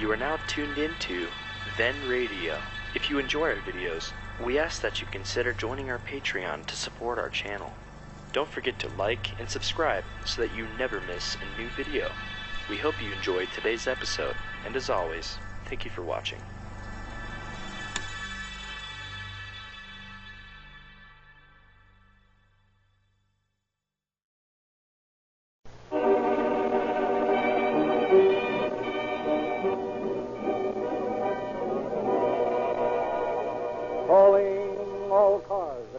You are now tuned into Then Radio. If you enjoy our videos, we ask that you consider joining our Patreon to support our channel. Don't forget to like and subscribe so that you never miss a new video. We hope you enjoyed today's episode, and as always, thank you for watching.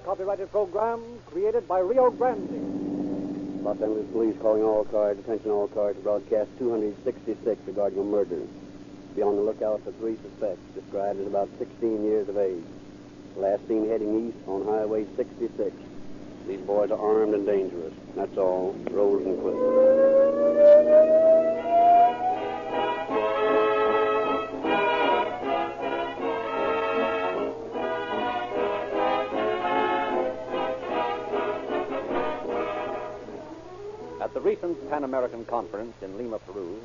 Copyrighted program created by Rio Grande. Los Angeles Police calling all cars. Attention all cars. Broadcast 266 regarding a murder. Be on the lookout for 3 suspects, described as about 16 years of age. Last seen heading east on Highway 66. These boys are armed and dangerous. That's all. Rolls and quits. At the recent Pan-American Conference in Lima, Peru,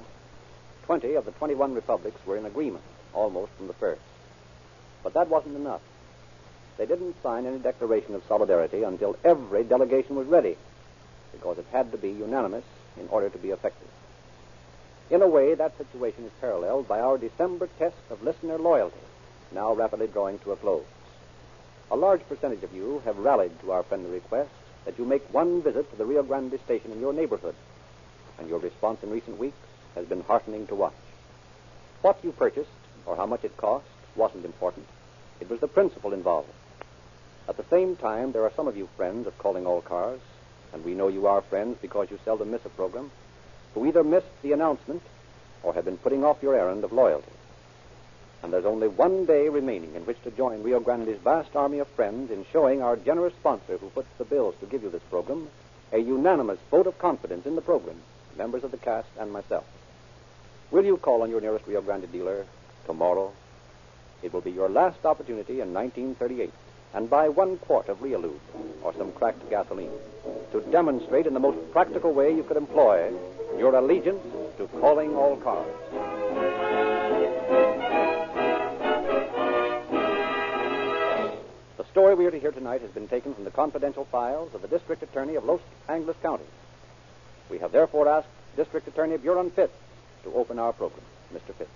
20 of the 21 republics were in agreement, almost from the first. But that wasn't enough. They didn't sign any declaration of solidarity until every delegation was ready, because it had to be unanimous in order to be effective. In a way, that situation is paralleled by our December test of listener loyalty, now rapidly drawing to a close. A large percentage of you have rallied to our friendly request that you make one visit to the Rio Grande station in your neighborhood, and your response in recent weeks has been heartening to watch. What you purchased, or how much it cost, wasn't important. It was the principle involved. At the same time, there are some of you friends of Calling All Cars, and we know you are friends because you seldom miss a program, who either missed the announcement or have been putting off your errand of loyalty. And there's only one day remaining in which to join Rio Grande's vast army of friends in showing our generous sponsor who puts the bills to give you this program a unanimous vote of confidence in the program, members of the cast and myself. Will you call on your nearest Rio Grande dealer tomorrow? It will be your last opportunity in 1938, and buy 1 quart of Realube or some cracked gasoline to demonstrate in the most practical way you could employ your allegiance to Calling All Cars. The story we are to hear tonight has been taken from the confidential files of the District Attorney of Los Angeles County. We have therefore asked District Attorney Buron Fitz to open our program. Mr. Fitz.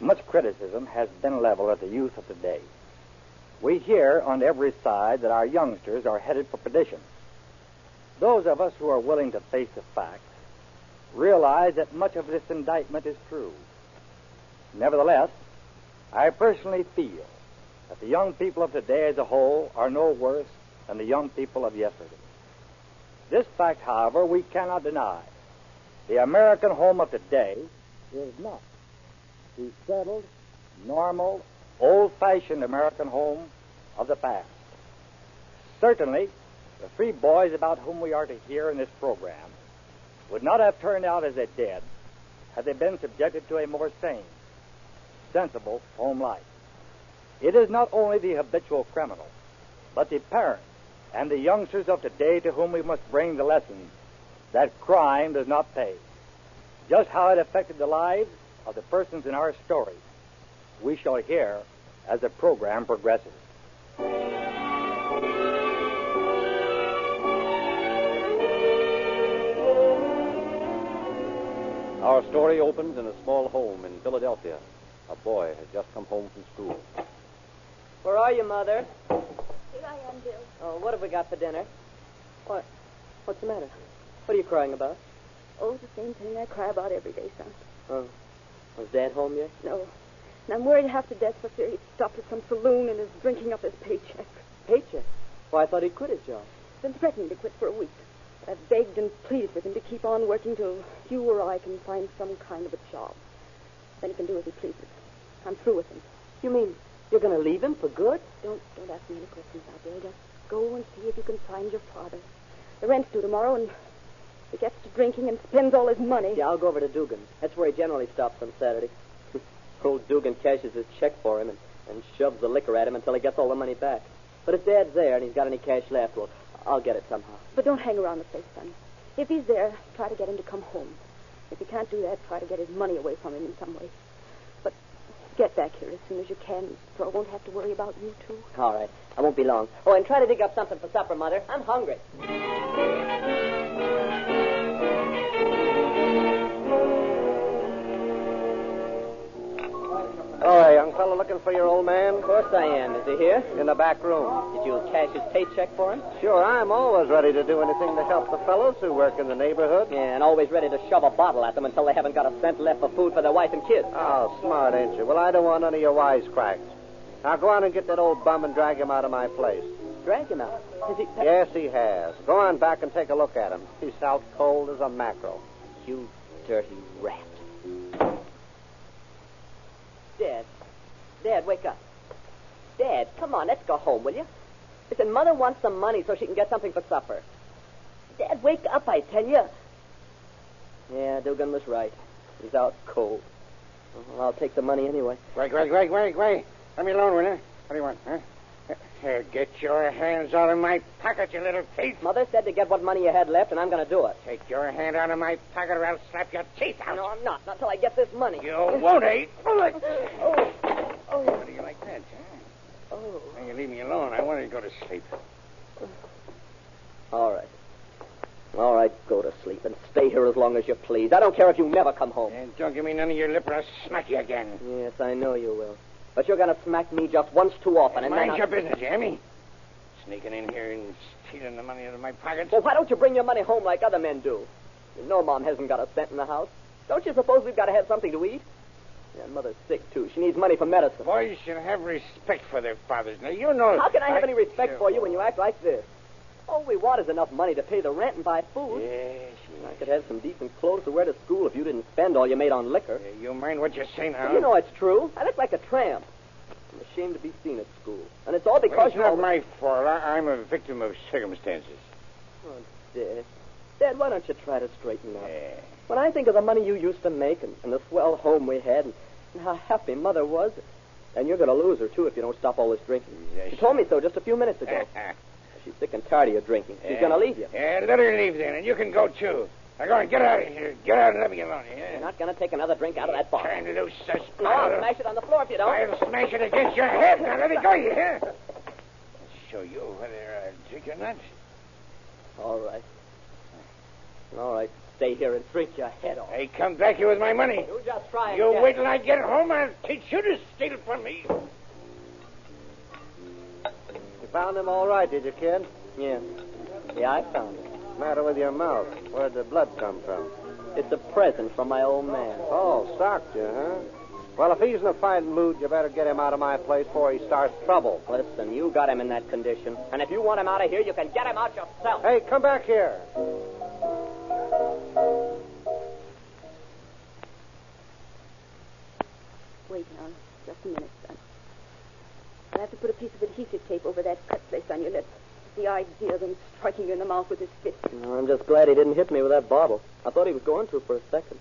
Much criticism has been leveled at the youth of today. We hear on every side that our youngsters are headed for perdition. Those of us who are willing to face the facts realize that much of this indictment is true. Nevertheless, I personally feel that the young people of today as a whole are no worse than the young people of yesterday. This fact, however, we cannot deny. The American home of today is not the settled, normal, old-fashioned American home of the past. Certainly, the 3 boys about whom we are to hear in this program would not have turned out as they did had they been subjected to a more sane, sensible home life. It is not only the habitual criminal, but the parents and the youngsters of today to whom we must bring the lesson that crime does not pay. Just how it affected the lives of the persons in our story, we shall hear as the program progresses. Our story opens in a small home in Philadelphia. A boy has just come home from school. Where are you, Mother? Here I am, Bill. Oh, what have we got for dinner? What? What's the matter? What are you crying about? Oh, the same thing I cry about every day, son. Oh, was Dad home yet? No. And I'm worried half to death for fear he'd stopped at some saloon and is drinking up his paycheck. Paycheck? Well, I thought he'd quit his job. Been threatening to quit for a week. But I've begged and pleaded with him to keep on working till you or I can find some kind of a job. Then he can do as he pleases. I'm through with him. You mean you're going to leave him for good? Don't ask me any questions now, Bill. Just go and see if you can find your father. The rent's due tomorrow, and he gets to drinking and spends all his money. Yeah, I'll go over to Dugan. That's where he generally stops on Saturday. Old Dugan cashes his check for him and shoves the liquor at him until he gets all the money back. But if Dad's there and he's got any cash left, well, I'll get it somehow. But don't hang around the place, son. If he's there, try to get him to come home. If you can't do that, try to get his money away from him in some way. Get back here as soon as you can, so I won't have to worry about you two. All right. I won't be long. Oh, and try to dig up something for supper, Mother. I'm hungry. Oh, hey, young fella, looking for your old man? Of course I am. Is he here? In the back room. Did you cash his paycheck for him? Sure, I'm always ready to do anything to help the fellows who work in the neighborhood. Yeah, and always ready to shove a bottle at them until they haven't got a cent left for food for their wife and kids. Oh, smart, ain't you? Well, I don't want none of your wisecracks. Now go on and get that old bum and drag him out of my place. Drag him out? Has he... Yes, he has. Go on back and take a look at him. He's out cold as a mackerel. You dirty rat. Dad, wake up. Dad, come on, let's go home, will you? Listen, Mother wants some money so she can get something for supper. Dad, wake up, I tell you. Yeah, Dugan was right. He's out cold. Well, I'll take the money anyway. Wait. Let me alone, will you? What do you want, huh? Here, get your hands out of my pocket, you little thief. Mother said to get what money you had left, and I'm going to do it. Take your hand out of my pocket or I'll slap your teeth out. No, I'm not until I get this money. You won't, eh? Oh. How do you like that, huh? Oh. Now, you leave me alone. I want to go to sleep. All right, go to sleep and stay here as long as you please. I don't care if you never come home. And don't give me none of your lip or I'll smack you again. Yes, I know you will. But you're going to smack me just once too often. And mind then your business, you hear me? Sneaking in here and stealing the money out of my pockets. Well, why don't you bring your money home like other men do? You know Mom hasn't got a cent in the house. Don't you suppose we've got to have something to eat? Yeah, Mother's sick, too. She needs money for medicine. Boys should have respect for their fathers. Now, you know... How can I have any respect for you when you act like this? All we want is enough money to pay the rent and buy food. Yes. I could have some decent clothes to wear to school if you didn't spend all you made on liquor. You mind what you say now? Well, you know it's true. I look like a tramp. I'm ashamed to be seen at school. And it's all because it's not my fault. I'm a victim of circumstances. Oh, Dad. Dad, why don't you try to straighten up? Yeah. When I think of the money you used to make and the swell home we had and how happy Mother was, and you're going to lose her, too, if you don't stop all this drinking. Yes. She told me so just a few minutes ago. She's sick and tired of your drinking. She's going to leave you. Yeah, let her leave then, and you can go, too. Now, go on, get out of here. Get out and let me alone. Yeah? You're not going to take another drink out of that bottle. Turn loose, sus. No, I'll smash it on the floor if you don't. I'll smash it against your head. Now, let me go, you hear? I'll show you whether I drink or not. All right. Stay here and drink your head off. Hey, come back here with my money. You just try and You get wait it. till I get home. I'll teach you to steal from me. You found him all right, did you, kid? Yeah, I found it. What's the matter with your mouth? Where'd the blood come from? It's a present from my old man. Oh, socked you, huh? Well, if he's in a fighting mood, you better get him out of my place before he starts trouble. Listen, you got him in that condition. And if you want him out of here, you can get him out yourself. Hey, come back here. Wait now, just a minute, son. I'll have to put a piece of adhesive tape over that cut place on your lip. The idea of him striking you in the mouth with his fist. I'm just glad he didn't hit me with that bottle. I thought he was going to for a second.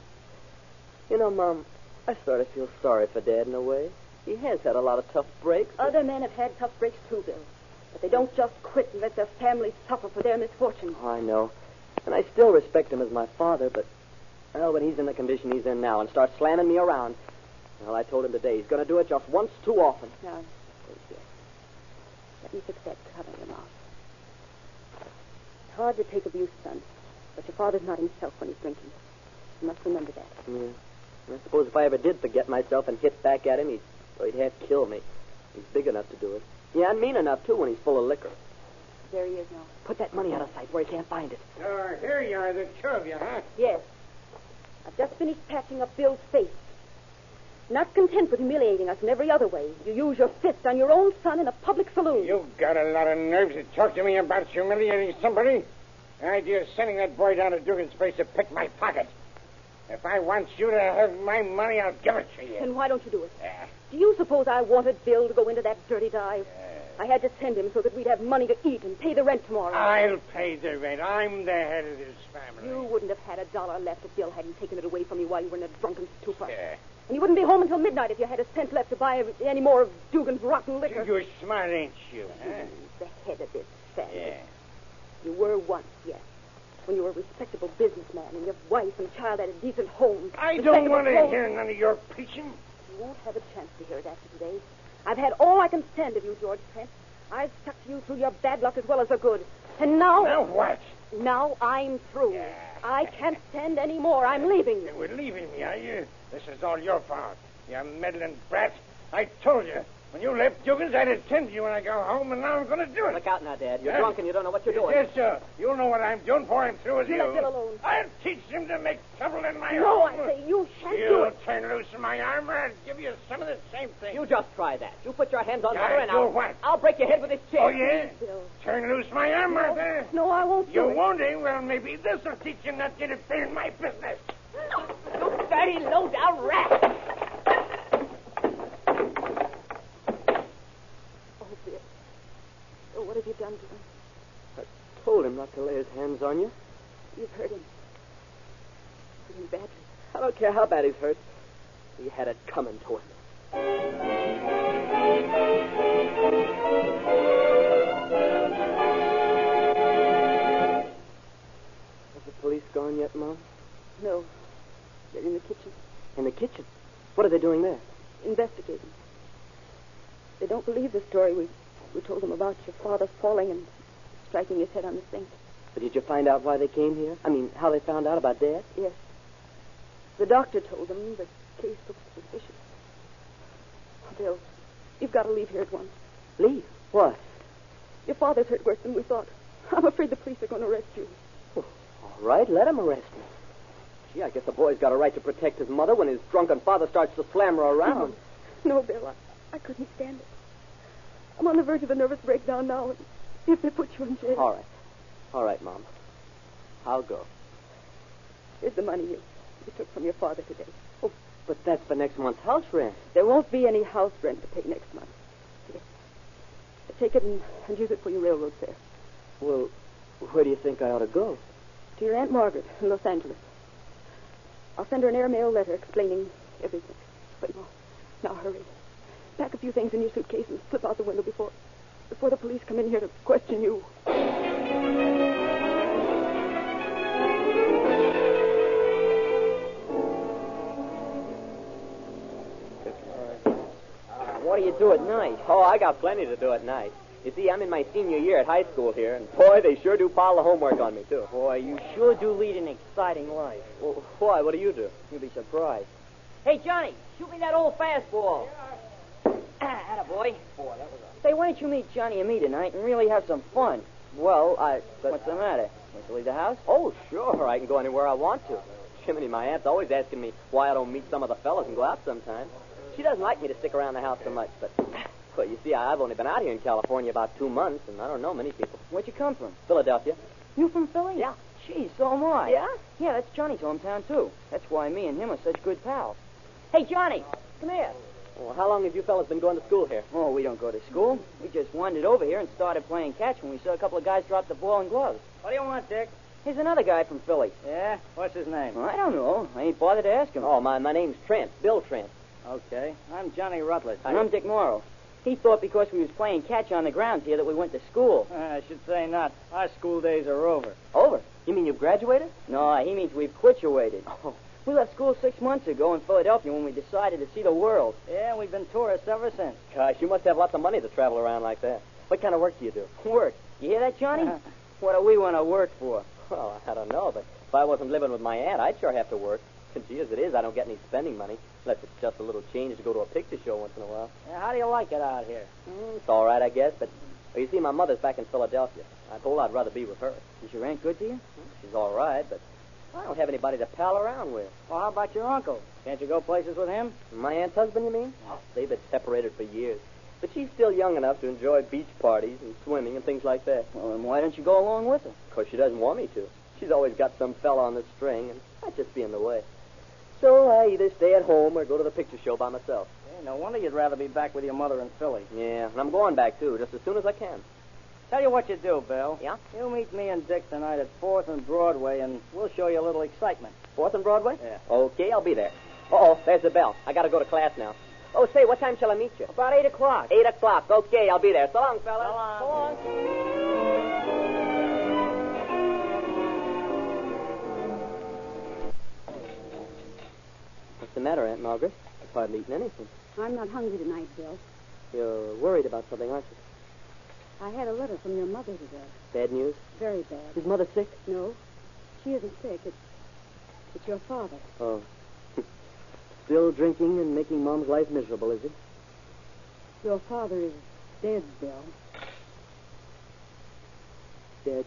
You know, Mom, I sort of feel sorry for Dad in a way. He has had a lot of tough breaks. Other men have had tough breaks too, Bill. But they don't just quit and let their families suffer for their misfortunes. Oh, I know. And I still respect him as my father, but... Well, when he's in the condition he's in now and starts slamming me around... Well, I told him today he's going to do it just once too often. Now, here. Let me fix that cut on your mouth. It's hard to take abuse, son. But your father's not himself when he's drinking. You must remember that. Yeah. I suppose if I ever did forget myself and hit back at him, he'd half kill me. He's big enough to do it. Yeah, and mean enough, too, when he's full of liquor. There he is now. Put that money out of sight where he can't find it. Here you are, the two of you, huh? Yes. I've just finished patching up Bill's face. Not content with humiliating us in every other way, you use your fist on your own son in a public saloon. You've got a lot of nerves to talk to me about humiliating somebody. The idea of sending that boy down to Dugan's place to pick my pocket. If I want you to have my money, I'll give it to you. Then why don't you do it? Do you suppose I wanted Bill to go into that dirty dive? I had to send him so that we'd have money to eat and pay the rent tomorrow. I'll pay the rent. I'm the head of this family. You wouldn't have had $1 left if Bill hadn't taken it away from you while you were in a drunken stupor. Yeah. And you wouldn't be home until midnight if you had a cent left to buy any more of Dugan's rotten liquor. You're smart, ain't you? Huh? The head of this family. Yeah. You were once, yes. When you were a respectable businessman and your wife and child had a decent home. I don't want to hear none of your preaching. won't have a chance to hear it after today. I've had all I can stand of you, George Trent. I've stuck to you through your bad luck as well as the good. And now... Now what? Now I'm through. Yeah. I can't stand any more. I'm leaving you. You're leaving me, are you? This is all your fault. You meddling brat. I told you. When you left Dugan's, I'd attend to you when I go home, and now I'm going to do it. Look out now, Dad. You're drunk and you don't know what you're doing. Yes, sir. You'll know what I'm doing before I'm through with you. Let Bill alone. I'll teach him to make trouble in my No, home. I say you shan't do You it. turn loose my armor, I'll give you some of the same thing. You just try that. You put your hands on Mother and do what? I'll break your head with this chair. Oh, yeah? Bill. Turn loose my arm, Martha. No, I won't You do it. won't, eh? Well, maybe this'll teach you not to interfere in my business. You dirty, low-down rat. Oh, Bill. Oh, what have you done to him? I told him not to lay his hands on you. You've hurt him. Hurt him badly. I don't care how bad he's hurt. He had it coming to him. Has the police gone yet, Mom? No. They're in the kitchen. In the kitchen? What are they doing there? Investigating. They don't believe the story we told them about your father falling and striking his head on the sink. But did you find out why they came here? I mean, how they found out about Dad? Yes. The doctor told them the case looks suspicious. Bill, you've got to leave here at once. Leave? What? Your father's hurt worse than we thought. I'm afraid the police are going to arrest you. Oh, all right, let him arrest me. Gee, I guess the boy's got a right to protect his mother when his drunken father starts to slam her around. No, Bill, I couldn't stand it. I'm on the verge of a nervous breakdown now, and if they put you in jail... All right. All right, Mom. I'll go. Here's the money you took from your father today. Oh, but that's for next month's house rent. There won't be any house rent to pay next month. Here. Take it and use it for your railroad fare. Well, where do you think I ought to go? To your Aunt Margaret in Los Angeles. I'll send her an airmail letter explaining everything. But now hurry. Pack a few things in your suitcase and slip out the window before the police come in here to question you. What do you do at night? Oh, I got plenty to do at night. You see, I'm in my senior year at high school here, and boy, they sure do pile the homework on me, too. Boy, you sure do lead an exciting life. Well, why? What do you do? You'll be surprised. Hey, Johnny, shoot me that old fastball. Attaboy. Boy, that was a... Say, why don't you meet Johnny and me tonight and really have some fun? Well, What's the matter? Want to leave the house? Oh, sure. I can go anywhere I want to. Jiminy, my aunt's always asking me why I don't meet some of the fellas and go out sometime. She doesn't like me to stick around the house so much, but... Well, you see, I've only been out here in California about 2 months, and I don't know many people. Where'd you come from? Philadelphia. You from Philly? Yeah. Gee, so am I. Yeah? Yeah, that's Johnny's hometown, too. That's why me and him are such good pals. Hey, Johnny, come here. Well, how long have you fellas been going to school here? Oh, we don't go to school. We just wandered over here and started playing catch when we saw a couple of guys drop the ball and gloves. What do you want, Dick? Here's another guy from Philly. Yeah? What's his name? Well, I don't know. I ain't bothered to ask him. Oh, my name's Trent. Bill Trent. Okay. I'm Johnny Rutledge. And I'm Dick Morrow. He thought because we was playing catch on the grounds here that we went to school. I should say not. Our school days are over. Over? You mean you've graduated? No, he means we've quituated. Oh. We left school 6 months ago in Philadelphia when we decided to see the world. Yeah, we've been tourists ever since. Gosh, you must have lots of money to travel around like that. What kind of work do you do? Work. You hear that, Johnny? What do we want to work for? Well, I don't know, but if I wasn't living with my aunt, I'd sure have to work. And gee, as it is, I don't get any spending money, unless it's just a little change to go to a picture show once in a while. Yeah, how do you like it out here? It's all right, I guess, but well, you see, my mother's back in Philadelphia. I told her I'd rather be with her. Is your aunt good to you? She's all right, but I don't have anybody to pal around with. Well, how about your uncle? Can't you go places with him? My aunt's husband, you mean? Oh, they've been separated for years. But she's still young enough to enjoy beach parties and swimming and things like that. Well, then why don't you go along with her? Because she doesn't want me to. She's always got some fella on the string, and I'd just be in the way. So I either stay at home or go to the picture show by myself. Yeah, no wonder you'd rather be back with your mother in Philly. Yeah, and I'm going back, too, just as soon as I can. Tell you what you do, Bill. Yeah? You meet me and Dick tonight at 4th and Broadway, and we'll show you a little excitement. 4th and Broadway? Yeah. Okay, I'll be there. Uh-oh, there's the bell. I gotta go to class now. Oh, say, what time shall I meet you? About 8 o'clock. 8 o'clock. Okay, I'll be there. So long, fellas. So long. What's the matter, Aunt Margaret? hardly eaten anything. I'm not hungry tonight, Bill. You're worried about something, aren't you? I had a letter from your mother today. Bad news? Very bad. Is Mother sick? No, she isn't sick. It's your father. Oh. Still drinking and making Mom's life miserable, is he? Your father is dead, Bill. Dead?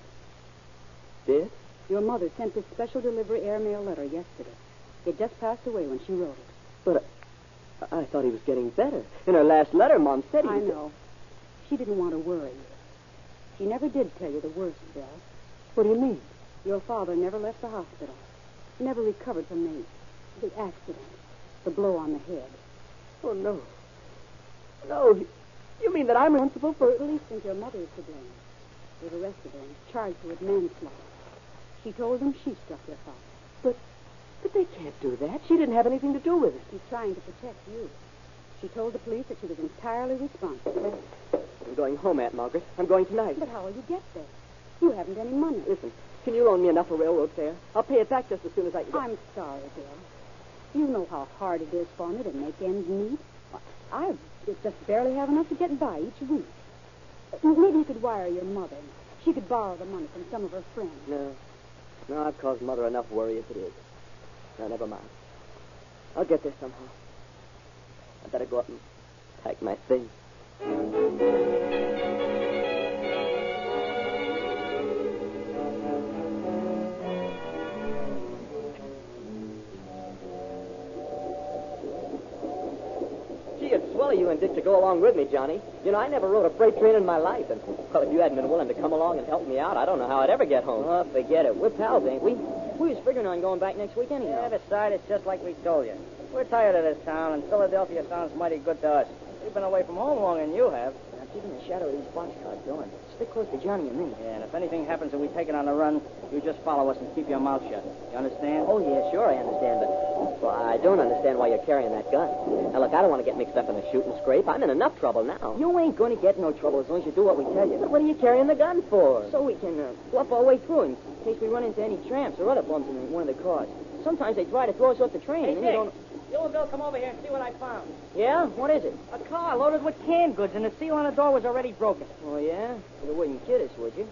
Dead? Your mother sent this special delivery airmail letter yesterday. It just passed away when she wrote it. But I thought he was getting better. In her last letter, Mom said he I was... know. She didn't want to worry you. She never did tell you the worst, Bill. What do you mean? Your father never left the hospital. Never recovered from the accident. The blow on the head. Oh, no. No, you mean that I'm responsible for... The police think your mother is to blame. They've arrested her and charged her with manslaughter. She told them she struck your father. But they can't do that. She didn't have anything to do with it. She's trying to protect you. She told the police that she was entirely responsible. I'm going home, Aunt Margaret. I'm going tonight. But how will you get there? You haven't any money. Listen, can you loan me enough for railroad fare? I'll pay it back just as soon as I can. I'm sorry, Bill. You know how hard it is for me to make ends meet. I just barely have enough to get by each week. Maybe you could wire your mother. She could borrow the money from some of her friends. No, I've caused Mother enough worry as it is. No, never mind. I'll get there somehow. I better go up and pack my things. Gee, it's swell of you and Dick to go along with me, Johnny. You know, I never rode a freight train in my life, and, well, if you hadn't been willing to come along and help me out, I don't know how I'd ever get home. Oh, forget it. We're pals, ain't we? We was figuring on going back next week anyhow. Yeah, besides, it's just like we told you. We're tired of this town, and Philadelphia sounds mighty good to us. We've been away from home longer than you have. Now, keep in the shadow of these boxcars going. Stick close to Johnny and me. Yeah, and if anything happens and we take it on the run, you just follow us and keep your mouth shut. You understand? Oh, yeah, sure, I understand, but well, I don't understand why you're carrying that gun. Now, look, I don't want to get mixed up in a shooting scrape. I'm in enough trouble now. You ain't going to get no trouble as long as you do what we tell you. But what are you carrying the gun for? So we can bluff our way through in case we run into any tramps or other bums in one of the cars. Sometimes they try to throw us off the train. Hey, and Dick, you don't... you and Bill come over here and see what I found. Yeah? What is it? A car loaded with canned goods, and the seal on the door was already broken. Oh, yeah? You wouldn't kid us, would you?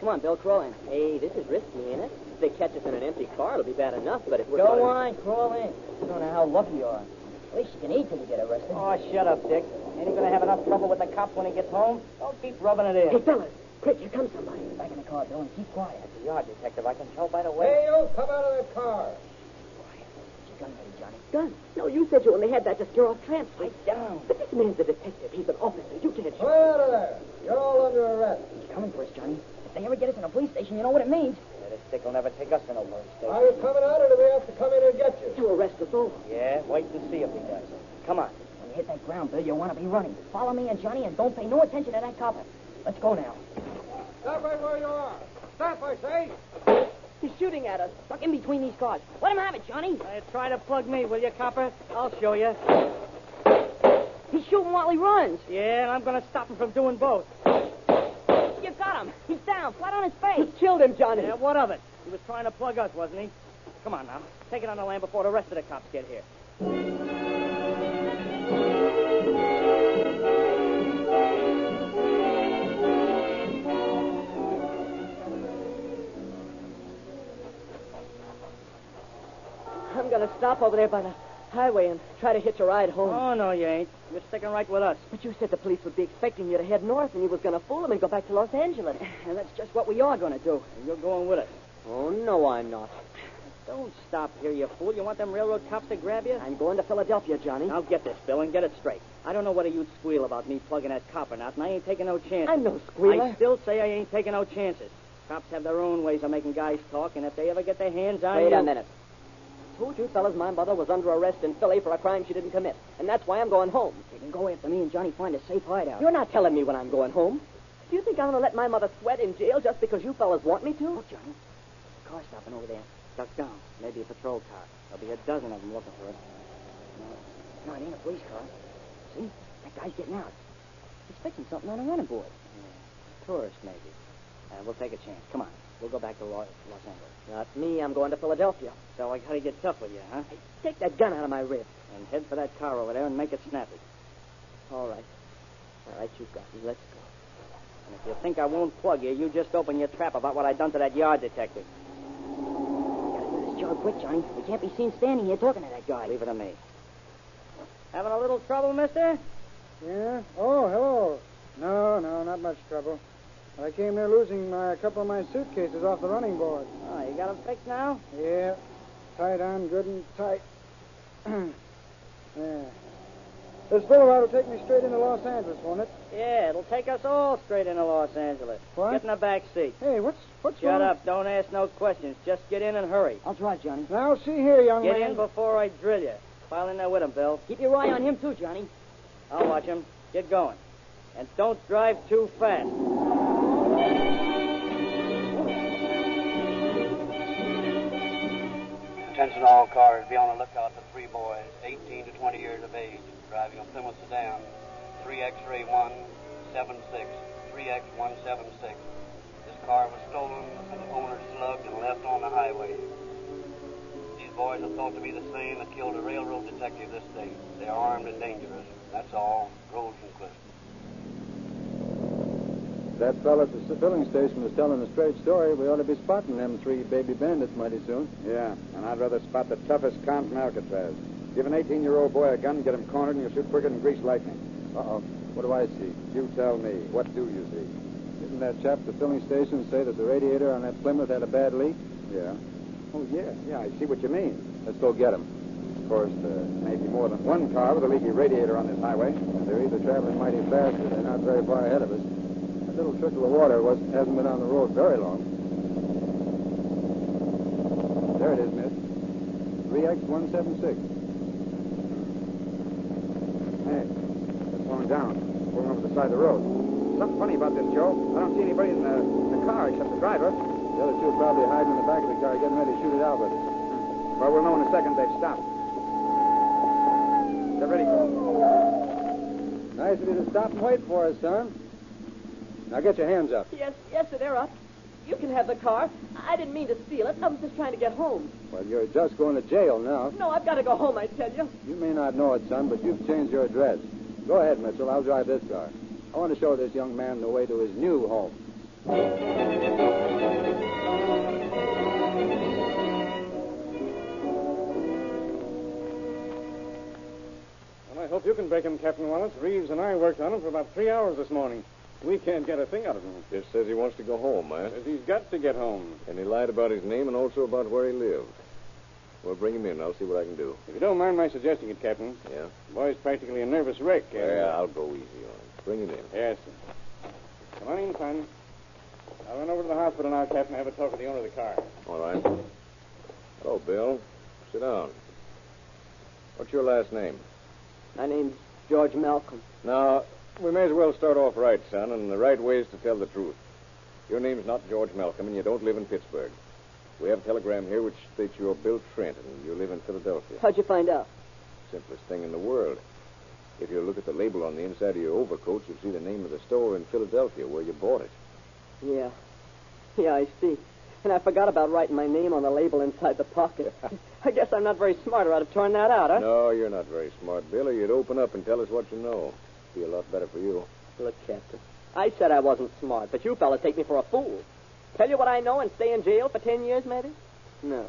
Come on, Bill, crawl in. Hey, this is risky, ain't it? If they catch us in an empty car, it'll be bad enough, but if we're... Go on, crawl in. I don't know how lucky you are. At least you can eat till you get arrested. Oh, shut up, Dick. Ain't he going to have enough trouble with the cops when he gets home? Don't keep rubbing it in. Hey, fellas, quick, here comes somebody. Back in the car, Bill, and keep quiet. That's a yard detective. I can tell by the way. Hey, you, come out of the car. Gun ready, Johnny. Gun? No, you said you only had that to scare off tramps. Pipe down. But this man's a detective. He's an officer. You can't shoot. Come out of there. You're all under arrest. He's coming for us, Johnny. If they ever get us in a police station, you know what it means. Yeah, this Dick will never take us in a police station. Are you coming out, or do we have to come in and get you? To arrest us all. Yeah, wait and see if he does. Come on. When you hit that ground, Bill, you want to be running. Follow me and Johnny, and don't pay no attention to that copper. Let's go now. Stop right where you are. Stop, I say. He's shooting at us. Stuck in between these cars. Let him have it, Johnny. Try to plug me, will you, copper? I'll show you. He's shooting while he runs. Yeah, and I'm going to stop him from doing both. You got him. He's down, flat on his face. You killed him, Johnny. Yeah, what of it? He was trying to plug us, wasn't he? Come on now. Take it on the land before the rest of the cops get here. I'm going to stop over there by the highway and try to hitch a ride home. Oh, no, you ain't. You're sticking right with us. But you said the police would be expecting you to head north and you was going to fool them and go back to Los Angeles. And that's just what we are going to do. And you're going with us. Oh, no, I'm not. Don't stop here, you fool. You want them railroad cops to grab you? I'm going to Philadelphia, Johnny. Now get this, Bill, and get it straight. I don't know whether you'd squeal about me plugging that cop or not, and I ain't taking no chances. I'm no squealer. I still say I ain't taking no chances. Cops have their own ways of making guys talk, and if they ever get their hands on you... Wait a minute. I told you fellas my mother was under arrest in Philly for a crime she didn't commit. And that's why I'm going home. You can go after me and Johnny find a safe hideout. You're not telling me when I'm going home. Do you think I'm going to let my mother sweat in jail just because you fellas want me to? Look, Johnny. Car stopping over there. Duck down. Maybe a patrol car. There'll be a dozen of them looking for us. No, it ain't a police car. See? That guy's getting out. He's fixing something on a running board. Yeah. Tourist, maybe. We'll take a chance. Come on. We'll go back to Los Angeles. Not me. I'm going to Philadelphia. So I gotta get tough with you, huh? Hey, take that gun out of my rib. and head for that car over there and make it snappy. All right. All right, you got me. Let's go. And if you think I won't plug you, you just open your trap about what I done to that yard detective. Gotta do this job quick, Johnny. We can't be seen standing here talking to that guy. Leave it to me. Having a little trouble, mister? Yeah? Oh, hello. No, not much trouble. I came near losing a couple of my suitcases off the running board. Oh, you got them fixed now? Yeah. Tied on good and tight. Yeah. This boulevard will take me straight into Los Angeles, won't it? Yeah, it'll take us all straight into Los Angeles. What? Get in the back seat. Hey, what's Shut wrong? up. Don't ask no questions. Just get in and hurry. I'll try, Johnny. Now, see here, young Get man. in before I drill you. File in there with him, Bill. Keep your eye on him, too, Johnny. I'll watch him. Get going. And don't drive too fast. Attention all cars. Be on the lookout for 3 boys, 18 to 20 years of age, driving a Plymouth Sedan, 3X-ray 176, 3X176. This car was stolen and the owner slugged and left on the highway. These boys are thought to be the same that killed a railroad detective this day. They are armed and dangerous. That's all. Rosenquist. That fella at the filling station was telling a straight story. We ought to be spotting them 3 baby bandits mighty soon. Yeah, and I'd rather spot the toughest count in Alcatraz. Give an 18-year-old boy a gun, get him cornered, and you'll shoot quicker than greased lightning. Uh-oh. What do I see? You tell me. What do you see? Didn't that chap at the filling station say that the radiator on that Plymouth had a bad leak? Yeah. Oh, yeah, I see what you mean. Let's go get him. Of course, there may be more than one car with a leaky radiator on this highway. They're either traveling mighty fast or they're not very far ahead of us. That little trickle of water hasn't been on the road very long. There it is, miss. 3X176. Hey, it's slowing down. Pulling over the side of the road. Something funny about this, Joe. I don't see anybody in the car except the driver. The other 2 are probably hiding in the back of the car getting ready to shoot it out with us. Well, we'll know in a second they've stopped. They're ready. Nice of you to stop and wait for us, son. Now get your hands up. Yes, sir, they're up. You can have the car. I didn't mean to steal it. I was just trying to get home. Well, you're just going to jail now. No, I've got to go home, I tell you. You may not know it, son, but you've changed your address. Go ahead, Mitchell. I'll drive this car. I want to show this young man the way to his new home. Well, I hope you can break him, Captain Wallace. Reeves and I worked on him for about 3 hours this morning. We can't get a thing out of him. Just says he wants to go home, eh? Says he's got to get home. And he lied about his name and also about where he lived. Well, bring him in. I'll see what I can do. If you don't mind my suggesting it, Captain. Yeah? The boy's practically a nervous wreck. Yeah, I'll go easy on him. Bring him in. Yes, sir. Come on in, son. I'll run over to the hospital now, Captain, and have a talk with the owner of the car. All right. Hello, Bill. Sit down. What's your last name? My name's George Malcolm. Now, we may as well start off right, son, and the right way is to tell the truth. Your name's not George Malcolm, and you don't live in Pittsburgh. We have a telegram here which states you're Bill Trent, and you live in Philadelphia. How'd you find out? Simplest thing in the world. If you look at the label on the inside of your overcoat, you'll see the name of the store in Philadelphia where you bought it. Yeah, I see. And I forgot about writing my name on the label inside the pocket. I guess I'm not very smart, or I'd have torn that out, huh? No, you're not very smart, Bill, or you'd open up and tell us what you know. Be a lot better for you. Look, Captain, I said I wasn't smart, but you fellas take me for a fool. Tell you what I know and stay in jail for 10 years, maybe? No,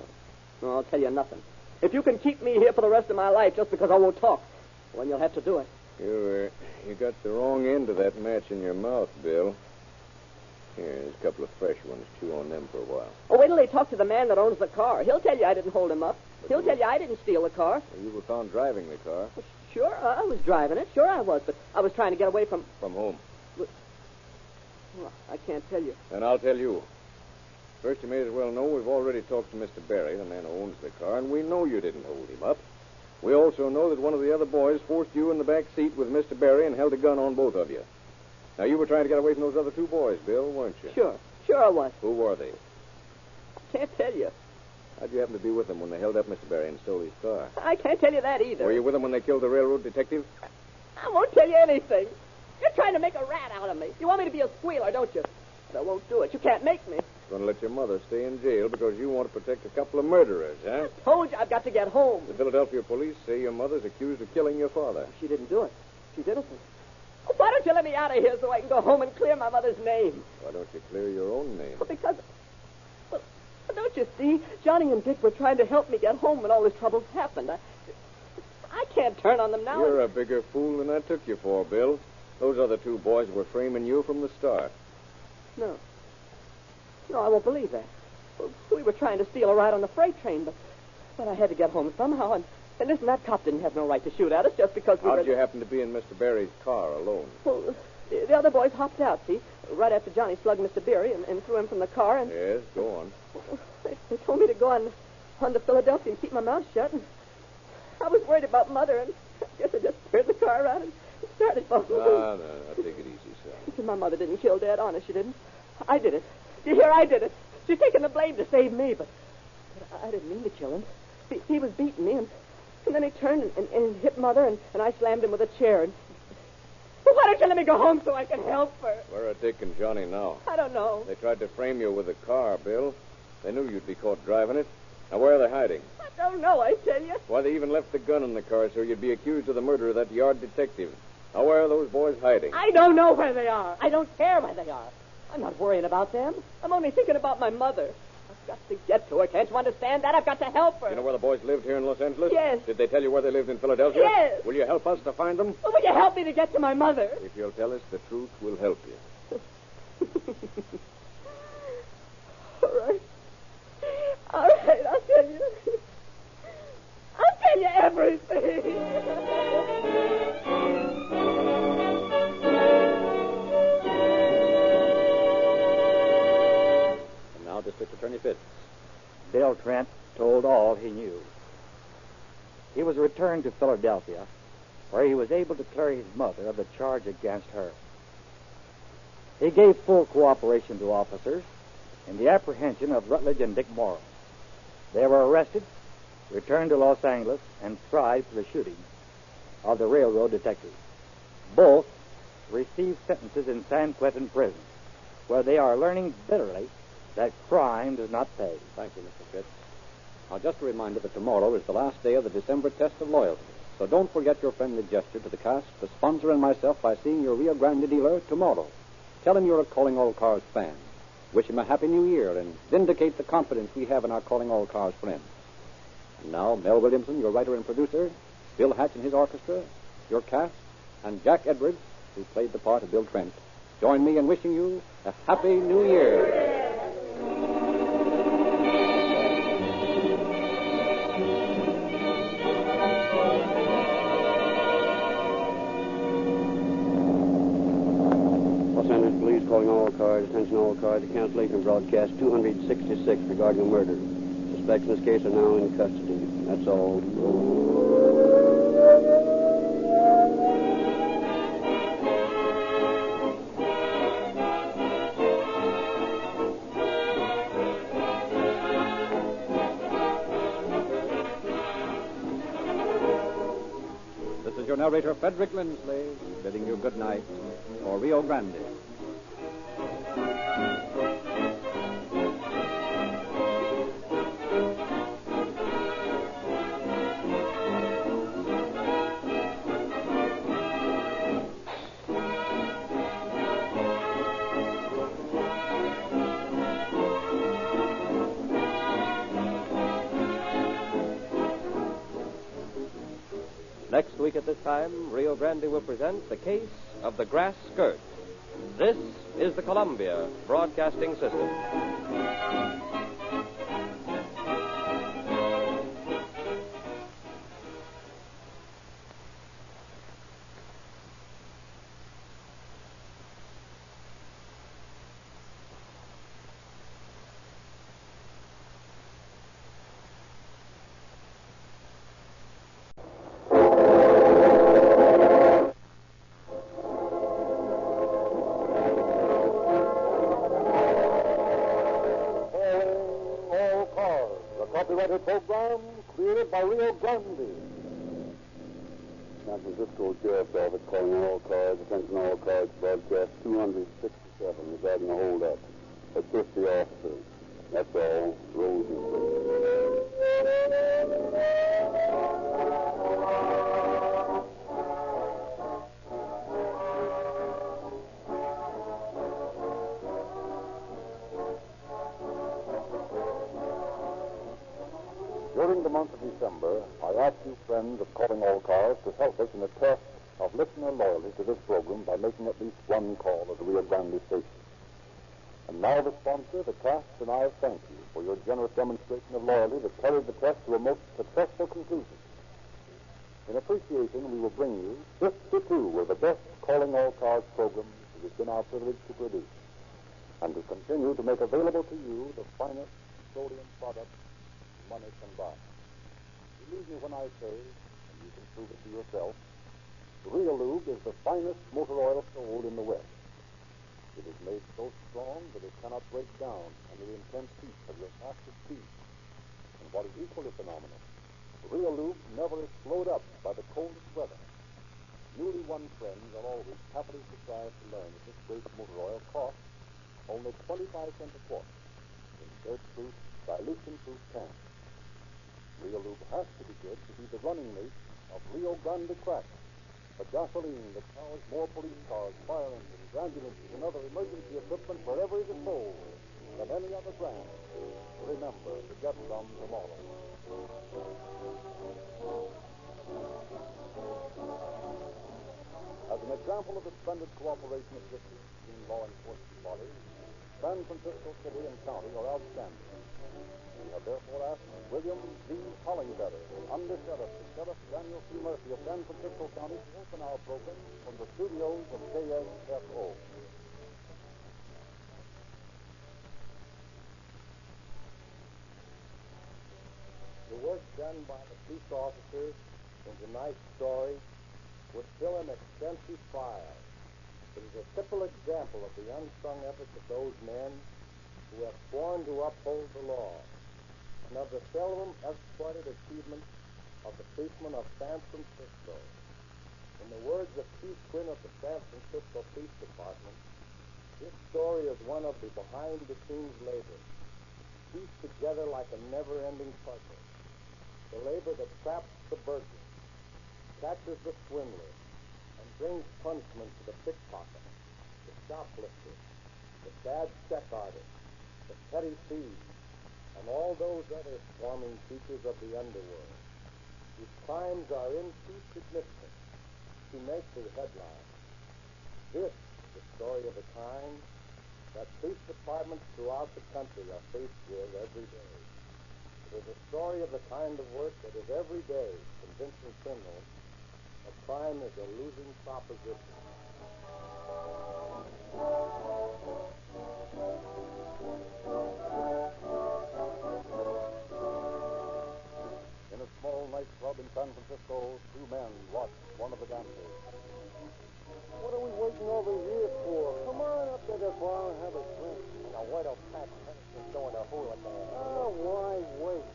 I'll tell you nothing. If you can keep me here for the rest of my life just because I won't talk, well, you'll have to do it. You got the wrong end of that match in your mouth, Bill. Here's a couple of fresh ones. Chew on them for a while. Oh, wait till they talk to the man that owns the car. He'll tell you I didn't hold him up. He'll tell you I didn't steal the car. Well, you were found driving the car. Sure, I was driving it. Sure I was, but I was trying to get away from... From whom? Well, I can't tell you. And I'll tell you. First, you may as well know we've already talked to Mr. Barry, the man who owns the car, and we know you didn't hold him up. We also know that one of the other boys forced you in the back seat with Mr. Barry and held a gun on both of you. Now, you were trying to get away from those other 2 boys, Bill, weren't you? Sure I was. Who were they? Can't tell you. How'd you happen to be with them when they held up Mr. Barry and stole his car? I can't tell you that either. Were you with them when they killed the railroad detective? I won't tell you anything. You're trying to make a rat out of me. You want me to be a squealer, don't you? But I won't do it. You can't make me. Going to let your mother stay in jail because you want to protect a couple of murderers, huh? I told you I've got to get home. The Philadelphia police say your mother's accused of killing your father. She didn't do it. She's innocent. Oh, why don't you let me out of here so I can go home and clear my mother's name? Why don't you clear your own name? Well, because... Well, don't you see? Johnny and Dick were trying to help me get home when all this trouble happened. I can't turn on them now. You're a bigger fool than I took you for, Bill. Those other two boys were framing you from the start. No. No, I won't believe that. Well, we were trying to steal a ride on the freight train, but I had to get home somehow, and listen, that cop didn't have no right to shoot at us just because we were... How'd you happen to be in Mr. Barry's car alone? Well, the other boys hopped out, see, right after Johnny slugged Mr. Barry and threw him from the car, and... Yes, go on. They told me to go on to Philadelphia and keep my mouth shut, and I was worried about Mother, and I guess I just turned the car around and started both. No, take it easy, son. My mother didn't kill Dad, honest, she didn't. I did it. You hear, I did it. She's taking the blame to save me, but I didn't mean to kill him. He was beating me, and then he turned and hit Mother, and I slammed him with a chair. And... Well, why don't you let me go home so I can help her? Where are Dick and Johnny now? I don't know. They tried to frame you with a car, Bill. They knew you'd be caught driving it. Now, where are they hiding? I don't know, I tell you. Why, they even left the gun in the car so you'd be accused of the murder of that yard detective. Now, where are those boys hiding? I don't know where they are. I don't care where they are. I'm not worrying about them. I'm only thinking about my mother. I've got to get to her. Can't you understand that? I've got to help her. You know where the boys lived here in Los Angeles? Yes. Did they tell you where they lived in Philadelphia? Yes. Will you help us to find them? Well, will you help me to get to my mother? If you'll tell us the truth, we'll help you. All right. All right, I'll tell you. I'll tell you everything. And now, District Attorney Fitz. Bill Trent told all he knew. He was returned to Philadelphia, where he was able to clear his mother of the charge against her. He gave full cooperation to officers in the apprehension of Rutledge and Dick Morrow. They were arrested, returned to Los Angeles, and tried for the shooting of the railroad detective. Both received sentences in San Quentin prison, where they are learning bitterly that crime does not pay. Thank you, Mr. Fitz. Now, just a reminder that tomorrow is the last day of the December test of loyalty. So don't forget your friendly gesture to the cast, the sponsor, and myself by seeing your Rio Grande dealer tomorrow. Tell him you're a Calling All Cars fan. Wish him a Happy New Year and vindicate the confidence we have in our Calling All Cars friends. And now, Mel Williamson, your writer and producer, Bill Hatch and his orchestra, your cast, and Jack Edwards, who played the part of Bill Trent, join me in wishing you a Happy New Year. Calling all cars, attention all cars, a cancellation of broadcast 266 regarding a murder. Suspects in this case are now in custody. That's all. This is your narrator, Frederick Lindsley, bidding you good night for Rio Grande. Next week at this time, Rio Grande will present The Case of the Grass Skirt. This is the Columbia Broadcasting System. Copyrighted program created by Rio Grande. San Francisco Sheriff's Office calling all cars, attention all cars, broadcast 267 regarding a holdup. Assist the officers. That's all. Roll you. During the month of December, I asked you friends of Calling All Cars to help us in the test of listener loyalty to this program by making at least one call at the Rio Grande station. And now the sponsor, the cast, and I thank you for your generous demonstration of loyalty that carried the test to a most successful conclusion. In appreciation, we will bring you 52 of the best Calling All Cars programs it has been our privilege to produce, and to continue to make available to you the finest petroleum products money can buy. Believe me when I say, and you can prove it to yourself, Real Lube is the finest motor oil sold in the West. It is made so strong that it cannot break down under the intense heat of your fastest speed. And what is equally phenomenal, Real Lube never is slowed up by the coldest weather. Newly won friends are always happily surprised to learn that this great motor oil costs only 25 cents a quart in dirt-proof, dilution-proof cans. Real Lube has to be good to be the running mate of Rio Grande Crack, a gasoline that powers more police cars, fire engines, ambulances, and other emergency equipment wherever it is sold than any other brand. Remember to get some tomorrow. As an example of the splendid cooperation existing between law enforcement bodies, San Francisco City and County are outstanding. We have therefore asked William D. Hollingbetter, Under-Sheriff to Sheriff Daniel C. Murphy of San Francisco County, to open our program from the studios of KSFO. The work done by the police officers in tonight's story would fill an extensive file. It is a simple example of the unsung efforts of those men who have sworn to uphold the law, and of the seldom exploited achievements of the policemen of San Francisco. In the words of Chief Quinn of the San Francisco Police Department, this story is one of the behind-the-scenes labor, pieced together like a never-ending puzzle. The labor that traps the burglar, catches the swindler, and brings punishment to the pickpocket, the shoplifter, the bad check artist, the petty thief, and all those other swarming features of the underworld, whose crimes are in too significant to make the headline. This is the story of a kind that police departments throughout the country are faced with every day. It is a story of the kind of work that is every day convincing criminals that crime is a losing proposition. In a small nightclub in San Francisco, two men watch one of the dancers. What are we waiting over here for? Come on up to the bar and have a drink. And a word of Pat Henderson's doing a hooligan. Oh, why wait?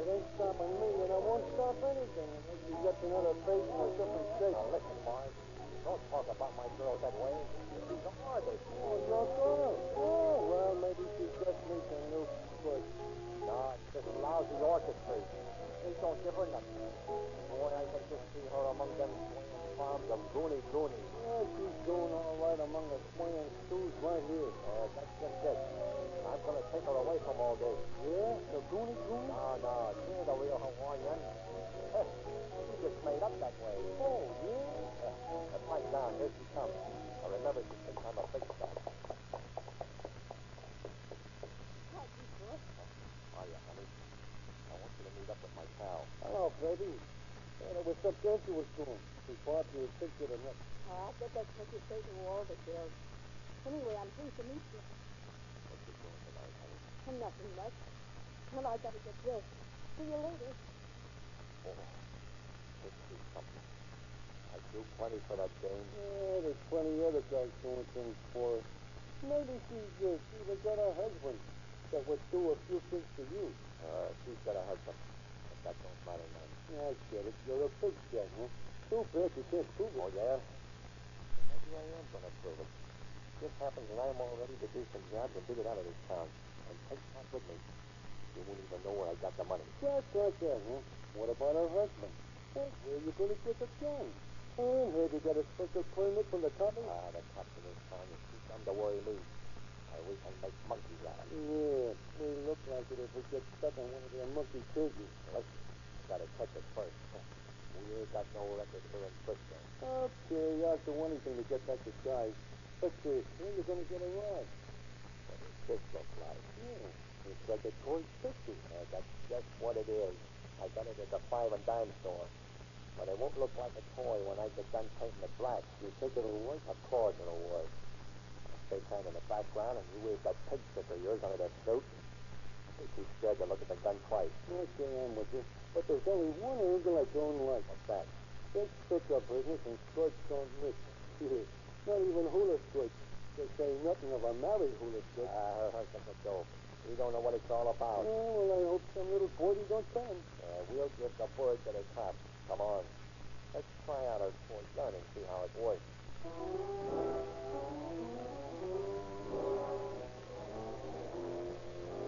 It ain't stopping me, and I won't stop anything unless he gets another face in a different shape. Now listen, Marge, don't talk about my girl that way. She's an artist. Oh, your girl? Oh, well, maybe she just needs a new foot. Nah, it's this lousy orchestra. They don't give her nothing. Boy, I can just see her among them swinging palms of Goony Goonies. Yeah, she's doing all right among the swinging stews right here. That's just it. I'm going to take her away from all this. Yeah? The Goony Goonies? No, she ain't a real Hawaiian. She just made up that way. Oh, yeah? Pipe down. Here she comes. Now remember, she thinks I'm a big shot. Hiya, honey. I want you to meet up with my pal. Hello, baby. Hey, what's up there you was doing? She bought you a ticket or nothing? Oh, I bet that ticket's taken all the girls. Anyway, I'm pleased to meet you. What you doing tonight, honey? Nothing much. Well, I gotta get dressed. See you later. Oh, this is something. I do plenty for that dame. Yeah, there's plenty of other guys doing things for her. Maybe she's even got a husband that would do a few things for you. She's got a husband. But that don't matter none. Yeah, I get it. You're a big shot, huh? Too bad you can't prove it. Oh, yeah? Maybe I am going to prove it. just happens that I'm all ready to do some jobs and beat it out of this town. And take Pat with me. You won't even know where I got the money. Just like that, huh? What about her husband? Hey, where are you going to get the gun? Oh, have you got a special permit from the cops? The cops in this town is too dumb to worry me. We can make monkeys out of it. Yeah, they look like it if we get stuck on one of their monkey cages. Listen, we gotta catch it first. We ain't got no record here in Frisco. Okay, I'll do anything to get back to guys. But where are you going to get a ride? What does this look like? Yeah, it's like a toy picture. That's just what it is. I got it at the 5 and dime store. But it won't look like a toy when I get done painting it black. You think it'll work? Of course it'll work. Stay kind in the background and you wave that pig stick of yours under that suit. Don't be too scared to look at the gun twice. Okay, I'm with you. But there's only one angle I don't like. What's that? Big sticker business and skirts don't mix. Not even hula skirts. They say nothing of a married hula skirt. That's a joke. We don't know what it's all about. Well, I hope some little boy don't tell him. We'll give the word to the cops. Come on. Let's try out our toy gun and see how it works.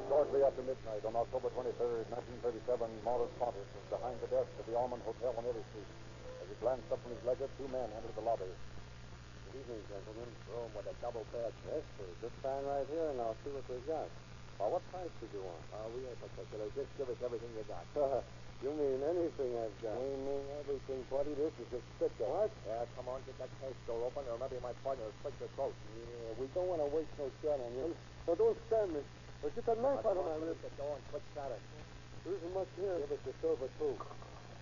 Shortly after midnight on October 23rd, 1937, Morris Pontus was behind the desk of the Almond Hotel on Eddy Street. As he glanced up from his ledger, two men entered the lobby. Good evening, gentlemen. Room with a double bed. Yes, sir. Just stand right here and I'll see what we got. What price did you want? We ain't particular. Just give us everything you got. You mean anything I've got? We mean everything, buddy. This is a sticker. What? Come on, get that cash door open, or maybe my partner will slit your throat. Yeah, we don't want to waste no shot on you. So don't stand me. Or get that knife out of my lip. Get the door and quit shouting. There isn't much here. Give us the silver, too.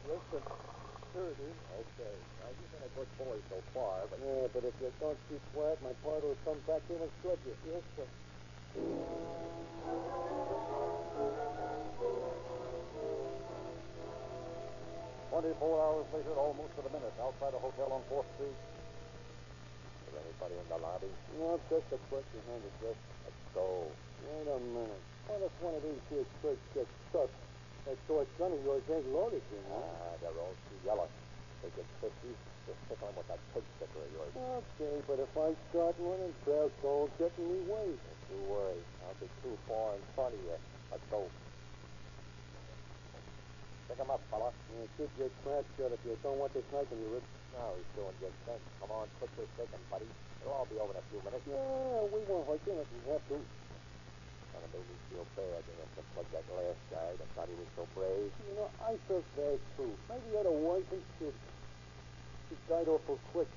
Yes, sir. Here it is. Okay. Now, you've been a good boy so far, but... Yeah, but if you don't keep quiet, my partner will come back here and slit you. Yes, sir. 24 hours later, almost to the minute, outside a hotel on 4th Street. Is anybody in the lobby? No, just a quick behind the desk. Let's go. Wait a minute. What if one of these here tricks gets stuck? That short gun of yours ain't loaded, you know. They're all too yellow. They get 50. Just stick on with that pig sticker of yours. Okay, but if I start running, crowds don't get in me way. Don't you worry. I'll be too far in front of you. Let's go. Pick him up, fella. Yeah, keep your trap shut if you don't want this knife in your ribs. No, he's doing just sense. Come on, quit your shaking, buddy. It'll all be over in a few minutes. Yeah, we won't hurt you if we have to. Kind of made me feel bad, just like that last guy that thought he was so brave. You know, I felt bad, too. Maybe you had a wife and kid. He died awful quick.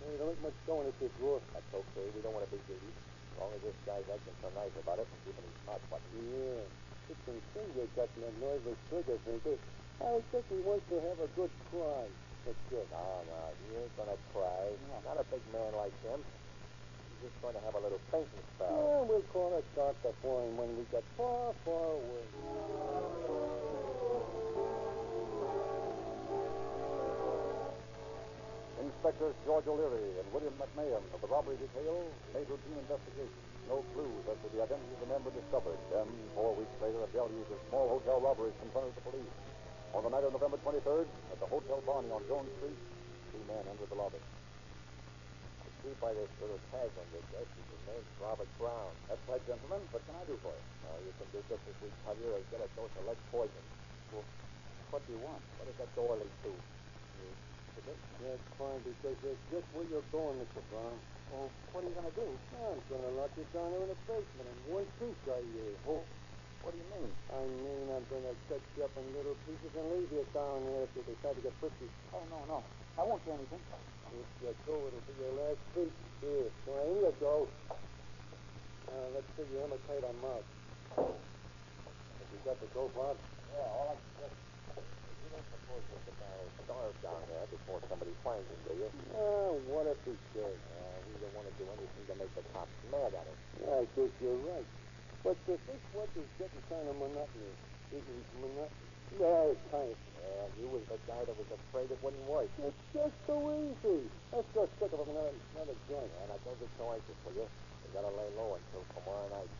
There ain't much going at this drawer. That's okay. We don't want to be greedy. As long as this guy's acting so nice about it and keeping his mouth button. Yeah. It's some finger got in that nervous trigger finger. I think he wants to have a good cry. That's good. No, he ain't gonna cry. No. Not a big man like him. He's just going to have a little fainting spell. Yeah, we'll call a doctor for him when we get far, far away. Inspectors George O'Leary and William McMahon of the robbery detail made routine investigations. No clues as to the identity of the men were discovered. Then, 4 weeks later, a deluge of small hotel robberies confronted the police. On the night of November 23rd, at the Hotel Barney on Jones Street, 2 men entered the lobby. I see by this little tag on your desk that his name's Robert Brown. That's right, gentlemen. What can I do for you? You can do just as we tell you or get a dose of lead poison. Well, what do you want? What does that door lead to? That's fine, because that's just where you're going, Mr. Brown. Well, what are you going to do? I'm going to lock you down there in the basement in one piece, I hope. What do you mean? I mean, I'm going to cut you up in little pieces and leave you down there if you decide to get frisky. Oh, no. I won't do anything. If you go, it'll be your last speech. Here, in you go. Let's see you imitate a mouse. Have you got the dope out? Yeah, all I can get. You don't suppose Mr. Barry starved down there before somebody finds him, do you? What if he did? We don't want to do anything to make the cops mad at him. Yeah, I guess you're right. But this work is getting kind of monotonous. Monotonous. Yeah, it's kind of. You was the guy that was afraid it wouldn't work. It's just so easy. Let's go stick of another joint. Now don't get so anxious, will you? We gotta lay low until tomorrow night.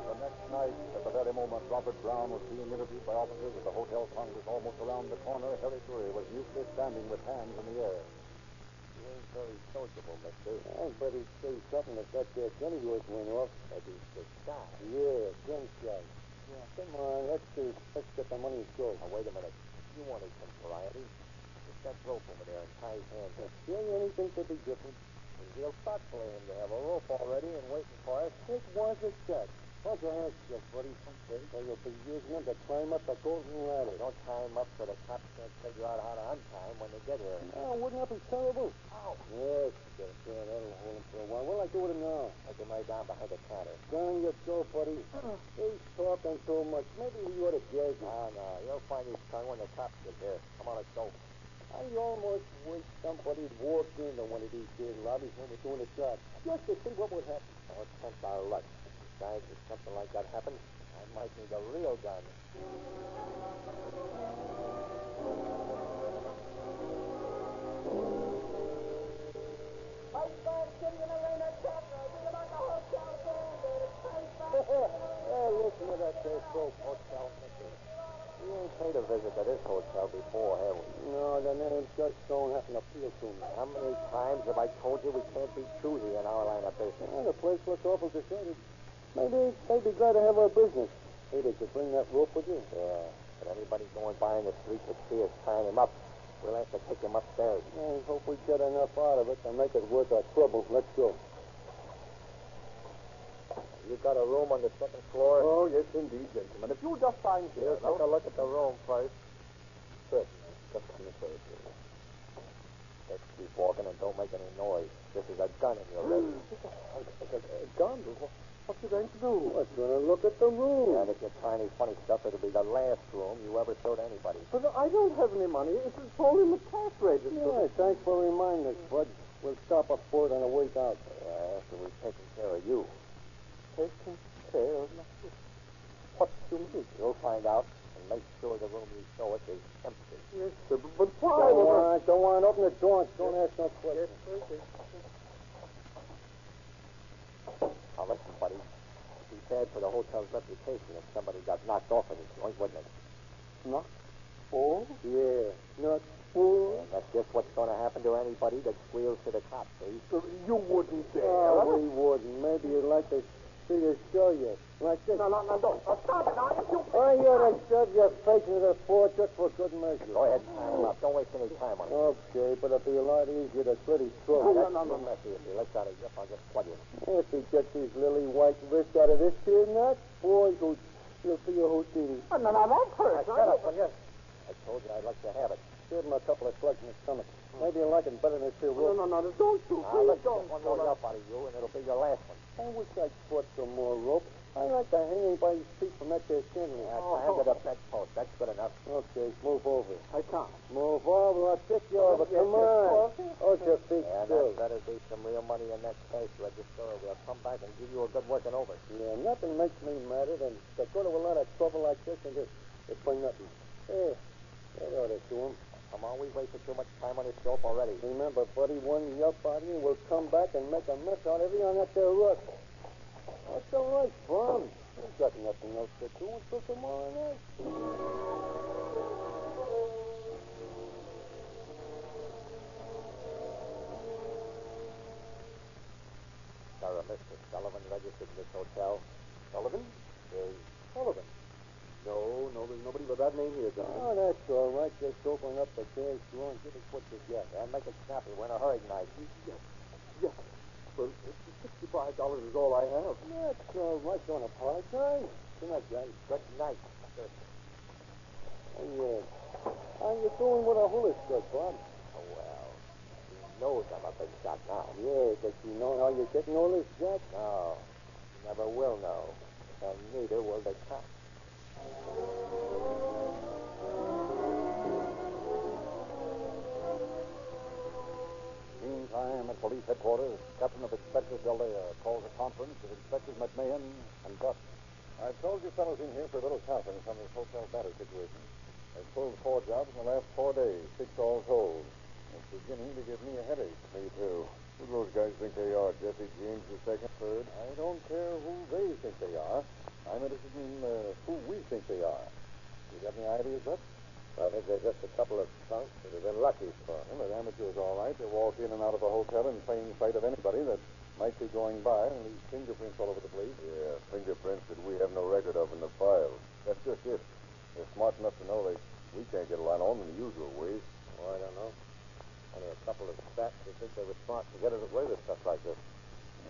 The next night, at the very moment moment Robert Brown was being interviewed by officers of the Hotel Congress almost around the corner, Harry Curry was mutely standing with hands in the air. You ain't very sociable, mister. I bet he'd say something if that there gun of yours went off. Maybe he's just shy. Yeah, gunshot. Yeah. Come on, let's get the money and go. Now, wait a minute. You wanted some variety. Get that rope over there and tie his hands up. Sure, anything could be different. It's real thoughtful of him to have a rope already and waiting for us. It was a shot. Watch your hands, Jeff, buddy. Okay. So you'll be using them to climb up the golden ladder. Don't tie him up so the cops can't figure out how to untie him when they get here. Oh, wouldn't that be terrible? Ow. Yes, Jeff. Yeah, that'll hold him for a while. What'll I do with him now? Take him right down behind the counter. Down you go, buddy. He's talking too much. Maybe he ought to gag him. No. You'll find his tongue when the cops get here. Come on, let's go. I almost wish somebody'd walk into one of these here lobbies when we're doing a job, just to see what would happen. Oh, it's against our luck. Besides, if something like that happens, I might need a real gun. Hey, listen to that there folk. Hotel, mister. We ain't paid a visit to this hotel before, have we? No, the name just don't happen to appeal to me. How many times have I told you we can't be choosy in our line of business? Well, the place looks awful deserted. Maybe they'd be glad to have our business. Hey, they could bring that rope with you. Yeah, but anybody going by in the street could see us tying him up. We'll have to take him upstairs. I hope we get enough out of it to make it worth our trouble. Let's go. You got a room on the second floor? Oh, yes, indeed, gentlemen. If you'll just sign here. Take a look at the room first. Certainly. Just come this way, please. Let's keep walking and don't make any noise. This is a gun in your wrist. A gun? What you going to do? I'm going to look at the room. And if you try any funny stuff, it'll be the last room you ever showed anybody. But I don't have any money. It's all in the cash register. Yeah, thanks for reminding us, Bud. We'll stop up for it on the way out. Yeah, after we've taken care of you. Taking care of me? What do you mean? You'll find out and make sure the room you show us is empty. Yes, sir, but why? Go on, open the door. Don't ask no questions. Yes, sir. Now, listen, buddy. It'd be bad for the hotel's reputation if somebody got knocked off of this joint, wouldn't it? Knocked? Oh? Yeah, knocked. Oh. And that's just what's going to happen to anybody that squeals to the cops, see? So you wouldn't dare. Oh, we wouldn't. Maybe you'd like to see us show you. Like this. No, don't. Stop it now. I ought to shove your face into the floor just for good measure. Go ahead, tie him up. Don't waste any time on it. Okay, but it'll be a lot easier to slit his throat. No, messy. If he lets out a yip, I'll just plug him. If he gets his lily white wrist out of this here nut, boy, he'll be a Houdini. No, that hurts. Shut up, will you? I told you I'd like to have it. Give him a couple of slugs in the stomach. Maybe you'll like it better than this here rope. No, don't shoot. Let's get one more up out of you, and it'll be your last one. I wish I'd put some more rope. I like to hang him by his feet from that there chandelier. Tie him to the bedpost. That's good enough. Okay, move over. I can't. Move over, I'll pick you over. Come on. Hold your feet still. That better be some real money in that cash register, or we'll come back and give you a good working over. Yeah, nothing makes me madder than to go to a lot of trouble like this and just bring nothing. Hey, that ought to do him. Come on, we've wasted too much time on this dope already. Remember, buddy, one yup out of you will come back and make a mess out of you on that there roof. That's all right, Tom. We've got nothing else to do until tomorrow night. Sarah, Mr. Sullivan registered in this hotel. Sullivan? Yes. Sullivan? No, there's nobody with that name here, Don. Oh, that's all right. Just open up the cash drawer and give us what you got. And make it snappy. We're in a hurry tonight. Yes. Well, $65 is all I have. That's all right. Don't apologize. Good night, guys. Good night, sir. Hey, how you doing with a hula skirt, Bob? Oh, well, he knows I'm a big shot now. Yeah, does he know how you're getting all this, Jack? No, he never will know. And neither will the cops. Meantime, at police headquarters, Captain of Inspectors Delia calls a conference with Inspectors McMahon and Gus. I've told you fellows in here for a little conference on this hotel battle situation. I've pulled 4 jobs in the last 4 days, 6 all told. It's beginning to give me a headache. Me too. Who do those guys think they are? Jesse James II, third? I don't care who they think they are. I'm interested in who we think they are. You got any ideas, Buck? I think they're just a couple of punks that have been lucky for. Well, they're amateurs, all right. They walk in and out of a hotel in plain sight of anybody that might be going by and leave fingerprints all over the place. Yeah, fingerprints that we have no record of in the files. That's just it. They're smart enough to know we can't get a line on them in the usual ways. Oh, I don't know. Only a couple of stats that think they were smart to get away with stuff like this.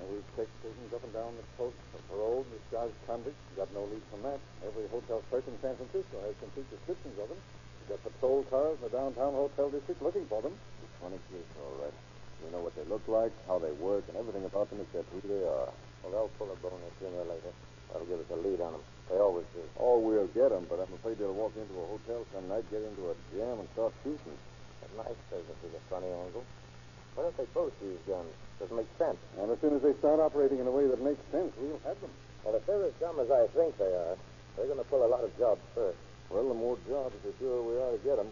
We've checked stations up and down the coast for parole, discharged convicts. Got no lead from that. Every hotel clerk in San Francisco has complete descriptions of them. We've got patrol cars in the downtown hotel district looking for them. It's a funny case, all right. We know what they look like, how they work, and everything about them except who they are. Well, they'll pull a bone sooner or later. That'll give us a lead on them. They always do. Oh, we'll get them, but I'm afraid they'll walk into a hotel some night, get into a jam, and start shooting. A nice business is a funny angle. Why don't they both use guns? Doesn't make sense. Well, as soon as they start operating in a way that makes sense, we'll have them. Well, if they're as dumb as I think they are, they're going to pull a lot of jobs first. Well, the more jobs, the sure we are to get them.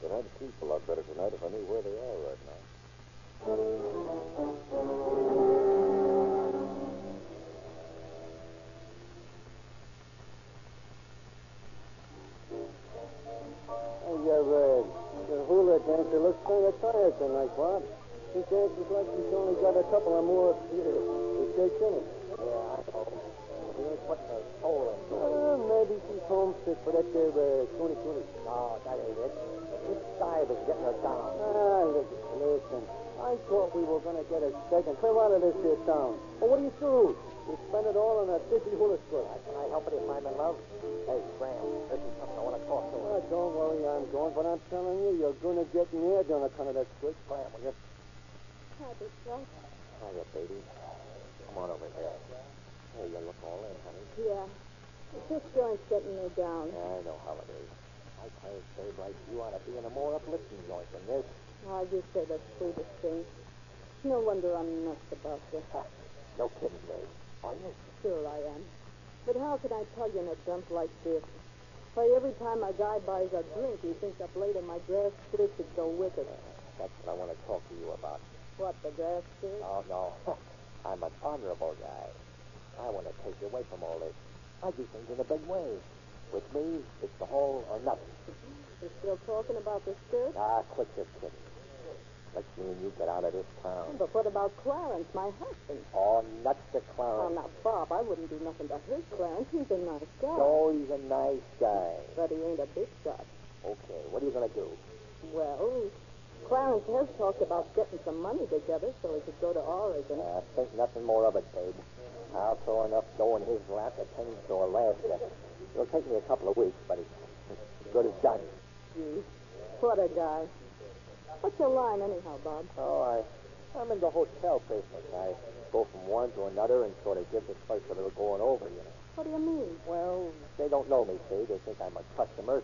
But I'd sleep a lot better tonight if I knew where they are right now. Your hula dancer looks kind of tired tonight, Bob. She dances like she's only got a couple of more shakes in it. Yeah, I know. She ain't putting her soul into it. Maybe she's homesick for that there 2020. No, that ain't it. This dive is getting her down. Listen. I thought we were going to get a steak and clear out of this here town. Well, what do you do? You spend it all on a dizzy hula skirt. Can I help it if I'm in love? Hey, Graham, this is something I want to talk to her. Don't worry, I'm going, but I'm telling you, you're going to get nailed on account of that skirt. Graham, will you? Hi, Big John. Hiya, baby. Come on over here. Hey, you look all in, honey. Yeah. This joint's getting me down. Yeah, I know how it is. I tell you, babe, like you ought to be in a more uplifting joint than this. Oh, you say the sweetest thing. No wonder I'm nuts about you. No kidding, babe. Are you? Sure I am. But how could I tell you in a dump like this? Why, every time a guy buys a drink, he thinks a blade of my grass skirt should go with it. That's what I want to talk to you about. What, the grass skirt? Oh, no. I'm an honorable guy. I want to take you away from all this. I do things in a big way. With me, it's the whole or nothing. You're still talking about the skirt? Quit your kidding. Let's me and you get out of this town. But what about Clarence, my husband? Oh, nuts to Oh, Clarence. now, Bob, I wouldn't do nothing to hurt Clarence. He's a nice guy. No, he's a nice guy. But he ain't a big shot. Okay, what are you going to do? Well, Clarence has talked about getting some money together so he could go to Oregon. Think nothing more of it, babe. I'll throw enough dough in his lap to send him to Alaska. It'll take me a couple of weeks, but it's as good as done. Gee, what a guy. What's your line, anyhow, Bob? Oh, I'm in the hotel business. I go from one to another and sort of give this place a little going over, you know. What do you mean? Well, they don't know me, see. They think I'm a customer,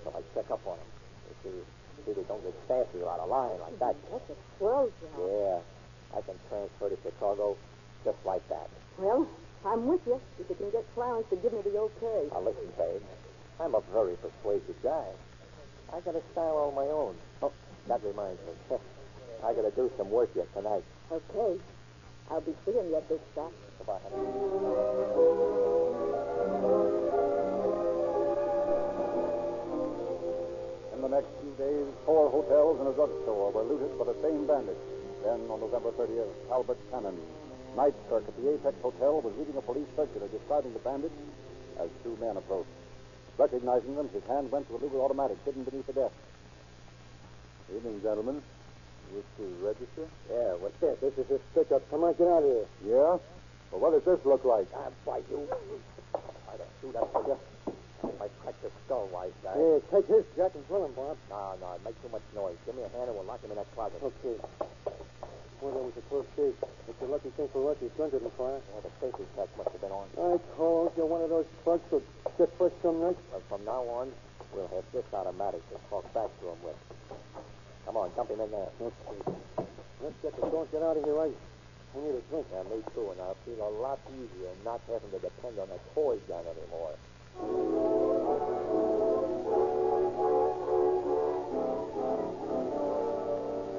so I check up on them. You see, they don't get sassy or out of line like that. That's a swell job. Yeah, I can transfer to Chicago just like that. Well, I'm with you if you can get Clarence to give me the okay. Now, listen, babe. I'm a very persuasive guy. I got a style all my own. Oh, that reminds me. I got to do some work yet tonight. Okay. I'll be seeing you, big shot. Goodbye, honey. In the next few days, 4 hotels and a drugstore were looted by the same bandits. Then, on November 30th, Albert Cannon, night clerk at the Apex Hotel, was reading a police circular describing the bandits as 2 men approached. Recognizing them, his hand went to a Luger automatic hidden beneath the desk. Evening, gentlemen. Wish to register? Yeah, what's this? This is his pickup. Come on, get out of here. Yeah? Well, what does this look like? Why, you. I don't do that for you. I might crack your skull, wise guy. Yeah, take his jack and drill him, Bob. No, it makes too much noise. Give me a hand and we'll lock him in that closet. Okay. Well, that was a close shave. It's a lucky thing for us his gun didn't fire. Yeah, the safety test must have been on. I told you one of those trucks would get first some night. Well, from now on, we'll have this automatic to talk back to him with. Come on, dump him in there. Okay. Let's get the don't get out of here. I need a drink. Yeah, me too, and I'll feel a lot easier not having to depend on a toy gun anymore.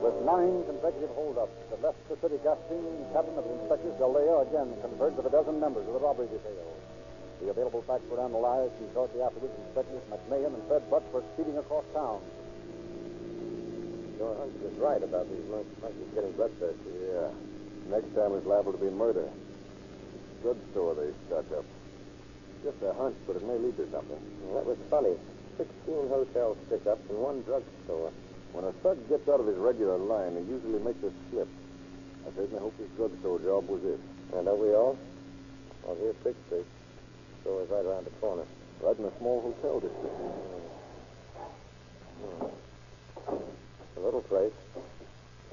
With 9 consecutive holdups that left the city gasping, Captain of the Inspectors Galea again conferred with a dozen members of the robbery detail. The available facts were analyzed, and shortly afterwards, Inspectors McMahon and Fred Butts were speeding across town. Your hunch was right about these monkeys getting bloodthirsty. Yeah. Next time is liable to be murder. Drugstore they stuck up. Just a hunch, but it may lead to something. Well, that was funny. 16 hotel stick-ups and one drugstore. When a thug gets out of his regular line, he usually makes a slip. I certainly hope this drugstore job was it. And don't we all? Well, here's Big Street. Store is right around the corner. Right in a small hotel district. It's a little place.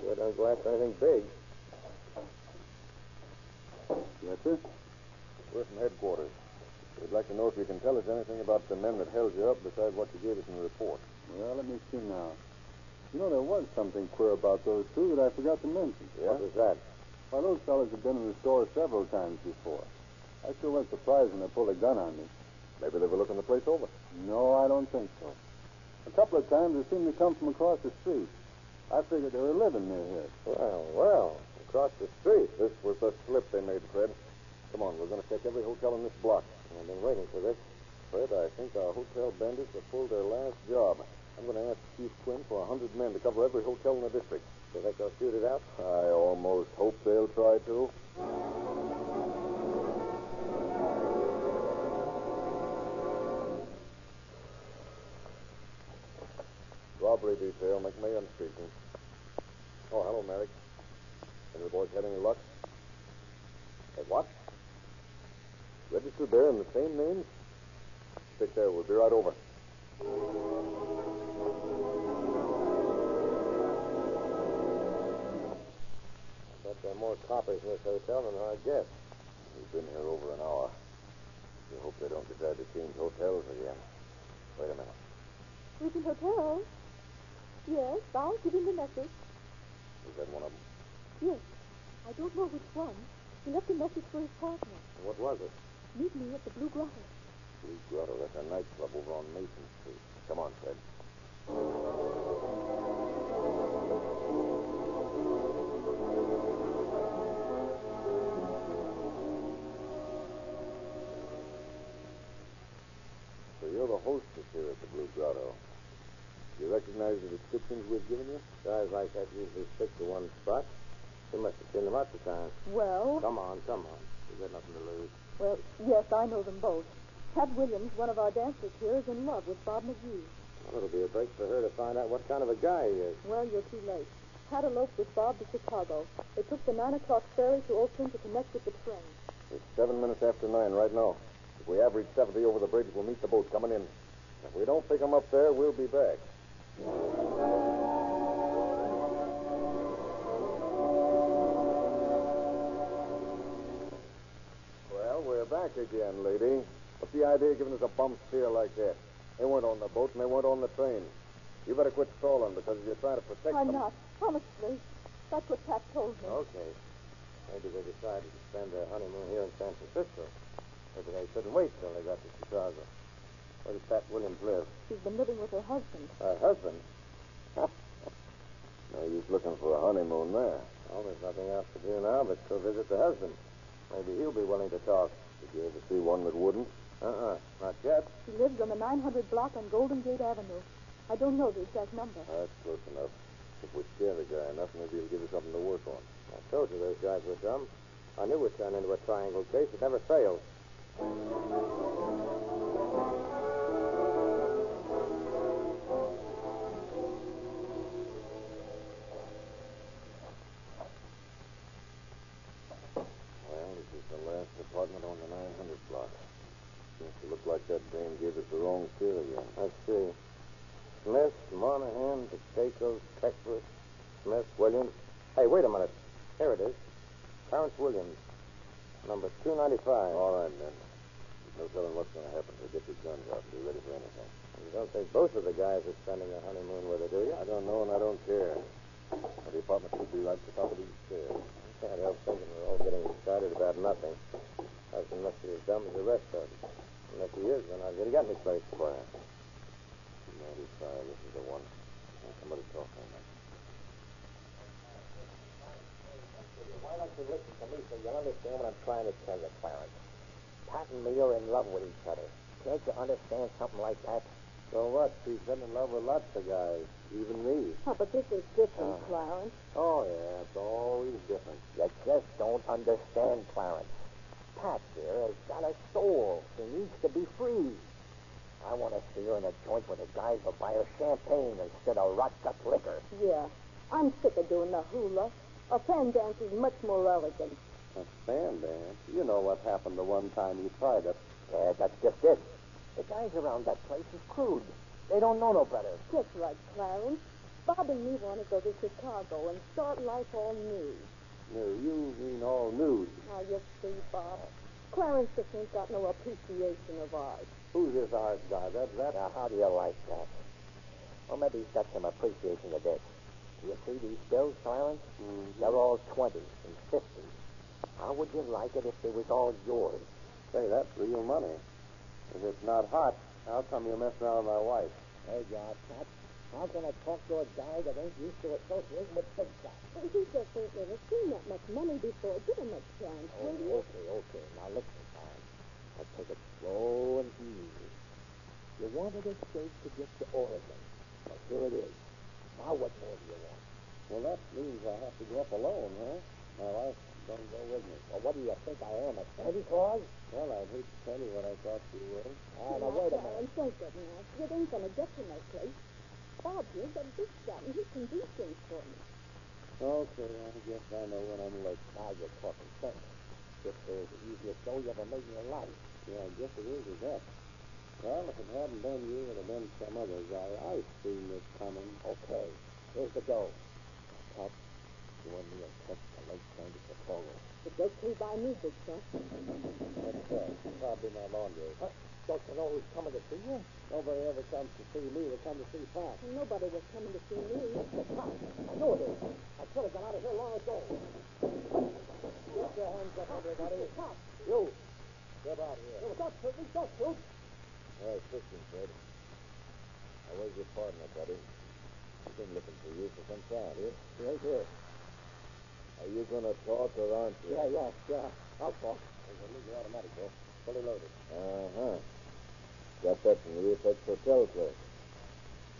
Sure don't go after anything big. Yes, sir? We're from headquarters. We'd like to know if you can tell us anything about the men that held you up besides what you gave us in the report. Well, let me see now. You know, there was something queer about those two that I forgot to mention. Yeah? What was that? Why, those fellas have been in the store several times before. I sure was surprised when they pulled a gun on me. Maybe they were looking the place over. No, I don't think so. A couple of times they seemed to come from across the street. I figured they were living near here. Well, across the street. This was the slip they made, Fred. Come on, we're going to check every hotel in this block. I've been waiting for this. Fred, I think our hotel bandits have pulled their last job. I'm going to ask Chief Quinn for 100 men to cover every hotel in the district. Do you think they'll shoot it out? I almost hope they'll try to. Robbery detail, McMahon speaking. Oh, hello, Merrick. Any of the boys had any luck? Hey, what? Registered there in the same names? Stick there. We'll be right over. I bet there are more coppers in this hotel than I guessed. We've been here over an hour. We hope they don't decide to change hotels again. Wait a minute. Regent Hotel? Yes, I'll give him the message. Is that one of them? Yes. I don't know which one. He left a message for his partner. What was it? Meet me at the Blue Grotto. Blue Grotto. That's a nightclub over on Mason Street. Come on, Fred. So you're the hostess here at the Blue Grotto. You recognize the descriptions we've given you? Guys like that usually stick to one spot. You must have seen them lots of times. Well? Come on. You've got nothing to lose. Well, yes, I know them both. Pat Williams, one of our dancers here, is in love with Bob McGee. Well, it'll be a break for her to find out what kind of a guy he is. Well, you're too late. Pat eloped with Bob to Chicago. They took the 9 o'clock ferry to Oakland to connect with the train. It's 7 minutes after 9 right now. If we average 70 over the bridge, we'll meet the boat coming in. If we don't pick them up there, we'll be back. Well, we're back again, lady. What's the idea of giving us a bum steer like that? They weren't on the boat and they weren't on the train. You better quit stalling because you're trying to protect them. I'm not. Promise, please. That's what Pat told me. Okay. Maybe they decided to spend their honeymoon here in San Francisco. Maybe they couldn't wait till they got to Chicago. Where does Pat Williams live? She's been living with her husband. Her husband? No use looking for a honeymoon there. Well, there's nothing else to do now but go visit the husband. Maybe he'll be willing to talk. Did you ever see one that wouldn't? Not yet. She lives on the 900 block on Golden Gate Avenue. I don't know the exact number. That's close enough. If we scare the guy enough, maybe he'll give us something to work on. I told you those guys were dumb. I knew we'd turn into a triangle case. It never failed. Well, this is the last apartment on the 900 block. Seems to look like that dame gave us the wrong steer again. Let's see. Smith, Monahan, Pacheco, Texas, Smith, Williams. Hey, wait a minute. Here it is. Terrence Williams. Number 295. All right, men. There's no telling what's going to happen, so get your guns out and be ready for anything. You don't think both of the guys are spending their honeymoon with her, do you? I don't know, and I don't care. The apartment should be right at the top of these stairs. I can't help thinking we're all getting excited about nothing. Husband must be as dumb as the rest of us. Unless he is, we're not going to get any place. Quiet. 295, this is the one. Somebody talking. Why don't you listen to me so you'll understand what I'm trying to tell you, Clarence? Pat and me are in love with each other. Can't you understand something like that? So what? She's been in love with lots of guys, even me. Oh, but this is different, Clarence. Oh, yeah, it's always different. You just don't understand, Clarence. Pat here has got a soul. She needs to be free. I want to see her in a joint with a guy who'll buy her champagne instead of rocked-up liquor. Yeah, I'm sick of doing the hula. A fan dance is much more elegant. A fan dance? You know what happened the one time you tried it. Yeah, that's just it. The guys around that place is crude. They don't know no better. Just right, Clarence. Bob and me want to go to Chicago and start life all new. No, you mean all nude. Now, you see, Bob, Clarence just ain't got no appreciation of art. Who's this art guy? Now, how do you like that? Well, maybe he's got some appreciation of this. Do you see these bills, Clarence? Mm-hmm. They're all 20s and 50s. How would you like it if they was all yours? Say, that's real money. If it's not hot, how come you mess around with my wife? Hey, God, Pat, how can I talk to a guy that ain't used to associating with big shots? He just ain't never seen that much money before. Give him a chance, will you? Okay. Now, listen, Clarence. I'll take it slow and easy. You wanted a escape to get to Oregon. Well, here it is. Now, what more do you want? Well, that means I have to go up alone, huh? My wife don't go with me. Well, what do you think I am, a Santa Claus? Well, I'd hate to tell you what I thought you were. Now, wait a minute. Clarence, don't get nasty. It ain't going to get to no place. Bob here's a big shot, and he can do things for me. Okay, I guess I know when I'm late. Now you're talking sense. This is the easiest show you ever made in your life. Yeah, I guess it is that. Well, if it hadn't been you, it would have been some other guy. I've seen this coming. Okay, here's the dough. Pat, you and me will catch the late train to Chicago. It's okay by me, big shot. What's that? Probably my laundry. Huh? Don't you know who's coming to see you? Nobody ever comes to see me. They come to see Pat. Well, nobody was coming to see me. It's the cops. I know it is. I should have got out of here long ago. Get your hands up, everybody. It's the cops. You. Get out here. No, don't shoot me. Don't shoot. All right, listen, Fred. Now, where's your partner, buddy? I've been looking for you for some time. He ain't here. Are you going to talk or aren't you? Yeah. I'll talk. There's a legal automatic, though. Fully loaded. Uh-huh. Got that from the Apex Hotel clerk.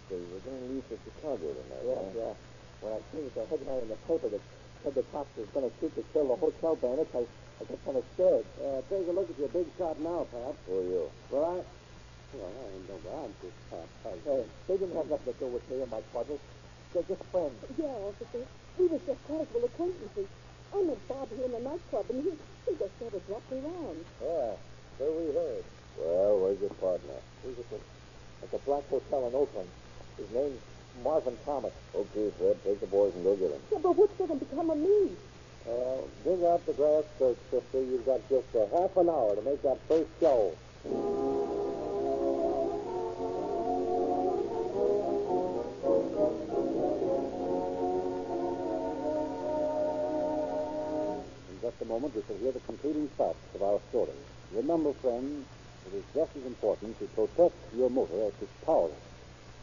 So you were going to leave for Chicago tonight, huh? Yeah. When I seen the headline in the paper that said the cops was going to shoot to kill the hotel bandits, I got kind of scared. Take a look at your big shot now, Pat. Who are you? Well, I ain't no I'm just Pat. They didn't have nothing to do with me and my partners. They're just friends. Yeah, officer. We was just casual acquaintances. I met Bob here in the nightclub, and he just sort of dropped me around. Yeah, so we heard. Well, where's your partner? He's at the Black Hotel in Oakland. His name's Marvin Thomas. Okay, Fred, take the boys and go get him. Yeah, but what's going to become of me? Dig out the grass skirt, sister. You've got just a half an hour to make that first show. In just a moment, we shall hear the concluding facts of our story. Remember, friends, it is just as important to protect your motor as it's powerless.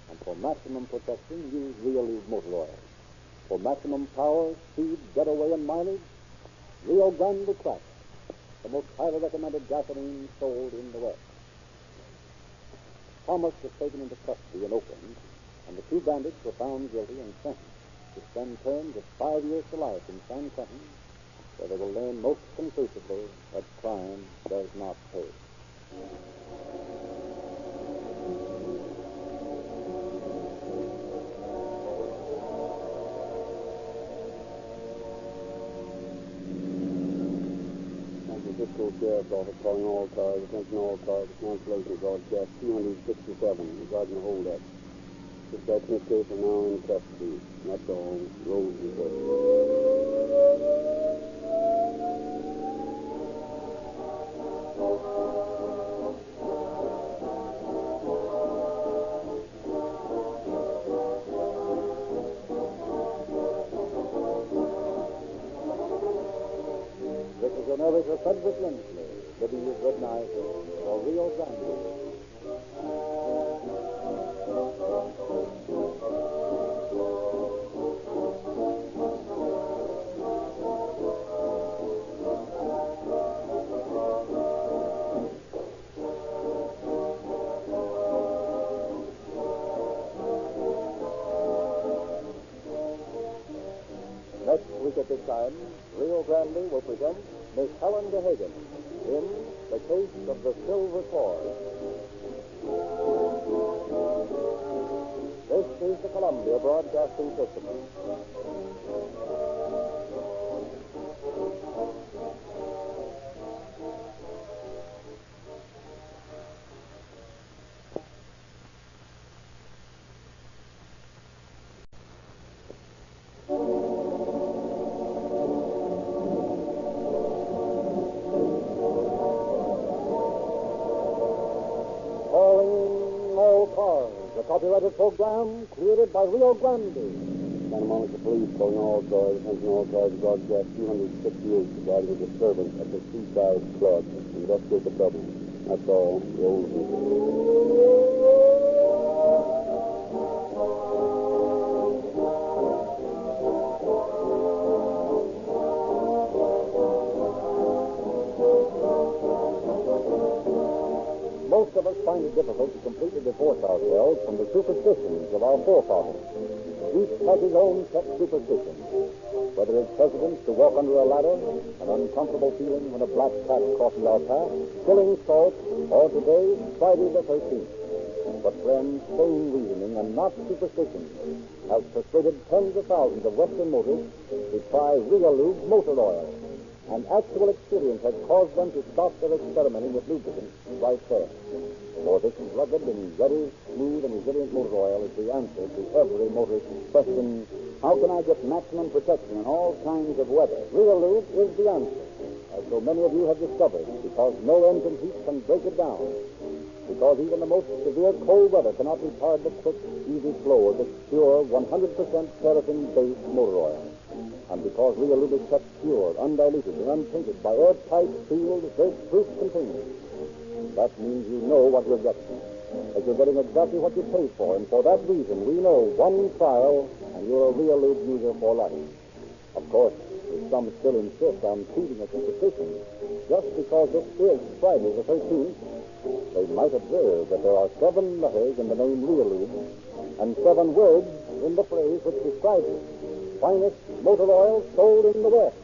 And for maximum protection, use Real Lube motor oil. For maximum power, speed, getaway, and mileage, Rio Grande Crack, the most highly recommended gasoline sold in the West. Thomas was taken into custody in Oakland, and the two bandits were found guilty and sentenced to spend terms of 5 years to life in San Quentin, where they will learn most conclusively that crime does not pay. Francisco Sheriff's Office calling all cars. Attention all cars. Cancellation broadcast 267 regarding the holdup. Dispatch in this case are now in custody. That's all. Rose report. This is your narrator, Frederick Lindsley, bidding you good night for Rio Grande. week at this time, Rio Grande will present Miss Helen DeHagen in The Case of the Silver Cord. This is the Columbia Broadcasting System. Copyrighted program created by Rio Grande. Santa Monica Police calling all cars, attention all cars, broadcast 268 regarding a disturbance at the Seaside Club. Investigate the trouble. That's all. Roll the music. Most of us find it difficult to completely divorce ourselves from the superstitions of our forefathers. Each has his own pet superstition. Whether it's precedence to walk under a ladder, an uncomfortable feeling when a black cat crosses our path, killing salt, or today's Friday the 13th. But friends, sane reasoning and not superstition has persuaded tens of thousands of Western motorists to try Realube's motor oil. And actual experience has caused them to stop their experimenting with lubricants right there. For this rugged and very smooth and resilient motor oil is the answer to every motorist's question, how can I get maximum protection in all kinds of weather? Realube is the answer, as so many of you have discovered, because no engine heat can break it down. Because even the most severe cold weather cannot retard the quick, easy flow of this pure, 100% paraffin-based motor oil. And because Realube is kept pure, undiluted, and untainted by airtight, sealed, dirt-proof containers, that means you know what you're getting. That you're getting exactly what you paid for, and for that reason, we know one trial, and you're a Realube user for life. Of course, if some still insist on treating a superstition, just because it is Friday the 13th, they might observe that there are 7 letters in the name Realube, and 7 words in the phrase which describes it. Finest motor oil sold in the West.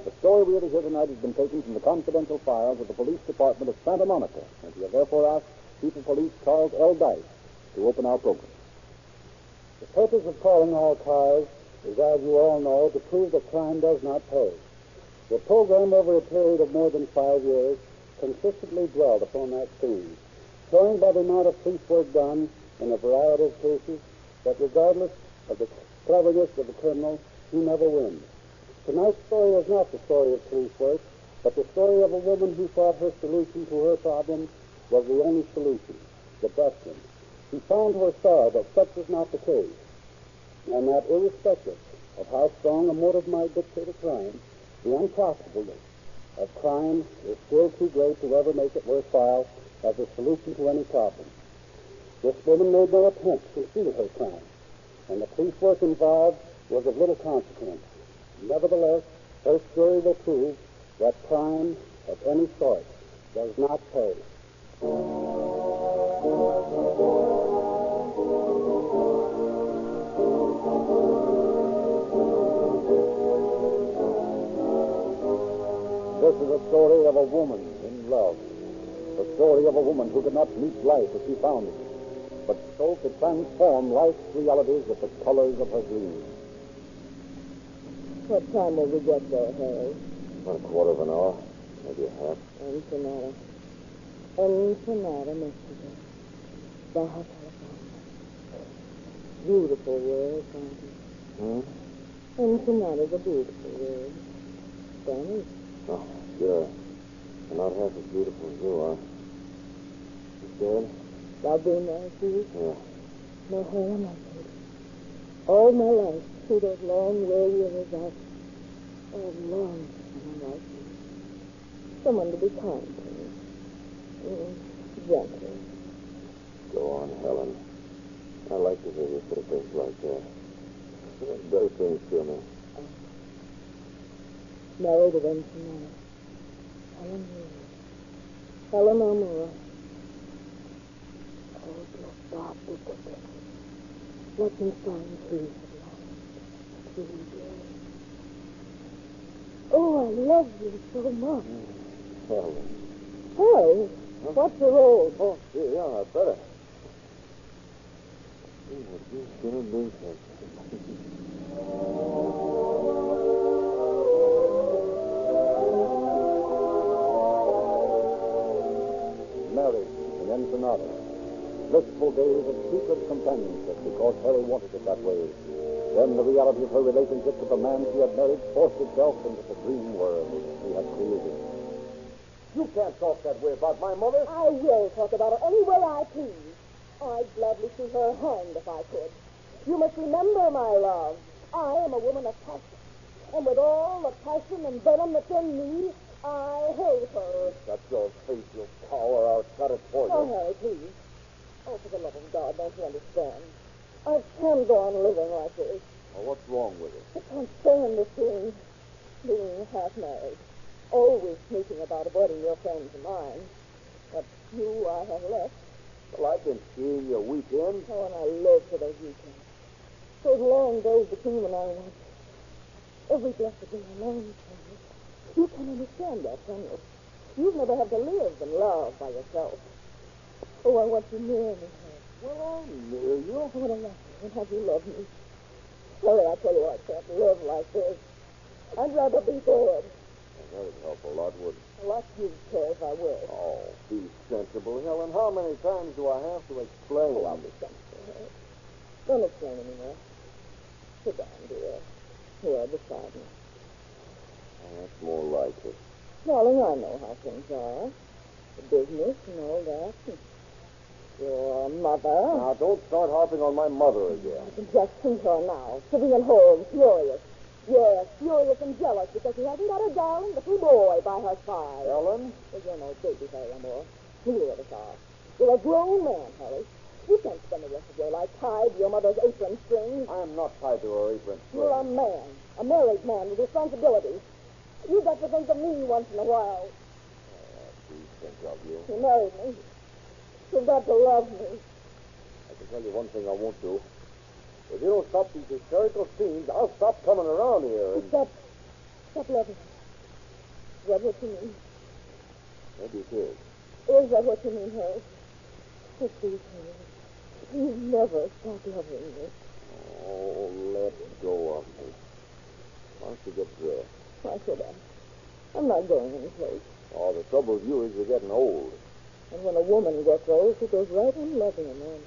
The story we are to hear tonight has been taken from the confidential files of the Police Department of Santa Monica, and we have therefore asked Chief of Police Charles L. Dice to open our program. The purpose of calling all cars is, as you all know, to prove that crime does not pay. The program, over a period of more than 5 years, consistently dwelled upon that theme, showing by the amount of police work done in a variety of cases that regardless of the cleverness of the criminal, he never wins. Tonight's story is not the story of police work, but the story of a woman who thought her solution to her problem was the only solution, the best one. She found to her sorrow that such was not the case, and that irrespective of how strong a motive might dictate a crime, the unprofitableness of crime is still too great to ever make it worthwhile as a solution to any problem. This woman made no attempt to conceal her crime, and the police work involved was of little consequence. Nevertheless, her story will prove that crime of any sort does not pay. This is a story of a woman in love. The story of a woman who could not meet life as she found it, but strove to transform life's realities with the colors of her dreams. What time will we get there, Harry? About a quarter of an hour, maybe a half. Ensenada. Ensenada, Mexico. Baja California. Beautiful word, aren't it? Ensenada's a beautiful word. Spanish. Oh, sure. I'm not half as beautiful as you are. You scared? I've been there, too. Yeah. No, Harry, I'm not scared. All my life, through those long, weary years, I've longed for someone like you. Someone to be kind to. Gentle. Go on, Helen. I like to hear you say things like that. It does things to me. Narrated Ensenada. Helen O'Mara. Oh, bless God, detective. Let me find peace at last. Please, dear. Oh, I love you so much. Helen. Hey, what's the road? Oh, yeah, better. What are you gonna do, Married in Ensenada. Blissful days of secret companionship because Harry wanted it that way. Then the reality of her relationship with the man she had married forced itself into the dream world he had created. You can't talk that way about my mother. I will talk about her any way I please. I'd gladly see her hanged if I could. You must remember, my love, I am a woman of passion. And with all the passion and venom that's in me, I hate her. Shut your face, you cower. I'll shut it for you. Oh, Harry, please. Oh, for the love of God, don't you understand? I can't go on living like this. Well, what's wrong with it? I can't stand this being half married. Always sneaking about avoiding your friends and mine. But you I have left. Well, I've been seeing you weekends. Oh, and I live for those weekends. Those long days between when I was every blessed day alone, Harry. You can't understand that, can you? You've never had to live and love by yourself. Oh, I want you near me, Harry. Well, I'm near you. I want to love you and have you love me. Harry, I tell you, I can't live like this. I'd rather be dead. That'd help a lot, wouldn't it? A lot you'd care if I were. Oh, be sensible, Helen. How many times do I have to explain? Oh, I'll be sensible, Harry. Don't explain anymore. Sit down, dear. Here, beside me. Oh, that's more like it. Darling, I know how things are. The business and all that. Your mother. Now, don't start harping on my mother again. I can just see her now, sitting at home, furious. Yes, furious and jealous because she hasn't got her darling little boy by her side. Helen? Well, you're no baby, Harry, anymore. Neither of us are. You're a grown man, Harry. You can't spend the rest of your life tied to your mother's apron strings. I'm not tied to her apron strings. You're a man, a married man with responsibilities. You've got to think of me once in a while. Please think of you. You married me. You've got to love me. I can tell you one thing I won't do. If you don't stop these hysterical scenes, I'll stop coming around here and... Stop loving me. Is that what you mean? Maybe it is. Is that what you mean, Harry? Oh, please, Harry. Please never stop loving me. Oh, let go of me. Why don't you get dressed? Why should I? I'm not going anyplace. Oh, the trouble with you is you're getting old. And when a woman gets old, she goes right on loving a man.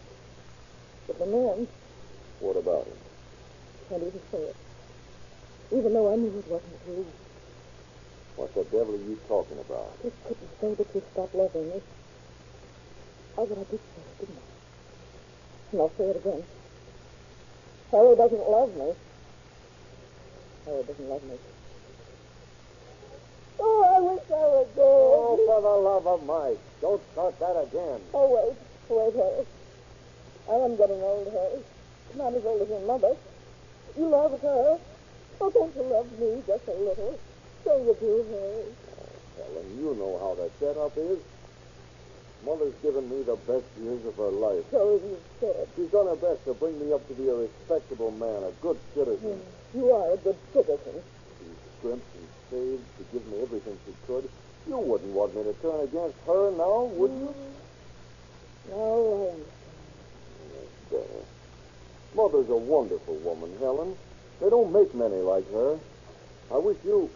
But the man... What about him? Can't even say it. Even though I knew it wasn't true. What the devil are you talking about? I just couldn't say that you stopped loving me. Oh, but I did say it, didn't I? And I'll say it again. Harry doesn't love me. Harry doesn't love me. Oh, I wish I were dead. Oh, for the love of Mike. Don't start that again. Oh, wait, Harry. I am getting old, Harry. Not as old as your mother. You love her. Oh, can't you love me just a little? So you do, Harry. Oh, Helen, you know how the setup is. Mother's given me the best years of her life. So you said. She's done her best to bring me up to be a respectable man, a good citizen. You are a good citizen. She scrimped and saved to give me everything she could. You wouldn't want me to turn against her now, would you? No, I understand. That's better. Mother's a wonderful woman, Helen. They don't make many like her. I wish you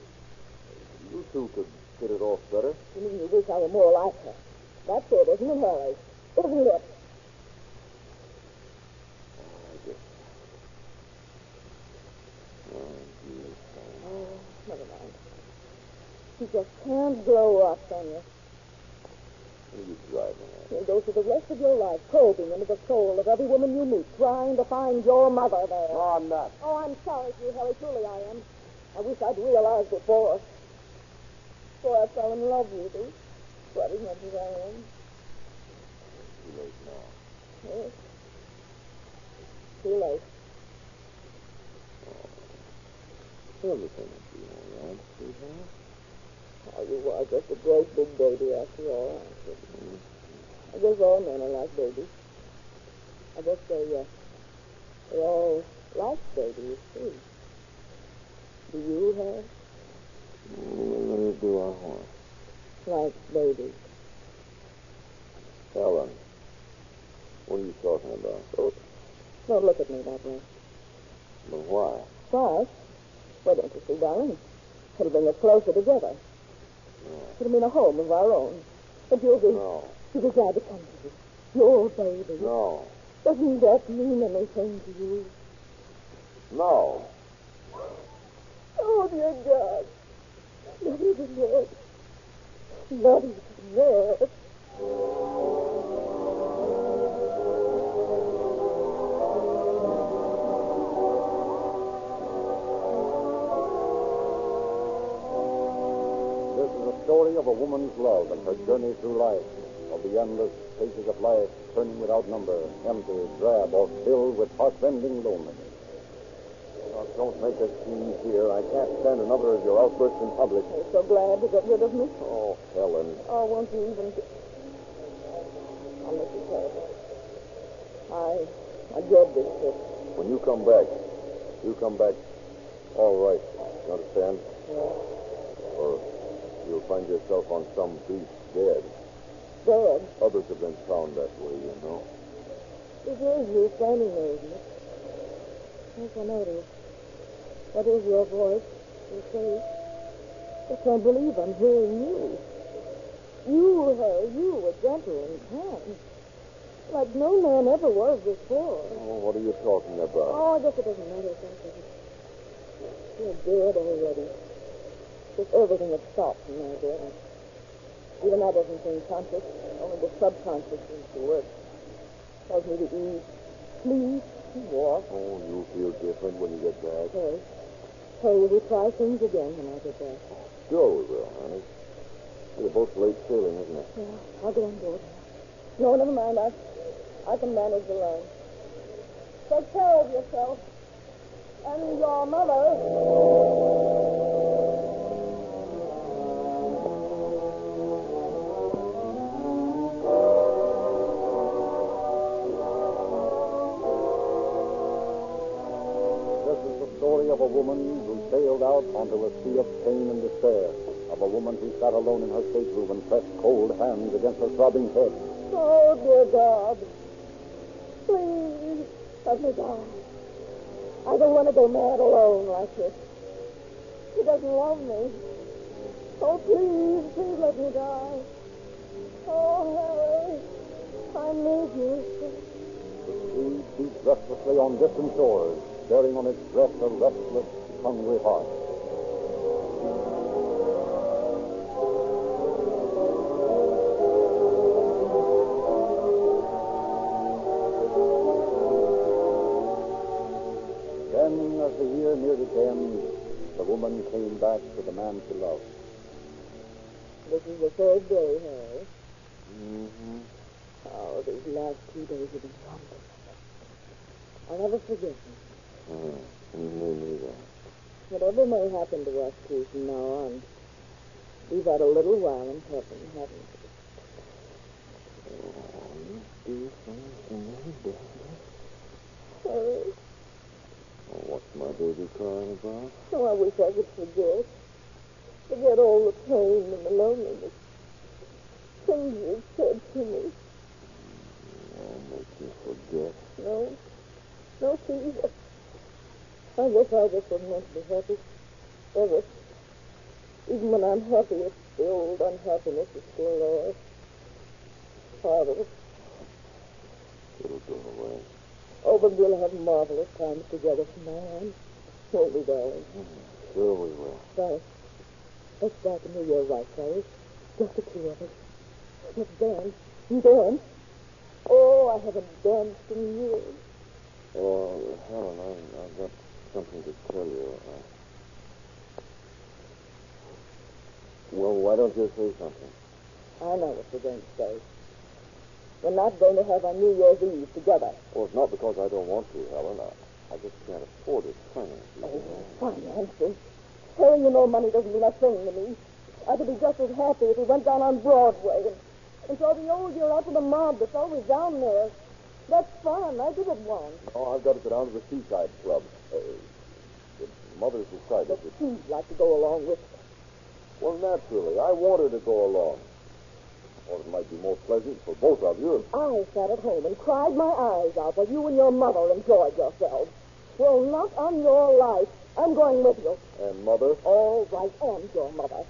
two could hit it off better. You mean you wish I were more like her? That's it, isn't it, Harry? Isn't it? I guess. Oh, never mind. You just can't grow up, can you? What are you driving at? You'll go through the rest of your life probing into the soul of every woman you meet, trying to find your mother there. No, I'm not. Oh, I'm sorry for you, Harry. Truly I am. I wish I'd realized before. Before I fell in love with you. But as much as I am. Too late now. Yes. Too late. Everything will be all right, sweetheart. Oh, you are just a great big baby after all, aren't you? I guess all men are like babies. I guess they all like babies, too. Do you have? Do I want? Like babies. Helen, what are you talking about? Oh, don't look at me that way. But why? Why? Well, don't you see, darling? It'll bring us closer together. No. It'll mean a home of our own. And you'll be... No. You'll be glad to come to me. Your baby. No. Doesn't that mean anything to you? No. Oh, dear God. Not even that. Not even that. This is a story of a woman's love and her journey through life, of the endless pages of life turning without number, empty, drab, or filled with heartrending loneliness. Now, don't make a scene here. I can't stand another of your outbursts in public. You're so glad to get rid of me. Oh, Helen. Oh, won't you even... I'll let you tell it. I dread this trip. When you come back all right. You understand? Yeah. Or you'll find yourself on some beach dead. Dead? Others have been found that way, you know. It is you standing there, isn't it? Yes, I know it is. That is your voice, your face. I can't believe I'm hearing you. You, a gentle and kind. Like no man ever was before. Oh, what are you talking about? Oh, I guess it doesn't matter. You're dead already. Just everything has stopped from now, dear. Even that doesn't seem conscious. Only the subconscious seems to work. Tells me to eat, sleep, and walk. Oh, you feel different when you get back. Hey, will we try things again when I get back? Sure we will, honey. You're both late sailing, isn't it? Yeah, I'll get on board. No, never mind. I can manage alone. Take care of yourself. And your mother. Of a woman who sailed out onto a sea of pain and despair, of a woman who sat alone in her stateroom and pressed cold hands against her throbbing head. Oh, dear God. Please, let me die. I don't want to go mad alone like this. He doesn't love me. Oh, please let me die. Oh, Harry, I need you. The sea beats restlessly on distant shores, bearing on its breast a restless, hungry heart. Then, as the year neared its end, the woman came back to the man she loved. This is the third day, Harry. Mm-hmm. Oh, these last 2 days have been wonderful. I'll never forget them. Me neither. Whatever may happen to us two from now on, we've had a little while in heaven, haven't we? Oh, you do something, Daddy. Harry. Oh, what's my baby crying about? Oh, I wish I could forget. Forget all the pain and the loneliness. Things you've said to me. I'll make you forget. No, please. I guess I just wasn't meant to be happy. Ever. Even when I'm happy, it's the old unhappiness is still there. Father. It'll go away. Oh, but we'll have marvelous times together from now on. Won't we, darling? Sure we will. Right. Let's start the New Year right, Harry. Just the two of us. Let's dance. And dance. Oh, I haven't danced in years. Oh, Helen, I've got something to tell you. Well, why don't you say something? I know what you're going to say. We're not going to have our New Year's Eve together. Well, it's not because I don't want to, Helen. I just can't afford it financially. Oh, finances. Harry, you know money doesn't mean a thing to me. I could be just as happy if we went down on Broadway and saw the old year out with the mob that's always down there. That's fun. I did it once. No, I've got to go down to the Seaside Club. Mother's decided. But she'd like to go along with me. Well, naturally, I want her to go along. Or it might be more pleasant for both of you. I sat at home and cried my eyes out while you and your mother enjoyed yourselves. Well, not on your life. I'm going with you. And Mother? All right, and your mother.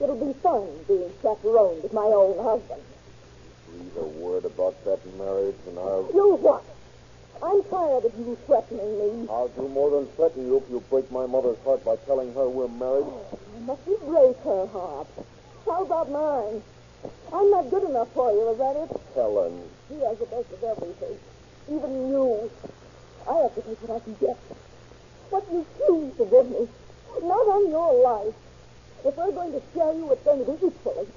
It'll be fun being chaperoned with my own husband. Breathe a word about that marriage, and I'll... You what? I'm tired of you threatening me. I'll do more than threaten you if you break my mother's heart by telling her we're married. Must you break her heart? How about mine? I'm not good enough for you, is that it? Helen. She has the best of everything. Even you. I have to take what I can get. What you choose to give me. Not on your life. If we're going to share you, it's going to be equally.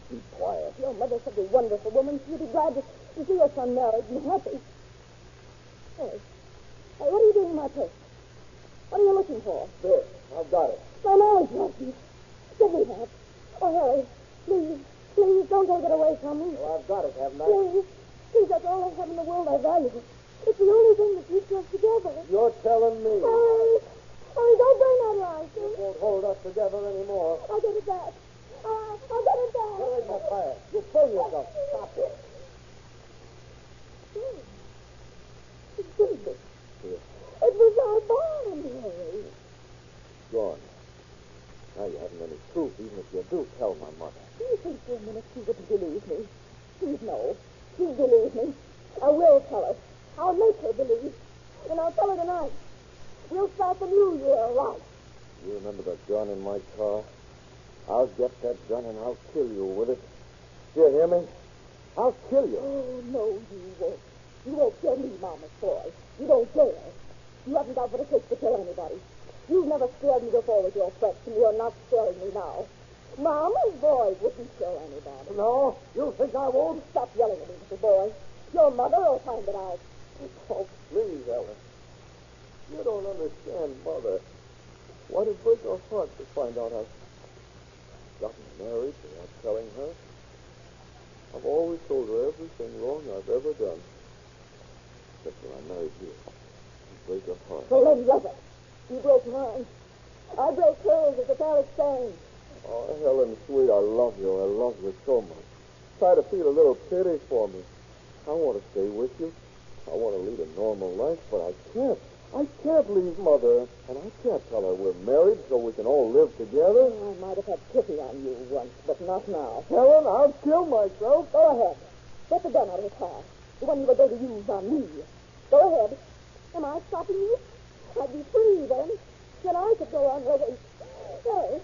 Be quiet. Your mother's such a wonderful woman. She'll be glad to see her son married and happy. Hey, what are you doing in my purse? What are you looking for? There, I've got it. My marriage license. Give me that. Oh, Harry, please, don't take it away from me. Well, I've got it, haven't I? Please, that's all I have in the world I value. It's the only thing that keeps us together. You're telling me. Harry, don't burn that license. It won't hold us together anymore. I'll get it back. I'll get it back. Where's my fire? You'll burn yourself. Stop it. It was our bond, Harry. Gone. Now you haven't any proof, even if you do tell my mother. Do you think for a minute she wouldn't believe me? Please, no. She'd believe me. I will tell her. I'll make her believe. And I'll tell her tonight. We'll start the new year right. You remember the gun in my car? I'll get that gun and I'll kill you with it. Do you hear me? I'll kill you. Oh, no, you won't. You won't kill me, Mama's boy. You don't dare. You haven't got what it takes to kill anybody. You've never scared me before with your threats, and you're not scaring me now. Mama's boy wouldn't kill anybody. No? You think I won't? Stop yelling at me, little boy. Your mother will find it out. Oh, please, Ellen. You don't understand, Mother. Why'd it break her heart to find out I've gotten married without telling her? I've always told her everything wrong I've ever done. Except when I married you. It break her heart. Well, then love it. You broke mine. I broke hers as a Careless Caretaker. Oh, Helen, sweet, I love you. I love you so much. Try to feel a little pity for me. I want to stay with you. I want to lead a normal life, but I can't. I can't leave Mother, and I can't tell her we're married so we can all live together. I might have had pity on you once, but not now. Helen, I'll kill myself. Go ahead. Get the gun out of the car. The one you were going to use on me. Go ahead. Am I stopping you? I'd be free then. Then I could go on living. Hey,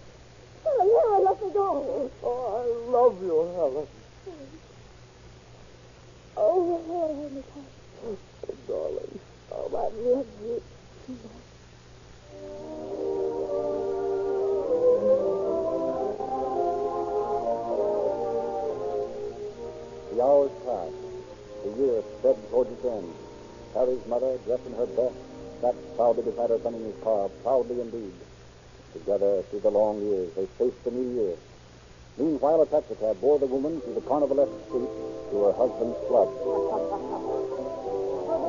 let me go. Oh, I love you, Helen. Oh, Helen. Oh, darling. Oh, I love you too much. The hours passed. The year sped towards its end. Harry's mother, dressed in her best, sat proudly beside her son in his car, proudly indeed. Together through the long years, they faced the new year. Meanwhile, a taxicab bore the woman through the Carnivalesque street to her husband's club. Good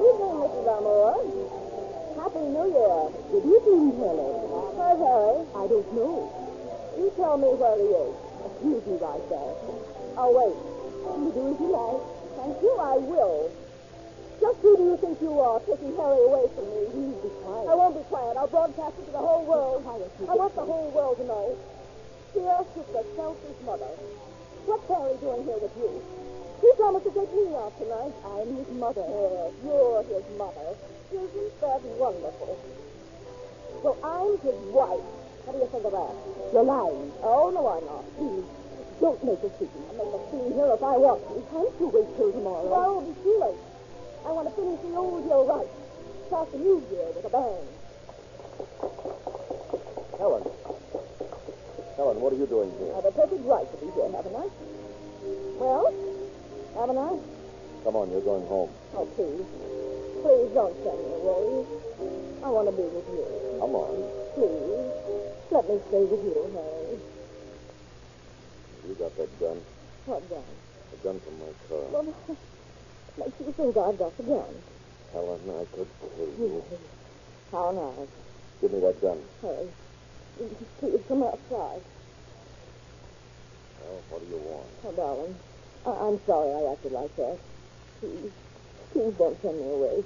evening, Mrs. Elmore. Happy New Year. Good evening, Helen. Where's Harry? I don't know. You tell me where he is. He'll be right there. I'll wait. You do as you like. Thank you, I will. Just who do you think you are, taking Harry away from me? You be quiet. I won't be quiet. I'll broadcast it to the whole world. I want the whole world to know. Here sits a selfish mother. What's Harry doing here with you? He promised to take me out tonight. I'm his mother. Yes, you're his mother. Isn't that wonderful? Well, I'm his wife. What do you think of that? You're lying. Oh, no, I'm not. Please, don't make a scene. I'll make a scene here if I want to. Can't you wait till tomorrow? Tomorrow will be too late. I want to finish the old year right. Start the new year with a bang. Helen, what are you doing here? I have a perfect right to be here, haven't I? Well, haven't I? Come on, you're going home. Oh, please. Please don't send me away. I want to be with you. Come on. Please. Let me stay with you, Harry. You got that gun? What gun? The gun from my car. Well, makes you think I've got the gun? Helen, I could kill you. How nice. Give me that gun. Hey, please come outside. Well, what do you want? Oh, darling, I'm sorry I acted like that. Please don't send me away.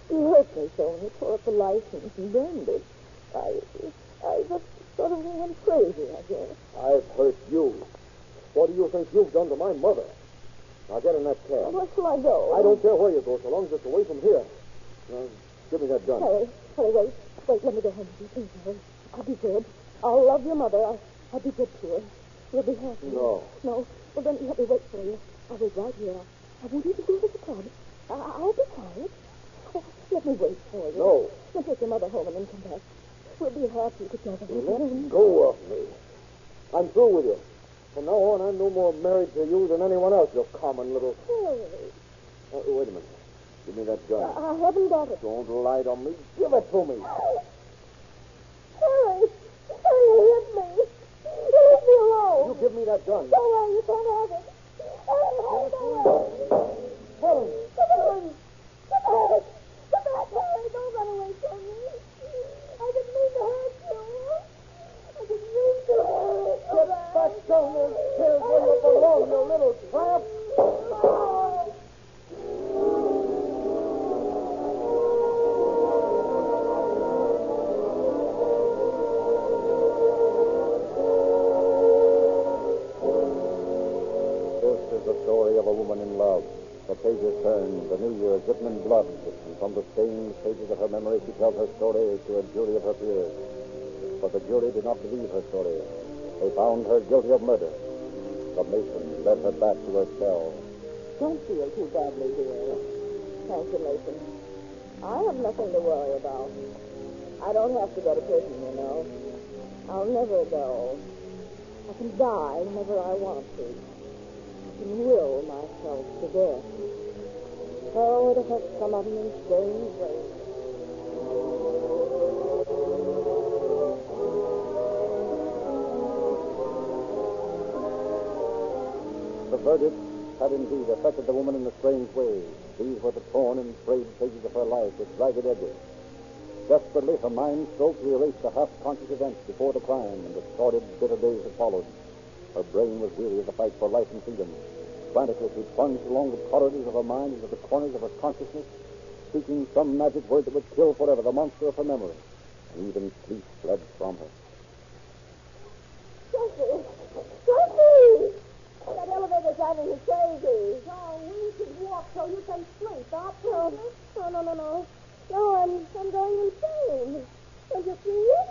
You hurt me so when you tore up the license and burned it. I just sort of went crazy, I guess. I've hurt you. What do you think you've done to my mother? Now get in that cab. Where shall I go? I don't care where you go, so long as it's away from here. Now, give me that gun. Harry, wait. Wait, let me go home with you, please, Harry. I'll be good. I'll love your mother. I'll be good to her. You'll be happy. No. No? Well, then let me wait for you. I'll wait right here. I won't even go to the club. I'll be quiet. Let me wait for you. No. Then take your mother home and then come back. We'll be happy together. Let go of me. I'm through with you. From now on, I'm no more married to you than anyone else, you common little... Harry. Wait a minute. Give me that gun. I haven't got it. Don't lie to me. Give it to me. Harry, hit me. Leave me alone. You give me that gun. Go away. You can't have it. Harry, hold on. Helen. Come on. Come back. Come back, Harry. Don't run away from me. I didn't mean to hurt you. I didn't mean to hurt you. Get back down those stairs where you belong, you little tramp. The story of a woman in love. The pages turn, the new year is written in blood, and from the stained pages of her memory she tells her story to a jury of her peers. But the jury did not believe her story. They found her guilty of murder. The matron led her back to her cell. Don't feel too badly, dear. Thank you, Mason. I have nothing to worry about. I don't have to go to prison, you know. I'll never go. I can die whenever I want to. I can will myself to death. Oh, it affects some of them in strange ways. The verdict had indeed affected the woman in a strange way. These were the torn and frayed pages of her life with ragged edges. Desperately, her mind strove to erase the half-conscious events before the crime and the sordid, bitter days that followed. Her brain was weary of the fight for life and freedom. Frantically, she plunged along the corridors of her mind into the corners of her consciousness, seeking some magic word that would kill forever the monster of her memory. And even sleep fled from her. Jesse! That elevator's driving me crazy. No, we should walk so you can sleep. No. No, I'm going insane. Don't you see it?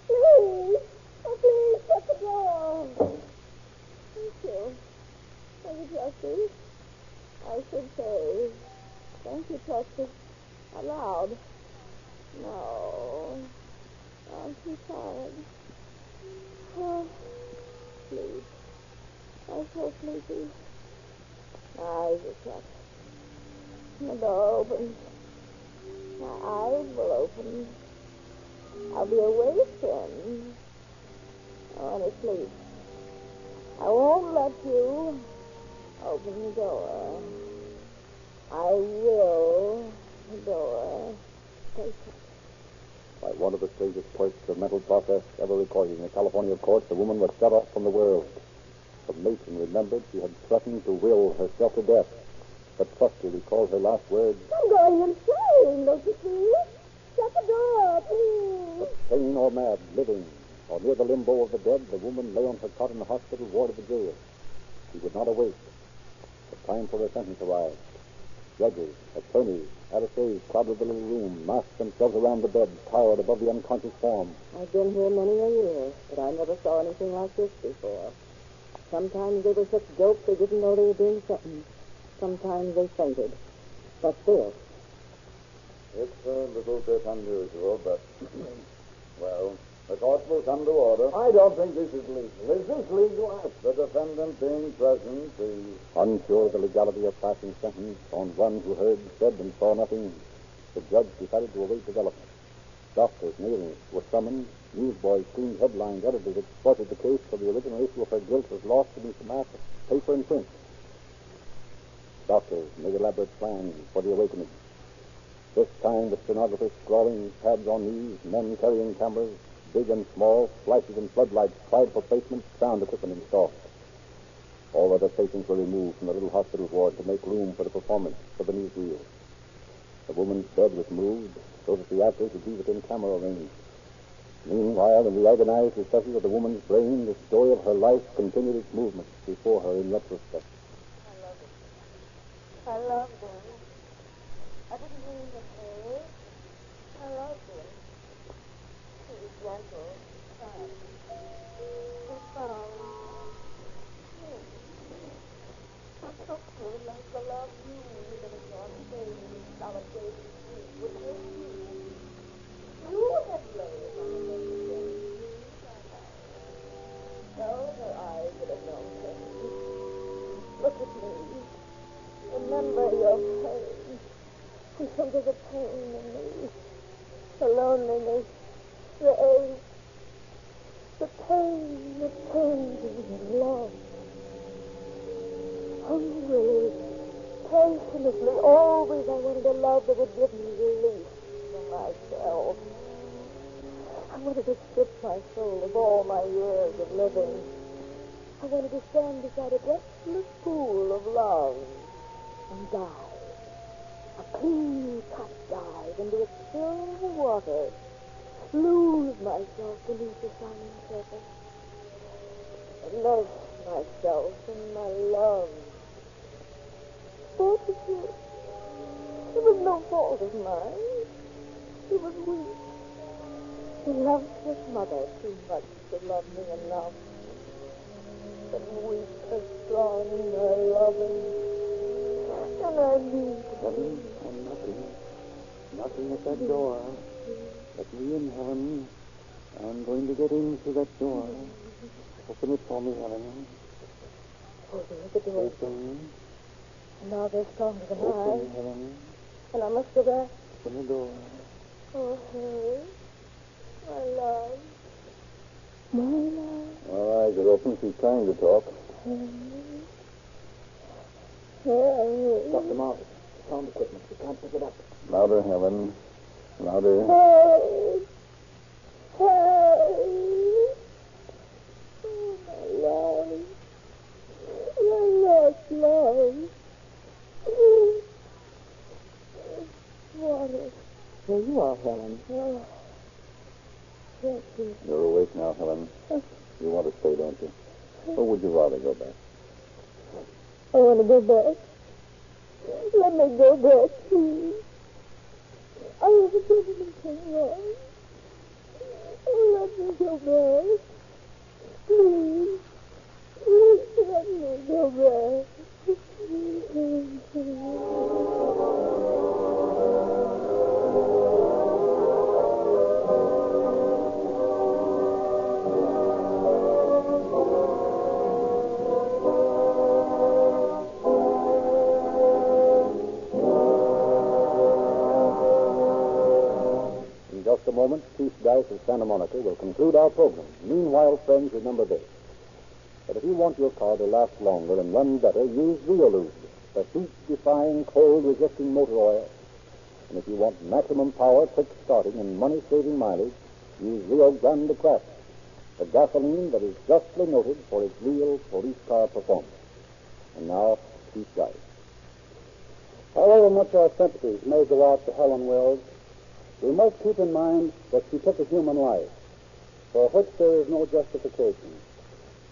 Please. Oh, please, shut the door. Thank you. Thank you, Jesse. I should say, thank you, Texas. Aloud. No. I'm too tired. Oh, sleep. I'm so sleepy. My eyes are shut. The door opens. My eyes will open. I'll be awake then. I want to sleep. I won't let you open the door. I will the door. Stay shut. By one of the strangest quirks of mental process ever recorded in the California courts, the woman was shut off from the world. The matron remembered she had threatened to will herself to death. But Trusty recalled her last words. I'm going insane, don't you see? Shut the door, please. But sane or mad, living, or near the limbo of the dead, the woman lay on her cot in the hospital ward of the jail. She would not awake. The time for her sentence arrived. Judges, attorneys, attaches crowded the little room, massed themselves around the bed, towered above the unconscious form. I've been here many a year, but I never saw anything like this before. Sometimes they were such dopes they didn't know they were being sentenced. Sometimes they fainted. But this. It's a little bit unusual, but, well, the court will come to order. I don't think this is legal. Is this legal? The defendant being present, unsure of the legality of passing sentence on one who heard, said, and saw nothing, the judge decided to await development. Doctors, neighbors were summoned. Newsboys screamed headlines. Editors exploited the case for the original issue of her guilt was lost beneath the mass of paper and print. Doctors made elaborate for the awakening. This time with stenographers scrawling, pads on knees, men carrying cameras, big and small, flashes and floodlights tried for placement, sound equipment installed. All other patients were removed from the little hospital ward to make room for the performance of the newsreel. The woman's bed was moved so that the actors would be within camera range. Meanwhile, in the agonized recesses of the woman's brain, the story of her life continued its movement before her in retrospect. I loved him. I didn't mean to hurt. I loved him. He was gentle, kind, profound. So good, like the love you living in your stage, solitary street would give you. You had laid on the legendary those are eyes that have known pain. Look at me. Remember your pain. And think of the pain in me. The loneliness, the ache, the pain that changes in love. Hungry, passionately, always I wanted a love that would give me relief from myself. I wanted to strip my soul of all my years of living. I wanted to stand beside a restless pool of love and dive. A clean-cut dive into its still water. Lose myself beneath the shining surface. Immerse myself in my love. But it was no fault of mine. He was weak. He loved his mother too much to love me enough. But weak or strong, I love him. And I need him. I'm knocking at that door. Let me in, Helen. I'm going to get in through that door. Open it for me, Helen. Oh, there's the door. Open. Now they're stronger than Open, I. Helen. And I must go back. Open the door. Oh, Harry. My love. My love. Her eyes are open. She's trying to talk. Harry. Stop the mouth. Sound equipment. We can't pick it up. Louder, Helen. Louder. Harry. Harry. Oh, my love. My lost love. Water. There you are, Helen. Oh. Thank you. You're awake now, Helen. You want to stay, don't you? Or would you rather go back? I want to go back. Let me go back, please. I haven't done anything wrong. Oh, let me go back. Please. Please let me go back. In just a moment, Chief Dice of Santa Monica will conclude our program. Meanwhile, friends, remember this. But if you want your car to last longer and run better, use Reolube, the heat-defying, cold-resisting motor oil. And if you want maximum power, quick starting, and money-saving mileage, use Rio Grande Craft, the gasoline that is justly noted for its real police car performance. And now, Chief Dice. However much our sympathies may go out to Helen Wills, we must keep in mind that she took a human life, for which there is no justification.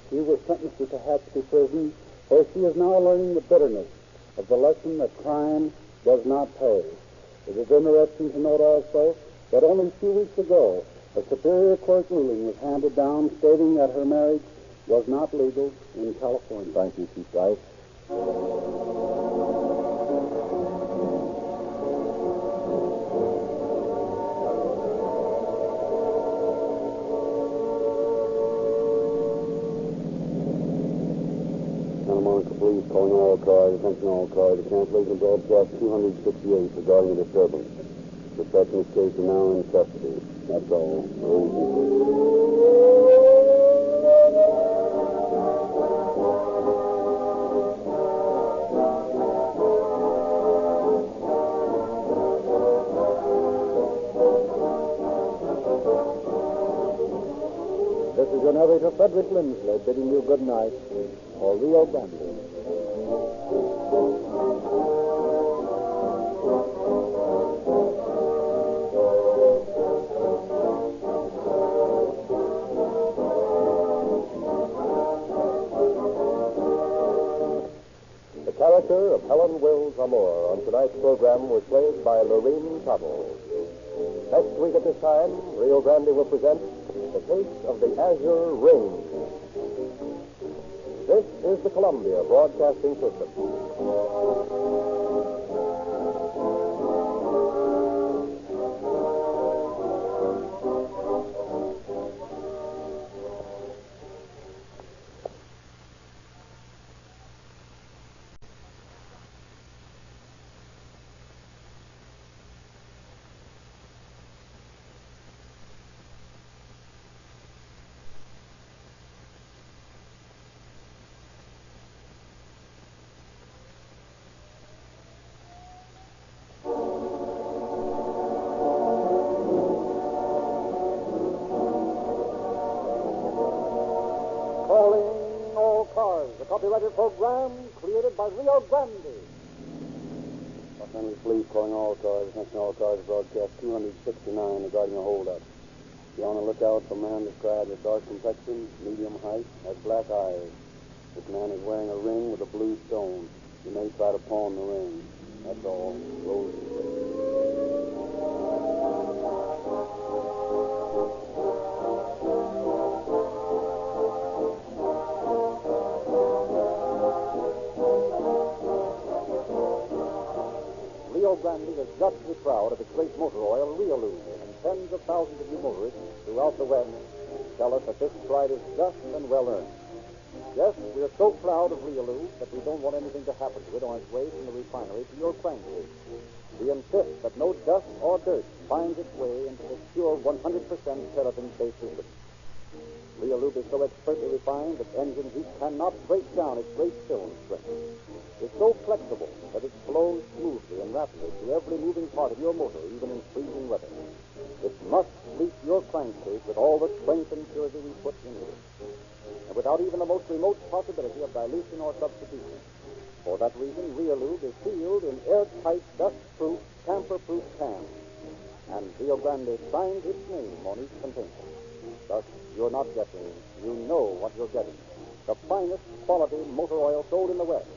She was sentenced to Tehachapi Prison, where she is now learning the bitterness of the lesson that crime does not pay. It is interesting to note also that only a few weeks ago, a Superior Court ruling was handed down stating that her marriage was not legal in California. Thank you, Chief Dice. Police calling all cars, attention all cars, to cancellation broadcast 268 regarding a disturbance. Suspected case are now in custody. That's all. Frederick Lindsley bidding you good night for Rio Grande. The character of Helen Wills Amore on tonight's program was played by Lorene Tuttle. Next week at this time, Rio Grande will present The Case of the Azure Ring. This is the Columbia Broadcasting System. Copyrighted program created by Rio Grande. Los Angeles Police calling all cars. Attention all cars. Broadcast 269 regarding a holdup. Be on the lookout for a man described as dark complexion, medium height, has black eyes. This man is wearing a ring with a blue stone. You may try to pawn the ring. That's all. Rio Grande is justly proud of its great motor oil, Realube, and tens of thousands of you motorists throughout the West tell us that this pride is just and well earned. Yes, we are so proud of Realube that we don't want anything to happen to it on its way from the refinery to your crankcase. We insist that no dust or dirt finds its way into this pure 100% paraffin-based system. Realube is so expertly refined that engine heat cannot break down its great film strength. It's so flexible that it flows smoothly and rapidly through every moving part of your motor, even in freezing weather. It must fleece your crankcase with all the strength and purity we put into it, and without even the most remote possibility of dilution or substitution. For that reason, Realube is sealed in airtight, dust-proof, tamper-proof cans, and Rio Grande signs its name on each container. Thus, you're not guessing. You know what you're getting. The finest quality motor oil sold in the West.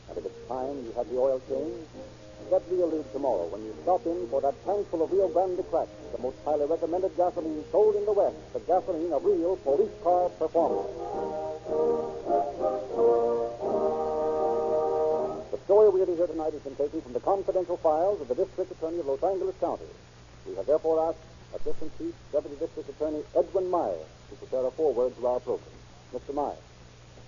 And if it's time you had the oil changed, get Realube tomorrow when you stop in for that tankful of Rio Grande Crack, the most highly recommended gasoline sold in the West, the gasoline of real police car performance. The story we'll hear tonight has been taken from the confidential files of the District Attorney of Los Angeles County. We have therefore asked Assistant Chief Deputy District Attorney Edwin Meyer to prepare a foreword to our program. Mr. Meyer.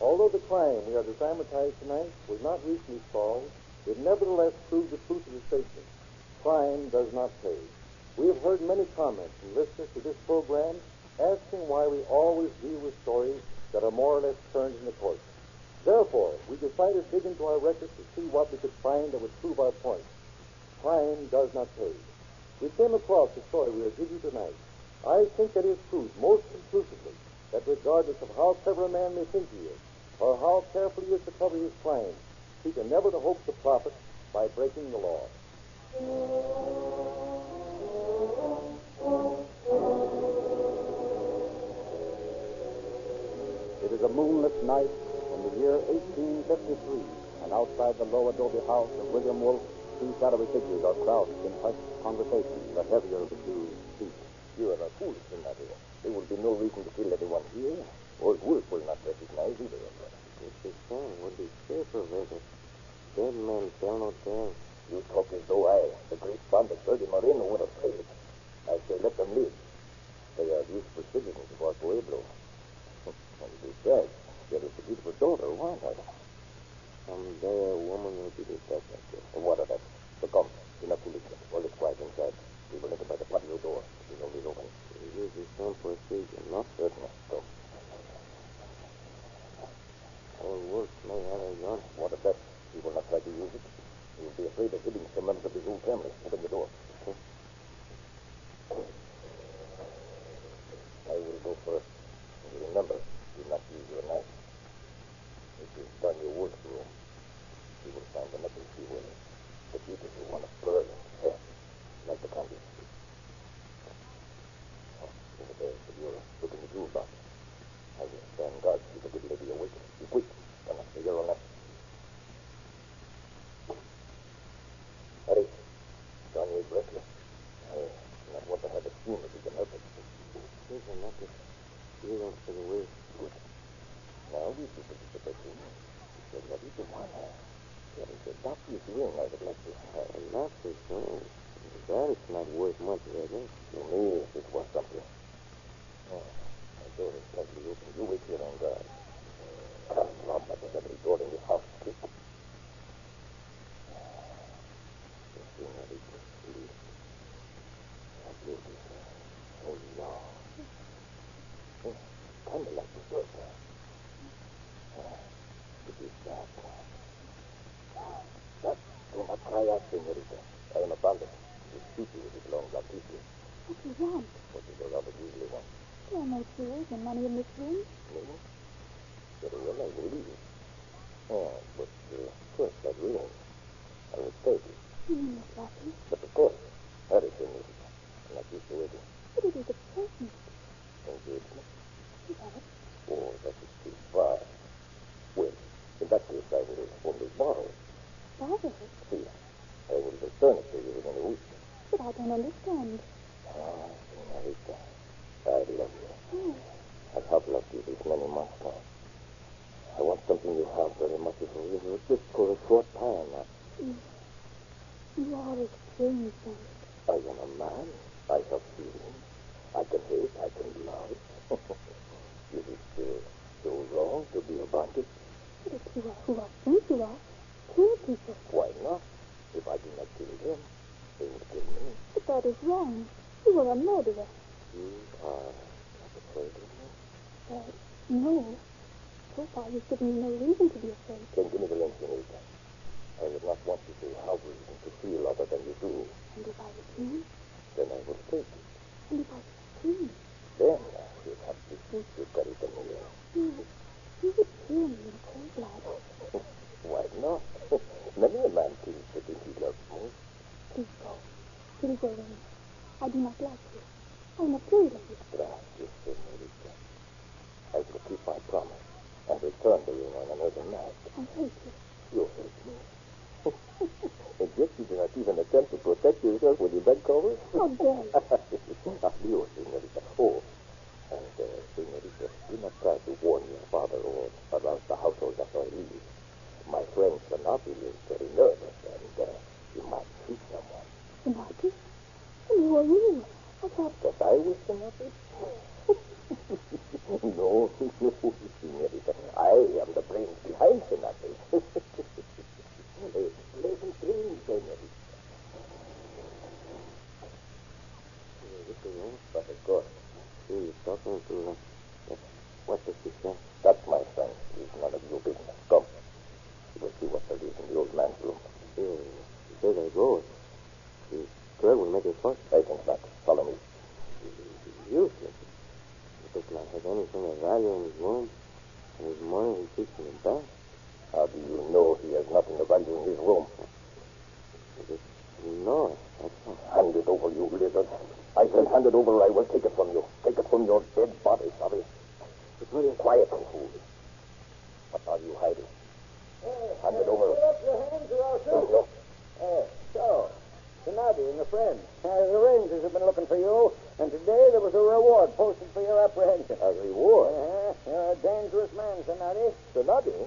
Although the crime we are to dramatize tonight was not recently solved, it nevertheless proved the truth of the statement. Crime does not pay. We have heard many comments from listeners to this program asking why we always deal with stories that are more or less turned into court. Therefore, we decided to dig into our records to see what we could find that would prove our point. Crime does not pay. We came across the story we are giving you tonight. I think that it proves most conclusively that regardless of how clever a man may think he is, or how carefully he is to cover his crimes, he can never hope to profit by breaking the law. It is a moonless night in the year 1853, and outside the low adobe house of William Wolfe, two shadowy figures are crouched in hushed conversation, the heavier of the two speak. You are a fool, Senator. There will be no reason to kill anyone here. Old Wolf will not recognize either of us. Mr. Sam would be careful with it. Dead men tell no tales. You talk as though I, the great bandit Bertie Moreno, would have failed. I say let them live. They are useful citizens of our pueblo. And besides, there is a beautiful daughter, won't I? Someday a woman will be detected. And what of that? So come, enough foolishness. All is quiet inside. We will enter by the patio door. It is always open. This is some procedure, no? Certainly. Go. Old Wolf may have a gun. What of that? He will not try to use it. He will be afraid of hitting some members of his own family. Open the door. Okay. I will go first. And remember, You just want to burn it. Here, light the candle. Oh, in the bed, you're looking the jewel box. I will stand guard to the good lady awake. Be quick. Don't have to hear on that. Hurry. Johnny is restless. I do not want to have a scene if we can help it. Here's a necklace. You don't for the way. Good. Now we see the bedroom. Well, what is the one? There is a doctor's ring I would like to have. A necklace, oh. That is not worth much, I guess. To me, it was something. Oh, my door is slightly open. You wait here on guard. Come, Rob, but there's every door in this house. Quick. Oh, no. Candlelight is good. It is that. But do not cry out, senorita. I am a bandit. You shoot you with this long black piece. What do you want? What does a robber usually want? There are no jewels and money in this room. No? Very well, I will leave. Oh, but first that ring. I will take it. You mean Miss Lucky? But of course, hurry, senorita. I'm not used to waiting. But it is a present. Engagement? Yes. Oh, that is too far. Well, in that case, I will only borrow it. Borrow it? See, I will return it to you within a week. But I don't understand. Ah, senorita, I love you. Oh. I have loved you these many months now. I want something you have very much of just for a short time now. You are a strange man. I am a man. I have feelings. I can hate. I can love. Is it so wrong to be a bandit? But if you are who I think you are, kill people. Why not? If I do not kill them, they will kill me. But that is wrong. You are a murderer. You are not afraid of me? No. So far, you've given me no reason to be afraid. Then give me the lens, senorita. I would not want you to have reason to feel other than you do. And if I refuse? Then I will take it. And if I refuse? Then you'll have to shoot your Carita Miller. You would kill me in cold blood. Why not? Many a man kills the thing he loves most. Please go. Please go away. I do not like you. I am afraid of you. Gracias, senorita. I will keep my promise and return the ring on another night. I hate you. You hate me? And yet you do not even attempt to protect yourself when you beg cover? How dare you? Adios, senorita. Oh, and, senorita, do not try to warn your father or arouse the household after I leave. My friend Sanati is very nervous, and he might shoot someone. Sanati? And who are you? I thought... That I was Sanati? No, senorita. I am the brains behind Sanati. Pleasant dreams, senorita. But of course. He was talking to what does he say? That's my friend. It's none of your business. Come. We'll see what there is in the old man's room. He says I go. He's sure will make a fuss. I think not. Follow me. Useless. He does not have anything of value in his room. And his money he keeps in the bank. How do you know he has nothing of value in his room? No, that's all. Hand it over, you lizard. I said hand it over or I will take it from you. Take it from your dead body, sorry. Quiet, fool. What are you hiding? Hand it over. Put up your hands or I'll shoot you. So, Sanadi and the friend. The Rangers have been looking for you, and today there was a reward posted for your apprehension. A reward? You're a dangerous man, Sanadi. Sanadi?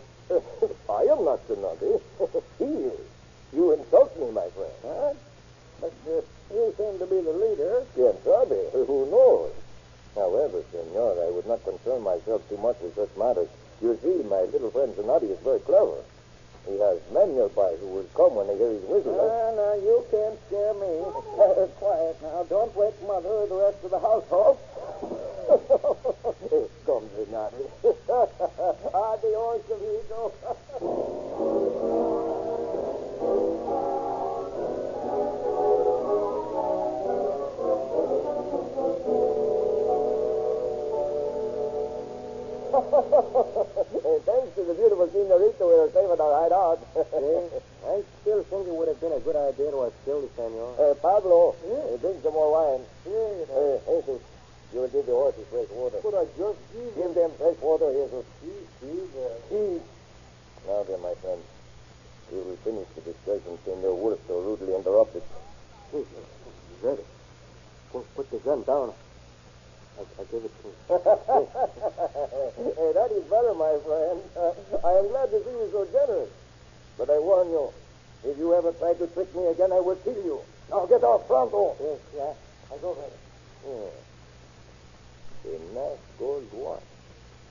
I am not Sanadi. He is. You insult me, my friend. Huh? But you seem to be the leader. Quien sabe? Who knows? However, senor, I would not concern myself too much with such matters. You see, my little friend Zanati is very clever. He has men nearby who will come when they hear his whistle. No, you can't scare me. Quiet now. Don't wake Mother or the rest of the household. Come, Zanati. Adios, amigo. Thanks to the beautiful senorita, we are saving our hideout. I still think it would have been a good idea idea was killed, senor. Pablo, bring some more wine. Jesus, you will give the horses fresh water. But I just Give them fresh water, Jesus. See. Now then, my friend, we will finish the discussion seeing your work so rudely interrupted. Ready. Put the gun down. I give it to him. Hey, that is better, my friend. I am glad to see you so generous. But I warn you, if you ever try to trick me again, I will kill you. Now get off, pronto. Yes, yeah. I'll go ready. The nice gold watch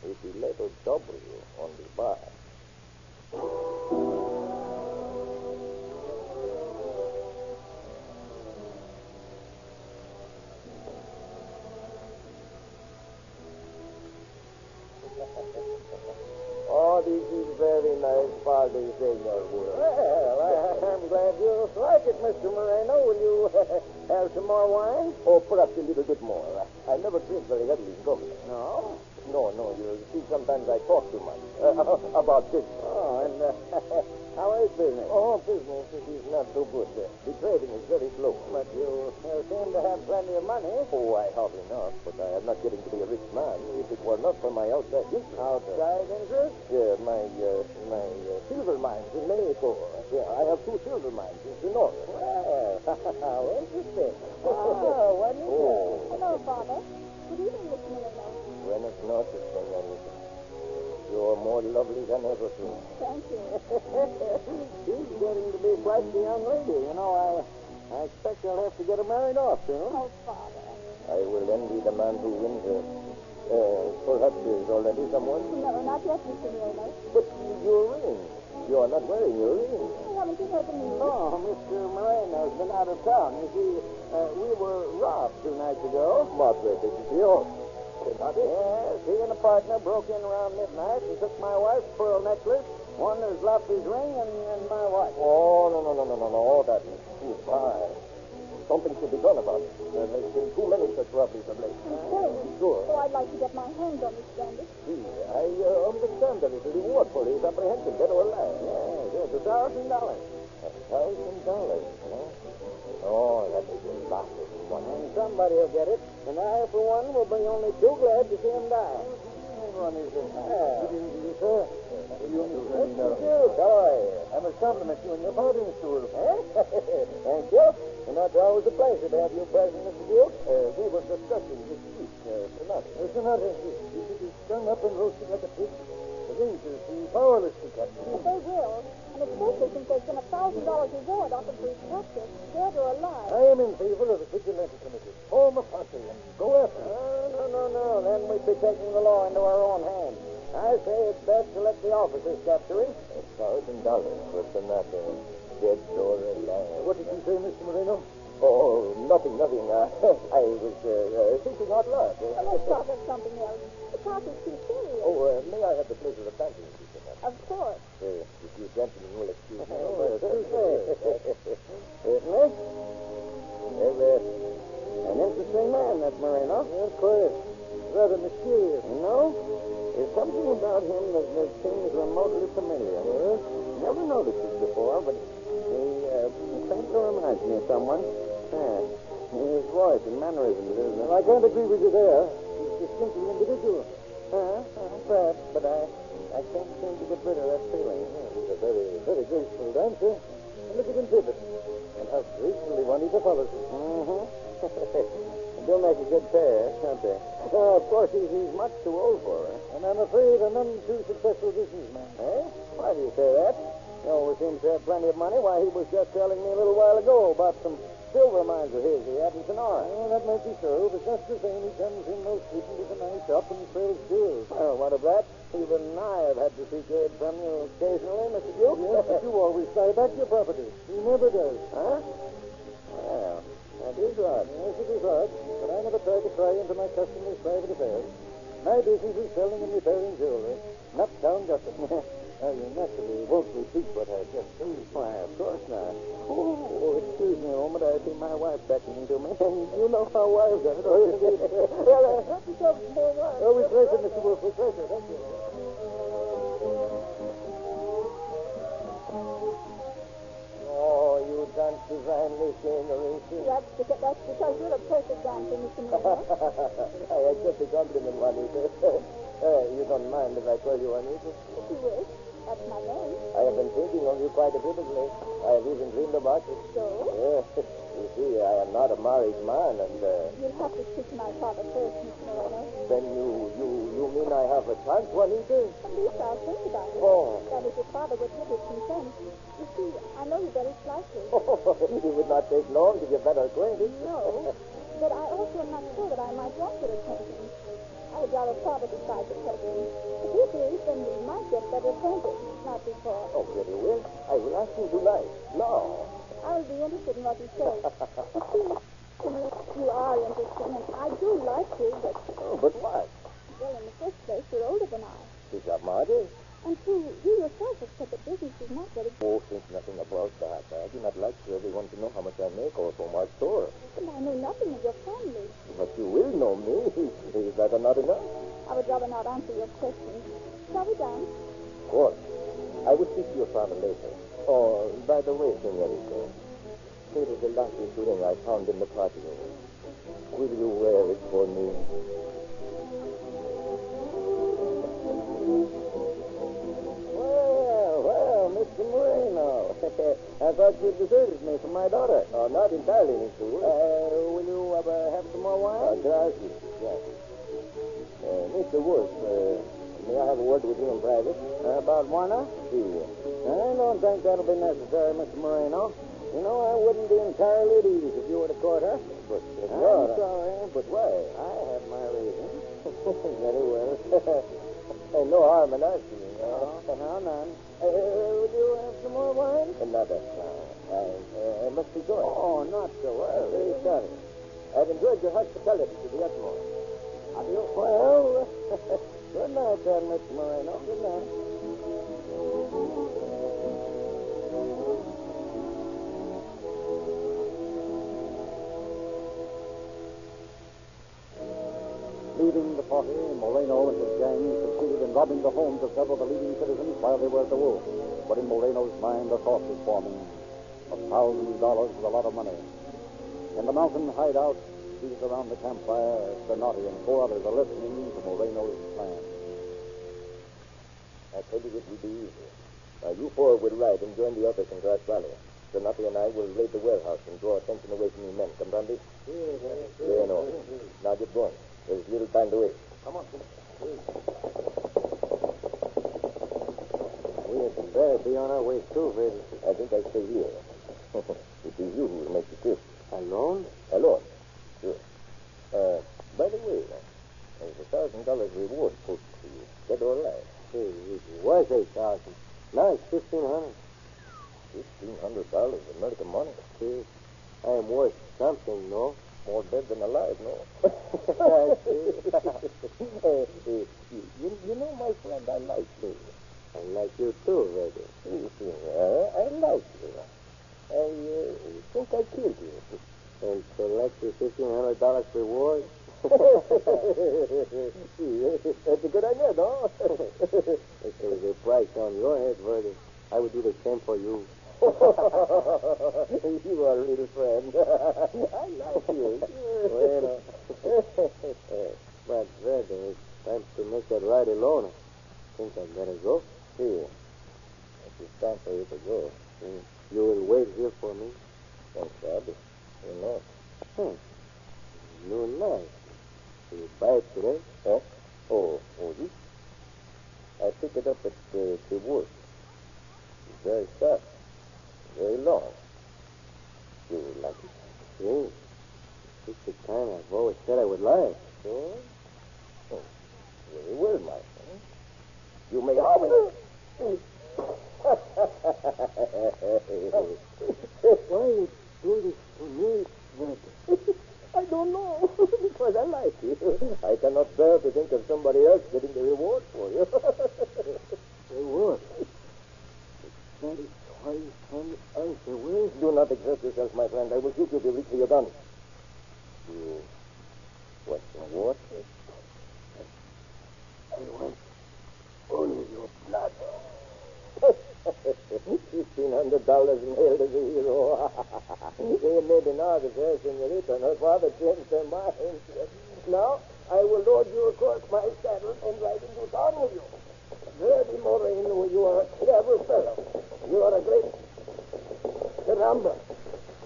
with the letter W on the bar. Oh, this is very nice party, senor. Well, I'm glad you like it, Mr. Moreno. Will you have some more wine? Oh, perhaps a little bit more. I never drink very heavily in company. No? No. You see, sometimes I talk too much about business. Oh, and how is business? Oh, business is not so good. The trading is very slow. But you seem to have plenty of money. Oh, I have enough, but I am not getting to be a rich man if it were not for my outside interest. Outside interest? Yeah, my silver mines in Mexico. Yeah, I have 2 silver mines in Sonora. Well, how interesting. Oh, what is it? Hello, Father. Good evening, Miss Moreno. Buenas noches, señorita. You are more lovely than ever, too. Thank you. She's getting to be quite the young lady. You know, I expect I'll have to get her married off soon. Oh, Father. I will envy the man who wins her. Perhaps there's already someone. No, not yet, Mr. Moreno. But your ring. You are not wearing your ring. Haven't you heard the news? Oh, Mr. Moreno's been out of town. You see, we were robbed 2 nights ago. What, did you see? Oh, yes, he and a partner broke in around midnight and took my wife's pearl necklace. One has left his ring and my wife. Oh, no. Oh, that is too far. Something should be done about it. There's been too many such robberies of late. Sure. Oh, I'd like to get my hands on this bandit. See, I understand that it's a reward for his apprehension, dead or alive. Yes, $1,000. $1,000, huh? Oh, that is a lot of money. And somebody will get it, and I, for one, will be only too glad to see him die. Good evening to you, sir. I must compliment you on your parting stool. Thank you. And that's always a pleasure to have you present, Mr. Duke. We were discussing this week, Sonata. Sonata, you should be strung up and roasted like a pig. The rangers seem powerless to catch you. But they will. And especially since there's been $1,000 reward offered for his capture, dead or alive. I am in favor of the vigilante committee. Form a party and go after him. No. Then we'd be taking the law into our own hands. I say it's best to let the officers capture him. $1,000 for Sonata, dead or alive. What did you say, Mr. Moreno? Oh, nothing. I was thinking out loud. Let's talk of something else. The talk is too serious. Oh, may I have the pleasure of dancing with you, Sonata? Of course. If you gentlemen will excuse me. Certainly. There's an interesting man, that Moreno. Of course. Rather mysterious. No? There's something about him that seems remotely familiar. Yes? Never noticed it before, but he faintly reminds me of someone. His voice and mannerisms. Well, I can't agree with you there. He's distinctly individual. Perhaps, but I can't seem to get rid of that feeling. He's a very, very graceful dancer. Look at him pivot. And how gracefully Juanita follows him. They'll make a good pair, don't they? Of course, he's much too old for her. And I'm afraid a none too successful businessman. Why do you say that? He always seems to have plenty of money. Why, he was just telling me a little while ago about some silver mines of his he had in Sonora. Well, that might be so, but just the same, he comes in most frequently to my shop and sells jewels. Well, what of that? Even I have had to seek aid from you occasionally, Mr. Duke. Yes, but you always buy back your property. He never does. Huh? Well, that is odd. Yes, it is odd, but I never try to pry into my customers' private affairs. My business is selling and repairing jewelry, not town gossip. You naturally won't repeat what I just said. Why, of course not. Oh, excuse me a moment. I see my wife beckoning to me. And you know how wives are. Oh, indeed. Well, help yourself some more wine. Oh, with pleasure, Mr. Wolf. With pleasure. Thank you. Oh, you danced That's because you're a perfect gun for Mr. Marino. I accept the compliment, Juanita. You don't mind if I call you Juanita? If you wish. That's my name. I have been thinking of you quite a bit of late. I have even dreamed about you. So? Yes. You see, I am not a married man, and... You'll have to speak to my father first, Mr. Moreno. Then you mean I have a chance, Juanita? At least I'll think about it. Oh. That is, your father would give his consent. You see, I know you better slightly. It would not take long to get better acquainted. No, but I also am not sure that I might want your acquaintance. I would rather father decide the question. If he agrees, then we might get better acquainted, not before. Oh, very well. I will ask him tonight. No. I will be interested in what he says. You see, you are interesting, and I do like you, but... Oh, but what? Well, in the first place, you're older than I. Is that Marty? And two, you yourself have said the business is not very good. Oh, think nothing about that. I do not like for everyone to know how much I make off from our store. And I know nothing of your family. But you will know me. Is that not enough? I would rather not answer your questions. Shall we dance? Of course. I will speak to your father later. Oh, by the way, Senorita, here is the lucky ring I found in the party room. Will you wear it for me? Well, Mr. Moreno. I thought you deserted me for my daughter. Oh, not entirely, Mr. Wood. Will you have some more wine? Gracias. Yes. Mr. Wood, may I have a word with you in private? About Juana? Si. I don't think that'll be necessary, Mr. Moreno. You know, I wouldn't be entirely at ease if you were to court her. But, I'm sorry, but why? I have my reasons. Very well. No harm in asking, you know. No, none. Would you have some more wine? Another time. I must be going. Oh, not so early. Very sorry. I've enjoyed your hospitality to the utmost. Adios. Well, good night, then, Mr. Moreno. Good night. Leaving the party, Moreno and his gang succeeded in robbing the homes of several of the leading citizens while they were at the Wolf. But in Moreno's mind, a thought was forming. $1,000 was a lot of money. In the mountain hideout, seated around the campfire, Bernardi and 4 others are listening to Moreno's plan. I told you it would be easy. Now, you 4 will ride and join the others in Grass Valley. Bernardi and I will raid the warehouse and draw attention away from you men. Comprende? Yeah, no. Now get going. There's little time to waste. Come on. We had better be on our way too, Freddy. I think I'll stay here. It is you who will make the trip. Alone? Alone. Sure. By the way, there's $1,000 reward posted to you. Dead or alive? It was $8,000. Now it's $1,500. $1,500 American money? See, I am worth something, no? More dead than alive, no? You know, my friend, I like you. I like you too, Reggie. I like you. I think I killed you. And collect your $1,500 reward? That's a good idea, no? If there was a price on your head, Verdi, I would do the same for you. You are a real friend. I like you. Bueno. But, Verdi, it's time to make that ride alone. I think I'd better go. See, it's time for you to go. You will wait here for me? Thanks, Abby. You're not. You're not. You buy it today? Huh? Oh, this? I picked it up at the wood. It's very tough. Very long. You would like it? Yes. It's the kind I've always said I would like. So? Oh, very well, my friend. You may always... Why are you doing this to me, Red? I don't know. Because I like you. I cannot bear to think of somebody else getting the reward for you. Reward? Do not exert yourself, my friend. I will shoot you if you reach for your gun. You want some water? I want only your blood. $1,500 mailed as a hero. Maybe not the fair senorita and her father changed their minds. Now, I will load you across my saddle and ride into town with you. Verdi Moreno, you are a clever fellow. You are a great... Caramba.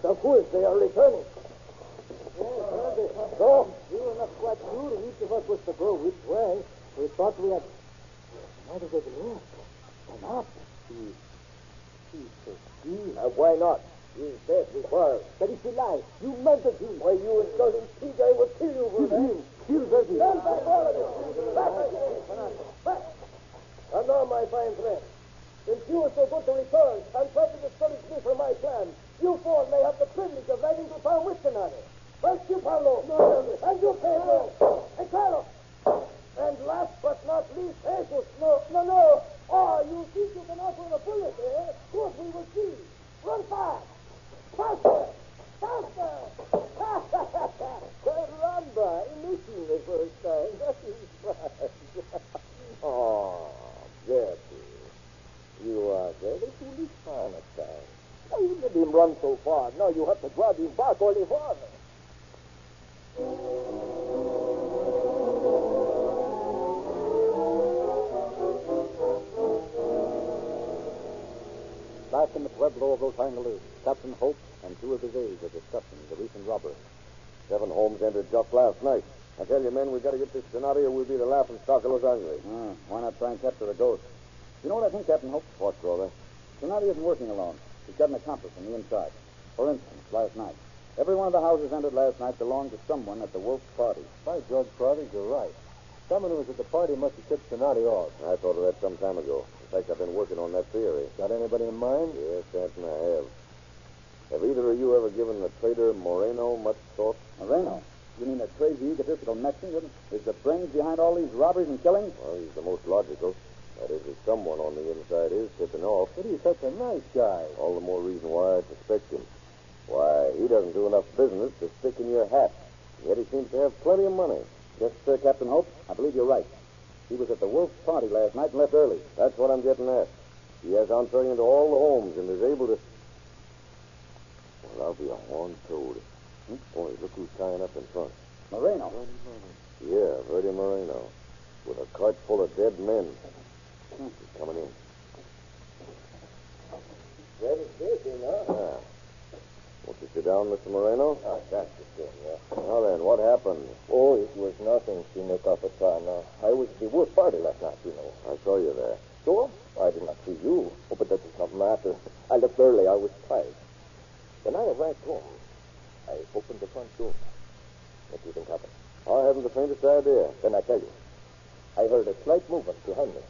The fools, they are returning. So, we were not quite sure which of us was to go which way. We thought we had... Why did they look? Why not? He's so deep. Why not? He's dead. We quarreled. But if you lie, you murdered him. Why, you insulting pig, I will kill you for that. Kill Verdi. Stand back, all of you. Back, I say. Back. And now, my fine friend, since you are so good to return and try to discourage me from my plan, you four may have the privilege of riding to town with tonight. First you, Pablo. No. And you, Pedro. And Carlos. And last but not least, Jesus. No. Oh, you think you can offer a bullet, eh? Good, we will see. Run fast. Faster. Caramba, missing the first time. That is fine. Oh, Bertie. You are very foolish, Palestine. Now you let him run so far. Now you have to drive him back only farther. Back in the Pueblo of Los Angeles, Captain Hope and two of his aides are discussing the recent robbery. 7 homes entered just last night. I tell you, men, we've got to get this Donati or we'll be the laughing stock of Los Angeles. Why not try and capture the ghost? You know what I think, Captain Hope? What's all that? Donati isn't working alone. He's got an accomplice on the inside. For instance, last night, every one of the houses entered last night belonged to someone at the Wolf party. By George, Crowder, you're right. Someone who was at the party must have tipped Donati off. I thought of that some time ago. In fact, I've been working on that theory. Got anybody in mind? Yes, Stanton, I have. Have either of you ever given the traitor Moreno much thought? Moreno? You mean that crazy, egotistical Mexican is the brains behind all these robberies and killings? Well, he's the most logical. That is, if someone on the inside is tipping off. But he's such a nice guy. All the more reason why I suspect him. Why, he doesn't do enough business to stick in your hat. Yet he seems to have plenty of money. Yes, sir, Captain Hope. I believe you're right. He was at the Wolf party last night and left early. That's what I'm getting at. He has entree into all the homes and is able to... Well, I'll be a horned toad. Boy, look who's tying up in front. Moreno. Yeah, Verdi Moreno. With a cart full of dead men. He's coming in. Very busy, no? Yeah. Won't you sit down, Mr. Moreno? Oh, that's the thing, yeah. Now then, what happened? Oh, it was nothing, Senor Capitano. I was at the Wolf party last night, you know. I saw you there. So? I did not see you. Oh, but that does not matter. I left early. I was tired. When I arrived home, I opened the front door. What do you think happened? I haven't the faintest idea. Then I tell you. I heard a slight movement behind me.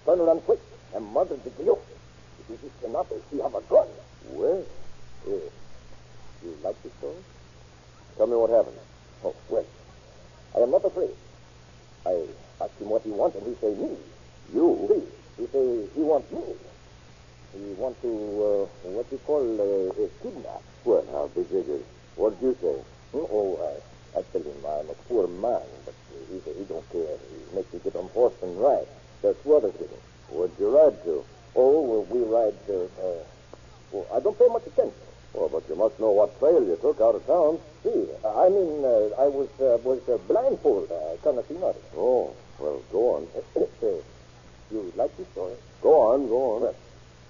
Turned around quick and muttered to Dio. If you cannot, you have a gun. Where? Yes. You like this story? Tell me what happened. Oh, well, I am not afraid. I asked him what he wants, and he say me. You? See, he say he wants me. He want to, what you call, kidnap. Well, now, be jiggered. What did you say? Oh, I tell him I'm a poor man, but he say he don't care. He makes me get on horse and ride. There's two others with him. Where'd you ride to? Oh, well, we ride, I don't pay much attention. Well, but you must know what trail you took out of town. See, I mean, I was blindfolded. I cannot see nothing. Oh, well, go on. You like this story? Go on. Well,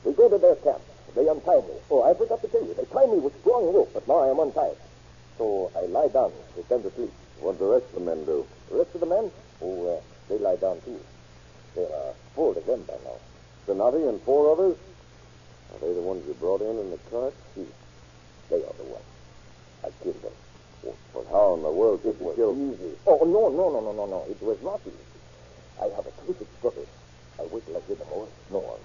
we go to their camp. They untie me. Oh, I forgot to tell you. They tie me with strong rope, but now I am untied. So I lie down, pretend to sleep. What the rest of the men do? The rest of the men? Oh, they lie down, too. There are 4 of them by now. Donati and 4 others? Are they the ones you brought in the cart? See, they are the ones. I killed them. Well, but how in the world did you kill them? Easy. Oh, no. It was not easy. I have a terrific struggle. I wait till I hear the noise. Snore.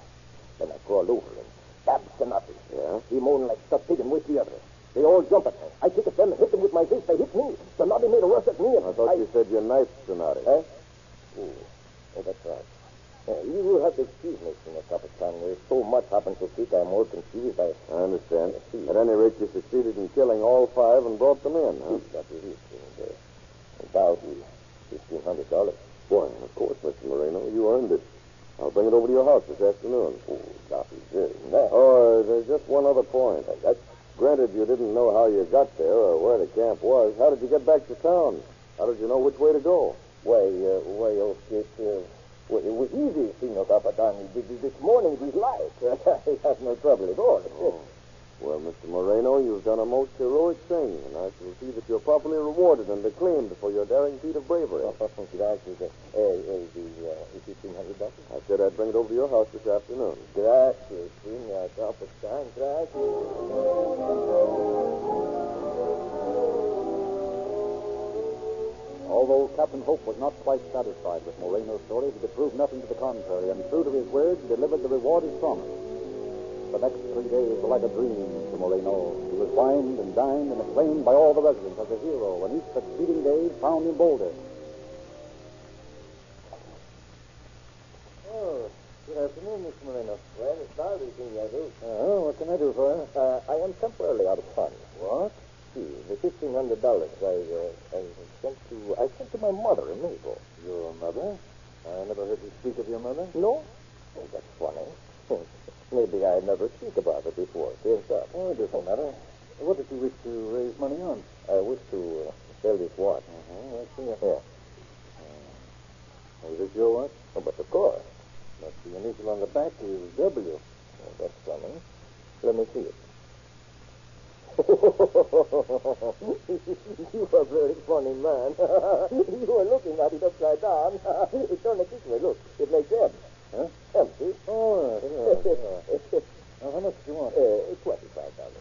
Then I crawl over and stab Donati. Yeah? He moaned like stuck pig and wake the others. They all jump at me. I kick at them and hit them with my fist. They hit me. Donati made a rush at me and I thought you said you knifed Donati. Eh? Oh, that's right. You will have to excuse me, Senor Capitan. There's so much happened so quick I'm all confused. I understand. At any rate, you succeeded in killing all 5 and brought them in, huh? That is it. And about $1,500. Why, of course, Mr. Moreno. You earned it. I'll bring it over to your house this afternoon. Oh, that is Oh, there's just one other point. Granted, you didn't know how you got there or where the camp was. How did you get back to town? How did you know which way to go? Well, it was easy, Senor Capitan. This morning, these lights. I have no trouble at all. Oh. Well, Mr. Moreno, you've done a most heroic thing, and I shall see that you're properly rewarded and acclaimed for your daring feat of bravery. Gracias. Is $1,500? I said I'd bring it over to your house this afternoon. Gracias, Senor Capitan. Gracias. Although Captain Hope was not quite satisfied with Moreno's story, he could prove nothing to the contrary, and true to his word, he delivered the reward he promised. The next 3 days were like a dream to Moreno. He was wined and dined and acclaimed by all the residents as a hero, and each succeeding day found him bolder. Oh, good afternoon, Mr. Moreno. Well, it's Bobby, Senor. What can I do for you? I am temporarily out of funds. What? See, the $1,500 I sent to my mother in Naples. Your mother? I never heard you speak of your mother. No? Oh, that's funny. Maybe I never speak about it before. Yes, sir. Oh, it doesn't matter. What did you wish to raise money on? I wish to sell this watch. I see. Yeah. Is it your watch? Oh, but of course. But the initial on the back is W. Oh, that's funny. Let me see it. You are a very funny man. You are looking at it upside down. Turn it this way. Look, it makes M. Huh? Empty. Oh, yeah. Now, how much do you want? $25.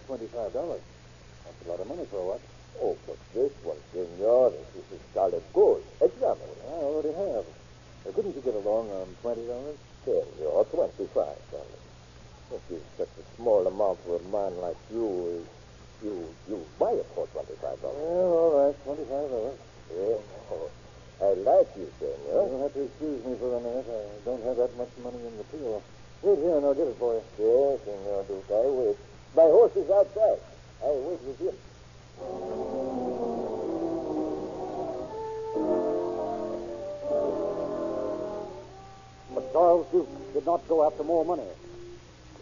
$25? That's a lot of money for a watch. Oh, but this one, senor, this is solid gold. Examine it. I already have. Couldn't you get along on $20? Senor, $25. It is such a small amount for a man like you. You buy it for $25. Well, all right, $25. Yeah. Oh, I like you, senor. You'll have to excuse me for a minute. I don't have that much money in the till. Wait here and I'll get it for you. Yes, senor Duke, I wait. My horse is outside. I wait with him. But Charles Duke did not go after more money.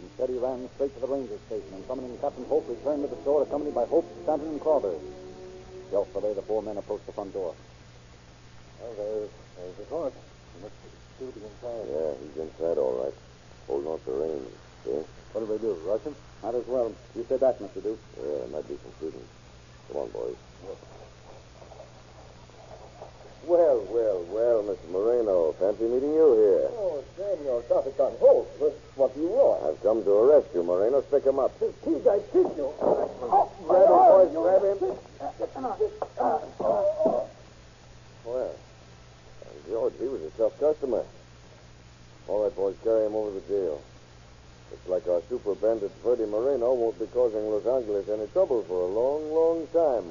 Instead, he ran straight to the ranger station and, summoning Captain Hope, returned to the store accompanied by Hope, Stanton, and Crowther. Stealthily, the four men approached the front door. Well, there's the horse. He must still be inside. Yeah, he's inside all right. Holding off the reins. See? What do they do, rush him? Might as well. You say that, Mr. Duke. Yeah, there might be some shooting. Come on, boys. Well, Mr. Moreno. Fancy meeting you here. Oh, Senor Capitan Hope. What do you want? I've come to arrest you, Moreno. Stick him up. Please, I kiss you. Grab him, boys. Grab him. Well, George, he was a tough customer. All right, boys, carry him over to the jail. Looks like our super bandit, Freddie Moreno, won't be causing Los Angeles any trouble for a long, long time.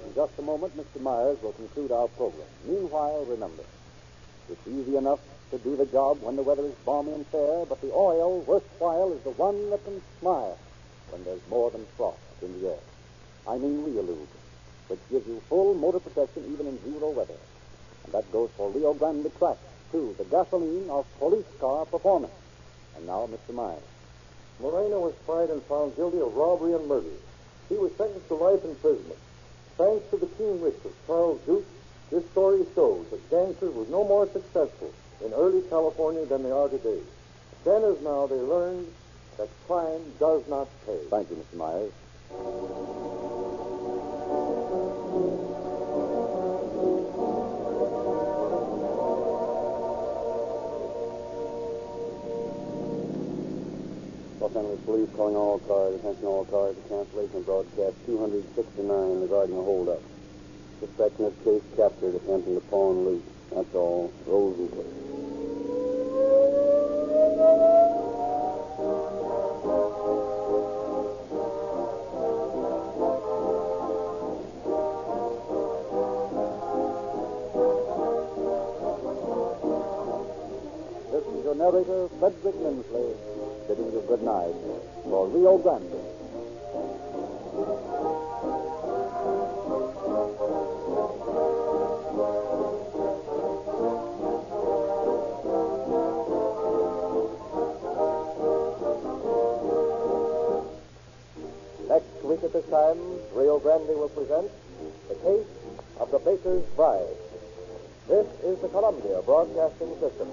In just a moment, Mr. Myers will conclude our program. Meanwhile, remember, it's easy enough to do the job when the weather is balmy and fair, but the oil worthwhile is the one that can smile when there's more than frost in the air. I mean Realube, which gives you full motor protection even in zero weather. And that goes for Rio Grande Crack, too, the gasoline of police car performance. And now, Mr. Myers. Moreno was tried and found guilty of robbery and murder. He was sentenced to life imprisonment. Thanks to the keen wits of Charles Duke, this story shows that gangsters were no more successful in early California than they are today. Then as now, they learned that crime does not pay. Thank you, Mr. Myers. Los Angeles Police calling all cars. Attention all cars to cancellation of broadcast 269 regarding a holdup. Suspect in this case captured attempting to pawn loot. That's all. Rolls and clear. This is your narrator, Frederick Lindsley, bidding you good night for Rio Grande. at this time, Rio Grande will present the case of the baker's bride. This is the Columbia Broadcasting System.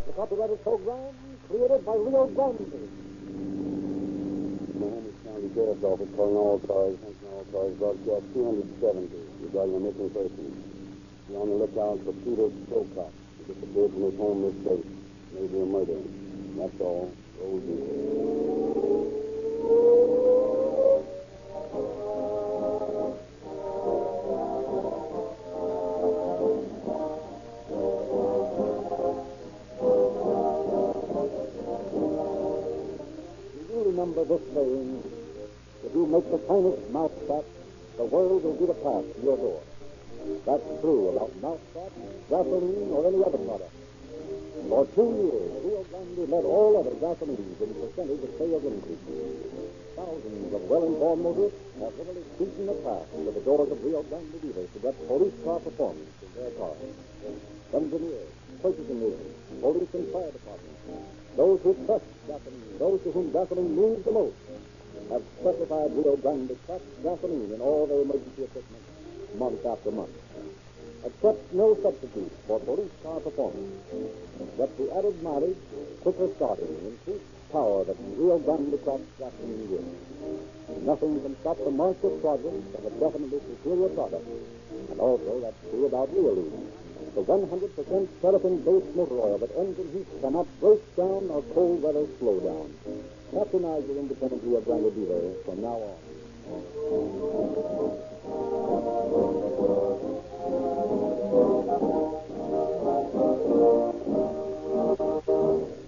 The copyrighted program created by Rio Grande. Miami County Sheriff's Office calling all cars, attention all cars, broadcast 270 regarding a missing person. Be on the lookout for Peter Silcock, who disappeared from his home this day. Maybe a murder. That's all. Roll Remember this saying, if you make the finest mousetrap, the world will give a pass to your door. That's true about mousetrap, gasoline, or any other product. For 2 years, Rio Grande led all other gasolines in percentage of sales increase. Thousands of well-informed motorists have literally beaten the path to the doors of Rio Grande dealers to get police car performance in their cars. Engineers, purchasing agents, police and fire departments, those who trust gasoline, those to whom gasoline means the most, have specified Rio Grande cracked gasoline in all their emergency equipment month after month. Except no substitute for police car performance. Yet the added mileage, quicker starting, increased power that Rio Grande cracked gasoline gives. Nothing can stop the march of progress of a definitely superior product. And also, that's true about Realine, the 100% paraffin-based motor oil that engine heat cannot break down or cold weather slow down. Patronize your independent Rio Grande dealer from now on.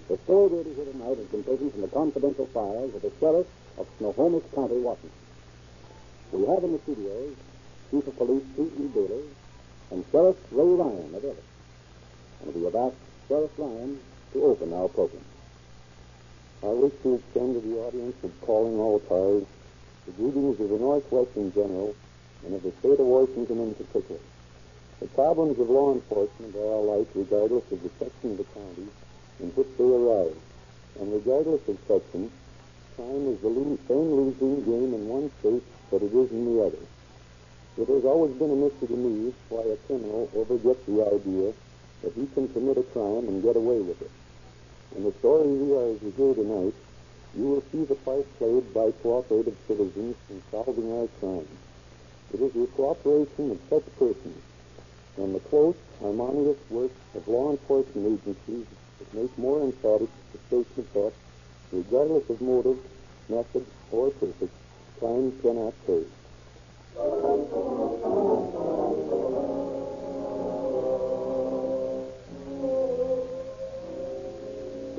The story we'll be here tonight has been taken from the confidential files of the Sheriff of Snohomish County, Washington. We have in the studios Chief of Police P.E. Bailey and Sheriff Ray Ryan of Everett. And we have asked Sheriff Ryan to open our program. I wish to extend to the audience of Calling All Cars the greetings of the Northwest in general and of the state of Washington in particular. The problems of law enforcement are alike regardless of the section of the county in which they arise. And regardless of section, crime is the same losing game in one state that it is in the other. It has always been a mystery to me why a criminal ever gets the idea that he can commit a crime and get away with it. In the story we are to hear tonight, you will see the part played by cooperative citizens in solving our crimes. It is the cooperation of such persons and the close, harmonious work of law enforcement agencies that make more emphatic the statement that, regardless of motive, method, or purpose, crime cannot pay.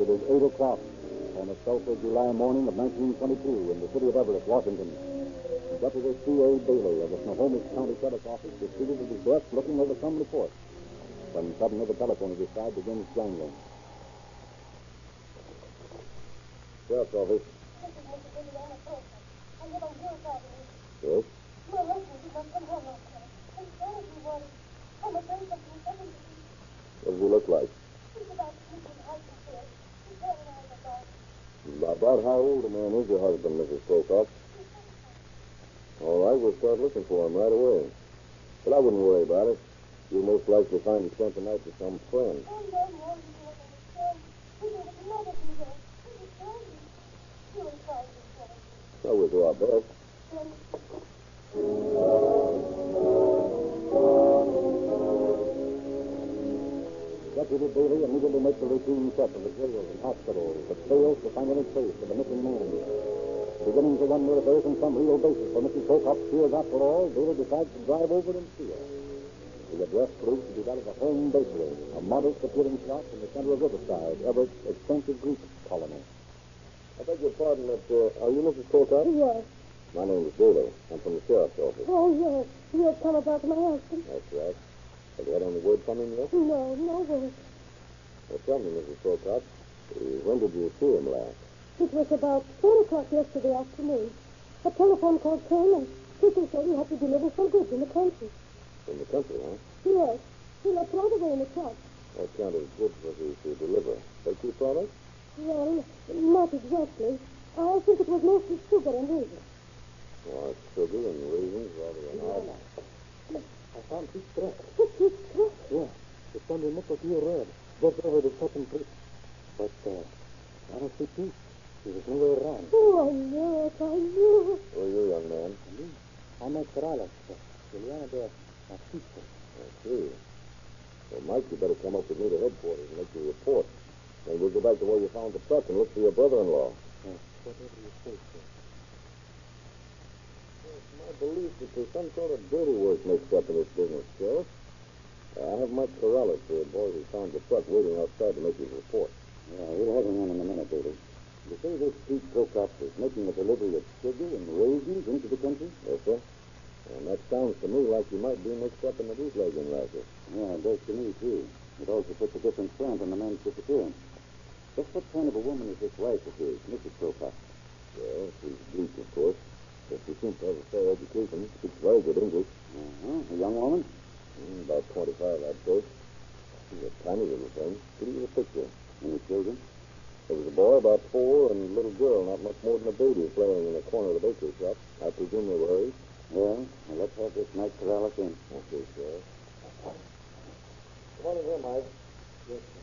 It is 8 o'clock on a sultry July morning of 1922 in the city of Everett, Washington. Deputy C.A. Bailey of the Snohomish County Sheriff's Office is seated at his desk looking over some report. When suddenly the telephone at his side begins jangling. Sheriff's Office. This is Mr. Indiana Fulton. I live on Hillside. Yes? Your husband did not come home last night. And Sarah, he was. I'm afraid something happened to him. What does he look like? He's about to sleep in heightened here. He's paralyzed about. About how old a man is your husband, Mrs. Pocock? All right, we'll start looking for him right away. But I wouldn't worry about it. You'll most likely find he spent the night with some friend. Oh, no, you don't understand. He gave us another detail. He was crazy. He was crazy. So we'll do our best. Deputy Bailey immediately makes a routine check of the jails and hospitals, but fails to find any trace of the missing man. Beginning to wonder if there isn't some real basis for Mrs. Pocock's fears after all, Bailey decides to drive over and see her. The address proves to be that of a home bakery, a modest appealing shop in the center of Riverside, Everett's expensive Greek colony. I beg your pardon, but are you Mrs. Colcott? Yes. My name is Daly. I'm from the sheriff's office. Oh, yes. You have come about my husband? That's right. Have you had any word from him yet? No, no word. Well, tell me, Mrs. Colcott, when did you see him last? It was about 10 o'clock yesterday afternoon. A telephone call came, and people said he had to deliver some goods in the country. In the country, huh? Yes. He left right away in the truck. What kind of goods was he to deliver? Bakery products? Well, not exactly. I think it was mostly sugar and raisins. Well, sugar and raisins, rather than I found his dress. His dress? Yeah. It's on the nipple to your red. Just over the cotton print. But, I don't see Pete. He was nowhere around. Oh, I knew it. I knew it. Who are you, young man? Me? I'm at Careless. Juliana de Artista. I see. Well, Mike, you better come up with me to headquarters and make your report. Then we'll go back to where you found the truck and look for your brother-in-law. Whatever you say, sir. It's my belief that there's some sort of dirty work mixed up in this business, Sheriff. I have Mike Carellis, the boy who found the truck, waiting outside to make his report. Yeah, we'll have him in a minute, David. You say this Pete Prokop is making a delivery of sugar and raisins into the country? Yes, sir. And that sounds to me like you might be mixed up in the bootlegging racket. Yeah, it does to me, too. It also puts a different slant on the man's disappearance. Just what kind of a woman is this wife of his, Mrs. Prokop? Well, she's Greek, of course. But she seems to have a fair education. Speaks very good English. Uh-huh. A young woman? About 25, I'd say. She's a tiny little thing. Pretty little picture. Any children? There was a boy about 4 and a little girl not much more than a baby playing in the corner of the bakery shop. I presume they were hers. Yeah. Well, let's have this Mike Corrales in. Okay, sir. Come on in here, Mike. Yes, sir.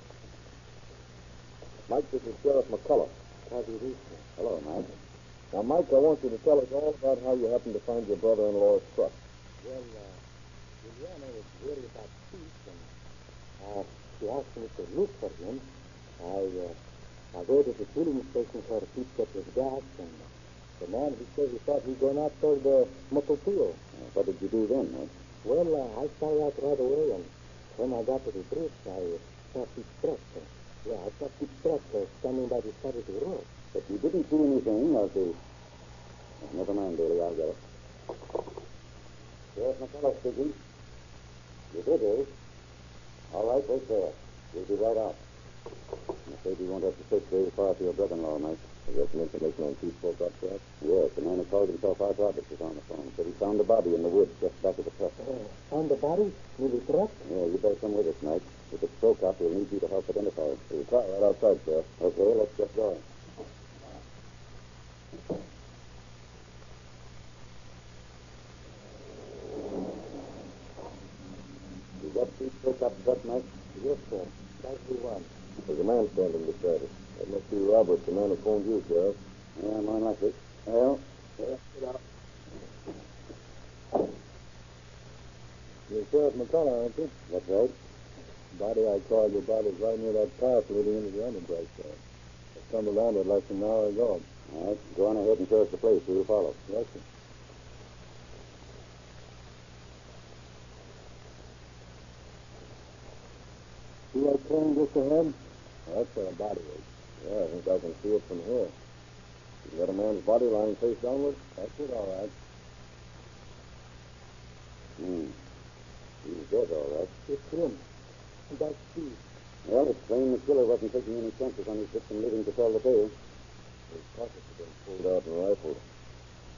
Mike, this is Sheriff McCullough. How do you do, sir? Hello, Mike. Now, Mike, I want you to tell us all about how you happened to find your brother-in-law's truck. Well, Juliana was worried about Pete, and she asked me to look for him. I waited at the filling station where Pete got his gas, and the man, he said he thought he'd gone out toward the Motopio. What did you do then, Mike? Well, I started out right away, and when I got to the bridge, I saw Pete's truck. I saw Pete's truck standing by the side of the road. But you didn't see anything of the... Never mind, Daly, I'll get it. Sheriff McCullough speaking. You did, eh? All right, wait there. We'll be right out. I'm afraid you won't have to search very far for your brother-in-law, Mike. Is there some information on Pete Prokop's truck? Yes, the man who called himself Art Roberts is on the phone. Said he found the body in the woods just back of the truck. Found the body? Near the truck? Yeah, you better come with us, Mike. If it's Prokop, we'll need you to help identify it. There's a car right outside, Sheriff. Okay, let's get going. You got Pete Prokop's truck, Mike? Yes, sir. That's the one. There's a man standing beside it. That must be Robert, the man who phoned you, Sheriff. Yeah, more likely. Well, get out. You're Sheriff McCullough, aren't you? That's right. Body I called you about is right near that path leading into the enterprise there. I stumbled around it less than an hour ago. All right, go on ahead and show us the place. We'll follow. Yes, sir. See that train just ahead? That's where a body is. Yeah, I think I can see it from here. You got a man's body lying face downward? That's it, all right. He's dead, all right. It's him. That's Pete. Well, it's plain the killer wasn't taking any chances on his victim living to tell the tale. His pockets have been pulled out and rifled.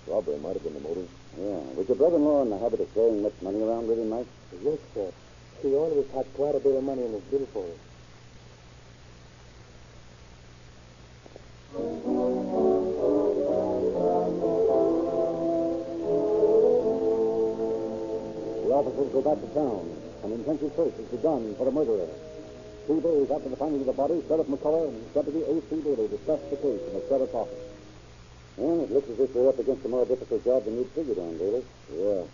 Robbery might have been the motive. Yeah. Was your brother-in-law in the habit of carrying much money around with him, Mike? Yes, sir. He always had quite a bit of money in his billfold. The officers go back to town. An intensive search is begun for the murderer. 2 days after the finding of the body, Sheriff McCullough and Deputy A.C. Daly discussed the case in the sheriff's office. Well, it looks as if we're up against a more difficult job than you'd figured on, Daly. Yeah.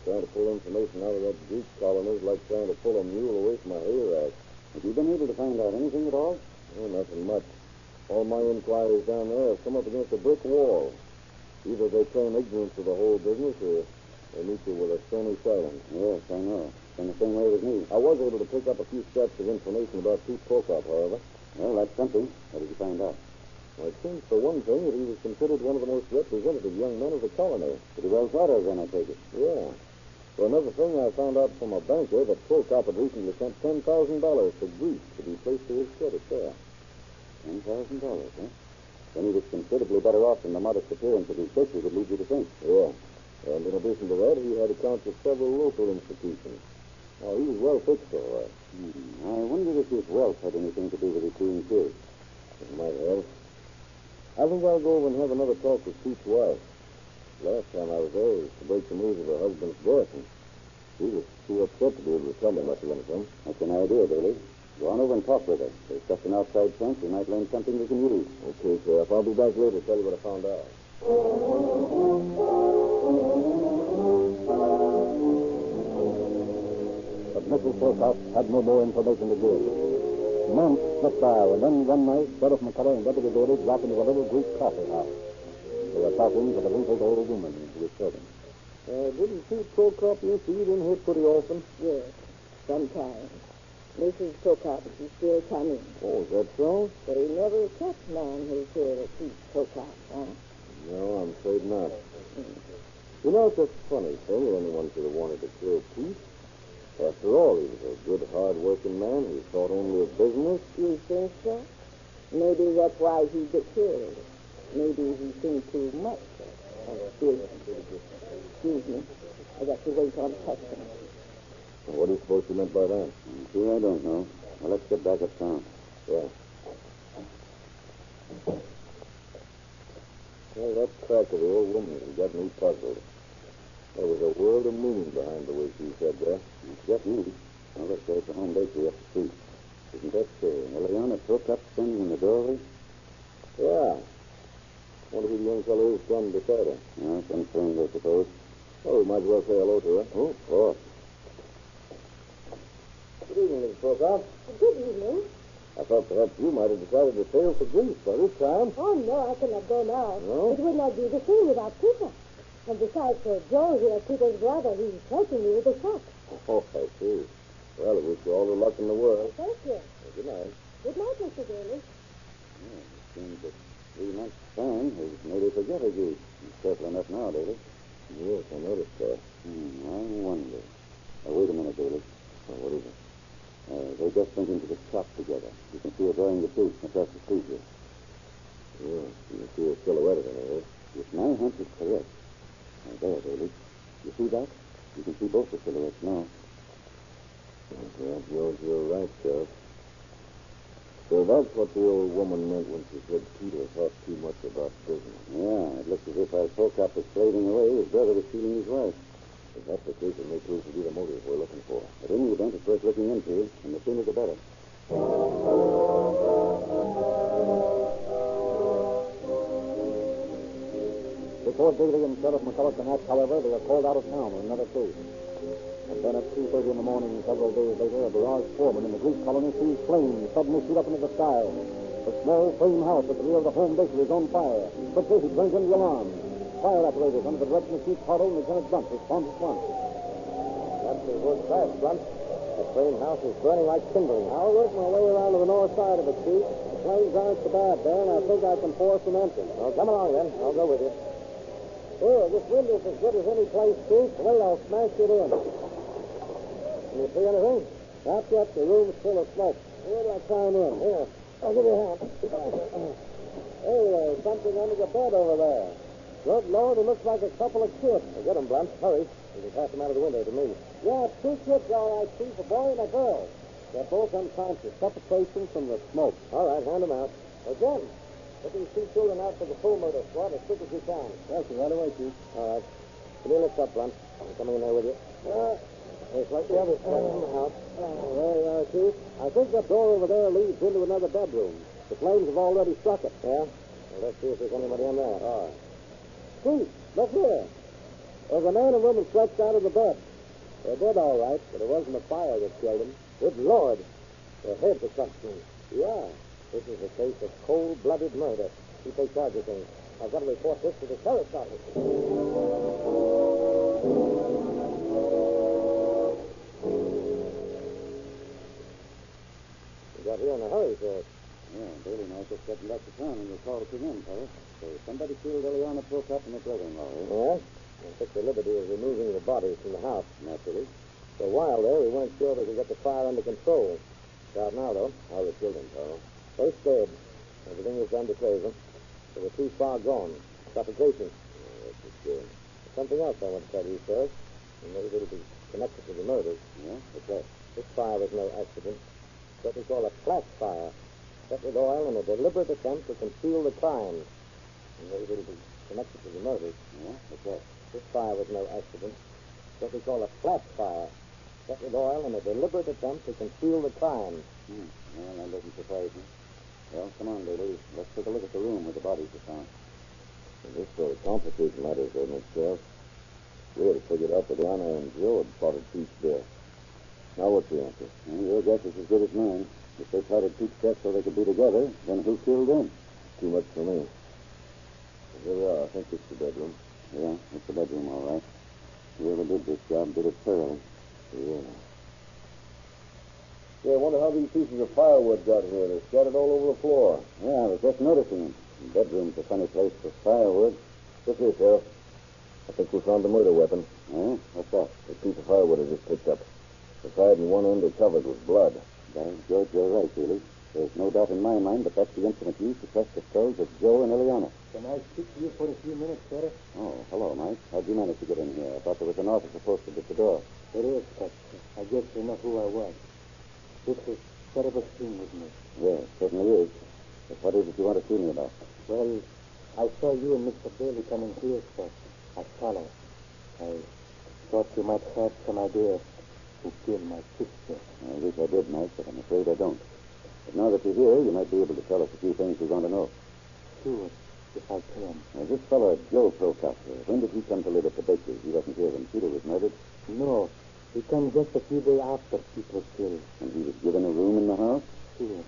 Trying to pull information out of that Greek colony is like trying to pull a mule away from a hay rack. Have you been able to find out anything at all? Oh, nothing much. All my inquiries down there have come up against a brick wall. Either they claim ignorance of the whole business or they meet you with a stony silence. Yes, I know. It's in the same way with me. I was able to pick up a few scraps of information about Pete Prokop, however. Well, that's something. What did you find out? Well, it seems, for one thing, that he was considered one of the most representative young men of the colony. Pretty well thought of, then, I take it. Yeah. For another thing, I found out from a banker that Prokop had recently sent $10,000 to Greece to be placed to his credit there. $10,000, huh? Then he was considerably better off than the modest appearance of his picture would lead you to think. Yeah. And in addition to that, he had accounts of several local institutions. Now, he was well fixed, all right. I wonder if his wealth had anything to do with his being killed. It might have. I think I'll go over and have another talk with Pete's wife. Last time I was there, it was to break the news of her husband's death, and she was too upset to be able to tell me much of anything. That's an idea, Bailey. Go on over and talk with her. There's just an outside chance we might learn something we can use. Okay, Sheriff. I'll be back later to tell you what I found out. But Mrs. Prokop had no more information to give. Months slipped by, and then one night, Sheriff McCullough and Deputy Bailey dropped into a little Greek coffee house. They were talking to the wrinkled old woman who was serving. Didn't Pete Prokop used to eat in here pretty often? Yes, sometimes. Mrs. Prokop is still coming. Oh, is that so? They never catch man who's here to Pete Prokop, huh? No, I'm afraid not. You know, it's a funny thing that anyone could have wanted to kill Pete. After all, he was a good, hard-working man who thought only of business. You think so? Maybe that's why he got killed. Maybe he seen too much. Excuse me. I got to wait on customer. Well, what do you suppose you meant by that? See, I don't know. Well, let's get back uptown. Yeah. Well, that crack of the old woman has got me puzzled. There was a world of meaning behind the way she said that. It's just me. Now, let's go to the home bakery up the street. Isn't that Eliana Prokop standing in the doorway? Yeah. Wonder who the young fellow is standing beside her. Yeah, some friend, I suppose. Oh, we might as well say hello to her. Oh, of course. Good evening, Mrs. Prokop. Good evening. I thought perhaps you might have decided to sail for Greece by this time. Oh, no, I cannot go now. No? It would not be the same without Peter. And besides, Joe here, Peter's brother, he's helping me with the shop. Oh, I see. Well, I wish you all the luck in the world. Thank you. Well, good night. Good night, Mr. Bailey. Yeah, it seems that 3 months' time has made her forget her Greece. It's careful enough now, David. Yes, I noticed that. I wonder. Wait a minute, David. Oh, what is it? They just went into the shop together. You can see her drawing the suit across the street here. Yeah, you can see her silhouette of it. If my hunch is correct. Now, there, David. You see that? You can see both the silhouettes now. Well, George, you're right, Sheriff. So that's what the old woman meant when she said Peter thought too much about business. Yeah, it looks as if our Prokop was slaving away. His brother was stealing his wife. If that's the case, it may prove to be the motive we're looking for. But in the event, it's worth looking into, and the sooner the better. Before Bailey and Sheriff McCullough can act, however, they are called out of town on another case. And then at 2:30 in the morning, several days later, a barrage foreman in the Greek colony sees flames suddenly shoot up into the sky. The small frame house at the rear of the home bakery is on fire. Quickly, he turns in the alarm. Fire operators under the direction of Chief Carter and Lieutenant Blunt respond at once. That's the work fast, Blunt. That frame house is burning like kindling. I'll work my way around to the north side of it, Chief. The flames aren't so bad there, and I think I can force some entrance. Well, come along, then. I'll go with you. Here, this window's as good as any place, Chief. Wait, I'll smash it in. Can you see anything? Not yet. The room's full of smoke. Where do I climb in? Here. I'll give you a hand. Hey, there's something under the bed over there. Good Lord, it looks like a couple of kids. Well, get them, Blunt. Hurry. You can pass them out of the window to me. Yeah, 2 kids, all right, Chief. A boy and a girl. They're both unconscious. Suffocation from the smoke. All right, hand them out. Well, Jim, get these 2 children out for the full murder squad as quick as you can. Yes, right away, Chief. All right. Can you lift up, Blunt? I'm coming in there with you. It's like the others from the house. There you are, Chief. I think that door over there leads into another bedroom. The flames have already struck it. Yeah? Well, let's see if there's anybody in there. All right. Chief, look here. There's a man and woman stretched out of the bed. They're dead, all right, but it wasn't the fire that killed them. Good Lord. Their heads are crushed in. Yeah. This is a case of cold-blooded murder. You take charge of things. I've got to report this to the sheriff's office. We got here in a hurry, sir. Yeah, Bailey and I just got back to town and your call came in, fella. So somebody killed Eliana Prokop and her brother-in-law, eh? Yes. I took the liberty of removing the bodies from the house. Naturally. For a while there, we weren't sure we could get the fire under control. It's out now, though. How they killed him, Carl? Both dead. Everything was done to save them. They were too far gone. Suffocation. That's a shame. Something else I want to tell you, sir. And maybe it'll be connected to the murders. Yeah? What's that? This fire was no accident. It's what we call a flash fire. Set with oil in a deliberate attempt to conceal the crime. And maybe it'll be connected to the murders. Yeah? What's that? This fire was no accident. It's what we call a flash fire. Set with oil in a deliberate attempt to conceal the crime. Well, that doesn't surprise me. Well, come on, Bailey. Let's take a look at the room where the bodies were found. This sort of complicates matters, doesn't it, Sheriff? We had figured out that Anna and Joe had plotted Pete's death. Now what's the answer? Well, your guess is as good as mine. If they plotted Pete's death so they could be together, then who killed them? Too much for me. Here we are. I think it's the bedroom. Yeah, it's the bedroom, all right. Whoever did this job did it thoroughly. Yeah. I wonder how these pieces of firewood got here. They're scattered all over the floor. Yeah, I was just noticing. The bedroom's a funny place for firewood. Look here, Sheriff. I think we found the murder weapon. Eh? What's that? The piece of firewood I just picked up. The side and one end are covered with blood. By George, you're right, Bailey. There's no doubt in my mind that that's the instrument used to test the skulls of Joe and Eliana. Can I speak to you for a few minutes, Sheriff? Oh, hello, Mike. How'd you manage to get in here? I thought there was an officer posted at the door. There is, but I guess you know who I was. This is sort of a scene with me. Yes, certainly is. But what is it you want to see me about? Well, I saw you and Mr. Bailey coming here, sir. I followed. I thought you might have some idea who killed my sister. I wish I did, Mike, but I'm afraid I don't. But now that you're here, you might be able to tell us a few things we want to know. Sure, if I can. Now, this fellow, Joe Prokop, when did he come to live at the bakery? He wasn't here when Peter was murdered. No, he came just a few days after Pete was killed. And he was given a room in the house? Sure.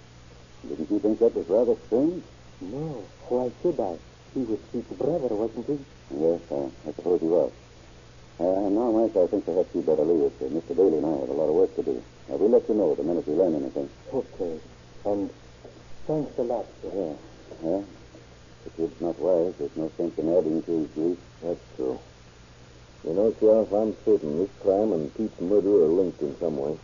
Didn't you think that was rather strange? No, why should I? He was Pete's brother, wasn't he? Yes, I suppose he was. Now, Mike, I think perhaps you'd better leave us. Mr. Bailey and I have a lot of work to do. We'll let you know the minute we learn anything. Okay. And thanks a lot, sir. Yeah. Well, if the kid's not wise, there's no sense in adding to his grief. That's true. You know, Sheriff, I'm certain this crime and Pete's murder are linked in some way.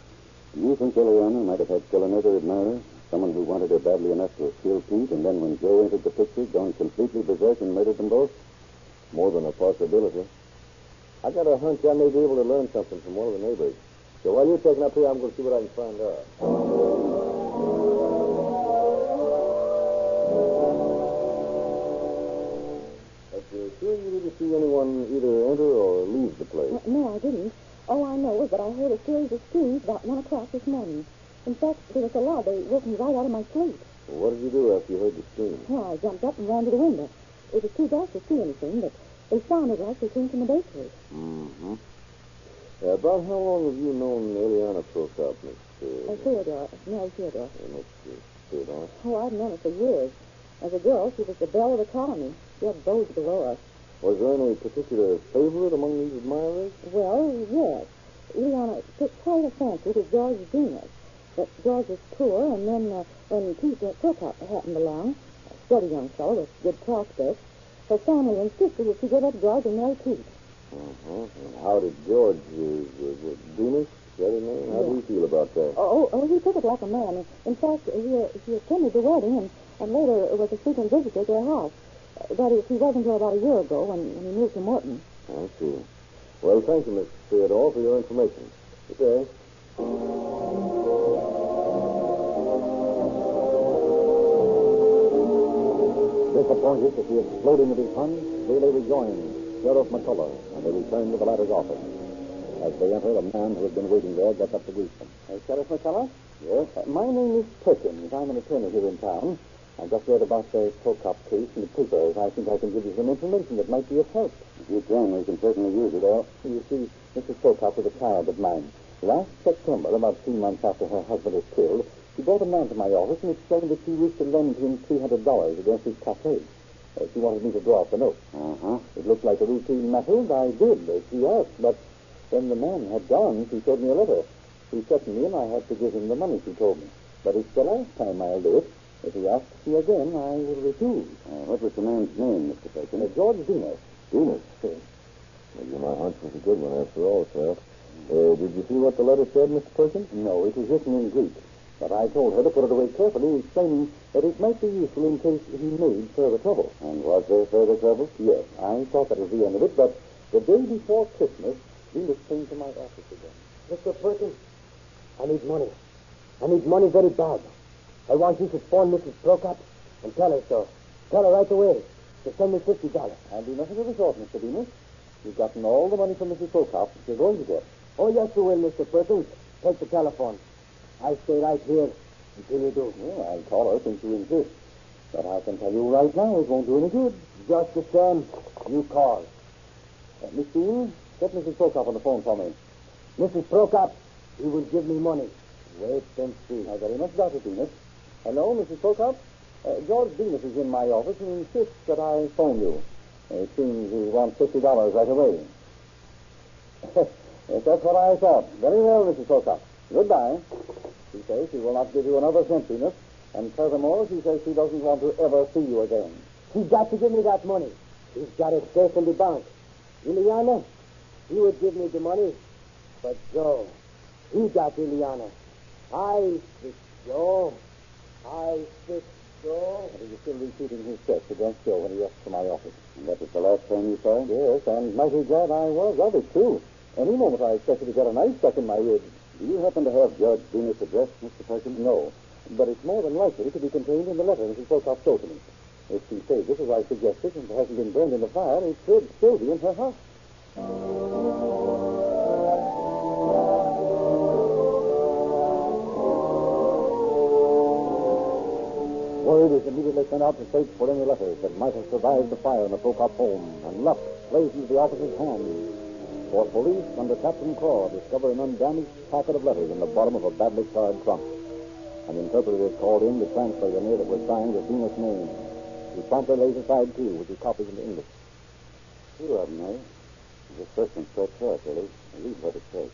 Do you think Eliana might have had still another admirer? Someone who wanted her badly enough to have killed Pete, and then when Joe entered the picture, gone completely berserk and murdered them both? More than a possibility. I got a hunch I may be able to learn something from one of the neighbors. So while you're checking up here, I'm going to see what I can find out. Sure you didn't see anyone either enter or leave the place? No, I didn't. All I know is that I heard a series of screams about 1 o'clock this morning. In fact, there was a loud. They woke me right out of my sleep. Well, what did you do after you heard the scream? Well, I jumped up and ran to the window. It was too dark to see anything, but they sounded like they came from the bakery. Mm-hmm. About how long have you known Eliana Prokop, Miss... Theodore. Mary Theodore. Miss Theodore? Oh, I've known her for years. As a girl, she was the belle of the colony. She had beaux below us. Was there any particular favorite among these admirers? Well, yes. Eliana took quite a fancy to George Venus. But George was poor, and then when Pete Prokop happened along, a steady young fellow with good prospects, her family insisted that she give up George and marry Pete. Uh-huh. And how did George, Venus, is that his name? How do you feel about that? Oh, he took it like a man. In fact, he attended the wedding and later was a frequent visitor to our house. That is, he wasn't here about a year ago when he moved to Morton. I see. Well, thank you, Miss Theodore, for your information. Good day. Disappointed at the exploding of his funds, Bailey rejoined Sheriff McCullough, and they returned to the latter's office. As they entered, a man who had been waiting there got up to greet them. Sheriff McCullough? Yes? My name is Perkins. I'm an attorney here in town. I just read about the Prokop case in the papers. I think I can give you some information that might be of help. If you can, we can certainly use it all. You see, Mrs. Prokop was a child of mine. Last September, about 3 months after her husband was killed, she brought a man to my office and explained that she wished to lend him $300 against his cafe. She wanted me to draw up the note. Uh-huh. It looked like a routine matter, and I did, as she asked. But when the man had gone, she showed me a letter. He threatened me, and I had to give him the money, she told me. But it's the last time I'll do it. If he asks me again, I will refuse. What was the man's name, Mr. Bacon? George Venus. Venus? Maybe my hunch was a good one after all, Sheriff. Did you see what the letter said, Mr. Perkins? No, it was written in Greek. But I told her to put it away carefully, explaining that it might be useful in case he made further trouble. And was there further trouble? Yes, I thought that was the end of it, but the day before Christmas, Venus came to my office again. Mr. Perkins, I need money. I need money very bad. I want you to phone Mrs. Prokop and tell her so. Tell her right away to send me $50. I'll do nothing of the sort, Mr. Venus. You've gotten all the money from Mrs. Prokop that you're going to get. Oh, yes, you will, Mr. Perkins. Take the telephone. I'll stay right here until you do. Well, I'll call her since you insist. But I can tell you right now it won't do any good. Just the same, you call. Miss Dean, get Mrs. Prokop on the phone for me. Mrs. Prokop, you will give me money. Wait and see. I very much doubt it, Venus. Hello, Mrs. Prokop? George Venus is in my office and insists that I phone you. It seems he wants $50 right away. Yes, that's what I thought. Very well, Mrs. Prokop. Goodbye. She says she will not give you another cent, Venus. And furthermore, she says she doesn't want to ever see you again. She's got to give me that money. She's got it safe in the bank. Ileana, he would give me the money. But Joe, he got Ileana. I fix Joe. I fix Joe. And he was still repeating his threats against Joe when he left for my office. And that was the last time you saw him? Yes, and mighty glad I was of it, too. Any moment I expected to get a knife stuck in my ribs. Do you happen to have Judge Venus' address, Mr. Perkins? No, but it's more than likely to be contained in the letter Mrs. Prokop showed to me. If she says this as I suggested and hasn't been burned in the fire, it should still be in her house. Word is immediately sent out to search for any letters that might have survived the fire in the Prokop home, and luck plays into the officer's hands. For police, under Captain Claw, discover an undamaged packet of letters in the bottom of a badly charred trunk. An interpreter is called in to translate a note that was signed with Venus' name. He promptly lays aside two, which he copies into English. Two of them, eh? The first one straight short, Billy. Read what it says.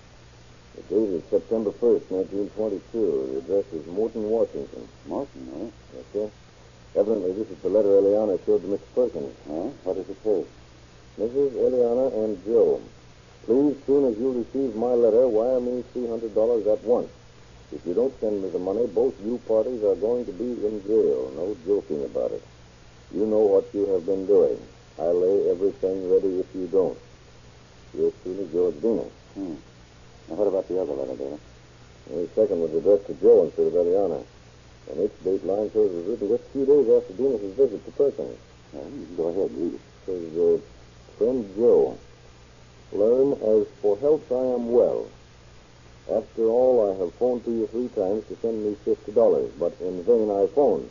The date is September 1st, 1922. The address is Morton, Washington. Morton, eh? Yes, sir. Evidently, this is the letter Eliana showed to Mr. Perkins. Huh? What does it say? Mrs. Eliana and Joe, please, soon as you receive my letter, wire me $300 at once. If you don't send me the money, both you parties are going to be in jail. No joking about it. You know what you have been doing. I'll lay everything ready if you don't. Yours truly, George Venus. Now, what about the other letter, David? The second was addressed to Joe instead of Eliana. And its date line shows it was written just 2 days after Venus' visit to Perkins. Well, you can go ahead, read it. It says, Friend Joe, learn as for health I am well. After all, I have phoned to you 3 times to send me $50, but in vain I phoned.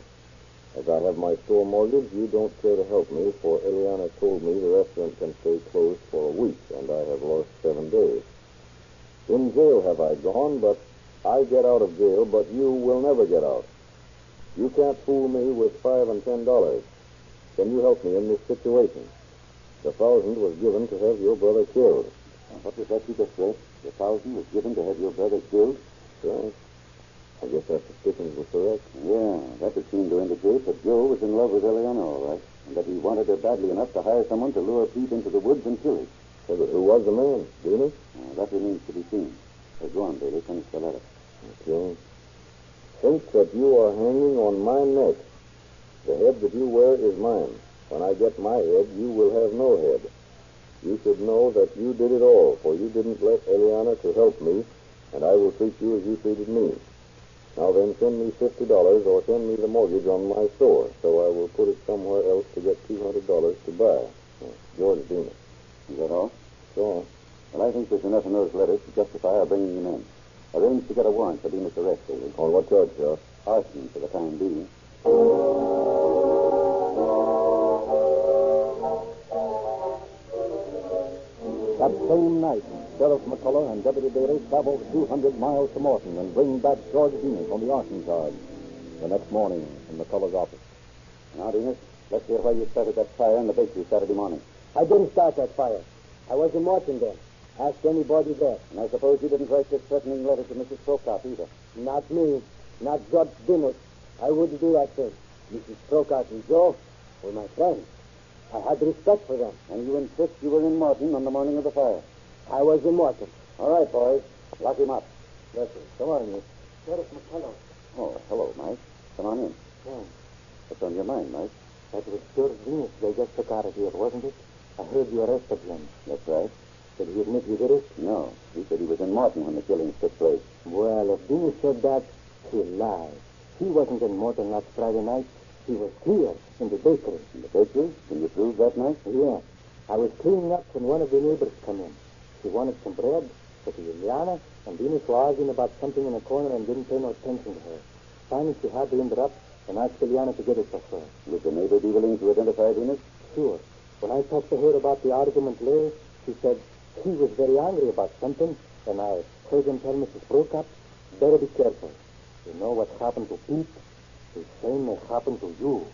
As I have my store mortgage, you don't care to help me, for Eliana told me the restaurant can stay closed for a week, and I have lost 7 days. In jail have I gone, but I get out of jail, but you will never get out. You can't fool me with $5 and $10. Can you help me in this situation? The $1,000 was given to have your brother killed. What was that you just said? The $1,000 was given to have your brother killed? Right. I guess our suspicions were correct. Yeah, that would seem to indicate that Joe was in love with Eliana, all right, and that he wanted her badly enough to hire someone to lure Pete into the woods and kill him. So, but who was the man? Venus? That remains to be seen. Go on, Bailey. Finish the letter. Okay. Think that you are hanging on my neck. The head that you wear is mine. When I get my head, you will have no head. You should know that you did it all, for you didn't let Eliana to help me, and I will treat you as you treated me. Now then, send me $50 or send me the mortgage on my store, so I will put it somewhere else to get $200 to buy. George Venus. Is that all? So. Well, I think there's enough in those letters to justify our bringing him in. Arrange to get a warrant for Venus' arrest, David. On what charge, Sheriff? Arson for the time being. That same night, Sheriff McCullough and Deputy Bailey traveled 200 miles to Morton and bring back George Venus on the arson charge. The next morning, in McCullough's office. Now, Venus, let's hear why you started that fire in the bakery Saturday morning. I didn't start that fire. I was in Morton then. Ask anybody there. And I suppose you didn't write this threatening letter to Mrs. Prokop either. Not me. Not Judge Venus. I wouldn't do that thing. Mrs. Procott and Joe were my friends. I had respect for them. And you insist you were in Morton on the morning of the fire? I was in Morton. All right, boys. Lock him up. Yes, sir. Come on, Miss. Sheriff McCullough. Oh, hello, Mike. Come on in. Yeah. What's on your mind, Mike? That was George Venus they just took out of here, wasn't it? I heard you arrested him. That's right. Did he admit he did it? No. He said he was in Morton when the killings took place. Well, if Venus said that, he lied. He wasn't in Morton last Friday night. He was here in the bakery. In the bakery? Can you prove that, Mike? Yeah. I was cleaning up when one of the neighbors come in. She wanted some bread, but Juliana and Venus were arguing about something in a corner and didn't pay no attention to her. Finally, she had to interrupt and asked Juliana to get it for her. Would the neighbor be willing to identify Venus? Sure. When I talked to her about the argument later, she said he was very angry about something, and I heard him tell Mrs. Procott, better be careful. You know what happened to Pete? The same may happen to you.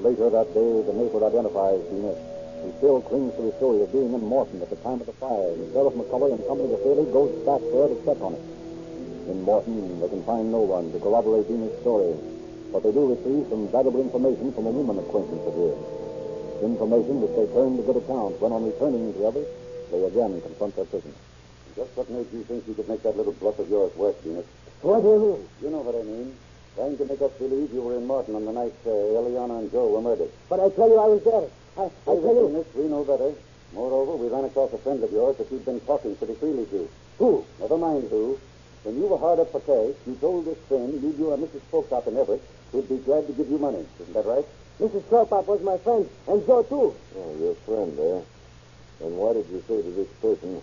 Later that day, the neighbor identifies Venus. He still clings to the story of being in Morton at the time of the fire, and Sheriff McCullough and company of Haley goes back there to check on it. In Morton, they can find no one to corroborate Venus' story, but they do receive some valuable information from a woman acquaintance of his. Information which they turn to good account when, on returning to Everett, they again confront their prisoner. Just what made you think you could make that little bluff of yours work, Venus? What do you mean? You know what I mean. Trying to make us believe you were in Morton on the night Eliana and Joe were murdered. But I tell you, I was there. I tell you... Venus, we know better. Moreover, we ran across a friend of yours that you've been talking pretty freely to. Who? Never mind who. When you were hard up for cash, you told this friend you and Mrs. Procott in Everett would be glad to give you money. Isn't that right? Mrs. Procott was my friend, and Joe, too. Oh, your friend, eh? Then why did you say to this person,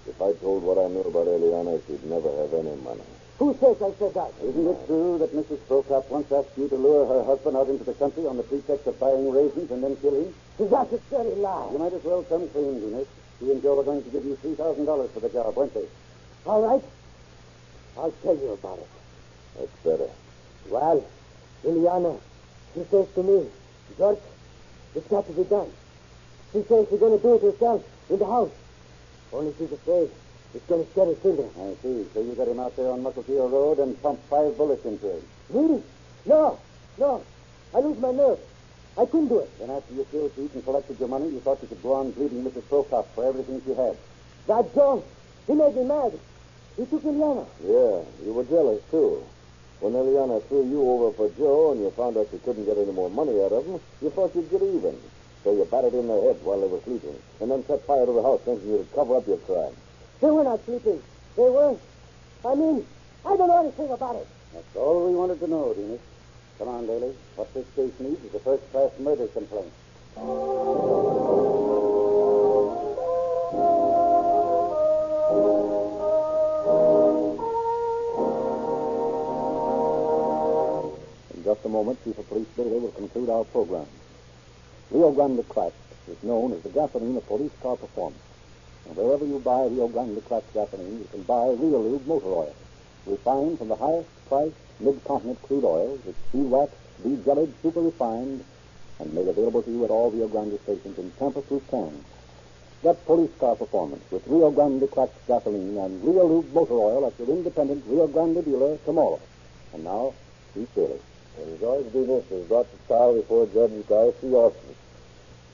if I told what I knew about Eliana, she'd never have any money? Who says I said that? Isn't it true that Mrs. Procott once asked you to lure her husband out into the country on the pretext of buying raisins and then kill him? That's a dirty lie. You might as well come clean, Venus. She and Joe were going to give you $3,000 for the job, weren't they? All right. I'll tell you about it. That's better. Well, Juliana, she says to me, George, it's got to be done. She says she's going to do it herself in the house. Only she's afraid it's going to scare her children. I see. So you got him out there on Musclefield Road and pumped 5 bullets into him. Really? No. I lose my nerve. I couldn't do it. Then after you killed Pete and collected your money, you thought you could go on bleeding Mrs. Procott for everything she had. That Joe, he made me mad. He took Eliana. Yeah, you were jealous, too. When Eliana threw you over for Joe and you found out you couldn't get any more money out of them, you thought you'd get even. So you battered in their heads while they were sleeping, and then set fire to the house thinking you'd cover up your crime. They were not sleeping. They were. I mean, I don't know anything about it. That's all we wanted to know, Venus. Come on, Daly. What this case needs is a first-class murder complaint. In just a moment, Chief of Police Bailey will conclude our program. Rio Grande Cracked is known as the gasoline of police car performance. And wherever you buy Rio Grande Cracked gasoline, you can buy Real Lube motor oil, refined from the highest priced mid-continent crude oils. It's de-waxed, de-jellied, super refined, and made available to you at all Rio Grande stations in tamper-proof cans. Get police car performance with Rio Grande Cracked gasoline and Real Lube motor oil at your independent Rio Grande dealer tomorrow. And now, Chief Bailey. And George Venus was brought to trial before Judge Garcia Austin.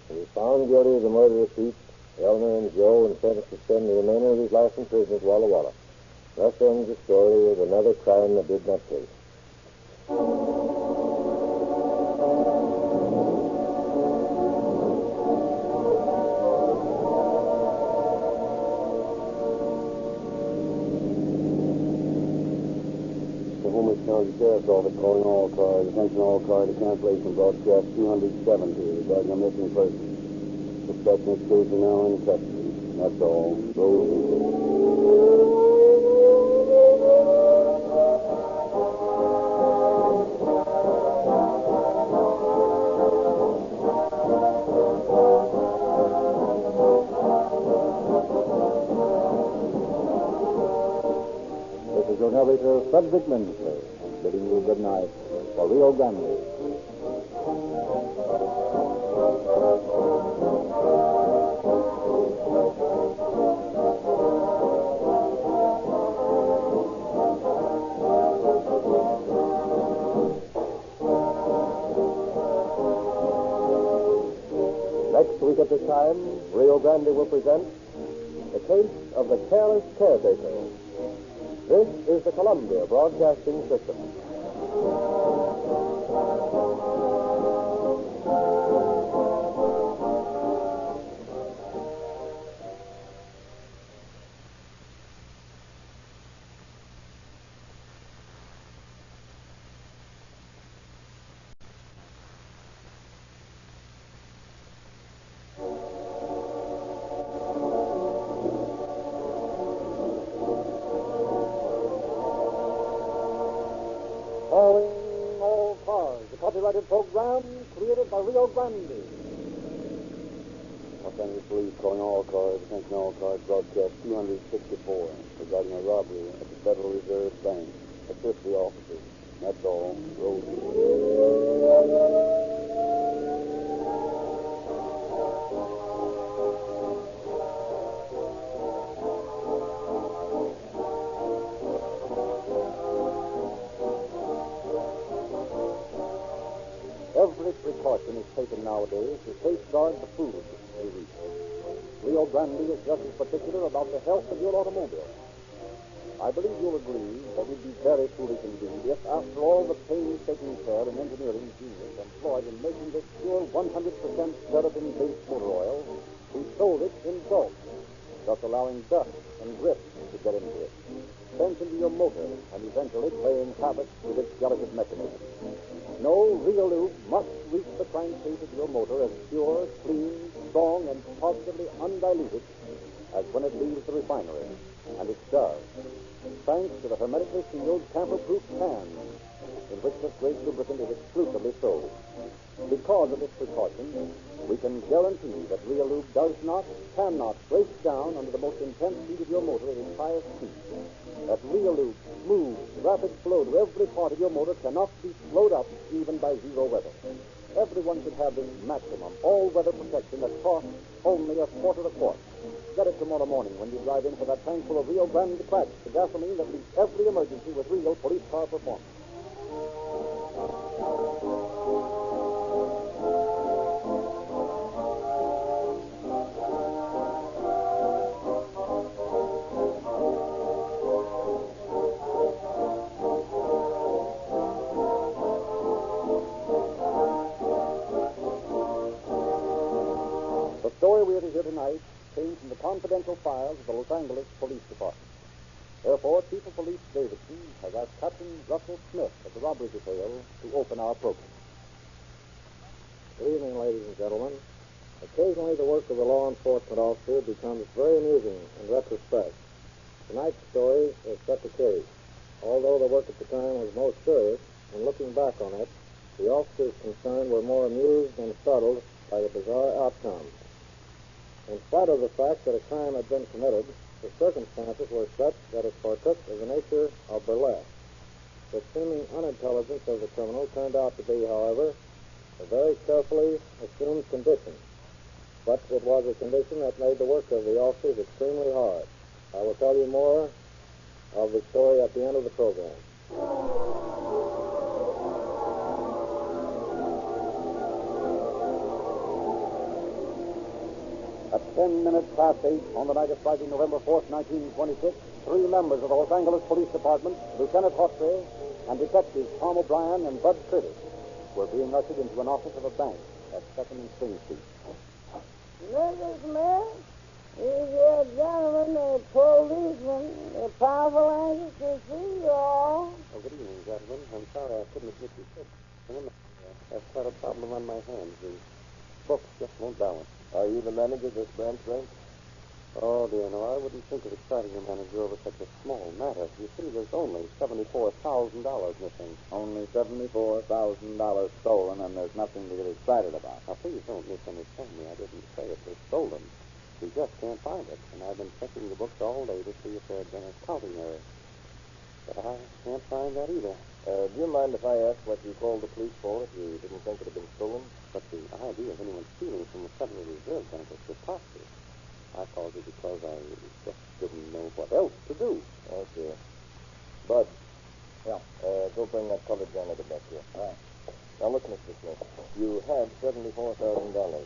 He was found guilty of the murder of Pete, Elmer, and Joe, and sentenced to spend the remainder of his life in prison at Walla Walla. Thus ends the story of another crime that did not pay. County Sheriff's Office calling all cars. Attention all cars to cancellation broadcast 270 regarding a missing person. Suspect in this case are now in custody. That's all. This is your narrator, Frederick Lindsley, bidding you good night for Rio Grande. at this time, Rio Grande will present the case of the Careless Caretaker. This is the Columbia Broadcasting System. Calling all cars, the copyrighted program created by Rio Grande. Los Angeles Police calling all cars, attention all cars, broadcast 264 regarding a robbery at the Federal Reserve Bank. Assist the officers. That's all. Roll. Every precaution is taken nowadays to safeguard the food we eat. Rio Grande is just as particular about the health of your automobile. I believe you'll agree that we'd be very foolish indeed if, after all the painstaking care and engineering genius employed in making this pure 100% gelatin-based motor oil, we sold it in bulk, thus allowing dust and grit to get into it, sent into your motor, and eventually playing havoc with its delicate mechanism. No, Rio Lube must reach the crankcase of your motor as pure, clean, strong, and positively undiluted as when it leaves the refinery. And it does, thanks to the hermetically sealed, tamper-proof cans in which this great lubricant is exclusively sold. Because of this precaution, we can guarantee that Rio Lube does not, cannot break down under the most intense heat of your motor at its highest speed. That Rio Lube's smooth, rapid flow to every part of your motor cannot be slowed up even by zero weather. Everyone should have this maximum all-weather protection that costs only $0.25 a quart. Get it tomorrow morning when you drive in for that tank full of Rio Grande Crack, the gasoline that meets every emergency with real police car performance. The story we are to hear tonight came from the confidential files of the Los Angeles Police Department. Therefore, Chief of Police Davidson has asked Captain Russell Smith of the Robbery Detail to open our program. Good evening, ladies and gentlemen. Occasionally, the work of the law enforcement officer becomes very amusing in retrospect. Tonight's story is such a case. Although the work at the time was most serious, in looking back on it, the officers concerned were more amused than startled by the bizarre outcome. In spite of the fact that a crime had been committed, the circumstances were such that it partook of the nature of burlesque. The seeming unintelligence of the criminal turned out to be, however, a very carefully assumed condition. But it was a condition that made the work of the officers extremely hard. I will tell you more of the story at the end of the program. At 10 minutes past 8 on the night of Friday, November 4th, 1926, three members of the Los Angeles Police Department, Lieutenant Hawtrey and Detectives Tom O'Brien and Bud Curtis, were being ushered into an office of a bank at 2nd and Spring Street. Mrs. Smith, these here gentlemen, the policemen, they're powerful anxious to see you all. Oh, good evening, gentlemen. I'm sorry I couldn't admit you quick. I've quite a problem on my hands. The books just won't balance. Are you the manager of this branch bank? Oh, dear, no, I wouldn't think of exciting a manager over such a small matter. You see, there's only $74,000 missing. Only $74,000 stolen, and there's nothing to get excited about. Now, please don't misunderstand me. I didn't say it was stolen. We just can't find it, and I've been checking the books all day to see if there had been a counting error. But I can't find that either. Do you mind if I ask what you called the police for if you didn't think it had been stolen? But the idea of anyone stealing from the Federal Reserve Bank is preposterous. I called you because I just didn't know what else to do. Oh, dear. Bud. Yeah. Go bring that colored janitor back here. All right. Now, listen, Mr. Smith. You had $74,000.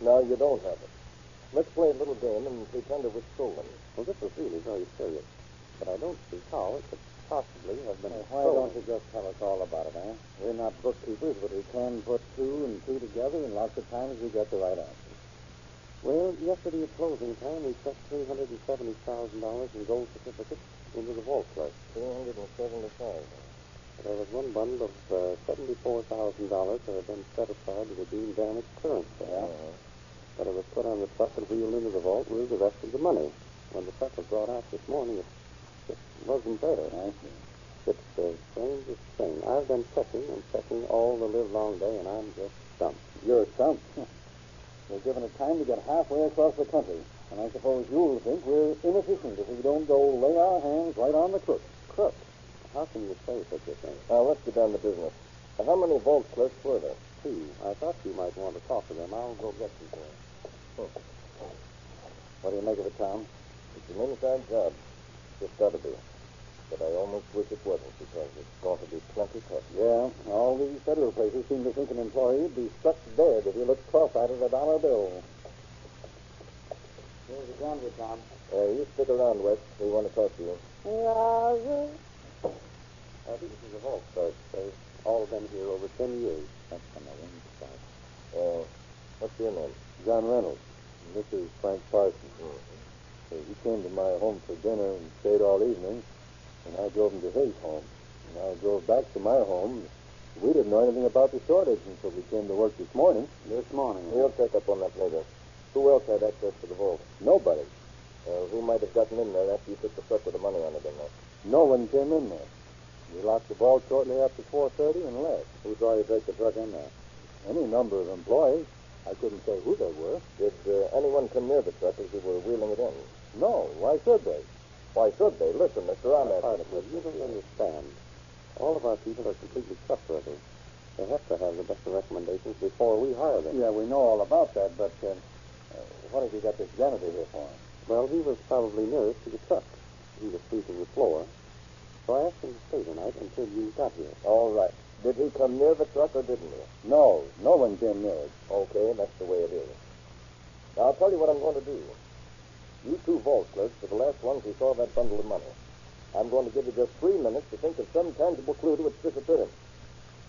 Now you don't have it. Let's play a little game and pretend it was stolen. Well, this is really very serious. But I don't see how it could possibly have been Why stolen. don't you just tell us all about it, eh? We're not bookkeepers, but we can put 2 and 2 together, and lots of times we get the right answer. Well, yesterday at closing time, we checked $370,000 in gold certificates into the vault clerk. $375. There was one bundle of $74,000 that had been set aside to redeem damaged clearance sale. But it was put on the truck and wheeled into the vault with the rest of the money. When the truck was brought out this morning, it just wasn't there. I see. It's the strangest thing. I've been checking and checking all the livelong day, and I'm just stumped. You're stumped. We're given it time to get halfway across the country, and I suppose you'll think we're inefficient if we don't go lay our hands right on the crook. Crook? How can you say such a thing? Now, let's get down to business. How many vault clerks were there? 2. I thought you might want to talk to them. I'll go get them for you. What do you make of it, Tom? It's an inside job. Just got to be. But I almost wish it wasn't, because it's going to be plenty tough. Yeah, all these federal places seem to think an employee would be struck dead if he looks cross-eyed at a dollar bill. Here's the gun, Tom. You stick around, West. We want to talk to you. This is the vault clerk. They've all been here over 10 years. That's from the ring spot. What's your name? John Reynolds. And this is Frank Parsons. He came to my home for dinner and stayed all evening, and I drove him to his home. And I drove back to my home. We didn't know anything about the shortage until we came to work this morning. We'll take up on that later. Who else had access to the vault? Nobody. Who might have gotten in there after you took the truck with the money on it in there? No one came in there. We locked the vault shortly after 4:30 and left. Who saw you take the truck in there? Any number of employees. I couldn't say who they were. Did anyone come near the truck as you were wheeling it in? No. Why should they? Why should they? Listen, Mr. I'm asking. You don't understand. All of our people are completely trustworthy. They have to have the best of recommendations before we hire them. Yeah, we know all about that, but what have you got this janitor here for? Well, he was probably nearest to the truck. He was sweeping the floor. So I asked him to stay tonight until you got here. All right. Did he come near the truck or didn't he? No. No one came near it. Okay, that's the way it is. Now, I'll tell you what I'm going to do. You 2 vault clerks are the last ones who saw that bundle of money. I'm going to give you just 3 minutes to think of some tangible clue to its disappearance.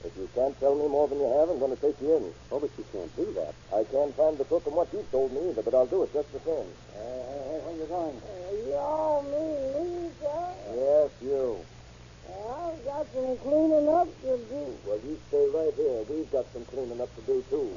If you can't tell me more than you have, I'm going to take you in. Oh, but you can't do that. I can't find the crook in what you told me either, but I'll do it just the same. Where you going? Me, sir? Yes, you. I've got some cleaning up to do. Well, you stay right here. We've got some cleaning up to do, too.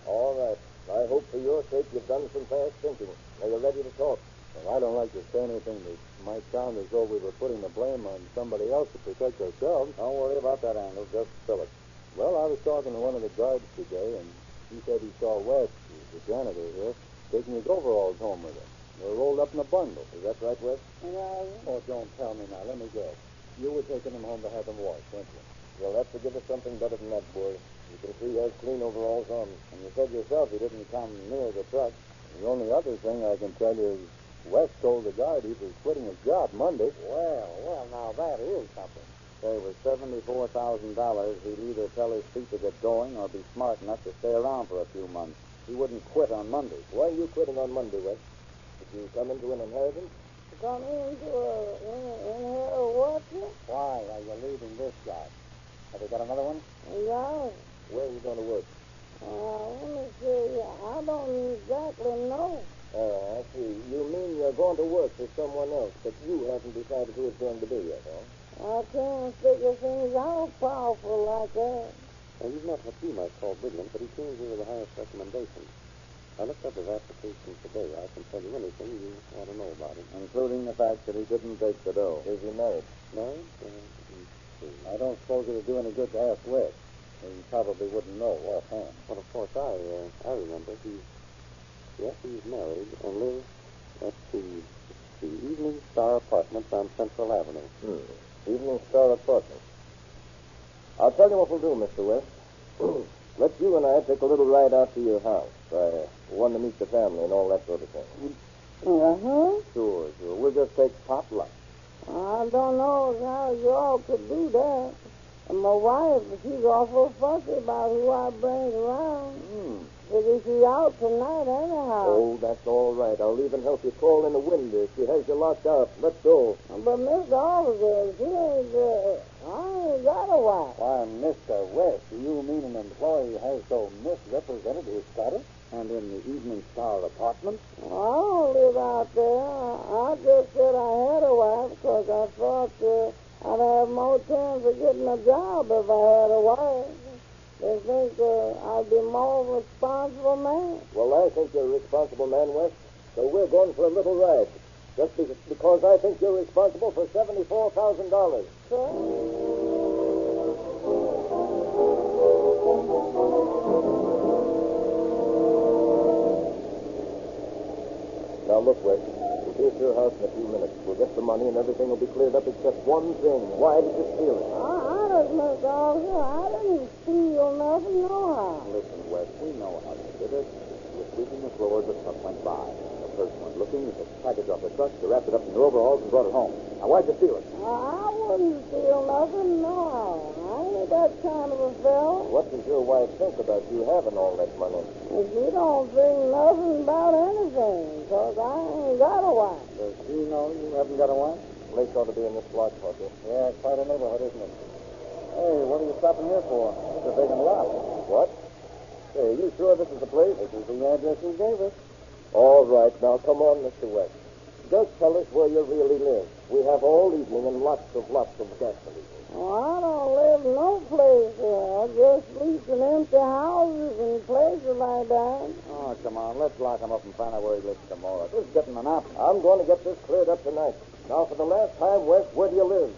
All right. I hope for your sake you've done some fast thinking. Now you're ready to talk. Well, I don't like to say anything that might sound as though we were putting the blame on somebody else to protect ourselves. Don't worry about that angle. Just spill it. Well, I was talking to one of the guards today, and he said he saw West, the janitor here, taking his overalls home with him. They're rolled up in a bundle. Is that right, West? Oh, don't tell me now. Let me guess. You were taking them home to have them washed, weren't you? You'll have to give us something better than that, boy. You can see he has clean overalls on. And you said yourself he didn't come near the truck. The only other thing I can tell you is West told the guard he was quitting his job Monday. Well, now that is something. Say, with $74,000, he'd either tell his feet to get going or be smart enough to stay around for a few months. He wouldn't quit on Monday. Why are you quitting on Monday, West? Did you come into an inheritance? Come into a what? Why are you leaving this job? Have you got another one? Yeah. Where are you going to work? Let me see. I don't exactly know. I see. You mean you're going to work for someone else, but you haven't decided who it's going to be yet, huh? I can't figure things out powerful like that. Well, he's not what you might call brilliant, but he came here with the highest recommendation. I looked up his application today. I can tell you anything you want to know about him. Including the fact that he didn't take the dough. Is he married? Married? I don't suppose it would do any good to ask West. He probably wouldn't know offhand. Well, of course, I remember. He's married and lives at the Evening Star Apartments on Central Avenue. Evening Star Apartments. I'll tell you what we'll do, Mr. West. Let you and I take a little ride out to your house. I want to meet the family and all that sort of thing. Uh-huh. Sure. We'll just take pot luck. I don't know how you all could do that. And my wife, she's awful fussy about who I bring around. Figure she's out tonight anyhow. Oh, that's all right. I'll even help you crawl in the window if she has you locked up. Let's go. But Mr. Officer, she ain't, I ain't got a wife. Why, Mr. West, do you mean an employee has so misrepresented his status? And in the Evening Star apartment? I don't live out there. I just said I had a wife because I thought I'd have more chance of getting a job if I had a wife. They think I'd be more responsible man. Well, I think you're a responsible man, West. So we're going for a little ride. Just because I think you're responsible for $74,000. Now, look, West. We'll be at your house in a few minutes. We'll get the money and everything will be cleared up except one thing. Why did you steal it? Honest, Mr. Officer, I didn't steal nothing, nohow. Listen, West, we know how you did it. You were sweeping the floor as the truck went by. The person went looking, you took the package off the truck, you wrapped it up in your overalls and brought it home. Now, why'd you steal it? I wouldn't steal nothing, nohow. I ain't that kind of a fellow. What does your wife think about you having all that money? She don't think nothing about anything, because I ain't got a wife. Does she know you haven't got a wife? Place ought to be in this block, Parker. Yeah, it's quite a neighborhood, isn't it? Hey, what are you stopping here for? It's a vacant lot. What? Hey, you sure this is the place? This is the address you gave us. All right, now come on, Mr. West. Just tell us where you really live. We have all evening and lots of gasoline. Oh, I don't live no place here. I just sleep in empty houses and places like that. Oh, come on. Let's lock him up and find out where he lives tomorrow. This is getting monopoly. I'm going to get this cleared up tonight. Now, for the last time, West, where do you live?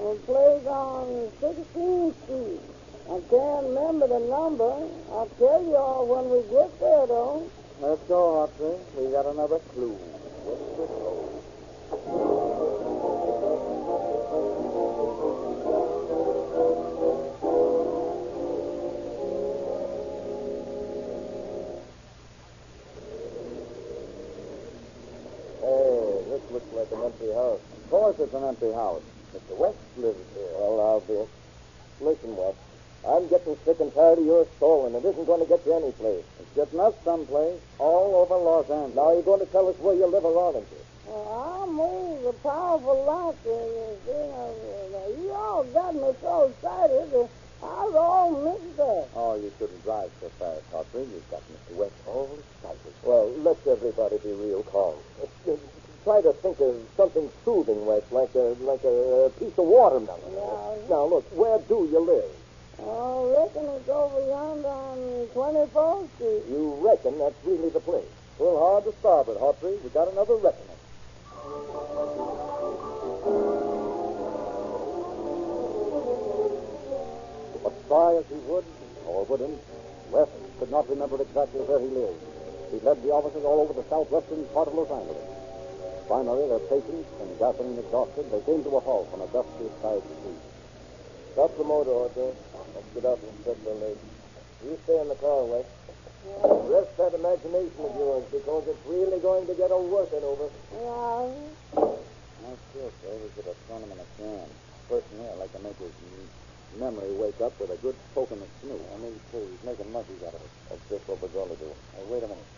A place on 16th Street. I can't remember the number. I'll tell you all when we get there, though. Let's go, Hopsy. We got another clue. Let's go. Hey, this looks like an empty house. Of course it's an empty house. Mr. West lives here. Well, I'll be. Listen, West. I'm getting sick and tired of your stalling. It isn't going to get you any place. It's getting us someplace all over Los Angeles. Now you're going to tell us where you live or aren't you? I moved a powerful lot. You all got me so excited that I was all mixed up. Oh, you shouldn't drive so fast, Hopsy. You've got Mr. West all excited. Well, let's everybody be real calm. Try to think of something soothing, West, like a piece of watermelon. Yeah. Now, look, where do you live? Oh, I reckon it's over yonder on 24th Street. You reckon that's really the place? Pull hard to starboard, Hopsy. We got another reckoning. But try as he would, or wouldn't, West could not remember exactly where he lived. He led the officers all over the southwestern part of Los Angeles. Finally, their patience and gasoline exhausted, they came to a halt on a dusty side street. Stop the motor, Arthur. Let's get out and stretch our legs. You stay in the car, West. Rest that imagination of yours, because it's really going to get a working over. Yeah. I still say we should have thrown him in a can. Personally, I'd like to make his memory wake up with a good poke in the snoot. I mean, he's making monkeys out of it. That's just what we're going to do. Hey, wait a minute.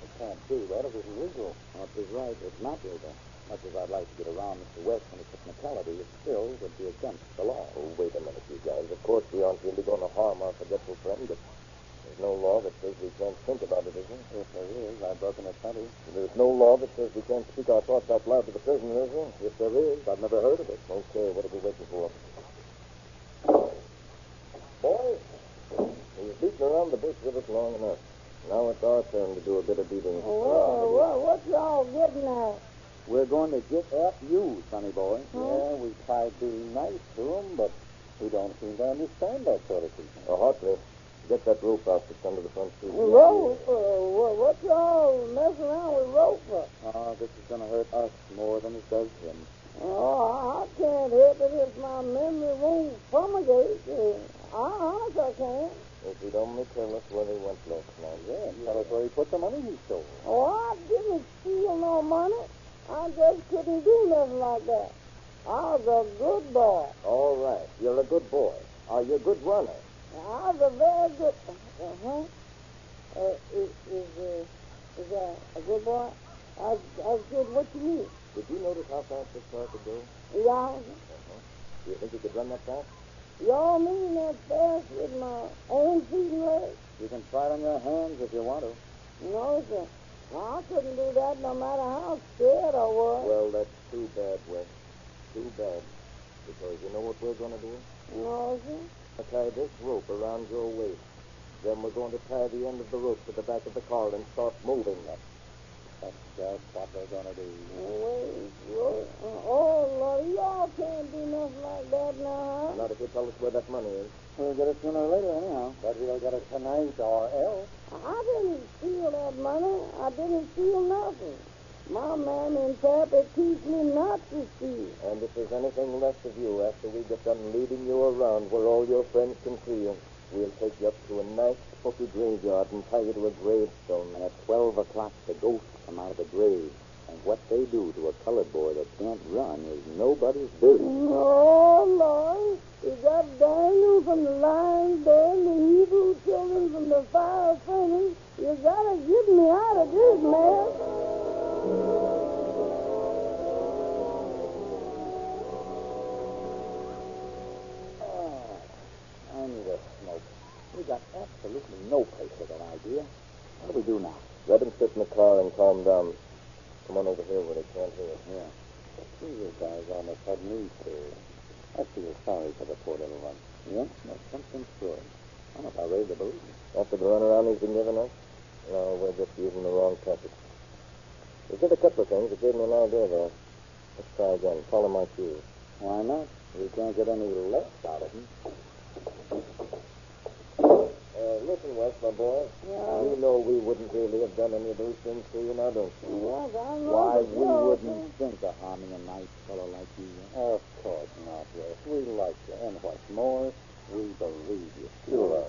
I can't do that. It isn't legal. Well, it's right. It's not legal. Much as I'd like to get around Mr. West and his technicality, it still would be against the law. Oh, wait a minute, you guys. Of course, we aren't really going to harm our forgetful friend, but there's no law that says we can't think about it, is there? If there is, I've broken a plenty. There's no law that says we can't speak our thoughts out loud to the prisoner, is there? If there is, I've never heard of it. Okay, what are we waiting for? Boys, we've beaten around the bush with it long enough. Now it's our turn to do a bit of beating. What y'all getting at? We're going to get at you, sonny boy. Yeah, we tried being nice to him, but we don't seem to understand that sort of thing. Hartley, get that rope out that's under the front seat. Rope? What y'all messing around with rope for? Oh, this is going to hurt us more than it does him. Oh, I can't help it if my memory won't fumigate. Honest, I can't. If he'd only tell us where he went last night. Yeah, tell us where he put the money he stole. Oh, I didn't steal no money. I just couldn't do nothing like that. I was a good boy. All right. You're a good boy. Are you a good runner? I was a very good... Uh-huh. Is that a good boy? I was good. What you mean? Did you notice how fast this car could go? Yeah. Do you think you could run that fast? Y'all mean that fast with my own feet and legs? You can try it on your hands if you want to. No, sir. I couldn't do that no matter how scared I was. Well, that's too bad, Wes. Too bad. Because you know what we're going to do? No, sir. I'll tie this rope around your waist. Then we're going to tie the end of the rope to the back of the car and start moving it. That's just what we're going to do. Wait. Oh, Lord, y'all can't do nothing like that now, huh? Not if you tell us where that money is. We'll get it sooner or later, anyhow. But we'll get it tonight or else. I didn't steal that money. I didn't steal nothing. My mammy and pappy teach me not to steal. And if there's anything left of you after we get done leading you around where all your friends can see you, we'll take you up to a nice, spooky graveyard and tie you to a gravestone. And at 12 o'clock, the ghosts come out of the grave. And what they do to a colored boy that can't run is nobody's business. Oh, Lord. You got Daniel from the lion's den, the Hebrew children from the fire furnace. You gotta get me out of this mess. I need a smoke. We got absolutely no place for that idea. What do we do now? Let him sit in the car and calm down. Come on over here where they can't hear us. Yeah. You guys almost had me scared. I feel sorry for the poor little one. Yeah? There's something sure. I'm about ready to believe it. After the runaround he's been giving us? No, we're just using the wrong tactics. We did a couple of things that gave me an idea, though. Let's try again. Follow my cues. Why not? We can't get any less out of him. Listen, Wes, my boy. Yeah. You know we wouldn't really have done any of those things to you now, don't you? Yes, I know. Why, but we y'all wouldn't think of harming a nice fellow like you. Of course not, Wes. We like you. And what's more, we believe you. Sure.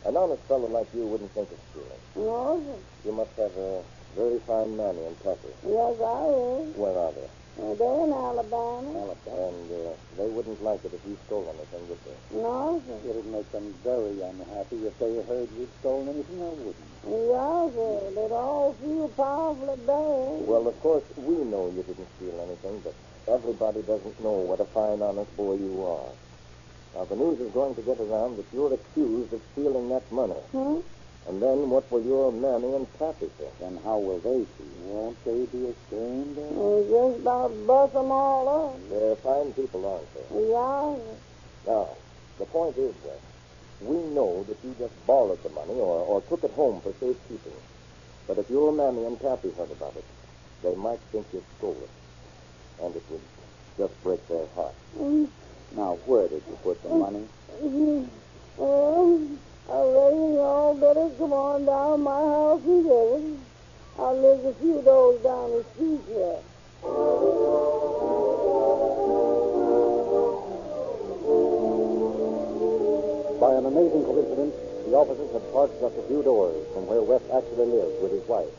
An honest fellow like you wouldn't think of stealing. No, sir. You must have a very fine mammy and pappy. Yes, I is. Where are they? They're in Alabama. And they wouldn't like it if you stole anything, would they? No, sir. It'd make them very unhappy if they heard you'd stolen anything, or wouldn't. Yes, sir. They'd all feel powerfully bad. Well, of course, we know you didn't steal anything, but everybody doesn't know what a fine, honest boy you are. Now, the news is going to get around that you're accused of stealing that money. And then what will your mammy and pappy think? Then how will they feel? Won't they be ashamed of You just about bust them all up. They're fine people, aren't they? Yeah. Now, the point is, Wes, we know that you just borrowed the money or took it home for safekeeping. But if your mammy and pappy heard about it, they might think you stole it. And it would just break their heart. Now, where did you put the money? Well, I reckon y'all better come on down my house and get it. I live a few doors down the street here. By an amazing coincidence, the officers had parked just a few doors from where Wes actually lived with his wife.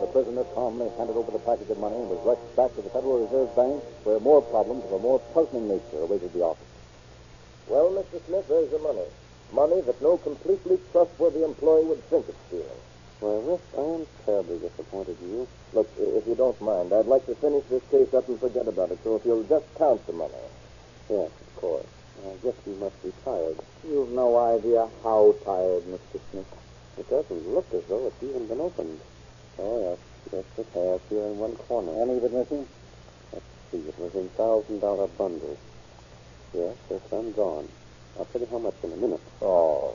The prisoner calmly handed over the package of money and was rushed back to the Federal Reserve Bank, where more problems of a more puzzling nature awaited the office. Well, Mr. Smith, there's the money. Money that no completely trustworthy employee would think of stealing. Well, Wes, I am terribly disappointed in you. Look, if you don't mind, I'd like to finish this case up and forget about it, so if you'll just count the money. Yes, of course. I guess you must be tired. You've no idea how tired, Mr. Smith. It doesn't look as though it's even been opened. Oh, yes. Yes, it has here in one corner. Any of it missing? Let's see. It was in $1,000 bundles. Yes, there's some gone. I'll tell you how much in a minute. Oh,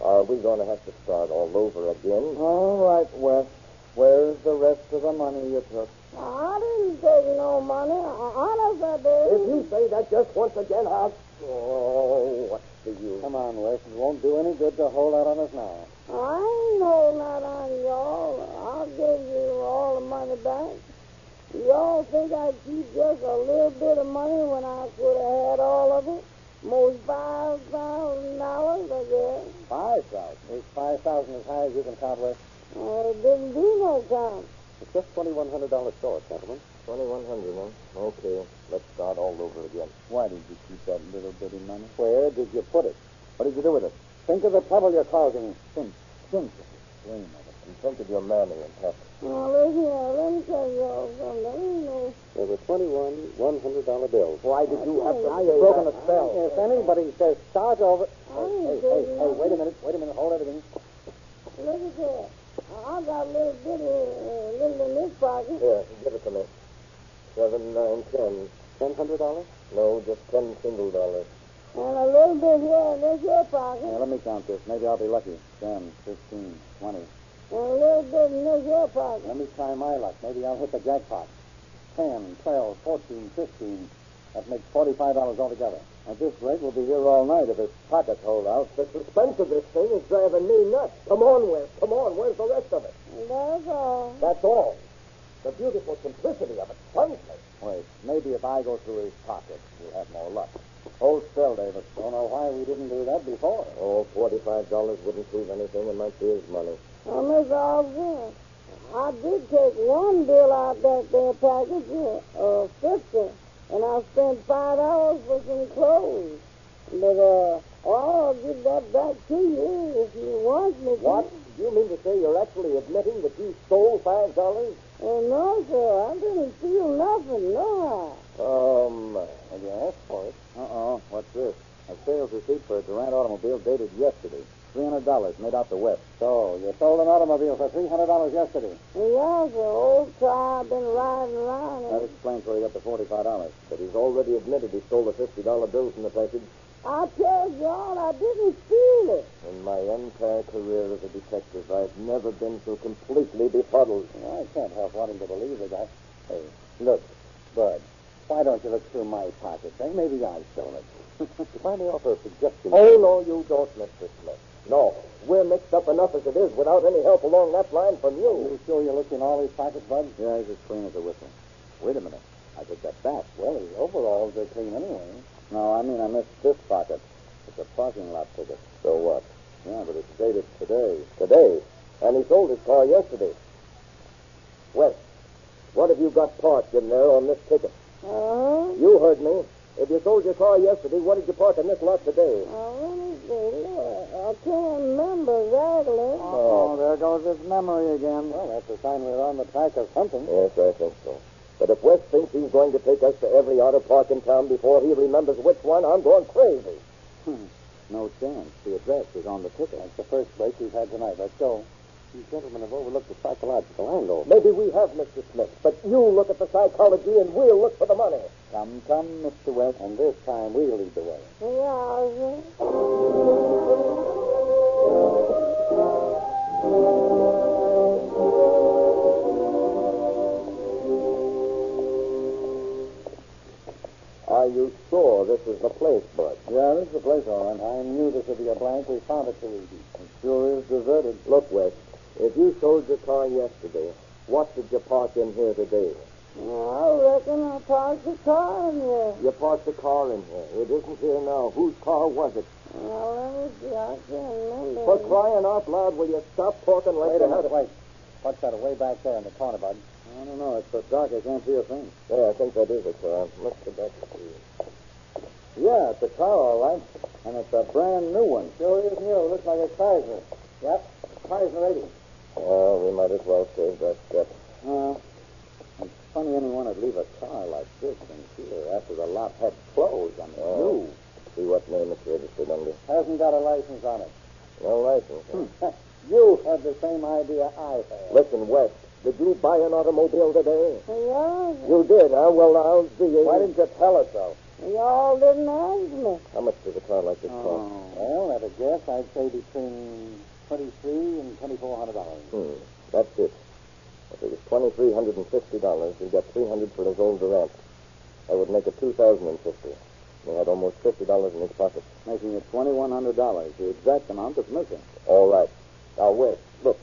are we going to have to start all over again? All right, Wes. Where's the rest of the money you took? I didn't take no money. Honest, I did. If you say that just once again, I'll... Oh, what's the use? Come on, Wes. It won't do any good to hold out on us now. I ain't holding out on y'all. I'll give you all the money back. Y'all think I'd keep just a little bit of money when I could have had all of it? Most $5,000, I guess. 5,000? Is 5,000 as high as you can count, Wes? It didn't do no count. It's just $2,100 short, gentlemen. $2,100, huh? Okay, let's start all over again. Why did you keep that little bitty money? Where did you put it? What did you do with it? Think of the trouble you're causing. Think of it. Blame of it. And think of your mammy and Pep. Now, listen here. Let me tell you all something. There were 21 $100 bills. Why did you have to You've broken a spell. If anybody says start over... Hey, wait a minute. Hold everything. Look at that. I got a little little in this pocket. Here, give it to me. 7, 9, 10. $1,000? No, just 10 single dollars. And a little bit here in this your pocket. Let me count this. Maybe I'll be lucky. 10, 15, 20. And a little bit in this your pocket. Let me try my luck. Maybe I'll hit the jackpot. 10, 12, 14, 15. That makes $45 altogether. At this rate, we'll be here all night if his pockets hold out. The suspense of this thing is driving me nuts. Come on, Wes. Come on. Where's the rest of it? That's all. That's all. The beautiful simplicity of it stuns me. Wait, maybe if I go through his pockets, we'll have more luck. Hold still, Davis. Don't know why we didn't do that before. Oh, $45 wouldn't prove anything. It might be his money. Well, Miss Osborne, I did take one bill out that there package, 50, and I spent $5 for some clothes. But, I'll give that back to you if you want me to. What? Do you mean to say you're actually admitting that you stole $5? No, sir. I didn't steal nothing, no. Have you asked for it? What's this? A sales receipt for a Durant automobile dated yesterday. $300 made out the West. So, you sold an automobile for $300 yesterday. Yeah, sir. Old car I've been riding around. That explains where he got the $45. But he's already admitted he stole the $50 bill from the package. I tell John I didn't steal it. In my entire career as a detective, I've never been so completely befuddled. I can't help wanting to believe the guy. Hey, look, Bud, why don't you look through my pockets? Maybe I stole it. If I may offer a suggestion... Oh, no, you don't, Mr. Smith. No, we're mixed up enough as it is without any help along that line from you. Are you sure you looked in all his pockets, Bud? Yeah, he's as clean as a whistle. Wait a minute. I take that back. Well, his overalls are clean anyway. No, I mean I missed this pocket. It's a parking lot ticket. So what? Yeah, but it's dated today. Today? And he sold his car yesterday. Wes, what have you got parked in there on this ticket? You heard me. If you sold your car yesterday, what did you park in this lot today? Let me see. I can't remember exactly. Oh, there goes his memory again. Well, that's a sign we're on the track of something. Yes, I think so. But if Wes thinks he's going to take us to every auto park in town before he remembers which one, I'm going crazy. No chance. The address is on the ticket. That's the first break we've had tonight. Let's go. You gentlemen have overlooked the psychological angle. Maybe we have, Mr. Smith, but you look at the psychology and we'll look for the money. Come, Mr. West. And this time we'll lead the way. Are you sure this is the place, Bud? Yeah, this is the place, all right. I knew this would be a blank. We found it too easy. It sure is deserted. Look, Wes, if you sold your car yesterday, what did you park in here today? I reckon I parked the car in here. You parked the car in here. It isn't here now. Whose car was it? Well, let me see. I can't remember. For crying out loud, will you stop talking like Wait a minute, wait. What's that way back there in the corner, Bud? I don't know. It's so dark I can't see a thing. Yeah, I think that is a car. Let's go back to see. Yeah, it's a car, all right. And it's a brand new one. Sure is new. Looks like a Chrysler. Yep, Chrysler 80. Oh, we might as well save that step. It's funny anyone would leave a car like this in here after the lot had closed. I mean, new. See what name it's registered under. Hasn't got a license on it. No license. Huh? You had the same idea I had. Listen, Wes, did you buy an automobile today? Yeah. You did, huh? Well, I'll see you. Why didn't you tell us so? Y'all didn't ask me. How much does a car like this cost? Well, at a guess, I'd say between $2,300 and $2,400. That's it. If it was $2,350, he'd get $300 for his old Durant. That would make it $2,050. He had almost $50 in his pocket. Making it $2,100. The exact amount that's missing. All right. Now, Wes, look.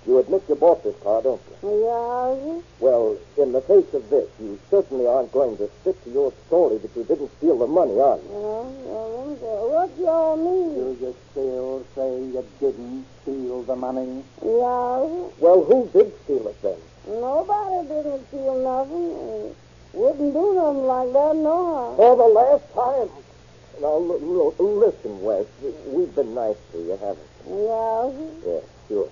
You admit you bought this car, don't you? Yeah. Well, in the face of this, you certainly aren't going to stick to your story that you didn't steal the money, are you? What y'all mean? Do you still say you didn't steal the money? Yeah. Well, who did steal it then? Nobody didn't steal nothing. Wouldn't do nothing like that, no. For the last time. Now, listen, Wes. We've been nice to you, haven't we? Yeah? Yeah, sure.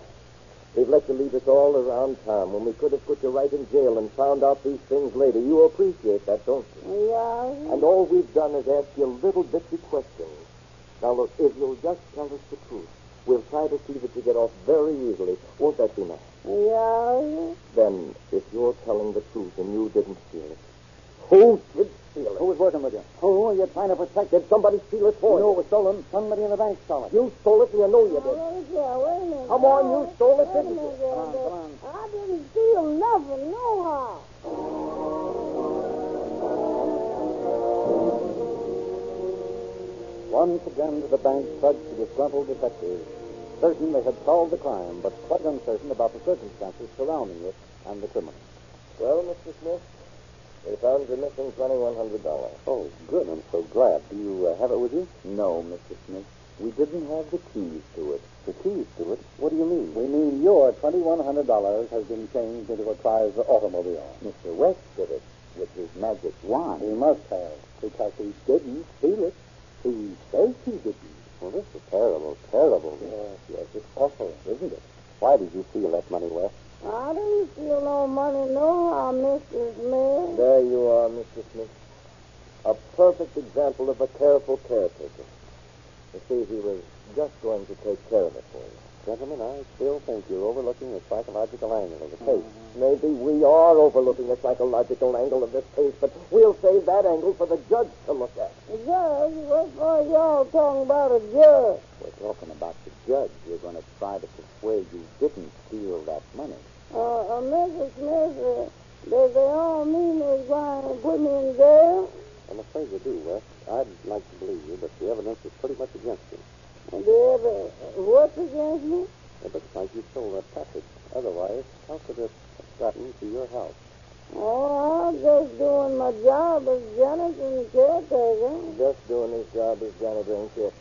We've let you lead us all around town when we could have put you right in jail and found out these things later. You appreciate that, don't you? Yeah? And all we've done is ask you little bitty questions. Now, look, if you'll just tell us the truth, we'll try to see that you get off very easily. Won't that be nice? Yeah? Then, if you're telling the truth and you didn't steal it, who did steal it? Who was working with you? Who are you trying to protect? Did somebody steal it for You you? know it was stolen. Somebody in the bank stole it. You stole it and you know you did. Yeah, wait a minute. Come on, you stole it, Wait a didn't you? minute, Come on. I didn't steal nothing, nohow. Once again to the bank trudged the disgruntled detectives, certain they had solved the crime, but quite uncertain about the circumstances surrounding it and the criminal. Well, Mr. Smith, we found your missing $2,100. Oh, good. I'm so glad. Do you have it with you? No, Mr. Smith. We didn't have the keys to it. The keys to it? What do you mean? We mean your $2,100 has been changed into a prize automobile. Mr. West did it with his magic wand. He must have, because he didn't steal it. He says he didn't. Well, this is terrible, terrible. Yes, it's awful, isn't it? Why did you steal that money, West? I didn't steal no money, nohow, Mr. Smith. There you are, Mr. Smith. A perfect example of a careful caretaker. You see, he was just going to take care of it for you. Gentlemen, I still think you're overlooking the psychological angle of the case. Maybe we are overlooking the psychological angle of this case, but we'll save that angle for the judge to look at. Judge? What for y'all talking about a judge? We're talking about the judge. We're going to try to persuade you didn't steal that money. Mrs. Smith, they all mean they're going to put me in jail? I'm afraid you do, Wes. I'd like to believe you, but the evidence is pretty much against you. What's against me? It looks like you stole that package. Otherwise, how could it have gotten to your house? Oh, I'm just doing my job as janitor and caretaker. Just doing his job as janitor and caretaker.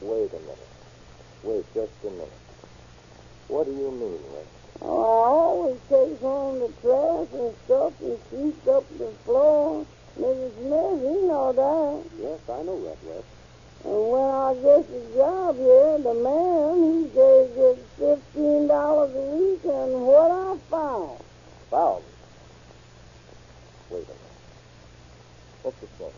Wait a minute. Wait just a minute. What do you mean, Wes? Oh, I always take home the trash and stuff and sweep up the floor. Mrs. Smith, you know that. Yes, I know that, Wes. And when I get the job here, the man, he gets $15 a week, and what I found. Found? Wait a minute. Mr. Smith,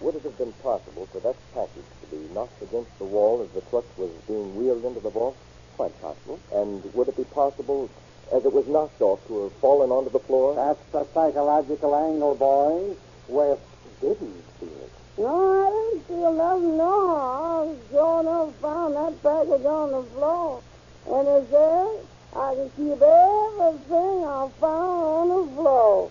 would it have been possible for that package to be knocked against the wall as the truck was being wheeled into the vault? Quite possible. And would it be possible, as it was knocked off, to have fallen onto the floor? That's the psychological angle, boys. West didn't steal it. No, I didn't steal nothing, no. I sure enough found that package on the floor. And it says I can keep everything I found on the floor.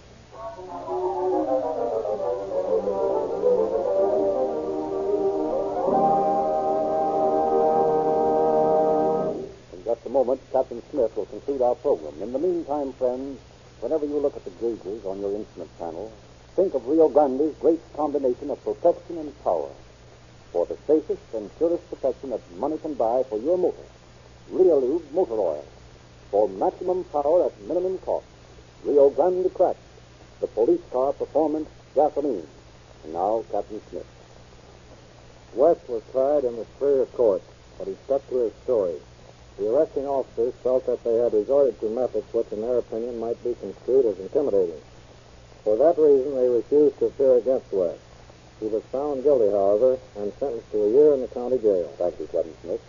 In just a moment, Captain Smith will conclude our program. In the meantime, friends, whenever you look at the gauges on your instrument panel, think of Rio Grande's great combination of protection and power. For the safest and surest protection that money can buy for your motor, Reolube Motor Oil. For maximum power at minimum cost, Rio Grande Cracked, the police car performance gasoline. And now, Captain Smith. West was tried in the Superior Court, but he stuck to his story. The arresting officers felt that they had resorted to methods which, in their opinion, might be construed as intimidating. For that reason, they refused to appear against West. He was found guilty, however, and sentenced to a year in the county jail. Thank you, Captain Smith.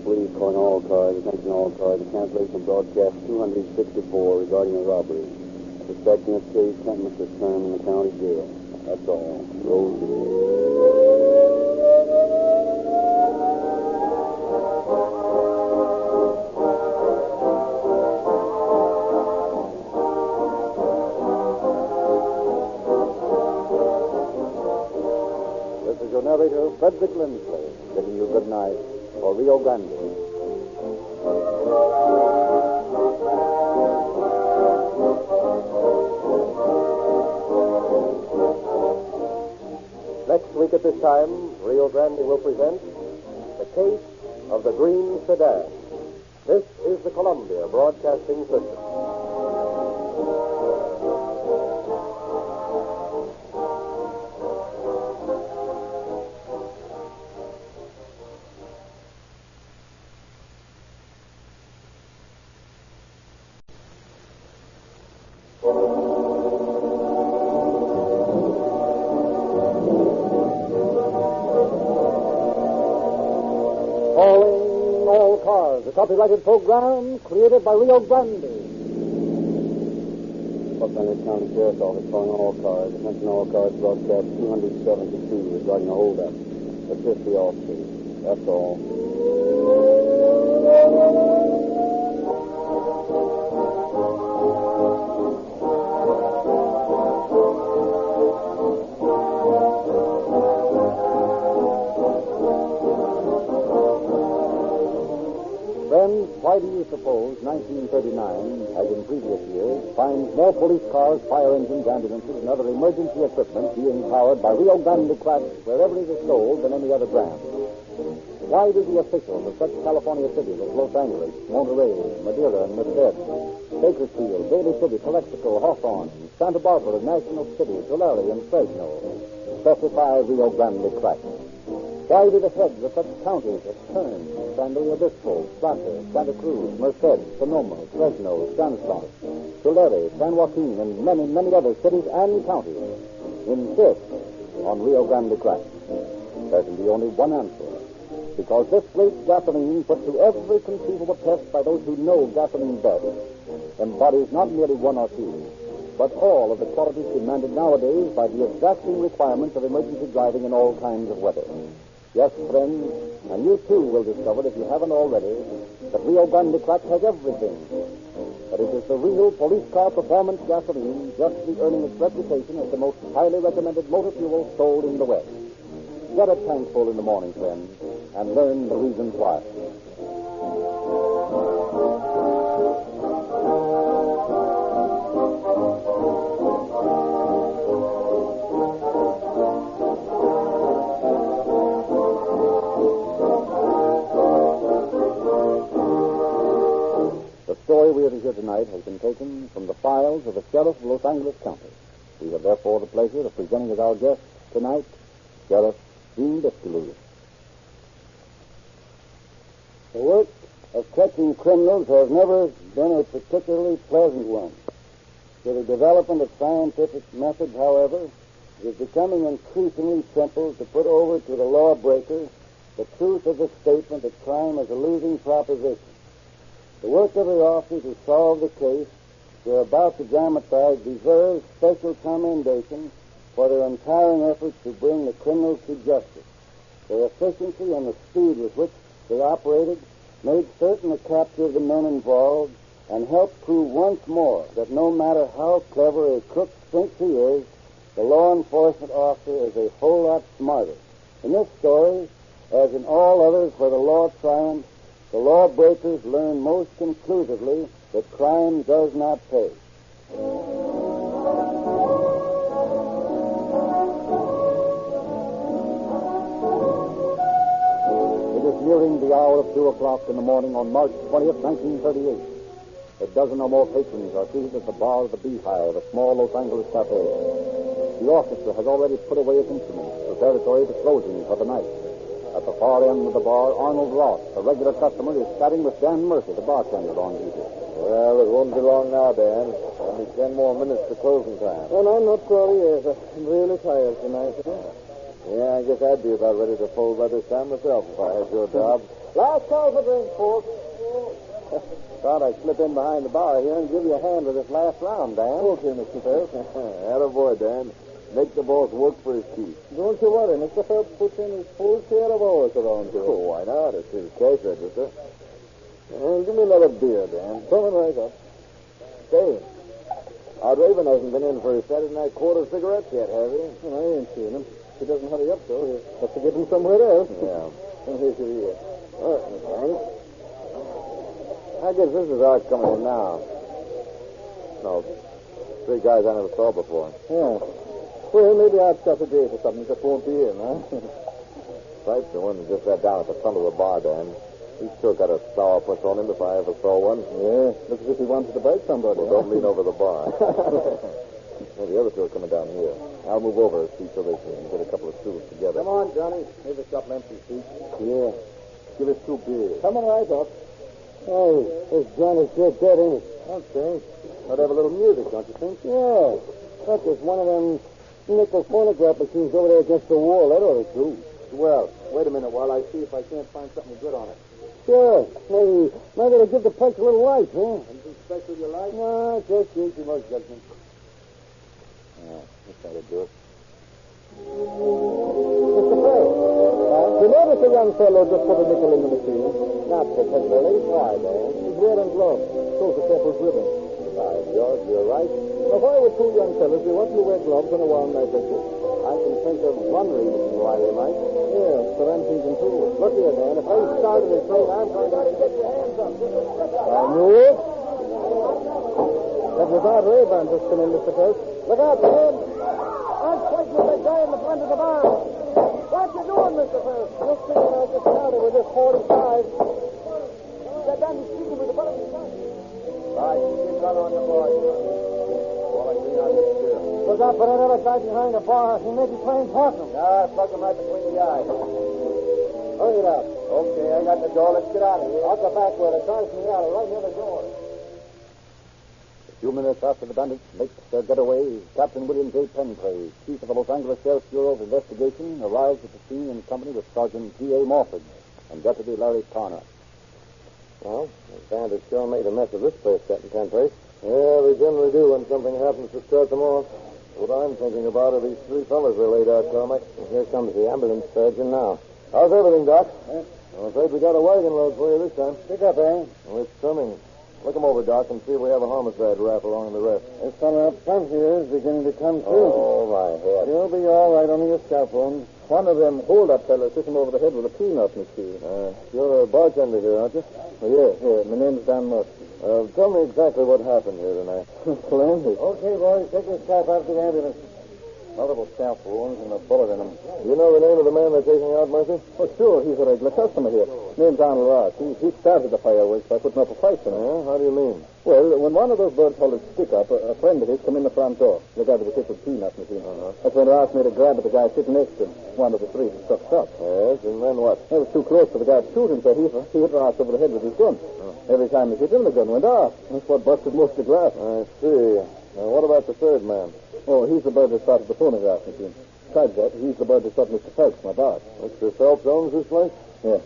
Please calling all cars, attention all cars, the cancellation of broadcast 264 regarding a robbery. Suspect in this case sentenced to term in the county jail. That's all. This is your narrator, Frederick Lindsley, bidding you good night for Rio Grande. week at this time, Rio Grande will present The Case of the Green Sedan. This is the Columbia Broadcasting System. The copyrighted program created by Rio Grande. Los Angeles County Sheriff's Office calling all cars. Attention all cars, broadcast 272 regarding a holdup. Assist the officers. That's all. Why do you suppose 1939, as in previous years, finds more police cars, fire engines, ambulances, and other emergency equipment being powered by Rio Grande cracks wherever it is sold than any other brand? Why do the officials of such California cities as Los Angeles, Monterey, Madera, and Merced, Bakersfield, Daly City, Calexico, Hawthorne, Santa Barbara, National City, Tulare, and Fresno specify Rio Grande cracks? Why do the heads of such counties as Kern, San Luis Obispo, Plata, Santa Cruz, Merced, Sonoma, Fresno, Stanislaus, Tulare, San Joaquin, and many, many other cities and counties insist on Rio Grande cracks? There can be only one answer. Because this great gasoline, put to every conceivable test by those who know gasoline best, embodies not merely one or two, but all of the qualities demanded nowadays by the exacting requirements of emergency driving in all kinds of weather. Yes, friends, and you too will discover, if you haven't already, that Rio Grande crack has everything. That it is the real police car performance gasoline, justly earning its reputation as the most highly recommended motor fuel sold in the West. Get a tankful in the morning, friends, and learn the reasons why. The story we are to hear tonight has been taken from the files of the Sheriff of Los Angeles County. We have therefore the pleasure of presenting as our guest tonight, Sheriff Dean Biscaloo. The work of catching criminals has never been a particularly pleasant one. With the development of scientific methods, however, it is becoming increasingly simple to put over to the lawbreaker the truth of the statement that crime is a losing proposition. The work of the officers who solve the case we're about to dramatize deserves special commendation for their untiring efforts to bring the criminals to justice. Their efficiency and the speed with which they operated made certain the capture of the men involved and helped prove once more that no matter how clever a crook thinks he is, the law enforcement officer is a whole lot smarter. In this story, as in all others where the law triumphs, the lawbreakers learn most conclusively that crime does not pay. It is nearing the hour of 2 o'clock in the morning on March 20th, 1938. A dozen or more patrons are seated at the bar of the Beehive, a small Los Angeles cafe. The officer has already put away his instruments, preparatory to closing for the night. At the far end of the bar, Arnold Ross, a regular customer, is chatting with Dan Murphy, the bartender on duty. Well, it won't be long now, Dan. Only 10 more minutes to closing time. Well, I'm not sorry either. I'm really tired tonight. Yeah, I guess I'd be about ready to fold by this time myself if I had your job. Last call for drinks, folks. Thought I'd slip in behind the bar here and give you a hand with this last round, Dan. Okay, Mr. Phelps. Attaboy, Dan. Make the boss work for his keep. Don't you worry. Mr. Phelps puts in his full share of hours around here. Oh, why not? It's his cash register. Give me another beer, Dan. Coming right up. Say, our Raven hasn't been in for his Saturday night quarter cigarettes yet, have he? Well, I ain't seen him. He doesn't hurry up, though. He'll have to get him somewhere else. Yeah. And here's your ear. Thanks. I guess this is ours coming in now. No, three guys I never saw before. Yeah. Well, maybe I'd stop a day for something. Just won't be in, huh? Stripes, the one that just sat down at the front of the bar, Dan. He's sure got a sourpuss on him if I ever saw one. Yeah, looks as if he wanted to bite somebody. Well, don't lean over the bar. Well, the other two are coming down here. I'll move over a seat so they can get a couple of stools together. Come on, Johnny. Leave the shop empty, see? Yeah. Give us 2 beers. Coming right up. Hey, this Johnny's sure dead, ain't it? Okay. I'd have a little music, don't you think? Yeah. That's just one of them nickel phonograph machines over there against the wall. That ought to do. Well, wait a minute while I see if I can't find something good on it. Sure. Maybe it'll give the place a little light, huh? Anything special you like? No, just easy most judgment. This ought to do it. Mr. Fay, you notice the young fellow just put a nickel in the machine? Not particularly. Why, Dan? He's wearing gloves. Shows the careful ribbon. By George, you're right. Now, why would 2 young fellows be wanting to wear gloves on a warm night like this? I can think of one reason why they might. Yeah, but I'm thinking too. Look here, Dan. If I started a train, I'm going to get your hands up. I knew it. That was our Ray-Ban just come in, Mr. First. Look out, Dan. I'm fighting with that guy in the front of the bar. What you doing, Mr. First? Just thinking I just started with this 45. That bandit speaking with the bullet in his gun. Right, keep your gun on the board. All I clean out this here. Look out for that other guy behind the bar. He may be playing possum. Ah, plug him right between the eyes. Hurry it up. Okay, I got the door. Let's get out of here. Out the back way. The car's from the alley, right near the door. A few minutes after the bandits make their getaway, Captain William J. Pencray, chief of the Los Angeles Sheriff's Bureau of Investigation, arrives at the scene in company with Sergeant G.A. Morford and Deputy Larry Tarner. Well, the bandits sure made a mess of this place, Captain Pencray. Yeah, they generally do when something happens to start them off. What I'm thinking about are these 3 fellas they laid out, Cormac. Here comes the ambulance surgeon now. How's everything, Doc? I'm afraid we got a wagon load for you this time. Pick up, eh? Well, it's coming. Look 'em over, Doc, and see if we have a homicide rap along the rest. This fellow up front here is beginning to come through. Oh, my head. You'll be all right, only your scalp wound. One of them hold-up fellows hit him over the head with a peanut machine. You're a bartender here, aren't you? Yeah. My name's Dan Murphy. Tell me exactly what happened here tonight. Splendid. Okay, boys, take this chap out to the ambulance. Multiple scalp wounds and a bullet in him. You know the name of the man they're taking out, Murphy? Oh, sure. He's a regular customer here. Name's Arnold Ross. He started the fireworks by putting up a fight for him. Yeah? How do you mean? Well, when one of those birds held its stick up, a friend of his come in the front door. The guy that was hit with the peanut machine. That's when Ross made a grab at the guy sitting next to him. One of the 3 struck shot. Yes, and then what? It was too close for the guy to shoot him, so he hit Ross over the head with his gun. Every time he hit him, the gun went off. That's what busted most of the glass. I see. Now, what about the 3rd man? Oh, he's the bird that started the phonograph machine. Besides that, he's the bird that shot Mr. Phelps, my boss. Mr. Phelps owns this place? Yeah.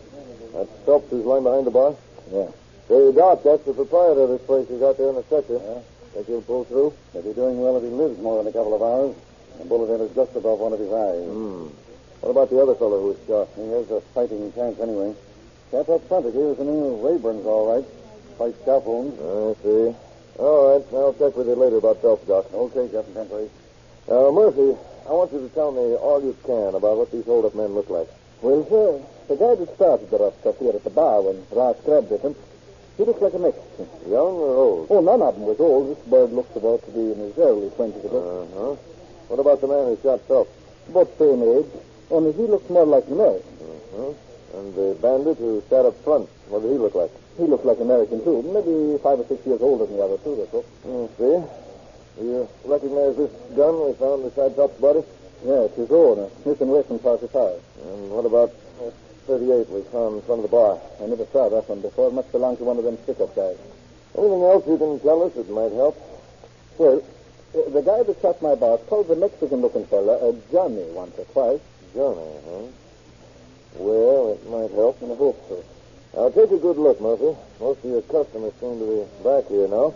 That's Phelps who's lying behind the bar? Yeah. Say, Doc, that's the proprietor of this place who's out there in the stretcher. Yeah. Think he'll pull through? He'll be doing well if he lives more than a couple of hours. The bullet enters just above one of his eyes. What about the other fellow who was shot? He has a fighting chance anyway. Chap up front here is the name of Rayburn's all right. Fight scalp wounds. I see. All right. I'll check with you later about Phelps, Doc. Okay, Captain Pencray. Murphy, I want you to tell me all you can about what these hold-up men look like. Well, sir, the guy that started the rough stuff here at the bar when Ross grabbed at him, he looked like a Mexican. Young or old? Oh, none of them was old. This bird looks about to be in his early 20s. What about the man who shot Phelps? About same age, only he looks more like an American. And the bandit who sat up front, what did he look like? He looked like American, too. Maybe 5 or 6 years older than the other two, that's all. See? Do you recognize this gun we found beside Phelps' body? Yeah, it's his own, a Smith & Wesson 45. And what about 38 we found in front of the bar? I never saw that one before. It must belong to one of them stick-up guys. Anything else you can tell us that might help? Well, the guy that shot my boss called the Mexican-looking fella Johnny once or twice. Johnny, huh? Well, it might help. I hope so. I'll take a good look, Murphy. Most of your customers seem to be back here now.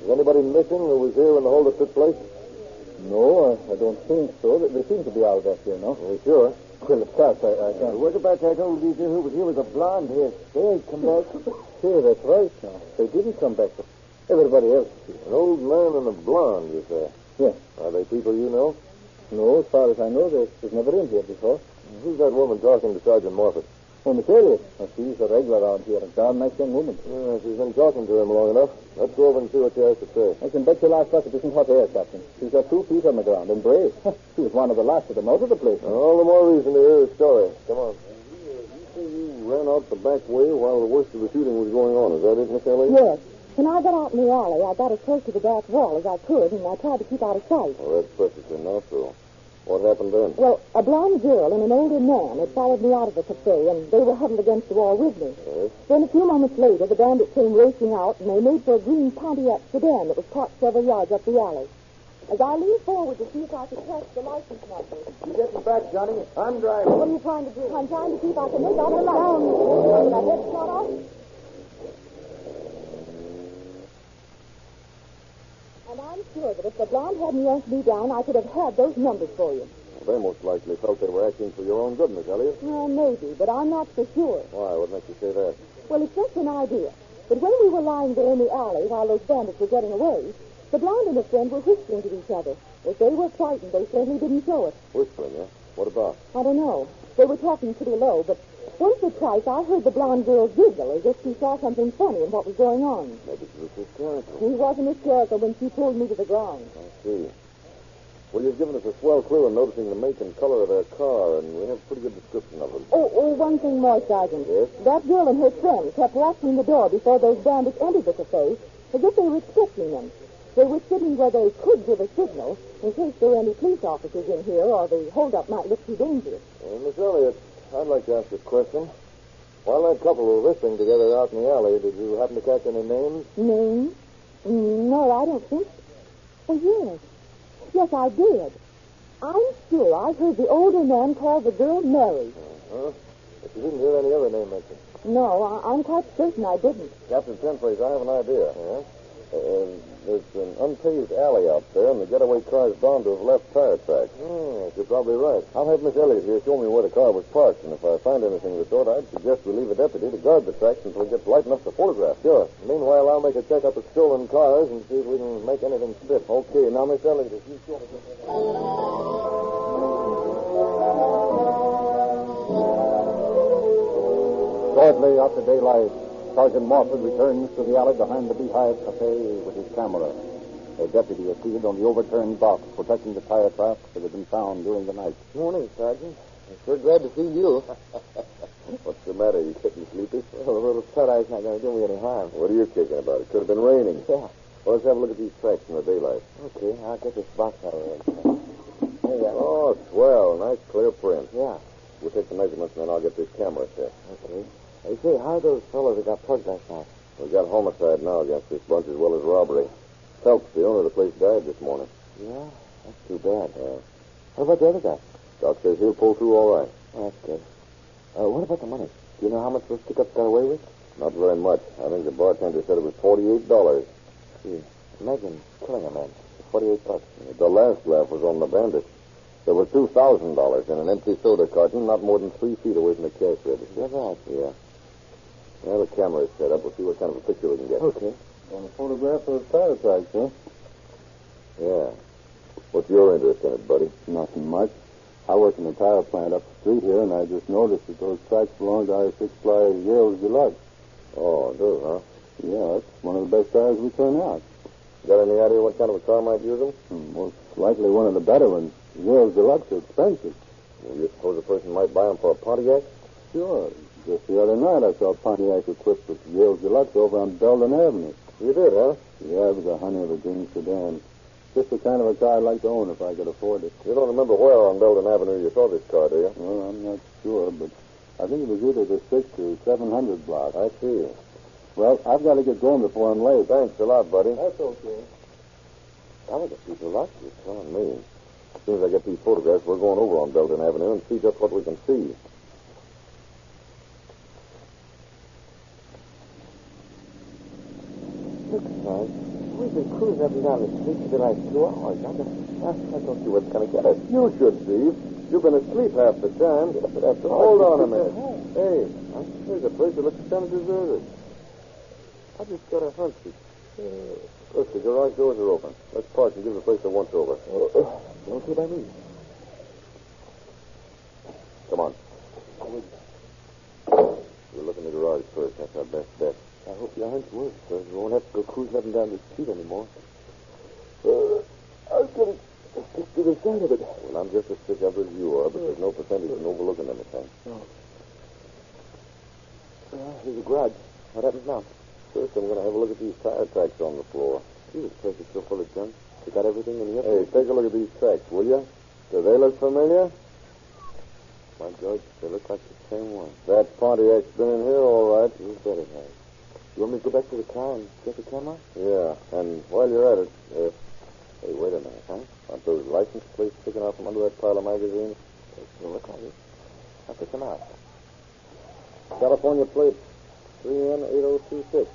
Is anybody missing who was here when the hold-up took place? No, I don't think so. They seem to be all back here now. Are you sure? Well, of course, I can't. What about that old geezer who was here with a blonde hair? They ain't come back. Sure, that's right now. They didn't come back. Everybody else is here. An old man and a blonde, you say? Yeah. Are they people you know? No, as far as I know, they've never been here before. Who's that woman talking to Sergeant Morford? Oh, Miss Elliot. She's a regular around here. A darn nice young woman. Yeah, she's been talking to him long enough. Let's go over and see what she has to say. I can bet your last bucket isn't hot air, Captain. She's got 2 feet on the ground and brave. She was one of the last of them out of the place. All the more reason to hear her story. Come on. You say you ran out the back way while the worst of the shooting was going on. Is that it, Miss Elliot? Yes. When I got out in the alley, I got as close to the back wall as I could, and I tried to keep out of sight. Well, that's perfectly natural. What happened then? Well, a blonde girl and an older man had followed me out of the cafe, and they were huddled against the wall with me. Yes? Then a few moments later, the bandits came racing out, and they made for a green Pontiac sedan that was parked several yards up the alley. As I leaned forward to see if I could test the license number. You getting back, Johnny? I'm driving. What are you trying to do? I'm trying to see if I can make out the license. Did I get shot off? And I'm sure that if the blonde hadn't yanked me down, I could have had those numbers for you. Well, they most likely felt they were acting for your own good, Miss Elliot. Well, maybe, but I'm not so sure. Why? What makes you say that? Well, it's just an idea. But when we were lying there in the alley while those bandits were getting away, the blonde and her friend were whispering to each other. If they were frightened, they certainly didn't show it. Whispering, yeah? What about? I don't know. They were talking pretty low, but once or twice I heard the blonde girl giggle as if she saw something funny in what was going on. Maybe she was hysterical. She wasn't hysterical when she pulled me to the ground. I see. Well, you've given us a swell clue in noticing the make and color of their car, and we have a pretty good description of them. Oh, one thing more, Sergeant. Yes? That girl and her friend kept watching the door before those bandits entered the cafe, as if they were expecting them. They were sitting where they could give a signal in case there were any police officers in here or the holdup might look too dangerous. Miss Elliot, I'd like to ask you a question. While that couple were whispering together out in the alley, did you happen to catch any names? Names? No, I don't think so. Oh, yes. Yes, I did. I'm sure I heard the older man call the girl Mary. Uh-huh. But you didn't hear any other name mentioned? No, I'm quite certain I didn't. Captain Tenfreys, I have an idea. Yeah? There's an unpaved alley out there, and the getaway car is bound to have left tire tracks. You're probably right. I'll have Miss Elliot here show me where the car was parked, and if I find anything of the sort, I'd suggest we leave a deputy to guard the tracks until it gets light enough to photograph. Sure. Meanwhile, I'll make a check up of stolen cars and see if we can make anything fit. Okay, now, Miss Elliot, if you show me... Shortly after daylight, Sergeant Morford returns to the alley behind the Beehive Cafe with his camera. A deputy is seated on the overturned box protecting the tire tracks that had been found during the night. Morning, Sergeant. I'm sure glad to see you. What's the matter? You getting sleepy? Well, a little sunlight's not going to do me any harm. What are you kicking about? It could have been raining. Yeah. Well, let's have a look at these tracks in the daylight. Okay, I'll get this box out of there. There you go. Oh, swell. Nice clear print. Yeah. We'll take the measurements, and then I'll get this camera set. Okay. Hey, say, how are those fellows that got plugged last night? We've got homicide now against this bunch as well as robbery. Phelps, the owner of the place, died this morning. Yeah? That's too bad. Yeah. What about the other guy? Doc says he'll pull through all right. Oh, that's good. What about the money? Do you know how much those pickups got away with? Not very much. I think the bartender said it was $48. Gee, imagine killing a man for $48. The last laugh was on the bandit. There was $2,000 in an empty soda carton, not more than 3 feet away from the cash register. Is that right? Yeah. Now the camera is set up. We'll see what kind of a picture we can get. Okay. And a photograph of tire tracks, huh? Yeah. What's your interest in it, buddy? Nothing much. I work in a tire plant up the street here, and I just noticed that those tracks belong to our six-ply Yale's Deluxe. Oh, it does, huh? Yeah, it's one of the best tires we turn out. Got any idea what kind of a car might use them? Most likely one of the better ones. Yale's Deluxe are expensive. Well, you suppose a person might buy them for a Pontiac? Sure. Just the other night I saw Pontiac equipped with Yale's Deluxe over on Belden Avenue. You did, huh? Yeah, it was a honey of a Green Sedan. Just the kind of a car I'd like to own if I could afford it. You don't remember where on Belden Avenue you saw this car, do you? Well, I'm not sure, but I think it was either the 6 or 700 block. I see. Well, I've got to get going before I'm late. Thanks a lot, buddy. That's okay. That was a piece of luck you're telling me. As soon as I get these photographs, we're going over on Belden Avenue and see just what we can see. Look, Frank, we've been cruising up and down the street for the last 2 hours. I don't see what's going to get us. You should, Steve. You've been asleep half the time. Yeah, but after all, Hold on a minute. Hey, there's a place that looks kind of deserted. I just got a hunch. Look, the garage doors are open. Let's park and give the place a once-over. Okay by me. Come on. look in the garage first. That's our best bet. I hope your hunch works, sir. We won't have to go cruising up and down the street anymore. I'll get it stick to the side of it. Well, I'm just as sick of it as you are, but there's no percentage in overlooking anything. Oh. Here's a garage. What happens now? First, I'm going to have a look at these tire tracks on the floor. Gee, this place is so full of junk. You got everything in here? Hey, take a look at these tracks, will you? Do they look familiar? My George, they look like the same one. That Pontiac's been in here all right. You bet it has. You want me to go back to the car and check the camera? Yeah, and while you're at it, hey, wait a minute, huh? Aren't those license plates sticking out from under that pile of magazines? They look like it. I'll pick them out. California plate 3N8026.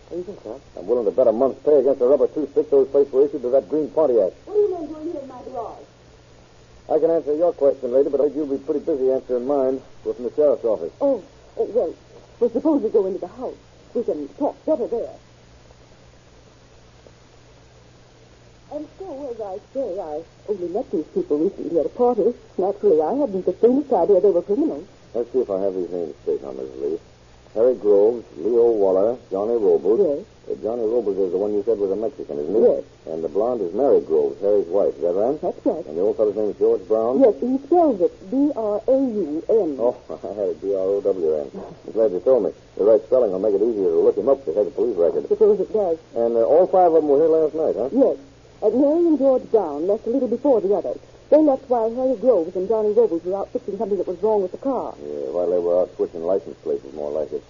What do you think, Sam? I'm willing to bet a month's pay against the rubber toothpick those plates were issued to that green Pontiac. What do you mean doing here in my garage? I can answer your question, lady, but I think you'll be pretty busy answering mine. We're from the sheriff's office. Oh, well, suppose we go into the house. We can talk better there. And so, as I say, I only met these people recently at a party. Naturally, I hadn't the faintest idea they were criminals. Let's see if I have these names straight now, Mrs. Lee. Harry Groves, Leo Waller, Johnny Robles. Yes. Johnny Robles is the one you said was a Mexican, isn't he? Yes. And the blonde is Mary Groves, Harry's wife. Is that right? That's right. And the old fellow's name is George Brown? Yes, he spells it B-R-A-U-N. Oh, I had it B-R-O-W-N. I'm glad you told me. The right spelling will make it easier to look him up if he has a police record. Suppose it does. And all five of them were here last night, huh? Yes. Mary and George Brown left a little before the others. They left while Harry Groves and Johnny Robles were out fixing something that was wrong with the car. Yeah, while they were out switching license plates, more like it.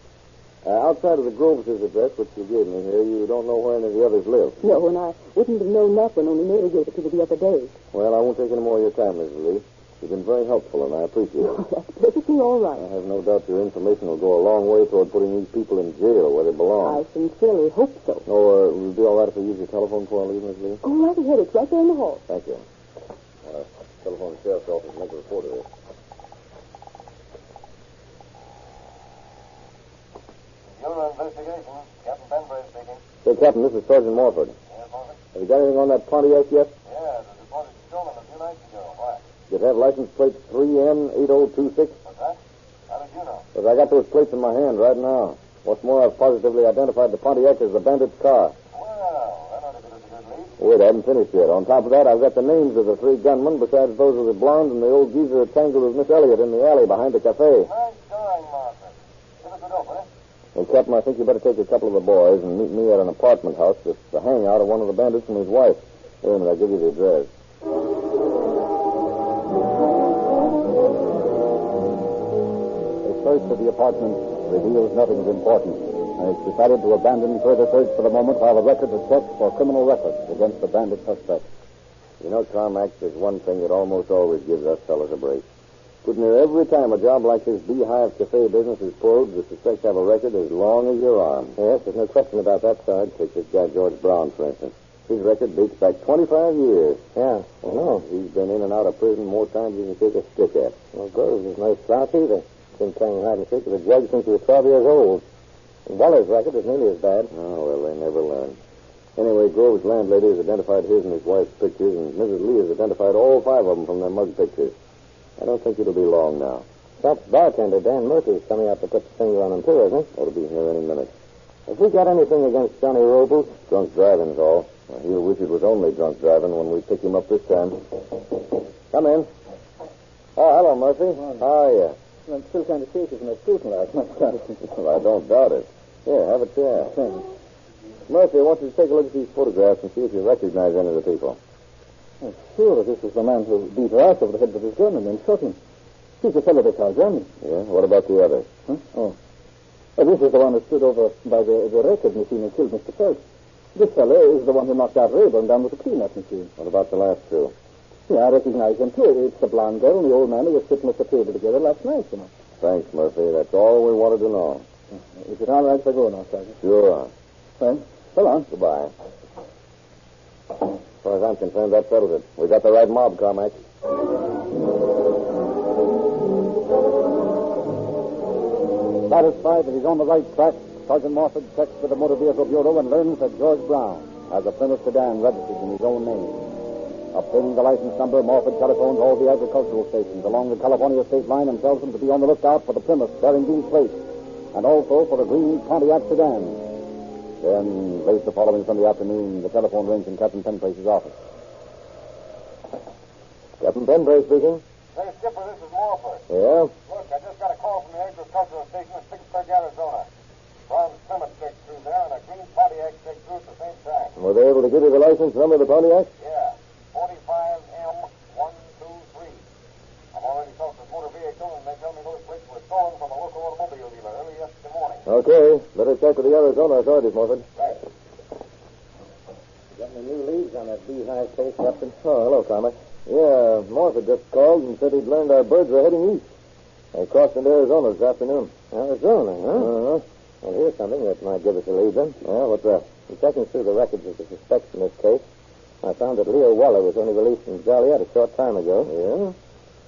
Outside of the Groves' address, which you gave me here, you don't know where any of the others live. No, and I wouldn't have known that when only Mary gave it to me the other day. Well, I won't take any more of your time, Mrs. Lee. You've been very helpful, and I appreciate it. That's perfectly all right. I have no doubt your information will go a long way toward putting these people in jail where they belong. I sincerely hope so. Oh, will it be all right if I use your telephone before I leave, Mrs. Lee? Go right ahead. It's right there in the hall. Thank you. Telephone the sheriff's office and make a report of this. Bureau of Investigation. Captain Penbury speaking. Say, Captain, this is Sergeant Morford. Yes, Morford? Have you got anything on that Pontiac yet? Yeah, it was reported stolen a few nights ago. Why? Does it have license plate 3N8026? What's that? How did you know? Because I got those plates in my hand right now. What's more, I've positively identified the Pontiac as the bandit's car. Well, that ought to give us a good lead. Wait, I haven't finished yet. On top of that, I've got the names of the three gunmen besides those of the blonde and the old geezer who tangled with Miss Elliott in the alley behind the cafe. Nice going, Martha. Give us a dope, eh? Well, Captain, I think you better take a couple of the boys and meet me at an apartment house that's the hangout of one of the bandits and his wife. Wait a minute, I'll give you the address. The search of the apartment reveals nothing of importance, and it's decided to abandon further search for the moment while the records are checked for criminal records against the bandit suspect. You know, Carmack, there's one thing that almost always gives us fellas a break. Pretty near every time a job like this Beehive Cafe business is pulled, the suspects have a record as long as your arm. Yes, there's no question about that, Sarge. Take this guy, George Brown, for instance. His record dates back 25 years. Yeah, I know. He's been in and out of prison more times than you can take a stick at. Well, Groves is no slouch either. Been playing hide and seek with a judge since he was 12 years old. And Waller's record is nearly as bad. Oh, well, they never learn. Anyway, Groves' landlady has identified his and his wife's pictures, and Mrs. Lee has identified all five of them from their mug pictures. I don't think it'll be long now. That bartender, Dan Murphy, is coming out to put the finger on him, too, isn't he? Ought to be here any minute. Have we got anything against Johnny Robles? Drunk driving's all. Well, he'll wish it was only drunk driving when we pick him up this time. Come in. Oh, hello, Murphy. How are you? I'm still kind of shaky from that shooting last night. Well, I don't doubt it. Here, have a chair. Murphy, I want you to take a look at these photographs and see if you recognize any of the people. Oh, sure, this is the man who beat her ass over the head with his gun and then shot him. He's the fellow they call Johnny. Yeah? What about the others? Huh? Oh. This is the one who stood over by the record machine and killed Mr. Phelps. This fellow is the one who knocked out Rayburn down with the cleanup machine. What about the last two? Yeah, I recognize them, too. It's the blonde girl and the old man who was sitting at the table together last night, you know. Thanks, Murphy. That's all we wanted to know. Is it all right if I go now, Sergeant? Sure. Well, so long. Goodbye. As far as I'm concerned, that settles it. We got the right mob, Carmack. Satisfied that he's on the right track, Sergeant Morford checks with the Motor Vehicle Bureau and learns that George Brown has a Plymouth sedan registered in his own name. Obtaining the license number, Morford telephones all the agricultural stations along the California state line and tells them to be on the lookout for the Plymouth bearing these plates, and also for the green Pontiac sedan. Then, late the following Sunday afternoon, the telephone rings in Captain Penplace's office. Captain Penplace speaking. Hey, Skipper, this is Morford. Yeah? Look, I just got a call from the agricultural station in Vicksburg, Arizona. Bronze Plymouth checked through there, and a green Pontiac checked through at the same time. Were they able to give you the license number of the Pontiac? Yeah, 45M123. I've already talked to the motor vehicle, and they tell me those plates were stolen from a local automobile dealer early yesterday morning. Okay. Better check with the Arizona authorities, Morford. Right. Got any new leads on that beehive case, Captain? Oh, hello, Carmack. Yeah, Morford just called and said he'd learned our birds were heading east. They crossed into Arizona this afternoon. Arizona, huh? Uh-huh. Well, here's something that might give us a lead, then. Yeah, what's that? In checking through the records of the suspects in this case, I found that Leo Weller was only released from Joliet a short time ago. Yeah?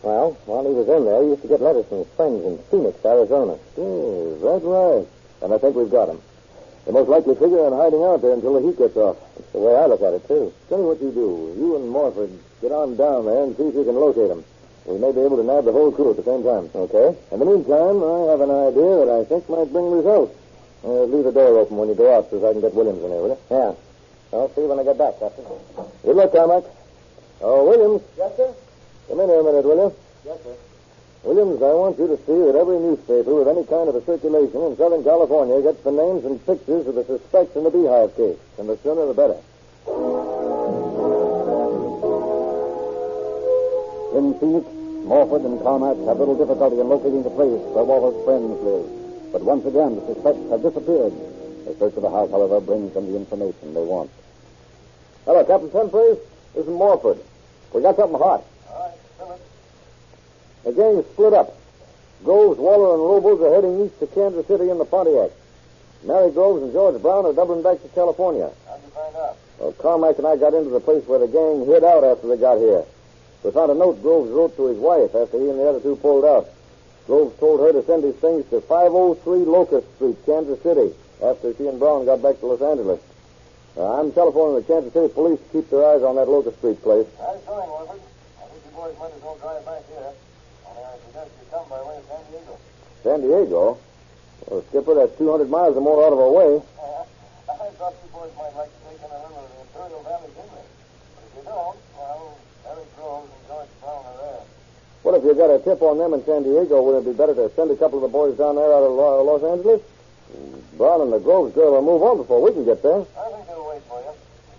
Well, while he was in there, he used to get letters from his friends in Phoenix, Arizona. Is that right? And I think we've got him. They most likely figure on hiding out there until the heat gets off. That's the way I look at it, too. Tell me what you do. You and Morford get on down there and see if you can locate him. We may be able to nab the whole crew at the same time. Okay. In the meantime, I have an idea that I think might bring results. Leave the door open when you go out so I can get Williams in here, will you? Yeah. I'll see you when I get back, Captain. Good luck, Carmack. Oh, Williams. Yes, sir? Come in here a minute, will you? Yes, sir. Williams, I want you to see that every newspaper with any kind of a circulation in Southern California gets the names and pictures of the suspects in the beehive case. And the sooner the better. In Phoenix, Morford and Carmack have little difficulty in locating the place where Walter's friends live. But once again, the suspects have disappeared. The search of the house, however, brings them the information they want. Hello, Captain Penplace. This is Morford. We got something hot. All right, fill it. The gang is split up. Groves, Waller, and Robles are heading east to Kansas City in the Pontiac. Mary Groves and George Brown are doubling back to California. How'd you find out? Well, Carmack and I got into the place where the gang hid out after they got here. We found a note Groves wrote to his wife after he and the other two pulled out. Groves told her to send his things to 503 Locust Street, Kansas City, after she and Brown got back to Los Angeles. I'm telephoning the Kansas City police to keep their eyes on that Locust Street place. Nice going, Wilford. I think you boys might as well drive back here. Only I suggest you come by way of San Diego. San Diego? Well, Skipper, that's 200 miles or more out of our way. I thought you boys might like to take in a little of the Imperial Valley Inlet. But if you don't, well, Eric Groves and George Brown are there. What if you got a tip on them in San Diego? Wouldn't it be better to send a couple of the boys down there out of Los Angeles? Brown and the Groves girl will move on before we can get there. I think they'll wait for you.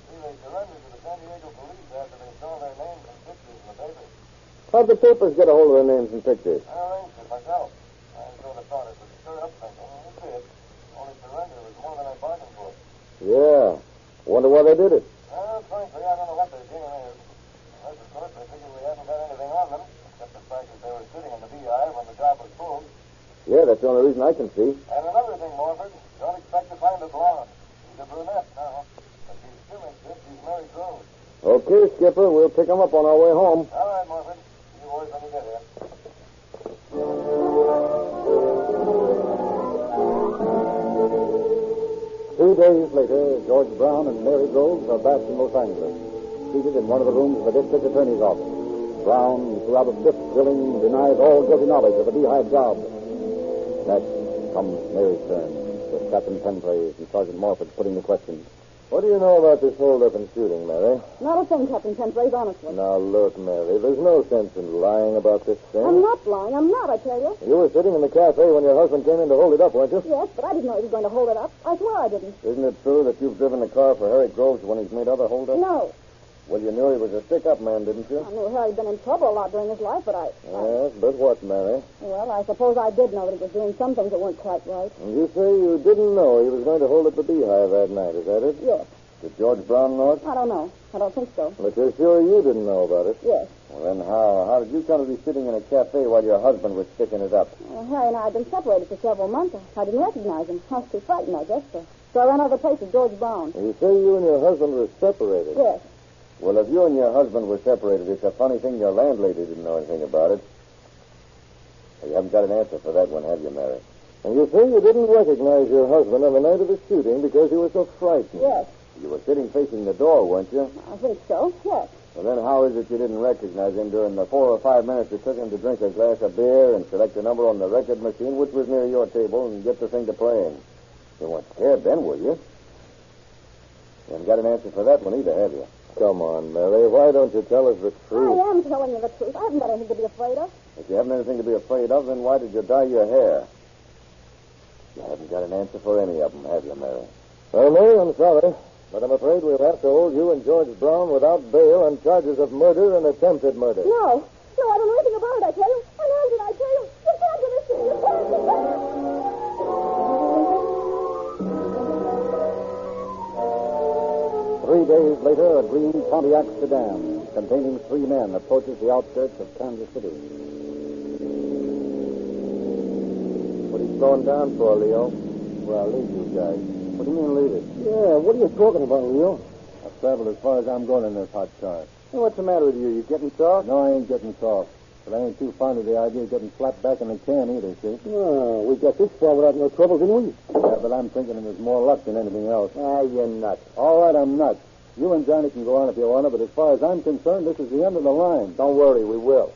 See, they surrendered to the San Diego police after they saw their names and pictures in the papers. How'd the papers get a hold of their names and pictures? I arranged it myself. I sort of thought it would stir up something, and it did. Only surrender was more than I bargained for. Yeah. Wonder why they did it. Well, frankly, I don't know what their game is. Unless, of course, they figured we hadn't got anything on them, except the fact that they were sitting in the beehive when the job was pulled. Yeah, that's the only reason I can see. And another thing, Morford, don't expect to find a blonde. She's a brunette now, but she still insists she's Mary Groves. Okay, Skipper, we'll pick them up on our way home. All right, Morford. See you boys when you get here. 2 days later, George Brown and Mary Groves are back in Los Angeles, seated in one of the rooms of the district attorney's office. Brown, throughout a stiff drilling, denies all guilty knowledge of the beehive job. Next comes Mary's turn, with Captain Penplace and Sergeant Morford putting the questions. What do you know about this hold-up and shooting, Mary? Not a thing, Captain Penplace, honestly. Now, look, Mary, there's no sense in lying about this thing. I'm not lying. I'm not, I tell you. You were sitting in the cafe when your husband came in to hold it up, weren't you? Yes, but I didn't know he was going to hold it up. I swear I didn't. Isn't it true that you've driven the car for Harry Groves when he's made other hold-ups? No. Well, you knew he was a stick-up man, didn't you? I knew Harry'd been in trouble a lot during his life, but Yes, but what, Mary? Well, I suppose I did know that he was doing some things that weren't quite right. And you say you didn't know he was going to hold up the beehive that night, is that it? Yes. Did George Brown know it? I don't know. I don't think so. But you're sure you didn't know about it? Yes. Well, then how did you come to be sitting in a cafe while your husband was sticking it up? Well, Harry and I had been separated for several months. I didn't recognize him. I was too frightened, I guess. So I ran out of the place with George Brown. You say you and your husband were separated? Yes. Well, if you and your husband were separated, it's a funny thing your landlady didn't know anything about it. You haven't got an answer for that one, have you, Mary? And you say you didn't recognize your husband on the night of the shooting because you were so frightened. Yes. You were sitting facing the door, weren't you? I think so, yes. Well, then how is it you didn't recognize him during the 4 or 5 minutes it took him to drink a glass of beer and select a number on the record machine, which was near your table, and get the thing to playing? You weren't scared then, were you? You haven't got an answer for that one either, have you? Come on, Mary. Why don't you tell us the truth? I am telling you the truth. I haven't got anything to be afraid of. If you haven't anything to be afraid of, then why did you dye your hair? You haven't got an answer for any of them, have you, Mary? Well, Mary, I'm sorry, but I'm afraid we'll have to hold you and George Brown without bail on charges of murder and attempted murder. No, I don't know anything about it, I tell you. And how did I tell you? You can't do this to me. You can't do this. 3 days later, a green Pontiac sedan containing 3 men approaches the outskirts of Kansas City. What are you slowing down for, Leo? Well, leave you guys. What do you mean, leave it? Yeah, what are you talking about, Leo? I've traveled as far as I'm going in this hot car. Hey, what's the matter with you? You getting soft? No, I ain't getting soft. But I ain't too fond of the idea of getting flat back in the can either, see? No, we got this far without no trouble, didn't we? Yeah, but I'm thinking there's more luck than anything else. Ah, you're nuts. All right, I'm nuts. You and Johnny can go on if you want to, but as far as I'm concerned, this is the end of the line. Don't worry, we will.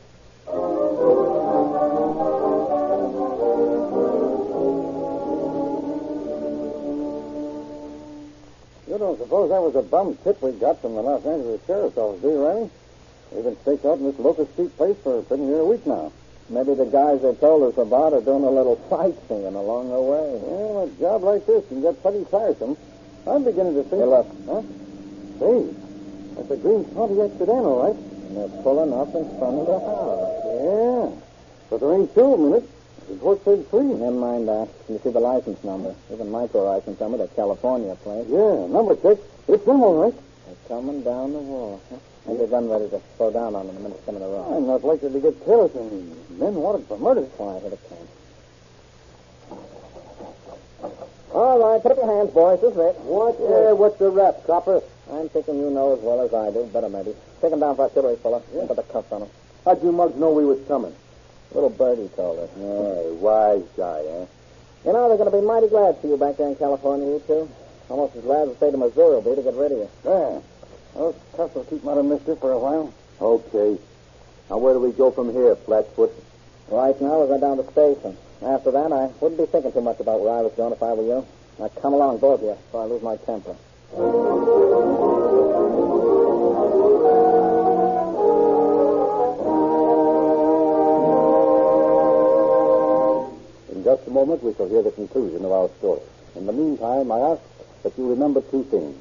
You don't suppose that was a bum tip we got from the Los Angeles Sheriff's Office, do you, Ray? We've been staked out in this Locust Street place for pretty near a week now. Maybe the guys they told us about are doing a little sightseeing along the way. Well, a job like this can get pretty tiresome. I'm beginning to think... Hey, look. Huh? Say, that's a green Pontiac sedan, all right. And they're pulling up in front of the house. Yeah. But there ain't 2 of them in it. The report said 3. Never mind that. You see the license number. Even micro license number, the California plate. Yeah, number check. It's them, all right. They're coming down the wall. Huh? Have your gun ready to slow down on them the minute it's coming around. I'm not likely to get careless and men wanted for murder. Quiet, hit a can. All right, put up your hands, boys. This is it. What's the rap, copper? I'm thinking you know as well as I do. Better maybe. Take him down for artillery, fella. Yeah. Put the cuffs on him. How'd you mugs know we was coming? Little birdie told us. Hey, wise guy, eh? You know, they're going to be mighty glad for you back there in California, you two. Almost as glad as the state of Missouri will be to get rid of you. Yeah. Those cuffs will keep them out of mischief for a while. Okay. Now, where do we go from here, Flatfoot? Right now, we'll go down to the station. After that, I wouldn't be thinking too much about where I was going if I were you. Now, come along, both of you, before I lose my temper. In just a moment, we shall hear the conclusion of our story. In the meantime, I ask that you remember 2 things.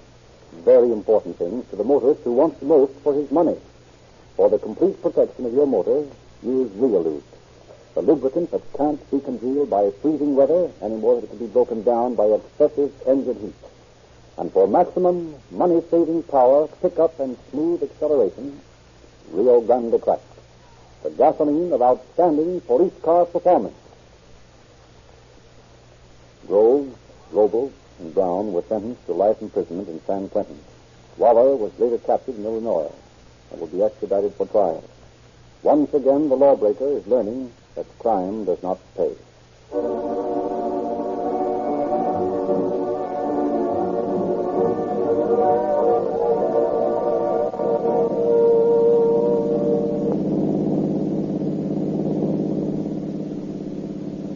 Very important things to the motorist who wants the most for his money. For the complete protection of your motor, use Realute, the lubricant that can't be congealed by freezing weather any more than it can be broken down by excessive engine heat. And for maximum money-saving power, pickup, and smooth acceleration, Rio Grande Crack, the gasoline of outstanding police car performance. Groves, Robles, and Brown were sentenced to life imprisonment in San Quentin. Waller was later captured in Illinois and will be extradited for trial. Once again, the lawbreaker is learning that crime does not pay.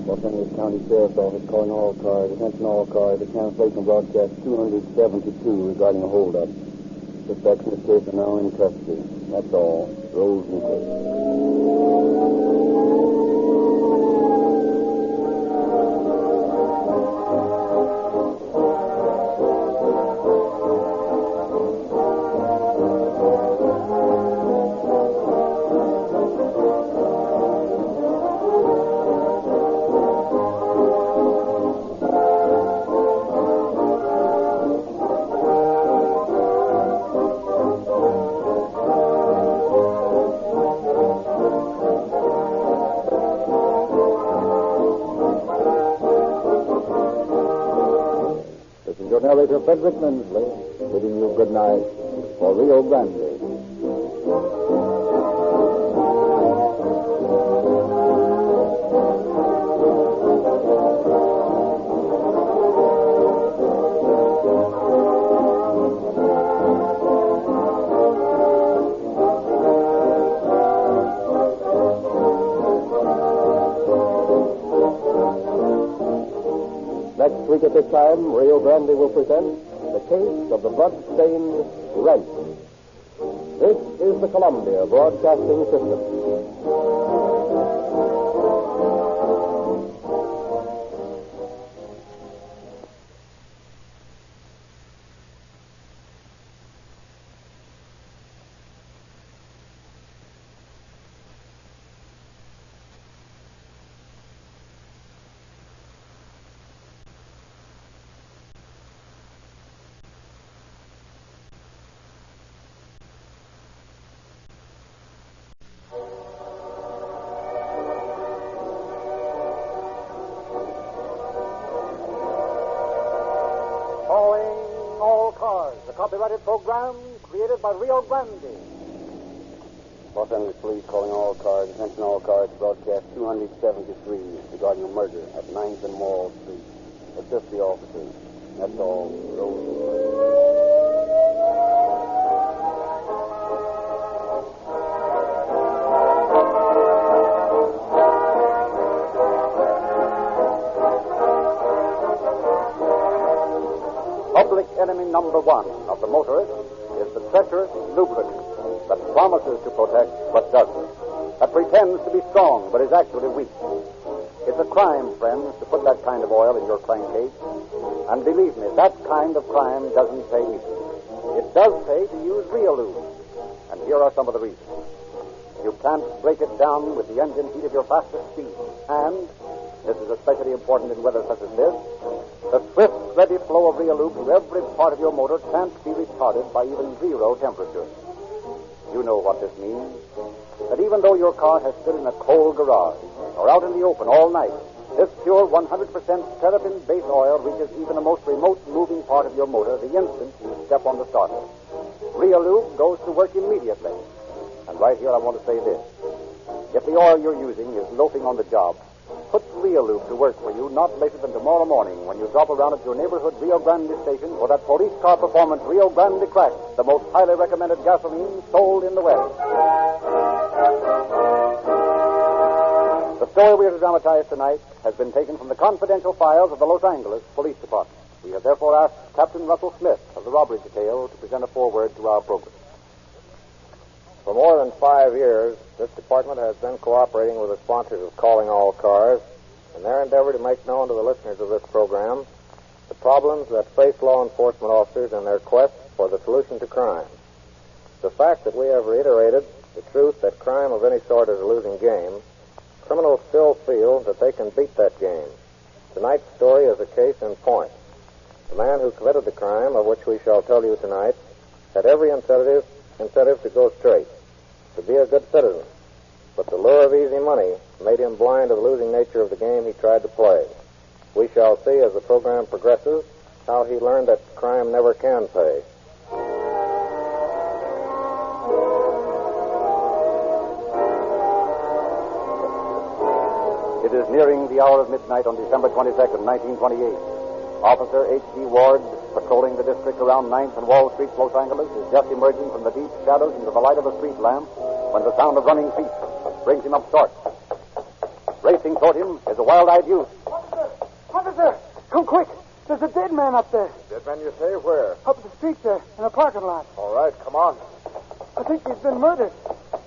Los Angeles County Sheriff's Office calling all cars. Attention all cars. The cancellation broadcast 272 regarding a holdup. Suspects in this case are now in custody. That's all. Rose Nichols. Narrator Frederick Lindsley, bidding you good night for Rio Grande. week at this time, Rio Grande will present the case of the Bloodstained Wrench. This is the Columbia Broadcasting System. Copyrighted program created by Rio Grande. Los Angeles Police calling all cars. Attention all cars. Broadcast 273 regarding a murder at 9th and Wall Street. Assist the officers. That's all. Public enemy number one of the motorist is the treacherous lubricant that promises to protect but doesn't, that pretends to be strong but is actually weak. It's a crime, friends, to put that kind of oil in your crankcase. And believe me, that kind of crime doesn't pay either. It does pay to use real lube. And here are some of the reasons. You can't break it down with the engine heat of your fastest speed. And, this is especially important in weather such as this, the swift, ready flow of real lube to every part of your motor can't be retarded by even 0 temperature. You know what this means. That even though your car has stood in a cold garage or out in the open all night, this pure 100% terrapin-based oil reaches even the most remote moving part of your motor the instant you step on the starter. Real lube goes to work immediately. And right here I want to say this. If the oil you're using is loafing on the job, put Real Lube to work for you not later than tomorrow morning when you drop around at your neighborhood Rio Grande station for that police car performance Rio Grande Crack, the most highly recommended gasoline sold in the West. The story we are to dramatize tonight has been taken from the confidential files of the Los Angeles Police Department. We have therefore asked Captain Russell Smith of the robbery detail to present a foreword to our program. For more than 5 years, this department has been cooperating with the sponsors of Calling All Cars in their endeavor to make known to the listeners of this program the problems that face law enforcement officers in their quest for the solution to crime. The fact that we have reiterated the truth that crime of any sort is a losing game, criminals still feel that they can beat that game. Tonight's story is a case in point. The man who committed the crime, of which we shall tell you tonight, had every incentive to go straight, to be a good citizen. But the lure of easy money made him blind to the losing nature of the game he tried to play. We shall see as the program progresses how he learned that crime never can pay. It is nearing the hour of midnight on December 22nd, 1928. Officer H.D. Ward, patrolling the district around 9th and Wall Street, Los Angeles, is just emerging from the deep shadows into the light of a street lamp when the sound of running feet brings him up short. Racing toward him is a wild-eyed youth. Officer, come quick. There's a dead man up there. Dead man, you say? Where? Up the street there, in a parking lot. All right, come on. I think he's been murdered.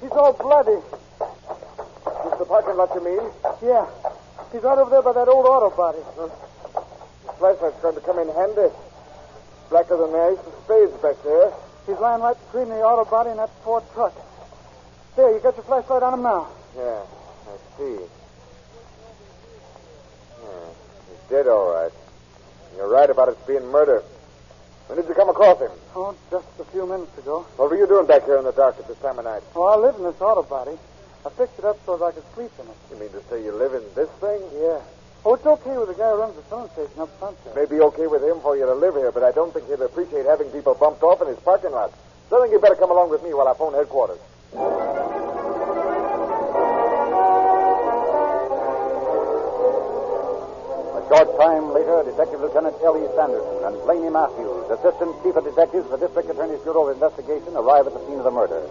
He's all bloody. This is the parking lot, you mean? Yeah. He's right over there by that old auto body. Flashlight's going to come in handy. Blacker than the ice of spades back there. He's lying right between the auto body and that Ford truck. There, you got your flashlight on him now. Yeah, I see. Yeah, he's dead, all right. You're right about it being murder. When did you come across him? Oh, just a few minutes ago. What were you doing back here in the dark at this time of night? Oh, I live in this auto body. I fixed it up so that I could sleep in it. You mean to say you live in this thing? Yeah. Oh, it's okay with the guy who runs the phone station up front there. It may be okay with him for you to live here, but I don't think he'll appreciate having people bumped off in his parking lot. So I think you better come along with me while I phone headquarters. A short time later, Detective Lieutenant L.E. Sanderson and Blaney Matthews, Assistant Chief of Detectives of the District Attorney's Bureau of Investigation, arrive at the scene of the murder.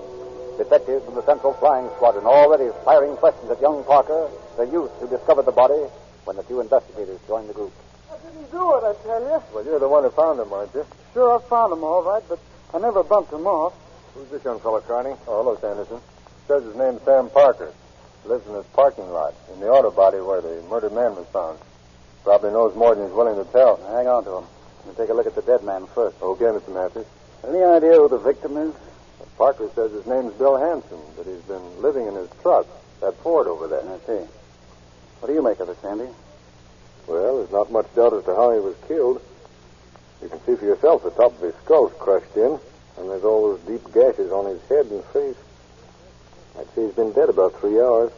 Detectives from the Central Flying Squadron already firing questions at young Parker, the youth who discovered the body, when the two investigators joined the group. I didn't do it, I tell you. Well, you're the one who found him, aren't you? Sure, I found him all right, but I never bumped him off. Who's this young fellow, Carney? Oh, hello, Sanderson. Says his name's Sam Parker. Lives in this parking lot in the auto body where the murdered man was found. Probably knows more than he's willing to tell. Hang on to him. We'll take a look at the dead man first. Okay, Mr. Matthews. Any idea who the victim is? Parker says his name's Bill Hanson, that he's been living in his truck, that Ford over there. I see. What do you make of it, Sandy? Well, there's not much doubt as to how he was killed. You can see for yourself the top of his skull's crushed in, and there's all those deep gashes on his head and face. I'd say he's been dead about 3 hours.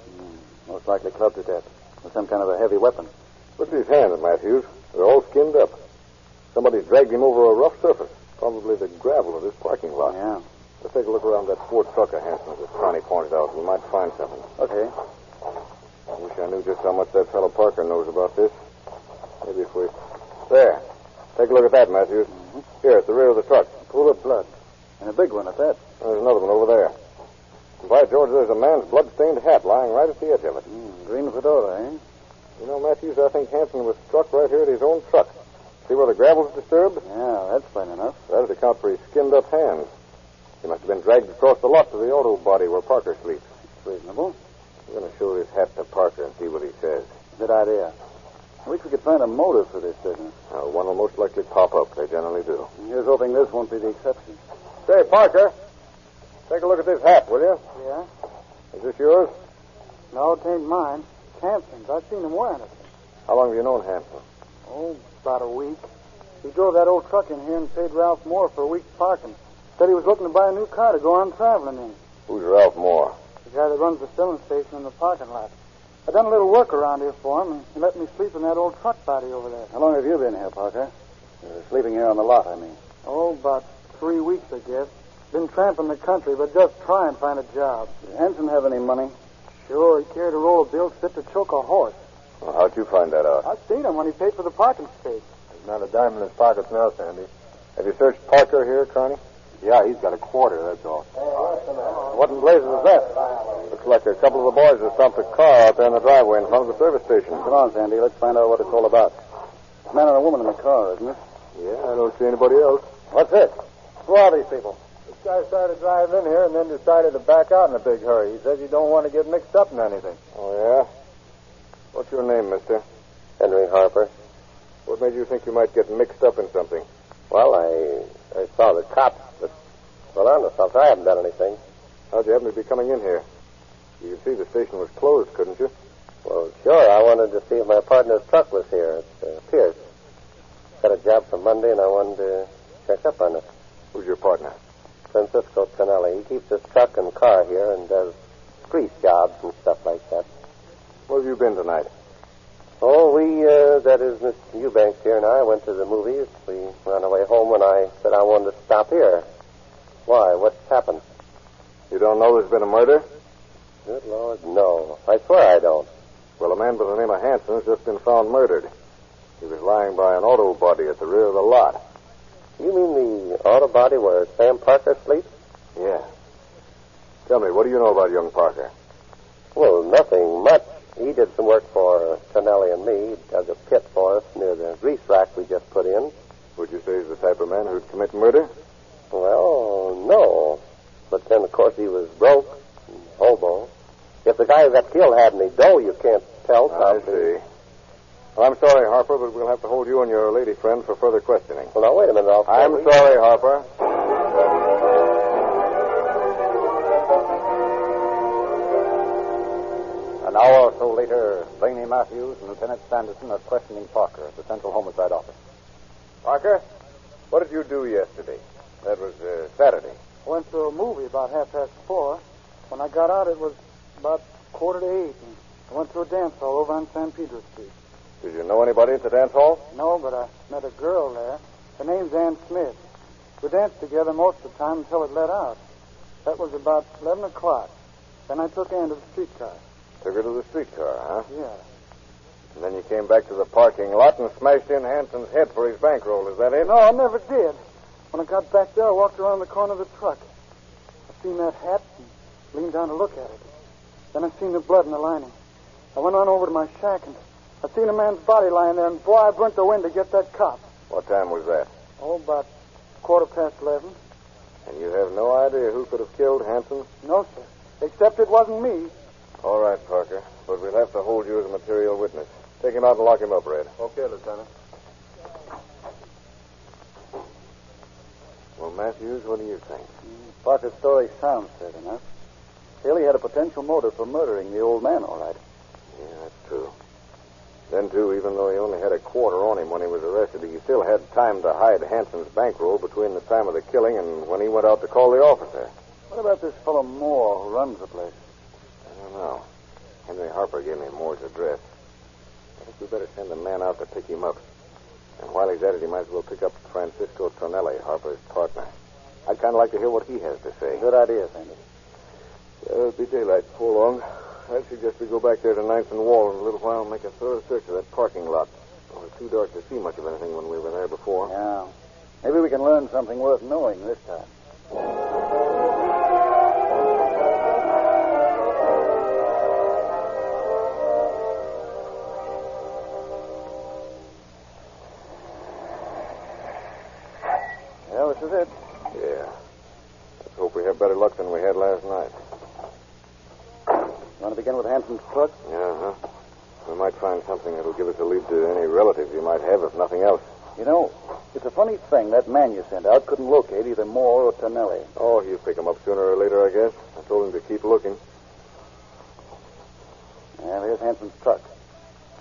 Most likely clubbed to death with some kind of a heavy weapon. Look at his hands, Matthews. They're all skinned up. Somebody dragged him over a rough surface, probably the gravel of this parking lot. Yeah. Let's take a look around that Ford truck of Hanson's, as Connie pointed out. We might find something. Okay. I wish I knew just how much that fellow Parker knows about this. Maybe if we... There. Take a look at that, Matthews. Mm-hmm. Here, at the rear of the truck. A pool of blood. And a big one at that. There's another one over there. And by George, there's a man's blood-stained hat lying right at the edge of it. Green fedora, eh? You know, Matthews, I think Hanson was struck right here at his own truck. See where the gravel's disturbed? Yeah, that's plain enough. That'd account for his skinned-up hands. He must have been dragged across the lot to the auto body where Parker sleeps. Reasonable. I'm going to show this hat to Parker and see what he says. Good idea. I wish we could find a motive for this business. One will most likely pop up. They generally do. Here's hoping this won't be the exception. Say, Parker, take a look at this hat, will you? Yeah? Is this yours? No, it ain't mine. It's Hanson's. I've seen him wearing it. How long have you known Hanson? Oh, about a week. He drove that old truck in here and paid Ralph Moore for a week's parking. Said he was looking to buy a new car to go on traveling in. Who's Ralph Moore? The guy that runs the filling station in the parking lot. I done a little work around here for him, and he let me sleep in that old truck body over there. How long have you been here, Parker? Sleeping here on the lot, I mean. Oh, about 3 weeks, I guess. Been tramping the country, but just try and find a job. Did Hanson have any money? Sure, he carried a roll of bills fit to choke a horse. Well, how'd you find that out? I seen him when he paid for the parking space. There's not a dime in his pockets now, Sandy. Have you searched Parker here, Connie? Yeah, he's got a quarter, that's all. What in blazes is that? Looks like a couple of the boys have stopped a car out there in the driveway in front of the service station. Come on, Sandy. Let's find out what it's all about. A man and a woman in the car, isn't it? Yeah, I don't see anybody else. What's this? Who are these people? This guy started driving in here and then decided to back out in a big hurry. He says he don't want to get mixed up in anything. Oh, yeah? What's your name, mister? Henry Harper. What made you think you might get mixed up in something? Well, I saw the cops, but, well, honest, I haven't done anything. How'd you happen to be coming in here? You could see the station was closed, couldn't you? Well, sure. I wanted to see if my partner's truck was here. It's Pierce. Got a job for Monday, and I wanted to check up on it. Who's your partner? Francisco Tonelli. He keeps his truck and car here and does grease jobs and stuff like that. Where have you been tonight? Oh, that is, Miss Eubanks here and I went to the movies. We were on our way home when I said I wanted to stop here. Why? What's happened? You don't know there's been a murder? Good Lord, no. I swear I don't. Well, a man by the name of Hanson has just been found murdered. He was lying by an auto body at the rear of the lot. You mean the auto body where Sam Parker sleeps? Yeah. Tell me, what do you know about young Parker? Well, nothing much. He did some work for Tonelli and me. He dug a pit for us near the grease rack we just put in. Would you say he's the type of man who'd commit murder? Well, no. But then, of course, he was broke, hobo. If the guy who got killed had any dough, you can't tell. I see. Well, I'm sorry, Harper, but we'll have to hold you and your lady friend for further questioning. Well, now, wait a minute. I'm sorry, Harper. An hour or so later, Blaney Matthews and Lieutenant Sanderson are questioning Parker at the Central Homicide Office. Parker, what did you do yesterday? That was Saturday. I went to a movie about 4:30. When I got out, it was about 7:45. And I went to a dance hall over on San Pedro Street. Did you know anybody at the dance hall? No, but I met a girl there. Her name's Ann Smith. We danced together most of the time until it let out. That was about 11 o'clock. Then I took Ann to the streetcar. Took her to the streetcar, huh? Yeah. And then you came back to the parking lot and smashed in Hanson's head for his bankroll. Is that it? No, I never did. When I got back there, I walked around the corner of the truck. I seen that hat and leaned down to look at it. Then I seen the blood in the lining. I went on over to my shack and I seen a man's body lying there, and boy, I burnt the wind to get that cop. What time was that? Oh, about 11:15. And you have no idea who could have killed Hanson? No, sir. Except it wasn't me. All right, Parker. But we'll have to hold you as a material witness. Take him out and lock him up, Red. Okay, Lieutenant. Well, Matthews, what do you think? Parker's story sounds straight enough. Haley had a potential motive for murdering the old man, all right. Yeah, that's true. Then, too, even though he only had a quarter on him when he was arrested, he still had time to hide Hanson's bankroll between the time of the killing and when he went out to call the officer. What about this fellow Moore who runs the place? I don't know. Henry Harper gave me Moore's address. I think we better send a man out to pick him up. And while he's at it, he might as well pick up Francisco Tonelli, Harper's partner. I'd kind of like to hear what he has to say. Good idea, Sandy. It'll be daylight before long. I'd suggest we go back there to 9th and Wall in a little while and make a thorough search of that parking lot. It was too dark to see much of anything when we were there before. Yeah. Maybe we can learn something worth knowing this time. Well, this is it. Yeah. Let's hope we have better luck than we had last night. Want to begin with Hanson's truck? Yeah, We might find something that'll give us a lead to any relatives you might have, if nothing else. You know, it's a funny thing. That man you sent out couldn't locate either Moore or Tonelli. Oh, he'll pick him up sooner or later, I guess. I told him to keep looking. Well, here's Hanson's truck.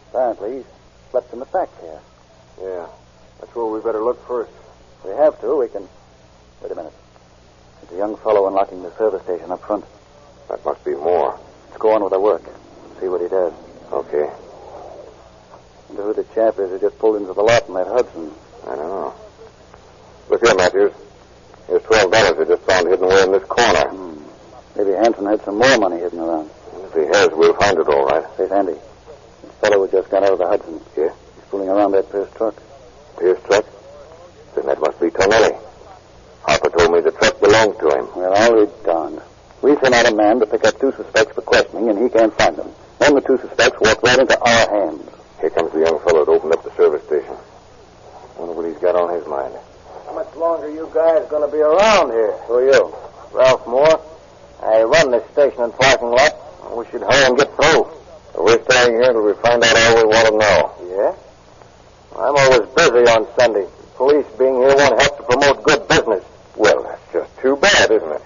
Apparently, he's slept in the fact here. Yeah. That's where we better look first. If we have to, we can... Wait a minute. There's a young fellow unlocking the service station up front. That must be Moore. Let's go on with our work. See what he does. Okay. Wonder who the chap is who just pulled into the lot in that Hudson. I don't know. Look here, Matthews. Here's $12 I just found hidden away in this corner. Maybe Hanson had some more money hidden around. If he has, we'll find it all right. Say, Sandy, this fellow who just got out of the Hudson. Yeah? He's fooling around that Pierce truck. Pierce truck? Then that must be Tonelli. Harper told me the truck belonged to him. Well, I'll be darned. We sent out a man to pick up two suspects for questioning, and he can't find them. Then the two suspects walked right into our hands. Here comes the young fellow that opened up the service station. Wonder what he's got on his mind. How much longer you guys going to be around here? Who are you? Ralph Moore. I run this station and parking lot. We should hurry and get through. We're staying here until we find out all we want to know. Yeah? I'm always busy on Sunday. Police being here won't help to promote good business. Well, that's just too bad, isn't it?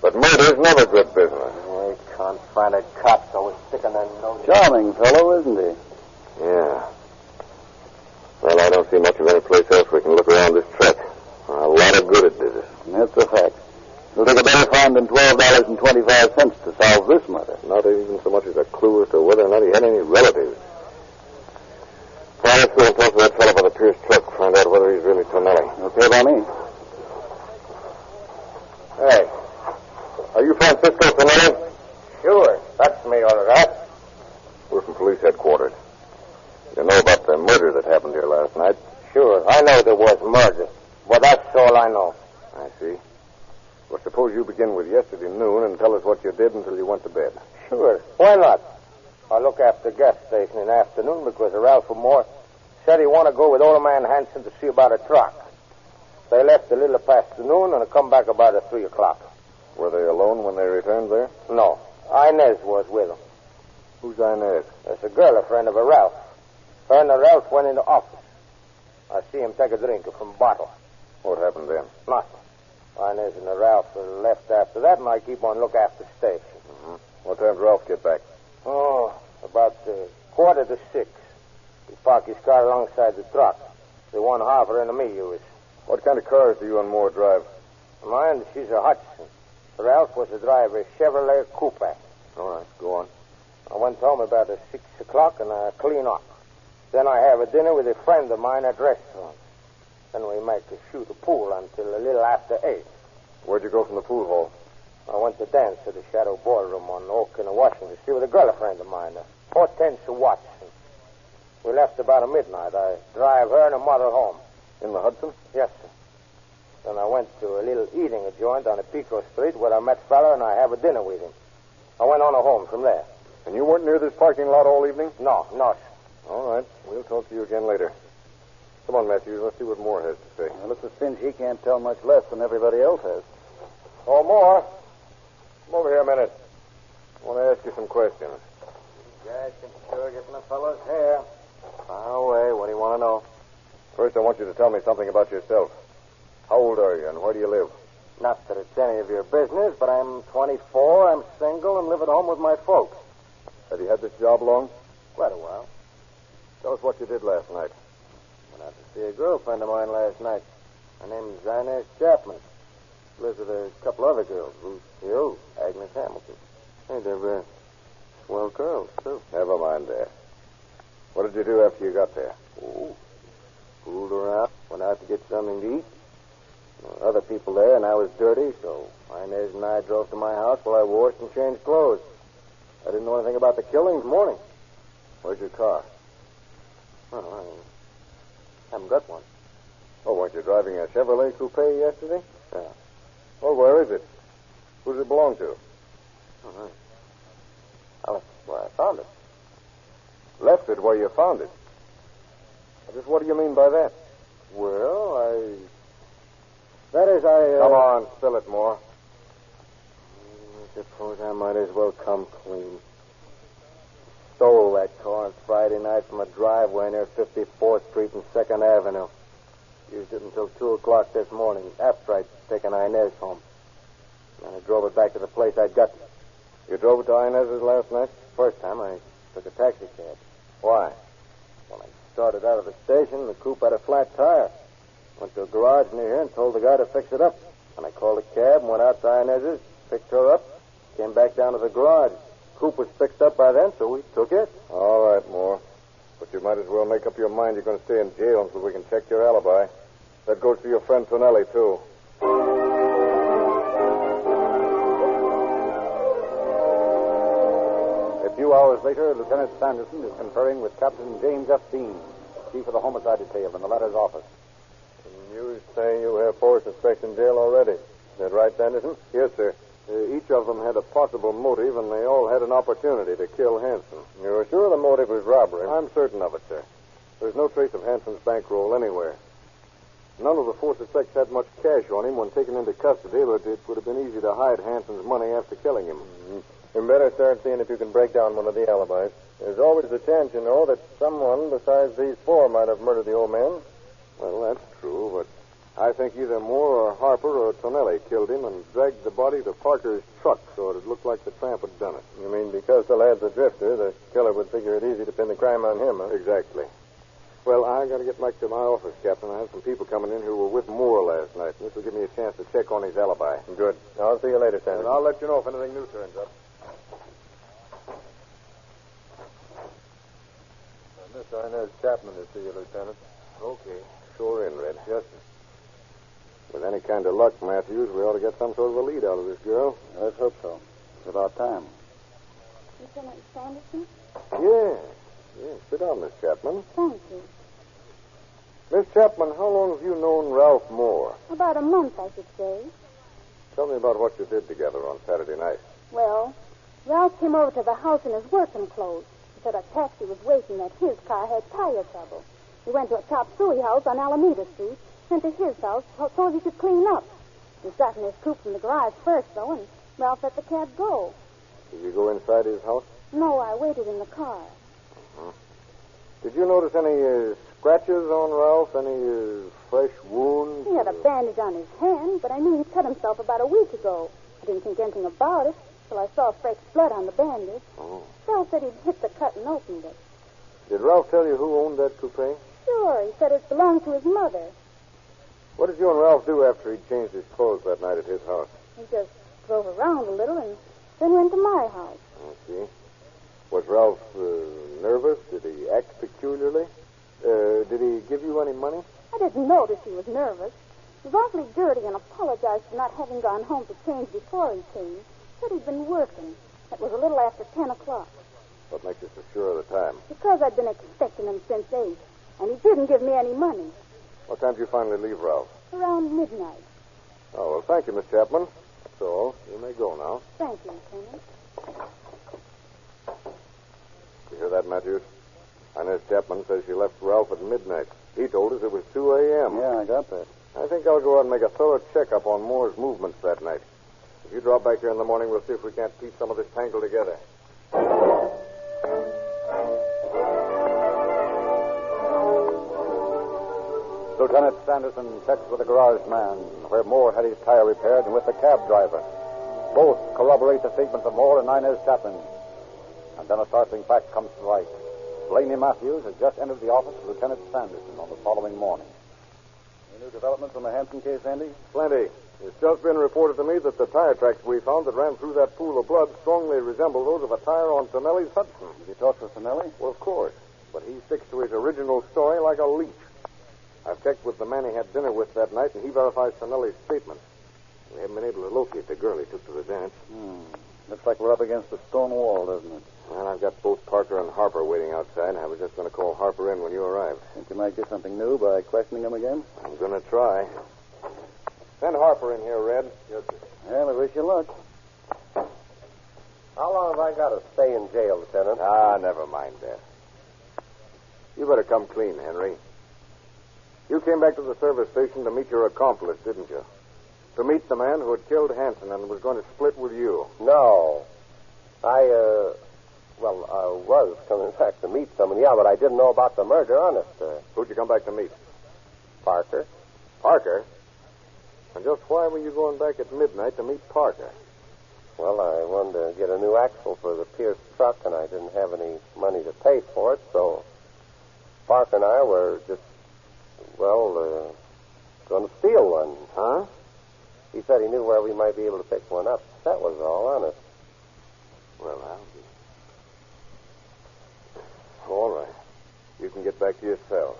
But murder's never good business. They can't find a cop, so we're sticking their nose. Charming fellow, isn't he? Yeah. Well, I don't see much of any place else we can look around this truck. A lot of good it did us. That's a fact. It'll take a better find than $12.25 to solve this murder. Not even so much as a clue as to whether or not he had any relatives. Well, let's go and talk to that fellow by the Pierce truck, find out whether he's really Tonelli. Okay by me. Hey, are you Francisco Tonelli? Sure, that's me, all right. We're from police headquarters. You know about the murder that happened here last night? Sure, I know there was murder. But that's all I know. I see. Well, suppose you begin with yesterday noon and tell us what you did until you went to bed. Sure, why not? I look after the gas station in the afternoon because Ralph Moore said he want to go with old man Hanson to see about a truck. They left a little past the noon and come back about 3 o'clock. Were they alone when they returned there? No. Inez was with them. Who's Inez? That's a girl, a friend of a Ralph. Her and Ralph went in the office. I see him take a drink from a bottle. What happened then? Nothing. Inez and Ralph left after that, and I keep on look after the station. Mm-hmm. What time did Ralph get back? Oh, about 5:45. He parked his car alongside the truck. The one Harper and me used. What kind of cars do you and Moore drive? Mine, she's a Hudson. Ralph was a driver, Chevrolet Coupe. All right, go on. I went home about 6 o'clock and I clean up. Then I have a dinner with a friend of mine at restaurant. Then we make a shoot a pool until a little after 8. Where'd you go from the pool hall? I went to dance at the Shadow Ballroom on Oak in Washington Street with a girlfriend of mine, Hortensia Watson. We left about midnight. I drive her and her mother home. In the Hudson? Yes, sir. Then I went to a little eating joint on Pico Street where I met fella and I have a dinner with him. I went on home from there. And you weren't near this parking lot all evening? No, sir. All right. We'll talk to you again later. Come on, Matthews. Let's see what Moore has to say. Well, it's a cinch he can't tell much less than everybody else has. Oh, Moore. Come over here a minute. I want to ask you some questions. You guys can sure get in a fellow's hair. Fire away. What do you want to know? First, I want you to tell me something about yourself. How old are you, and where do you live? Not that it's any of your business, but I'm 24, I'm single, and live at home with my folks. Have you had this job long? Quite a while. Tell us what you did last night. Went out to see a girlfriend of mine last night. Her name's Inez Chapman. Lives with a couple other girls, Ruth Hill, Agnes Hamilton. Hey, they're swell girls, too. Never mind that. What did you do after you got there? Oh, fooled around, went out to get something to eat. There were other people there, and I was dirty, so Inez and I drove to my house while I washed and changed clothes. I didn't know anything about the killings morning. Where's your car? Well, I haven't got one. Oh, weren't you driving a Chevrolet coupe yesterday? Yeah. Oh, where is it? Who does it belong to? All right. Well, that's where I found it. Left it where you found it. Just what do you mean by that? Well, That is, I... Come on, spill it more. I suppose I might as well come clean. Stole that car on Friday night from a driveway near 54th Street and 2nd Avenue. Used it until 2 o'clock this morning, after I'd taken Inez home. And I drove it back to the place I'd got. You drove it to Inez's last night? First time I took a taxi cab. Why? When I started out of the station, the coupe had a flat tire. Went to a garage near here and told the guy to fix it up. And I called a cab and went out to Inez's, picked her up, came back down to the garage. Coupe was fixed up by then, so we took it. All right, Moore. But you might as well make up your mind you're going to stay in jail until we can check your alibi. That goes for your friend Tonelli, too. A few hours later, Lieutenant Sanderson is conferring with Captain James F. Dean, chief of the homicide detail in the latter's office. And you say you have 4 suspects in jail already. Is that right, Sanderson? Yes, sir. Each of them had a possible motive, and they all had an opportunity to kill Hanson. You're sure the motive was robbery? I'm certain of it, sir. There's no trace of Hanson's bankroll anywhere. None of the 4 suspects had much cash on him when taken into custody, but it would have been easy to hide Hanson's money after killing him. Mm-hmm. You better start seeing if you can break down one of the alibis. There's always the chance, you know, that someone besides these 4 might have murdered the old man. Well, that's true, but I think either Moore or Harper or Tonelli killed him and dragged the body to Parker's truck so it looked like the tramp had done it. You mean because the lad's a drifter, the killer would figure it easy to pin the crime on him, huh? Exactly. Well, I got to get back to my office, Captain. I have some people coming in who were with Moore last night. This will give me a chance to check on his alibi. Good. I'll see you later, Sanderson. And I'll let you know if anything new turns up. Miss Inez Chapman to see you, Lieutenant. Okay. Sure in, Red. Yes, sir. With any kind of luck, Matthews, we ought to get some sort of a lead out of this girl. Let's hope so. It's about time. Lieutenant Sanderson? Yes. Sit down, Miss Chapman. Thank you. Miss Chapman, how long have you known Ralph Moore? About a month, I should say. Tell me about what you did together on Saturday night. Well, Ralph came over to the house in his working clothes. He said a taxi was waiting, that his car had tire trouble. He went to a chop suey house on Alameda Street, went to his house so he could clean up. He got in his coupe from the garage first, though, and Ralph let the cab go. Did you go inside his house? No, I waited in the car. Uh-huh. Did you notice any scratches on Ralph? Any fresh wounds? He had a bandage on his hand, but I knew he'd cut himself about a week ago. I didn't think anything about it till I saw fresh blood on the bandage. Oh. Ralph said he'd hit the cut and opened it. Did Ralph tell you who owned that coupe? Sure, he said it belonged to his mother. What did you and Ralph do after he changed his clothes that night at his house? He just drove around a little and then went to my house. I see. Was Ralph nervous? Did he act peculiarly? Did he give you any money? I didn't notice he was nervous. He was awfully dirty and apologized for not having gone home to change before he came. Said he'd been working. It was a little after 10 o'clock. What makes you so sure of the time? Because I'd been expecting him since 8, and he didn't give me any money. What time did you finally leave Ralph? Around midnight. Oh, well, thank you, Miss Chapman. That's all. You may go now. Thank you, Lieutenant. You hear that, Matthews? Ernest Chapman says she left Ralph at midnight. He told us it was 2 a.m. Yeah, I got that. I think I'll go out and make a thorough checkup on Moore's movements that night. If you drop back here in the morning, we'll see if we can't piece some of this tangle together. Lieutenant Sanderson checked with the garage man, where Moore had his tire repaired, and with the cab driver. Both corroborate the statements of Moore and Inez Chapman. And then a startling fact comes to light. Blaney Matthews had just entered the office of Lieutenant Sanderson on the following morning. Any new developments on the Hanson case, Andy? Plenty. It's just been reported to me that the tire tracks we found that ran through that pool of blood strongly resemble those of a tire on Tonelli's Hudson. Did you talk to Tonelli? Well, of course. But he sticks to his original story like a leech. I've checked with the man he had dinner with that night, and he verifies Tonelli's statement. We haven't been able to locate the girl he took to the dance. Looks like we're up against a stone wall, doesn't it? Well, I've got both Parker and Harper waiting outside. I was just going to call Harper in when you arrived. Think you might get something new by questioning him again? I'm going to try. Send Harper in here, Red. Yes, sir. Well, I wish you luck. How long have I got to stay in jail, Lieutenant? Never mind that. You better come clean, Henry. You came back to the service station to meet your accomplice, didn't you? To meet the man who had killed Hanson and was going to split with you. No. I was coming back to meet someone, but I didn't know about the murder, honest. Who'd you come back to meet? Parker. Parker? And just why were you going back at midnight to meet Parker? Well, I wanted to get a new axle for the Pierce truck, and I didn't have any money to pay for it, so Parker and I were just, going to steal one. Huh? He said he knew where we might be able to pick one up. That was all, honest. Well, I'll be... All right. You can get back to your cell.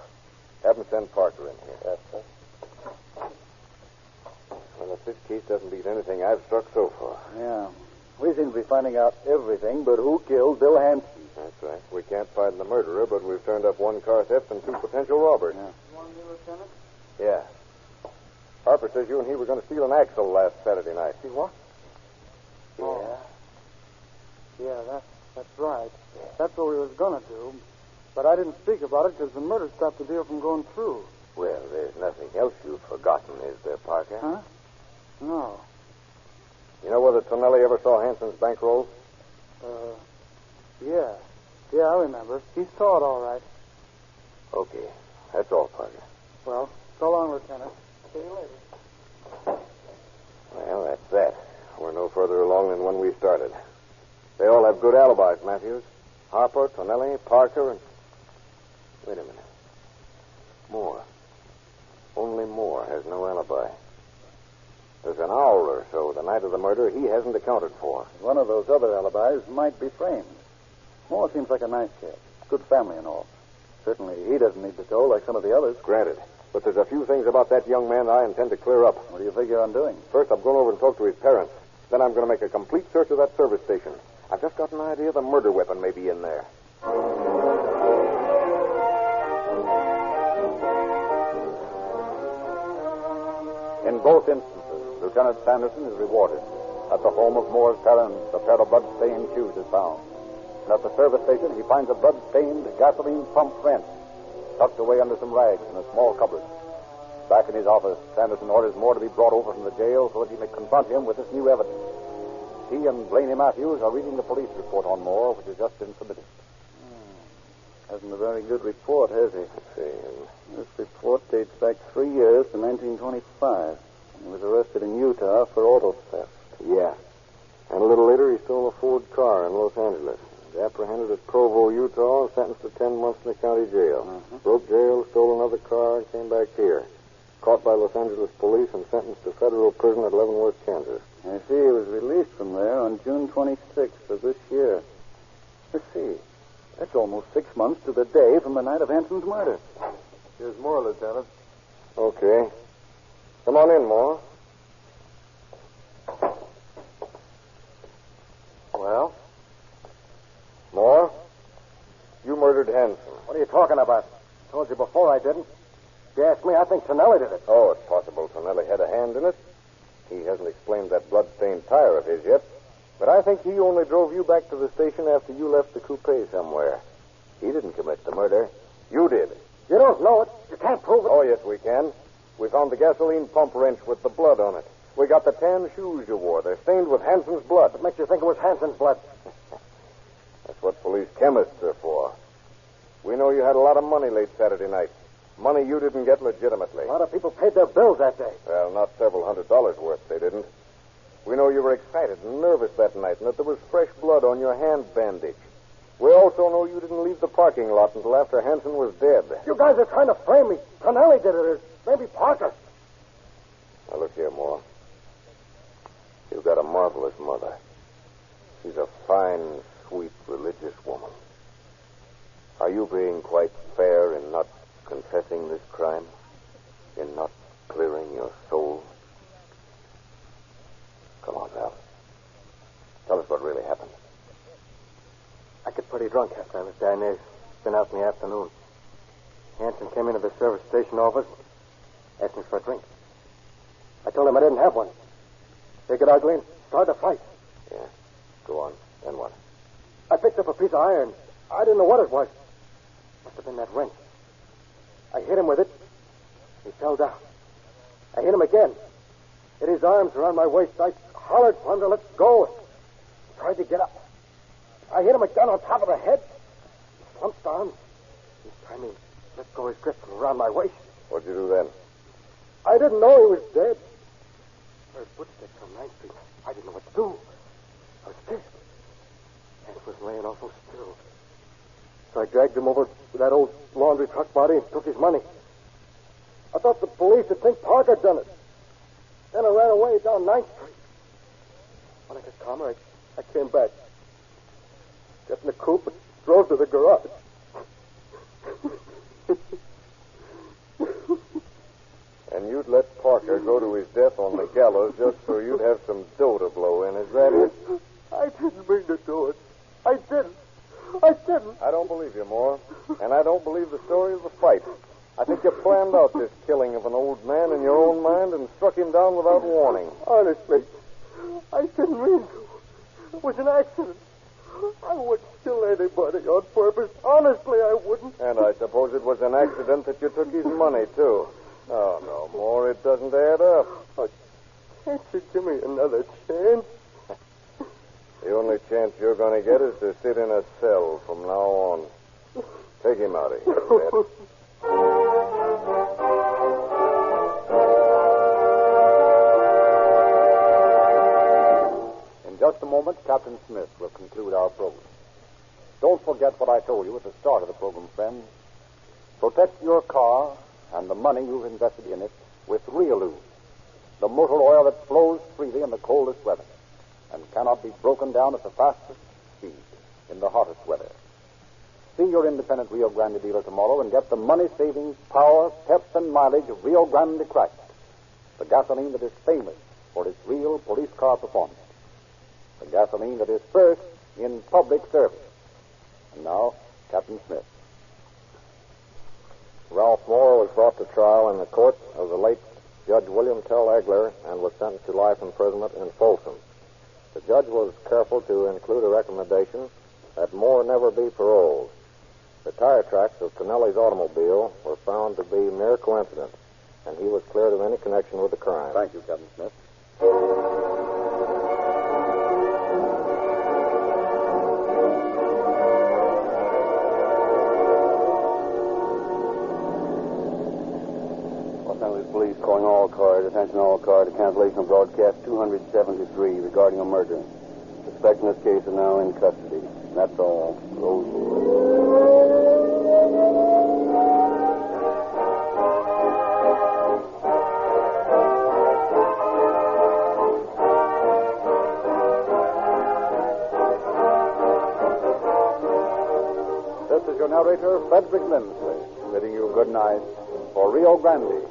Have him send Parker in here. Yes, sir. Well, if this case doesn't beat anything I've struck so far. Yeah. We seem to be finding out everything but who killed Bill Hanson. That's right. We can't find the murderer, but we've turned up one car theft and 2 potential robbers. Yeah. You want me, Lieutenant? Yeah. Harper says you and he were going to steal an axle last Saturday night. See what? Yeah. Oh. Yeah, that's right. That's what we was going to do. But I didn't speak about it because the murder stopped the deal from going through. Well, there's nothing else you've forgotten, is there, Parker? Huh? No. You know whether Tonelli ever saw Hanson's bankroll? Yeah. Yeah, I remember. He saw it all right. Okay. That's all, Parker. Well, so long, Lieutenant. See you later. Well, that's that. We're no further along than when we started. They all have good alibis, Matthews. Harper, Tonelli, Parker, and... Wait a minute. Moore. Only Moore has no alibi. There's an hour or so the night of the murder he hasn't accounted for. One of those other alibis might be framed. Moore seems like a nice kid. Good family and all. Certainly he doesn't need to go like some of the others. Granted. But there's a few things about that young man that I intend to clear up. What do you figure on doing? First, I'm going over and talk to his parents. Then I'm going to make a complete search of that service station. I've just got an idea the murder weapon may be in there. In both instances, Lieutenant Sanderson is rewarded. At the home of Moore's parents, a pair of blood-stained shoes is found. And at the service station, he finds a blood-stained gasoline pump wrench tucked away under some rags in a small cupboard. Back in his office, Sanderson orders Moore to be brought over from the jail so that he may confront him with this new evidence. He and Blaney Matthews are reading the police report on Moore, which has just been submitted. Hasn't a very good report, has he? Let's see. This report dates back 3 years to 1925. He was arrested in Utah for auto theft. Yeah. And a little later, he stole a Ford car in Los Angeles. He was apprehended at Provo, Utah, and sentenced to 10 months in the county jail. Broke jail, stole another car, and came back here. Caught by Los Angeles police and sentenced to federal prison at Leavenworth, Kansas. I see he was released from there on June 26th of this year. Let's see. That's almost 6 months to the day from the night of Hanson's murder. Here's Moore, Lieutenant. Okay. Come on in, Moore. Well? Moore? You murdered Hanson. What are you talking about? I told you before I didn't. If you ask me, I think Tonelli did it. Oh, it's possible Tonelli had a hand in it. He hasn't explained that blood-stained tire of his yet. But I think he only drove you back to the station after you left the coupe somewhere. He didn't commit the murder. You did. You don't know it. You can't prove it. Oh, yes, we can. We found the gasoline pump wrench with the blood on it. We got the tan shoes you wore. They're stained with Hansen's blood. What makes you think it was Hansen's blood? That's what police chemists are for. We know you had a lot of money late Saturday night. Money you didn't get legitimately. A lot of people paid their bills that day. Well, not several $100s worth, they didn't. We know you were excited and nervous that night and that there was fresh blood on your hand bandage. We also know you didn't leave the parking lot until after Hansen was dead. You guys are trying to frame me. Tonelli did it, or maybe Parker. Now, look here, Moore. You've got a marvelous mother. She's a fine, sweet, religious woman. Are you being quite fair in not confessing this crime? In not clearing your soul? Come on, Val. Tell us what really happened. I get pretty drunk after I was Diners. Been out in the afternoon. Hansen came into the service station office, asked me for a drink. I told him I didn't have one. They get ugly and started a fight. Yeah. Go on. Then what? I picked up a piece of iron. I didn't know what it was. Must have been that wrench. I hit him with it. He fell down. I hit him again. Hit his arms around my waist. I hollered for him to let go. He tried to get up. I hit him again on top of the head. He slumped down. This time he let go his grip from around my waist. What'd you do then? I didn't know he was dead. I heard footsteps on 9th Street. I didn't know what to do. I was scared. Hank was laying awful still. So I dragged him over to that old laundry truck body and took his money. I thought the police would think Parker had done it. Then I ran away down 9th Street. When I got calmer, I came back. Got in the coupe and drove to the garage. And you'd let Parker go to his death on the gallows just so you'd have some dough to blow in, is that it? I didn't mean to do it. I didn't. I didn't. I don't believe you, Moore. And I don't believe the story of the fight. I think you planned out this killing of an old man in your own mind and struck him down without warning. Honestly, I didn't mean to. It was an accident. I wouldn't kill anybody on purpose. Honestly, I wouldn't. And I suppose it was an accident that you took his money, too. Oh, no, Moore, it doesn't add up. Oh, can't you give me another chance? The only chance you're going to get is to sit in a cell from now on. Take him out of here, Ed. In just a moment, Captain Smith will conclude our program. Don't forget what I told you at the start of the program, friends. Protect your car and the money you've invested in it with Realoo, the motor oil that flows freely in the coldest weather and cannot be broken down at the fastest speed in the hottest weather. See your independent Rio Grande dealer tomorrow and get the money-saving power, pep, and mileage of Rio Grande Cracked, the gasoline that is famous for its real police car performance, the gasoline that is first in public service. And now, Captain Smith. Ralph Moore was brought to trial in the court of the late Judge William Tell Egler and was sentenced to life imprisonment in Folsom. The judge was careful to include a recommendation that Moore never be paroled. The tire tracks of Tonelli's automobile were found to be mere coincidence, and he was cleared of any connection with the crime. Thank you, Captain Smith. Los Angeles Police calling all cars. Attention all cars to cancellation of broadcast 273 regarding a murder. Suspect in this case are now in custody. That's all. This is your narrator, Frederick Lindsley, bidding you good night for Rio Grande.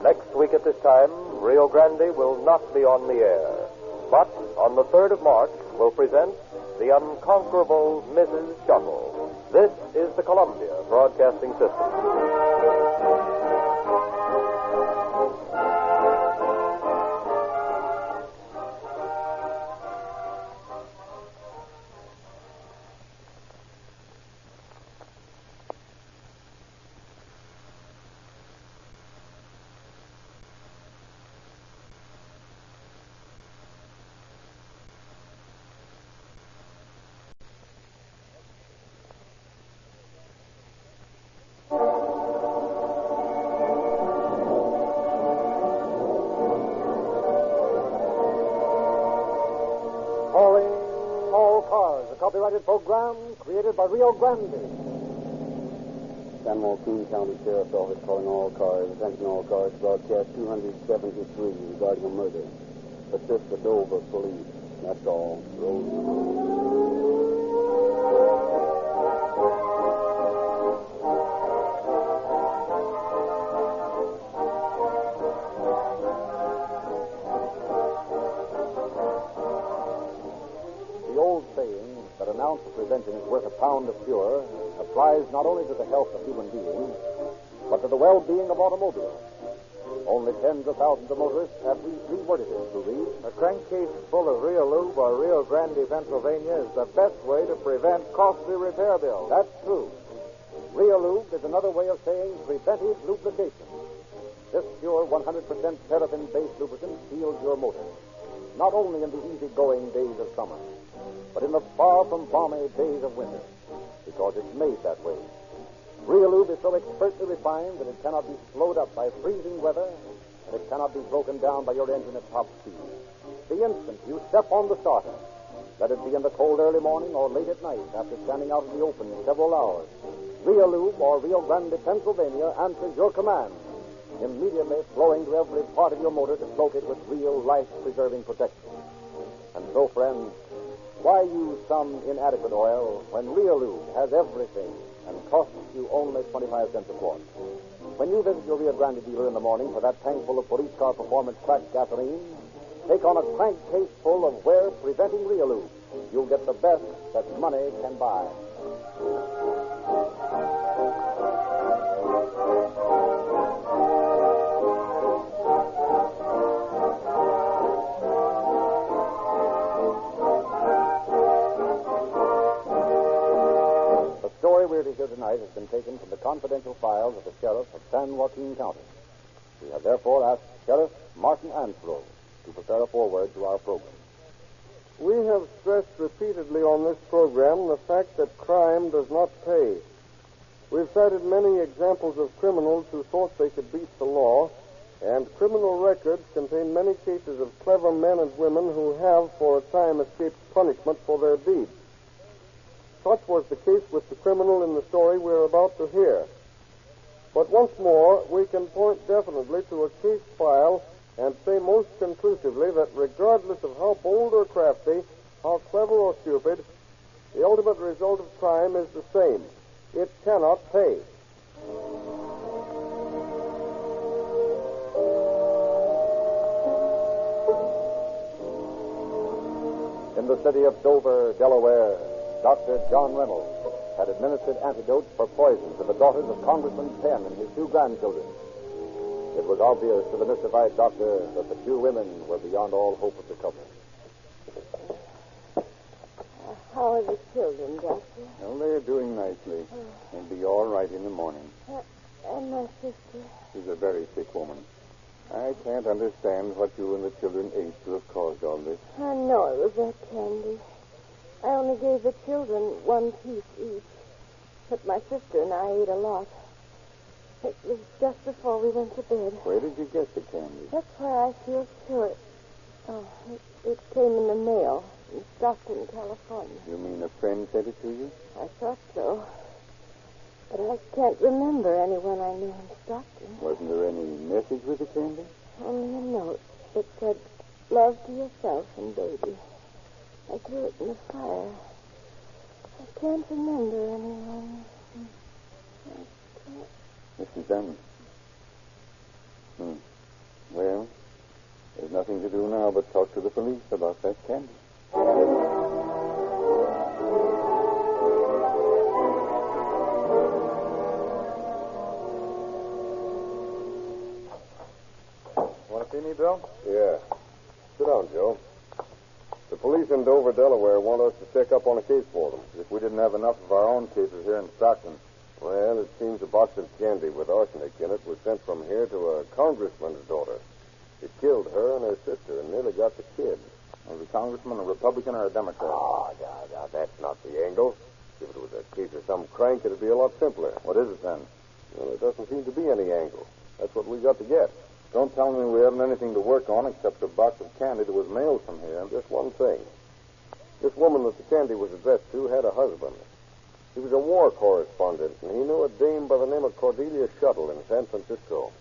Next week at this time, Rio Grande will not be on the air. But on the 3rd of March, we'll present the Unconquerable Mrs Shuttle. This is the Columbia Broadcasting System. Copyrighted program created by Rio Grande. San Joaquin County Sheriff's Office calling all cars. Attention all cars. Broadcast 273 regarding a murder. Assist the Dover police. That's all. Roll. Prevention is worth a pound of cure applies not only to the health of human beings, but to the well-being of automobiles. Only tens of thousands of motorists have reworded it to read, a crankcase full of Rio Lube or Rio Grande, Pennsylvania is the best way to prevent costly repair bills. That's true. Rio Lube is another way of saying preventive lubrication. This pure 100% paraffin-based lubricant seals your motor, not only in the easy-going days of summer, but in the far from balmy days of winter, because it's made that way. Rio Lube is so expertly refined that it cannot be slowed up by freezing weather, and it cannot be broken down by your engine at top speed. The instant you step on the starter, let it be in the cold early morning or late at night after standing out in the open several hours, Rio Lube or Rio Grande, Pennsylvania answers your command, immediately flowing to every part of your motor to cloak it with real life-preserving protection. And so, friends, why use some inadequate oil when Rio Lube has everything and costs you only 25 cents a quart? When you visit your Rio Grande dealer in the morning for that tank full of police car performance cracked gasoline, take on a crankcase full of Wear Preventing Rio Lube. You'll get the best that money can buy. Here tonight has been taken from the confidential files of the sheriff of San Joaquin County. We have therefore asked Sheriff Martin Anslow to prepare a foreword to our program. We have stressed repeatedly on this program the fact that crime does not pay. We've cited many examples of criminals who thought they could beat the law, and criminal records contain many cases of clever men and women who have, for a time, escaped punishment for their deeds. Such was the case with the criminal in the story we're about to hear. But once more, we can point definitely to a case file and say most conclusively that regardless of how bold or crafty, how clever or stupid, the ultimate result of crime is the same. It cannot pay. In the city of Dover, Delaware, Dr. John Reynolds had administered antidotes for poison to the daughters of Congressman Penn and his two grandchildren. It was obvious to the mystified doctor that the two women were beyond all hope of recovery. How are the children, Doctor? Well, they're doing nicely. They'll be all right in the morning. And my sister? She's a very sick woman. I can't understand what you and the children ate to have caused all this. I know it was that candy. I only gave the children one piece each, but my sister and I ate a lot. It was just before we went to bed. Where did you get the candy? That's why I feel sure it came in the mail from Stockton, California. You mean a friend sent it to you? I thought so. But I can't remember anyone I knew in Stockton. Wasn't there any message with the candy? Only a note that said, "Love to yourself and baby." I threw it in the fire. I can't remember anyone. I can't. Mrs. Dunn. Well, there's nothing to do now but talk to the police about that candy. me, Bill? Yeah. Sit down, Joe. The police in Dover, Delaware want us to check up on a case for them. If we didn't have enough of our own cases here in Stockton. Well, it seems a box of candy with arsenic in it was sent from here to a congressman's daughter. It killed her and her sister and nearly got the kid. Was the congressman a Republican or a Democrat? Now, that's not the angle. If it was a case of some crank, it'd be a lot simpler. What is it, then? Well, there doesn't seem to be any angle. That's what we got to get. Don't tell me we haven't anything to work on except a box of candy that was mailed from here. Just one thing. This woman that the candy was addressed to had a husband. He was a war correspondent, and he knew a dame by the name of Cordelia Shuttle in San Francisco.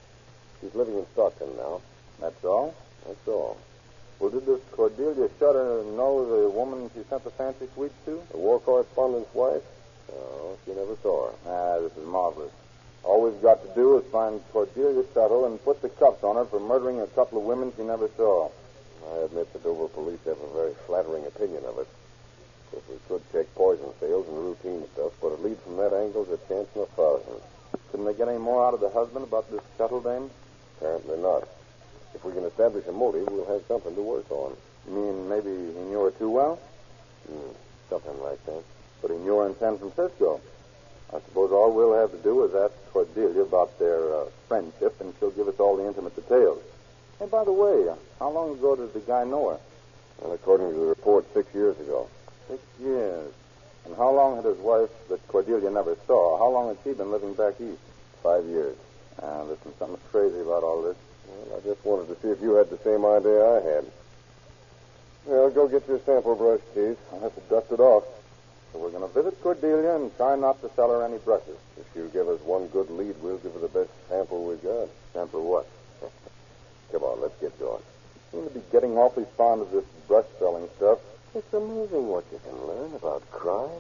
She's living in Stockton now. That's all? That's all. Well, did this Cordelia Shuttle know the woman she sent the fancy sweets to? The war correspondent's wife? No, she never saw her. This is marvelous. All we've got to do is find Cordelia Shuttle and put the cuffs on her for murdering a couple of women she never saw. I admit the Dover police have a very flattering opinion of us. Of course, we could check poison sales and routine stuff, but a lead from that angle's a chance in 1,000. Couldn't they get any more out of the husband about this Shuttle dame? Apparently not. If we can establish a motive, we'll have something to work on. You mean maybe he knew her too well? Something like that. But he knew her in San Francisco. I suppose all we'll have to do is ask Cordelia about their friendship, and she'll give us all the intimate details. Hey, by the way, how long ago did the guy know her? Well, according to the report, 6 years ago. 6 years. And how long had his wife, that Cordelia never saw, how long had she been living back east? 5 years. Listen, something's crazy about all this. Well, I just wanted to see if you had the same idea I had. Well, go get your sample brush, Keith. I'll have to dust it off. So we're going to visit Cordelia and try not to sell her any brushes. If you give us one good lead, we'll give her the best sample we got. Sample what? Come on, let's get going. You seem to be getting awfully fond of this brush selling stuff. It's amazing what you can learn about crime.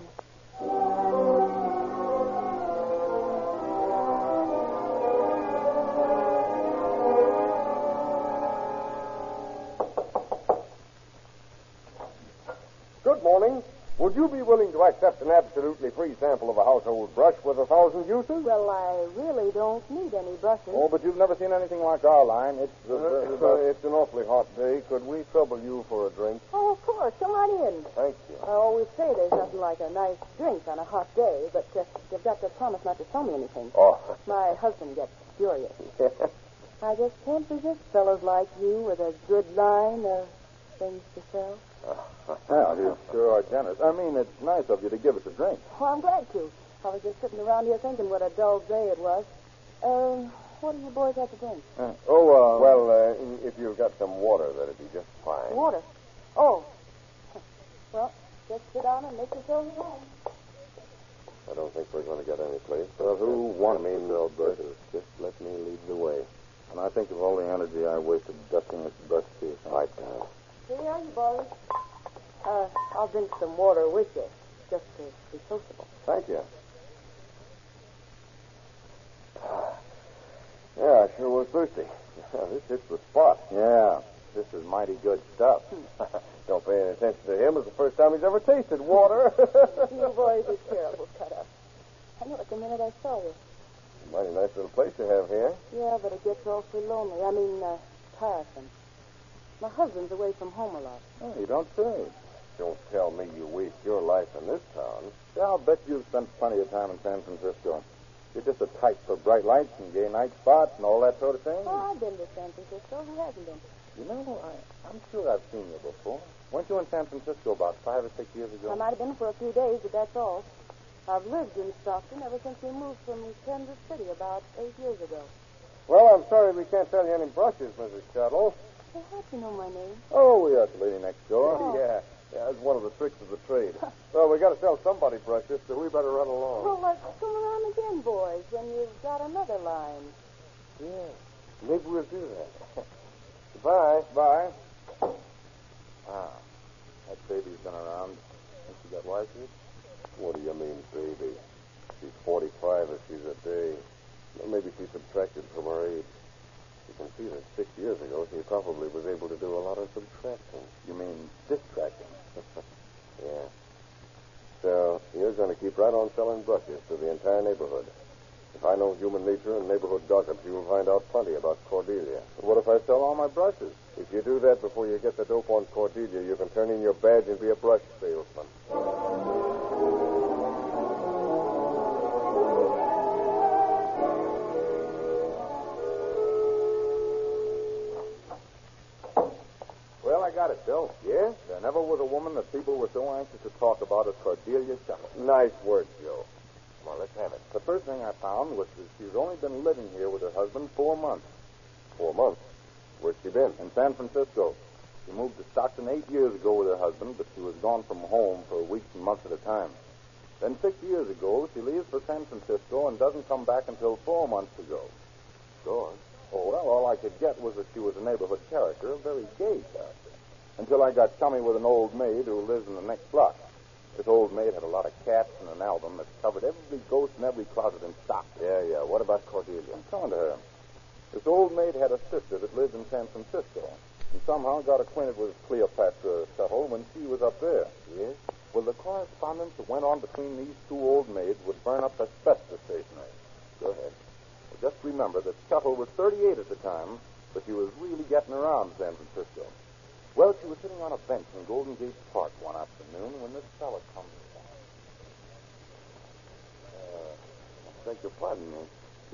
Good morning. Would you be willing to accept an absolutely free sample of a household brush with 1,000 uses? Well, I really don't need any brushes. Oh, but you've never seen anything like our line. It's an awfully hot day. Could we trouble you for a drink? Oh, of course. Come on in. Thank you. I always say there's nothing like a nice drink on a hot day, but you've got to promise not to sell me anything. Oh. My husband gets furious. I just can't resist fellows like you with a good line of things to sell. Well, you sure are generous. I mean, it's nice of you to give us a drink. Well, I'm glad to. I was just sitting around here thinking what a dull day it was. What do you boys have to drink? If you've got some water, that'd be just fine. Water? Oh. Well, just sit down and make yourselves at home. I don't think we're going to get any place. Well, who wants to sell brushes? Just let me lead the way. And I think of all the energy I wasted dusting this brush case. Right. Here are you, boys. I'll drink some water with you, just to be sociable. Thank you. Yeah, I sure was thirsty. This hits the spot. Yeah, this is mighty good stuff. Don't pay any attention to him. It's the first time he's ever tasted water. You boys are terrible cut-up. I knew it the minute I saw you. Mighty nice little place you have here. Yeah, but it gets awfully lonely. I mean, tiresome. My husband's away from home a lot. Oh, you don't say. Don't tell me you waste your life in this town. Yeah, I'll bet you've spent plenty of time in San Francisco. You're just a type for bright lights and gay night spots and all that sort of thing. Oh, I've been to San Francisco. Who hasn't been? You know, I'm sure I've seen you before. Weren't you in San Francisco about 5 or 6 years ago? I might have been for a few days, but that's all. I've lived in Stockton ever since we moved from Kansas City about 8 years ago. Well, I'm sorry we can't sell you any brushes, Mrs. Shuttle. Well, how'd you know my name? Oh, we asked the lady next door. Oh. Yeah, it's one of the tricks of the trade. Well, we got to sell somebody brushes, so we better run along. Well, let's come around again, boys, when you've got another line. Yeah, maybe we'll do that. Goodbye. Bye. Ah, that baby's been around since she got licensed. What do you mean, baby? She's 45 if she's a day. Well, maybe she subtracted from her age. You can see that 6 years ago she probably was able to do a lot of subtracting. You mean distracting? Yeah. So you're going to keep right on selling brushes to the entire neighborhood. If I know human nature and neighborhood gossip, you'll find out plenty about Cordelia. But what if I sell all my brushes? If you do that before you get the dope on Cordelia, you can turn in your badge and be a brush salesman. Well, I got it, Bill. Yeah? There never was a woman that people were so anxious to talk about as Cordelia Shuttle. Nice work, Joe. Come on, let's have it. The first thing I found was that she's only been living here with her husband 4 months. 4 months? Where's she been? In San Francisco. She moved to Stockton 8 years ago with her husband, but she was gone from home for weeks and months at a time. Then 6 years ago, she leaves for San Francisco and doesn't come back until 4 months ago. Sure. Oh, well, all I could get was that she was a neighborhood character, a very gay character. Until I got chummy with an old maid who lives in the next block. This old maid had a lot of cats and an album that covered every ghost in every closet in Stockton. Yeah. What about Cordelia? I'm coming to her. This old maid had a sister that lived in San Francisco and somehow got acquainted with Cleopatra Shuttle when she was up there. Yes? Well, the correspondence that went on between these two old maids would burn up asbestos stationery. Go ahead. Well, just remember that Shuttle was 38 at the time, but she was really getting around San Francisco. Well, she was sitting on a bench in Golden Gate Park one afternoon when this fella comes along. I beg your pardon.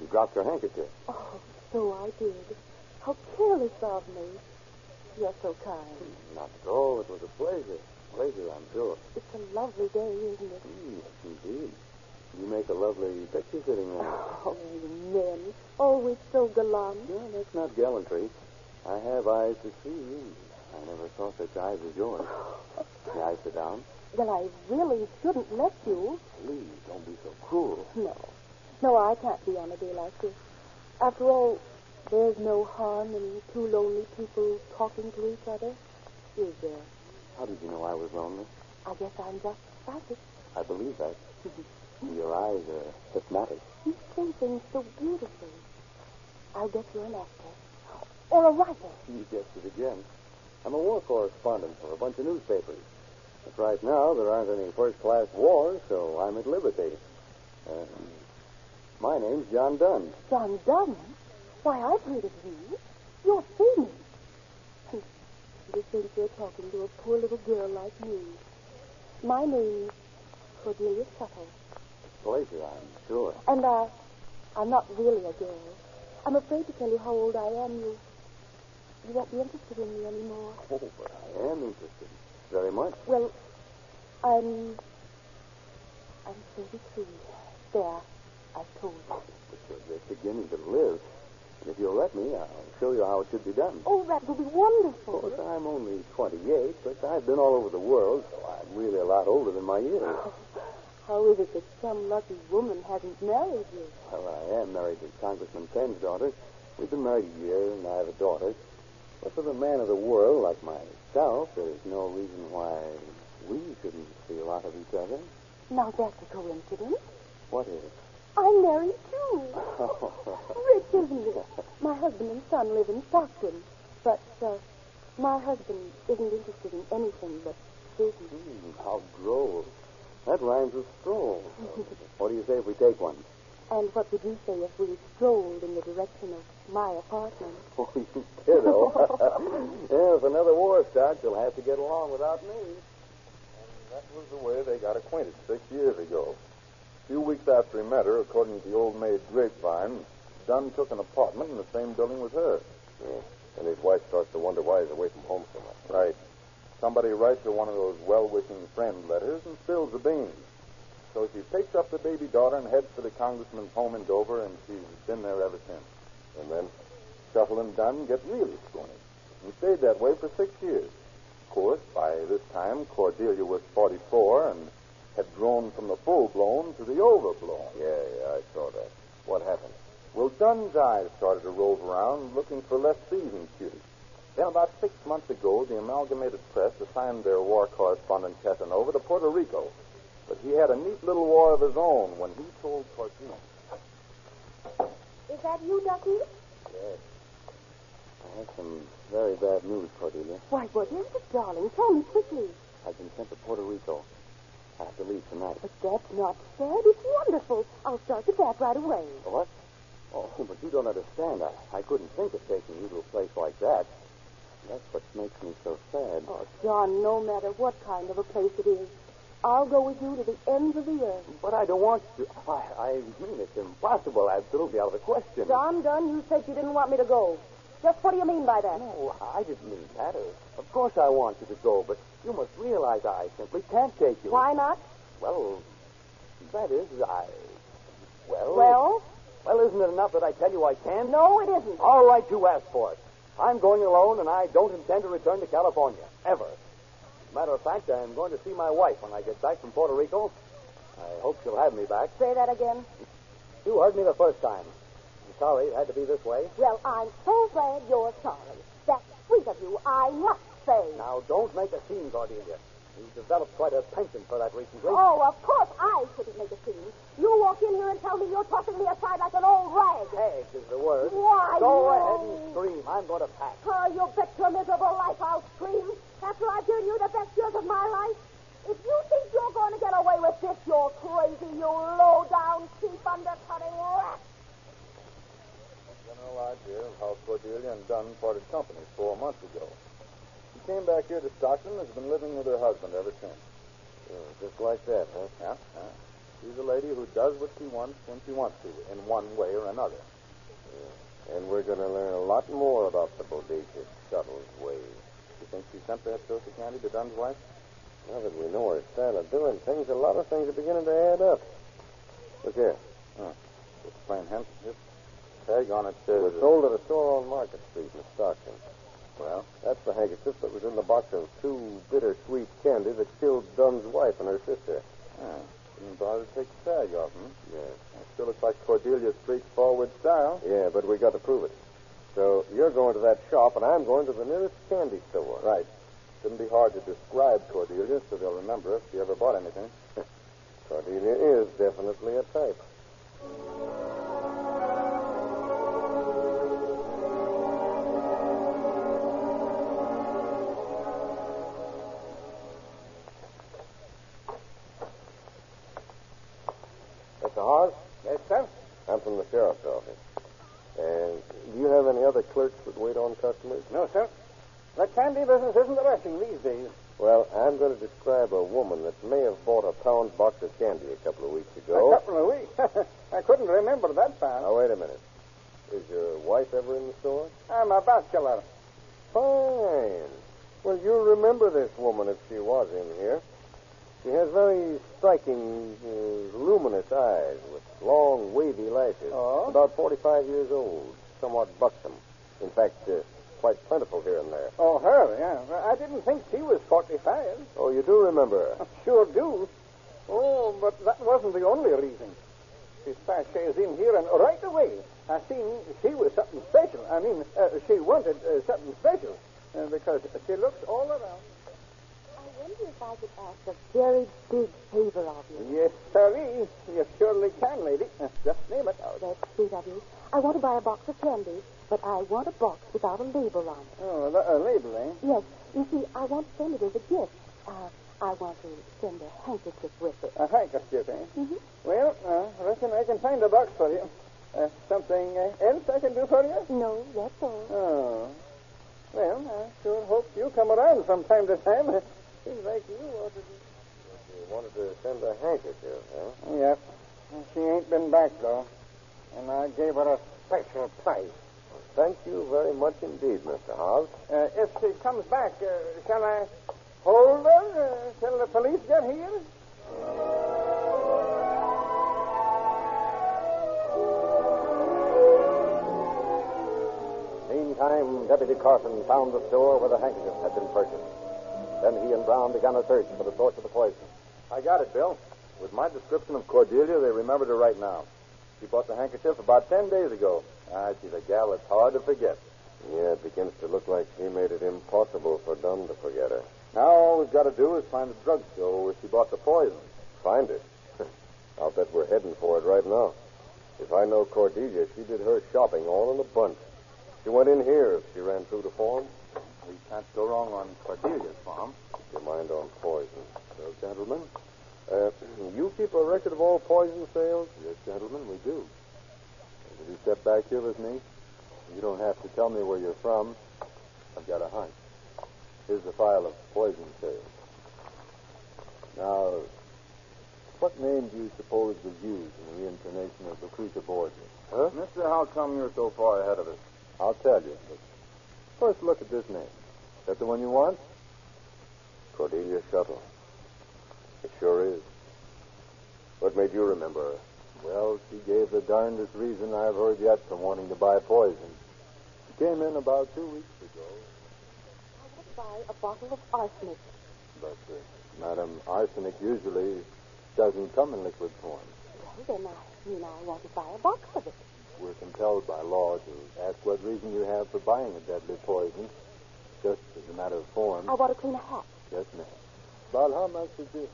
You dropped your handkerchief. Oh, so I did. How careless of me. You're so kind. Not at all. It was a pleasure. Pleasure, I'm sure. It's a lovely day, isn't it? Yes, indeed. You make a lovely picture sitting there. Oh, men. Always so gallant. No, that's not gallantry. I have eyes to see. I never saw such eyes as yours. May I sit down? Well, I really shouldn't let you. Please, don't be so cruel. No, I can't be on a day like this. After all, there's no harm in two lonely people talking to each other, is there? How did you know I was lonely? I guess I'm just psychic. I believe that. Your eyes are hypnotic. You say things so beautifully. I'll bet you're an actor. Or a writer. You guessed it again. I'm a war correspondent for a bunch of newspapers. But right now, there aren't any first-class wars, so I'm at liberty. My name's John Dunn. John Dunn? Why, I've heard of you. You're famous. You think you're talking to a poor little girl like me. My name's Cordelia Shuttle. Pleasure, I'm sure. And I'm not really a girl. I'm afraid to tell you how old I am. You won't be interested in me anymore. Oh, but I am interested. Very much. Well, I'm 33. There, I've told you. But you're just beginning to live. And if you'll let me, I'll show you how it should be done. Oh, that will be wonderful. Of course, I'm only 28, but I've been all over the world, so I'm really a lot older than my years. Oh, how is it that some lucky woman hasn't married you? Well, I am married to Congressman Penn's daughter. We've been married a year, and I have a daughter. But for the man of the world like myself, there's no reason why we shouldn't see a lot of each other. Now, that's a coincidence. What is? I'm married, too. Rich, isn't it? My husband and son live in Stockton. But, my husband isn't interested in anything but business. How droll. That rhymes with stroll. What do you say if we take one? And what would you say if we strolled in the direction of my apartment? Oh, you kiddo. Yeah, if another war starts, you'll have to get along without me. And that was the way they got acquainted 6 years ago. A few weeks after he met her, according to the old maid Grapevine, Dunn took an apartment in the same building with her. Yeah. And his wife starts to wonder why he's away from home so much. Right. Somebody writes her one of those well-wishing friend letters and spills the beans. So she picks up the baby daughter and heads for the congressman's home in Dover, and she's been there ever since. And then? Shuttle and Dunn get really scrawny and stayed that way for 6 years. Of course, by this time, Cordelia was 44 and had grown from the full-blown to the overblown. Yeah, I saw that. What happened? Well, Dunn's eyes started to rove around looking for less seasoned cuties. Then about 6 months ago, the Amalgamated Press assigned their war correspondent Casanova to Puerto Rico. But he had a neat little war of his own when he told Cordelia. Is that you, Ducky? Yes. I have some very bad news, Cordelia. Why, what is it, darling? Tell me quickly. I've been sent to Puerto Rico. I have to leave tonight. But that's not sad. It's wonderful. I'll start the back right away. What? Oh, but you don't understand. I couldn't think of taking you to a place like that. That's what makes me so sad. Oh, John, no matter what kind of a place it is, I'll go with you to the ends of the earth. But I don't want to. I mean, it's impossible. Absolutely out of the question. John Dunn, you said you didn't want me to go. Just what do you mean by that? No, I didn't mean that. Of course I want you to go, but you must realize I simply can't take you. Why not? Well, that is, Well? Well, isn't it enough that I tell you I can't? No, it isn't. All right, you asked for it. I'm going alone, and I don't intend to return to California. Ever. As a matter of fact, I'm going to see my wife when I get back from Puerto Rico. I hope she'll have me back. Say that again. You heard me the first time. I'm sorry it had to be this way. Well, I'm so glad you're sorry. That's sweet of you, I must say. Now, don't make a scene, Cordelia. You've developed quite a penchant for that recently. Oh, of course I shouldn't make a scene. You walk in here and tell me you're tossing me aside like an old rag. Peg is the word. Why, Go no. ahead and scream. I'm going to pack. Oh, you bet your miserable life I'll scream. After I've given you the best years of my life. If you think you're going to get away with this, you're crazy, you low-down, cheap, undercutting rat. General idea of how Cordelia and Dunn parted company 4 months ago. She came back here to Stockton and has been living with her husband ever since. Just like that, huh? Yeah. She's a lady who does what she wants when she wants to, in one way or another. And we're going to learn a lot more about the bodacious Shuttle's ways. You think she sent that dose of candy to Dunn's wife? Now that we know her style of doing things, a lot of things are beginning to add up. Look here. Just plain handkerchief. Tag on it says... It was sold at a store on Market Street in Stockton. Well? That's the handkerchief that was in the box of 2 bittersweet candy that killed Dunn's wife and her sister. Didn't bother to take the tag off, Yeah. It still looks like Cordelia's straightforward style. Yeah, but we got to prove it. So you're going to that shop, and I'm going to the nearest candy store. Right. Shouldn't be hard to describe Cordelia so they'll remember if she ever bought anything. Cordelia is definitely a type. Mr. Hawes? Yes, sir? I'm from the sheriff's office. And do you have any other clerks that wait on customers? No, sir. The candy business isn't the rushing these days. Well, I'm going to describe a woman that may have bought a pound box of candy a couple of weeks ago. A couple of weeks? I couldn't remember that fast. Now, wait a minute. Is your wife ever in the store? I'm a bachelor. Fine. Well, you'll remember this woman if she was in here. She has very striking, luminous eyes with long, wavy lashes. Oh? About 45 years old. Somewhat buxom. In fact, quite plentiful here and there. Oh, her, yeah. I didn't think she was 45. Oh, you do remember her? I sure do. Oh, but that wasn't the only reason. She sashays in here, and right away, I seen she was something special. I mean, she wanted something special, because she looks all around. I wonder if I could ask a very big favor of you. Yes, sirree. You surely can, lady. Just name it. Oh, that's sweet of you. I want to buy a box of candy, but I want a box without a label on it. Oh, a label, eh? Yes. You see, I want to send it as a gift. I want to send a handkerchief with it. A handkerchief, eh? Mm-hmm. Well, I reckon I can find a box for you. Something else I can do for you? No, that's all. Oh. Well, I sure hope you come around from time to time. Seems like you ought to be... You wanted to send a handkerchief, huh? Yep. She ain't been back, though. And I gave her a special price. Thank you very much indeed, Mr. Hobbs. If she comes back, shall I hold her till the police get here? Meantime, Deputy Carson found the store where the handkerchief had been purchased. Then he and Brown began a search for the source of the poison. I got it, Bill. With my description of Cordelia, they remembered her right now. She bought the handkerchief about 10 days ago. She's a gal that's hard to forget. Yeah, it begins to look like she made it impossible for Dunn to forget her. Now all we've got to do is find the drugstore where she bought the poison. Find it? I'll bet we're heading for it right now. If I know Cordelia, she did her shopping all in a bunch. She went in here if she ran through the farm. We can't go wrong on Cordelia's farm. Keep your mind on poison. So, gentlemen, record of all poison sales? Yes, gentlemen, we do. Will you step back here with me? You don't have to tell me where you're from. I've got a hunch. Here's the file of poison sales. Now, what name do you suppose was used in the reincarnation of Lucretia Borgia? Huh? Mister, how come you're so far ahead of us? I'll tell you, but first look at this name. Is that the one you want? Cordelia Shuttle. It sure is. What made you remember her? Well, she gave the darndest reason I've heard yet for wanting to buy poison. She came in about 2 weeks ago. I want to buy a bottle of arsenic. But, Madam, arsenic usually doesn't come in liquid form. Well, then I want to buy a box of it. We're compelled by law to ask what reason you have for buying a deadly poison, just as a matter of form. I want to clean a hat. Yes, ma'am. About how much did you...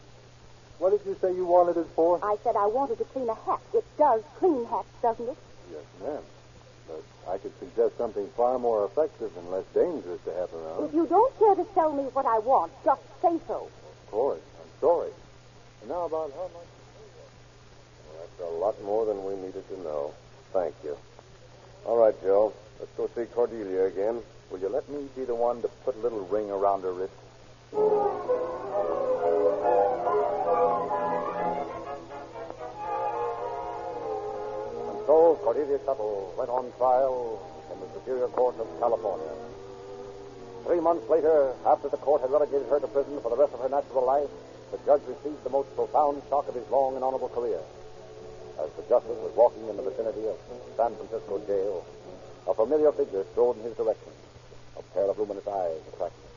What did you say you wanted it for? I said I wanted to clean a hat. It does clean hats, doesn't it? Yes, ma'am. But I could suggest something far more effective and less dangerous to have around. If you don't care to tell me what I want, just say so. Of course. I'm sorry. And now about how much? Well, that's a lot more than we needed to know. Thank you. All right, Joe. Let's go see Cordelia again. Will you let me be the one to put a little ring around her wrist? So, Cordelia Shuttle went on trial in the Superior Court of California. 3 months later, after the court had relegated her to prison for the rest of her natural life, the judge received the most profound shock of his long and honorable career. As the justice was walking in the vicinity of San Francisco jail, a familiar figure strode in his direction. A pair of luminous eyes attracted him.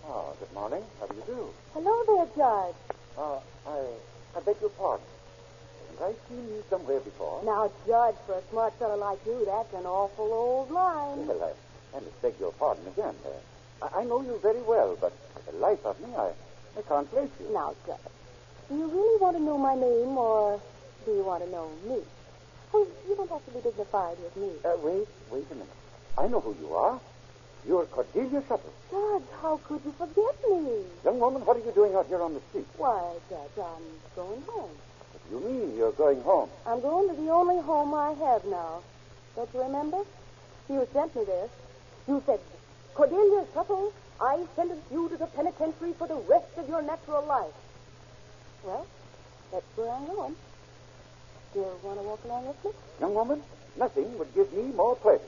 Oh, good morning. How do you do? Hello there, Judge. I beg your pardon. Haven't I seen you somewhere before? Now, Judge, for a smart fellow like you, that's an awful old line. Well, I must beg your pardon again. I know you very well, but for the life of me, I can't place you. Now, Judge, do you really want to know my name, or do you want to know me? Oh, you don't have to be dignified with me. Wait a minute. I know who you are. You're Cordelia Shuttle. Judge, how could you forget me? Young woman, what are you doing out here on the street? Why, Judge, I'm going home. What do you mean you're going home? I'm going to the only home I have now. Don't you remember? You sent me this. You said, Cordelia Shuttle, I sentence you to the penitentiary for the rest of your natural life. Well, that's where I'm going. Do you want to walk along with me? Young woman, nothing would give me more pleasure.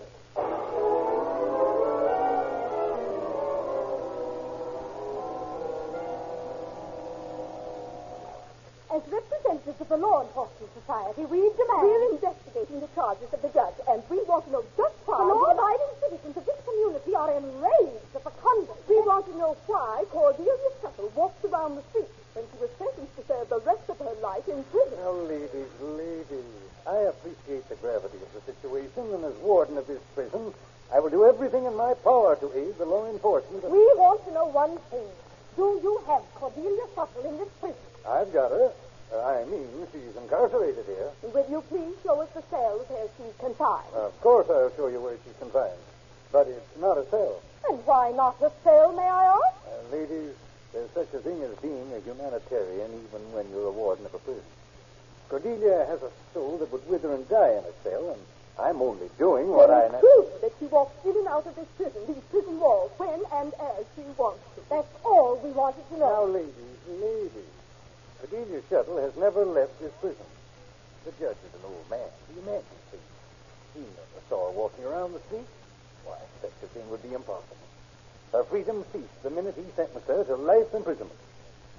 As representatives of the Law Enforcement Society, we demand... We're investigating the charges of the judge, and we want to know just why... The law-abiding citizens of this community are enraged at the conduct. We want to know why Cordelia Shuttle walked around the street when she was sentenced to serve the rest of her life in prison. Now, ladies, I appreciate the gravity of the situation, and as warden of this prison, I will do everything in my power to aid the law enforcement. We want to know one thing. Do you have Cordelia Shuttle in this prison? I've got her. She's incarcerated here. Will you please show us the cells where she's confined? Of course I'll show you where she's confined. But it's not a cell. And why not a cell, may I ask? Ladies, there's such a thing as being a humanitarian even when you're a warden of a prison. Cordelia has a soul that would wither and die in a cell, and I'm only doing what I... It's true that she walks in and out of this prison, these prison walls, when and as she wants to. That's all we wanted to know. Now, ladies, Cordelia Shuttle has never left this prison. The judge is an old man. He imagines things. He never saw her walking around the street. Why, such a thing would be impossible. Her freedom ceased the minute he sentenced her to life imprisonment.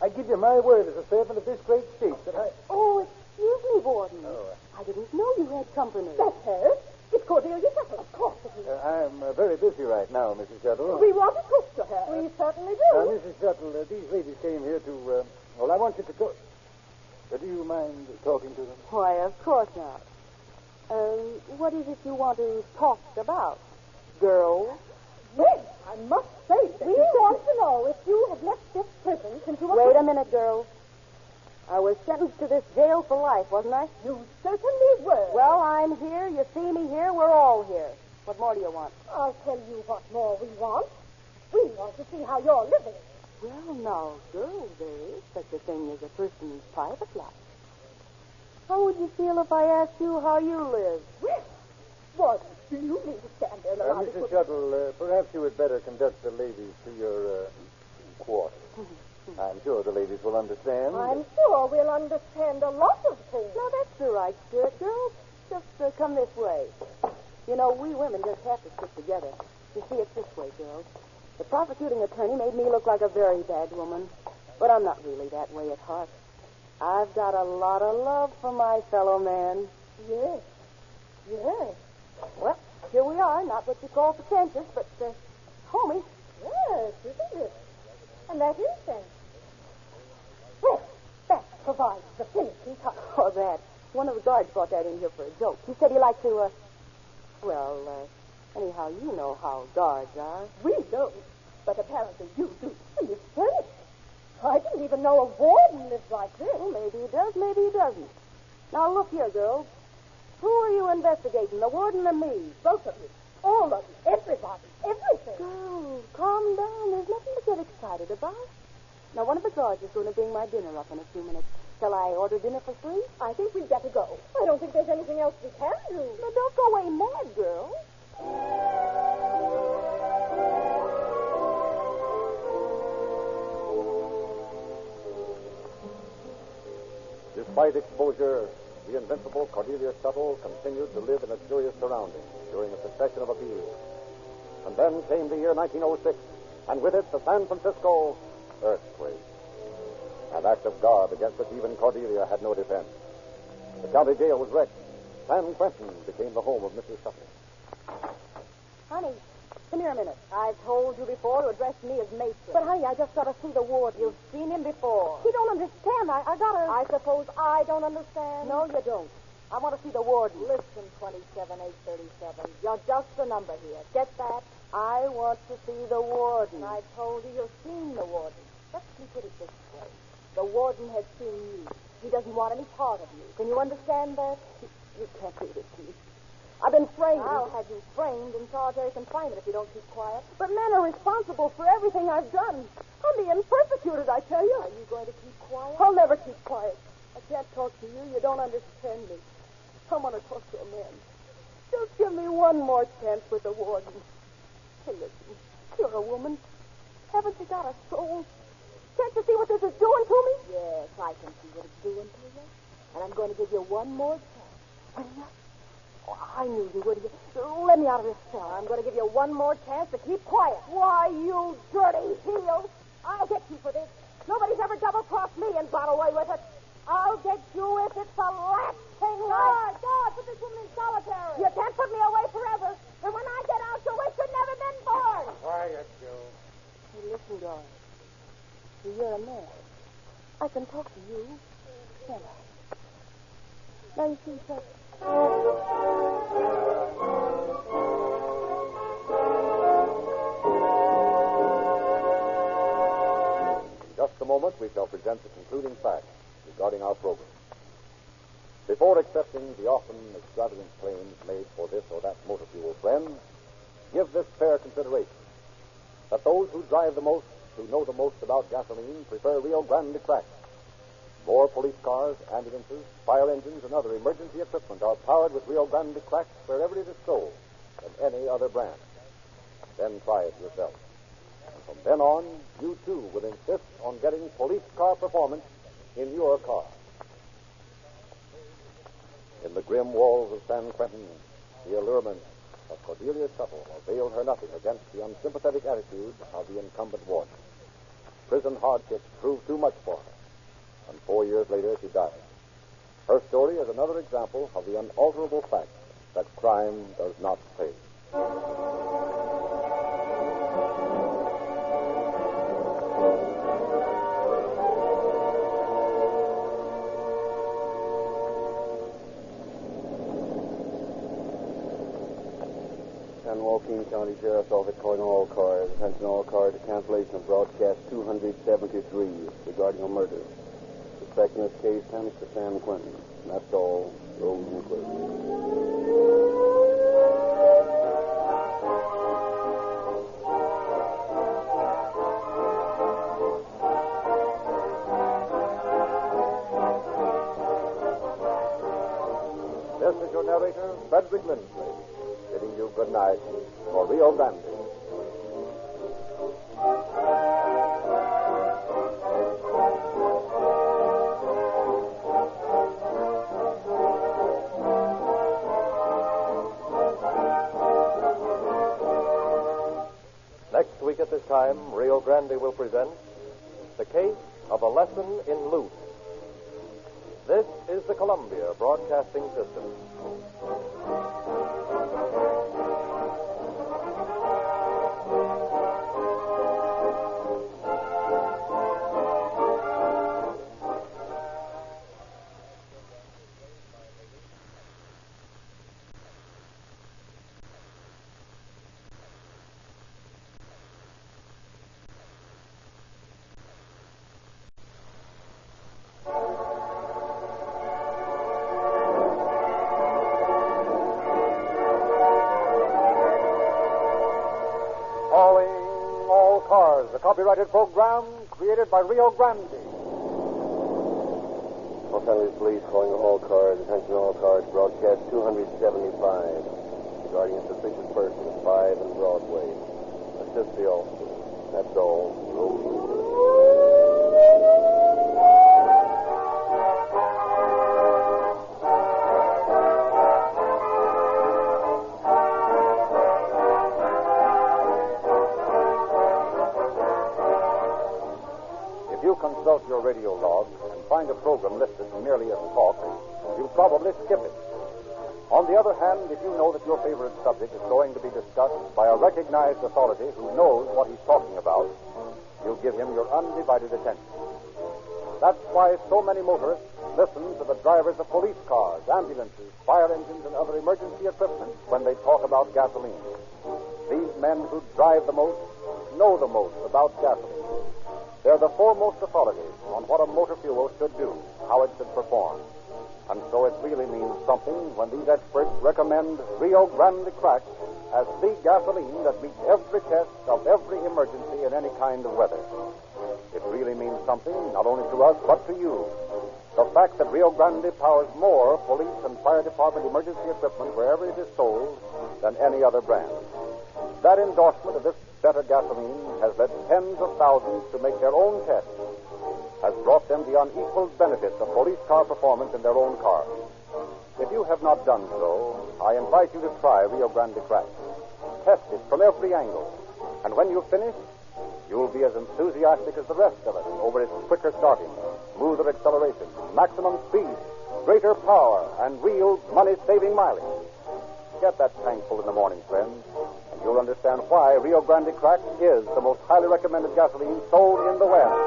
I give you my word as a servant of this great state that I... Oh, excuse me, Warden. I didn't know you had company. That's her. It's Cordelia Shuttle. Of course it is. I'm very busy right now, Mrs. Shuttle. We want to talk to her. We certainly do. Mrs. Shuttle, these ladies came here to... Well, I want you to go... do you mind talking to them? Why, of course not. What is it you want to talk about? Girls? Yes, I must say that. We want to know if you have left this prison since you were... Wait a minute, girls. I was sentenced to this jail for life, wasn't I? You certainly were. Well, I'm here. You see me here. We're all here. What more do you want? I'll tell you what more we want. We want to see how you're living. Well, now, girls, there is such a thing as a person's private life. How would you feel if I asked you how you live? What? Do you mean to stand there and allow me Mrs. Shuttle, perhaps you had better conduct the ladies to your quarters. I'm sure the ladies will understand. I'm sure we'll understand a lot of things. No, that's the right spirit, girls. Just come this way. You know, we women just have to stick together. You see, it's this way, girls. The prosecuting attorney made me look like a very bad woman, but I'm not really that way at heart. I've got a lot of love for my fellow man. Yes. Well, here we are. Not what you call pretentious, but, homie. Yes, isn't it? And that is then. Well, that provides the finishing touch. Oh, that. One of the guards brought that in here for a joke. He said he liked to, anyhow, you know how guards are. We don't, but apparently you do. And it's finished. I didn't even know a warden lived like this. Well, maybe he does, maybe he doesn't. Now, look here, girls. Who are you investigating, the warden or me? Both of you. All of you. Everybody. Everything. Girls, calm down. There's nothing to get excited about. Now, one of the guards is going to bring my dinner up in a few minutes. Shall I order dinner for free? I think we'd better go. I don't think there's anything else we can do. Now, don't go away mad, girl. Despite exposure, the invincible Cordelia Shuttle continued to live in its curious surroundings during a succession of appeals. And then came the year 1906, and with it the San Francisco earthquake. An act of God against which even Cordelia had no defense. The county jail was wrecked. San Quentin became the home of Mrs. Shuttle. Honey, come here a minute. I've told you before to address me as matron. But, honey, I just got to see the warden. You've seen him before. He don't understand. I got to... I suppose I don't understand? No, you don't. I want to see the warden. Listen, 27837. You're just a number here. Get that? I want to see the warden. I told you you've seen the warden. Let's put it this way. The warden has seen you. He doesn't want any part of you. Can you understand that? You can't do this to me. I've been framed. I'll have you framed in solitary confinement if you don't keep quiet. But men are responsible for everything I've done. I'm being persecuted, I tell you. Are you going to keep quiet? I'll never keep quiet. I can't talk to you. You don't understand me. I want to talk to a man. Just give me one more chance with the warden. Hey, listen. You're a woman. Haven't you got a soul? Can't you see what this is doing to me? Yes, I can see what it's doing to you. And I'm going to give you one more chance. Will you? Oh, I knew you would. Let me out of this cell. I'm going to give you one more chance to keep quiet. Why, you dirty heel. I'll get you for this. Nobody's ever double-crossed me and got away with it. I'll get you if it's the last thing. God, put this woman in solitary. You can't put me away forever. And when I get out, you wish you'd never been born. Quiet, Joe. Hey, listen, darling. You're a man. I can talk to you, can't I? Now you see, sir. In just a moment, we shall present the concluding facts regarding our program. Before accepting the often extravagant claims made for this or that motor fuel, friends, give this fair consideration. That those who drive the most, who know the most about gasoline, prefer Rio Grande cracked. More police cars, ambulances, fire engines, and other emergency equipment are powered with Rio Grande cracked wherever it is sold than any other brand. Then try it yourself. And from then on, you too will insist on getting police car performance in your car. In the grim walls of San Quentin, the allurement of Cordelia Shuttle availed her nothing against the unsympathetic attitude of the incumbent warden. Prison hardships proved too much for her, and 4 years later she died. Her story is another example of the unalterable fact that crime does not pay. San Joaquin County Sheriff's Office calling all cars. Attention all cars to cancellation of broadcast 273 regarding a murder. Suspect in this case, Mr. San Quentin. And that's all. Roll and clear. is your narrator, Frederick Lindsley, bidding you good night for Rio Grande. Next week at this time, Rio Grande will present The Case of a Lesson in Loot. This is the Columbia Broadcasting System. The copyrighted program created by Rio Grande. Los Angeles Police calling all cars. Attention all cars. Broadcast 275. Regarding a suspicious person at 5 and Broadway. Assist the officer. That's all. Consult your radio log and find a program listed merely as talk, you'll probably skip it. On the other hand, if you know that your favorite subject is going to be discussed by a recognized authority who knows what he's talking about, you'll give him your undivided attention. That's why so many motorists listen to the drivers of police cars, ambulances, fire engines, and other emergency equipment when they talk about gasoline. These men who drive the most know the most about gasoline. They're the foremost authorities on what a motor fuel should do, how it should perform. And so it really means something when these experts recommend Rio Grande Crack as the gasoline that meets every test of every emergency in any kind of weather. It really means something not only to us but to you. The fact that Rio Grande powers more police and fire department emergency equipment wherever it is sold than any other brand. That endorsement of this better gasoline has led tens of thousands to make their own tests, has brought them the unequaled benefits of police car performance in their own cars. If you have not done so, I invite you to try Rio Grande Crack. Test it from every angle, and when you finish, you'll be as enthusiastic as the rest of us over its quicker starting, smoother acceleration, maximum speed, greater power, and real money-saving mileage. Get that tank full in the morning, friends. You'll understand why Rio Grande Crack is the most highly recommended gasoline sold in the West.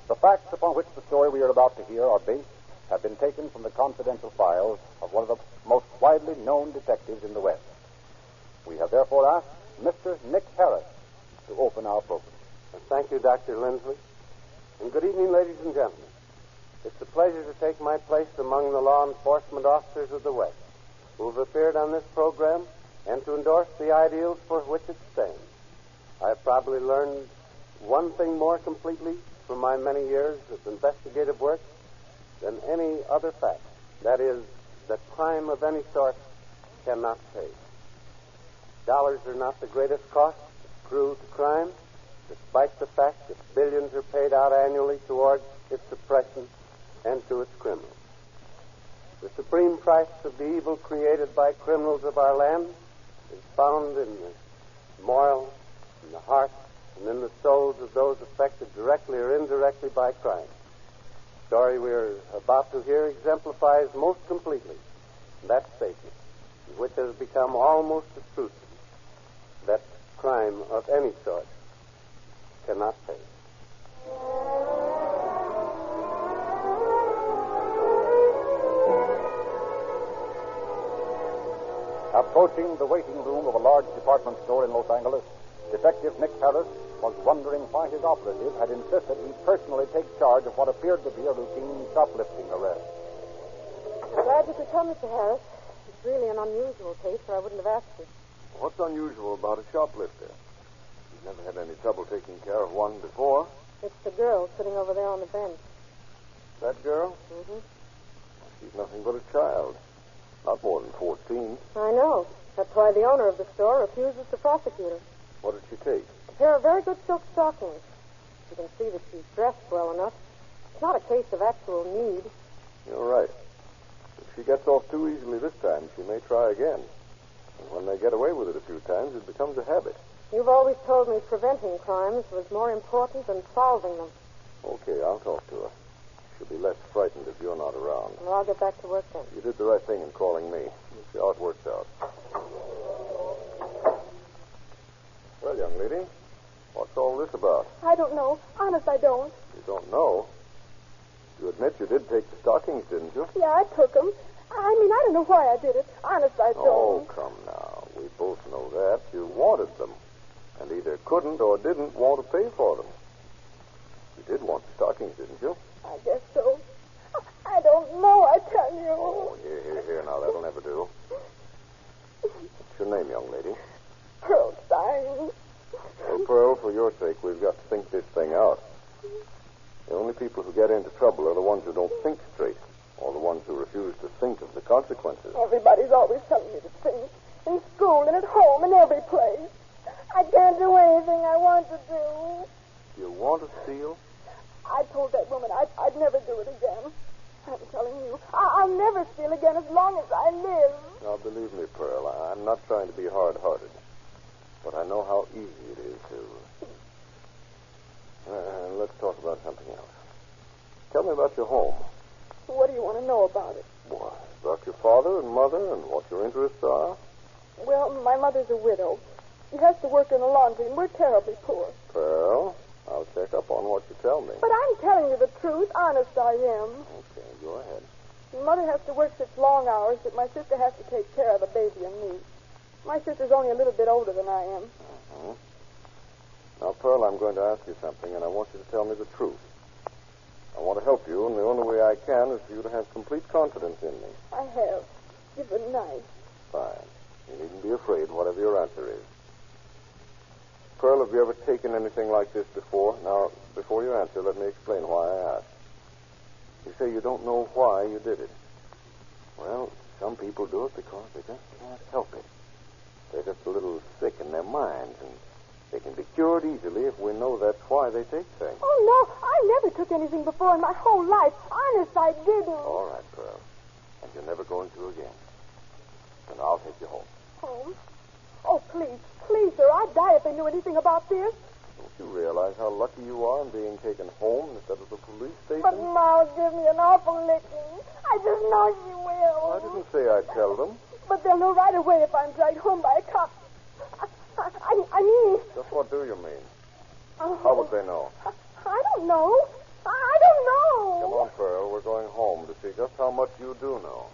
The facts upon which the story we are about to hear are based have been taken from the confidential files of one of the most widely known detectives in the West. We have therefore asked Mr. Nick Harris to open our program. Thank you, Dr. Lindsley. And good evening, ladies and gentlemen. It's a pleasure to take my place among the law enforcement officers of the West who have appeared on this program and to endorse the ideals for which it stands. I've probably learned one thing more completely from my many years of investigative work than any other fact. That is, that crime of any sort cannot pay. Dollars are not the greatest cost accrued to crime, despite the fact that billions are paid out annually towards its suppression and to its criminals. The supreme price of the evil created by criminals of our land is found in the moral, in the hearts, and in the souls of those affected directly or indirectly by crime. The story we're about to hear exemplifies most completely that statement, which has become almost a truth, that crime of any sort cannot pay. Approaching the waiting room of a large department store in Los Angeles, Detective Nick Harris was wondering why his operative had insisted he personally take charge of what appeared to be a routine shoplifting arrest. Glad you could come, Mr. Harris. It's really an unusual case, or I wouldn't have asked you. What's unusual about a shoplifter? You've never had any trouble taking care of one before. It's the girl sitting over there on the bench. That girl? Mm-hmm. She's nothing but a child. Not more than 14. I know. That's why the owner of the store refuses to prosecute her. What did she take? A pair of very good silk stockings. You can see that she's dressed well enough. It's not a case of actual need. You're right. If she gets off too easily this time, she may try again. And when they get away with it a few times, it becomes a habit. You've always told me preventing crimes was more important than solving them. Okay, I'll talk to her. She'll be less frightened if you're not around. Well, I'll get back to work then. You did the right thing in calling me. We'll see how it works out. Well, young lady, what's all this about? I don't know. Honest, I don't. You don't know? You admit you did take the stockings, didn't you? Yeah, I took them. I mean, I don't know why I did it. Honest, I don't. Oh, come now. We both know that. You wanted them. And either couldn't or didn't want to pay for them. You did want the stockings, didn't you? I guess so. I don't know, I tell you. Oh, here. Now, that'll never do. What's your name, young lady? Pearl Stein. Well, Pearl, for your sake, we've got to think this thing out. The only people who get into trouble are the ones who don't think straight, or the ones who refuse to think of the consequences. Everybody's always telling me to think. In school and at home and every place. I can't do anything I want to do. Do you want to steal? I told that woman I'd never do it again. I'm telling you, I'll never steal again as long as I live. Now, believe me, Pearl, I'm not trying to be hard-hearted. But I know how easy it is to... let's talk about something else. Tell me about your home. What do you want to know about it? What? About your father and mother and what your interests are? Well, my mother's a widow. She has to work in the laundry, and we're terribly poor. Pearl, I'll check up on what you tell me. But I'm telling you the truth. Honest, I am. Okay, go ahead. Mother has to work such long hours that my sister has to take care of the baby and me. My sister's only a little bit older than I am. Uh-huh. Now, Pearl, I'm going to ask you something, and I want you to tell me the truth. I want to help you, and the only way I can is for you to have complete confidence in me. I have. Good night. Fine. You needn't be afraid, whatever your answer is. Pearl, have you ever taken anything like this before? Now, before you answer, let me explain why I asked. You say you don't know why you did it. Well, some people do it because they just can't help it. They're just a little sick in their minds, and they can be cured easily if we know that's why they take things. Oh, no. I never took anything before in my whole life. Honest, I didn't. All right, Pearl. And you're never going to again. Then I'll take you home. Home? Oh, please, sir. I'd die if they knew anything about this. Don't you realize how lucky you are in being taken home instead of the police station? But Ma'll give me an awful licking. I just know she will. I didn't say I'd tell them. But they'll know right away if I'm dragged home by a cop. I mean... Just what do you mean? How would they know? I don't know. I don't know. Come on, Pearl. We're going home to see just how much you do know.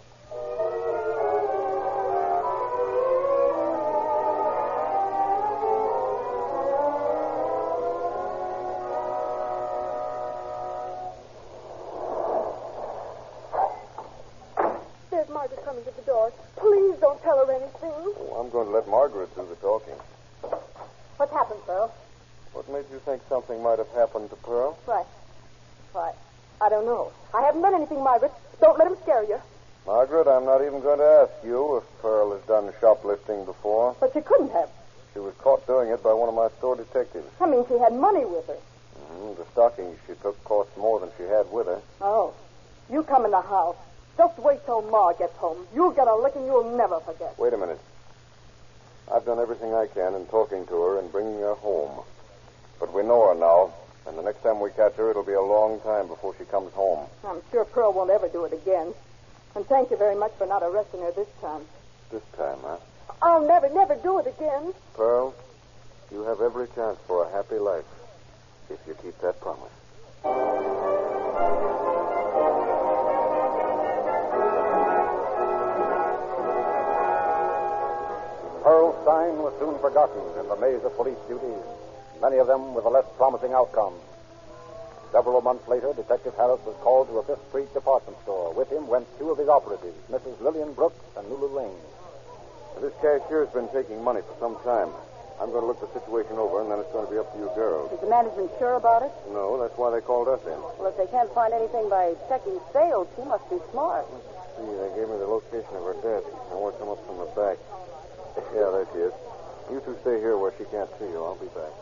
There's Margaret coming to the door. Please don't tell her anything. Oh, I'm going to let Margaret do the talking. What's happened, Pearl? What made you think something might have happened to Pearl? Why, I don't know. I haven't done anything, Margaret. Don't let him scare you. Margaret, I'm not even going to ask you if Pearl has done shoplifting before. But she couldn't have. She was caught doing it by one of my store detectives. I mean, she had money with her. The stockings she took cost more than she had with her. Oh. You come in the house. Just wait till Ma gets home. You'll get a licking you'll never forget. Wait a minute. I've done everything I can in talking to her and bringing her home. But we know her now, and the next time we catch her, it'll be a long time before she comes home. I'm sure Pearl won't ever do it again. And thank you very much for not arresting her this time. This time, huh? I'll never do it again. Pearl, you have every chance for a happy life if you keep that promise. Pearl Stein was soon forgotten in the maze of police duties, many of them with a less promising outcome. Several months later, Detective Harris was called to a Fifth Street department store. With him went two of his operatives, Mrs. Lillian Brooks and Lulu Ring. This cashier's been taking money for some time. I'm going to look the situation over, and then it's going to be up to you girls. Is the management sure about it? No, that's why they called us in. Well, if they can't find anything by checking sales, she must be smart. See, they gave me the location of her desk. I want them up from the back. Yeah, there she is. You two stay here where she can't see you. I'll be back.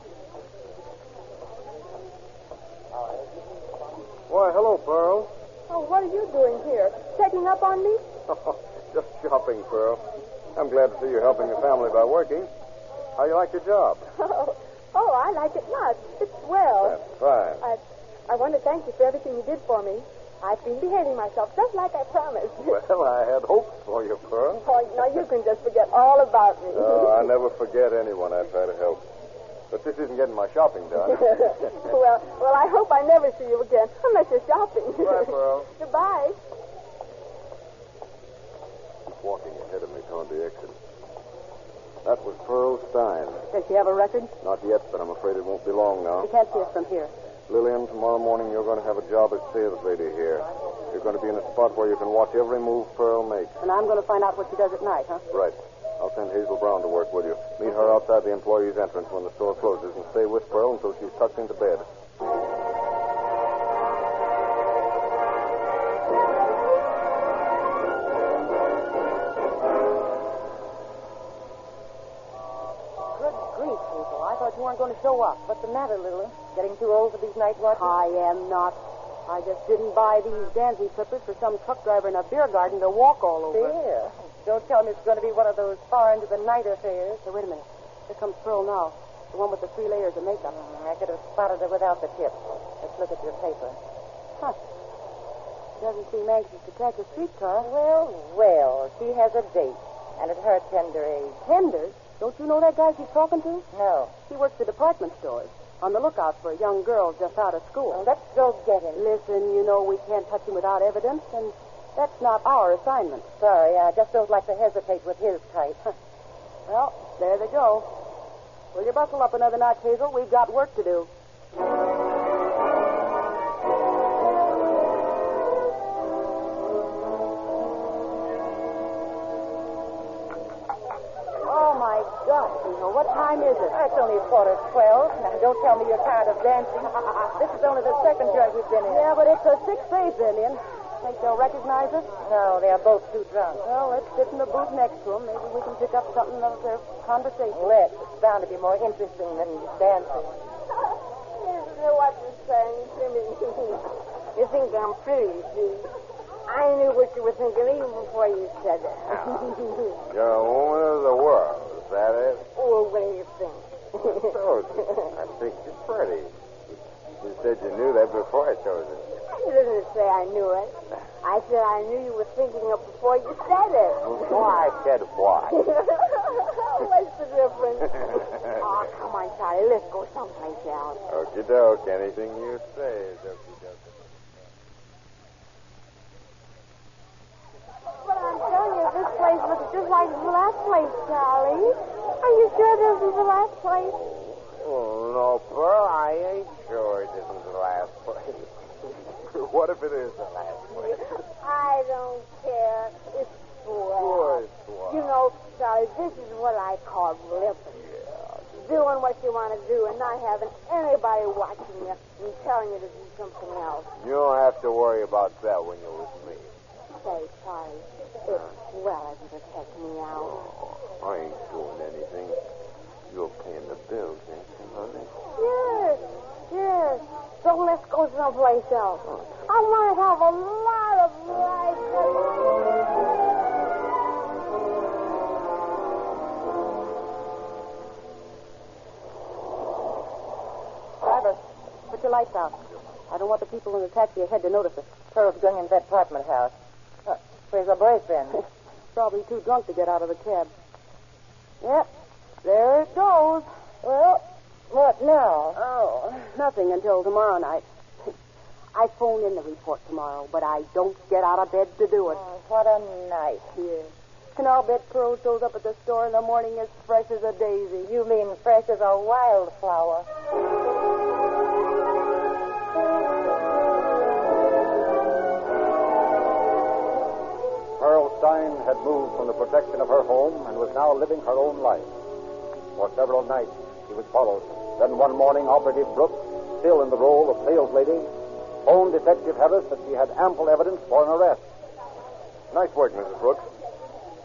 Why, hello, Pearl. Oh, what are you doing here? Checking up on me? Just shopping, Pearl. I'm glad to see you're helping your family by working. How you like your job? Oh, I like it much. It's swell. That's fine. I want to thank you for everything you did for me. I've been behaving myself just like I promised. Well, I had hopes for you, Pearl. Oh, now you can just forget all about me. Oh, I never forget anyone I try to help. But this isn't getting my shopping done. well, I hope I never see you again, unless you're shopping. Bye, Pearl. Goodbye. She's walking ahead of me toward the exit. That was Pearl Stein. Does she have a record? Not yet, but I'm afraid it won't be long now. You can't see us from here. Lillian, tomorrow morning you're going to have a job as sales lady here. You're going to be in a spot where you can watch every move Pearl makes. And I'm going to find out what she does at night, huh? Right. I'll send Hazel Brown to work with you. Meet her outside the employee's entrance when the store closes and stay with Pearl until she's tucked into bed. You weren't going to show up. What's the matter, Lily? Getting too old for these night watches? I am not. I just didn't buy these dancing slippers for some truck driver in a beer garden to walk all over. Beer? Don't tell me it's going to be one of those far into the night affairs. Hey, wait a minute. Here comes Pearl now. The one with the 3 layers of makeup. I could have spotted her without the tip. Let's look at your paper. Huh. She doesn't seem anxious to catch a streetcar. Well, she has a date. And at her tender age. Tender? Don't you know that guy she's talking to? No. He works at department stores. On the lookout for a young girl just out of school. Well, let's go get him. Listen, you know we can't touch him without evidence, and that's not our assignment. Sorry, I just don't like to hesitate with his type. Well, there they go. Will you bustle up another notch, Hazel? We've got work to do. Oh, my gosh, Hazel, what time is it? It's only 11:45. Now, don't tell me you're tired of dancing. This is only the second joint we've been in. Yeah, but it's a 6-8 then, in. Think they'll recognize us? No, they're both too drunk. Well, let's sit in the booth next to them. Maybe we can pick up something of their conversation. It's bound to be more interesting than dancing. Listen to what you're saying to me. You think I'm pretty, see? I knew what you were thinking even before you said it. You're a woman of the world, is that it? Well, what do you think? I think you're pretty. You said you knew that before I chose it. I didn't say I knew it. I said I knew you were thinking of before you said it. Before I said what? What's the difference? Oh, come on, Charlie. Let's go someplace else. Okie doke. Anything you say is okie doke. But I'm telling you, this place looks just like the last place, Charlie. Are you sure this is the last place? Oh, no, Pearl, I ain't sure this is the last place. What if it is the last place? I don't care. It's swell. You know, Charlie, this is what I call living. Yeah. Doing what you want to do and not having anybody watching you and telling you to do something else. You don't have to worry about that when you're with me. Say, Charlie, it's swell of you to take me out. Oh, I ain't doing anything. You're paying the bills, ain't you, honey? Yes. So let's go someplace else. I want to have a lot of life. Driver, put your lights out. I don't want the people in the taxi ahead to notice us. Pearl's going into that apartment house. Where's her boyfriend? Probably too drunk to get out of the cab. Yep, there it goes. Well, what now? Oh, nothing until tomorrow night. I phone in the report tomorrow, but I don't get out of bed to do it. Oh, what a night. Yeah. And I'll bet Pearl shows up at the store in the morning as fresh as a daisy. You mean fresh as a wildflower. Pearl Stein had moved from the protection of her home and was now living her own life. For several nights, he was followed. Then one morning, Operative Brooks, still in the role of sales lady, phoned Detective Harris that she had ample evidence for an arrest. Nice work, Mrs. Brooks.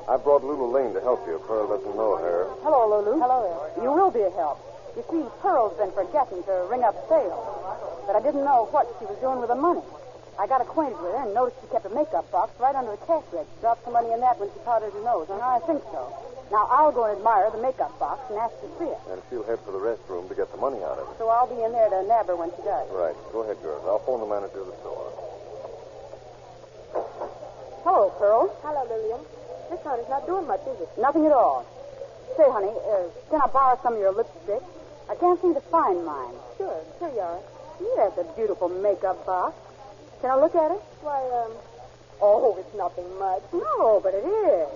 I brought Lulu Lane to help you. Pearl doesn't know her. Hello, Lulu. Hello there. You will be a help. You see, Pearl's been forgetting to ring up sales. But I didn't know what she was doing with the money. I got acquainted with her and noticed she kept a makeup box right under the cash register. Dropped some money in that when she powdered her nose. And I think so. Now, I'll go and admire the makeup box and ask to see it. And she'll head for the restroom to get the money out of it. So I'll be in there to nab her when she does. Right. Go ahead, girls. I'll phone the manager of the store. Hello, Pearl. Hello, Lillian. This one is not doing much, is it? Nothing at all. Say, honey, can I borrow some of your lipstick? I can't seem to find mine. Sure you are. Yes, a beautiful makeup box. Can I look at it? Why, oh, it's nothing much. No, but it is.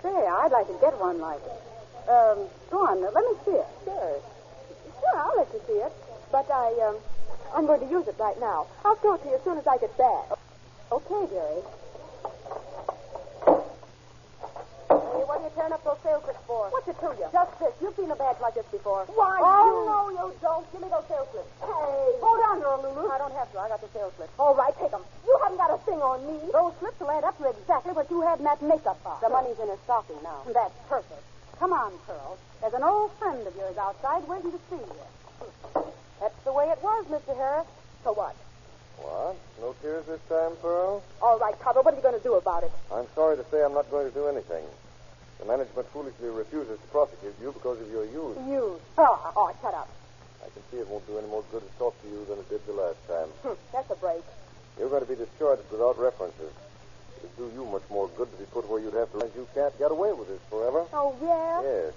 Say, I'd like to get one like it. Go on, let me see it. Sure, I'll let you see it. But I'm going to use it right now. I'll show it to you as soon as I get back. Okay, dearie. Hey, what are you tearing up those sales slips for? What's it to you? Just this. You've seen a badge like this before. Why, no, you don't. Give me those sales slips. Hey. Hold on, girl, Lulu. I don't have to. I got the sales slips. All right, take them. You haven't got a thing on me. Those slips will add up to exactly what you had in that makeup box. The money's in her stocking now. That's perfect. Come on, Pearl. There's an old friend of yours outside waiting to see you. That's the way it was, Mr. Harris. So what? What? No tears this time, Pearl? All right, Copper, what are you going to do about it? I'm sorry to say I'm not going to do anything. The management foolishly refuses to prosecute you because of your use. Use? Oh, shut up. I can see it won't do any more good to talk to you than it did the last time. That's a break. You're going to be discharged without references. It'd do you much more good to be put where you'd have to. You can't get away with this forever. Oh, yeah? Yes.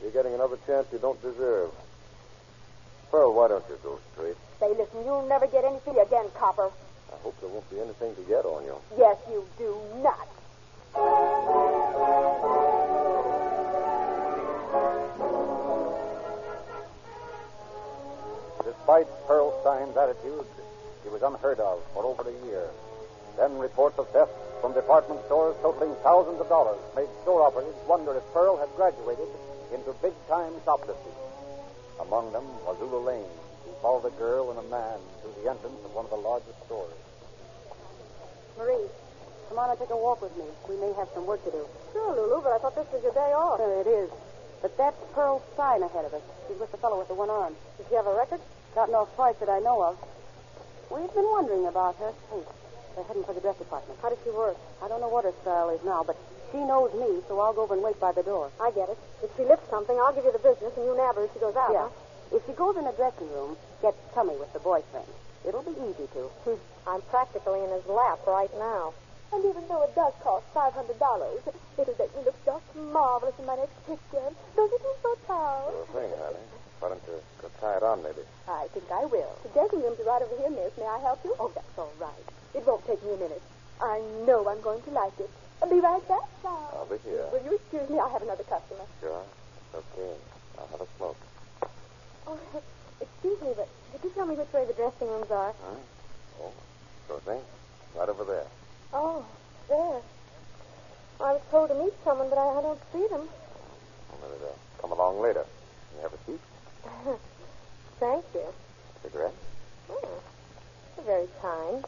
You're getting another chance you don't deserve. Pearl, why don't you go straight? Say, listen, you'll never get anything again, Copper. I hope there won't be anything to get on you. Yes, you do not. Despite Pearl Stein's attitude, he was unheard of for over a year. Then reports of theft from department stores totaling thousands of dollars made store operatives wonder if Pearl had graduated into big-time shoplifting. Among them was Lulu Lane, who followed a girl and a man through the entrance of one of the largest stores. Marie, come on and take a walk with me. We may have some work to do. Sure, Lulu, but I thought this was your day off. It is. But that's Pearl Stein ahead of us. She's with the fellow with the one arm. Does she have a record? Got no price that I know of. We've been wondering about her. Hey, they're heading for the dress department. How does she work? I don't know what her style is now, but she knows me, so I'll go over and wait by the door. I get it. If she lifts something, I'll give you the business, and you nab her as she goes out. Yeah. Huh? If she goes in the dressing room, gets tummy with the boyfriend. It'll be easy to. I'm practically in his lap right now. And even though it does cost $500, it'll make me look just marvelous in my next picture. Don't you think so, Charles? Sure thing, honey. Why don't you go tie it on, maybe? I think I will. The dressing room's right over here, miss. May I help you? Oh, that's all right. It won't take me a minute. I know I'm going to like it. I'll be right back, Charles. I'll be here. Will you excuse me? I have another customer. Sure. Okay. I'll have a smoke. Oh, excuse me, but could you tell me which way the dressing rooms are? Huh? Oh, sure thing. Right over there. Oh, there. I was told to meet someone, but I don't see them. Maybe they'll come along later. You have a seat? Thank you. Cigarette? Oh, you're very kind.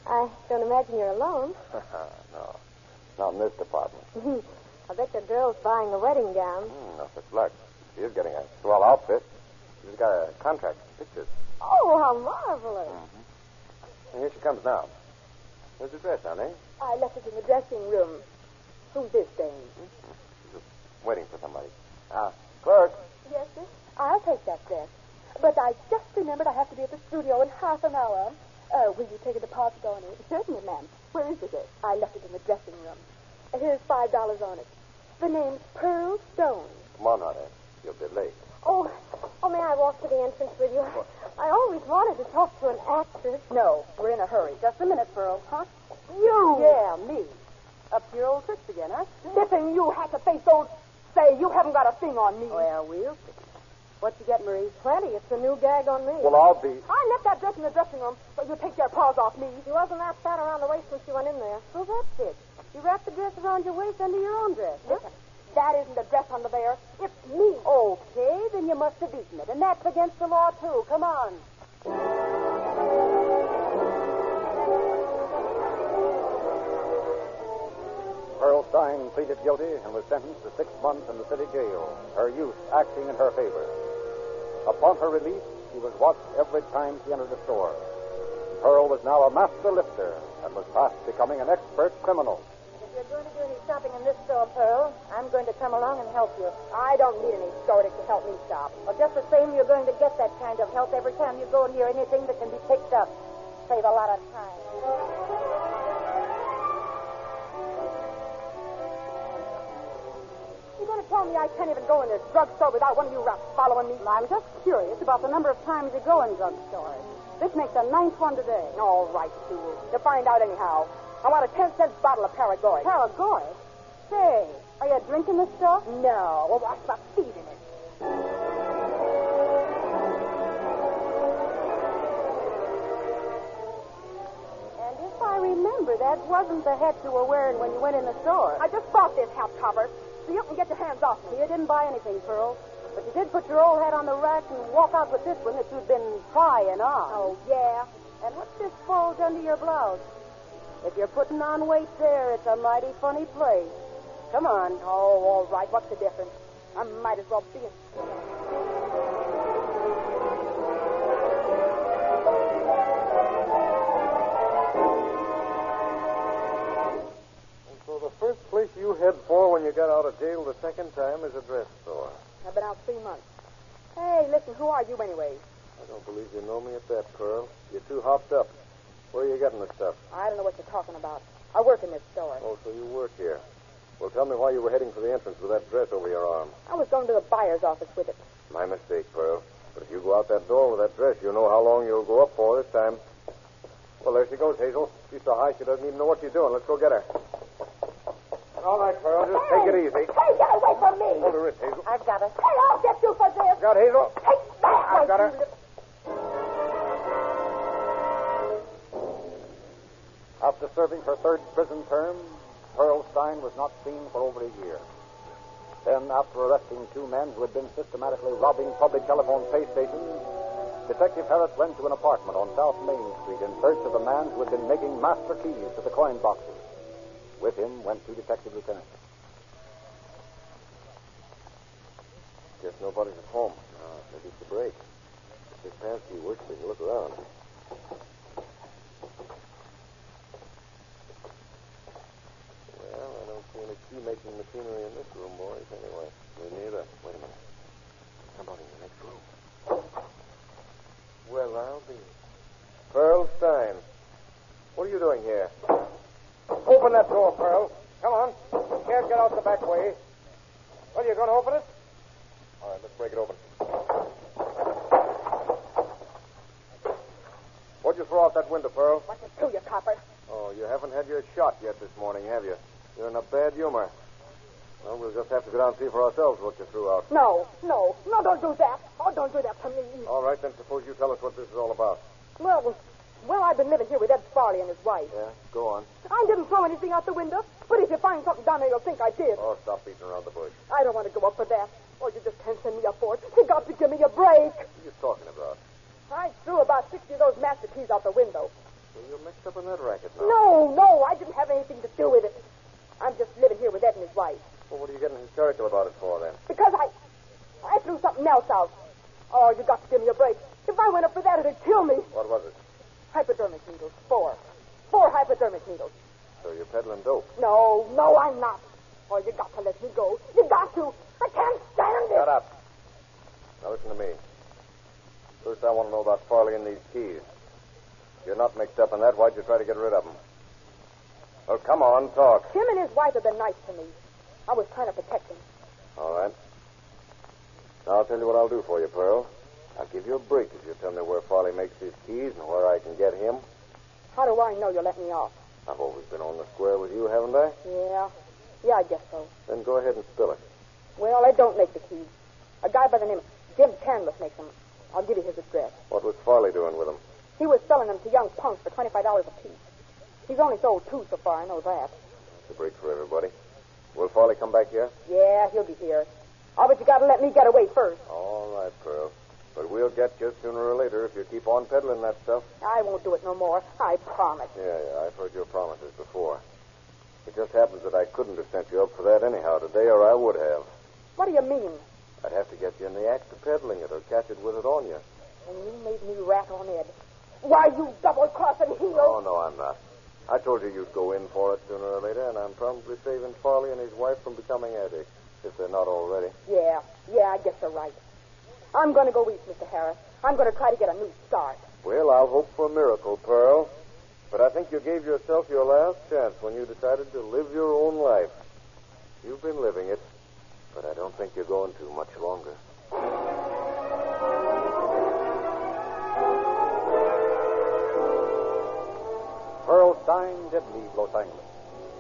I don't imagine you're alone. No. Not in this department. I bet your girl's buying a wedding gown. No such luck. She is getting a swell outfit. She's got a contract for pictures. Oh, how marvelous. And here she comes now. Where's the dress, honey? I left it in the dressing room. Who's this dame? She's waiting for somebody. Clerk. Yes, sir. I'll take that dress. But I just remembered I have to be at the studio in half an hour. Will you take a deposit on it? Certainly, ma'am. Where is it? I left it in the dressing room. Here's $5 on it. The name's Pearl Stone. Come on, honey. You'll be late. Oh, may I walk to the entrance with you? I always wanted to talk to an actress. No, we're in a hurry. Just a minute, Pearl. Huh? You! Yeah, me. Up to your old tricks again, huh? Listen, you hat-to-face old... Say, you haven't got a thing on me. Well, we'll see. What you get, Marie? Plenty. It's a new gag on me. Well, I'll be... I left that dress in the dressing room, so you take your paws off me. She wasn't that fat around the waist when she went in there. Well, that's it. You wrapped the dress around your waist under your own dress. Listen, That isn't a dress under there. It's me. Okay, then you must have eaten it. And that's against the law, too. Come on. Pearl Stein pleaded guilty and was sentenced to 6 months in the city jail, her youth acting in her favor. Upon her release, she was watched every time she entered a store. Pearl was now a master lifter and was fast becoming an expert criminal. If you're going to do any shopping in this store, Pearl, I'm going to come along and help you. I don't need any store to help me shop. Well, just the same, you're going to get that kind of help every time you go near anything that can be picked up. Save a lot of time. You're going to tell me I can't even go in this drugstore without one of you rats following me? I'm just curious about the number of times you go in drugstores. This makes the 9th one today. All right, Sue. To find out anyhow. I want a 10-cent bottle of Paragoy. Paragoy? Say, are you drinking this stuff? No. Well, what's my feet in it? And if I remember, that wasn't the hat you were wearing when you went in the store. I just bought this hat cover, so you can get your hands off me. You didn't buy anything, Pearl. But you did put your old hat on the rack and walk out with this one that you'd been trying on. Oh, yeah? And what's this bulge under your blouse? If you're putting on weight there, it's a mighty funny place. Come on. Oh, all right. What's the difference? I might as well be in. And so the first place you head for when you got out of jail the second time is a dress store. I've been out 3 months. Hey, listen, who are you anyway? I don't believe you know me at that, Pearl. You're too hopped up. Where are you getting the stuff? I don't know what you're talking about. I work in this store. Oh, so you work here. Well, tell me why you were heading for the entrance with that dress over your arm. I was going to the buyer's office with it. My mistake, Pearl. But if you go out that door with that dress, you'll know how long you'll go up for this time. Well, there she goes, Hazel. She's so high she doesn't even know what she's doing. Let's go get her. All right, Pearl, just take it easy. Hey, get away from me! Hold her wrist, Hazel. I've got her. Hey, I'll get you for this! Got Hazel? Take that! I've got her. After serving her 3rd prison term, Pearl Stein was not seen for over a year. Then, after arresting 2 men who had been systematically robbing public telephone pay stations, Detective Harris went to an apartment on South Main Street in search of the man who had been making master keys to the coin boxes. With him went 2 detective lieutenants. Guess nobody's at home. Maybe it's a break. If this fancy works, they can look around. Well, I don't see any key-making machinery in this room, boys, anyway. Me neither. Wait a minute. How about in the next room? Well, I'll be. Pearl Stein. What are you doing here? Open that door, Pearl. Come on. You can't get out the back way. Well, you going to open it? All right, let's break it open. What'd you throw out that window, Pearl? What's it to you, copper? Oh, you haven't had your shot yet this morning, have you? You're in a bad humor. Well, we'll just have to go down and see for ourselves what you threw out. No, don't do that. Oh, don't do that to me. All right, then suppose you tell us what this is all about. Well, I've been living here with Ed Farley and his wife. Yeah, go on. I didn't throw anything out the window, but if you find something down there, you'll think I did. Oh, stop beating around the bush. I don't want to go up for that. Oh, you just can't send me up for it. You got to give me a break. What are you talking about? I threw about 60 of those master keys out the window. Well, you're mixed up in that racket now. No, I didn't have anything to do with it. I'm just living here with Ed and his wife. Well, what are you getting hysterical about it for, then? Because I threw something else out. Oh, you got to give me a break. If I went up for that, it'd kill me. What was it? Hypodermic needles. 4 hypodermic needles. So you're peddling dope? No, I'm not. Oh, you got to let me go. You got to. I can't stand it. Shut up. Now listen to me. First, I want to know about Farley and these keys. If you're not mixed up in that, why'd you try to get rid of them? Well, come on, talk. Him and his wife have been nice to me. I was trying to protect him. All right. Now, I'll tell you what I'll do for you, Pearl. I'll give you a break if you tell me where Farley makes his keys and where I can get him. How do I know you'll let me off? I've always been on the square with you, haven't I? Yeah, I guess so. Then go ahead and spill it. Well, I don't make the keys. A guy by the name of Jim Canless makes them. I'll give you his address. What was Farley doing with them? He was selling them to young punks for $25 a piece. He's only sold 2 so far, I know that. It's a break for everybody. Will Farley come back here? Yeah, he'll be here. Oh, but you gotta let me get away first. All right, Pearl. But we'll get you sooner or later if you keep on peddling that stuff. I won't do it no more. I promise. Yeah, I've heard your promises before. It just happens that I couldn't have sent you up for that anyhow today, or I would have. What do you mean? I'd have to get you in the act of peddling it or catch it with it on you. And you made me rat on Ed. Why, you double-crossing heel? Oh, no, I'm not. I told you you'd go in for it sooner or later, and I'm probably saving Farley and his wife from becoming addicts, if they're not already. Yeah, I guess you're right. I'm going to go east, Mr. Harris. I'm going to try to get a new start. Well, I'll hope for a miracle, Pearl. But I think you gave yourself your last chance when you decided to live your own life. You've been living it, but I don't think you're going to much longer. Pearl Stein did leave Los Angeles,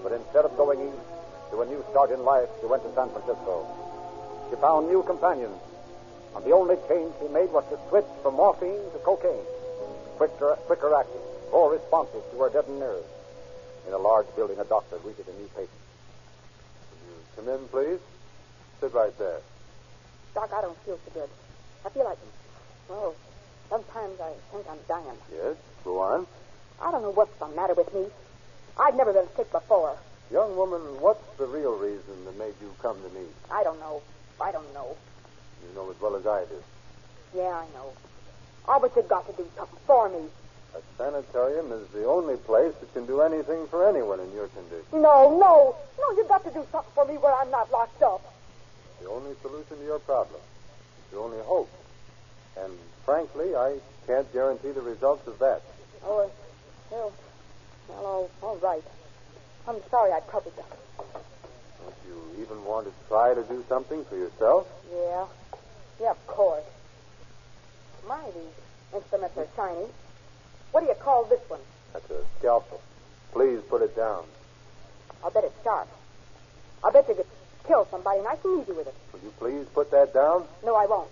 but instead of going east to a new start in life, she went to San Francisco. She found new companions, and the only change she made was to switch from morphine to cocaine. Quicker acting, more responsive to her deadened nerves. In a large building, a doctor greeted a new patient. Will you come in, please? Sit right there. Doc, I don't feel so good. I feel like, well, sometimes I think I'm dying. Yes, go on. I don't know what's the matter with me. I've never been sick before. Young woman, what's the real reason that made you come to me? I don't know. You know as well as I do. Yeah, I know. Oh, but you've got to do something for me. A sanitarium is the only place that can do anything for anyone in your condition. No, you've got to do something for me where I'm not locked up. The only solution to your problem. The only hope. And frankly, I can't guarantee the results of that. Oh, well, all right. I'm sorry I troubled you. Don't you even want to try to do something for yourself? Yeah, of course. My, these instruments are shiny. What do you call this one? That's a scalpel. Please put it down. I'll bet it's sharp. I'll bet you could kill somebody nice and easy with it. Will you please put that down? No, I won't.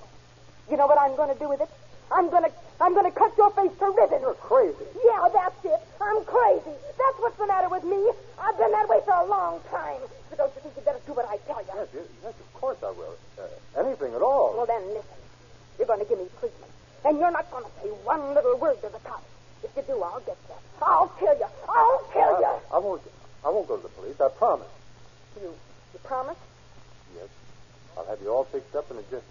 You know what I'm going to do with it? I'm going to cut your face to ribbons. You're crazy. Yeah, that's it. I'm crazy. That's what's the matter with me. I've been that way for a long time. But don't you think you'd better do what I tell you? Yes, of course I will. Anything at all. Well, then, listen. You're going to give me treatment. And you're not going to say one little word to the cops. If you do, I'll get you. I'll kill you. I won't go to the police. I promise. You promise? Yes. I'll have you all fixed up in a jiffy.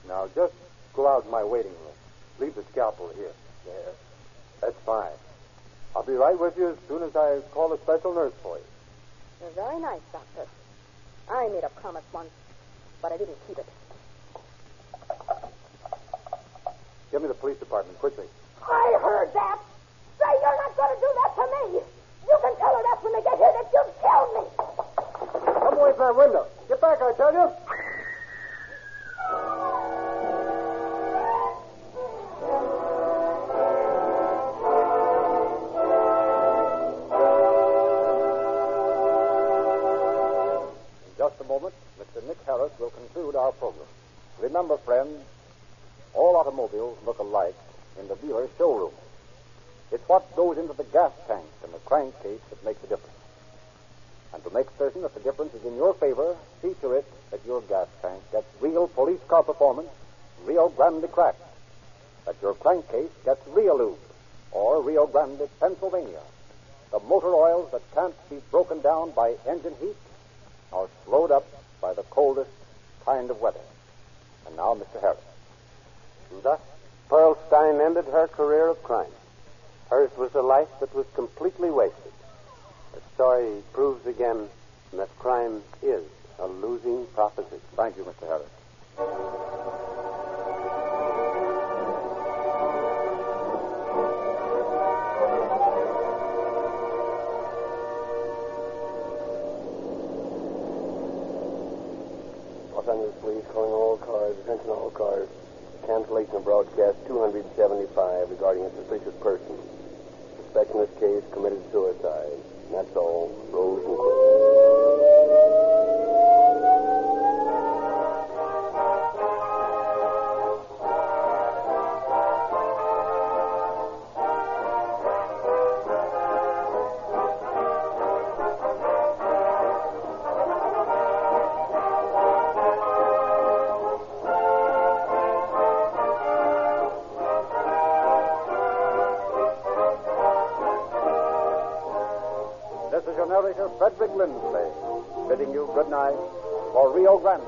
Now, just go out in my waiting room. Leave the scalpel here. There. That's fine. I'll be right with you as soon as I call a special nurse for you. You're very nice, Doctor. I made a promise once, but I didn't keep it. Give me the police department, quickly. I heard that. Say you're not going to do that to me. You can tell her that when they get here that you've killed me. Come away from that window. Get back, I tell you. In just a moment, Mr. Nick Harris will conclude our program. Remember, friends, all automobiles look alike in the dealer's showroom. It's what goes into the gas tank and the crankcase that makes the difference. And to make certain that the difference is in your favor, see to it that your gas tank gets real police car performance, Rio Grande cracked. That your crankcase gets Rio Lube or Rio Grande Pennsylvania. The motor oils that can't be broken down by engine heat are slowed up by the coldest kind of weather. And now, Mr. Harris. Thus, Pearl Stein ended her career of crime. Hers was a life that was completely wasted. The story proves again that crime is a losing proposition. Thank you, Mr. Harris. Los Angeles Police calling all cars, attention all cars. Cancellation of broadcast 275 regarding a suspicious person. Suspect in this case committed suicide. And that's all. Rose and your narrator, Frederick Lindsley, bidding you good night for Rio Grande.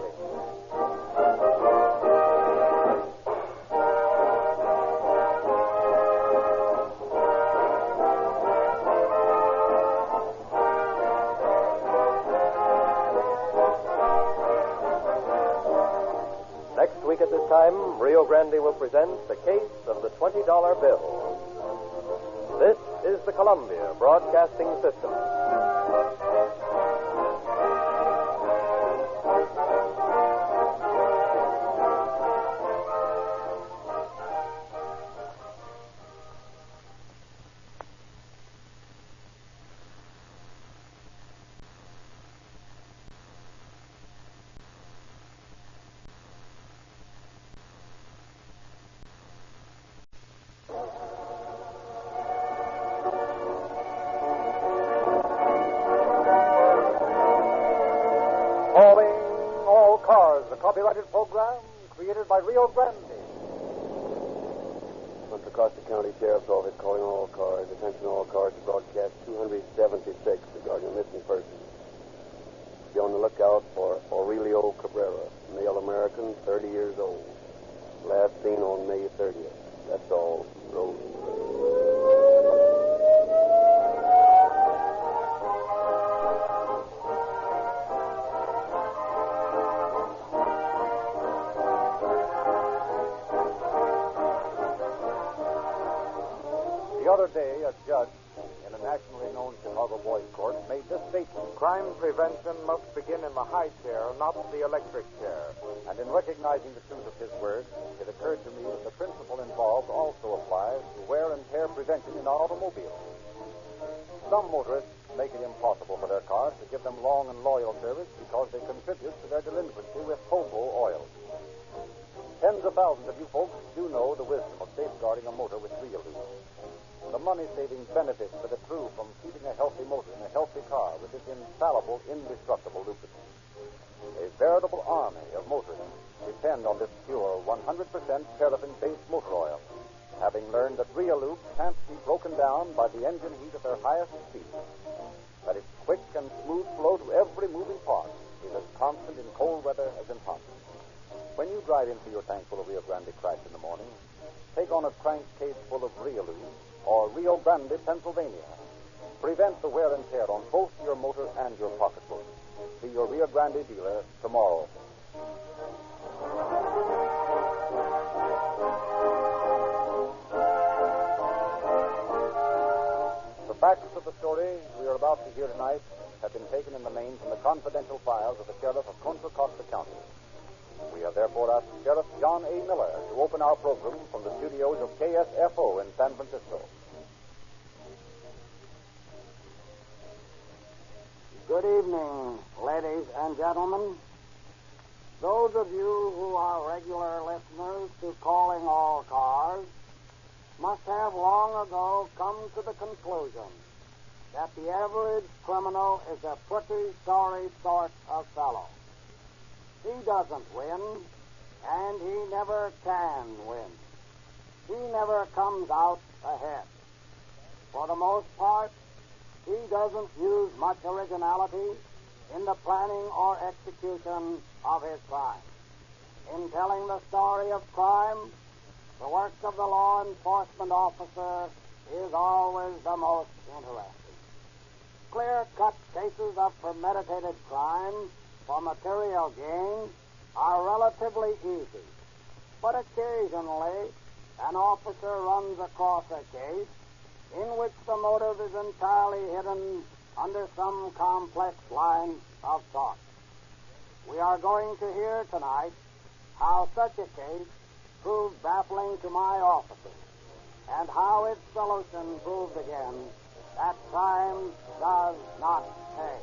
Next week at this time, Rio Grande will present the case of the $20 bill. This is the Columbia Broadcasting System. Calling All Cars, a copyrighted program created by Rio Grande. Contra Costa County Sheriff's Office calling all cars. Attention all cars to broadcast 276 regarding a missing person. Be on the lookout for Aurelio Cabrera, male American, 30 years old. Last seen on May 30th. That's all. Roll. The other day, a judge in a nationally known Chicago boys' court made this statement. Crime prevention must begin in the high chair, not the electric chair. And in recognizing the truth of his words, it occurred to me that the principle involved also applies to wear and tear prevention in automobiles. Some motorists make it impossible for their cars to give them long and loyal service because they contribute to their delinquency with Popo oil. Tens of thousands of you folks do know the wisdom of safeguarding a motor with real lube. The money-saving benefits that accrue from keeping a healthy motor in a healthy car with this infallible, indestructible lubricant. A veritable army of motorists depend on this pure, 100% paraffin-based motor oil, having learned that real lube can't be broken down by the engine heat at their highest speed. That its quick and smooth flow to every moving part is as constant in cold weather as in hot. When you drive into your tank full of Rio Grande crack in the morning, take on a crankcase full of Rio Lube or Rio Grande, Pennsylvania. Prevent the wear and tear on both your motor and your pocketbook. See your Rio Grande dealer tomorrow. The facts of the story we are about to hear tonight have been taken in the main from the confidential files of the sheriff of Contra Costa County. We have therefore asked Sheriff John A. Miller to open our program from the studios of KSFO in San Francisco. Good evening, ladies and gentlemen. Those of you who are regular listeners to Calling All Cars must have long ago come to the conclusion that the average criminal is a pretty sorry sort of fellow. He doesn't win, and he never can win. He never comes out ahead. For the most part, he doesn't use much originality in the planning or execution of his crime. In telling the story of crime, the work of the law enforcement officer is always the most interesting. Clear-cut cases of premeditated crime for material gain are relatively easy. But occasionally, an officer runs across a case in which the motive is entirely hidden under some complex line of thought. We are going to hear tonight how such a case proved baffling to my officers, and how its solution proved again that crime does not pay.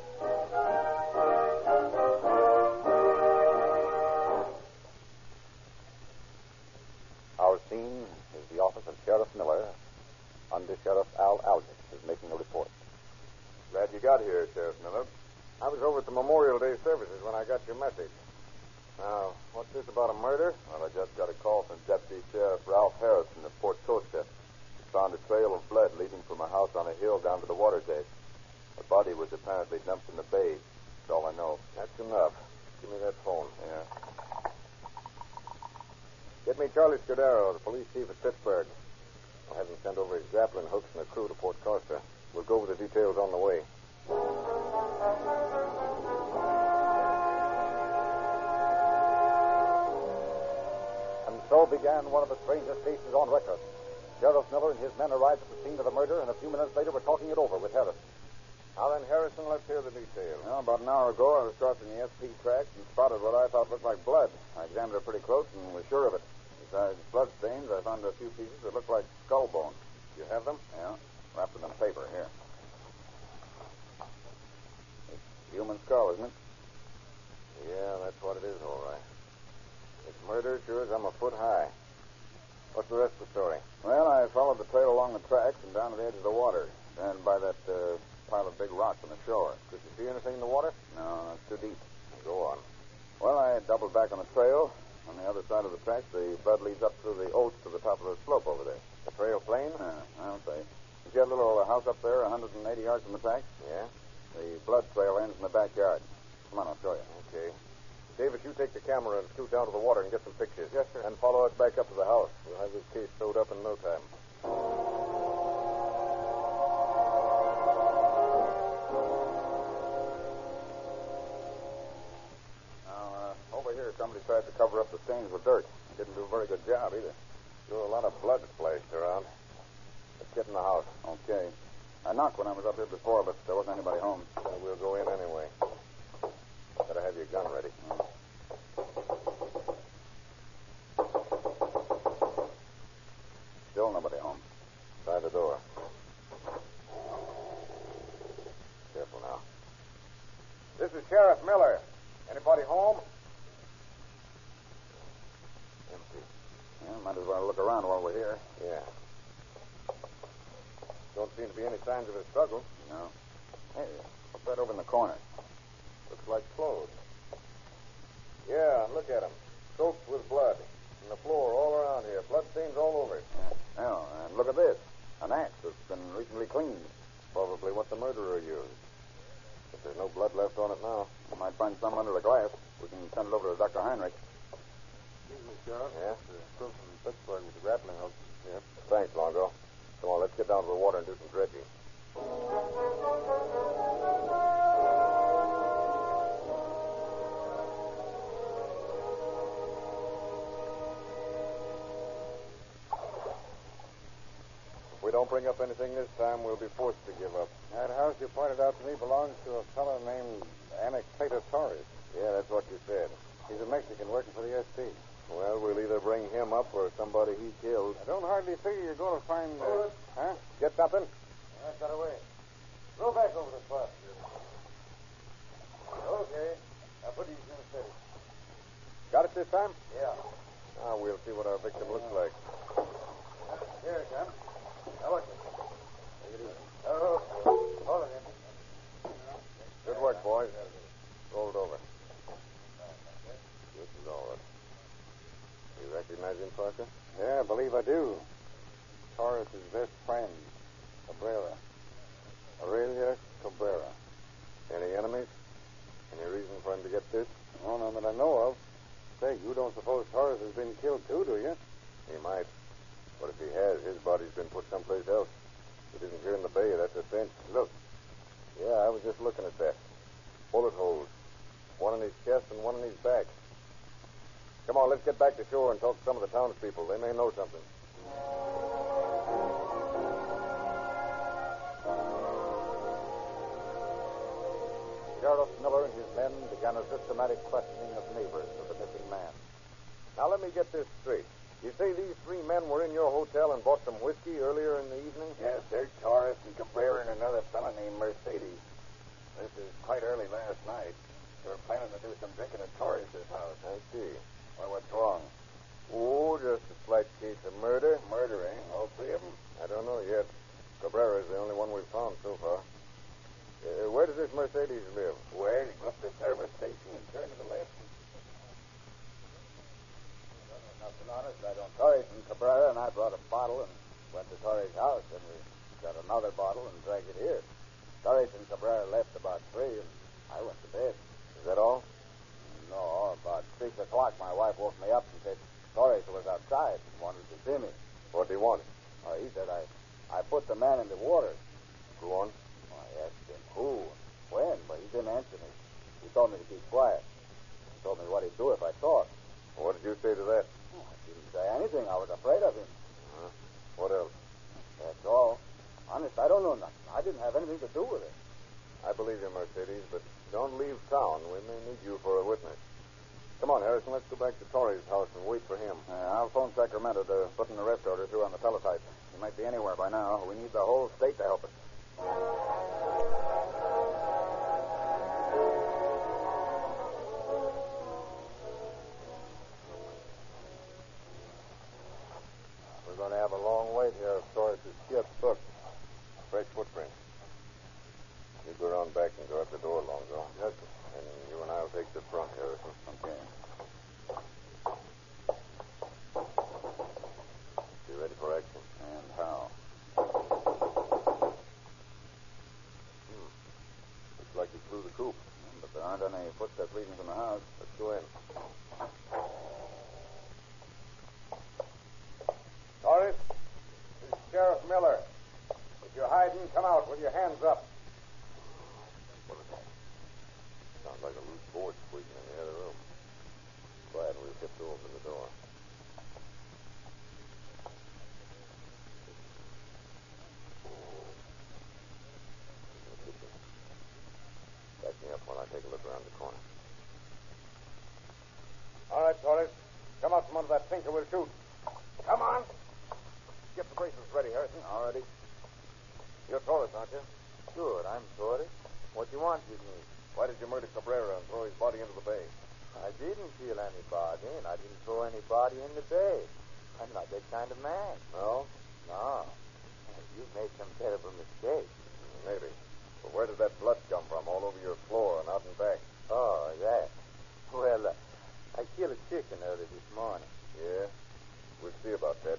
Our scene is the office of Sheriff Miller. Under Sheriff Al Aldrich is making a report. Glad you got here, Sheriff Miller. I was over at the Memorial Day services when I got your message. Now, what's this about a murder? Well, I just got a call from Deputy Sheriff Ralph Harrison of Port Costa. He found a trail of blood leading from a house on a hill down to the water gate. A body was apparently dumped in the bay. That's all I know. That's enough. Give me that phone. Yeah. Get me Charlie Scudero, the police chief at Pittsburgh. I'll have him send over his grappling hooks and a crew to Port Costa. We'll go over the details on the way. And so began one of the strangest cases on record. Sheriff Miller and his men arrived at the scene of the murder, and a few minutes later were talking it over with Harrison. Now then, Harrison, let's hear the details. Well, about an hour ago, I was crossing the SP tracks and spotted what I thought looked like blood. I examined it pretty close and was sure of it. Besides blood stains, I found a few pieces that looked like skull bones. You have them? Yeah, wrapped them in paper. Here. It's a human skull, isn't it? Yeah, that's what it is, all right. This murder sure is I'm a foot high. What's the rest of the story? Well, I followed the trail along the tracks and down to the edge of the water, and by that pile of big rocks on the shore. Could you see anything in the water? No, it's too deep. Go on. Well, I doubled back on the trail. On the other side of the tracks, the blood leads up through the oats to the top of the slope over there. The trail plain? I'll say. You see that little house up there, 180 yards from the tracks? Yeah. The blood trail ends in the backyard. Come on, I'll show you. Okay. Davis, you take the camera and scoot down to the water and get some pictures. Yes, sir. And follow us back up to the house. We'll have this case sewed up in no time. Over here, somebody tried to cover up the stains with dirt. Didn't do a very good job, either. Sure, a lot of blood splashed around. Let's get in the house. Okay. I knocked when I was up here before, but there wasn't anybody home. We'll go in anyway. Better have your gun ready. Still nobody home. Try the door. Careful now. This is Sheriff Miller. Anybody home? Empty. Yeah, might as well look around while we're here. Yeah. Don't seem to be any signs of a struggle. No. Hey, what's that over in the corner? Looks like clothes. Yeah, look at them. Soaked with blood. And the floor all around here. Blood stains all over it. Yeah, and look at this. An axe that's been recently cleaned. Probably what the murderer used. But there's no blood left on it now. We might find some under the glass. We can send it over to Dr. Heinrich. Excuse me, Sheriff. Yeah? The crew from Pittsburgh with the grappling hooks is here. Thanks, Longo. Come on, let's get down to the water and do some dredging. If we don't bring up anything this time, we'll be forced to give up. That house you pointed out to me belongs to a fellow named Annexator Torres. Yeah, that's what you said. He's a Mexican working for the SP. Well, we'll either bring him up or somebody he killed. I don't hardly figure you're going to find... Huh? Get something? I got away. Go back over the spot. Okay. Now put these in steady. Got it this time? Yeah. Now we'll see what our victim looks like. Here it comes. Now watch it. Take it easy. Oh, hold it in. Good work, boys. Roll it over. This is all right. You recognize him, Parker? Yeah, I believe I do. Torres' best friend, Cabrera. Aurelia Cabrera. Any enemies? Any reason for him to get this? Oh, none that I know of. Say, you don't suppose Torres has been killed too, do you? He might. But if he has, his body's been put someplace else. It isn't here in the bay, that's a cinch. Look. Yeah, I was just looking at that. Bullet holes. One in his chest and one in his back. Come on, let's get back to shore and talk to some of the townspeople. They may know something. Sheriff Miller and his men began a systematic questioning of neighbors of the missing man. Now, let me get this straight. You say these three men were in your hotel and bought some whiskey earlier in the evening? Yes, sir. Torres and Cabrera and another fellow named Mercedes. This is quite early last night. They were planning to do some drinking at Torres' house. I see. Well, what's wrong? Oh, just a slight case of murder. Murder, eh? All three of them? I don't know yet. Cabrera's the only one we've found so far. Where does this Mercedes live? Well, he left the service station and turned to the left. Nothing honest. I don't. Torres and Cabrera and I brought a bottle and went to Torres' house. Then we got another bottle and dragged it here. Torres and Cabrera left about 3, and I went to bed. Is that all? No, about 6 o'clock, my wife woke me up and said Torres was outside and wanted to see me. What do you want? He said I put the man in the water. Go on. I asked him who and when, but he didn't answer me. He told me to keep quiet. He told me what he'd do if I talked. What did you say to that? I didn't say anything. I was afraid of him. What else? That's all. Honest, I don't know nothing. I didn't have anything to do with it. I believe you, Mercedes, but don't leave town. We may need you for a witness. Come on, Harrison. Let's go back to Torrey's house and wait for him. I'll phone Sacramento to put an arrest order through on the teletype. He might be anywhere by now. We need the whole state to help us. We're going to have a long wait here if Torres' ship's booked. Fresh footprints. You go around back and guard the door, Lonzo. Yes, sir. And you and I will take the front, Harrison. Okay. You ready for action? And how? Looks like he flew the coop. But there aren't any footsteps leading from the house. Let's go in. Torres, this is Sheriff Miller. If you're hiding, come out with your hands up. What is that? Sounds like a loose board squeaking in the other room. Quiet, we'll get to open the door. In the kitchen. Back me up while I take a look around the corner. All right, Torres. Come out from under that sink or we'll shoot. Come on. Get the braces ready, Harrison. All ready. You're Torres, aren't you? Good, I'm Torres. What do you want with me? Why did you murder Cabrera and throw his body into the bay? I didn't kill anybody, and I didn't throw anybody in the bay. I'm not that kind of man. No? No. You've made some terrible mistakes. Maybe. But where did that blood come from? All over your floor and out and back. Oh, that. Well, I killed a chicken early this morning. Yeah? We'll see about that.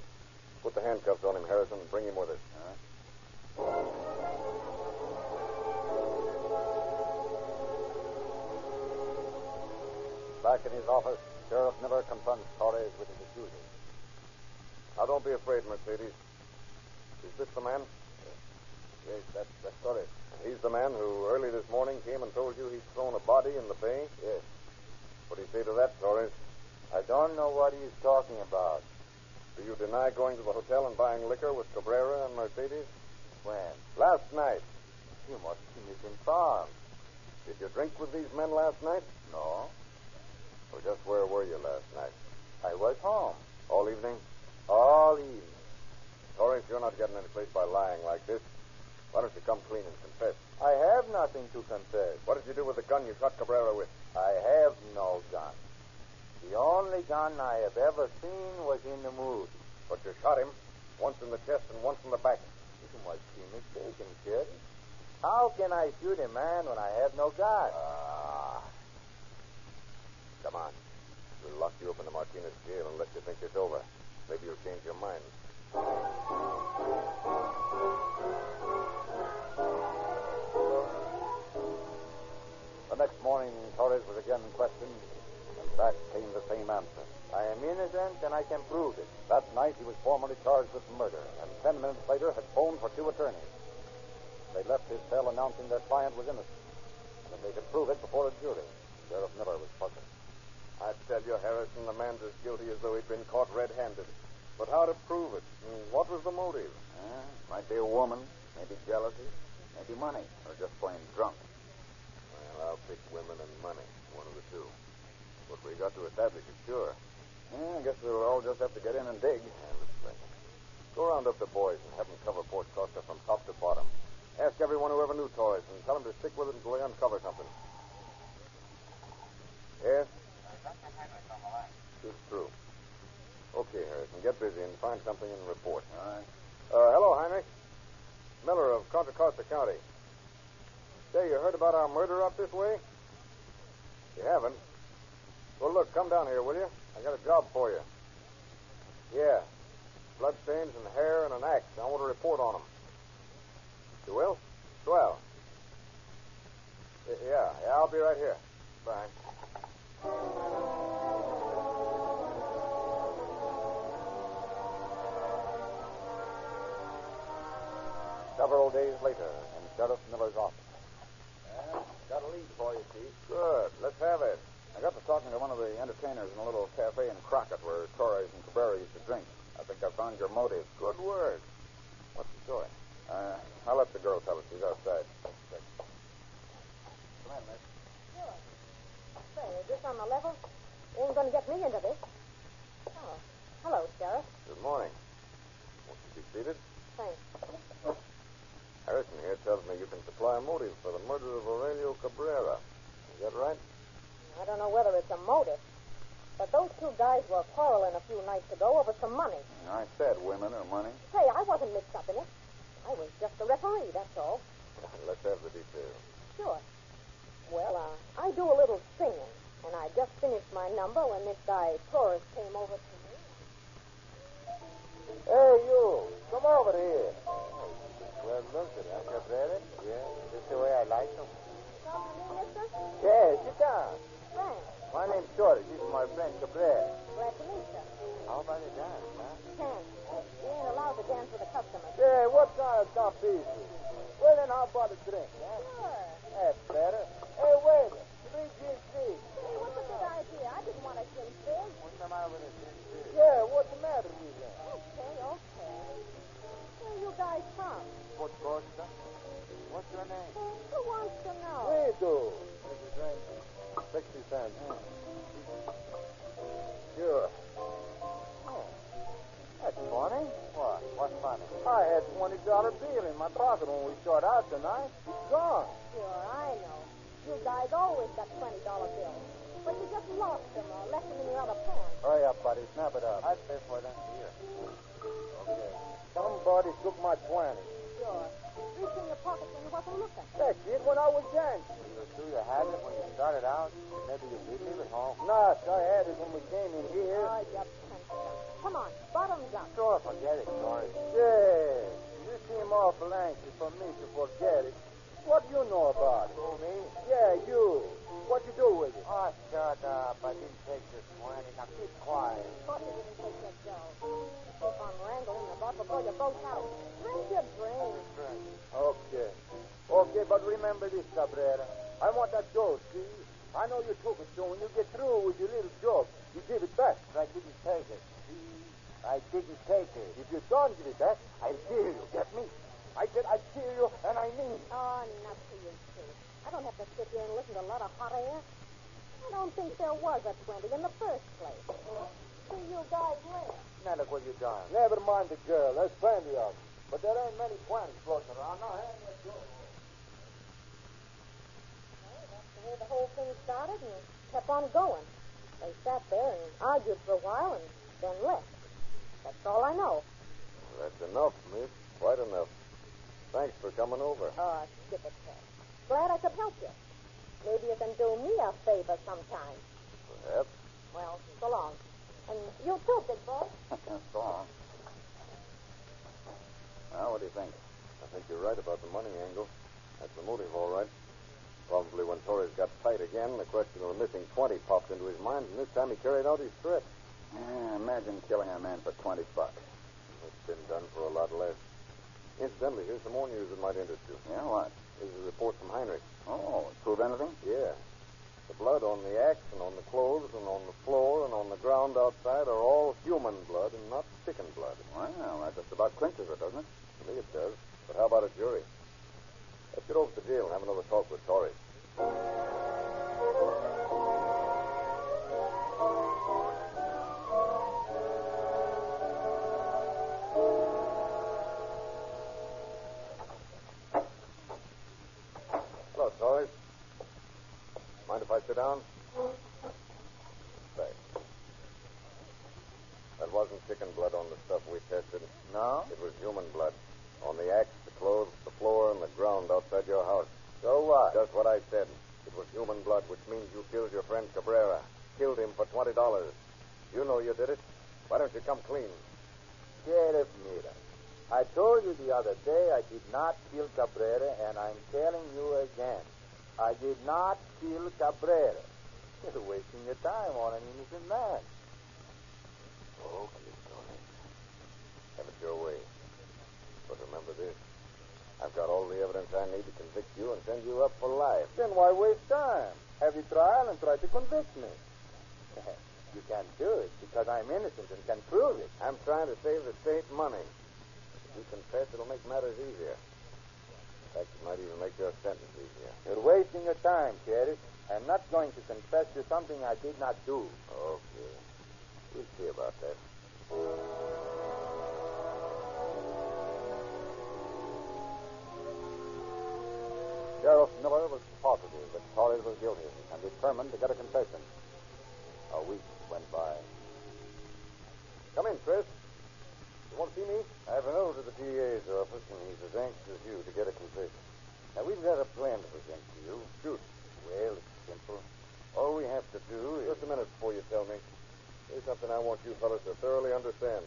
Put the handcuffs on him, Harrison, and bring him with us. Back in his office, Sheriff Miller confronts Torres with his accusers. Now, don't be afraid, Mercedes. Is this the man? Yes, that's Torres. He's the man who early this morning came and told you he'd thrown a body in the bay? Yes. What do you say to that, Torres? I don't know what he's talking about. Do you deny going to the hotel and buying liquor with Cabrera and Mercedes? When? Last night. You must be misinformed. Did you drink with these men last night? No. Well, just where were you last night? I was home. All evening? All evening. Torres, you're not getting any place by lying like this. Why don't you come clean and confess? I have nothing to confess. What did you do with the gun you shot Cabrera with? I have no gun. The only gun I have ever seen was in the movie. But you shot him, once in the chest and once in the back. You must be mistaken, Sheriff. How can I shoot a man when I have no gun? Come on. We'll lock you up in the Martinez jail and let you think it's over. Maybe you'll change your mind. The next morning, Torres was again questioned, and back came the same answer. I am innocent, and I can prove it. That night, he was formally charged with murder, and 10 minutes later had phoned for 2 attorneys. They left his cell announcing their client was innocent, and that they could prove it before a jury. Sheriff Miller was puzzled. I tell you, Harrison, the man's as guilty as though he'd been caught red-handed. But how to prove it? What was the motive? Might be a woman, maybe jealousy, maybe money, or just plain drunk. Well, I'll pick women and money, one of the two. But we got to establish it, sure. I guess we'll all just have to get in and dig. Looks like it. Go round up the boys and have them cover Port Costa from top to bottom. Ask everyone who ever knew Torres and tell them to stick with it until they uncover something. Yes? It's true. Okay, Harrison, get busy and find something and report. All right. Hello, Heinrich. Miller of Contra Costa County. Say, you heard about our murder up this way? You haven't? Well, look, come down here, will you? I got a job for you. Yeah. Bloodstains and hair and an axe. I want to report on them. You will? Swell. Yeah, I'll be right here. Bye. Several days later, in Sheriff Miller's office. Got a lead for you, Chief. Good. Let's have it. I got to talking to one of the entertainers in a little cafe in Crockett where Torres and Cabrera used to drink. I think I found your motive. Good work. What's the story? I'll let the girl tell it. She's outside. Come on, miss. Sure. Say, is this on the level? You ain't going to get me into this. Oh. Hello, Sheriff. Good morning. Won't you be seated? Thanks. Harrison here tells me you can supply a motive for the murder of Aurelio Cabrera. Is that right? I don't know whether it's a motive, but those two guys were quarreling a few nights ago over some money. I said women or money. Hey, I wasn't mixed up in it. I was just a referee, that's all. Let's have the details. Sure. Well, I do a little singing, and I just finished my number when this guy, Torres, came over to me. Hey, you. Come over here. Well, look at that, Cabrera. Yeah, just the way I like them. Talking to me, mister? Yeah, sit down. Thanks. My name's Shorty. This is my friend Cabrera. Glad to meet you. How about a dance, huh? Can't. You ain't allowed to dance with a customer. Yeah, what kind of stuff is this? Well, then how about a drink, huh? Sure. That's better. Hey, wait. 3 gins big. Hey, what's a good idea? I didn't want a gin fizz. What's the matter with a gin big? Yeah, what's the matter with you? Okay. Where you guys from? Port Costa. What's your name? Who wants to know? We do. Here's a drink. 60 cents. Sure. Oh, that's funny. What? What's funny? I had $20 bill in my pocket when we shot out tonight. It's gone. Sure, I know. You guys always got $20 bills. But you just lost them or left them in your other pants. Hurry up, buddy. Snap it up. I'd pay for them here. Okay. Somebody took my 20. Sure. Reached in your pocket when you wasn't looking. That's it, when I was dancing. You sure you had it when you started out? Maybe you did leave it home. Nah, I had it when we came in here. Oh, you pencil. Come on, bottoms up. Sure, forget it, Dory. Yeah, you seem awful anxious for me to forget it. What do you know about it? Oh, me? Yeah, you. What you do with it? Oh, shut up. I didn't take your 20. Now keep quiet. Thought you didn't take your dough. Keep on wrangling about before you both out. Drink your drink. Okay. Okay, but remember this, Cabrera. I want that dough, see? I know you took it, so when you get through with your little joke, you give it back. I didn't take it. See? I didn't take it. If you don't give it back, I'll kill you. Get me? I said I'd kill you, and I mean it. Oh, not to you, too. I don't have to sit here and listen to a lot of hot air. I don't think there was a 20 in the first place. See you guys later. Now look what you done. Never mind the girl. There's plenty of them. But there ain't many 20s floating around. Now hand me a door. Well, that's the way the whole thing started and kept on going. They sat there and argued for a while and then left. That's all I know. That's enough, miss. Quite enough. Thanks for coming over. Oh, skip it, sir. Glad I could help you. Maybe you can do me a favor sometime. Perhaps. Well, so long. And you too, big boy. So long. Now, what do you think? I think you're right about the money angle. That's the motive, all right. Probably when Torres got tight again, the question of the missing 20 popped into his mind, and this time he carried out his threat. Yeah, imagine killing a man for $20. It's been done for a lot less. Incidentally, here's some more news that might interest you. Yeah, what? Here's a report from Heinrich. Oh, prove anything? Yeah. The blood on the axe and on the clothes and on the floor and on the ground outside are all human blood and not chicken blood. Well, that just about clinches it, doesn't it? I think it does. But how about a jury? Let's get over to the jail and have another talk with Torres. Hello, Torres. Mind if I sit down? Thanks. That wasn't chicken blood on the stuff we tested. No? It was human blood. On the axe, the clothes, the floor, and the ground outside your house. So what? Just what I said. It was human blood, which means you killed your friend Cabrera. Killed him for $20. You know you did it. Why don't you come clean? Sheriff Miller, I told you the other day I did not kill Cabrera, and I'm telling you again. I did not kill Cabrera. You're wasting your time on an innocent man. Okay, Torres. Have it your way. But remember this. I've got all the evidence I need to convict you and send you up for life. Then why waste time? Have your trial and try to convict me. You can't do it because I'm innocent and can prove it. I'm trying to save the state money. If you confess, it'll make matters easier. In fact, it might even make your sentence easier. You're wasting your time, Sheriff. I'm not going to confess to something I did not do. Okay. We'll see about that. Sheriff Miller was positive that Torres was guilty and determined to get a confession. A week went by. Come in, Chris. You want to see me? I've been over to the DA's office, and he's as anxious as you to get a confession. Now, we've got a plan to present to you. Shoot. Well, it's simple. All we have to do is... Just a minute before you tell me. Here's something I want you fellas to thoroughly understand.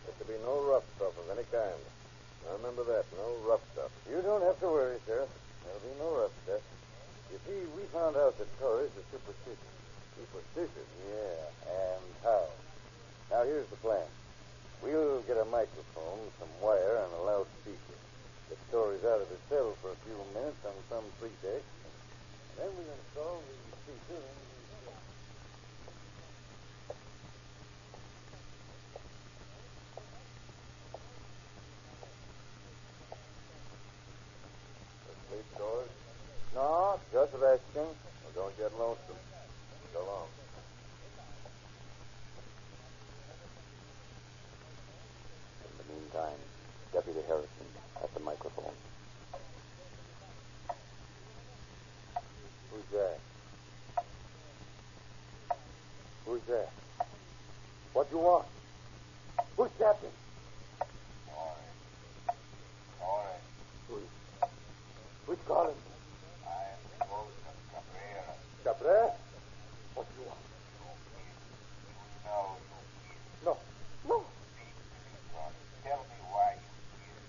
There's to be no rough stuff of any kind. Now, remember that. No rough stuff. You don't have to worry, Sheriff. There'll be no rough stuff. You see, we found out that Torres is superstitious. Superstitious? Yeah. And how? Now, here's the plan. We'll get a microphone, some wire, and a loudspeaker. Get Torres out of his cell for a few minutes on some pretext. Then we'll install the speaker in his cell. Asleep, Torres? No, just resting. Well, don't get lonesome. So long. In the meantime, Deputy Harrison at the microphone. Who's there? Who's there? What you want? Who's captain? Who's calling? I'm the ghost of Cabrera. Cabrera? What do you want? You know you No. No. tell me why you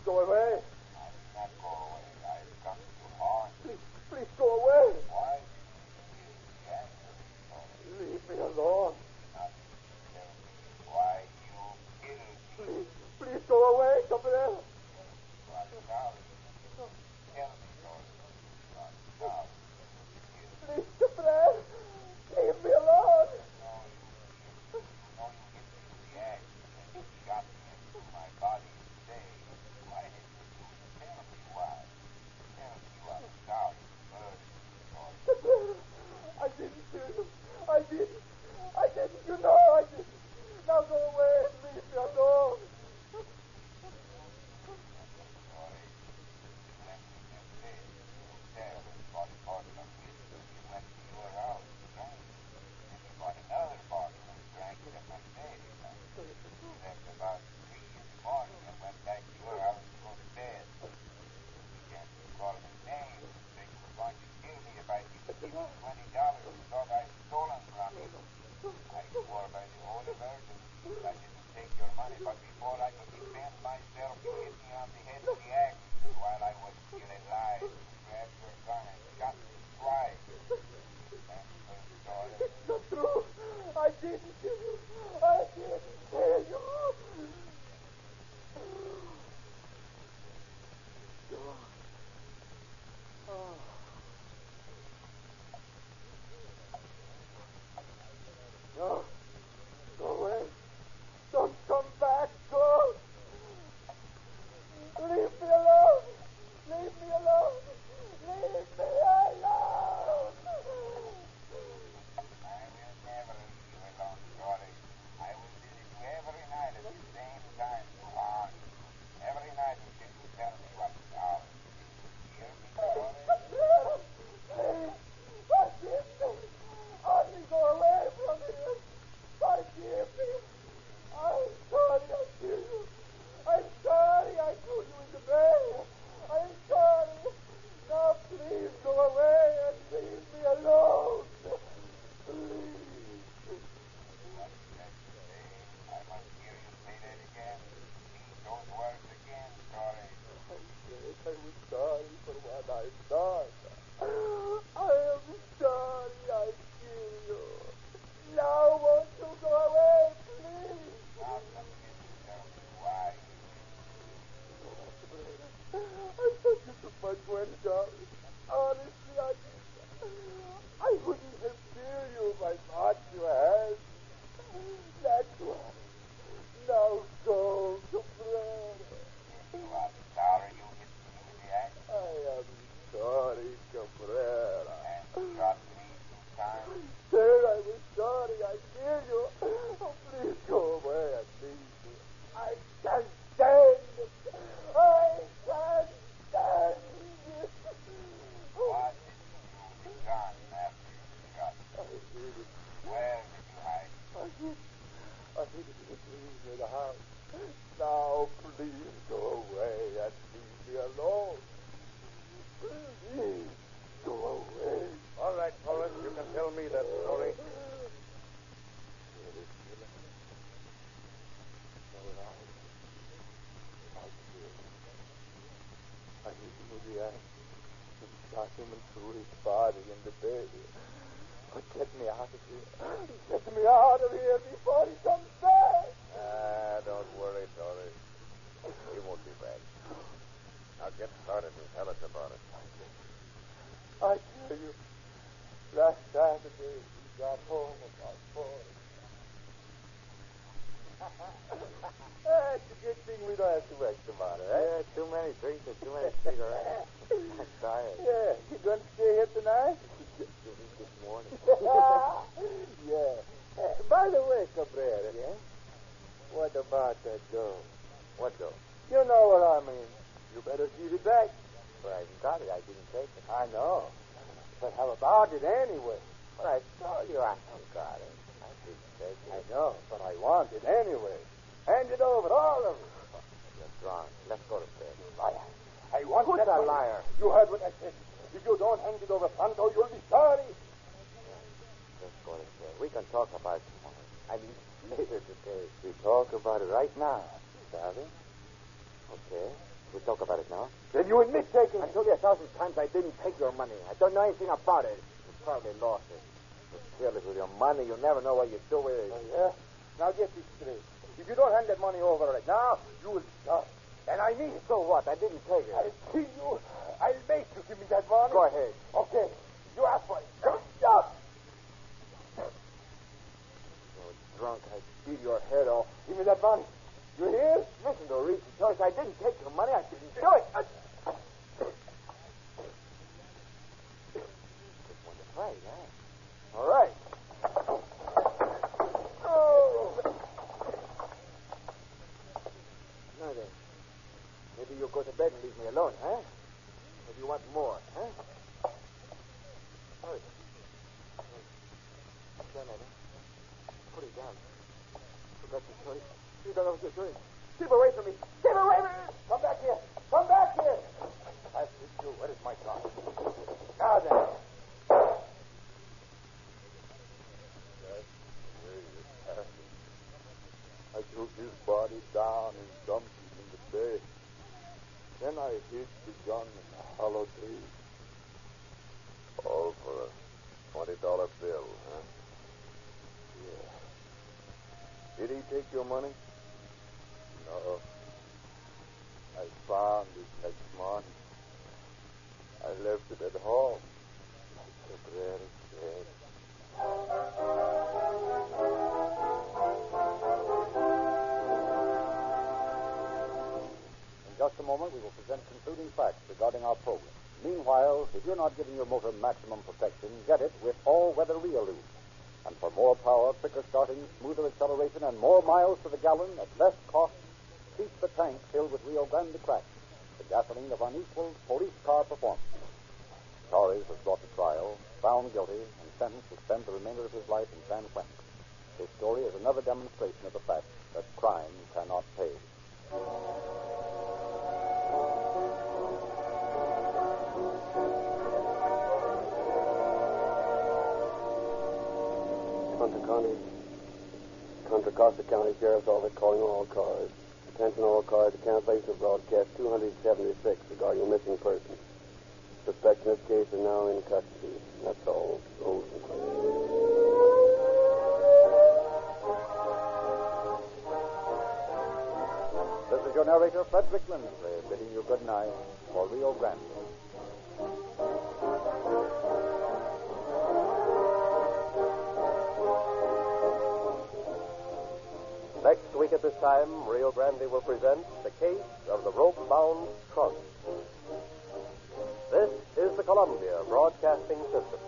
Go away. I will not go away. I've come to harm. Please go away. Why the answer is Leave me alone. why you killed me. Please go away, Cabrera. You are sorry. Tell me, Lord. You are sorry. Please, Cabrera. Leave me alone. You know you hit me in the act and you shot me into my body today. Why did you do it? Tell me why. Tell me you are sorry. Murder. him and threw his body in the bay. But get me out of here. Get me out of here before he comes back. Don't worry, Torres. He won't be back. Now get started and tell us about it. I tell you, last Saturday he got home about 4. It's a good thing we don't have to work tomorrow, eh? Yeah, too many drinks and too many cigarettes. I'm tired. Yeah, you going to stay here tonight? This morning. Yeah. By the way, Cabrera. Yeah? What about that dough? What dough? You know what I mean. You better give it back. Well, I got it. I didn't take it. I know. But how about it anyway? But I told you I got it. I didn't take it. I know, but I want it anyway. Hand it over, all of it. You're drunk. Let's go to bed. You liar. I want Who's that a money. liar? You heard what I said. If you don't hand it over pronto, you'll be sorry. Let's go to bed. We can talk about it tomorrow. I mean, later today. We talk about it right now, Savvy. Okay. We talk about it now. Then you admit taking I it. told you 1,000 times I didn't take your money. I don't know anything about it. You probably lost it. You're careless with your money. You never know what you do with it. Oh, yeah? Now get this straight. If you don't hand that money over right now, you will be sorry. And I mean it. So what? I didn't take it. I'll kill you. I'll make you give me that money. Go ahead. Okay. You ask for it. Stop. You're drunk. I beat your head off. Give me that money. You hear? Listen to Reed. Torres, I didn't take your money. I didn't do it. Just want to fight, huh? All right. Oh. Now then, maybe you'll go to bed and leave me alone, huh? Maybe you want more, huh? Hurry. Stand there, huh? Put it down. Forgot your choice. You don't know what you're doing. Keep away from me. Keep away from me. Come back here. Come back here. I'll fix you. Where is my car? Now then. That's the way it happened. I took his body down and dumped it in the bay. Then I hid the gun in a hollow tree. All for a $20 bill, huh? Yeah. Did he take your money? No. I found it next morning. I left it at home. Cabrera said. In just a moment, we will present concluding facts regarding our program. Meanwhile, if you're not giving your motor maximum protection, get it with all-weather Rio Lube. And for more power, quicker starting, smoother acceleration, and more miles to the gallon at less cost, keep the tank filled with Rio Grande Crack, the gasoline of unequaled police car performance. Torres was brought to trial, found guilty, and sentenced to spend the remainder of his life in San Quentin. His story is another demonstration of the fact that crime cannot pay. Contra Costa County Sheriff's Office calling all cars. Attention all cars to cancellation of broadcast 276 regarding a missing person. Suspects in this case are now in custody. That's all. This is your narrator, Frederick Lindsley, bidding you good night for Rio Grande. Next week at this time, Rio Grande will present the case of the rope-bound trunk. This is the Columbia Broadcasting System.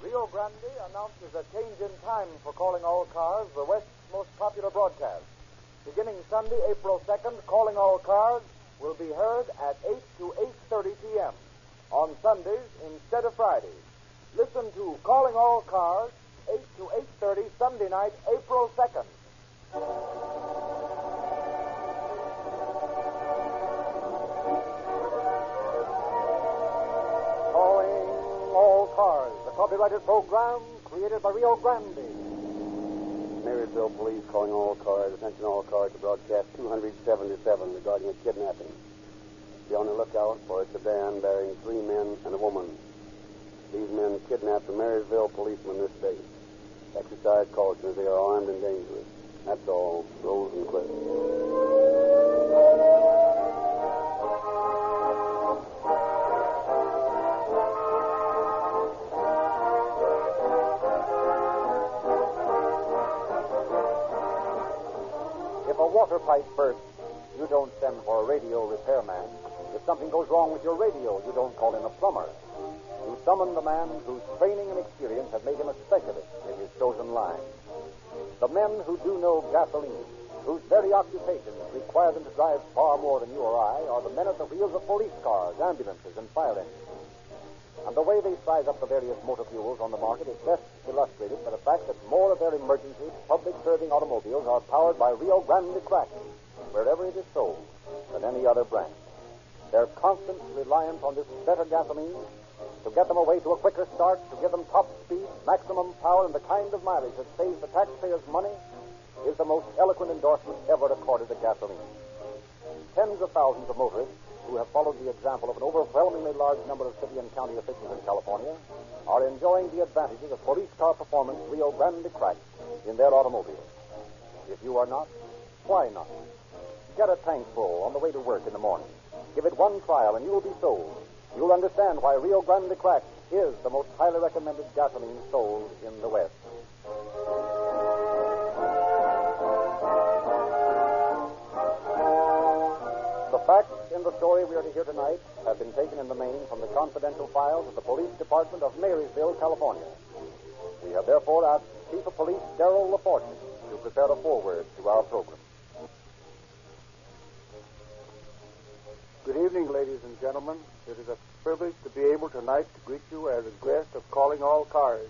Rio Grande announces a change in time for Calling All Cars, the West's most popular broadcast. Beginning Sunday, April 2nd, Calling All Cars will be heard at 8 to 8:30 p.m. on Sundays instead of Fridays. Listen to Calling All Cars, 8 to 8:30 Sunday night, April 2nd. Investigative program created by Rio Grande. Marysville Police calling all cars. Attention all cars to broadcast 277 regarding a kidnapping. Be on the lookout for a sedan bearing 3 men and a woman. These men kidnapped a Marysville policeman this day. Exercise caution as they are armed and dangerous. That's all. Rose and Cliff. If a water pipe bursts, you don't send for a radio repairman. If something goes wrong with your radio, you don't call in a plumber. You summon the man whose training and experience have made him a specialist in his chosen line. The men who do know gasoline, whose very occupations require them to drive far more than you or I, are the men at the wheels of police cars, ambulances, and fire engines. And the way they size up the various motor fuels on the market is best illustrated by the fact that more of their emergency, public-serving automobiles are powered by Rio Grande Crack, wherever it is sold, than any other brand. Their constant reliance on this better gasoline to get them away to a quicker start, to give them top speed, maximum power, and the kind of mileage that saves the taxpayers money is the most eloquent endorsement ever accorded to gasoline. Tens of thousands of motorists who have followed the example of an overwhelmingly large number of city and county officials in California are enjoying the advantages of police car performance Rio Grande Crack in their automobiles. If you are not, why not? Get a tank full on the way to work in the morning. Give it one trial and you will be sold. You'll understand why Rio Grande Crack is the most highly recommended gasoline sold in the West. The facts in the story we are to hear tonight have been taken in the main from the confidential files of the Police Department of Marysville, California. We have therefore asked Chief of Police Darrell LaFortune to prepare a foreword to our program. Good evening, ladies and gentlemen. It is a privilege to be able tonight to greet you as a guest of Calling All Cars.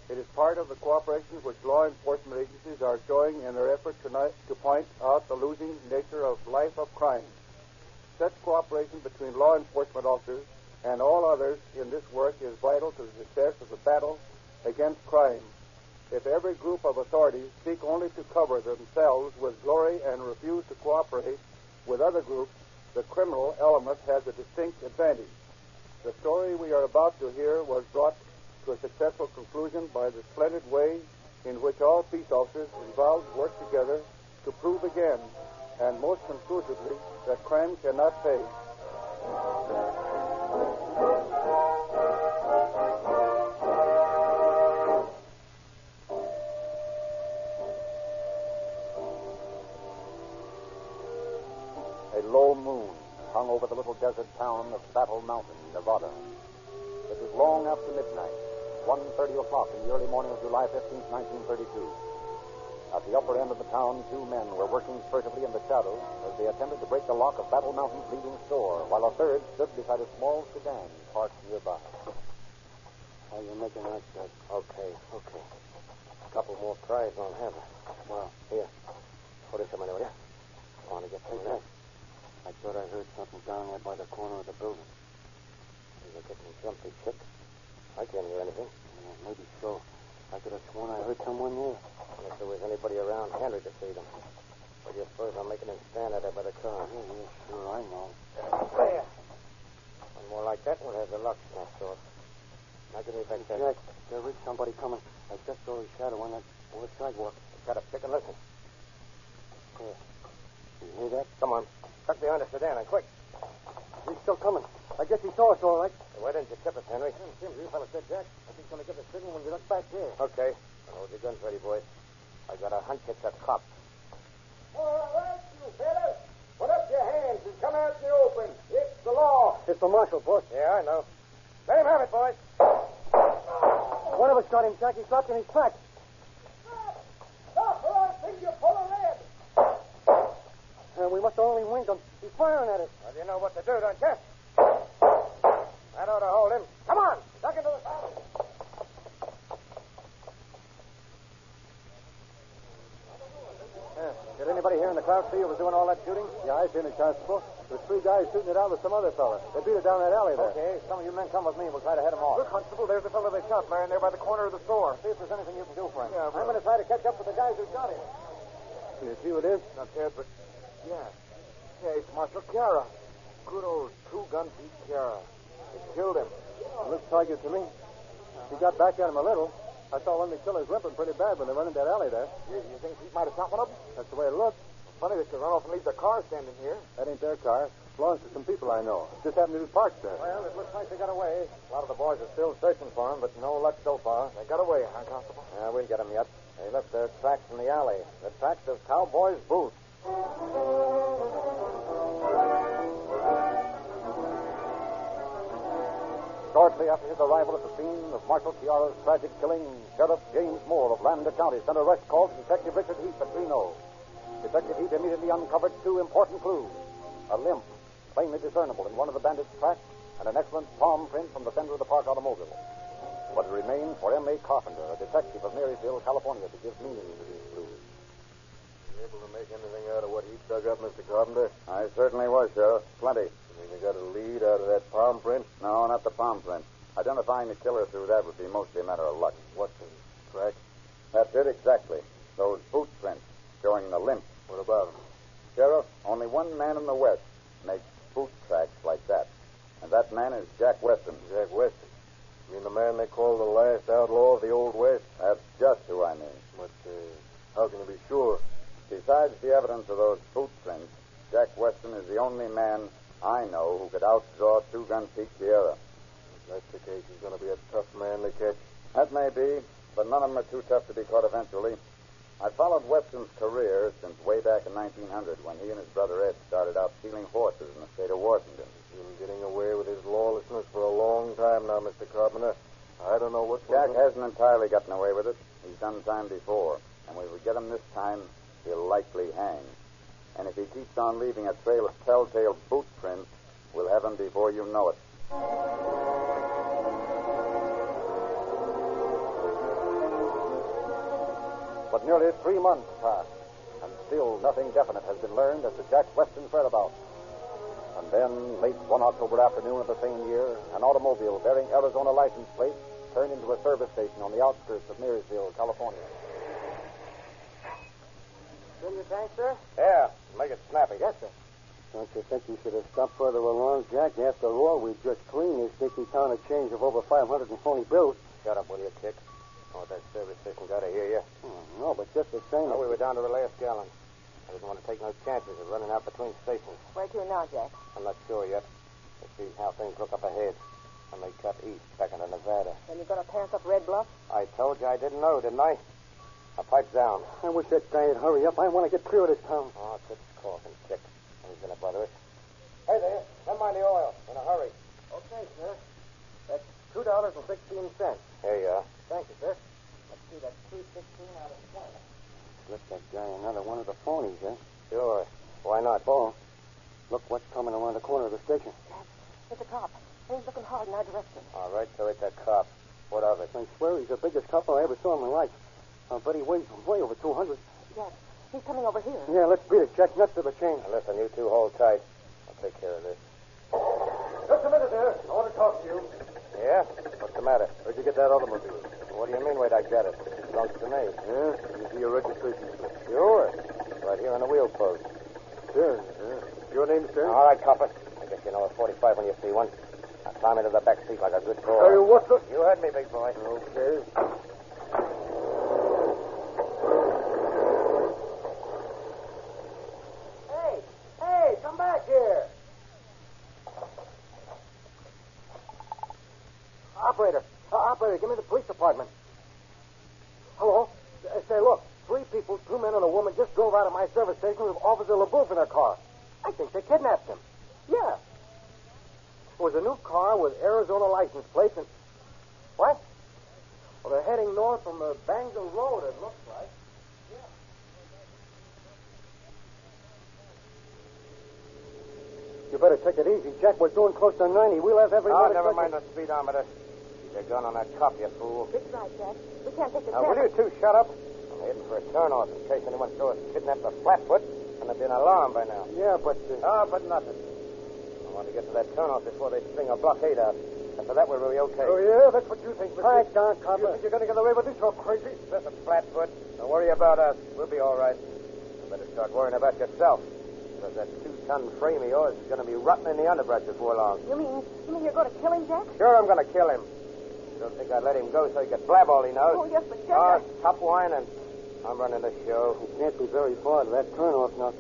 It is part of the cooperation which law enforcement agencies are showing in their effort tonight to point out the losing nature of life of crime. Such cooperation between law enforcement officers and all others in this work is vital to the success of the battle against crime. If every group of authorities seek only to cover themselves with glory and refuse to cooperate with other groups, the criminal element has a distinct advantage. The story we are about to hear was brought to a successful conclusion by the splendid way in which all peace officers involved work together to prove again, and most conclusively, that crime cannot pay. A low moon hung over the little desert town of Battle Mountain, Nevada. It was long after midnight, 1:30 o'clock in the early morning of July 15th, 1932. At the upper end of the town, 2 men were working furtively in the shadows as they attempted to break the lock of Battle Mountain's leading store, while a third stood beside a small sedan parked nearby. How you making out, Judge? Okay. A couple more tries won't have it. Well, here. Put it somewhere, will you? I want to get some of that. I thought I heard something down there by the corner of the building. You're getting jumpy, Chick. I can't hear anything. Yeah, maybe so. I could have sworn I heard someone there. And if there was anybody around, Henry to see them. But you suppose I'm making him stand out there by the car? Yeah, sure, I know. There. One more like that, and we'll have the lock snapped off. Now give me back that. Jack, there is somebody coming. I just saw his shadow on that sidewalk. Got up, stick and listen. Here. You hear that? Come on. Tuck behind the sedan, and quick. He's still coming. I guess he saw us all right. Why didn't you tip us, Henry? Seems you fellas did, Jack. I think he's going to give the signal when we look back here. Okay. Hold your guns ready, boys. I got a hunch it's a cop. All right, you fellas. Put up your hands and come out in the open. It's the law. It's the marshal, boss. Yeah, I know. Let him have it, boys. One of us got him, Jack. He's dropped in his tracks. Stop, or I'll think you're full of lead. We must have only winged him. He's firing at us. Well, you know what to do, don't you? That ought to hold him. Come on. Duck into the saddle. Did anybody here in the crowd see who was doing all that shooting? Yeah, I seen it, Constable. There's three guys shooting it out with some other fella. They beat it down that alley there. Okay, some of you men come with me. We'll try to head them off. Look, Constable, there's the fellow they shot lying there by the corner of the store. See if there's anything you can do for him. Yeah, I'm going to try to catch up with the guys who shot him. Can you see who it is? Not yet, but... Yeah. Yeah, it's Marshal Chiara. Good old two-gun Pete Chiara. They killed him. Looks like it to me. He got back at him a little. I saw one of the killers limping pretty bad when they run into that alley there. You think Pete might have shot one of them? That's the way it looks. Funny they could run off and leave their car standing here. That ain't their car. Belongs to some people I know. Just happened to be parked there. Well, it looks like they got away. A lot of the boys are still searching for him, but no luck so far. They got away, huh, Constable? Yeah, we'll get them yet. They left their tracks in the alley. The tracks of cowboys' boots. Shortly after his arrival at the scene of Marshal Chiara's tragic killing, Sheriff James Moore of Lander County sent a rush call to Detective Richard Heath at Reno. Detective Heath immediately uncovered two important clues. A limp, plainly discernible in one of the bandits' tracks, and an excellent palm print from the fender of the parked automobile. But it remained for M.A. Carpenter, a detective of Marysville, California, to give meaning to these clues. You able to make anything out of what he dug up, Mr. Carpenter? I certainly was, Sheriff. Plenty. You think you got a lead out of that palm print? No, not the palm print. Identifying the killer through that would be mostly a matter of luck. What, the track? That's it, exactly. Those boot prints showing the limp. What about him? Sheriff, only one man in the West makes boot tracks like that. And that man is Jack Weston. Jack Weston? You mean the man they call the last outlaw of the Old West? That's just who I mean. But how can you be sure? Besides the evidence of those boot prints, Jack Weston is the only man I know who could outdraw two-gun Pete Chiara. If that's the case, he's going to be a tough man to catch. That may be, but none of them are too tough to be caught eventually. I followed Weston's career since way back in 1900 when he and his brother Ed started out stealing horses in the state of Washington. He's been getting away with his lawlessness for a long time now, Mr. Carpenter. I don't know what... Jack hasn't entirely gotten away with it. He's done time before. And when we get him this time, he'll likely hang. And if he keeps on leaving a trail of telltale boot prints, we'll have him before you know it. But nearly 3 months passed, and still nothing definite has been learned as to Jack Weston's whereabouts. And then, late one October afternoon of the same year, an automobile bearing Arizona license plates turned into a service station on the outskirts of Marysville, California. Fill your tank, sir? Yeah, make it snappy. Yes, sir. Don't you think you should have stopped further along, Jack? After all, we just cleaned this sticky town a change of over 520 bills. Shut up, will you, Chick? Oh, that service station got to hear you. No, but just the same... We were down to the last gallon. I didn't want to take no chances of running out between stations. Where to now, Jack? I'm not sure yet. Let's see how things look up ahead. And they cut east, back into Nevada. Then you're going to pass up Red Bluff? I told you I didn't know, didn't I? Now, pipe down. I wish that guy would hurry up. I want to get clear of this town. Oh, quit coughing, Chick. He's going to bother us. Hey there, never mind the oil. In a hurry. Okay, sir. That's $2.16. Here you are. Thank you, sir. Let's see, that's 3.16 out of 20. Slip that guy another one of the phonies, eh? Sure. Why not? Oh, look what's coming around the corner of the station. Jack, it's a cop. And he's looking hard in our direction. All right, so it's a cop. What of it? I swear he's the biggest cop I ever saw in my life. I bet he weighs way over 200. Jack, he's coming over here. Yeah, let's beat it, Jack. Nuts to the chain. Now, listen, you two hold tight. I'll take care of this. Just a minute there. I want to talk to you. Yeah? What's the matter? Where'd you get that automobile? What do you mean, where'd I get it? It belongs to me. Yeah? Can you see your registration slip? Sure. Right here on the wheel post. Sure. Your name, sir? All right, copper. I guess you know a 45 when you see one. Now climb into the back seat like a good boy. Tell you what, You heard me, big boy. Okay. Hey, come back here. Operator, give me the police department. Hello? Say, look, 3 people, 2 men and a woman just drove out of my service station with Officer LaBouffe in their car. I think they kidnapped him. Yeah. It was a new car with Arizona license plates and... What? Well, they're heading north from the Bangle Road, it looks like. You better take it easy, Jack. We're doing close to 90. We'll have every... Oh, never mind the speedometer. Keep your gun on that cop, you fool. It's right, Jack. We can't take the Now, chance. will you two shut up? I'm heading for a turnoff in case anyone saw us kidnap the Flatfoot, and there'd be an alarm by now. Yeah, but... Oh, but nothing. want to get to that turnoff before they string a blockade out. After that, we'll be okay. Oh, yeah? That's what you think, Mr. Quiet down, You Copper. think you're going to get away with this? You're crazy. Listen, Flatfoot, don't worry about us. We'll be all right. You better start worrying about yourself. Because that 2-ton frame of yours is going to be rotting in the underbrush before long. You mean you're going to kill him, Jack? Sure, I'm going to kill him. You don't think I'd let him go so he could blab all he knows? Oh, yes, but Jack... Stop whining. I'm running the show. He can't be very far to that turnoff now.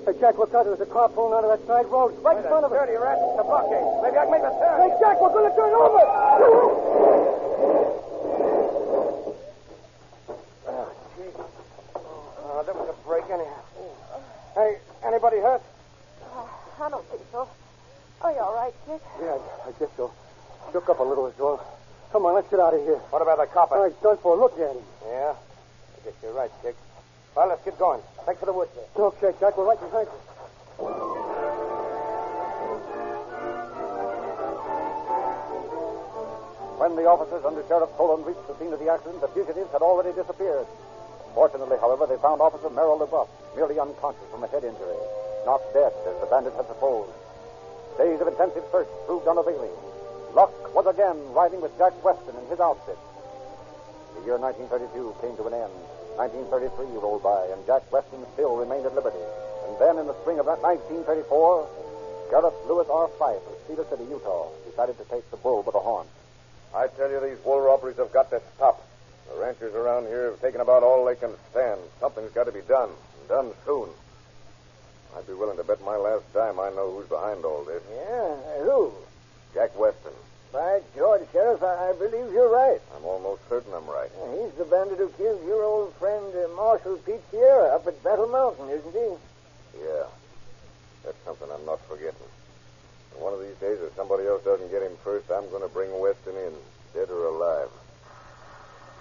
Hey, Jack, look out. There's a car pulling out of that side road. Right in front of us. Dirty rat. It's a blockade. Maybe I can make the turn. Hey, Jack, we're going to turn over. Oh, gee. Oh, there was a break anyhow. Hey, anybody hurt? I don't think so. Are you all right, Dick? Yeah, I guess so. Shook up a little as well. Come on, let's get out of here. What about the copper? All right, done for. Look at him. Yeah? I guess you're right, Dick. Well, let's get going. Back for the woods there. Okay, Jack, we're right behind you. When the officers under Sheriff Toland reached the scene of the accident, the fugitives had already disappeared. Fortunately, however, they found Officer Merrill LeBuff, merely unconscious from a head injury, not dead, as the bandits had supposed. Days of intensive search proved unavailing. Luck was again riding with Jack Weston and his outfit. The year 1932 came to an end. 1933 rolled by, and Jack Weston still remained at liberty. And then, in the spring of 1934, Sheriff Lewis R. Fife of Cedar City, Utah, decided to take the bull by the horn. I tell you, these wool robberies have got to stop. The ranchers around here have taken about all they can stand. Something's got to be done, and done soon. I'd be willing to bet my last dime I know who's behind all this. Yeah? Who? Jack Weston. By George, Sheriff, I believe you're right. I'm almost certain I'm right. He's the bandit who killed your old friend, Marshal Pete Sierra, up at Battle Mountain, isn't he? Yeah. That's something I'm not forgetting. And one of these days, if somebody else doesn't get him first, I'm going to bring Weston in, dead or alive.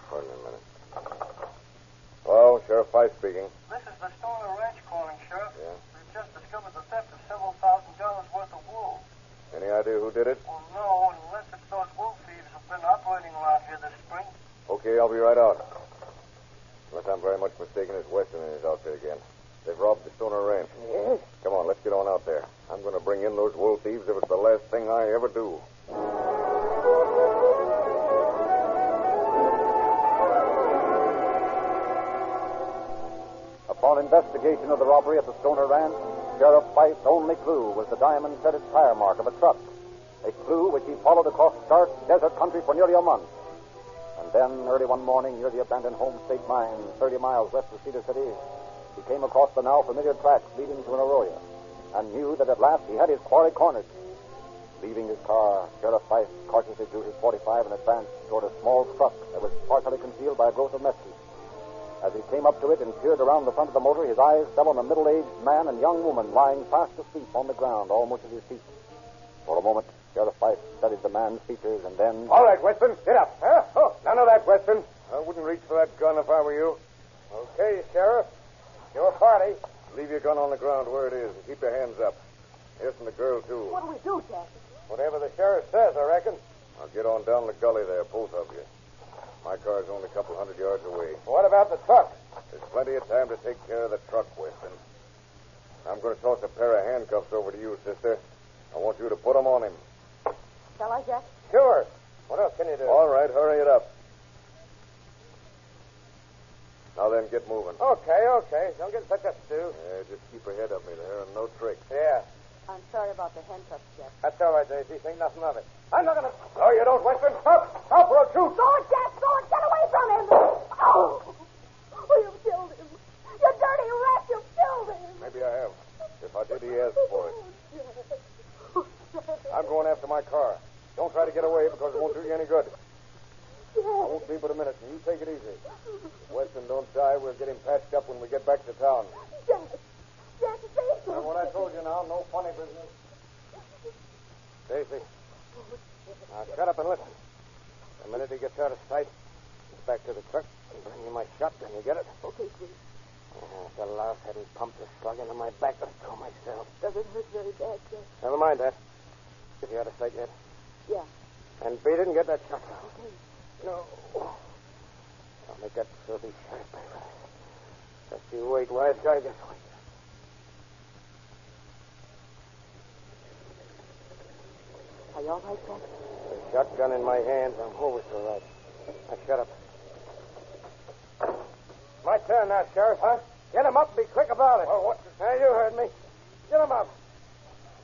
Pardon me a minute. Hello, Sheriff Fife speaking. This is the Stoner Ranch calling, Sheriff. Yeah? We've just discovered the theft of several $1,000s worth of wool. Any idea who did it? Well, no, unless it's those wool thieves who've been operating around here this spring. Okay, I'll be right out. Unless I'm very much mistaken, it's Weston and his outfit again. They've robbed the Stoner Ranch. Yes? Come on, let's get on out there. I'm going to bring in those wool thieves if it's the last thing I ever do. Upon investigation of the robbery at the Stoner Ranch, Sheriff Fife's only clue was the diamond-studded tire mark of a truck, a clue which he followed across dark desert country for nearly a month. And then, early one morning, near the abandoned Home State Mine, 30 miles west of Cedar City, he came across the now familiar tracks leading to an arroyo, and knew that at last he had his quarry cornered. Leaving his car, Sheriff Fife cautiously drew his .45 and advanced toward a small truck that was partially concealed by a growth of mesquite. As he came up to it and peered around the front of the motor, his eyes fell on a middle-aged man and young woman lying fast asleep on the ground, almost at his feet. For a moment, Sheriff Fife studied the man's features, and then... All right, Weston, get up. Huh? Oh, none of that, Weston. I wouldn't reach for that gun if I were you. Okay, Sheriff. Your party. Leave your gun on the ground where it is and keep your hands up. Yes, and the girl, too. What do we do, Jack? Whatever the sheriff says, I reckon. I'll get on down the gully there, both of you. My car's only a couple hundred yards away. What about the truck? There's plenty of time to take care of the truck, Weston. I'm going to toss a pair of handcuffs over to you, sister. I want you to put them on him. Shall I, Jack? Sure. What else can you do? All right, hurry it up. Now then, get moving. Okay. Don't get such a stew. Yeah, just keep ahead of me there and no tricks. Yeah. I'm sorry about the handcuffs, Jack. That's all right, Daisy. Think nothing of it. I'm not going to... No, you don't, Weston. Stop, or I'll shoot. Go it, Jack. Go it. Get away from him. Oh, you killed him. You dirty rat. You killed him. Maybe I have. If I did, he asked for it. I'm going after my car. Don't try to get away because it won't do you any good. I won't be but a minute, and you take it easy. If Weston don't die, we'll get him patched up when we get back to town. Jack, Stacy. Remember what I told you now. No funny business. Stacy. Now, shut up and listen. The minute he gets out of sight, get back to the truck and bring you my shotgun. You get it? Okay, sweet. If the louse hadn't pumped a slug into my back, I'd kill myself. Does it hurt very bad, Jack? Never mind that. Is he out of sight yet? Yeah. And beat it and get that shotgun. Okay. No. I'll make that filthy sheriff pay for this. Just you wait, wise guy. Just wait. Are you all right, Jack? With a shotgun in my hands, I'm always all right. Now, shut up. My turn now, Sheriff, huh? Get him up and be quick about it. Oh, what? Now, you heard me. Get him up.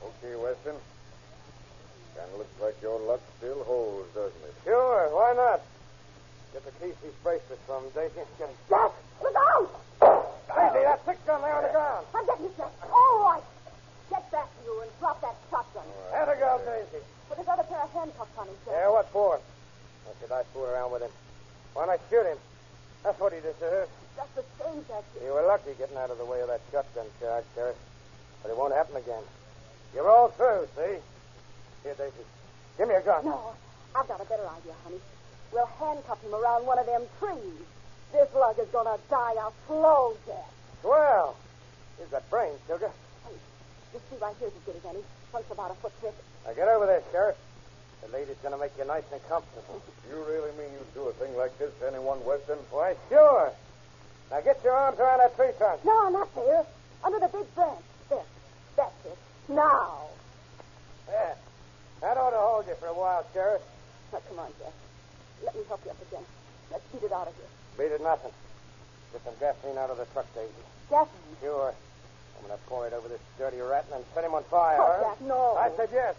Okay, Weston. Kind of looks like your luck still holds, doesn't it? Sure, why not? Get the Casey's bracelet from Daisy. Get him. Jack, look out! Daisy, that 6-gun there on the ground. I'm getting you, Jack. All right. Get back, you, and drop that shotgun. Hand her go, Daisy. Put his other pair of handcuffs on him, Jack. Yeah, what for? Why should I fool around with him? Why not shoot him? That's what he deserves. Just the same, Jack. You were lucky getting out of the way of that shotgun charge, Sheriff. But it won't happen again. You're all through, see? Here, Daisy. Give me a gun. No, I've got a better idea, honey. We'll handcuff him around one of them trees. This lug is going to die a slow death. Swell. You've got brains, Sugar. Hey, this tree right here's as good as any. Trunks about a foot thick. Now get over there, Sheriff. The lady's going to make you nice and comfortable. You really mean you'd do a thing like this to anyone, Weston? Why, sure. Now get your arms around that tree trunk. No, not there. Under the big branch. There. That's it. Now. There. That ought to hold you for a while, Sheriff. Now, come on, Jack. Let me help you up again. Let's beat it out of here. Beat it nothing. Get some gasoline out of the truck, Daisy. Gasoline? Sure. I'm going to pour it over this dirty rat and then set him on fire. Oh, Jack, no. I said yes.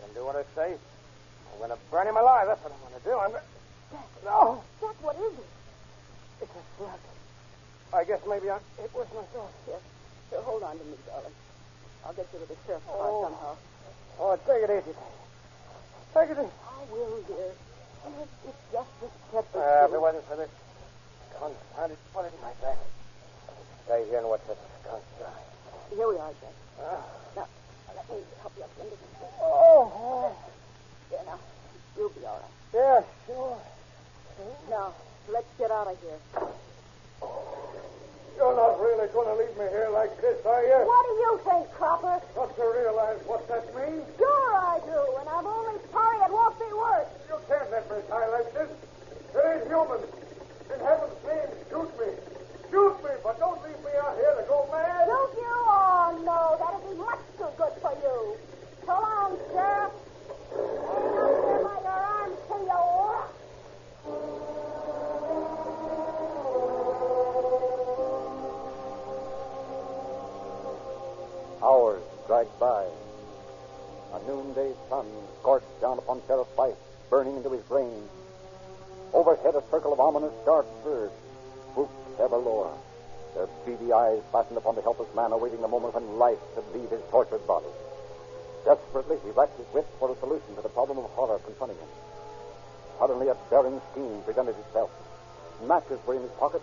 Then do what I say. I'm going to burn him alive. That's what I'm going to do. Jack. No. Jack, what is it? It's a slug. I guess maybe it was myself. Here, hold on to me, darling. I'll get you to the sheriff's car somehow. Oh, take it easy. Take it easy. I will, dear. It's just a step or If two. it wasn't for this confounded bullet in my back, stay here and watch that skunk die. Here we are, Jack. Now, let me help you up into the tree. Oh. There, now. You'll be all right. Yeah, sure. Now, let's get out of here. You're not really going to leave me here like this, are you? What do you think, Cropper? Don't you realize what that means? Sure I do, and I'm only sorry it won't be worse. You can't let me die like this. It ain't human. In heaven's name, shoot me. Shoot me, but don't leave me out here to go mad. Don't you? Oh, no. That'd be much too good for you. So long, Sheriff. Hang up there by your arms till you rot. Hours dragged by. A noonday sun scorched down upon Sheriff Fife, burning into his brain. Overhead, a circle of ominous dark birds swooped ever lower, their beady eyes fastened upon the helpless man awaiting the moment when life should leave his tortured body. Desperately, he racked his wits for a solution to the problem of horror confronting him. Suddenly, a daring scheme presented itself. Matches were in his pocket.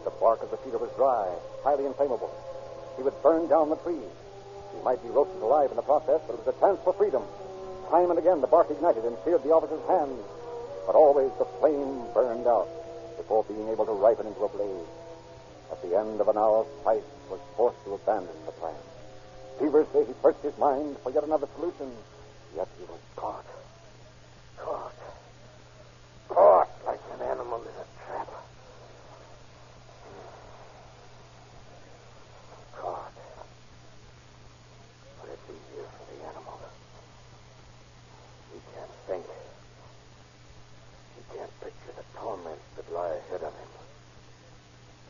The bark of the cedar was dry, highly inflammable. He would burn down the tree. He might be roasted alive in the process, but it was a chance for freedom. Time and again, the bark ignited and seared the officer's hands. But always the flame burned out before being able to ripen into a blaze. At the end of an hour, Price was forced to abandon the plan. Feverishly, he searched his mind for yet another solution. Yet he was caught. Caught like an animal in a trap. Caught. But it's easier for the animal. He can't think. He can't picture the torments that lie ahead of him.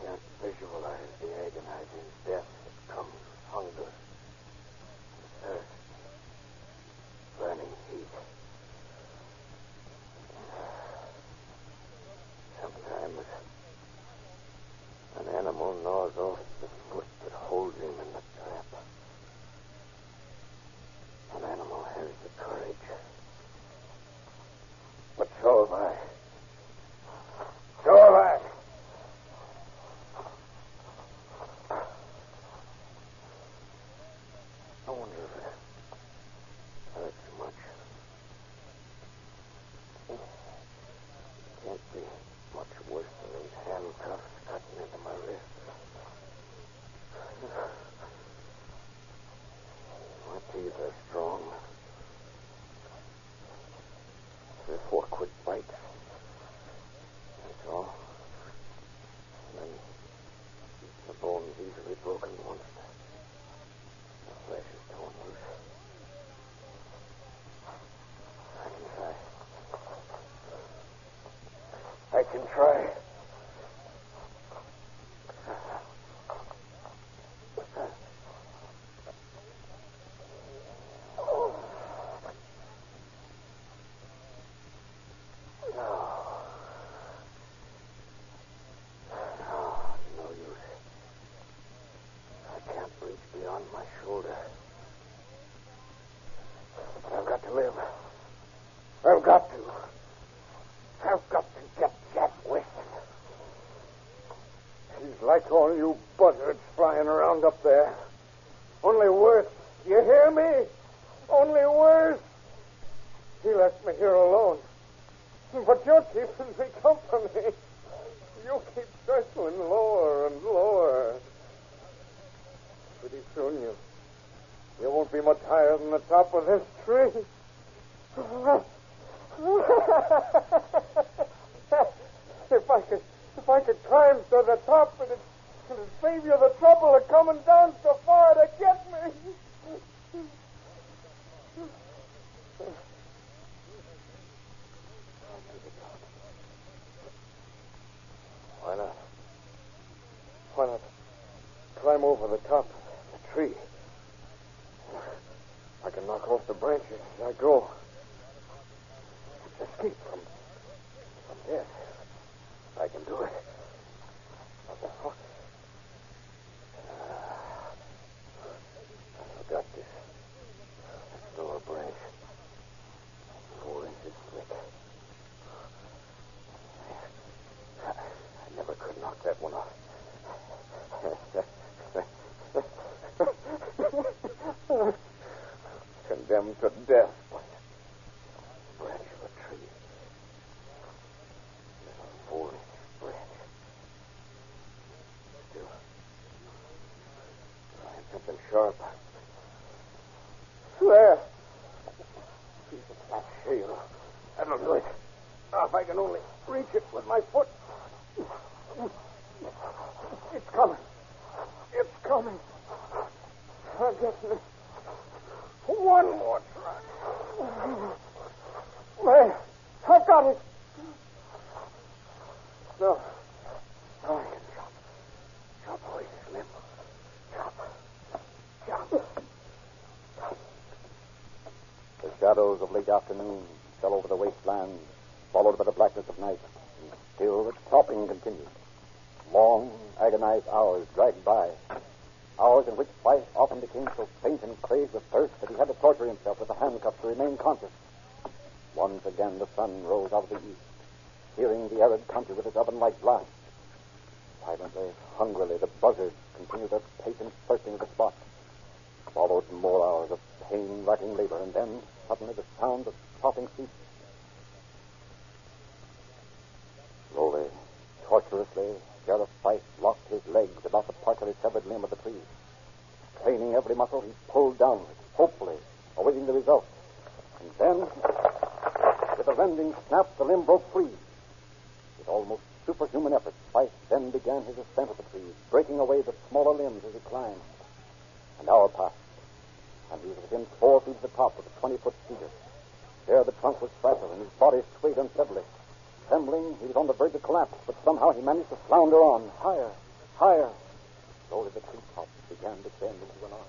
He can't visualize the agonizing death that comes with hunger, thirst, burning heat. Sometimes an animal gnaws off the foot that holds him in the trap. An animal has the courage. But so have I. So have I. I wonder if it hurts much. It can't be much worse than these handcuffs cutting into my wrists. can try. Like all you buzzards flying around up there. Only worse. You hear me? Only worse. He left me here alone. But you're keeping me company. You keep circling lower and lower. Pretty soon you won't be much higher than the top of this tree. If I could climb to the top, it'd save you the trouble of coming down so far to get me. Why not? Why not climb over the top of the tree? I can knock off the branches as I go. Escape from death. I can do it. I've got this lower branch 4 inches thick. I never could knock that one off. Condemned to death. Sharp. There. Piece of flat shale. That'll do it. Now, if I can only reach it with my foot. It's coming. It's coming. I'll get this. One more try. There. I've got it. No. I can chop away this limb. The shadows of late afternoon fell over the wasteland, followed by the blackness of night. And still the chopping continued. Long, agonized hours dragged by. Hours in which Fife often became so faint and crazed with thirst that he had to torture himself with the handcuffs to remain conscious. Once again the sun rose out of the east, searing the arid country with its oven-like blast. Silently, hungrily, the buzzards continued their patient searching of the spot. Followed more hours of pain-racking labor, and then, suddenly, the sound of chopping ceased. Slowly, tortuously, Sheriff Fife locked his legs about the partially severed limb of the tree. Straining every muscle, he pulled downward, hopefully, awaiting the result. And then, with a rending snap, the limb broke free. With almost superhuman effort, Fife then began his ascent of the tree, breaking away the smaller limbs as he climbed. An hour passed, and he was within 4 feet of the top of the 20-foot cedar. There the trunk was fragile, and his body swayed unsteadily. Trembling, he was on the verge of collapse, but somehow he managed to flounder on, higher, higher. Slowly the treetops began to bend into an arc.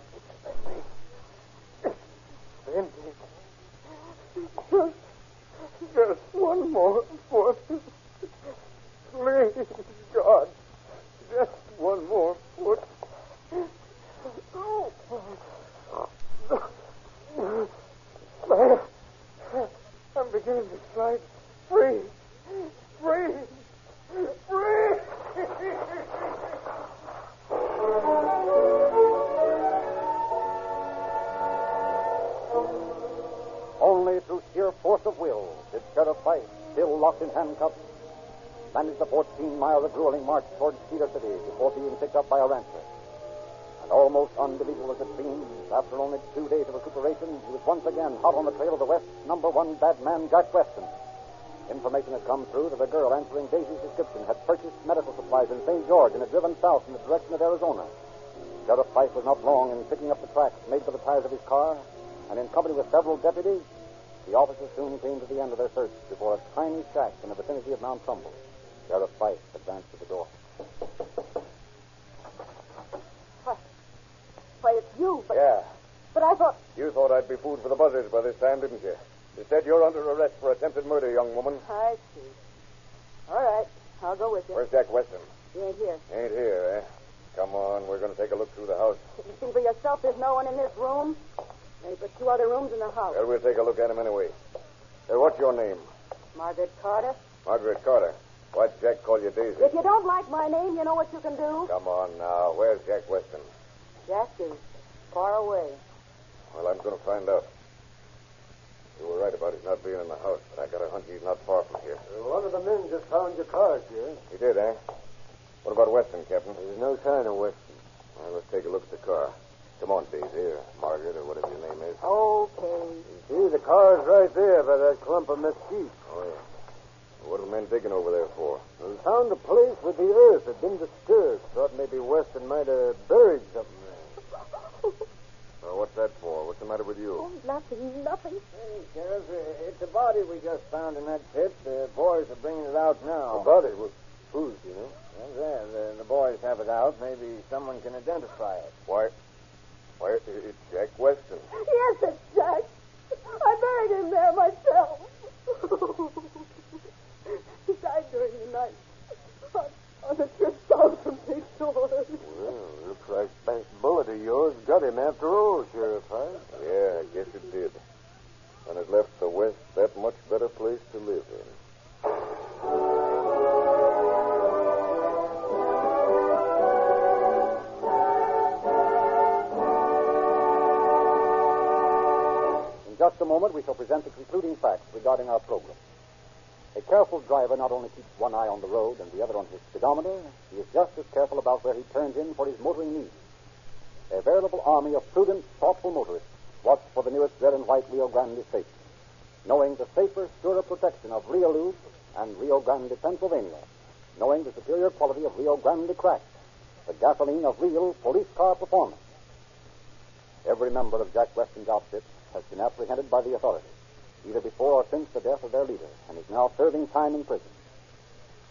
Bending. Just one more foot. Please, God. Just one more foot. There. I'm beginning to slide free. Free. Free. Only through sheer force of will did Sheriff Fife, still locked in handcuffs, manage the 14-mile grueling march toward Cedar City before being picked up by a rancher. And almost unbelievable as it seems, after only 2 days of recuperation, he was once again hot on the trail of the West's #1 bad man, Jack Weston. Information had come through that a girl answering Daisy's description had purchased medical supplies in St. George and had driven south in the direction of Arizona. Sheriff Fife was not long in picking up the tracks made by the tires of his car, and in company with several deputies, the officers soon came to the end of their search before a tiny shack in the vicinity of Mount Trumbull. Sheriff Fife advanced to the door. Why, it's you, but... Yeah. But I thought... You thought I'd be food for the buzzards by this time, didn't you? Instead, you're under arrest for attempted murder, young woman. I see. All right. I'll go with you. Where's Jack Weston? He ain't here. Ain't here, eh? Come on, we're going to take a look through the house. You see for yourself there's no one in this room? There's but 2 other rooms in the house. Well, we'll take a look at him anyway. What's your name? Margaret Carter. Margaret Carter. Why'd Jack call you Daisy? If you don't like my name, you know what you can do. Come on now. Where's Jack Weston? Jack is far away. Well, I'm going to find out. You were right about his not being in the house, but I got a hunch he's not far from here. One of the men just found your car, Sheriff. He did, eh? What about Weston, Captain? There's no sign of Weston. Well, let's take a look at the car. Come on, Daisy, or Margaret, or whatever your name is. Okay. See, the car's right there by that clump of mesquite. Oh, yeah. What are the men digging over there for? We found a place where the earth had been disturbed. Thought maybe Weston might have buried something there. What's that for? What's the matter with you? Oh, nothing. Hey, Sheriff, it's a body we just found in that pit. The boys are bringing it out now. A body? Whose, you know? The boys have it out. Maybe someone can identify it. Why, it's Jack Weston. Yes, it's Jack. I buried him there myself. He died during the night on the trip south from Big Shores. Well, looks like that bullet of yours got him after all, Sheriff, huh? Yeah, I guess it did. And it left the West that much better place to live in. In just a moment, we shall present the concluding facts regarding our program. A careful driver not only keeps one eye on the road and the other on his speedometer, he is just as careful about where he turns in for his motoring needs. A veritable army of prudent, thoughtful motorists watch for the newest red and white Rio Grande station, knowing the safer, surer protection of Rio Lube and Rio Grande, Pennsylvania, knowing the superior quality of Rio Grande Crack, the gasoline of real police car performance. Every member of Jack Weston's outfit has been apprehended by the authorities, either before or since the death of their leader, and is now serving time in prison.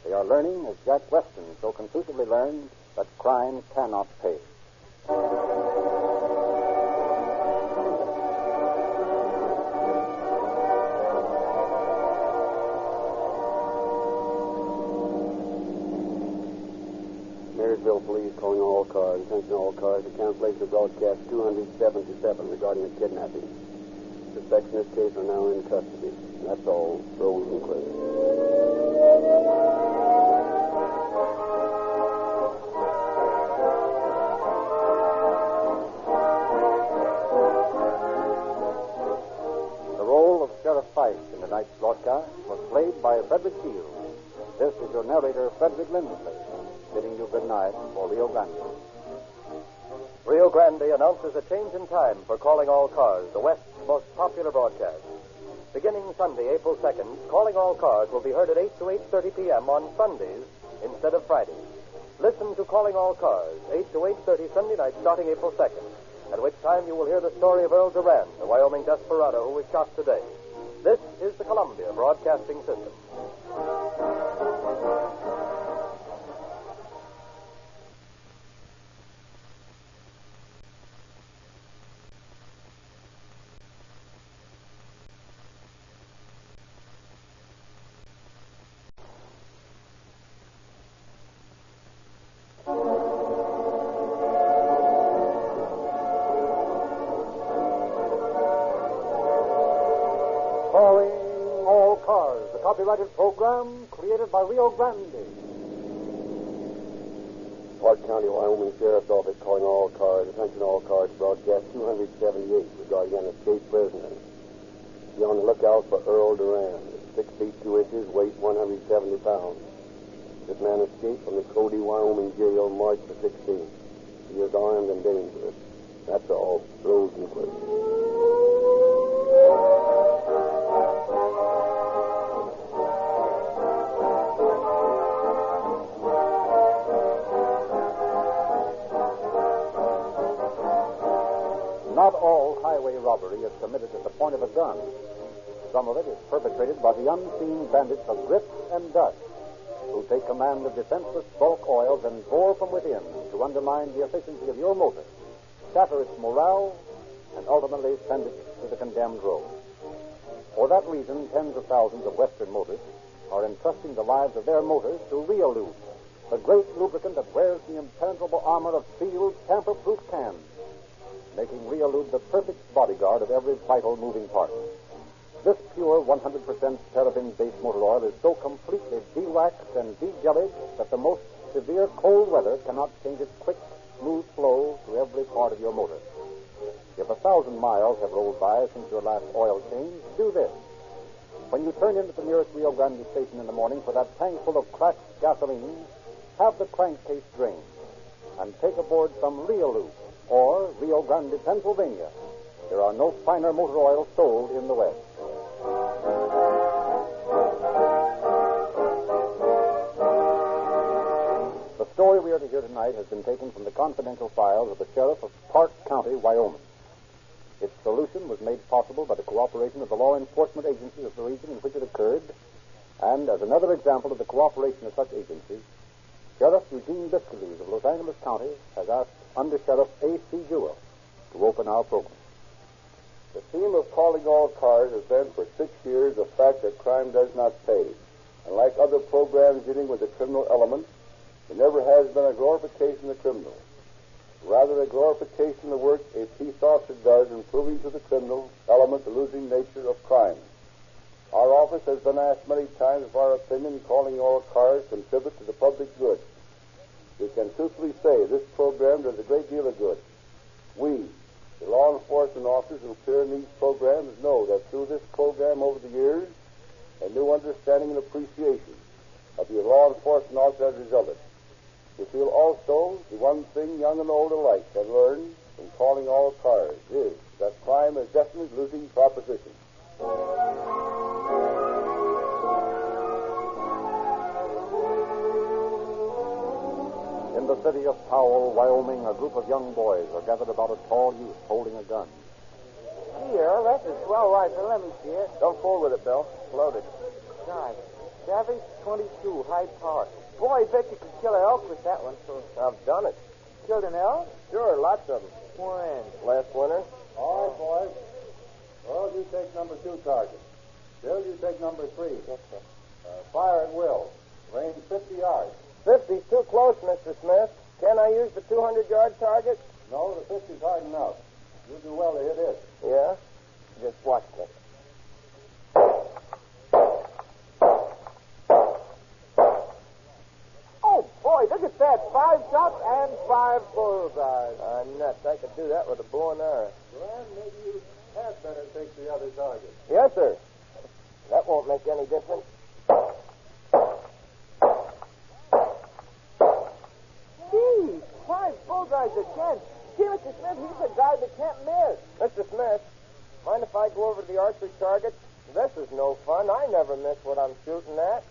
They are learning, as Jack Weston so conclusively learned, that crime cannot pay. Marysville Police calling all cars. Attention all cars. The cancellation of broadcast 277 regarding a kidnapping. Suspects in this case are now in custody. That's all. Rolls and clear. The role of Sheriff Fife in tonight's broadcast was played by Frederick Shields. This is your narrator, Frederick Lindsley, bidding you good night for Rio Grande. Rio Grande announces a change in time for Calling All Cars, the West's most popular broadcast. Beginning Sunday, April 2nd, Calling All Cars will be heard at 8 to 8:30 p.m. on Sundays instead of Fridays. Listen to Calling All Cars, 8 to 8:30 Sunday night starting April 2nd, at which time you will hear the story of Earl Duran, the Wyoming desperado who was shot today. This is the Columbia Broadcasting System. Copyrighted program created by Rio Grande. Clark County, Wyoming Sheriff's Office calling all cars. Attention all cars. Broadcast 278 regarding an escaped prisoner. Be on the lookout for Earl Duran. 6 feet 2 inches, weight 170 pounds. This man escaped from the Cody, Wyoming jail March the 16th. He is armed and dangerous. That's all. Rolls and clear. Not all highway robbery is committed at the point of a gun. Some of it is perpetrated by the unseen bandits of grit and dust. who take command of defenseless bulk oils and bore from within to undermine the efficiency of your motor, shatter its morale, and ultimately send it to the condemned road. For that reason, tens of thousands of Western motorists are entrusting the lives of their motors to Reolube, the great lubricant that wears the impenetrable armor of sealed, tamper-proof cans, making Reolube the perfect bodyguard of every vital moving part. This pure 100% paraffin-based motor oil is so completely de-waxed and de-jellied that the most severe cold weather cannot change its quick, smooth flow to every part of your motor. If 1,000 miles have rolled by since your last oil change, do this. When you turn into the nearest Rio Grande station in the morning for that tank full of cracked gasoline, have the crankcase drained and take aboard some Reolube or Rio Grande, Pennsylvania. There are no finer motor oils sold in the West. The story we are to hear tonight has been taken from the confidential files of the sheriff of Park County, Wyoming. Its solution was made possible by the cooperation of the law enforcement agencies of the region in which it occurred, and as another example of the cooperation of such agencies, Sheriff Eugene Biscayne of Los Angeles County has asked Under Sheriff A.C. Jewell to open our program. The theme of Calling All Cars has been for 6 years the fact that crime does not pay. And like other programs dealing with the criminal element, there never has been a glorification of the criminal. Rather, a glorification of the work a peace officer does in proving to the criminal element the losing nature of crime. Our office has been asked many times if our opinion Calling All Cars contribute to the public good. We can truthfully say this program does a great deal of good. We, the law enforcement officers who appear in these programs, know that through this program over the years, a new understanding and appreciation of the law enforcement officer has resulted. We feel also the one thing young and old alike have learned from Calling All Cars is that crime is definitely losing proposition. In the city of Powell, Wyoming, a group of young boys are gathered about a tall youth holding a gun. Here, that's a swell rifle. Let me see it. Don't fool with it, Bill. Loaded. Nice. Savage 22, high power. Boy, I bet you could kill an elk with that one. I've done it. Killed an elk? Sure, lots of them. When? Last winter. All right, boys. Well, you take number 2 target. Bill, you take number 3. Yes, sir. Fire at will. Range 50 yards. 50's too close, Mr. Smith. Can I use the 200-yard target? No, the 50's hard enough. You do well to hit it. Yeah? Just watch me. Oh, boy, look at that. 5 shots and 5 bullseyes. Nuts. I could do that with a bow and arrow. Well, maybe you had better take the other target. Yes, sir. That won't make any difference. Gee, 5 bullseyes again. Gee, Mr. Smith, he's the guy that can't miss. Mr. Smith, mind if I go over to the archery target? This is no fun. I never miss what I'm shooting at.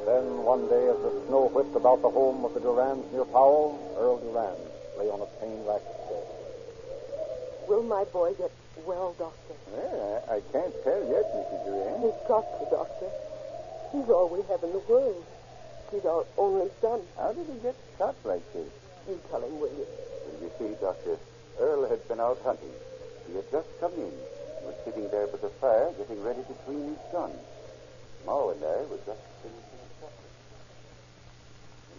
Then one day, as the snow whipped about the home of the Durans near Powell, Earl Durand lay on a pain-racked bed. Will my boy get well, Doctor? Well, I can't tell yet, Mrs. Durand. He's got to, Doctor. He's all we have in the world. He's our only son. How did he get shot like this? You tell him, will you? Well, you see, Doctor, Earl had been out hunting. He had just come in. He was sitting there by the fire, getting ready to clean his gun. Ma and I were just finishing supper.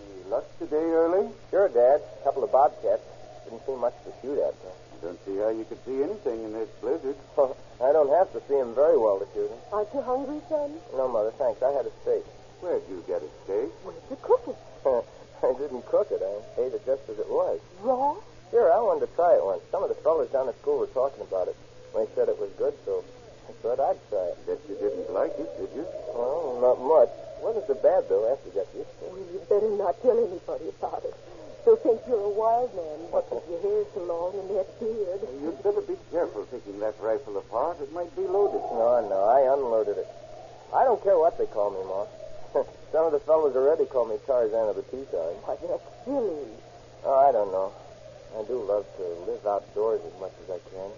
Any luck today, Early? Sure, Dad. A couple of bobcats. Didn't see much to shoot at. I don't see how you could see anything in this blizzard. I don't have to see him very well to shoot him. Aren't you hungry, son? No, Mother, thanks. I had a steak. Where'd you get a steak? Where'd you cook it? I didn't cook it. I ate it just as it was. Raw? Sure, I wanted to try it once. Some of the fellows down at school were talking about it. They said it was good, so I thought I'd try it. Bet you didn't like it, did you? Well, not much. It wasn't so bad, though, after you got used to it. Well, you better not tell anybody about it. They'll think you're a wild man. What with your hair so long and that beard? You'd better be careful taking that rifle apart. It might be loaded. No, I unloaded it. I don't care what they call me, Ma. Some of the fellows already call me Tarzan of the Teton. Why, that's silly. Oh, I don't know. I do love to live outdoors as much as I can.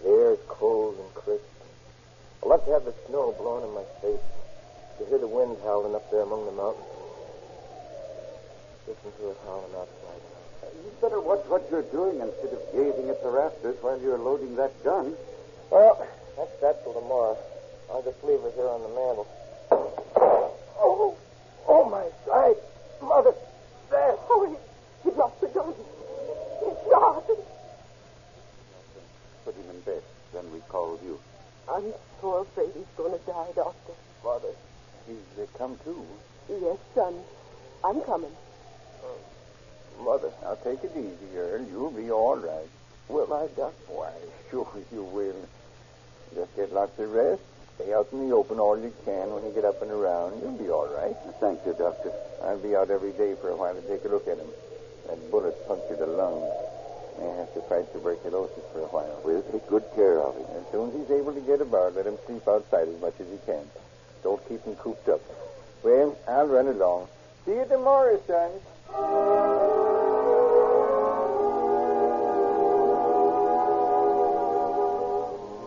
The air is cold and crisp. I love to have the snow blowing in my face. To hear the wind howling up there among the mountains. Listen to it howling outside. You better watch what you're doing instead of gazing at the rafters while you're loading that gun. Well, that's that till tomorrow. I'll just leave her here on the mantel. Oh, my side. Mother, Dad. Oh, he dropped the gun. He's shot. Put him in bed. Then we called you. I'm so afraid he's going to die, Doctor. Mother. He's come to. Yes, son. I'm coming. Mother. Now, take it easy, Earl. You'll be all right. Will I, Doc? Why, sure you will. Just get lots of rest. Stay out in the open all you can when you get up and around. You'll be all right. Thank you, Doctor. I'll be out every day for a while to take a look at him. That bullet punctured a lung. May have to fight tuberculosis for a while. We'll take good care of him. As soon as he's able to get about, let him sleep outside as much as he can. Don't keep him cooped up. Well, I'll run along. See you tomorrow, son.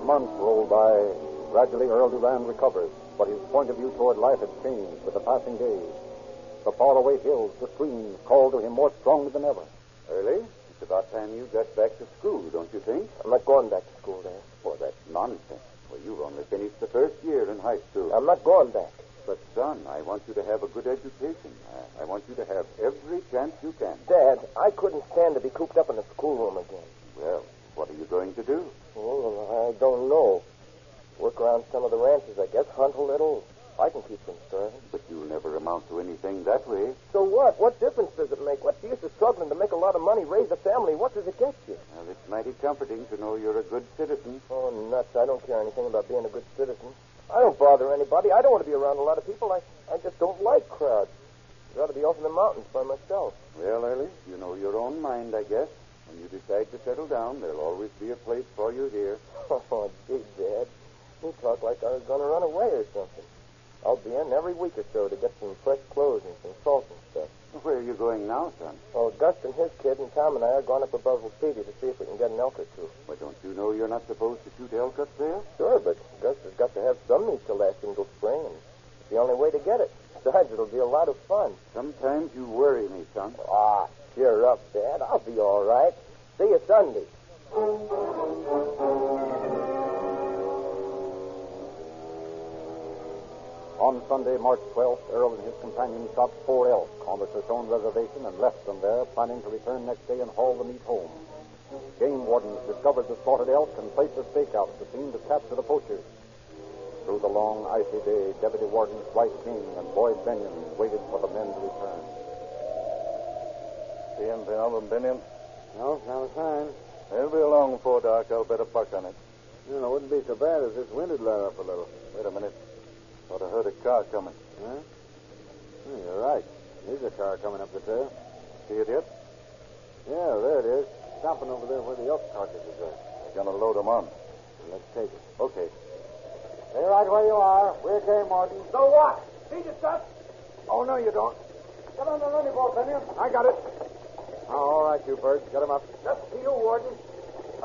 Months rolled by. Gradually, Earl Durand recovered, but his point of view toward life had changed with the passing days. The faraway hills, the streams, called to him more strongly than ever. Early? It's about time you got back to school, don't you think? I'm not going back to school, Dad. Oh, that's nonsense. Well, you've only finished the first year in high school. I'm not going back. But, son, I want you to have a good education. I want you to have every chance you can. Dad, I couldn't stand to be cooped up in the schoolroom again. Well, what are you going to do? Well, I don't know. Work around some of the ranches, I guess. Hunt a little. I can keep from starving. But you'll never amount to anything that way. So what? What difference does it make? What's the use of struggling to make a lot of money, raise a family? What does it get you? Well, it's mighty comforting to know you're a good citizen. Oh, nuts. I don't care anything about being a good citizen. I don't bother anybody. I don't want to be around a lot of people. I just don't like crowds. I'd rather be off in the mountains by myself. Well, Early, you know your own mind, I guess. When you decide to settle down, there'll always be a place for you here. Oh, gee, Dad. You talk like I was going to run away or something. I'll be in every week or so to get some fresh clothes and some salt and stuff. Where are you going now, son? Oh, Gus and his kid and Tom and I are going up above Wapiti to see if we can get an elk or two. Well, don't you know you're not supposed to shoot elk up there? Sure, but Gus has got to have some meat to last until spring, and it's the only way to get it. Besides, it'll be a lot of fun. Sometimes you worry me, son. Ah, cheer up, Dad. I'll be all right. See you Sunday. On Sunday, March 12th, Earl and his companions shot 4 elk on the Shoshone Reservation and left them there, planning to return next day and haul the meat home. Game wardens discovered the slaughtered elk and placed a stakeout at the scene to capture the poachers. Through the long, icy day, Deputy Wardens Dwight King and Boyd Benyon waited for the men to return. See anything of them, Benyon? No, not a sign. They'll be along before dark. I'll bet a buck on it. You know, it wouldn't be so bad if this wind had let up a little. Wait a minute. Thought I heard a car coming. Huh? Oh, you're right. There's a car coming up the trail. See it yet? Yeah, there it is. Stopping over there where the elk carcasses are. They're going to load them on. Let's take it. Okay. Stay right where you are. We're game wardens. So what? Need it, son? Oh, no, you don't. Get on the running board, Benyon. I got it. All right, you birds. Get him up. Just to you, Warden.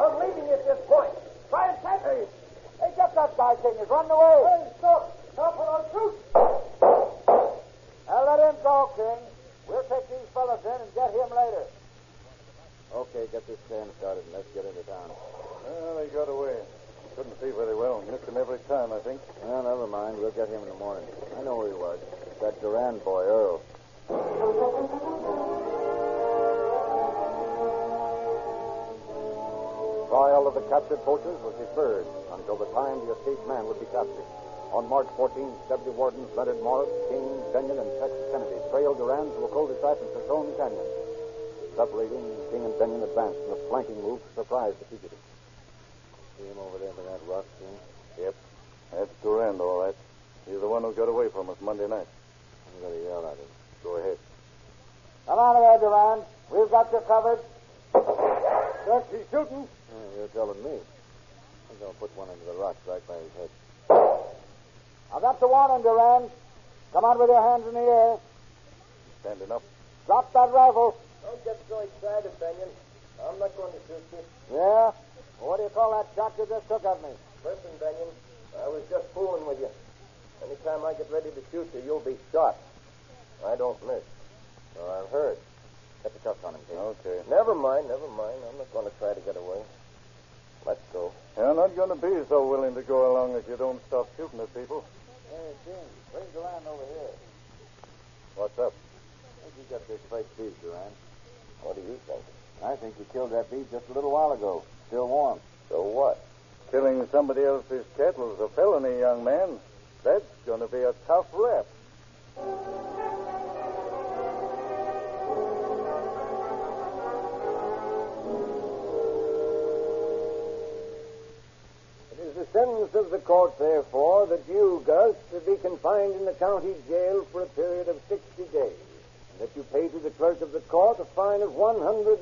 I'm leaving you at this point. Try and catch me. Hey, get that guy, King. He's running away. Hey, stop. Stop or I'll shoot. Now let him go, King. We'll take these fellas in and get him later. Okay, get this can started and let's get into town. Well, they got away. Couldn't see very well. Missed him every time, I think. Well, never mind. We'll get him in the morning. I know where he was. That Durand boy, Earl. Trial of the captured poachers was deferred until the time the escaped man would be captured. On March 14th, Deputy Wardens Leonard Morris, King, Benyon, and Tex Kennedy trailed Durand to a cul-de-sac in Shoshone Canyon. Separating, King and Benyon advanced in a flanking move to surprise the fugitives. See him over there by that rock, King? Yep. That's Durand, all right. He's the one who got away from us Monday night. I'm going to yell at him. Go ahead. Come on there, Durand. We've got you covered. Look, he's shooting. You're telling me. I'm going to put one into the rocks right by his head. I've got the warning, Durand. Come on with your hands in the air. Standing up. Drop that rifle. Don't get so excited, Benyon. I'm not going to shoot you. Yeah? What do you call that shot you just took at me? Listen, Benyon, I was just fooling with you. Anytime I get ready to shoot you, you'll be shot. I don't miss. So I've heard. Get the cuffs on him, Kate. Okay. Never mind. I'm not going to try to get away. Let's go. You're not going to be so willing to go along if you don't stop shooting at people. Hey, Jim, bring Duran over here. What's up? I think you got this fake beef, Duran. What do you think? I think you killed that beef just a little while ago. Still warm. So what? Killing somebody else's cattle is a felony, young man. That's going to be a tough rap. It is the sentence of the court, therefore, that you, Gus, be confined in the county jail for a period of 60 days, and that you pay to the clerk of the court a fine of $100.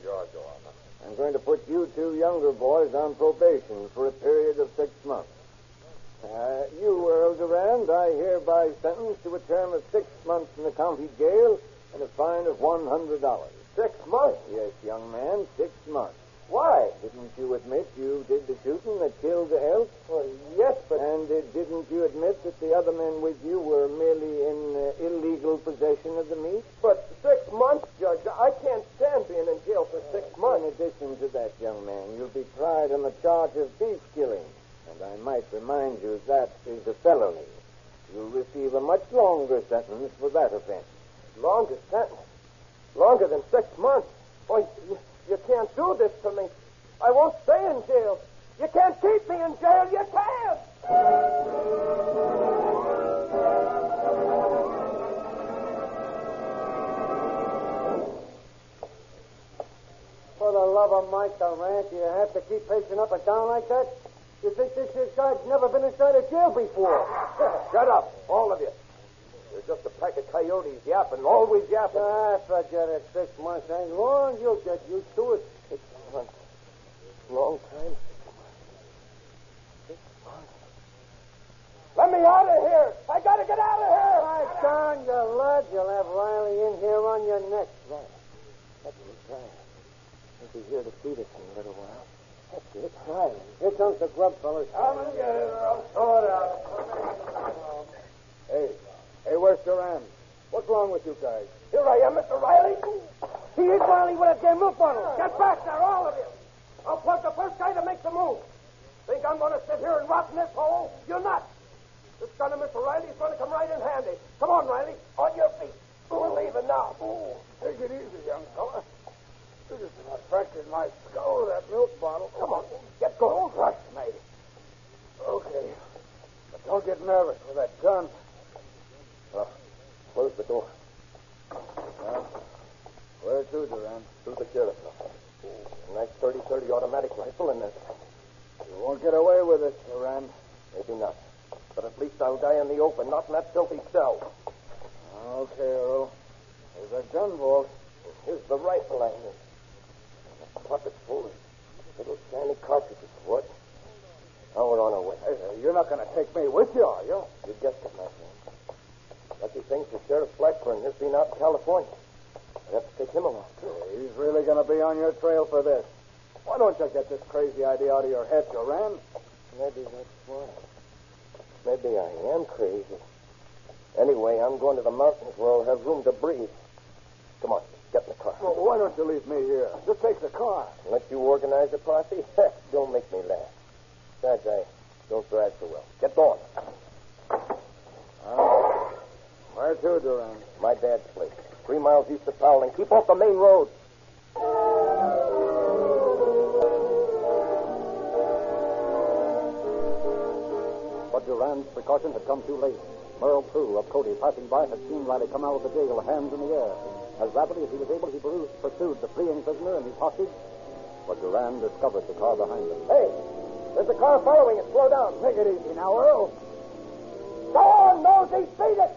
Your honor. I'm going to put you two younger boys on probation for a period of 6 months. You, Earl Durand, I hereby sentence to a term of 6 months in the county jail and a fine of $100. 6 months? Yes, young man, 6 months. Why? Didn't you admit you did the shooting that killed the elk? Well, yes, but... And didn't you admit that the other men with you were merely in illegal possession of the meat? But 6 months, Judge. I can't stand being in jail for 6 months. In addition to that, young man, you'll be tried on the charge of beef killing. And I might remind you that is a felony. You'll receive a much longer sentence for that offense. Longer sentence? Longer than 6 months? Oh, you can't do this to me. I won't stay in jail. You can't keep me in jail. You can't! For the love of Mike Durant, do you have to keep pacing up and down like that? You think this here guy's never been inside a jail before? Shut up, all of you. You're just a pack of coyotes yapping, always yapping. Forget it. 6 months ain't long. You'll get used to it. 6 months. Long time. 6 months. Let me out of here. I gotta get out of here. Right down your lad. You'll have Riley in here on your neck. Right. That's it. Right. He'll be here to feed us in a little while. That's it. Riley. Here comes the grub, fellas. Come and get it, or I'll throw it out. Hey, where's Duran? What's wrong with you guys? Here I am, Mr. Riley. He hit Riley with a damn milk bottle. Get back there, all of you. I'll plug the first guy to make the move. Think I'm going to sit here and rot in this hole? You're not. This gun of Mr. Riley's going to come right in handy. Come on, Riley. On your feet. We're leaving now. Take it easy, young fella. You just about fractured my skull with that milk bottle. Come on. Get going. Don't rush me. Okay. But don't get nervous with that gun. Close the door. Well, where to, Duran? To the sheriff's office. A nice 30-30 automatic rifle in there. You won't get away with it, Duran. Maybe not. But at least I'll die in the open, not in that filthy cell. Okay, Earl. There's a gun vault. Here's the rifle I have. The pocket's full of little shiny cartridges. What? Now we're on our way. Hey, you're not going to take me with you, are you? You guessed it, my friend. Lucky thing for Sheriff Blackburn has been out in California. I'd have to take him along, too. He's really going to be on your trail for this. Why don't you get this crazy idea out of your head, Duran? Maybe that's why. Maybe I am crazy. Anyway, I'm going to the mountains where I'll have room to breathe. Come on, get in the car. Well, why don't you leave me here? Just take the car. Let you organize the posse? Don't make me laugh. Besides, I don't drive so well. Get going. Where to, Duran? My dad's place. 3 miles east of Powell, and keep off the main road. But Duran's precaution had come too late. Merle Prue of Cody, passing by, had seen Riley come out of the jail, hands in the air. As rapidly as he was able, he pursued the fleeing prisoner and his hostage. But Duran discovered the car behind him. Hey, there's a car following it. Slow down. Take it easy now, Earl. Go on, Nosey. Beat it.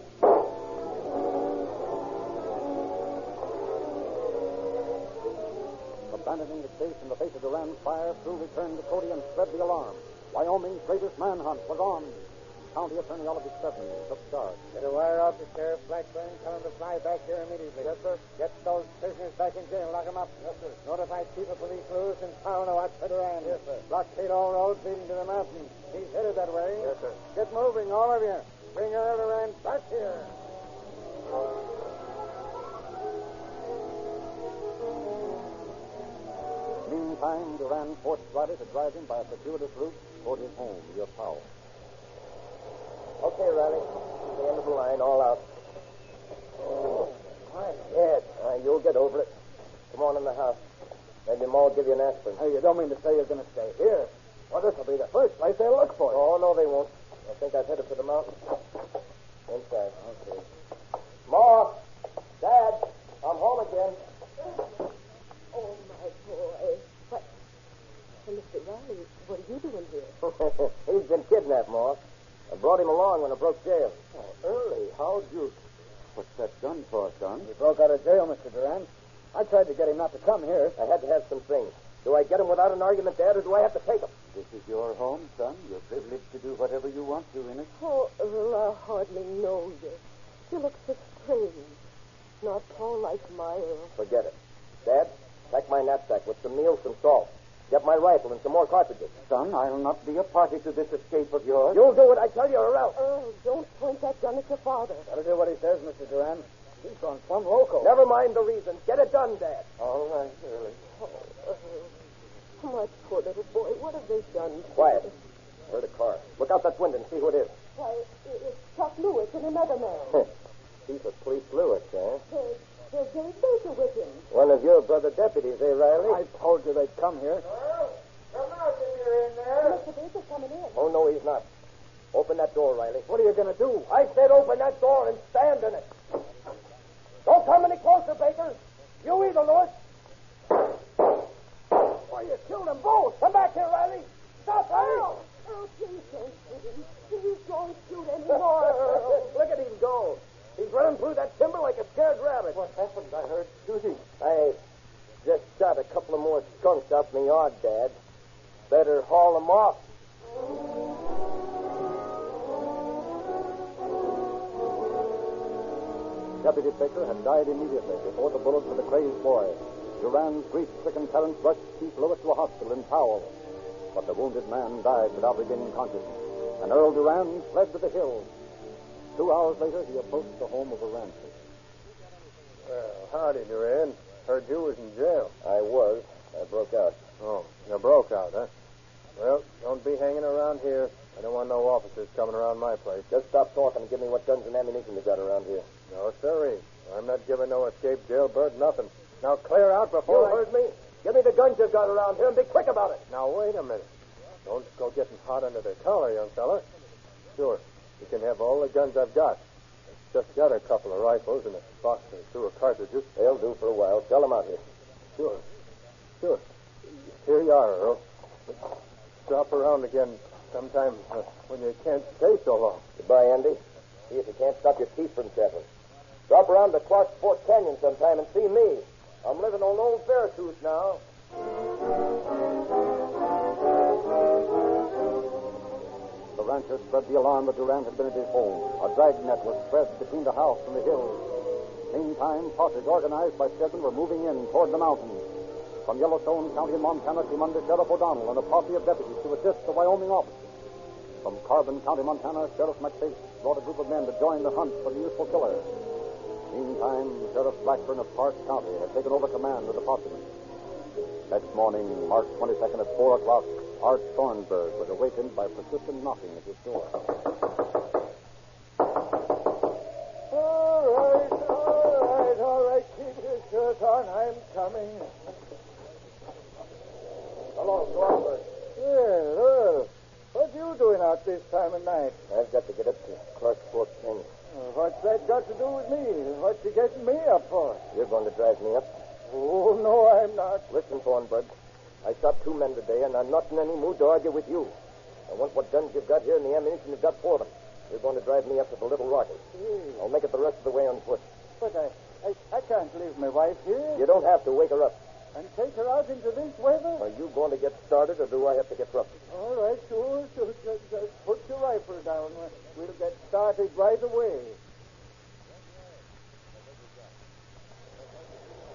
Abandoning the chase in the face of Duran's fire, Prue returned to Cody and spread the alarm. Wyoming's greatest manhunt was on. County Attorney Oliver Stebbins took charge. Get a wire out to Sheriff Blackburn. Tell him to fly back here immediately. Yes, sir. Get those prisoners back in jail. Lock them up. Yes, sir. Notify Chief of Police Lewis and town to watch for Duran. Yes, sir. Blockade all roads leading to the mountains. He's headed that way. Yes, sir. Get moving, all of you. Bring Earl Duran back here. Meantime, Duran forced Riley to drive him by a circuitous route toward his home near Powell. Okay, Riley. The end of the line, all out. Oh, my head. You'll get over it. Come on in the house. Maybe Ma will give you an aspirin. Hey, you don't mean to say you're going to stay here? Well, this will be the first place they'll look for you. Oh, no, they won't. I think I've headed for the mountain. Inside. Okay. Ma! Dad! I'm home again. Oh, my boy. What? Mr. Riley, what are you doing here? He's been kidnapped, Ma. I brought him along when I broke jail. Oh, Early, how'd you... What's that gun for, son? He broke out of jail, Mr. Duran. I tried to get him not to come here. I had to have some things. Do I get him without an argument, Dad, or do I have to take him? This is your home, son. You're privileged to do whatever you want to in it. Oh, Earl, I hardly know you. You look so strange. Not tall like my Earl. Forget it. Dad, pack my knapsack with some meal, some salt. Get my rifle and some more cartridges. Son, I'll not be a party to this escape of yours. You'll do what I tell you or else. Earl, don't point that gun at your father. Gotta do what he says, Mr. Duran. He's gone plumb loco. Never mind the reasons. Get it done, Dad. All right, Early. Oh, my poor little boy, what have they done to Quiet. you? Heard a car. Look out that window and see who it is. Why, it's Chuck Lewis and another man. Chief of Police Lewis, eh? There's Jay Baker with him. One of your brother deputies, eh, Riley? I told you they'd come here. Well, come out if you're in there. Mr. Baker's coming in. Oh, no, he's not. Open that door, Riley. What are you going to do? I said open that door and stand in it. Don't come any closer, Baker. You either, Lewis. Why, you killed them both. Come back here, Riley. Stop, Riley. Oh, please don't shoot him. Please don't shoot anymore. Look at him go. He's running through that timber like a scared rabbit. What happened? I heard shooting. I just shot a couple of more skunks out in the yard, Dad. Better haul them off. Deputy Baker had died immediately before the bullets of the crazed boy. Duran's grief-stricken parents rushed Chief Lewis to a hospital in Powell. But the wounded man died without regaining consciousness, and Earl Duran fled to the hills. 2 hours later, he approached the home of a rancher. Well, howdy, Duran. Heard you was in jail. I was. I broke out. Oh, you broke out, huh? Well, don't be hanging around here. I don't want no officers coming around my place. Just stop talking and give me what guns and ammunition you got around here. No, sirree. I'm not giving no escaped jailbird nothing. Now clear out before You heard me? Give me the guns you've got around here and be quick about it. Now, wait a minute. Don't go getting hot under the collar, young fella. Sure, you can have all the guns I've got. I've just got a couple of rifles and a box or two of cartridges. They'll do for a while. Sell them out here. Sure. Here you are, Earl. Drop around again sometime when you can't stay so long. Goodbye, Andy. See if you can't stop your teeth from chattering. Drop around to Clark's Fork Canyon sometime and see me. I'm living on Old Veracruz now. The rancher spread the alarm that Duran had been at his home. A dragnet was spread between the house and the hills. Meantime, parties organized by Stebbins were moving in toward the mountains. From Yellowstone County, Montana, came under Sheriff O'Donnell and a party of deputies to assist the Wyoming officers. From Carbon County, Montana, Sheriff McFace brought a group of men to join the hunt for the useful killer. Meantime, Sheriff Blackburn of Park County had taken over command of the posse. Next morning, March 22nd at 4 o'clock, Art Thornburg was awakened by persistent knocking at his door. All right. Keep your shirt on. I'm coming. Hello, Thornburg. Yeah, Earl. What you doing out this time of night? I've got to get up to Clark's Fork Canyon. What's that got to do with me? What you getting me up for? You're going to drive me up? Oh, no, I'm not. Listen, Thornburg. I shot 2 men today, and I'm not in any mood to argue with you. I want what guns you've got here and the ammunition you've got for them. You're going to drive me up to the Little Rocky. I'll make it the rest of the way on foot. But I can't leave my wife here. You don't have to wake her up. And take her out into this weather? Are you going to get started, or do I have to get rough? All right, sure. Just put your rifle down. We'll get started right away.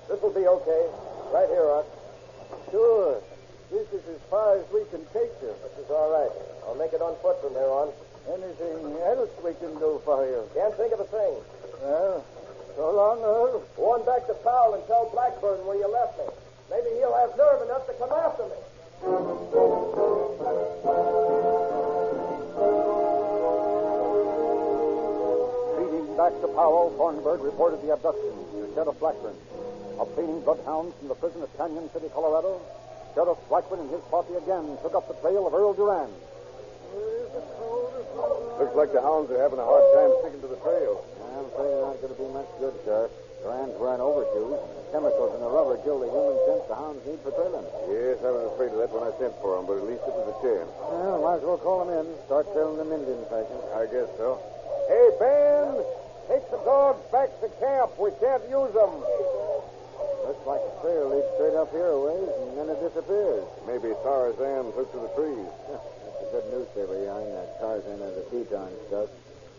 This will be okay. Right here, Art. Sure. This is as far as we can take you. This is all right. I'll make it on foot from here on. Anything else we can do for you? Can't think of a thing. Well, so long, Earl. Go on back to Powell and tell Blackburn where you left me. Maybe he'll have nerve enough to come after me. Speeding back to Powell, Thornburg reported the abduction to Sheriff Blackburn. Obtaining bloodhounds from the prison at Canyon City, Colorado, Sheriff Blackburn and his party again took up the trail of Earl Durand. Looks like the hounds are having a hard time sticking to the trail. I'm afraid they're not going to be much good, Sheriff. Durand's wearing overshoes. The chemicals in the rubber kill the human scent the hounds need for trailing. Yes, I was afraid of that when I sent for them, but at least it was a chance. Well, might as well call them in. Start trailing them Indian fashion. I guess so. Hey, Ben! Take the dogs back to camp. We can't use them. Looks like the trail leads straight up here a ways, and then it disappears. Maybe Tarzan took to the trees. That's a good newspaper behind that Tarzan and the Teton stuff.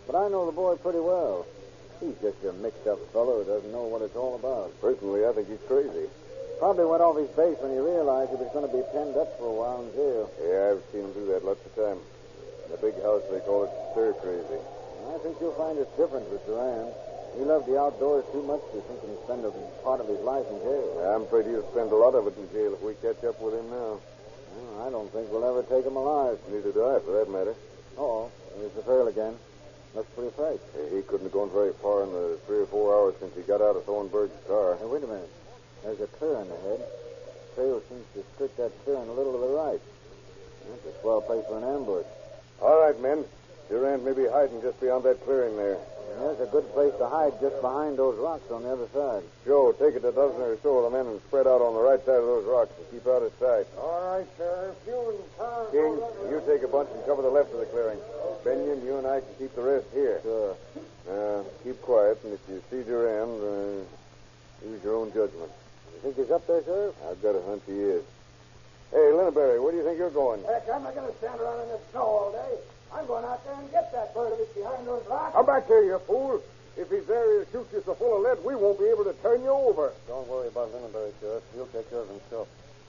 But I know the boy pretty well. He's just a mixed-up fellow who doesn't know what it's all about. Personally, I think he's crazy. Probably went off his base when he realized he was going to be penned up for a while in jail. Yeah, I've seen him do that lots of times. In the big house, they call it stir-crazy. I think you'll find it's different with Durand. He loved the outdoors too much to think he'd spend a part of his life in jail. I'm afraid he'll spend a lot of it in jail if we catch up with him now. Well, I don't think we'll ever take him alive. Neither do I, for that matter. Uh-oh. There's the trail again. Looks pretty fresh. He couldn't have gone very far in the 3 or 4 hours since he got out of Thornburg's car. Hey, wait a minute. There's a clearing ahead. The trail seems to skirt that clearing a little to the right. That's a swell place for an ambush. All right, men. Durand may be hiding just beyond that clearing there. There's a good place to hide just behind those rocks on the other side. Joe, take it a dozen or so of the men and spread out on the right side of those rocks and keep out of sight. All right, Sheriff. You and Tom... King, you take a bunch and cover the left of the clearing. Benyon, you and I can keep the rest here. Sure. Keep quiet, and if you see Durand, use your own judgment. You think he's up there, Sheriff? I've got a hunch he is. Hey, Linneberry, where do you think you're going? Heck, I'm not going to stand around in the snow all day. I'm going out there and get that bird of his behind those rocks. Come back here, you fool. If he's there, he'll shoot you so full of lead, we won't be able to turn you over. Don't worry about Linneberry, Sheriff. He'll take care of himself.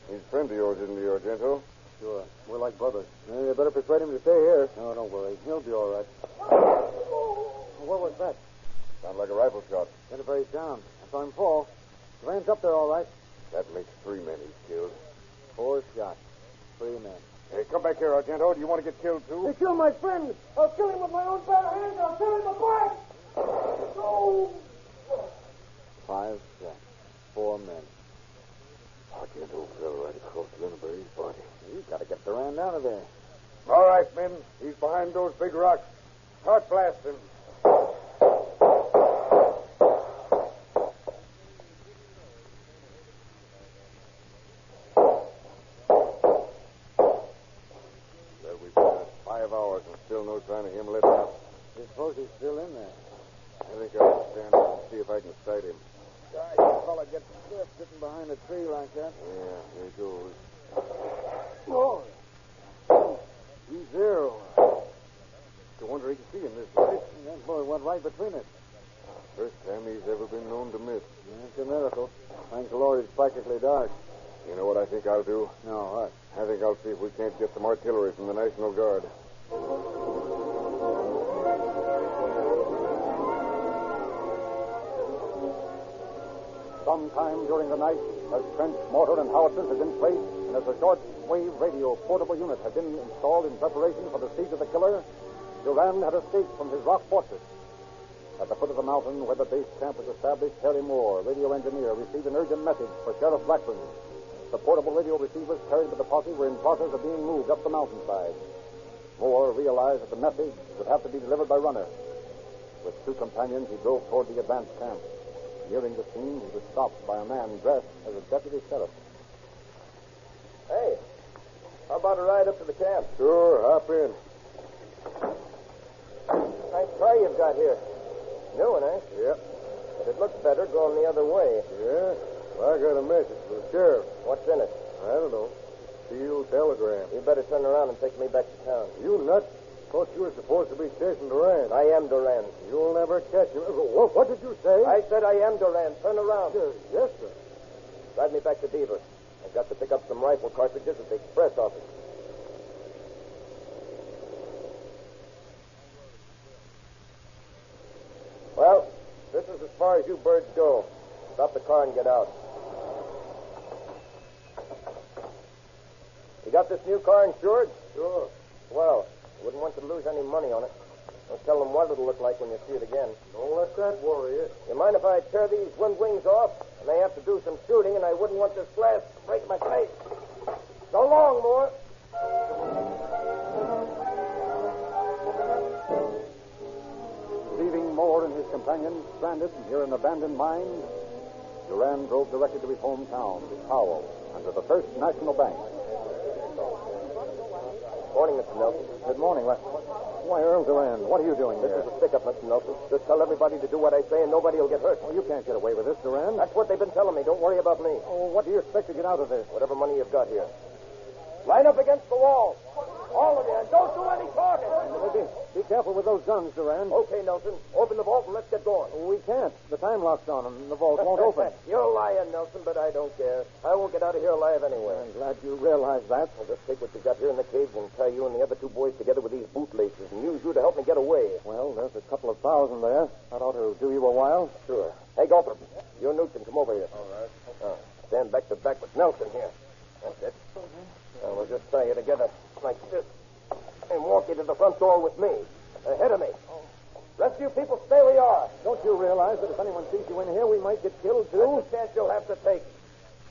He's a friend of yours, isn't he, Argento? Sure. We're like brothers. You better persuade him to stay here. No, don't worry. He'll be all right. What was that? Sounded like a rifle shot. Linneberry's down. I saw him fall. Durand's up there all right. That makes 3 men he's killed. 4 shots. 3 men. Hey, come back here, Argento. Do you want to get killed, too? They killed my friend. I'll kill him with my own bare hands. I'll tear him apart. Oh! 5 shots. 4 men. Argento fell right across Linneberry's body. You've got to get Durand out of there. All right, men. He's behind those big rocks. Start blasting. There we've been 5 hours and still no sign of him letting up. I suppose he's still in there. I think I'll stand up and see if I can sight him. Gosh, this fella gets stiff sitting behind a tree like that. Yeah, here he goes. Oh. He's there. No wonder he can see in this light. That boy went right between us. First time he's ever been known to miss. It's a miracle. Thank the Lord it's practically dark. You know what I think I'll do? No, what? I think I'll see if we can't get some artillery from the National Guard. Sometime during the night, as trench mortar and howitzers had been placed, and as a short-wave radio portable unit had been installed in preparation for the siege of the killer, Durand had escaped from his rock fortress. At the foot of the mountain where the base camp was established, Harry Moore, radio engineer, received an urgent message for Sheriff Blackburn. The portable radio receivers carried by the posse were in process of being moved up the mountainside. Moore realized that the message would have to be delivered by runner. With 2 companions, he drove toward the advanced camp. Nearing the scene, he was stopped by a man dressed as a deputy sheriff. Hey, how about a ride up to the camp? Sure, hop in. Nice car you've got here. New one, eh? Yep. But it looks better going the other way. Yeah? I got a message from the sheriff. What's in it? I don't know. Sealed telegram. You better turn around and take me back to town. You nuts. Thought you were supposed to be chasing Duran. I am Duran. You'll never catch him. What did you say? I said I am Duran. Turn around. Yes, sir. Drive me back to Beaver. I've got to pick up some rifle cartridges at the express office. Well, this is as far as you birds go. Stop the car and get out. You got this new car insured? Sure. Well, wouldn't want you to lose any money on it. Don't tell them what it'll look like when you see it again. Don't let that worry you. You mind if I tear these wind wings off? And they have to do some shooting, and I wouldn't want this glass to break my face. So long, Moore. Leaving Moore and his companions stranded near an abandoned mine, Duran drove directly to his hometown, Powell, and to the First National Bank. Morning, Mr. Nelson. Good morning, Les. Why, Earl Duran, what are you doing This here? is a stick-up, Mr. Nelson. Just tell everybody to do what I say, and nobody will get hurt. Oh, you can't get away with this, Duran. That's what they've been telling me. Don't worry about me. Oh, what do you expect to get out of this? Whatever money you've got here. Line up against the wall. All of you, and don't do any talking. Be careful with those guns, Duran. Okay, Nelson. Open the vault and let's get going. We can't. The time lock's on, and the vault won't open. You're lying, Nelson, but I don't care. I won't get out of here alive anyway. I'm glad you realize that. I'll just take what you got here in the cage and tie you and the other two boys together with these bootlaces and use you to help me get away. Well, there's a couple of $1,000 there. That ought to do you a while. Sure. Hey, Gopher, you and Newton, come over here. All right. Stand back to back with Nelson here. That's it. We'll just tie you together like this and walk you to the front door with me. Ahead of me. Rest of you people stay where you are. Don't you realize that if anyone sees you in here, we might get killed, too? That's a chance you'll have to take.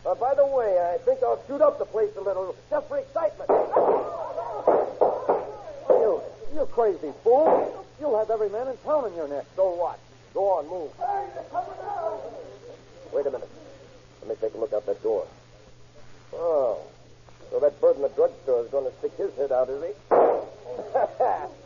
By the way, I think I'll shoot up the place a little, just for excitement. You crazy fool. You'll have every man in town on your neck. So what? Go on, move. Wait a minute. Let me take a look out that door. Oh. So that bird in the drugstore is going to stick his head out, is he?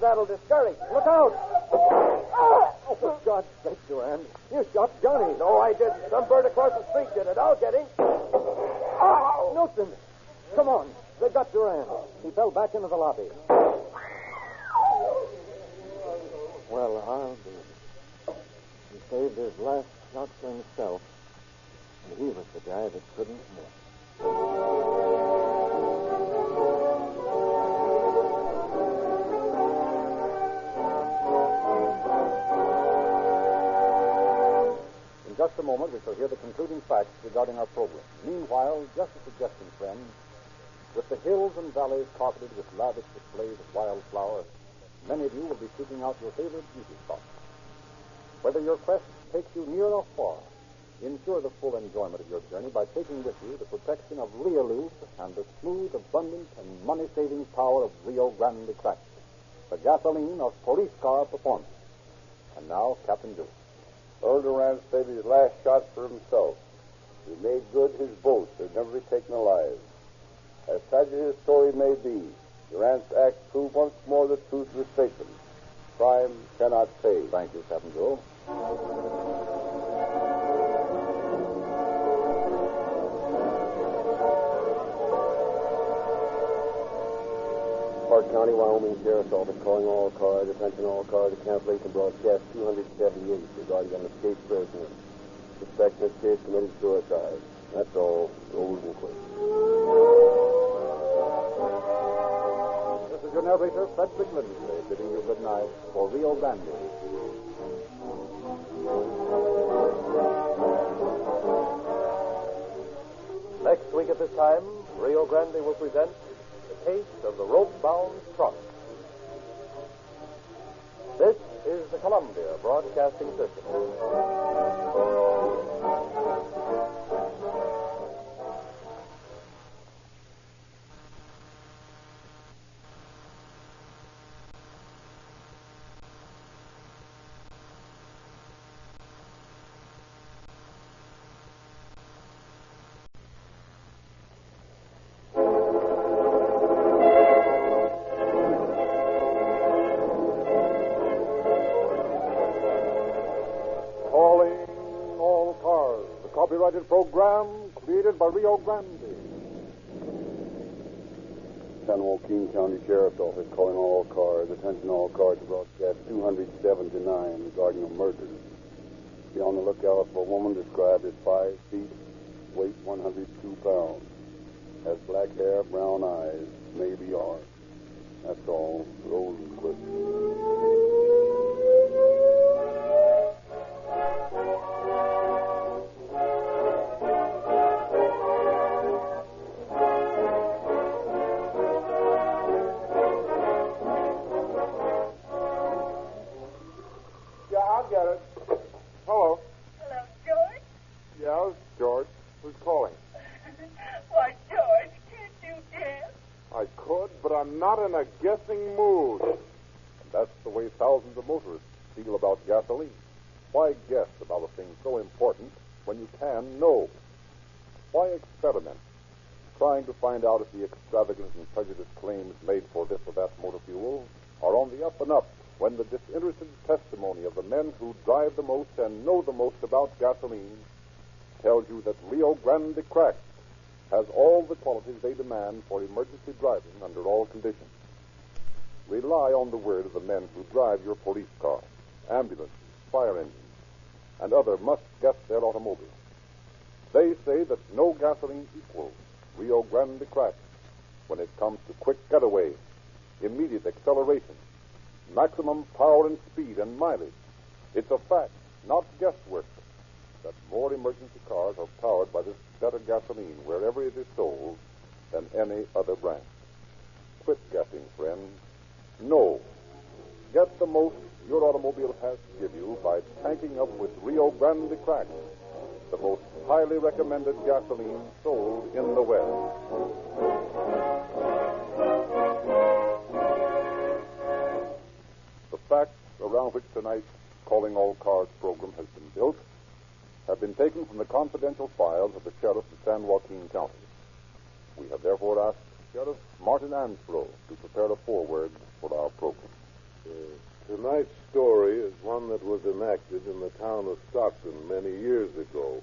That'll discourage. Look out! Oh, for God's sake, Duran. You shot Johnny. No, I didn't. Some bird across the street did it. I'll get him. Oh! Nelson, come on. They got Duran. He fell back into the lobby. Well, I'll do it. He saved his last shot for himself. And he was the guy that couldn't miss. In just a moment, we shall hear the concluding facts regarding our program. Meanwhile, just a suggestion, friends. With the hills and valleys carpeted with lavish displays of wildflowers, many of you will be seeking out your favorite beauty spots. Whether your quest takes you near or far, ensure the full enjoyment of your journey by taking with you the protection of Leolube and the smooth, abundant, and money-saving power of Rio Grande Crack, the gasoline of police car performance. And now, Captain Duke. Earl Duran saved his last shot for himself. He made good his boast to never be taken alive. As tragic as his story may be, Duran's act proved once more the truth of the statement. Crime cannot pay. Thank you, Captain Joe. Park County, Wyoming Sheriff's Office calling all cars, attention all cars, to cancellation broadcast 278 regarding an escaped prisoner. Suspect in this case committed suicide. That's all. Old and quick. This is your narrator, Frederick Lindsley, bidding you good night for Rio Grande. Next week at this time, Rio Grande will present The Case of the Rope-Bound Trunk. This is the Columbia Broadcasting System. copyrighted program created by Rio Grande. San Joaquin County Sheriff's Office calling all cars. Attention all cars to broadcast 279 regarding a murder. Be on the lookout for a woman described as 5 feet, weight 102 pounds. Has black hair, brown eyes, maybe ours. That's all. Roll and quit. Yeah, I'll get it. Hello. Hello, George? Yeah, it's George. Who's calling? Why, George, can't you guess? I could, but I'm not in a guessing mood. That's the way thousands of motorists feel about gasoline. Why guess about a thing so important when you can know? Why experiment, trying to find out if the extravagant and prejudiced claims made for this or that motor fuel are on the up and up when the disinterested testimony of the men who drive the most and know the most about gasoline tells you that Rio Grande Cracked has all the qualities they demand for emergency driving under all conditions. Rely on the word of the men who drive your police cars, ambulances, fire engines, and other must-get-there automobiles. They say that no gasoline equals Rio Grande Cracked when it comes to quick getaway, immediate acceleration, maximum power and speed and mileage. It's a fact, not guesswork, that more emergency cars are powered by this better gasoline wherever it is sold than any other brand. Quit guessing, friends. No. Get the most your automobile has to give you by tanking up with Rio Grande Cracked, the most highly recommended gasoline sold in the West. The facts around which tonight's Calling All Cars program has been built have been taken from the confidential files of the sheriff of San Joaquin County. We have therefore asked Sheriff Martin Ansbro to prepare a foreword for our program. Tonight's story is one that was enacted in the town of Stockton many years ago.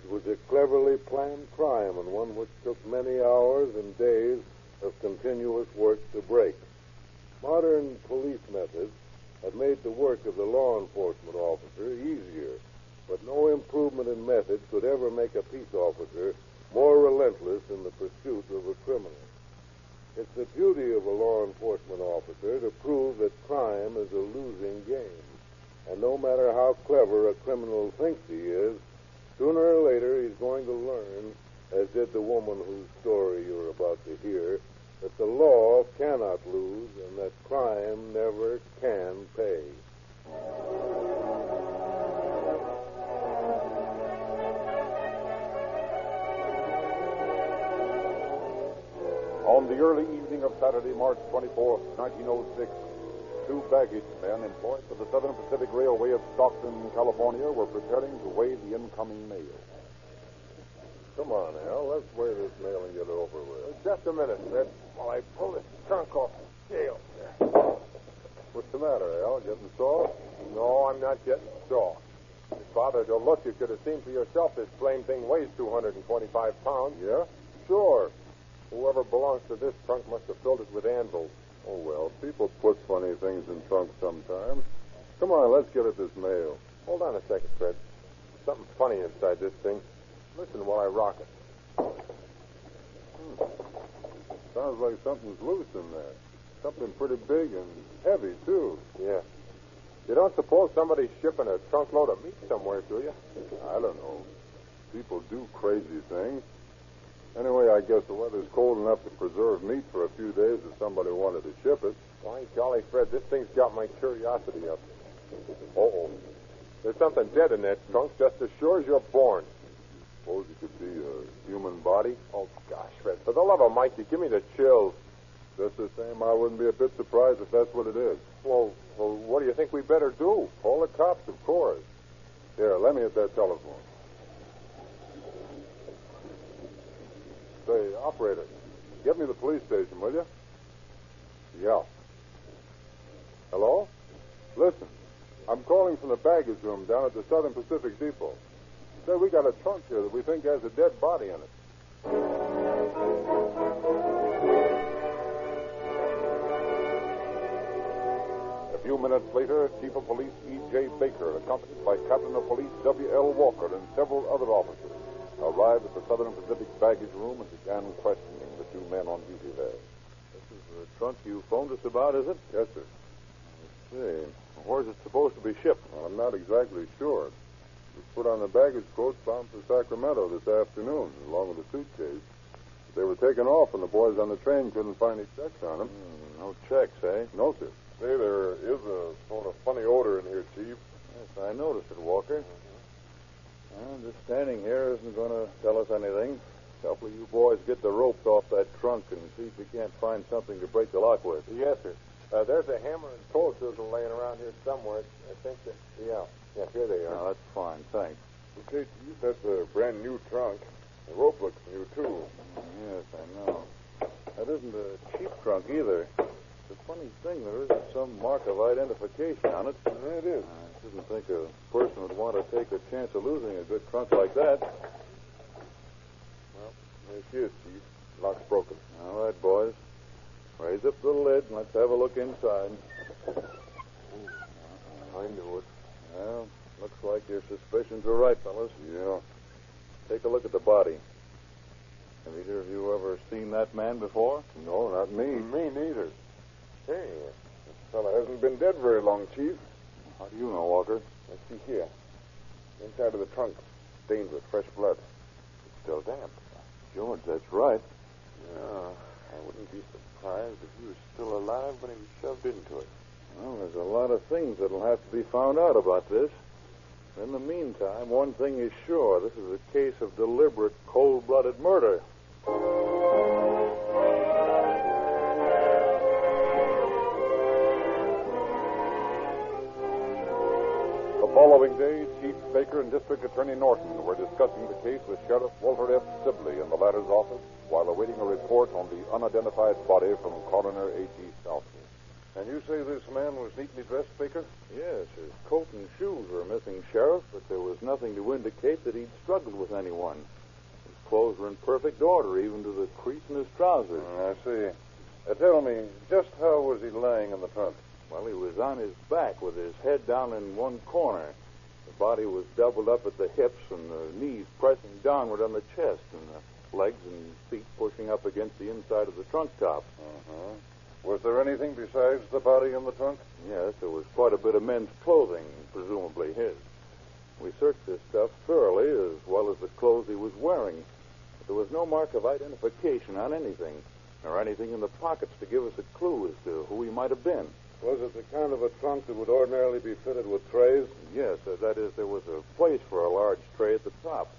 It was a cleverly planned crime and one which took many hours and days of continuous work to break. Modern police methods had made the work of the law enforcement officer easier, but no improvement in methods could ever make a peace officer more relentless in the pursuit of a criminal. It's the duty of a law enforcement officer to prove that crime is a losing game. And no matter how clever a criminal thinks he is, sooner or later he's going to learn, as did the woman whose story you're about to hear, that the law cannot lose and that crime never can pay. On the early evening of Saturday, March 24th, 1906, two baggage men employed for the Southern Pacific Railway of Stockton, California, were preparing to weigh the incoming mail. Come on, Al. Let's weigh this mail and get it over with. Just a minute, Fred, while I pull this trunk off the scale. What's the matter, Al? Getting sore? No, I'm not getting sore. If you bothered to look, you could have seen for yourself this blame thing weighs 225 pounds. Yeah? Sure. Whoever belongs to this trunk must have filled it with anvils. Oh, well, people put funny things in trunks sometimes. Come on, let's get at this mail. Hold on a second, Fred. There's something funny inside this thing. Listen while I rock it. Sounds like something's loose in there. Something pretty big and heavy, too. Yeah. You don't suppose somebody's shipping a trunk load of meat somewhere, do you? I don't know. People do crazy things. Anyway, I guess the weather's cold enough to preserve meat for a few days if somebody wanted to ship it. Why, golly, Fred, this thing's got my curiosity up. Uh-oh. There's something dead in that trunk just as sure as you're born. Suppose it could be a human body? Oh, gosh, Fred, for the love of Mikey, give me the chills. Just the same, I wouldn't be a bit surprised if that's what it is. Well, what do you think we better do? Call the cops, of course. Here, let me at that telephone. Say, operator, get me the police station, will you? Yeah. Hello? Listen, I'm calling from the baggage room down at the Southern Pacific Depot. Say, we got a trunk here that we think has a dead body in it. A few minutes later, Chief of Police E.J. Baker, accompanied by Captain of Police W.L. Walker and several other officers, arrived at the Southern Pacific baggage room and began questioning the two men on duty there. This is the trunk you phoned us about, is it? Yes, sir. I see. Where's it supposed to be shipped? Well, I'm not exactly sure. It was put on a baggage coach bound for Sacramento this afternoon, along with a suitcase. But they were taken off, and the boys on the train couldn't find any checks on them. No checks, eh? No, sir. Say, there is a sort of funny odor in here, Chief. Yes, I noticed it, Walker. Well, just standing here isn't going to tell us anything. A couple of you boys get the ropes off that trunk and see if you can't find something to break the lock with. Yes, sir. There's a hammer and tool chisel laying around here somewhere. I think that, yeah, here they are. No, that's fine, thanks. Okay, Chief, that's a brand new trunk. The rope looks new, too. Yes, I know. That isn't a cheap trunk either. It's a funny thing, there isn't some mark of identification on it. Yeah, it is. I shouldn't think a person would want to take a chance of losing a good trunk like that. Well, there she is, Chief. Lock's broken. All right, boys. Raise up the lid and let's have a look inside. I knew it. Well, looks like your suspicions were right, fellas. Yeah. Take a look at the body. Have either of you ever seen that man before? No, not me. Me neither. Hey, this fella hasn't been dead very long, Chief. How do you know, Walker? Let's see here. Inside of the trunk, stained with fresh blood. It's still damp. George, that's right. Yeah, I wouldn't be surprised if he was still alive when he was shoved into it. Well, there's a lot of things that'll have to be found out about this. In the meantime, one thing is sure. This is a case of deliberate, cold-blooded murder. The following day, Chief Baker and District Attorney Norton were discussing the case with Sheriff Walter F. Sibley in the latter's office while awaiting a report on the unidentified body from Coroner A.T. Southey. And you say this man was neatly dressed, Baker? Yes, his coat and shoes were missing, Sheriff, but there was nothing to indicate that he'd struggled with anyone. His clothes were in perfect order, even to the crease in his trousers. I see. Tell me, just how was he lying in the trunk? Well, he was on his back with his head down in one corner. The body was doubled up at the hips and the knees pressing downward on the chest and the legs and feet pushing up against the inside of the trunk top. Uh-huh. Was there anything besides the body in the trunk? Yes, there was quite a bit of men's clothing, presumably his. We searched this stuff thoroughly, as well as the clothes he was wearing. But there was no mark of identification on anything, nor anything in the pockets to give us a clue as to who he might have been. Was it the kind of a trunk that would ordinarily be fitted with trays? Yes, that is, there was a place for a large tray at the top.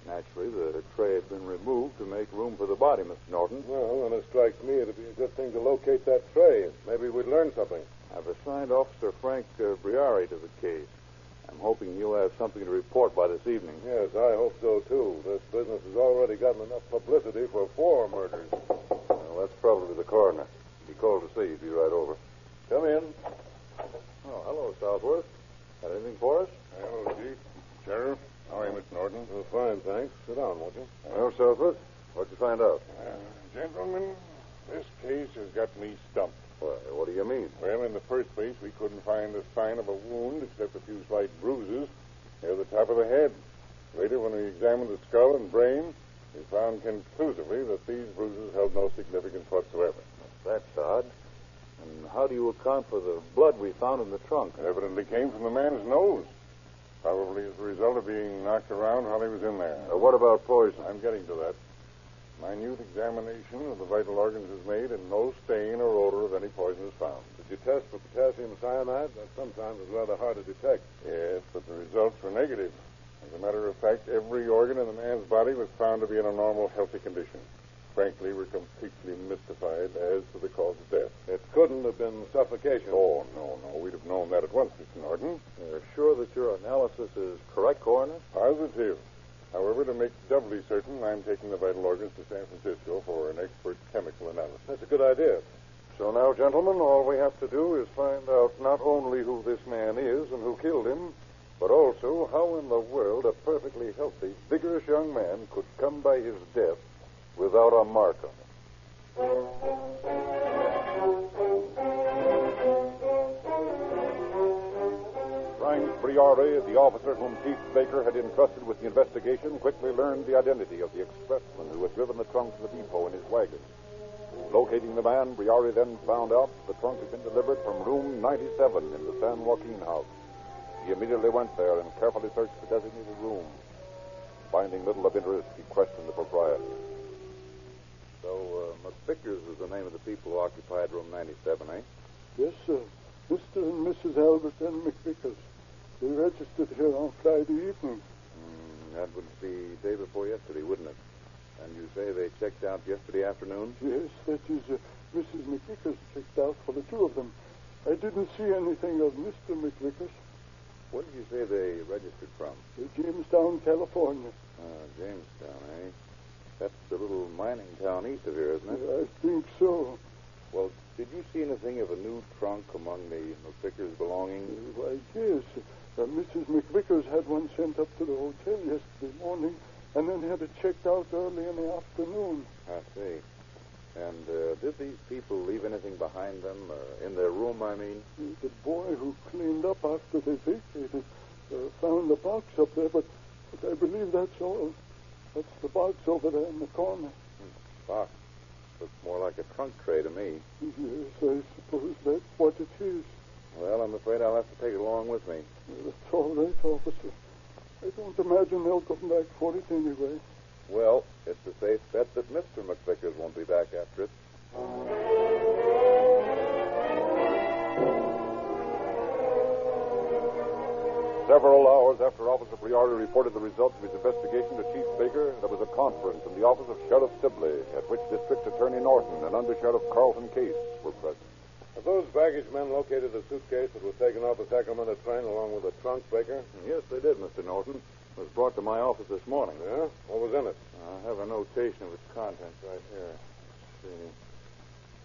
Naturally, the tray had been removed to make room for the body, Mr. Norton. Well, then it strikes me it'd be a good thing to locate that tray. Maybe we'd learn something. I've assigned Officer Frank Briari to the case. I'm hoping you'll have something to report by this evening. Yes, I hope so, too. This business has already gotten enough publicity for 4 murders. Well, that's probably the coroner. He called to see. He'd be right over. Come in. Oh, hello, Southworth. Got anything for us? Hello, Chief. Sheriff. How are you, Mr. Norton? Oh, fine, thanks. Sit down, won't you? Well, Southworth, what'd you find out? Gentlemen, this case has got me stumped. Well, what do you mean? Well, in the first place, we couldn't find a sign of a wound except a few slight bruises near the top of the head. Later, when we examined the skull and brain, we found conclusively that these bruises held no significance whatsoever. That's odd. And how do you account for the blood we found in the trunk? It evidently came from the man's nose. Probably as a result of being knocked around while he was in there. What about poison? I'm getting to that. Minute examination of the vital organs is made, and no stain or odor of any poison is found. Did you test for potassium cyanide? That sometimes is rather hard to detect. Yes, but the results were negative. As a matter of fact, every organ in the man's body was found to be in a normal, healthy condition. Frankly, we're completely mystified as to the cause of death. It couldn't have been suffocation. Oh, no. We'd have known that at once, Mr. Norton. You're sure that your analysis is correct, Coroner? Positive. However, to make doubly certain, I'm taking the vital organs to San Francisco for an expert chemical analysis. That's a good idea. So now, gentlemen, all we have to do is find out not only who this man is and who killed him, but also how in the world a perfectly healthy, vigorous young man could come by his death without a mark on him. Frank Briari, the officer whom Chief Baker had entrusted with the investigation, quickly learned the identity of the expressman who had driven the trunk to the depot in his wagon. Locating the man, Briari then found out the trunk had been delivered from room 97 in the San Joaquin house. He immediately went there and carefully searched the designated room. Finding little of interest, he questioned the proprietor. So, McVickers was the name of the people who occupied room 97, eh? Yes, sir. Mr. and Mrs. Albert and McVickers. They registered here on Friday evening. That would be day before yesterday, wouldn't it? And you say they checked out yesterday afternoon? Yes, that is, Mrs. McVickers checked out for the two of them. I didn't see anything of Mr. McVickers. What did you say they registered from? Jamestown, California. Jamestown, eh? That's the little mining town east of here, isn't it? I think so. Well, did you see anything of a new trunk among the McVickers' belongings? Why, yes. Mrs. McVickers had one sent up to the hotel yesterday morning and then had it checked out early in the afternoon. I see. And did these people leave anything behind them, in their room, I mean? The boy who cleaned up after they vacated found the box up there, but I believe that's all. That's the box over there in the corner. Box? Looks more like a trunk tray to me. Yes, I suppose that's what it is. Well, I'm afraid I'll have to take it along with me. That's all right, officer. I don't imagine they'll come back for it anyway. Well, it's a safe bet that Mr. McVickers won't be back after it. Several hours after Officer Briari reported the results of his investigation to Chief Baker, there was a conference in the office of Sheriff Sibley, at which District Attorney Norton and Under Sheriff Carlton Case were present. Have those baggage men located the suitcase that was taken off the Sacramento train along with the trunk, Baker? Yes, they did, Mr. Norton. It was brought to my office this morning. Yeah? What was in it? I have a notation of its contents right here. Let's see.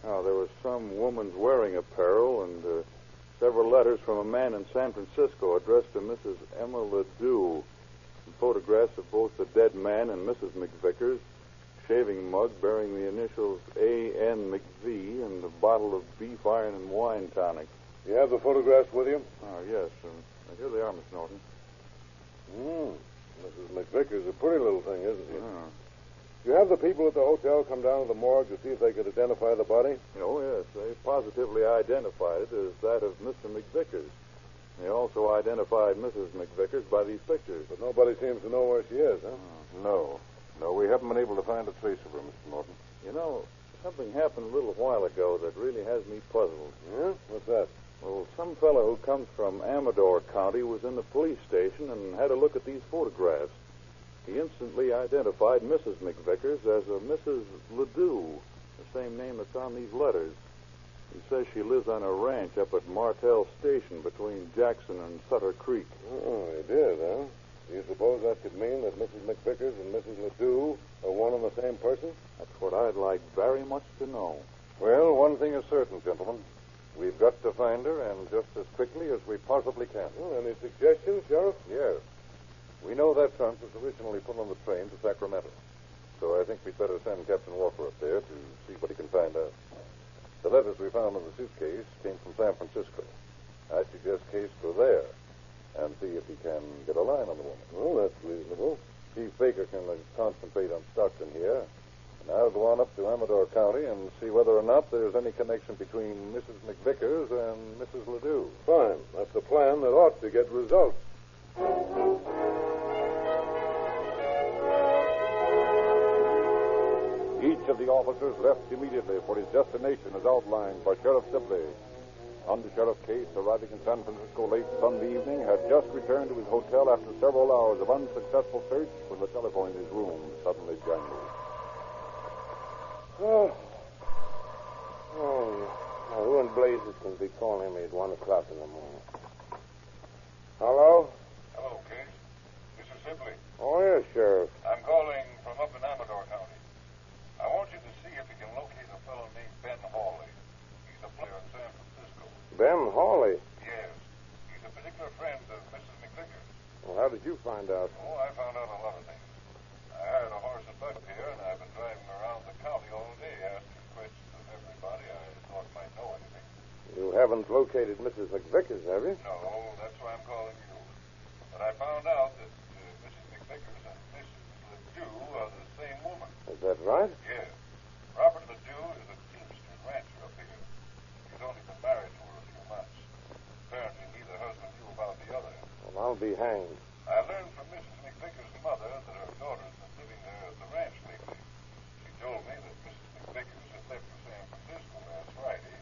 Oh, there was some woman's wearing apparel and several letters from a man in San Francisco addressed to Mrs. Emma Ledoux. Some photographs of both the dead man and Mrs. McVickers, shaving mug bearing the initials A.N. McV, and a bottle of beef iron and wine tonic. You have the photographs with you? Oh, yes. Here they are, Miss Norton. Mrs. McVickers, a pretty little thing, isn't she? Oh. You have the people at the hotel come down to the morgue to see if they could identify the body? Oh, yes. They positively identified it as that of Mr. McVickers. They also identified Mrs. McVickers by these pictures. But nobody seems to know where she is, huh? No, we haven't been able to find a trace of her, Mr. Norton. You know, something happened a little while ago that really has me puzzled. Yeah? What's that? Well, some fellow who comes from Amador County was in the police station and had a look at these photographs. He instantly identified Mrs. McVickers as a Mrs. Ledoux, the same name that's on these letters. He says she lives on a ranch up at Martell Station between Jackson and Sutter Creek. Oh, he did, huh? Do you suppose that could mean that Mrs. McVickers and Mrs. Ledoux are one and the same person? That's what I'd like very much to know. Well, one thing is certain, gentlemen. We've got to find her, and just as quickly as we possibly can. Any suggestions, Sheriff? Yes. We know that trunk was originally put on the train to Sacramento. So I think we'd better send Captain Walker up there to see what he can find out. The letters we found in the suitcase came from San Francisco. I suggest Case go there and see if he can get a line on the woman. Well, that's reasonable. Chief Baker can concentrate on Stockton here. And I'll go on up to Amador County and see whether or not there's any connection between Mrs. McVickers and Mrs. Ledoux. Fine. That's a plan that ought to get results. Each of the officers left immediately for his destination as outlined by Sheriff Sibley. Under Sheriff Case, arriving in San Francisco late Sunday evening, had just returned to his hotel after several hours of unsuccessful search when the telephone in his room suddenly jangled. Now, who in blazes can be calling me at 1 o'clock in the morning? Hello? Hello, Case. This is Sibley. Oh, yes, Sheriff. I'm calling from up in Amador County. I want you to see if you can locate a fellow named Ben Hawley. He's a player in San Francisco. Ben Hawley? Yes. He's a particular friend of Mrs. McVickers. How did you find out? Oh, I found out a lot of things. I hired a horse and buggy here, and I've been driving around the county all day asking questions of everybody I thought might know anything. You haven't located Mrs. McVickers, have you? No, that's why I'm calling you. But I found out that Mrs. McVickers and Mrs. Ledoux are the same woman. Is that right? Yeah. Robert Ledoux is a teamster and rancher up here. He's only been married to her a few months. Apparently neither husband knew about the other. Well, I'll be hanged. I learned from Mrs. McVickers' mother that her daughter's been living there at the ranch lately. She told me that Mrs. McVickers had left for San Francisco last Friday.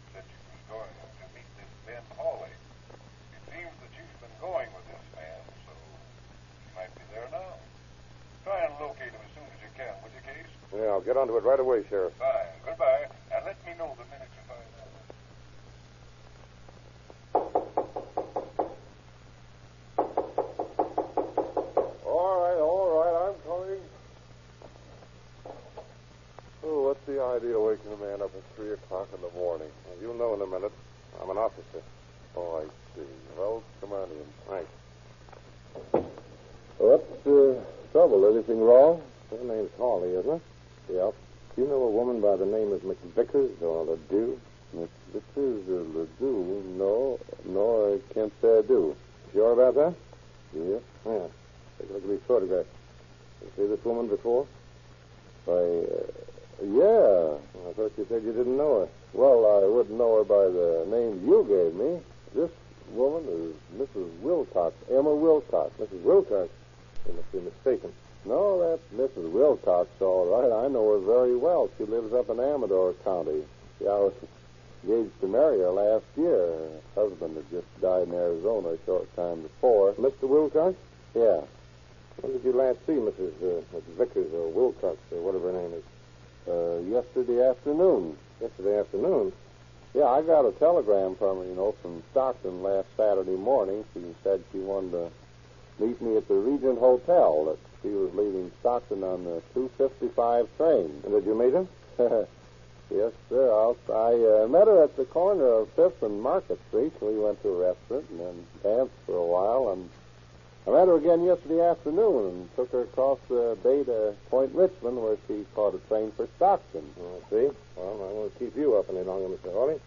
Said she was going to meet this Ben Hawley. It seems that she's been going with this man, so she might be there now. Try and locate him as soon as you can, will you, Case? Yeah, I'll get onto it right away, Sheriff. Fine. Goodbye. And let me know the minute you find out. All right, I'm coming. Oh, what's the idea of waking a man up at 3 o'clock in the morning? Well, you'll know in a minute. I'm an officer. Oh, I see. Well, come on in. Thanks. What's the trouble? Anything wrong? Her name's Hawley, isn't it? Yep. Do you know a woman by the name of McVickers or Ledoux? McVickers or Ledoux? No, I can't say I do. Sure about that? Yeah. Yeah. Take a look at these photographs. You see this woman before? Why, yeah. I thought you said you didn't know her. Well, I wouldn't know her by the name you gave me. This woman is Mrs. Wilcox, Emma Wilcox. Mrs. Wilcox? You must be mistaken. No, that's Mrs. Wilcox, all right. I know her very well. She lives up in Amador County. See, I was engaged to marry her last year. Her husband had just died in Arizona a short time before. Mr. Wilcox? Yeah. When did you last see Mrs. Vickers or Wilcox or whatever her name is? Yesterday afternoon. Yesterday afternoon? Yeah, I got a telegram from her, from Stockton last Saturday morning. She said she wanted to meet me at the Regent Hotel, that she was leaving Stockton on the 2:55 train. And did you meet her? Yes, sir. I met her at the corner of 5th and Market Street. We went to a restaurant and then danced for a while. And I met her again yesterday afternoon and took her across the bay to Point Richmond, where she caught a train for Stockton. I see. Well, I won't keep you up any longer, Mr. Hawley.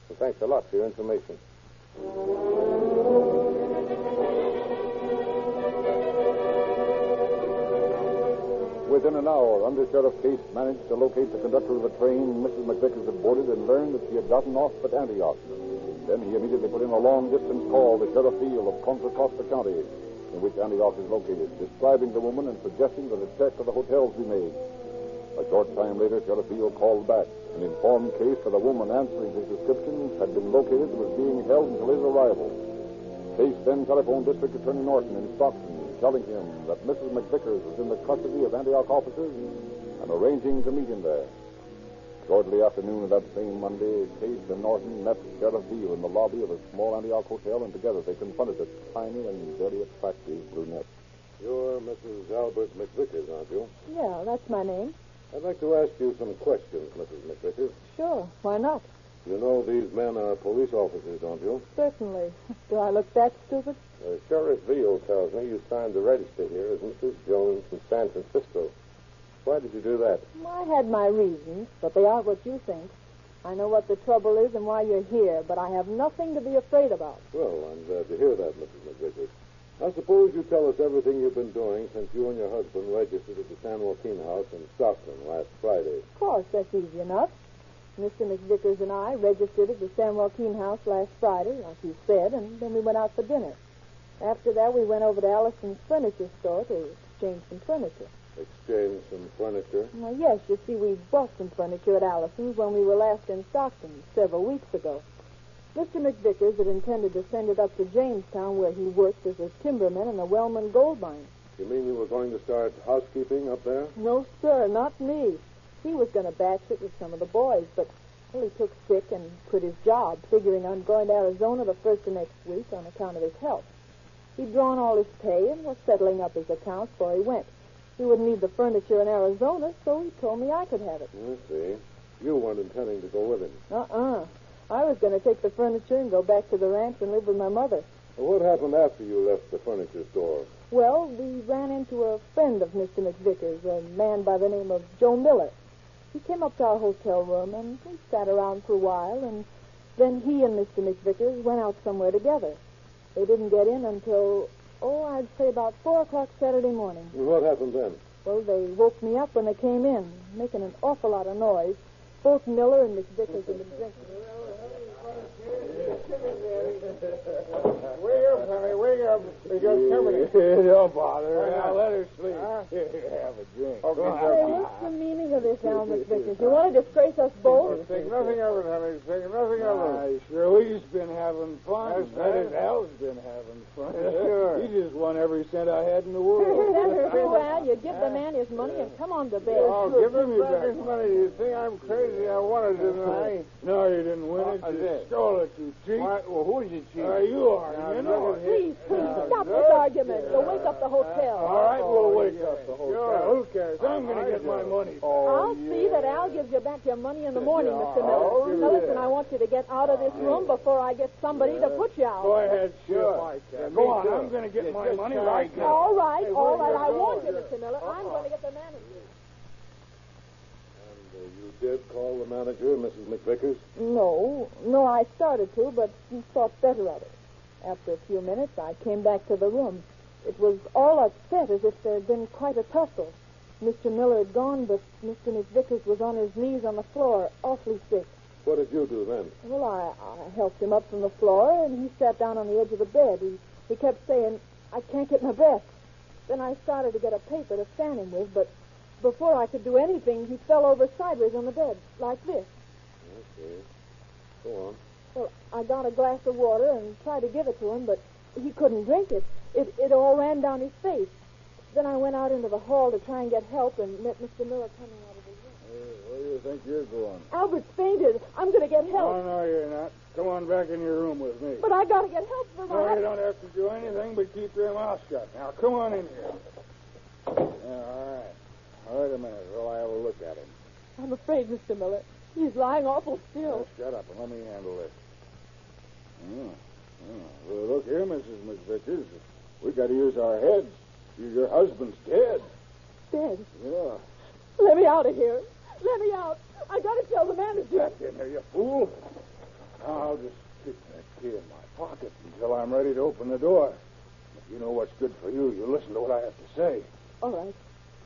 So thanks a lot for your information. Within an hour, Under Sheriff Case managed to locate the conductor of the train Mrs. McVickers had boarded and learned that she had gotten off at Antioch. Then he immediately put in a long-distance call to Sheriff Field of Contra Costa County, in which Antioch is located, describing the woman and suggesting that a check of the hotels be made. A short time later, Sheriff Field called back and informed Case that a woman answering his description had been located and was being held until his arrival. Case then telephoned District Attorney Norton in Stockton, telling him that Mrs. McVickers was in the custody of Antioch officers and arranging to meet him there. Shortly after noon of that same Monday, Case and Norton met Sheriff Beale in the lobby of a small Antioch hotel, and together they confronted a tiny and very attractive brunette. You're Mrs. Albert McVickers, aren't you? Yeah, that's my name. I'd like to ask you some questions, Mrs. McVickers. Sure, why not? You know these men are police officers, don't you? Certainly. Do I look that stupid? Sheriff Veal tells me you signed the register here as Mrs. Jones from San Francisco. Why did you do that? I had my reasons, but they aren't what you think. I know what the trouble is and why you're here, but I have nothing to be afraid about. Well, I'm glad to hear that, Mrs. McVickers. I suppose you tell us everything you've been doing since you and your husband registered at the San Joaquin House in Stockton last Friday. Of course, that's easy enough. Mr. McVickers and I registered at the San Joaquin House last Friday, like you said, and then we went out for dinner. After that, we went over to Allison's furniture store to exchange some furniture. Exchange some furniture? Well, yes, you see, we bought some furniture at Allison's when we were last in Stockton several weeks ago. Mr. McVickers had intended to send it up to Jamestown, where he worked as a timberman in the Wellman gold mine. You mean you were going to start housekeeping up there? No, sir, not me. He was going to batch it with some of the boys, but he took sick and quit his job, figuring on going to Arizona the first of next week on account of his health. He'd drawn all his pay and was settling up his accounts before he went. He wouldn't need the furniture in Arizona, so he told me I could have it. I see. You weren't intending to go with him. I was going to take the furniture and go back to the ranch and live with my mother. Well, what happened after you left the furniture store? Well, we ran into a friend of Mr. McVicker's, a man by the name of Joe Miller. He came up to our hotel room, and we sat around for a while, and then he and Mr. McVickers went out somewhere together. They didn't get in until, I'd say about 4 o'clock Saturday morning. And what happened then? Well, they woke me up when they came in, making an awful lot of noise. Both Miller and McVickers had been drinking. Wake up, honey, wake up. We got company. Don't bother. Now let her sleep. Have a drink. Hey, what's the meaning of this, Al McVickers? You want to disgrace us both? Think nothing of it, honey. Think nothing of it. Shirley's been having fun. That is Al's been having fun. Sure. He just won every cent I had in the world. That's true, Al. You give the man his money and come on to bed. Oh, give him back his money. You think I'm crazy? I wanted it, didn't I? No, you didn't win it. I You did. stole it, you cheat. Well, who's the cheat? You are. Now, You know it. Please, stop this argument. You'll wake up the hotel. All right, we'll wake up the hotel. Sure. Who cares? I'm going to get my money. I'll see that Al gives you back your money in the morning, Mr. Miller. Now, listen, I want you to get out of this room before I get somebody to put you out. Go ahead, Sure. Go on, I'm going to get my money right now. All right. I warned you, Mr. Miller. I'm going to get the manager. And you did call the manager, Mrs. McVickers? No, I started to, but he thought better of it. After a few minutes, I came back to the room. It was all upset, as if there had been quite a tussle. Mr. Miller had gone, but Mr. McVickers was on his knees on the floor, awfully sick. What did you do then? Well, I helped him up from the floor, and he sat down on the edge of the bed. He kept saying, "I can't get my breath." Then I started to get a paper to fan him with, but before I could do anything, he fell over sideways on the bed, like this. I see. Go on. Well, I got a glass of water and tried to give it to him, but he couldn't drink it. It all ran down his face. Then I went out into the hall to try and get help and met Mr. Miller coming out of his room. Where do you think you're going? Albert's fainted. I'm going to get help. No, you're not. Come on back in your room with me. But I got to get help for my... No, you don't have to do anything but keep your mouth shut. Now, come on in here. Yeah, all right. Wait a minute while I have a look at him. I'm afraid, Mr. Miller. He's lying awful still. Shut up and let me handle this. Well, look here, Mrs. McVickers. We got to use our heads. Your husband's dead. Dead? Yeah. Let me out of here. Let me out. I got to tell the manager. Get in there, you fool. Now, I'll just stick that key in my pocket until I'm ready to open the door. If you know what's good for you, you listen to what I have to say. All right.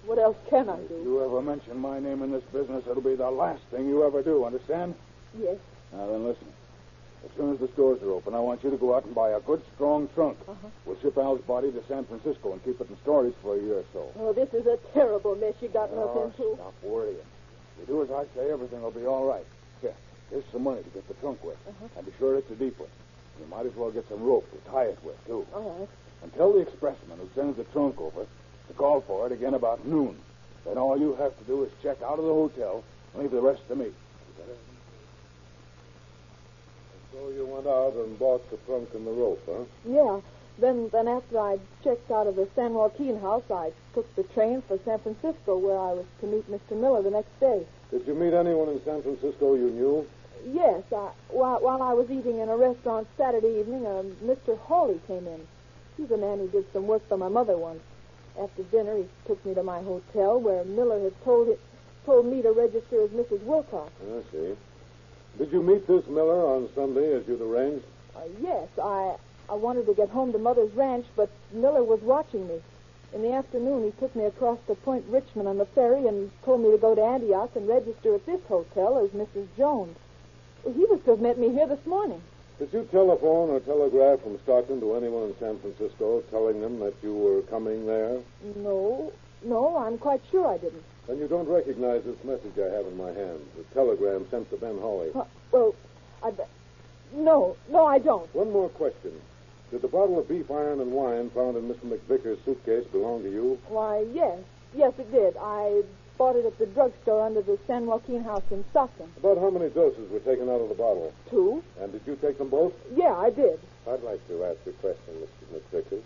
What else can I do? If you ever mention my name in this business, it'll be the last thing you ever do, understand? Yes. Now, then, listen. As soon as the stores are open, I want you to go out and buy a good, strong trunk. We'll ship Al's body to San Francisco and keep it in storage for a year or so. Oh, this is a terrible mess you got us into. Stop worrying. If you do as I say, everything will be all right. Here's some money to get the trunk with. And be sure it's a deep one. You might as well get some rope to tie it with, too. All right. And tell the expressman who sends the trunk over to call for it again about noon. Then all you have to do is check out of the hotel and leave the rest to me. So you went out and bought the trunk and the rope, huh? Yeah. Then after I checked out of the San Joaquin house, I took the train for San Francisco, where I was to meet Mr. Miller the next day. Did you meet anyone in San Francisco you knew? Yes. While I was eating in a restaurant Saturday evening, Mr. Hawley came in. He's a man who did some work for my mother once. After dinner, he took me to my hotel, where Miller had told me to register as Mrs. Wilcox. I see. Did you meet this Miller on Sunday as you'd arranged? Yes. I wanted to get home to Mother's ranch, but Miller was watching me. In the afternoon, he took me across to Point Richmond on the ferry and told me to go to Antioch and register at this hotel as Mrs. Jones. He was to have met me here this morning. Did you telephone or telegraph from Stockton to anyone in San Francisco telling them that you were coming there? No, I'm quite sure I didn't. Then you don't recognize this message I have in my hand, the telegram sent to Ben Hawley. No, I don't. One more question. Did the bottle of beef iron and wine found in Mr. McVicker's suitcase belong to you? Why, yes. Yes, it did. I bought it at the drugstore under the San Joaquin house in Stockton. About how many doses were taken out of the bottle? 2. And did you take them both? Yeah, I did. I'd like to ask you a question, Mr. McVickers.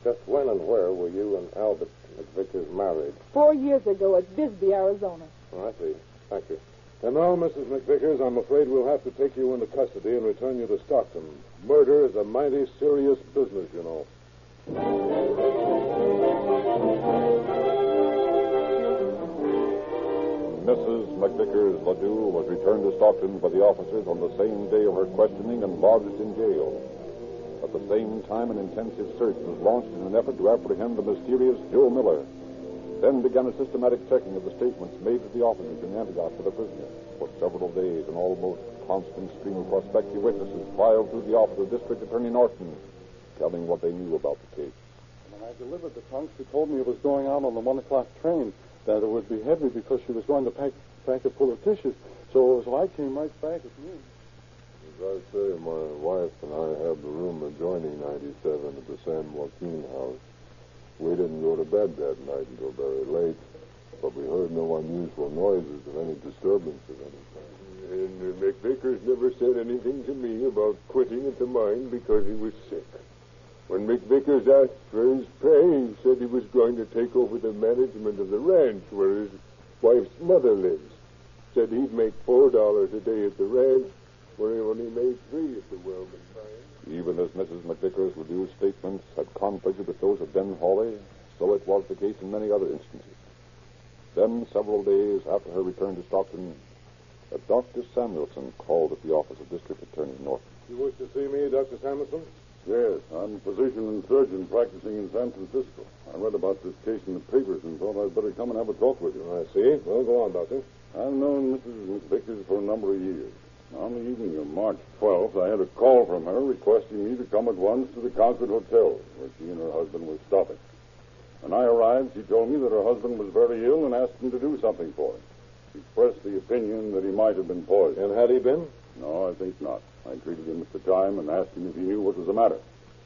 Just when and where were you and Albert McVickers married? 4 years ago at Bisbee, Arizona. Oh, I see. Thank you. And now, Mrs. McVickers, I'm afraid we'll have to take you into custody and return you to Stockton. Murder is a mighty serious business, you know. Mrs. McVickers Ledoux was returned to Stockton by the officers on the same day of her questioning and lodged in jail. At the same time, an intensive search was launched in an effort to apprehend the mysterious Joe Miller. Then began a systematic checking of the statements made to the officers in Antioch for the prisoner. For several days, an almost constant stream of prospective witnesses filed through the office of District Attorney Norton, telling what they knew about the case. When I delivered the trunk, she told me it was going out on the 1 o'clock train, that it would be heavy because she was going to pack it full of dishes. So I came right back at noon. As I say, my wife and I have the room adjoining 97 at the San Joaquin house. We didn't go to bed that night until very late, but we heard no unusual noises of any disturbance of any kind. And McVickers never said anything to me about quitting at the mine because he was sick. When McVickers asked for his pay, he said he was going to take over the management of the ranch where his wife's mother lives. Said he'd make $4 a day at the ranch, where he only made $3 at the Wellman mine. Even as Mrs. McVickers Ledoux's statements had conflicted with those of Ben Hawley, so it was the case in many other instances. Then, several days after her return to Stockton, Dr. Samuelson called at the office of District Attorney Norton. You wish to see me, Dr. Samuelson? Yes, I'm a physician and surgeon practicing in San Francisco. I read about this case in the papers and thought I'd better come and have a talk with you. I see. Well, go on, Doctor. I've known Mrs. McVickers for a number of years. On the evening of March 12th, I had a call from her requesting me to come at once to the Concord Hotel, where she and her husband were stopping. When I arrived, she told me that her husband was very ill and asked me to do something for him. She expressed the opinion that he might have been poisoned. And had he been? No, I think not. I greeted him at the time and asked him if he knew what was the matter.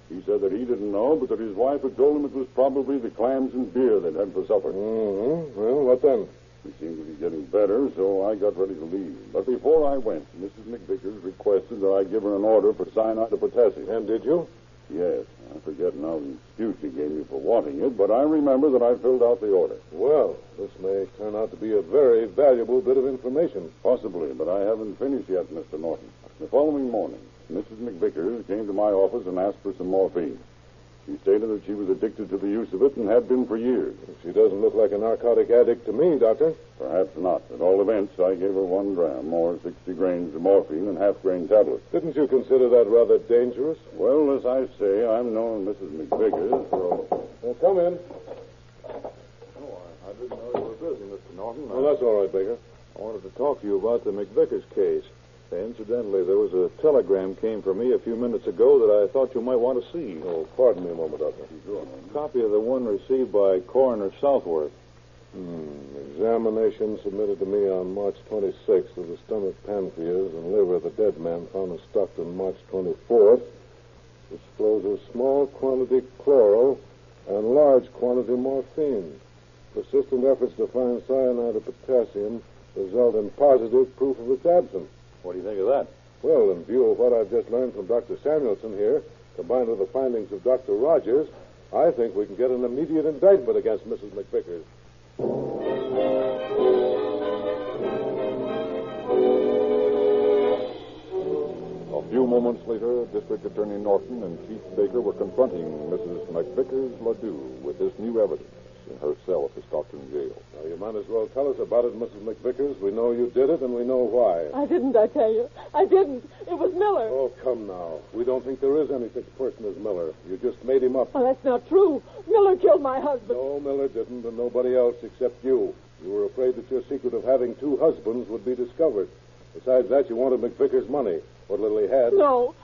He said that he didn't know, but that his wife had told him it was probably the clams and beer they'd had for supper. Mm-hmm. Well, what then? He seemed to be getting better, so I got ready to leave. But before I went, Mrs. McVickers requested that I give her an order for cyanide of potassium. And did you? Yes. I forget now the excuse she gave me for wanting it, but I remember that I filled out the order. Well, this may turn out to be a very valuable bit of information. Possibly, but I haven't finished yet, Mr. Norton. The following morning, Mrs. McVickers came to my office and asked for some morphine. She stated that she was addicted to the use of it and had been for years. She doesn't look like a narcotic addict to me, Doctor. Perhaps not. At all events, I gave her 1 gram, or 60 grains of morphine and half-grain tablets. Didn't you consider that rather dangerous? Well, as I say, I'm knowing Mrs. McVickers for... Well, come in. Oh, I didn't know you were busy, Mr. Norton. Well, that's all right, Baker. I wanted to talk to you about the McVickers case. Incidentally, there was a telegram came for me a few minutes ago that I thought you might want to see. Oh, pardon me a moment, Doctor. A copy of the one received by Coroner Southworth. Examination submitted to me on March 26th of the stomach, pancreas, and liver of the dead man found in Stockton March 24th discloses small quantity chloro and large quantity morphine. Persistent efforts to find cyanide of potassium result in positive proof of its absence. What do you think of that? Well, in view of what I've just learned from Dr. Samuelson here, combined with the findings of Dr. Rogers, I think we can get an immediate indictment against Mrs. McVickers. A few moments later, District Attorney Norton and Chief Baker were confronting Mrs. McVickers Ledoux with this new evidence in her cell at the Stockton jail. Now, you might as well tell us about it, Mrs. McVickers. We know you did it, and we know why. I didn't, I tell you. I didn't. It was Miller. Oh, come now. We don't think there is any such person as Miller. You just made him up. Oh, that's not true. Miller killed my husband. No, Miller didn't, and nobody else except you. You were afraid that your secret of having 2 husbands would be discovered. Besides that, you wanted McVickers' money. What little he had. No.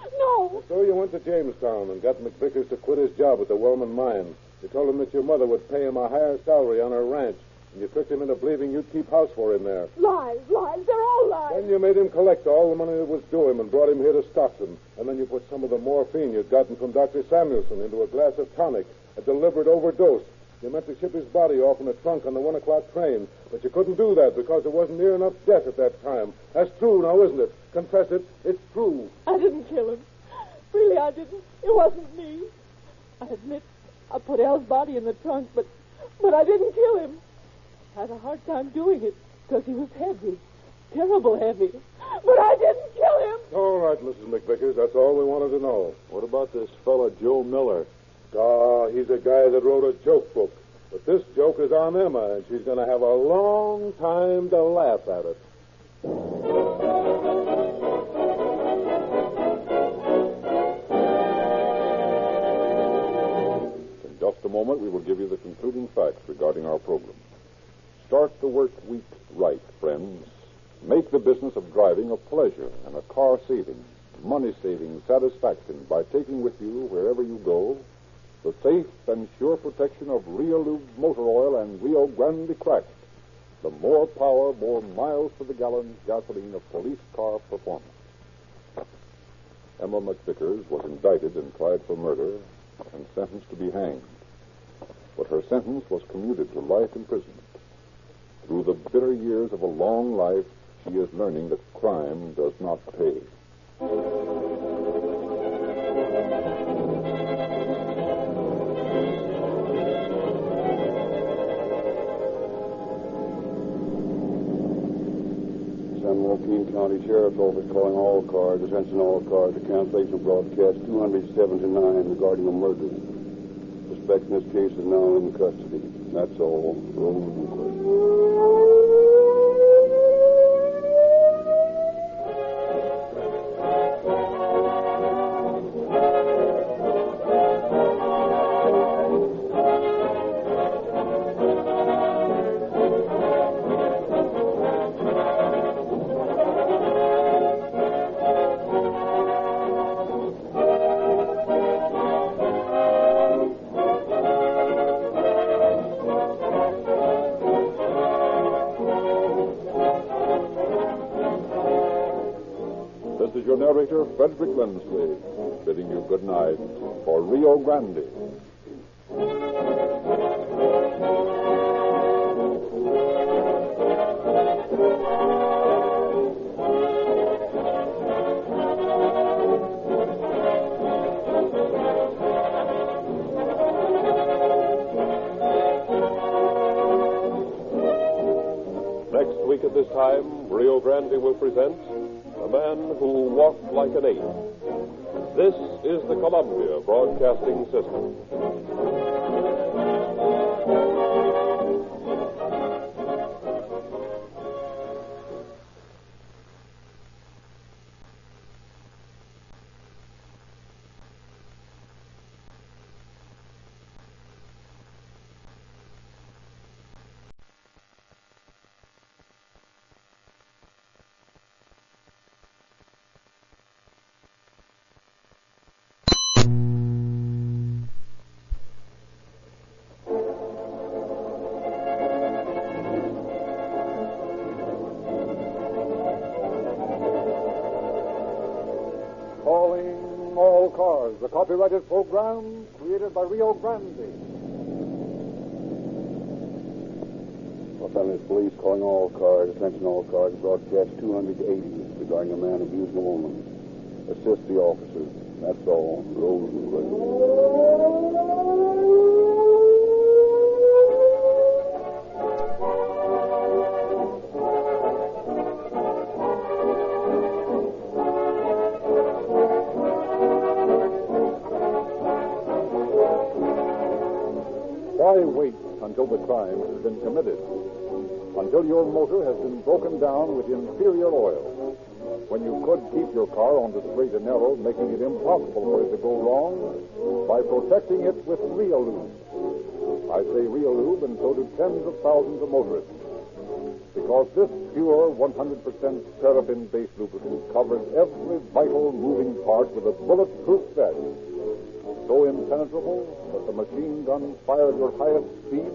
So you went to Jamestown and got McVickers to quit his job at the Wellman mine. You told him that your mother would pay him a higher salary on her ranch, and you tricked him into believing you'd keep house for him there. Lies. They're all lies. Then you made him collect all the money that was due him and brought him here to Stockton. And then you put some of the morphine you'd gotten from Dr. Samuelson into a glass of tonic, a deliberate overdose. You meant to ship his body off in a trunk on the 1 o'clock train, but you couldn't do that because there wasn't near enough death at that time. That's true now, isn't it? Confess it. It's true. I didn't kill him. Really, I didn't. It wasn't me. I admit I put Al's body in the trunk, but I didn't kill him. I had a hard time doing it because he was heavy. terrible heavy. But I didn't kill him. All right, Mrs. McVickers, that's all we wanted to know. What about this fella, Joe Miller? He's a guy that wrote a joke book. But this joke is on Emma, and she's going to have a long time to laugh at it. In just a moment, we will give you the concluding facts regarding our program. Start the work week right, friends. Make the business of driving a pleasure and a car saving, money saving satisfaction by taking with you wherever you go the safe and sure protection of Rio Lube motor oil and Rio Grande cracked. The more power, more miles to the gallon gasoline of police car performance. Emma McVickers was indicted and tried for murder and sentenced to be hanged. But her sentence was commuted to life imprisonment. Through the bitter years of a long life, she is learning that crime does not pay. San Joaquin County Sheriff's Office calling all cars, attention all cars, to cancellation broadcast 279 regarding a murder. Suspect in this case is now in custody. That's all. Roll the inquiry. Narrator Frederick Lindsley, bidding you good night for Rio Grande. Next week at this time, Rio Grande will present A Man Who Walked Like an Ape. This is the Columbia Broadcasting System. The copyrighted program created by Rio Grande. Los Angeles Police calling all cars, attention all cars, broadcast 280 regarding a man abusing a woman. Assist the officers. That's all. Roll the Why wait until the crime has been committed? Until your motor has been broken down with inferior oil? When you could keep your car on the straight and narrow, making it impossible for it to go wrong by protecting it with Rio Lube. I say Rio Lube, and so do tens of thousands of motorists. Because this pure 100% paraffin-based lubricant covers every vital moving part with a bulletproof vest. So impenetrable that the machine gun fired at your highest speed,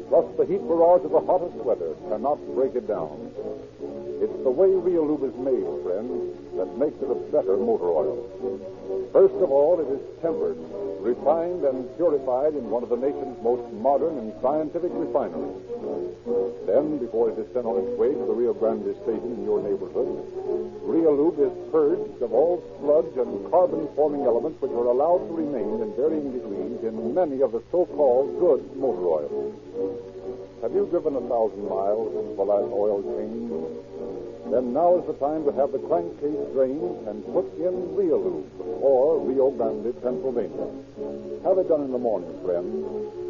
plus the heat barrage of the hottest weather cannot break it down. It's the way Rio Lube is made, friends, that makes it a better motor oil. First of all, it is tempered, refined, and purified in one of the nation's most modern and scientific refineries. Then, before it is sent on its way to the Rio Grande station in your neighborhood, Rio Lube is purged of all sludge and carbon-forming elements which are allowed to remain in varying degrees in many of the so-called good motor oils. Have you driven 1,000 miles since the last oil change? then now is the time to have the crankcase drained and put in Rio Lube, or Rio Grande, Pennsylvania. Have it done in the morning, friends,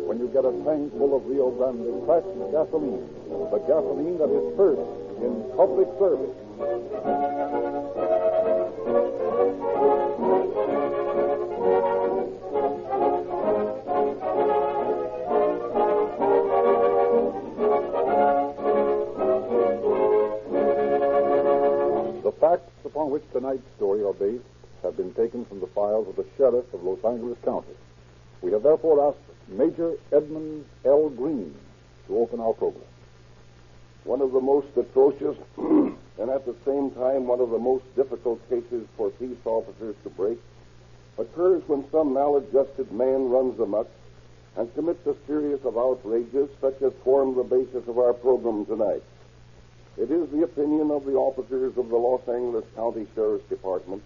when you get a tank full of Rio Grande cracked gasoline, the gasoline that is first in public service. The facts upon which tonight's story are based have been taken from the files of the sheriff of Los Angeles County. We have therefore asked Major Edmund L. Green to open our program. One of the most atrocious and at the same time one of the most difficult cases for peace officers to break occurs when some maladjusted man runs amok and commits a series of outrages such as form the basis of our program tonight. It is the opinion of the officers of the Los Angeles County Sheriff's Department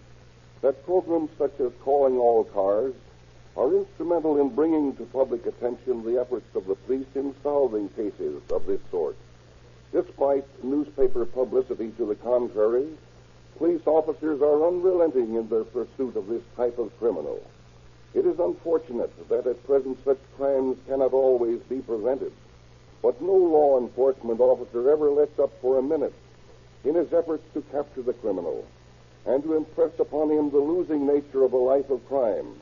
that programs such as Calling All Cars are instrumental in bringing to public attention the efforts of the police in solving cases of this sort. Despite newspaper publicity to the contrary, police officers are unrelenting in their pursuit of this type of criminal. It is unfortunate that at present such crimes cannot always be prevented, but no law enforcement officer ever lets up for a minute in his efforts to capture the criminal and to impress upon him the losing nature of a life of crime.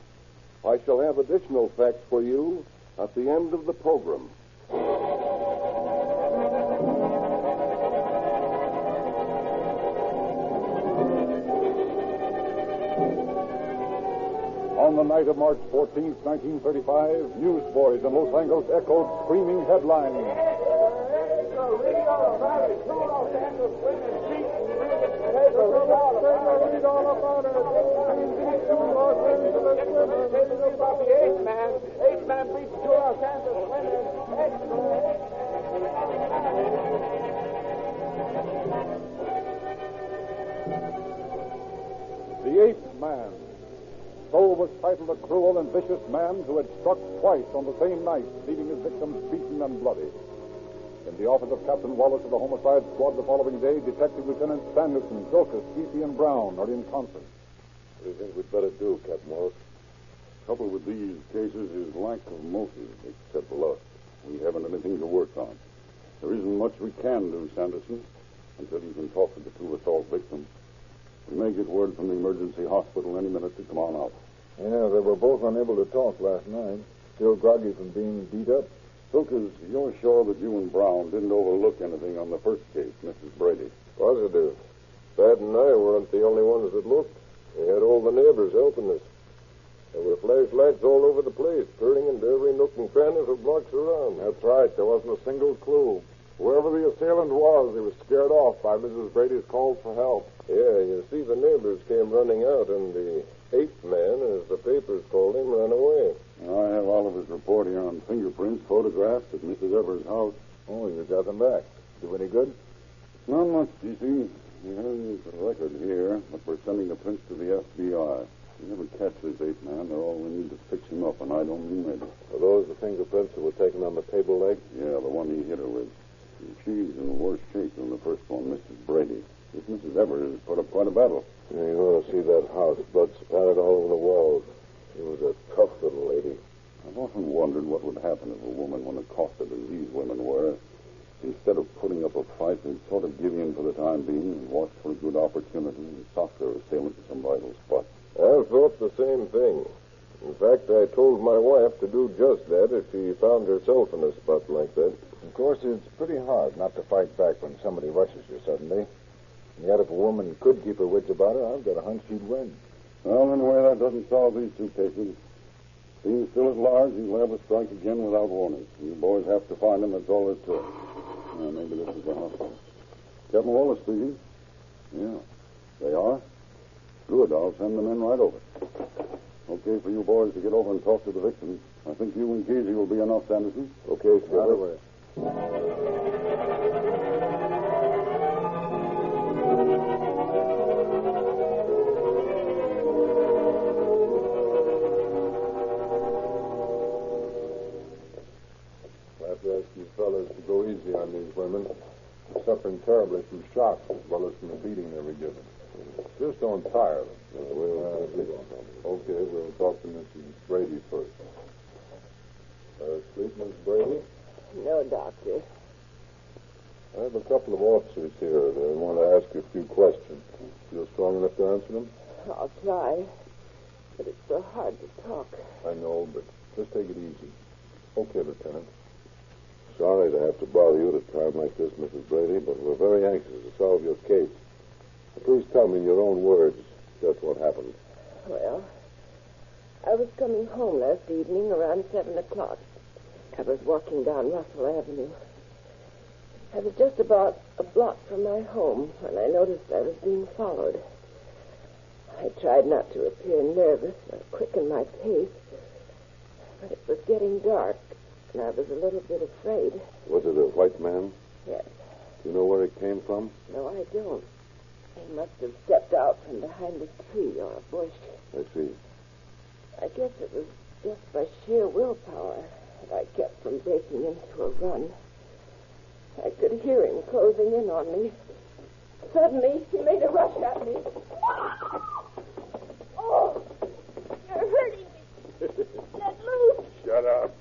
I shall have additional facts for you at the end of the program. On the night of March 14th, 1935, newsboys in Los Angeles echoed screaming headlines. The Eighth Man. So was titled a cruel and vicious man who had struck twice on the same night, leaving his victims beaten and bloody. In the office of Captain Wallace of the Homicide Squad the following day, Detective Lieutenant Sanderson, Jokas, Keefy, and Brown are in conference. What do you think we'd better do, Captain Wallace? Trouble with these cases is lack of motive, except lust. We haven't anything to work on. There isn't much we can do, Sanderson, until you can talk to the two assault victims. We may get word from the emergency hospital any minute to come on out. Yeah, they were both unable to talk last night. Still groggy from being beat up. Lucas, you're sure that you and Brown didn't overlook anything on the first case, Mrs. Brady? Positive. Thad and I weren't the only ones that looked. We had all the neighbors helping us. There were flashlights all over the place, turning into every nook and cranny for blocks around. That's right. There wasn't a single clue. Whoever the assailant was, he was scared off by Mrs. Brady's calls for help. Yeah, you see, the neighbors came running out, and the Eighth Man, as the papers called him, ran away. I have Oliver's report here on fingerprints photographed at Mrs. Evers' house. Oh, you got them back. Do any good? Not much, DC. Here's a record here, but we're sending the prints to the FBI. If you never catch this Eighth Man, they're all we need to fix him up, and I don't mean maybe. Are those the fingerprints that were taken on the table leg? Yeah, the one he hit her with. She's in worse shape than the first one, Mrs. Brady. This Mrs. Evers has put up quite a battle. Yeah, you ought to see that house. Blood splattered all over the walls. She was a tough little lady. I've often wondered what would happen if a woman went accosted as these women were. Instead of putting up a fight, they'd sort of give in for the time being and watch for a good opportunity and sock their assailant to some vital spot. I thought the same thing. In fact, I told my wife to do just that if she found herself in a spot like that. Of course, it's pretty hard not to fight back when somebody rushes you suddenly. And yet, if a woman could keep her wits about her, I've got a hunch she'd win. Well, anyway, that doesn't solve these two cases. Being still at large, he's liable to strike again without warning. You boys have to find him, that's all there's to it. Maybe this is the hospital. Captain Wallace speaking. Yeah. They are? Good, I'll send them in right over. Okay for you boys to get over and talk to the victims. I think you and Casey will be enough, Sanderson. Okay, Skipper. Right away. I'll have to ask you fellas to go easy on these women. They're suffering terribly from shock as well as from the beating they were given. Just don't tire them. Okay, we'll talk to Mrs. Brady first. Sleep, Miss Brady? No, Doctor. I have a couple of officers here that want to ask you a few questions. Feel strong enough to answer them? I'll try. But it's so hard to talk. I know, but just take it easy. Okay, Lieutenant. Sorry to have to bother you at a time like this, Mrs. Brady, but we're very anxious to solve your case. Please tell me in your own words just what happened. Well, I was coming home last evening around 7 o'clock. I was walking down Russell Avenue. I was just about a block from my home when I noticed I was being followed. I tried not to appear nervous or quicken my pace, but it was getting dark, and I was a little bit afraid. Was it a white man? Yes. Do you know where he came from? No, I don't. He must have stepped out from behind a tree or a bush. I see. I guess it was just by sheer willpower that I kept from breaking into a run. I could hear him closing in on me. Suddenly, he made a rush at me. Oh, you're hurting me. Let loose. Shut up.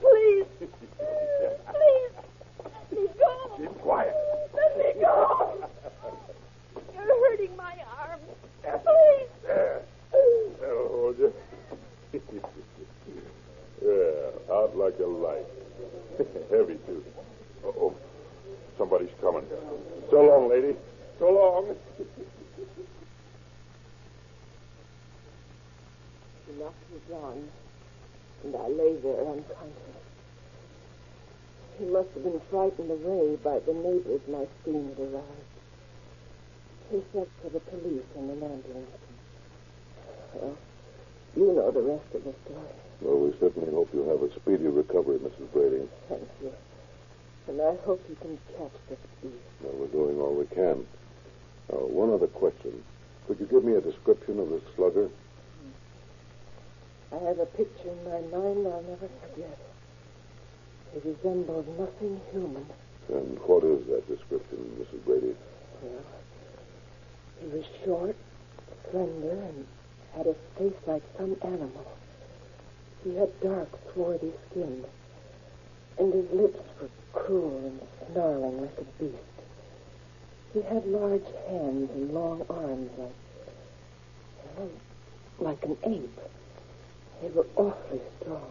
Please. Please. Let me go. Keep quiet. Let me go. You're hurting my arm. Please. There. Oh, Yeah, out like a light. Heavy, too. Uh-oh. Somebody's coming. So long, lady. So long. He knocked me down, and I lay there unconscious. He must have been frightened away by the neighbors my scene had arrived. He sent for the police and an ambulance. Well, you know the rest of the story. Well, we certainly hope you'll have a speedy recovery, Mrs. Brady. Thank you. And I hope you can catch this beast. Well, we're doing all we can. One other question. Could you give me a description of this slugger? I have a picture in my mind I'll never forget. He resembled nothing human. And what is that description, Mrs. Brady? Well, he was short, slender, and had a face like some animal. He had dark, swarthy skin, and his lips were cruel and snarling like a beast. He had large hands and long arms like an ape. They were awfully strong.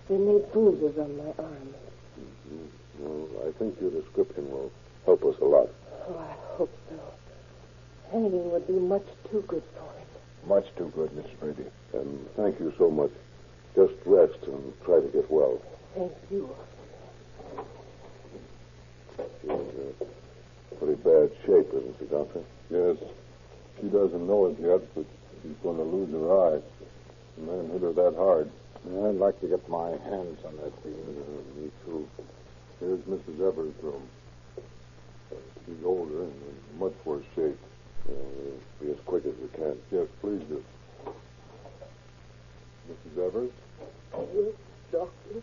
They made bruises on my arms. Mm-hmm. Well, I think your description will help us a lot. Oh, I hope so. Hanging would be much too good for him. Much too good, Miss Brady. And thank you so much. Just rest and try to get well. Thank you. She's in pretty bad shape, isn't she, Doctor? Yes. She doesn't know it yet, but she's going to lose her eye. The man hit her that hard. I'd like to get my hands on that beam. Me too. Here's Mrs. Evers' room. She's older and in much worse shape. We'll be as quick as we can. Yes, please do. Mrs. Evers? Yes, Doctor.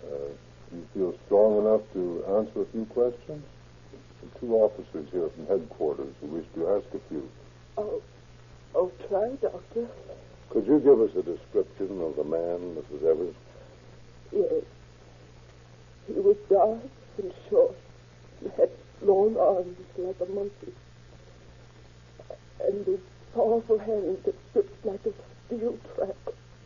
Do you feel strong enough to answer a few questions? There are two officers here from headquarters who wish to ask a few. Oh, try, Doctor. Could you give us a description of the man, Mrs. Evers? Yes. He was dark and short. He had long arms like a monkey. And his powerful hands that gripped like a steel trap.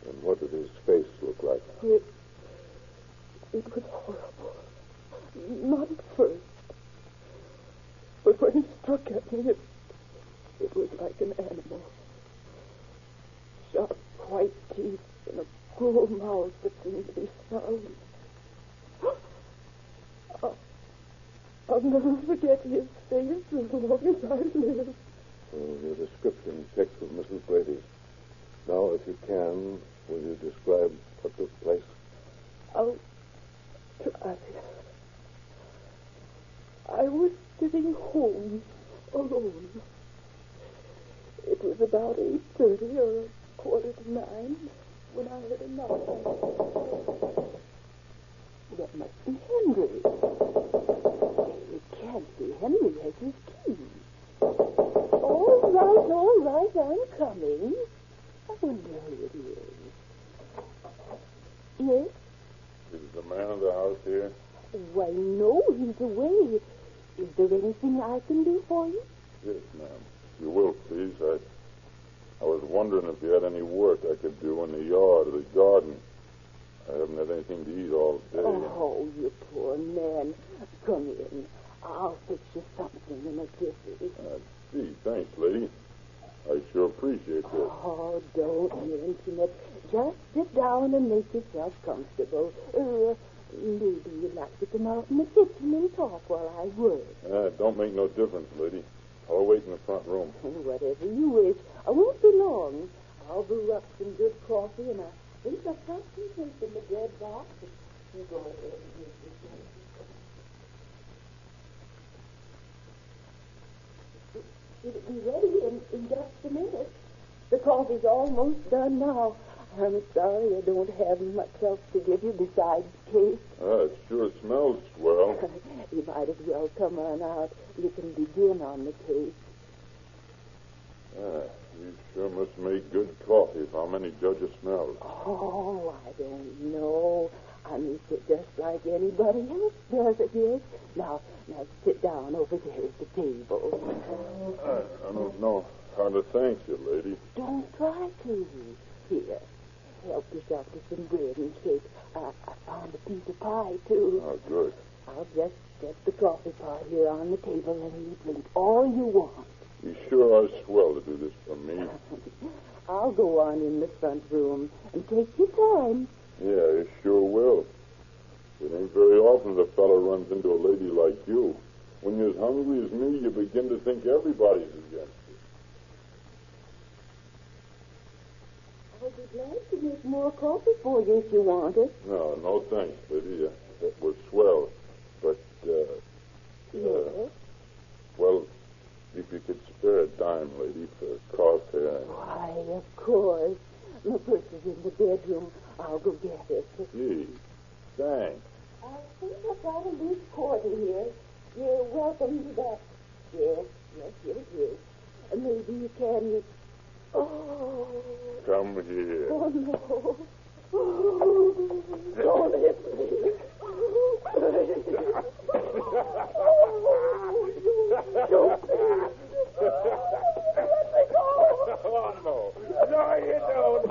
And what did his face look like? It was horrible. Not at first. But when he struck at me, it was like an animal. Sharp white teeth and a cruel mouth that seemed to be snarling. I'll never forget his face as long as I live. Well, your description checks with Mrs. Brady's. Now, if you can, will you describe what took place? I'll try. I was sitting home alone. It was about 8:30 or 8:45 when I heard a knock. That must be Henry. Mrs. Key. All right, I'm coming. I wonder who it is. Yes? Is the man of the house here? Why, no, he's away. Is there anything I can do for you? Yes, ma'am. If you will, please. I was wondering if you had any work I could do in the yard or the garden. I haven't had anything to eat all day. Oh, you poor man. Come in. I'll fix you something in a jiffy. Gee, thanks, lady. I sure appreciate this. Oh, don't mention it. Just sit down and make yourself comfortable. Maybe you'd like to come out in the kitchen and talk while I work. Don't make no difference, lady. I'll wait in the front room. Whatever you wish. I won't be long. I'll brew up some good coffee, and I think I've got some things in the bread box. You go ahead and use this one. It'll be ready in just a minute. The coffee's almost done now. I'm sorry I don't have much else to give you besides cake. It sure smells swell. You might as well come on out. You can begin on the cake. You sure must make good coffee if how many judge of smells. Oh, I don't know. I make it just like anybody else does it, yes. Now sit down over there at the table. I don't know how to thank you, lady. Don't try to. Here, help yourself to some bread and cake. I found a piece of pie, too. Oh, good. I'll just set the coffee pot here on the table and you drink all you want. You sure are swell to do this for me. I'll go on in the front room and take your time. Yeah, you sure will. It ain't very often the fellow runs into a lady like you. When you're as hungry as me, you begin to think everybody's against you. I'll be glad to make more coffee for you if you want it. No thanks, lady. That was swell. But, yes? Well, if you could spare a dime, lady, for coffee. Why, of course. My purse is in the bedroom. I'll go get it. Gee, thanks. I think I've got a loose quarter here. You're welcome to that. Yes, here it is. Maybe you can... Oh. Come here. Oh, no. Don't hit me. Don't let me go. Oh, no. No, you don't.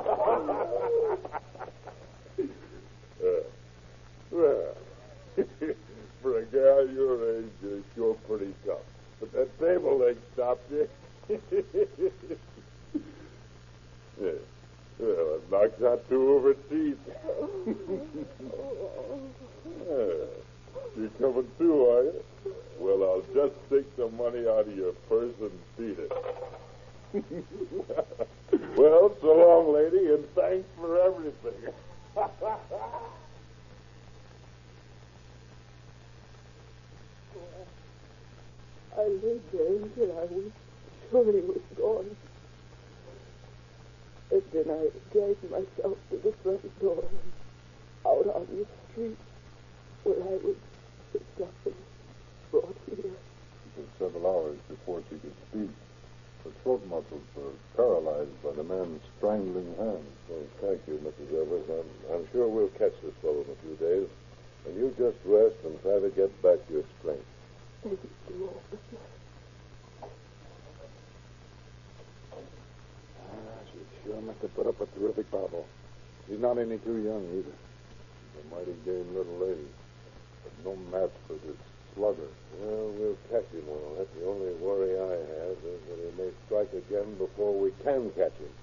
Well, for a gal your age, you're sure pretty tough. But that table leg stopped you. Yeah. Well, it knocks out two of her teeth. You're coming too, are you? Well, I'll just take some money out of your purse and feed it. Well, so long, lady, and thanks for everything. I laid there until I was sure he was gone. And then I dragged myself to the front door and out on the street where I was picked up and brought here. It took several hours before she could speak. Her throat muscles were paralyzed by the man's strangling hands. Well, thank you, Mrs. Evers. I'm sure we'll catch this fellow in a few days. And you just rest and try to get back your strength. Thank you, officer. She sure must have put up a terrific battle. She's not any too young, either. She's a mighty game little lady. But no match for this slugger. Well, we'll catch him all. That's the only worry I have, is that he may strike again before we can catch him.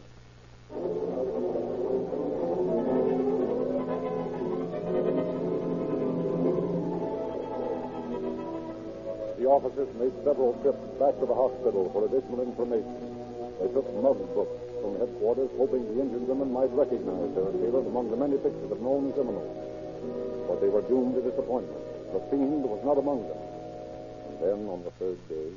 The officers made several trips back to the hospital for additional information. They took logbooks from headquarters, hoping the injured women might recognize their assailant among the many pictures of known criminals. But they were doomed to disappointment. The fiend was not among them. And then, on the third day...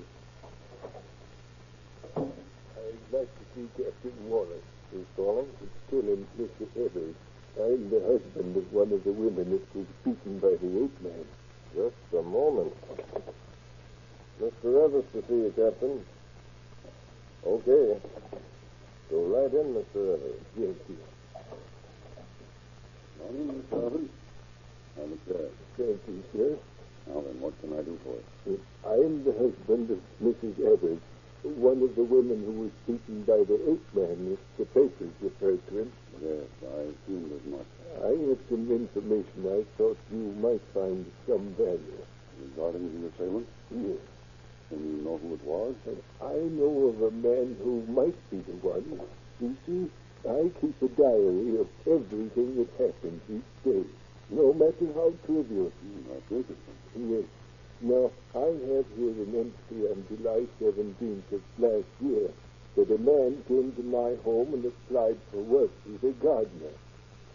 I'd like to see Captain Wallace. Who's calling? Tell him, Mr. Evers. I'm the husband of one of the women that was beaten by the ape man. Just a moment. Mr. Evans to see you, Captain. Okay. Go right in, Mr. Evans. Yes, dear. Morning, Mr. Evans. Have a chair. Thank you, sir. Now then, what can I do for you? I'm the husband of Mrs. Evers, one of the women who was beaten by the ape man, if the papers referred to him. Yes, I assumed as much. I have some information I thought you might find of some value. Regarding the assailant? Yes. Can you know who it was? I know of a man who might be the one. You see, I keep a diary of everything that happens each day, no matter how trivial. That's interesting. Yes. Now, I have here an entry on July 17th of last year that a man came to my home and applied for work as a gardener.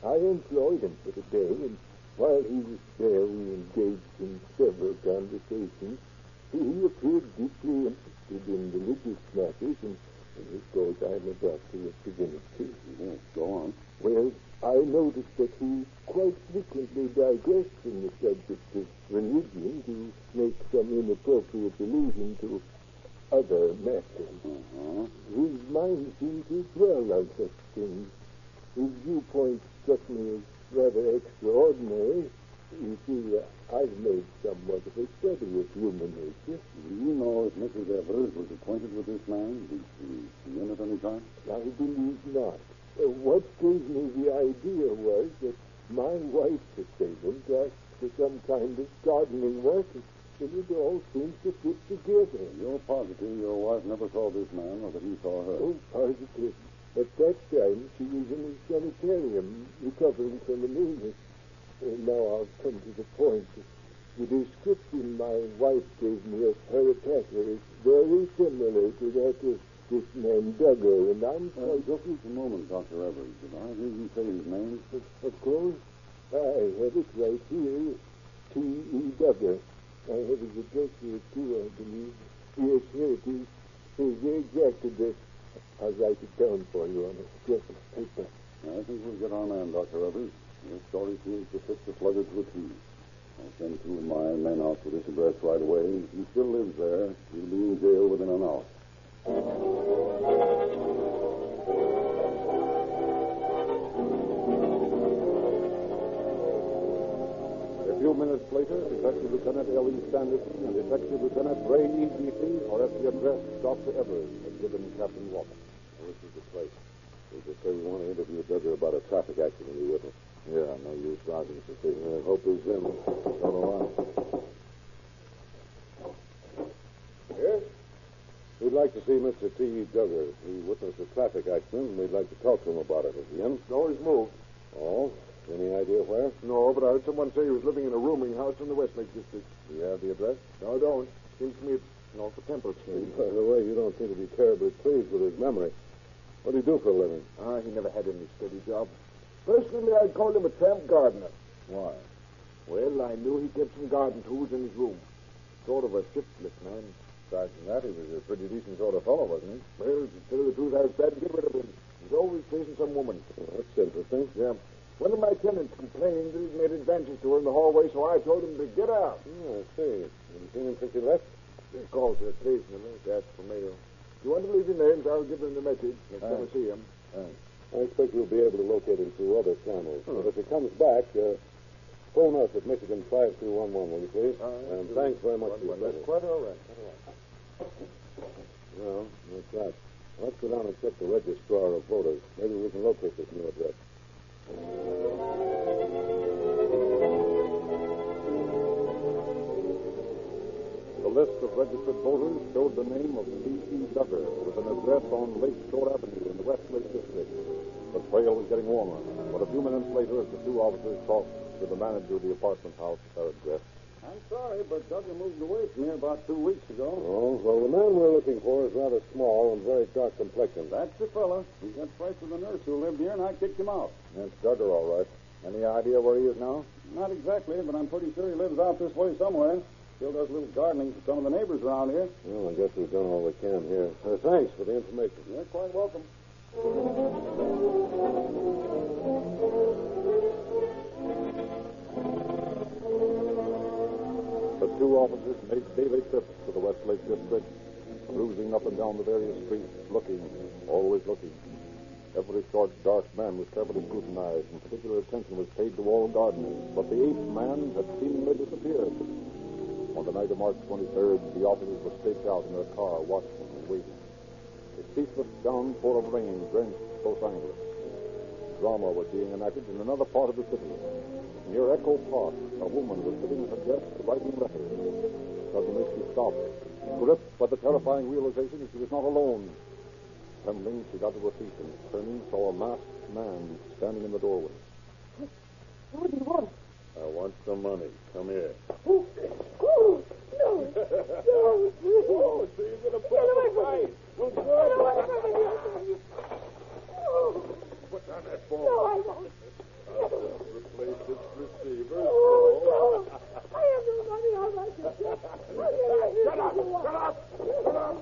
I employed him for the day, and while he was there, we engaged in several conversations. He appeared deeply interested in religious matters, and of course I'm about to represent it too. Yes, go on. Well, I noticed that he quite frequently digressed from the subject of religion to make some inappropriate allusion to other matters. His mind seemed to dwell on such things. His viewpoint struck me as rather extraordinary. You see, I've made somewhat of a study of human nature. Do you know if Mrs. Evers was acquainted with this man? Did she see him at any time? I believe not. What gave me the idea was that my wife's assailant asked for some kind of gardening work, and it all seems to fit together. You're positive your wife never saw this man or that he saw her? Oh, positive. At that time, she was in a sanitarium recovering from an illness. Now I'll come to the point. The description my wife gave me of her attacker is very similar to that of this man Duggar, and I'm quite... Just a moment, Dr. Evers. Did I hear you say his name? Of course. I have it right here. T.E. Duggar. I have his address here, too, I believe. Yes, here it is. Here's the exact address. I'll write it down for you on a scrap of paper. I think we'll get our man, Dr. Evers. Your story seems to fit the sluggard to a T. I'll send two of my men out to this address right away. If he still lives there, he'll be in jail within an hour. A few minutes later, Detective Lieutenant L.E. Sanderson and Detective Lieutenant Ray E.D.C. are at the address Dr. Evers had given Captain Walker. This is the place. They just say we want to interview Duggar about a traffic accident he witnessed. Yeah, no use dodging suspicion. I hope he's in. So do I. Yes? We'd like to see Mr. T.E. Duggar. He witnessed a traffic accident, and we'd like to talk to him about it. Is he in? No, he's moved. Oh? Any idea where? No, but I heard someone say he was living in a rooming house in the Westlake district. Do you have the address? No, I don't. Seems to me it's north of Temple Street. By the way, you don't seem to be terribly pleased with his memory. What do you do for a living? He never had any steady job. Personally, I'd call him a tramp gardener. Why? Well, I knew he kept some garden tools in his room. Sort of a shiftless man. Aside from that, he was a pretty decent sort of fellow, wasn't he? Well, to tell you the truth, I was glad to get rid of him. He's always chasing some woman. Well, that's interesting. Yeah. One of my tenants complained that he'd made advances to her in the hallway, so I told him to get out. Oh, I see. Have you seen him since he left? He calls her occasionally to ask for mail. If you want to leave your names, I'll give them the message next time I see him. Thanks. I expect you'll be able to locate him through other channels. But if he comes back, phone us at Michigan 5211, will you please? And thanks very much for your That's quite all right. Well, that's right. Let's go down and check the registrar of voters. Maybe we can locate this new address. The list of registered voters showed the name of T.E. Duggar with an address on Lake Shore Avenue in the Westlake District. The trail was getting warmer, but a few minutes later, as the two officers talked with the manager of the apartment house, their address. I'm sorry, but Duggar moved away from here about 2 weeks ago. Oh, well, the man we're looking for is rather small and very dark complexion. That's the fella. He got frights with a nurse who lived here, and I kicked him out. That's Duggar, all right. Any idea where he is now? Not exactly, but I'm pretty sure he lives out this way somewhere. Still does a little gardening for some of the neighbors around here. Well, I guess we've done all we can here. Thanks for the information. You're quite welcome. The two officers made daily trips to the Westlake district, cruising up and down the various streets, looking, always looking. Every short, dark man was carefully scrutinized, and particular attention was paid to all gardeners. But the eighth man had seemingly disappeared. On the night of March 23rd, the officers were staked out in their car, watching and waiting. A ceaseless downpour of rain drenched Los Angeles. Drama was being enacted in another part of the city. Near Echo Park, a woman was sitting at her desk writing letters. Suddenly she stopped, gripped by the terrifying realization that she was not alone. Trembling, she got to her feet and, turning, saw a masked man standing in the doorway. What do you want? I want some money. Come here. Oh, no. No. Oh, so you're going to put up a fight. Well, good. Get away from me. Oh. Put down that phone. No, I won't. I'll replace this receiver. Oh, no. I have no money. I'll write you a check. Shut up. Shut up. Shut up.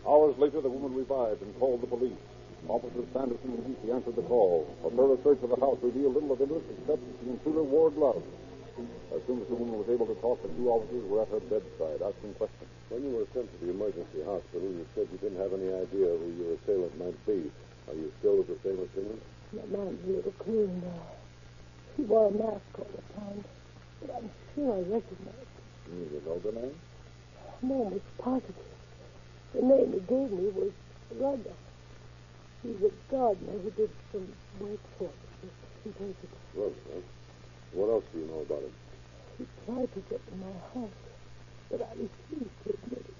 Hours later, the woman revived and called the police. Officers Sanderson and Heath answered the call. A thorough search of the house revealed little of interest except that the intruder wore gloves. As soon as the woman was able to talk, the two officers were at her bedside, asking questions. When you were sent to the emergency hospital, you said you didn't have any idea who your assailant might be. Are you still of the same opinion? My mind's a little clear now. He wore a mask all the time, but I'm sure I recognize him. You know the name? I'm almost positive. The name he gave me was Rudder. He's a gardener who did some work for me. He does it. Rudder? What else do you know about him? He tried to get in my house, but I refused to admit it.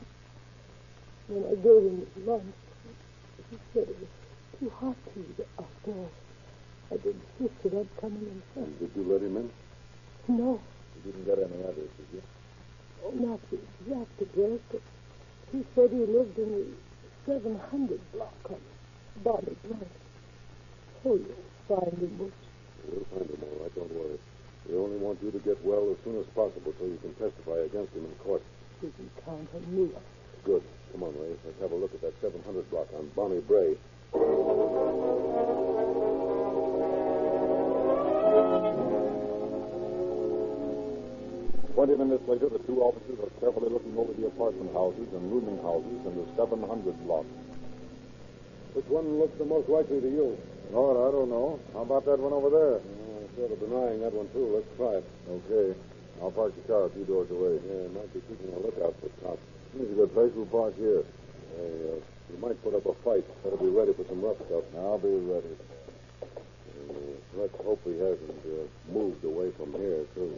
When I gave him his lunch, he said it was too hot to eat outdoors. I'd insisted on coming inside. And did you let him in? No. You didn't get any address, did you? Oh, not the exact address, but he said he lived in the 700 block on Bonnie Drive. Oh, you'll find him, won't you? We'll find him all right, don't worry. We only want you to get well as soon as possible so you can testify against him in court. You can count on me. Good. Come on, Ray. Let's have a look at that 700 block on Bonnie Bray. 20 minutes later, the two officers are carefully looking over the apartment houses and rooming houses in the 700 block. Which one looks the most likely to you? Lord, I don't know. How about that one over there? I'm sort of denying that one, too. Let's try it. Okay. I'll park the car a few doors away. Yeah, might be keeping a lookout for cops. This is a good place. We'll park here. You might put up a fight. Better be ready for some rough stuff. I'll be ready. Let's hope he hasn't moved away from here, too.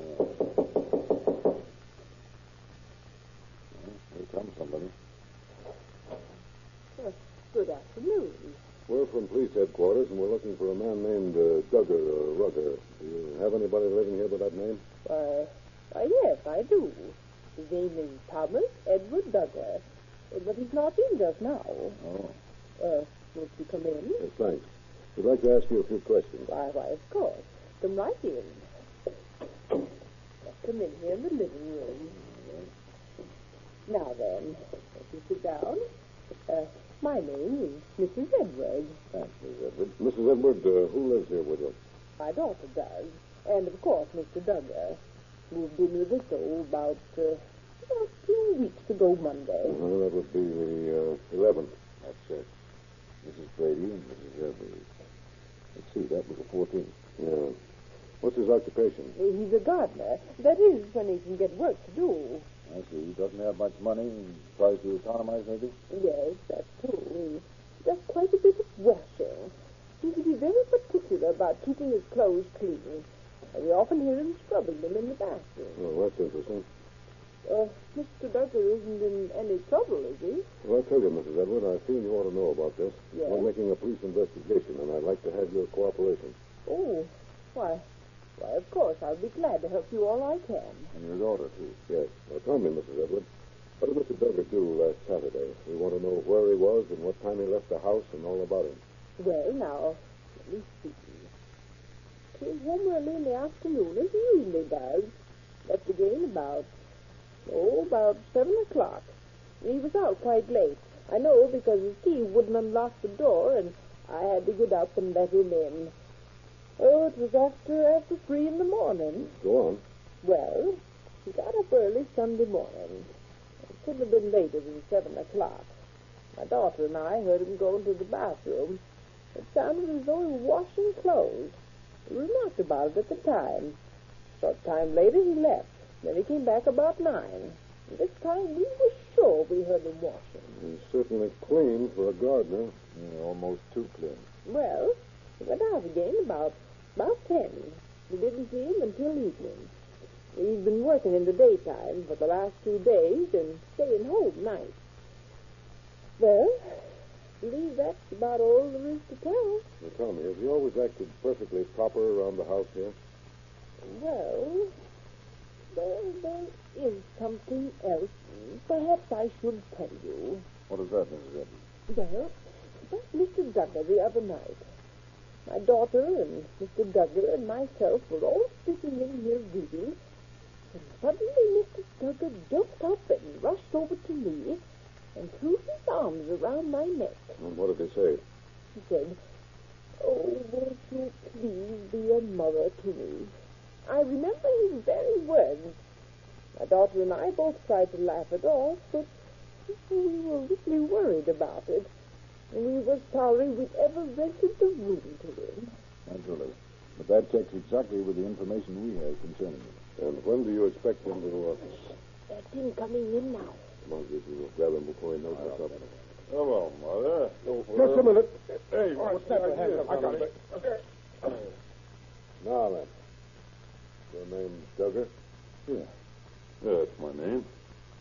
Here comes somebody. Good afternoon. We're from police headquarters, and we're looking for a man named Duggar or Rugger. Do you have anybody living here by that name? Why, yes, I do. His name is Thomas Edward Duggar, but he's not in just now. Oh. Won't you come in? Yes, thanks. We'd like to ask you a few questions. Why, of course. Come right in. Come in here in the living room. Now then, if you sit down. My name is Mrs. Edward. Thanks, Mrs. Edward. Mrs. Edward, who lives here with you? My daughter does. And, of course, Mr. Duggar moved in with us, about 2 weeks ago Monday. Well, that would be the 11th. That's it. Mrs. Brady and Mrs. Edward. Let's see, that was the 14th. Yeah. What's his occupation? He's a gardener. That is, when he can get work to do. I see. He doesn't have much money and tries to economize, maybe? Yes, that's true. He does quite a bit of washing. Seems to be very particular about keeping his clothes clean. We often hear him scrubbing them in the bathroom. Oh, that's interesting. Mr. Duggar isn't in any trouble, is he? Well, I'll tell you, Mrs. Edward, I feel you ought to know about this. Yes? We're making a police investigation, and I'd like to have your cooperation. Oh, why, of course, I'll be glad to help you all I can. And your daughter, too. Yes. Now, tell me, Mrs. Edward, what did Mr. Duggar do last Saturday? We want to know where he was and what time he left the house and all about him. Well, now, let me see. Came home early in the afternoon, as he usually does. Left again about 7 o'clock. He was out quite late. I know, because his key wouldn't unlock the door, and I had to get up and let him in. Oh, it was after 3 in the morning. Go on. Well, he got up early Sunday morning. It couldn't have been later than 7 o'clock. My daughter and I heard him go into the bathroom. It sounded as though he was washing clothes. We remarked about it at the time. A short time later, he left. Then he came back about 9. And this time, we were sure we heard him washing. He's certainly clean for a gardener. Yeah, almost too clean. Well, he went out again about 10. We didn't see him until evening. He's been working in the daytime for the last 2 days and staying home nights. Well, I believe that's about all there is to tell. Now, tell me, has he always acted perfectly proper around the house here? Well, there is something else. Perhaps I should tell you. What is that, Mrs. Edwards? Well, about Mr. Duggar the other night. My daughter and Mr. Duggar and myself were all sitting in here reading, and suddenly Mr. Duggar jumped up and rushed over to me and threw his arms around my neck. And what did he say? He said, "Oh, won't you please be a mother to me?" I remember his very words. My daughter and I both tried to laugh it off, but we were really worried about it. And we were sorry we ever rented the room to him. Naturally. But that checks exactly with the information we have concerning it. And when do you expect him to... That's him coming in now. Come on, Gizzy, we'll grab him before he knows what's up. Hello, Mother. Just a minute. Hey, what's that? I got it. Okay. Now then. Your name's Duggar? Yeah. That's my name.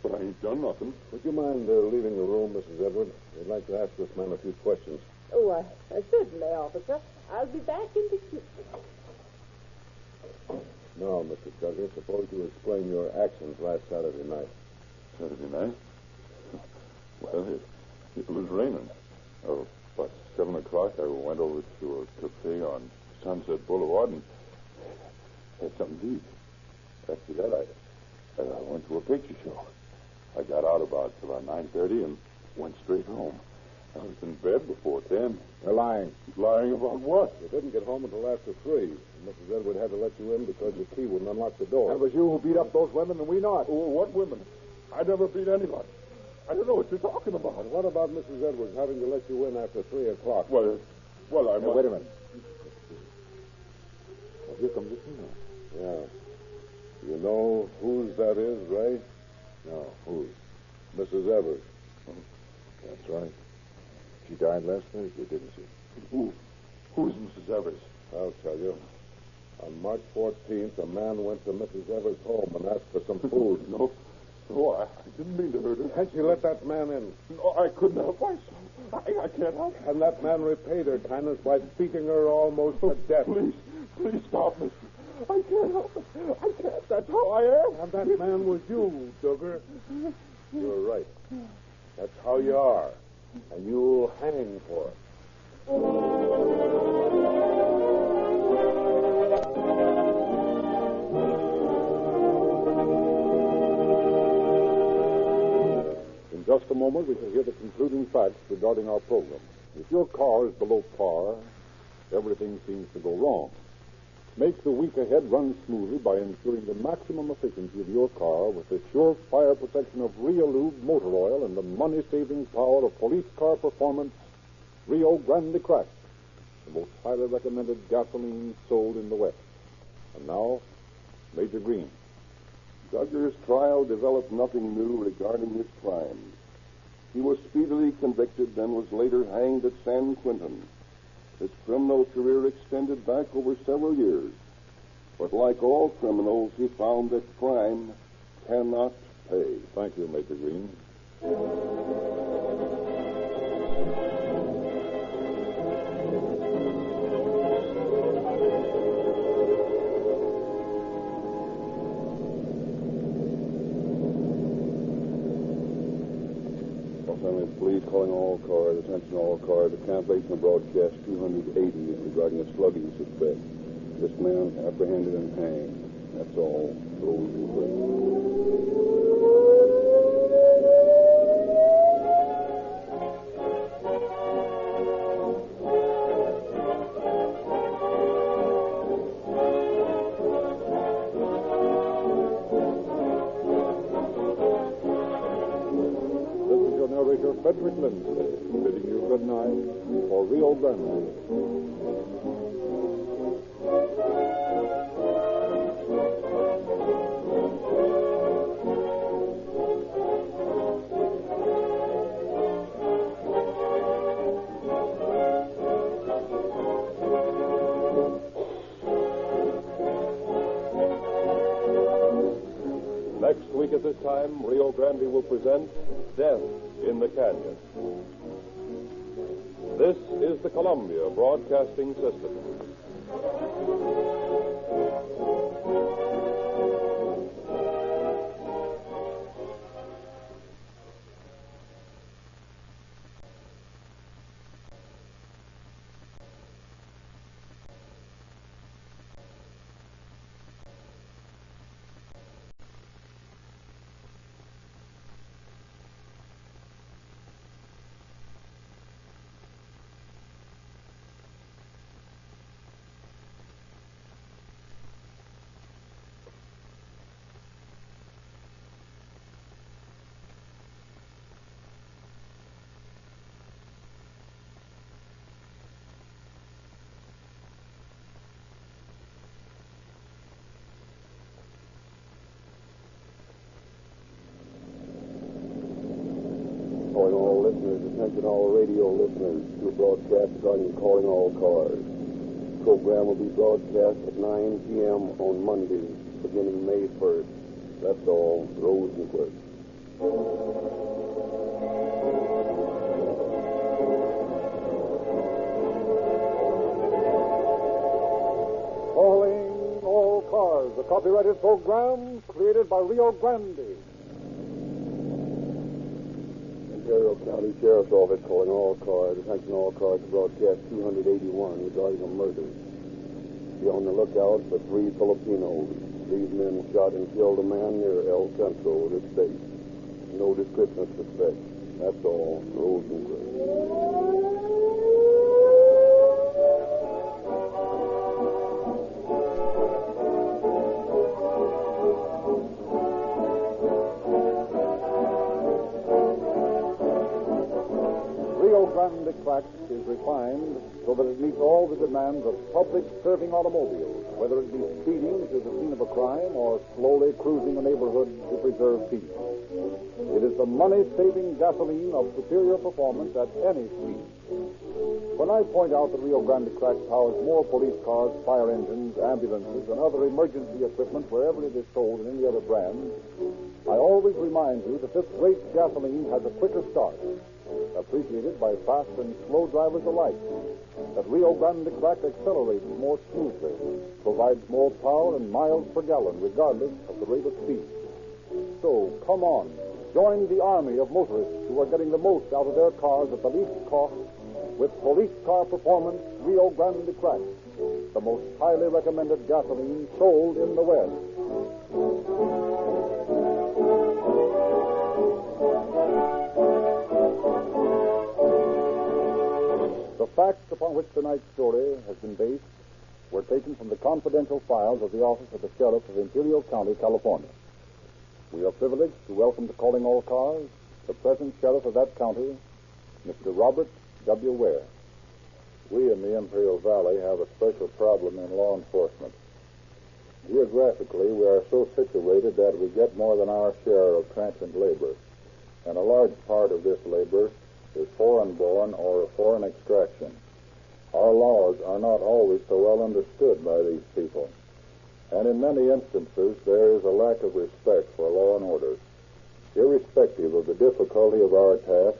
But I ain't done nothing. Would you mind leaving the room, Mrs. Edwards? We'd like to ask this man a few questions. Oh, certainly, officer. I'll be back in the kitchen. Now, Mr. Duggar, suppose you explain your actions last Saturday night. Saturday night? Well, it was raining. About 7 o'clock, I went over to a cafe on Sunset Boulevard and had something to eat. After that, I went to a picture show. I got out about 9:30 and went straight home. I was in bed before 10. You're lying. Lying about what? You didn't get home until after 3. And Mrs. Edward had to let you in because your key wouldn't unlock the door. It was you who beat up those women and we not. Oh, what women? I never beat anybody. I don't know what you're talking about. And what about Mrs. Edwards having to let you in after 3 o'clock? Well, I must... Wait a minute. Well, here comes the signal. Yeah. You know whose that is, Ray? No, whose? Mrs. Evers. That's right. She died last Thursday, didn't she? Who's Mrs. Evers? I'll tell you. On March 14th, a man went to Mrs. Evers' home and asked for some food. No, I didn't mean to hurt her. Can't you let that man in? No, I couldn't help myself. I can't help. And that man repaid her kindness by beating her almost to death. Please stop me. I can't help it. I can't. That's how I am. And that man was you, Duggar. You're right. That's how you are. And you'll hang for it. In just a moment, we shall hear the concluding facts regarding our program. If your car is below par, everything seems to go wrong. Make the week ahead run smoothly by ensuring the maximum efficiency of your car with the sure fire protection of Rio Lube motor oil and the money-saving power of police car performance Rio Grande Cracked, the most highly recommended gasoline sold in the West. And now, Major Green. Duggar's trial developed nothing new regarding his crimes. He was speedily convicted and was later hanged at San Quentin. His criminal career extended back over several years. But like all criminals, he found that crime cannot pay. Thank you, Major Green. Police calling all cars, attention all cars. The cancellation of broadcast 280 is regarding a slugging suspect. This man apprehended and hanged. That's all. Those who Patrick Lindsley, bidding you good night for Rio Grande. Next week at this time, Rio Grande will present Death in the Canyon. This is the Columbia Broadcasting System. Calling all listeners, attention all radio listeners, to a broadcast regarding calling all cars. The program will be broadcast at 9 p.m. on Monday, beginning May 1st. That's all. Rosenquist. Calling All Cars, a copyrighted program created by Rio Grande. Ontario County Sheriff's Office calling all cars. Attention all cars to broadcast 281 regarding a murder. Be on the lookout for 3 Filipinos. These men shot and killed a man near El Centro, this state. No description of suspect. That's all. Rosenquist. Grande Crack is refined so that it meets all the demands of public-serving automobiles, whether it be speeding to the scene of a crime or slowly cruising a neighborhood to preserve peace. It is the money-saving gasoline of superior performance at any speed. When I point out that Rio Grande Crack powers more police cars, fire engines, ambulances, and other emergency equipment wherever it is sold in any other brand, I always remind you that this great gasoline has a quicker start, appreciated by fast and slow drivers alike, that Rio Grande Crack accelerates more smoothly, provides more power and miles per gallon regardless of the rate of speed. So, come on, join the army of motorists who are getting the most out of their cars at the least cost with police car performance Rio Grande Crack, the most highly recommended gasoline sold in the West. The facts upon which tonight's story has been based were taken from the confidential files of the office of the Sheriff of Imperial County, California. We are privileged to welcome to Calling All Cars the present Sheriff of that county, Mr. Robert W. Ware. We in the Imperial Valley have a special problem in law enforcement. Geographically, we are so situated that we get more than our share of transient labor, and a large part of this labor is foreign-born or of foreign extraction. Our laws are not always so well understood by these people, and in many instances there is a lack of respect for law and order. Irrespective of the difficulty of our task,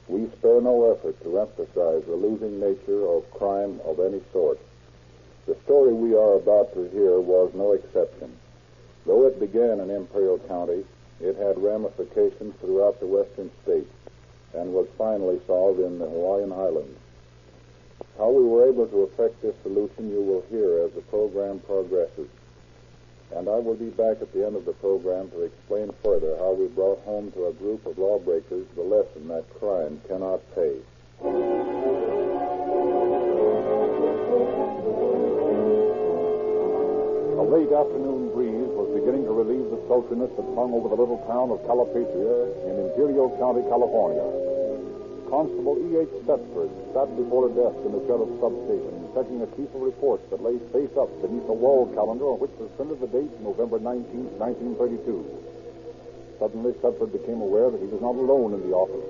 we spare no effort to emphasize the losing nature of crime of any sort. The story we are about to hear was no exception. Though it began in Imperial County, it had ramifications throughout the western states and was finally solved in the Hawaiian Islands. How we were able to effect this solution you will hear as the program progresses. And I will be back at the end of the program to explain further how we brought home to a group of lawbreakers the lesson that crime cannot pay. A late afternoon breeze was beginning to relieve the sultriness that hung over the little town of Calapatria in Imperial County, California. Constable E.H. Thetford sat before a desk in the sheriff's substation, checking a sheaf of reports that lay face up beneath a wall calendar on which was printed the date November 19th, 1932. Suddenly, Thetford became aware that he was not alone in the office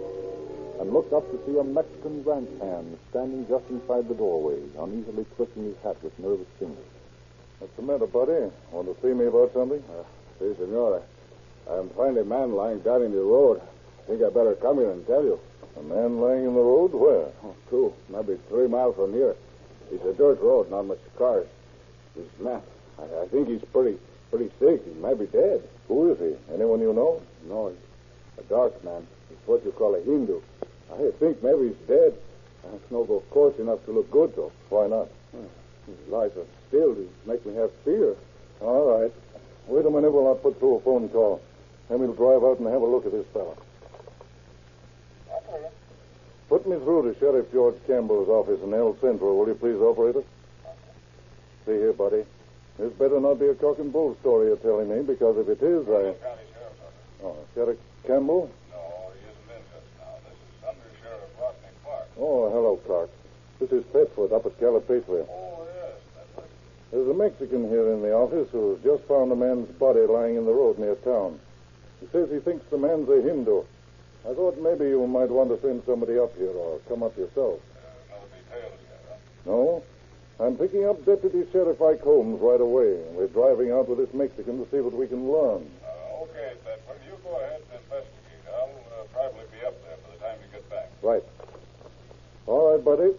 and looked up to see a Mexican ranch hand standing just inside the doorway, uneasily twisting his hat with nervous fingers. What's the matter, buddy? Want to see me about something? Si, senor. I'm finding a man lying down in the road. Think I better come here and tell you. A man lying in the road? Where? Oh, 2, maybe 3 miles from here. It's a dirt road, not much cars. This man, I think he's pretty sick. He might be dead. Who is he? Anyone you know? No, he's a dark man. He's what you call a Hindu. I think maybe he's dead. That's no go close enough to look good, though. Why not? His lies are still. It make me have fear. All right. Wait a minute while I put through a phone call. Then we'll drive out and have a look at this fellow. Okay. Put me through to Sheriff George Campbell's office in El Centro, will you please, operator? See here, buddy. This better not be a cock and bull story you're telling me, because if it is, Sheriff Campbell? No, he isn't in just now. This is Under Sheriff Rodney Clark. Oh, hello, Clark. This is Thetford up at Calipatria. Oh, yes, that's right. There's a Mexican here in the office who's just found a man's body lying in the road near town. He says he thinks the man's a Hindu. I thought maybe you might want to send somebody up here or come up yourself. No details yet, huh? No? I'm picking up Deputy Sheriff Ike Holmes right away. We're driving out with this Mexican to see what we can learn. Okay, Thetford, you go ahead and investigate. I'll probably be up there by the time you get back. Right. All right, buddy.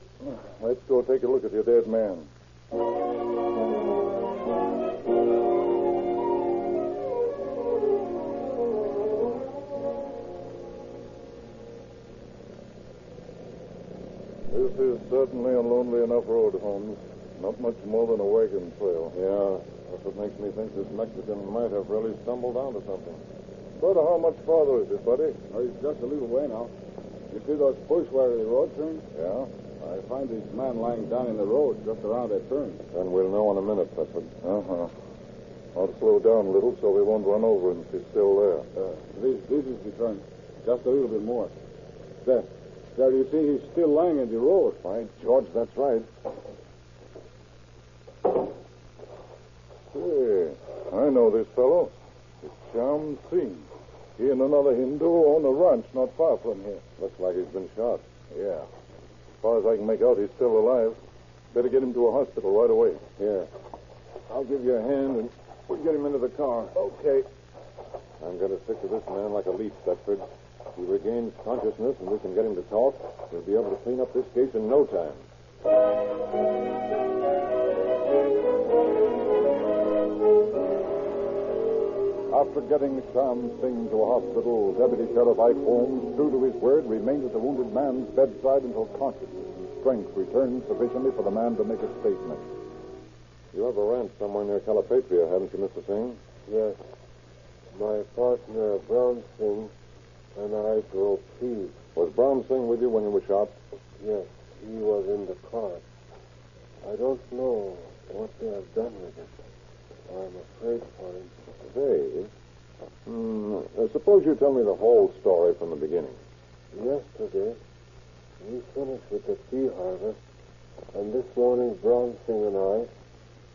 Let's go take a look at your dead man. This is certainly a lonely enough road, Holmes. Not much more than a wagon trail. Yeah, that's what makes me think this Mexican might have really stumbled onto something. But how much farther is it, buddy? Oh, it's just a little way now. You see those bush where the road turns? Yeah. I find this man lying down in the road just around that turn. Then we'll know in a minute, Thetford. Uh-huh. I'll slow down a little so we won't run over him if he's still there. This is the turn. Just a little bit more. There, you see, he's still lying in the road. By George, that's right. Hey, I know this fellow. It's Cham Singh. He and another Hindu own a ranch not far from here. Looks like he's been shot. Yeah. As far as I can make out, he's still alive. Better get him to a hospital right away. Here. I'll give you a hand and we'll get him into the car. Okay. I'm going to stick to this man like a leech, Thetford. If he regains consciousness and we can get him to talk, we'll be able to clean up this case in no time. After getting Cham Singh to a hospital, Deputy Sheriff Ike Holmes, true to his word, remained at the wounded man's bedside until consciousness and strength returned sufficiently for the man to make a statement. You have a ranch somewhere near Calipatria, haven't you, Mr. Singh? Yes. My partner, Brown Singh, and I drove peas. Was Brown Singh with you when you were shot? Yes, he was in the car. I don't know what they have done with it. I'm afraid for him. They? Suppose you tell me the whole story from the beginning. Yesterday, we finished with the pea harvest, and this morning Brown Singh and I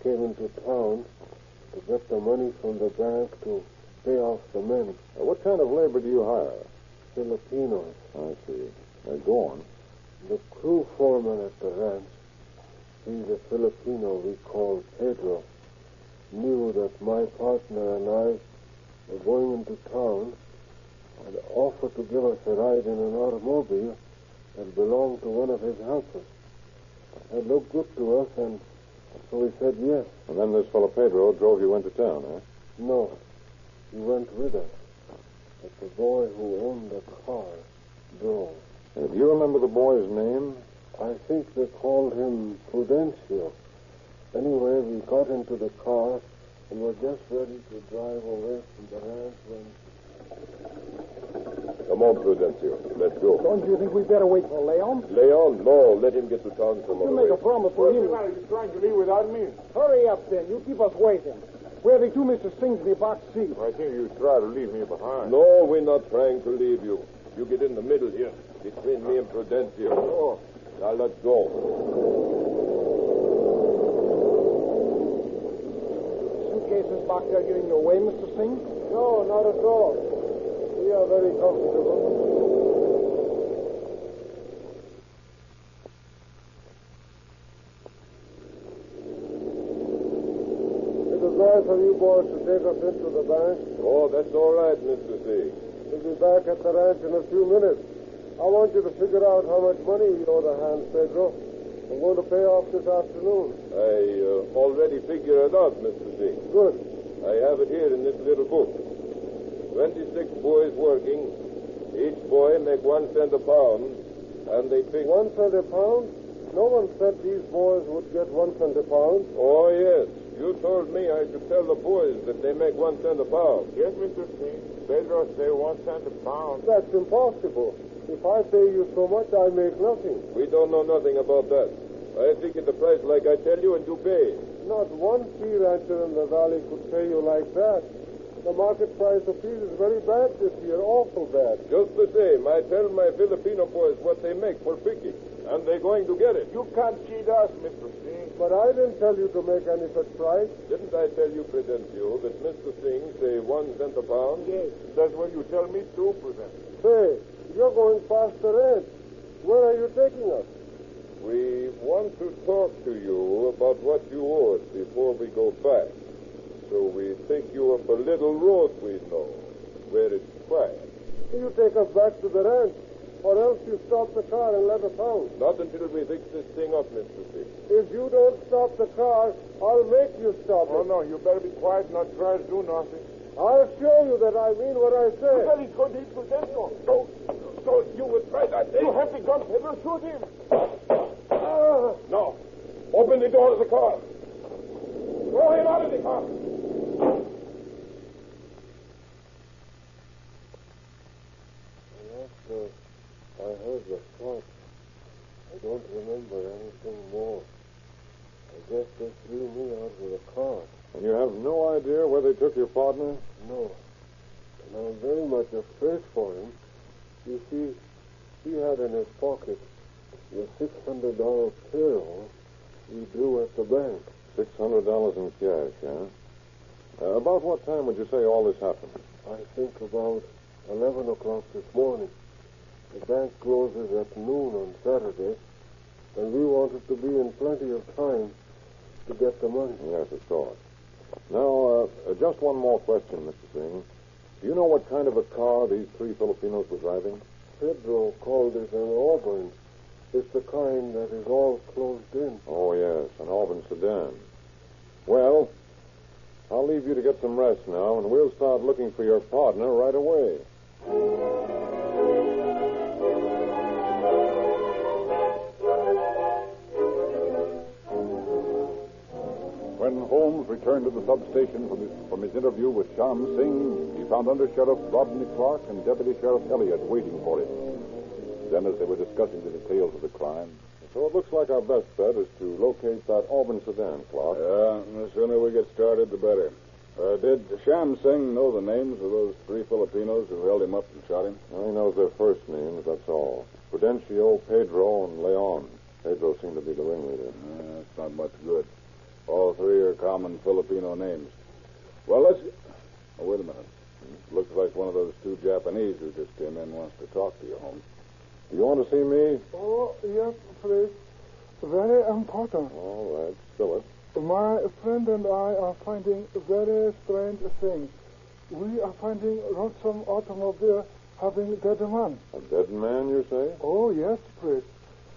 came into town to get the money from the bank to pay off the men. What kind of labor do you hire? Filipinos. I see. Go on. The crew foreman at the ranch, he's a Filipino we call Pedro, knew that my partner and I were going into town and offered to give us a ride in an automobile that belonged to one of his helpers. It looked good to us, and so we said yes. And then this fellow Pedro drove you into town, eh? No, he went with us. But the boy who owned the car drove. Do you remember the boy's name? I think they called him Prudencio. Anyway, we got into the car and were just ready to drive away from the ranch when... Come on, Prudencio. Let's go. Don't you think we better wait for Leon? Leon? No, let him get to town some You other make way. a promise to him. Are you trying to leave without me? Hurry up, then. You keep us waiting. Where are the two Mr. Sings in the box seat? I think you try to leave me behind. No, we're not trying to leave you. You get in the middle here. between me and Prudencio. Oh. Now let's go. Suitcases back there getting your way, Mr. Singh? No, not at all. We are very comfortable. Nice of you boys to take us into the bank. Oh, that's all right, Mr. Singh. We'll be back at the ranch in a few minutes. I want you to figure out how much money you owe the hands, Pedro. I'm going to pay off this afternoon. I already figured it out, Mr. Singh. Good. I have it here in this little book. 26 boys working. Each boy make 1 cent a pound, and they pick... 1 cent a pound? No one said these boys would get 1 cent a pound. Oh, yes. You told me I should tell the boys that they make 1 cent a pound. Yes, Mr. Singh. Pedro say 1 cent a pound. That's impossible. If I pay you so much, I make nothing. We don't know nothing about that. I figured the price like I tell you and you pay. Not one pea rancher in the valley could pay you like that. The market price of peas is very bad this year, awful bad. Just the same, I tell my Filipino boys what they make for picking, and they're going to get it. You can't cheat us, Mr. Singh. But I didn't tell you to make any such price. Didn't I tell you, Prudencio, that Mr. Singh say 1 cent a pound? Yes, that's what you tell me too, Prudencio. Say, you're going past the ranch. Where are you taking us? We want to talk to you about what you owe us before we go back. So we take you up a little road we know, where it's quiet. You take us back to the ranch, or else you stop the car and let us out. Not until we fix this thing up, Mr. Singh. If you don't stop the car, I'll make you stop it. Oh, no, you better be quiet and not try to do nothing. I'll show you that I mean what I say. You said he's going to eat Prudencio. So you would try that thing? You have the gun, Pedro. Shoot him. No. Open the door of the car. Throw him out of the car. I heard the shot. I don't remember anything more. I guess they threw me out of the car. And you have no idea where they took your partner? No. And I'm very much afraid for him. You see, he had in his pocket the $600 payroll we drew at the bank. $600 in cash, huh? About what time would you say all this happened? I think about 11 o'clock this morning. The bank closes at noon on Saturday, and we wanted to be in plenty of time to get the money. Yes, of course. Now, just one more question, Mr. Singh. Do you know what kind of a car these 3 Filipinos were driving? Pedro called it an Auburn. It's the kind that is all closed in. Oh, yes, an Auburn sedan. Well, I'll leave you to get some rest now, and we'll start looking for your partner right away. When Holmes returned to the substation from his interview with Sham Singh, he found Under Sheriff Rodney Clark and Deputy Sheriff Elliott waiting for him. Then, as they were discussing the details of the crime... So it looks like our best bet is to locate that Auburn sedan, Clark. Yeah, the sooner we get started, the better. Did Sham Singh know the names of those 3 Filipinos who held him up and shot him? He knows their first names, that's all. Prudencio, Pedro, and Leon. Pedro seemed to be the ringleader. That's not much good. All 3 are common Filipino names. Well, let's... Oh, wait a minute. Looks like one of those 2 Japanese who just came in wants to talk to you, Holmes. Do you want to see me? Oh, yes, please. Very important. All right, spill it. My friend and I are finding very strange things. We are finding some automobile having dead man. A dead man, you say? Oh, yes, please.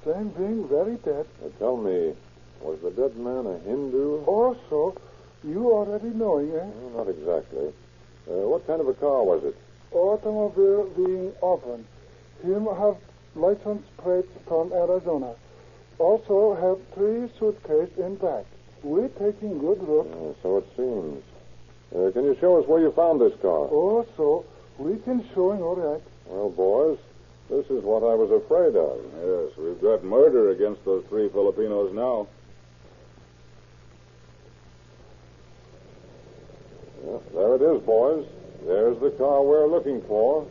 Same being very dead. Tell me, was the dead man a Hindu? Also, you already knowing, eh? Not exactly. What kind of a car was it? Automobile being open. Him have license plates from Arizona. Also have 3 suitcases in back. We're taking good look. So it seems. Can you show us where you found this car? Also, we can show him all right. Well, boys, this is what I was afraid of. Yes, we've got murder against those 3 Filipinos now. Yeah, there it is, boys. There's the car we're looking for.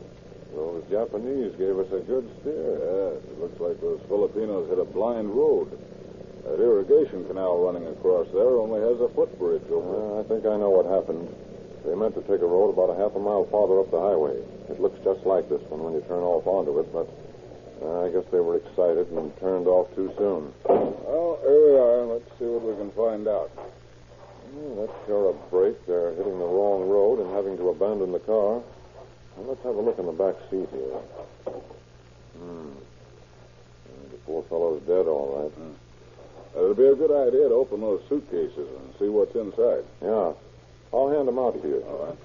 Those Japanese gave us a good steer. Yes, it looks like those Filipinos hit a blind road. That irrigation canal running across there only has a footbridge over it. I think I know what happened. They meant to take a road about a half a mile farther up the highway. It looks just like this one when you turn off onto it, but I guess they were excited and turned off too soon. Well, here we are. Let's see what we can find out. That's sure a break. They're hitting the wrong road and having to abandon the car. Well, let's have a look in the back seat here. The poor fellow's dead, all right. It'd be a good idea to open those suitcases and see what's inside. Yeah. I'll hand them out to you. All right.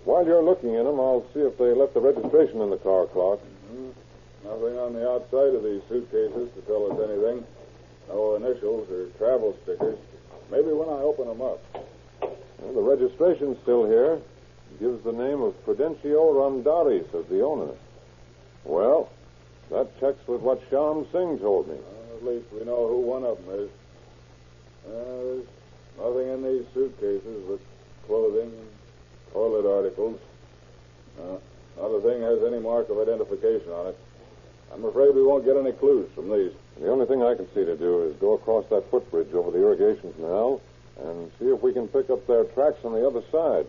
While you're looking in them, I'll see if they left the registration in the car, Clark. Nothing on the outside of these suitcases to tell us anything. No initials or travel stickers. Maybe when I open them up. Well, the registration's still here. It gives the name of Prudencio Rondaris as the owner. Well, that checks with what Shyam Singh told me. At least we know who one of them is. There's nothing in these suitcases but clothing, toilet articles. Not a thing has any mark of identification on it. I'm afraid we won't get any clues from these. The only thing I can see to do is go across that footbridge over the irrigation canal and see if we can pick up their tracks on the other side.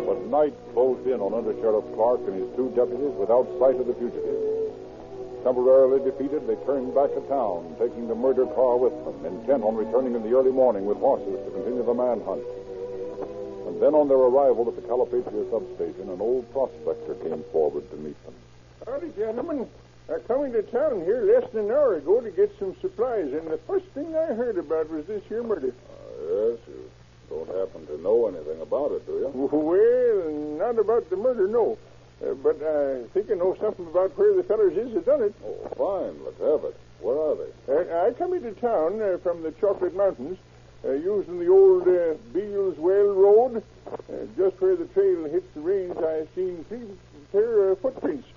But night closed in on Under Sheriff Clark and his two deputies without sight of the fugitives. Temporarily defeated, they turned back to town, taking the murder car with them, intent on returning in the early morning with horses to continue the manhunt. And then on their arrival at the Calipatria substation, an old prospector came forward to meet them. Howdy, gentlemen. I come into town here less than an hour ago to get some supplies, and the first thing I heard about was this here murder. Yes, you don't happen to know anything about it, do you? Well, not about the murder, no. But I think I know something about where the fellers is that done it. Oh, fine. Let's have it. Where are they? I come into town from the Chocolate Mountains, using the old Beals Well Road. Just where the trail hits the range, I seen 3 pair of footprints.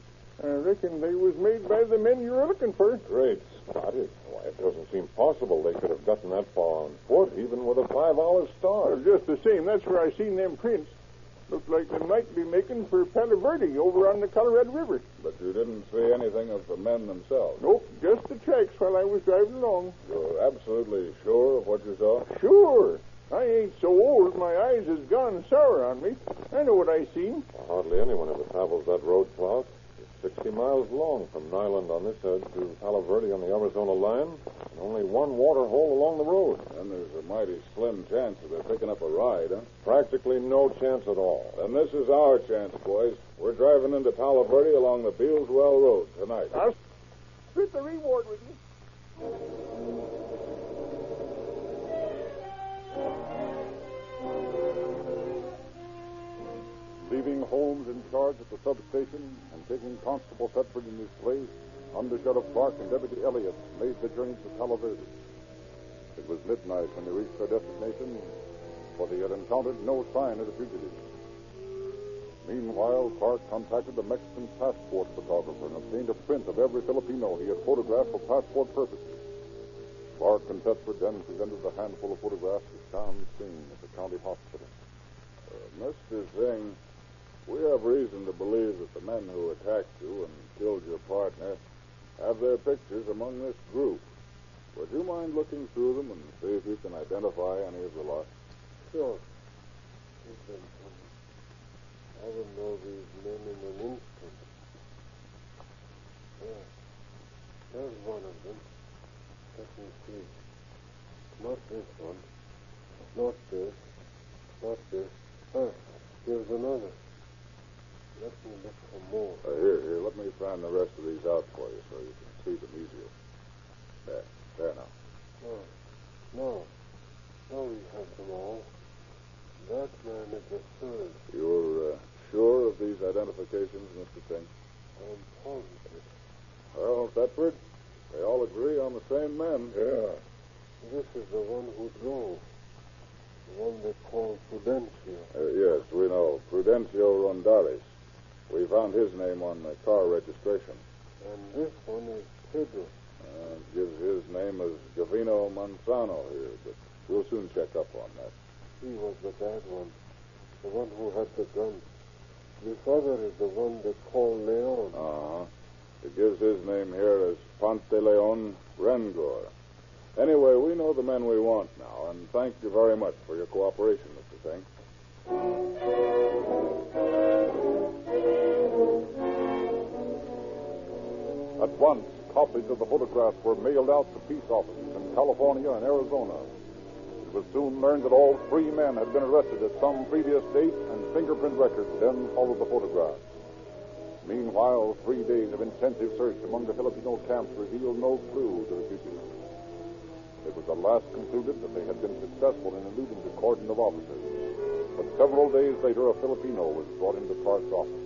I reckon they was made by the men you were looking for. Great Scott. Why, it doesn't seem possible they could have gotten that far on foot, even with a 5-hour start. Well, just the same, that's where I seen them prints. Looked like they might be making for Palo Verde over on the Colorado River. But you didn't see anything of the men themselves? Nope, just the tracks while I was driving along. You're absolutely sure of what you saw? Sure. I ain't so old, my eyes has gone sour on me. I know what I seen. Hardly anyone ever travels that road, Clark. It's 60 miles long from Nyland on this edge to Palo Verde on the Arizona line, and only one water hole along the road. And there's a mighty slim chance of they're picking up a ride, huh? Practically no chance at all. Then this is our chance, boys. We're driving into Palo Verde along the Bealswell Road tonight. I'll split the reward with you. Leaving Holmes in charge at the substation and taking Constable Thetford in his place, Under Sheriff Clark and Deputy Elliott made the journey to Palo Verde. It was midnight when they reached their destination, for they had encountered no sign of the fugitives. Meanwhile, Clark contacted the Mexican passport photographer and obtained a print of every Filipino he had photographed for passport purposes. Clark and Thetford then presented the handful of photographs to Shyam Singh at the county hospital. Mr. Singh, we have reason to believe that the men who attacked you and killed your partner have their pictures among this group. Would you mind looking through them and see if you can identify any of the lot? Sure. I will know these men in an instant. Yeah. There's one of them. Let me see. Not this one. Not this. Not this. Here's another. Let me look for more. Here, let me find the rest of these out for you so you can see them easier. There now. No, we have them all. That man is the third. You're sure of these identifications, Mr. Singh? I'm positive. Well, Thetford, they all agree on the same men. Yeah. This is the one who drove. The one they call Prudencio. Yes, we know. Prudencio Rondaris. We found his name on the car registration. And this one is Pedro. Gives his name as Gavino Manzano here, but we'll soon check up on that. He was the bad one. The one who had the gun. The father is the one they call Leon. Uh-huh. It gives his name here as Pantaleon Rengor. Anyway, we know the men we want now, and thank you very much for your cooperation, Mr. Fink. At once, copies of the photographs were mailed out to peace officers in California and Arizona. It was soon learned that all 3 men had been arrested at some previous date, and fingerprint records then followed the photographs. Meanwhile, 3 days of intensive search among the Filipino camps revealed no clue to the fugitives. It was at last concluded that they had been successful in eluding the cordon of officers. But several days later, a Filipino was brought into Clark's office.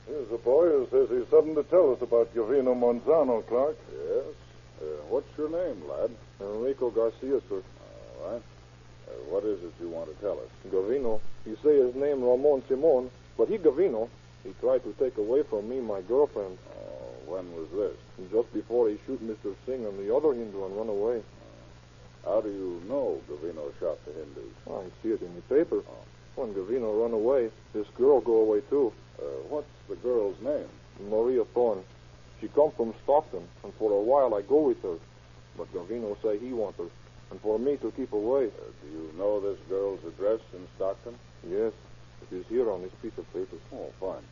Here's a boy who says he's something to tell us about Gavino Manzano, Clark. Yes? What's your name, lad? Enrico Garcia, sir. All right. What is it you want to tell us? Gavino. He say his name Ramon Simon, but he Gavino. He tried to take away from me my girlfriend. Oh, when was this? Just before he shoot Mr. Singh and the other Hindu and run away. How do you know Gavino shot the Hindus? I see it in the paper. When Gavino run away, this girl go away too. What's the girl's name? Maria Thorne. She come from Stockton, and for a while I go with her. But Gavino say he want her, and for me to keep away. Do you know this girl's address in Stockton? Yes. It is here on this piece of paper. Oh, fine.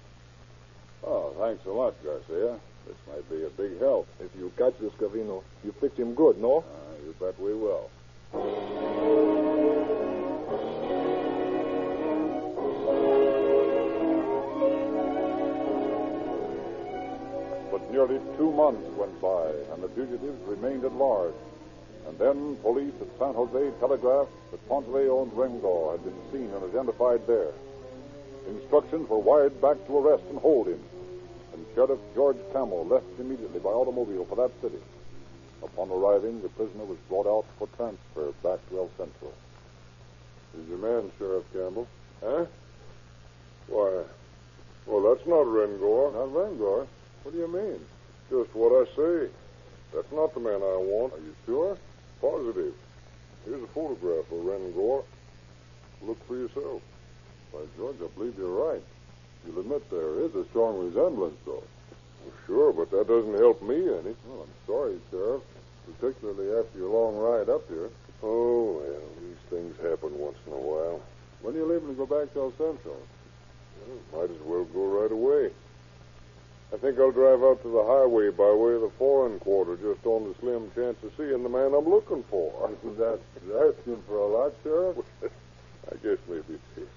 Oh, thanks a lot, Garcia. This might be a big help. If you catch this Gavino, you fix him good, no? You bet we will. But nearly 2 months went by, and the fugitives remained at large. And then police at San Jose telegraphed that Pantaleon Rengo had been seen and identified there. Instructions were wired back to arrest and hold him, and Sheriff George Camel left immediately by automobile for that city. Upon arriving, the prisoner was brought out for transfer back to El Centro. Who's your man, Sheriff Campbell? Huh? Why, well, that's not Rengor. Not Rengor? What do you mean? Just what I say. That's not the man I want. Are you sure? Positive. Here's a photograph of Rengor. Look for yourself. By George, I believe you're right. You'll admit there is a strong resemblance, though. Well, sure, but that doesn't help me any. Well, I'm sorry, Sheriff, particularly after your long ride up here. Oh, well, these things happen once in a while. When are you leaving to go back to El Centro? Well, might as well go right away. I think I'll drive out to the highway by way of the foreign quarter, just on the slim chance of seeing the man I'm looking for. That's asking for a lot, Sheriff. I guess maybe it is.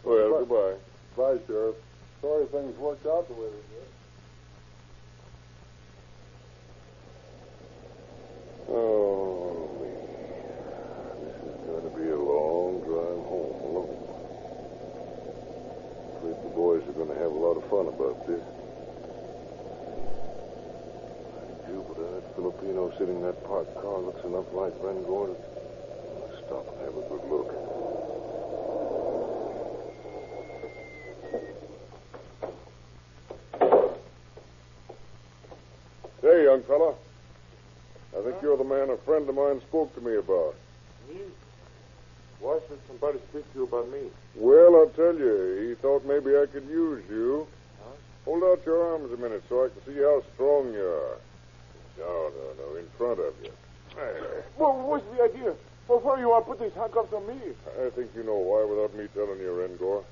Well, goodbye. Bye, Sheriff. Sorry things worked out the way they did. Oh, this is going to be a long drive home alone. I think the boys are going to have a lot of fun about this. Jupiter, that Filipino sitting in that parked car looks enough like Rengor to stop and have a good look. Hey, young fella. I think you're the man a friend of mine spoke to me about. Me? Why should somebody speak to you about me? Well, I'll tell you. He thought maybe I could use you. Huh? Hold out your arms a minute so I can see how strong you are. No, in front of you. Well, what's the idea? Well, why you want to put these handcuffs on me? I think you know why without me telling you, Rengor.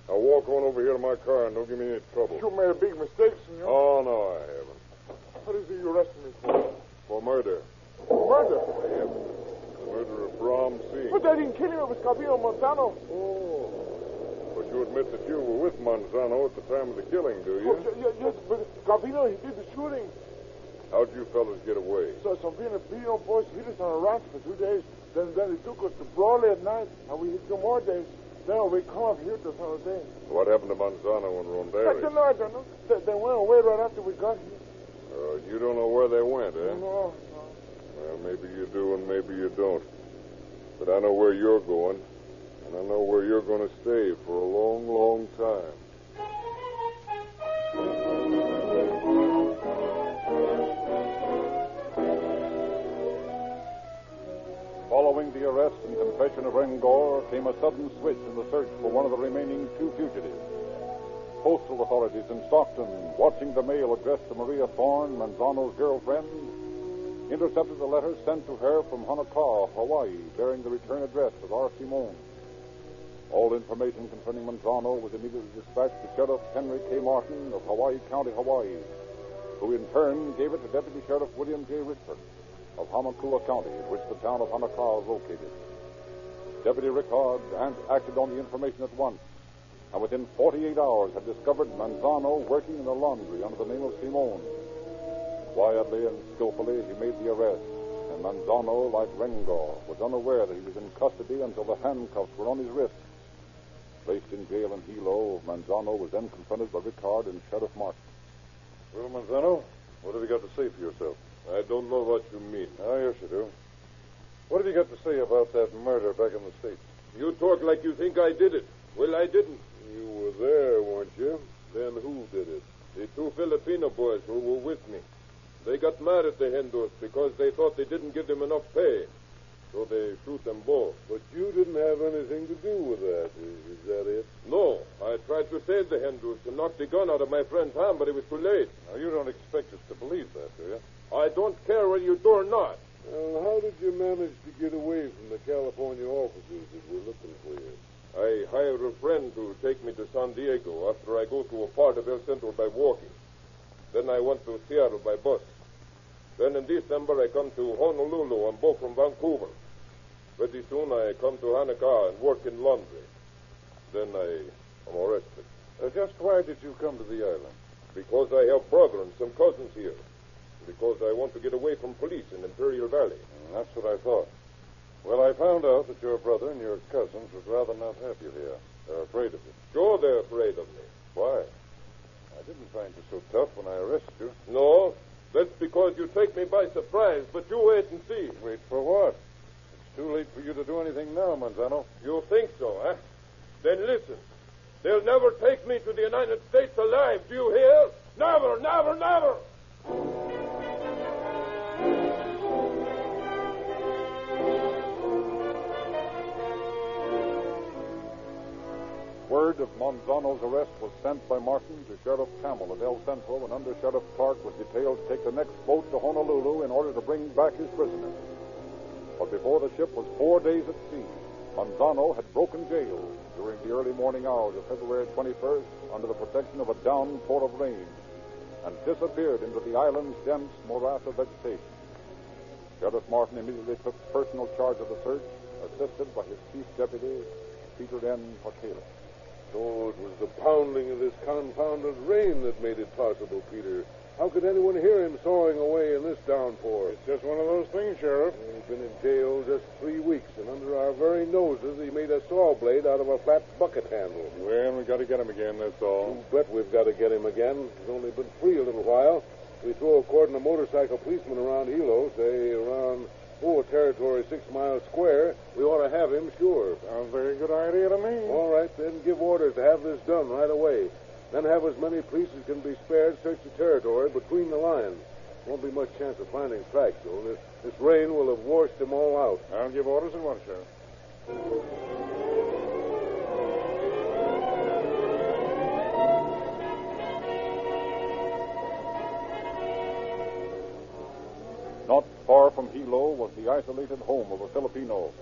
Now walk on over here to my car and don't give me any trouble. You made a big mistake, senor. Oh, no, I haven't. What is it you arresting me for? For murder. Murder? Yep. The murder of Bram Singh. But I didn't kill him. It was Gavino Manzano. Oh. But you admit that you were with Manzano at the time of the killing, do you? Oh, yes, but Gavino, he did the shooting. How'd you fellas get away? So some Filipino boys hid us on a ranch for 2 days. Then they took us to Broadway at night, and we hid 2 more days. Then we come up here to San Jose. What happened to Manzano and Rondeles? I don't know. They went away right after we got here. You don't know where they went, eh? No. Well, maybe you do and maybe you don't. But I know where you're going, and I know where you're going to stay for a long, long time. the arrest and confession of Rengor came a sudden switch in the search for one of the remaining two fugitives. Postal authorities in Stockton, watching the mail addressed to Maria Thorne, Manzano's girlfriend, intercepted a letter sent to her from Honokaa, Hawaii, bearing the return address of R. Simone. All information concerning Manzano was immediately dispatched to Sheriff Henry K. Martin of Hawaii County, Hawaii, who in turn gave it to Deputy Sheriff William J. Richford of Hamakua County, in which the town of Honokaa is located. Deputy Rickard acted on the information at once, and within 48 hours had discovered Manzano working in a laundry under the name of Simone. Quietly and skillfully, he made the arrest, and Manzano, like Rengor, was unaware that he was in custody until the handcuffs were on his wrists. Placed in jail in Hilo, Manzano was then confronted by Rickard and Sheriff Martin. Well, Manzano, what have you got to say for yourself? I don't know what you mean. Oh, yes, you do. What have you got to say about that murder back in the States? You talk like you think I did it. Well, I didn't. You were there, weren't you? Then who did it? The two Filipino boys who were with me. They got mad at the Hindus because they thought they didn't give them enough pay. So they shoot them both. But you didn't have anything to do with that. Is that it? No. I tried to save the Hindus and knock the gun out of my friend's hand, but it was too late. Now, you don't expect us to believe that, do you? I don't care whether you do or not. Well, how did you manage to get away from the California officers that were looking for you? I hired a friend to take me to San Diego after I go to a part of El Centro by walking. Then I went to Seattle by bus. Then in December I come to Honolulu on boat from Vancouver. Pretty soon I come to Honokaa and work in laundry. Then I'm arrested. Just why did you come to the island? Because I have brother and some cousins here. Because I want to get away from police in Imperial Valley. That's what I thought. Well, I found out that your brother and your cousins would rather not have you here. They're afraid of you. Sure, they're afraid of me. Why? I didn't find you so tough when I arrested you. No, that's because you take me by surprise, but you wait and see. Wait for what? It's too late for you to do anything now, Manzano. You think so, huh? Then listen. They'll never take me to the United States alive, do you hear? Never, never, never! Word of Manzano's arrest was sent by Martin to Sheriff Campbell at El Centro, and Under Sheriff Clark was detailed to take the next boat to Honolulu in order to bring back his prisoner. But before the ship was 4 days at sea, Manzano had broken jail during the early morning hours of February 21st under the protection of a downpour of rain and disappeared into the island's dense morass of vegetation. Sheriff Martin immediately took personal charge of the search, assisted by his chief deputy, Peter N. Pakela. Oh, it was the pounding of this confounded rain that made it possible, Peter. How could anyone hear him sawing away in this downpour? It's just one of those things, Sheriff. He's been in jail just 3 weeks, and under our very noses he made a saw blade out of a flat bucket handle. Well, we got to get him again, that's all. You bet we've got to get him again. He's only been free a little while. We throw a cordon of motorcycle policemen around Hilo, say around territory 6 miles square. We ought to have him, sure. Sounds a very good idea to me. All right, then give orders to have this done right away. Then have as many police as can be spared search the territory between the lines. Won't be much chance of finding tracks, though. This rain will have washed them all out. I'll give orders at once, Sheriff. Not far from Hilo was the isolated home of a Filipino.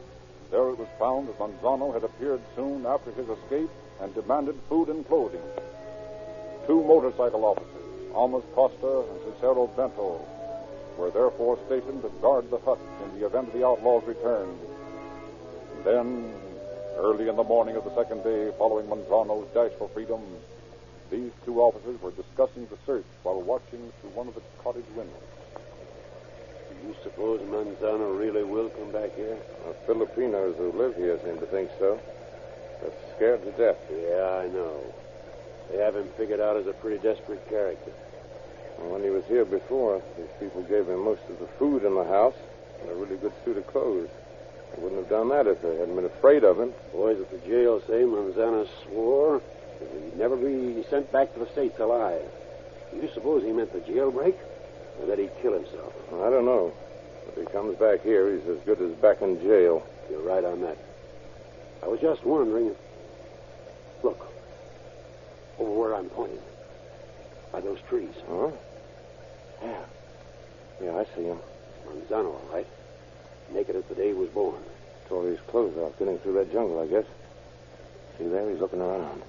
There it was found that Manzano had appeared soon after his escape and demanded food and clothing. 2 motorcycle officers, Almas Costa and Cicero Bento, were therefore stationed to guard the hut in the event of the outlaws' return. Then, early in the morning of the second day following Manzano's dash for freedom, these 2 officers were discussing the search while watching through one of the cottage windows. You suppose Manzano really will come back here? The Filipinos who live here seem to think so. They're scared to death. Yeah, I know. They have him figured out as a pretty desperate character. Well, when he was here before, these people gave him most of the food in the house and a really good suit of clothes. They wouldn't have done that if they hadn't been afraid of him. Boys at the jail say Manzano swore that he'd never be sent back to the States alive. Do you suppose he meant the jailbreak? Or that he'd kill himself? Well, I don't know. If he comes back here, he's as good as back in jail. You're right on that. I was just wondering. Look. Over where I'm pointing. By those trees. Huh? Yeah. Yeah, I see him. Manzano, all right. Naked as the day he was born. Tore his clothes off getting through that jungle, I guess. See there? He's looking around.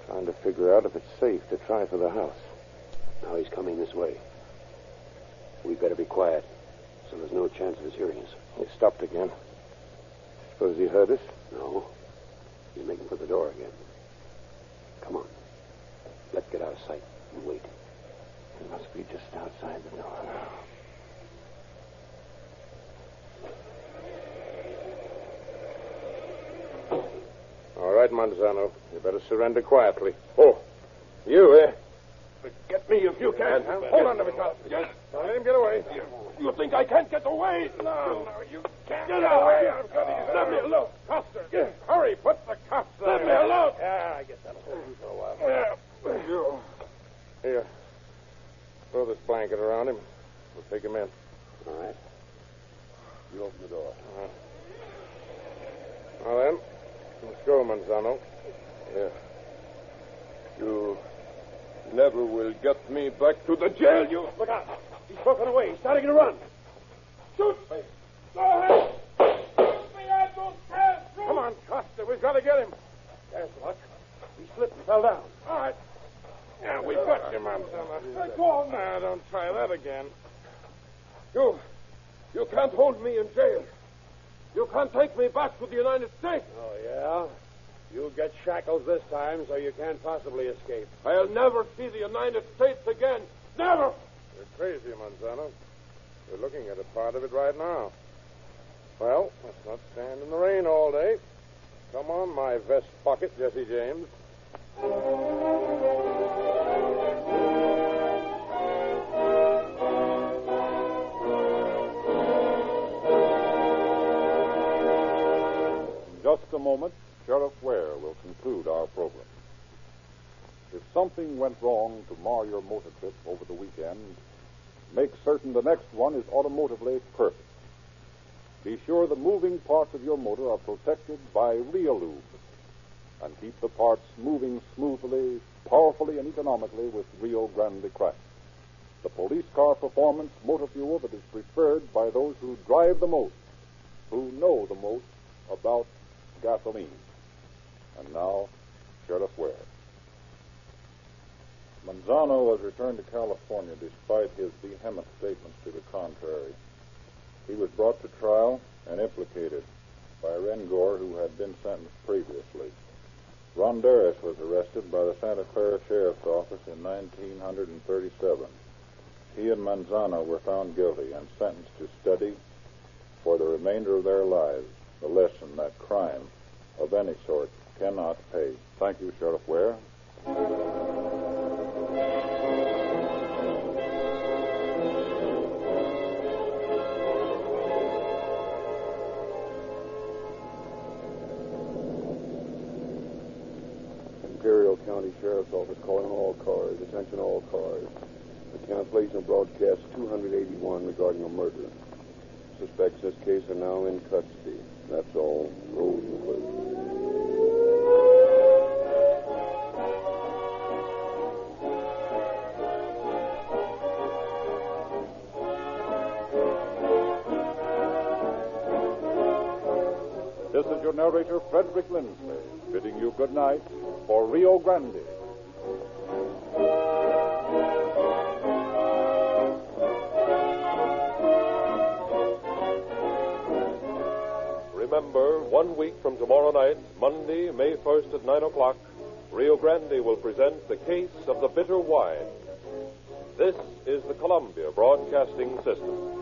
Trying to figure out if it's safe to try for the house. Now he's coming this way. We'd better be quiet, so there's no chance of his hearing us. He stopped again. Suppose he heard us? No. He's making for the door again. Come on. Let's get out of sight and wait. He must be just outside the door now. All right, Manzano. You better surrender quietly. Oh, you, eh? Get me if you can. Hold on to me, Carl. Yes. Don't let him get away. You think I can't get away? No, you can't get away. Let me alone. Custer. Hurry, put the cuffs on. Let me alone. Yeah, I guess that'll hold you for a while. Here. Throw this blanket around him. We'll take him in. All right. You open the door. Now then, let's go, Manzano. Yeah. You never will get me back to the jail, you... Look out. He's broken away. He's starting to run. Shoot me. Go ahead. Shoot me, Admiral. Come on, Costa. We've got to get him. There's luck. He slipped and fell down. All right. Yeah, we've got you, Manzano. Go on. Now, don't try that again. You can't hold me in jail. You can't take me back to the United States. Oh, yeah? You'll get shackles this time, so you can't possibly escape. I'll never see the United States again. Never! You're crazy, Manzano. We're looking at a part of it right now. Well, let's not stand in the rain all day. Come on, my vest pocket, Jesse James. In just a moment, Sheriff Ware will conclude our program. If something went wrong to mar your motor trip over the weekend, make certain the next one is automotively perfect. Be sure the moving parts of your motor are protected by Reolube, and keep the parts moving smoothly, powerfully, and economically with Rio Grande Crack, the police car performance motor fuel that is preferred by those who drive the most, who know the most about gasoline. And now, Sheriff Ware. Manzano was returned to California despite his vehement statements to the contrary. He was brought to trial and implicated by Rengor, who had been sentenced previously. Ronderis was arrested by the Santa Clara Sheriff's Office in 1937. He and Manzano were found guilty and sentenced to study for the remainder of their lives the lesson that crime of any sort cannot pay. Thank you, Sheriff Ware. Imperial County Sheriff's Office calling all cars. Attention all cars. The cancellation of broadcast 281 regarding a murder. Suspects in this case are now in custody. That's all. Roll concluded. This is your narrator, Frederick Lindsley, bidding you good night for Rio Grande. Remember, 1 week from tomorrow night, Monday, May 1st at 9 o'clock, Rio Grande will present the case of the bitter wine. This is the Columbia Broadcasting System.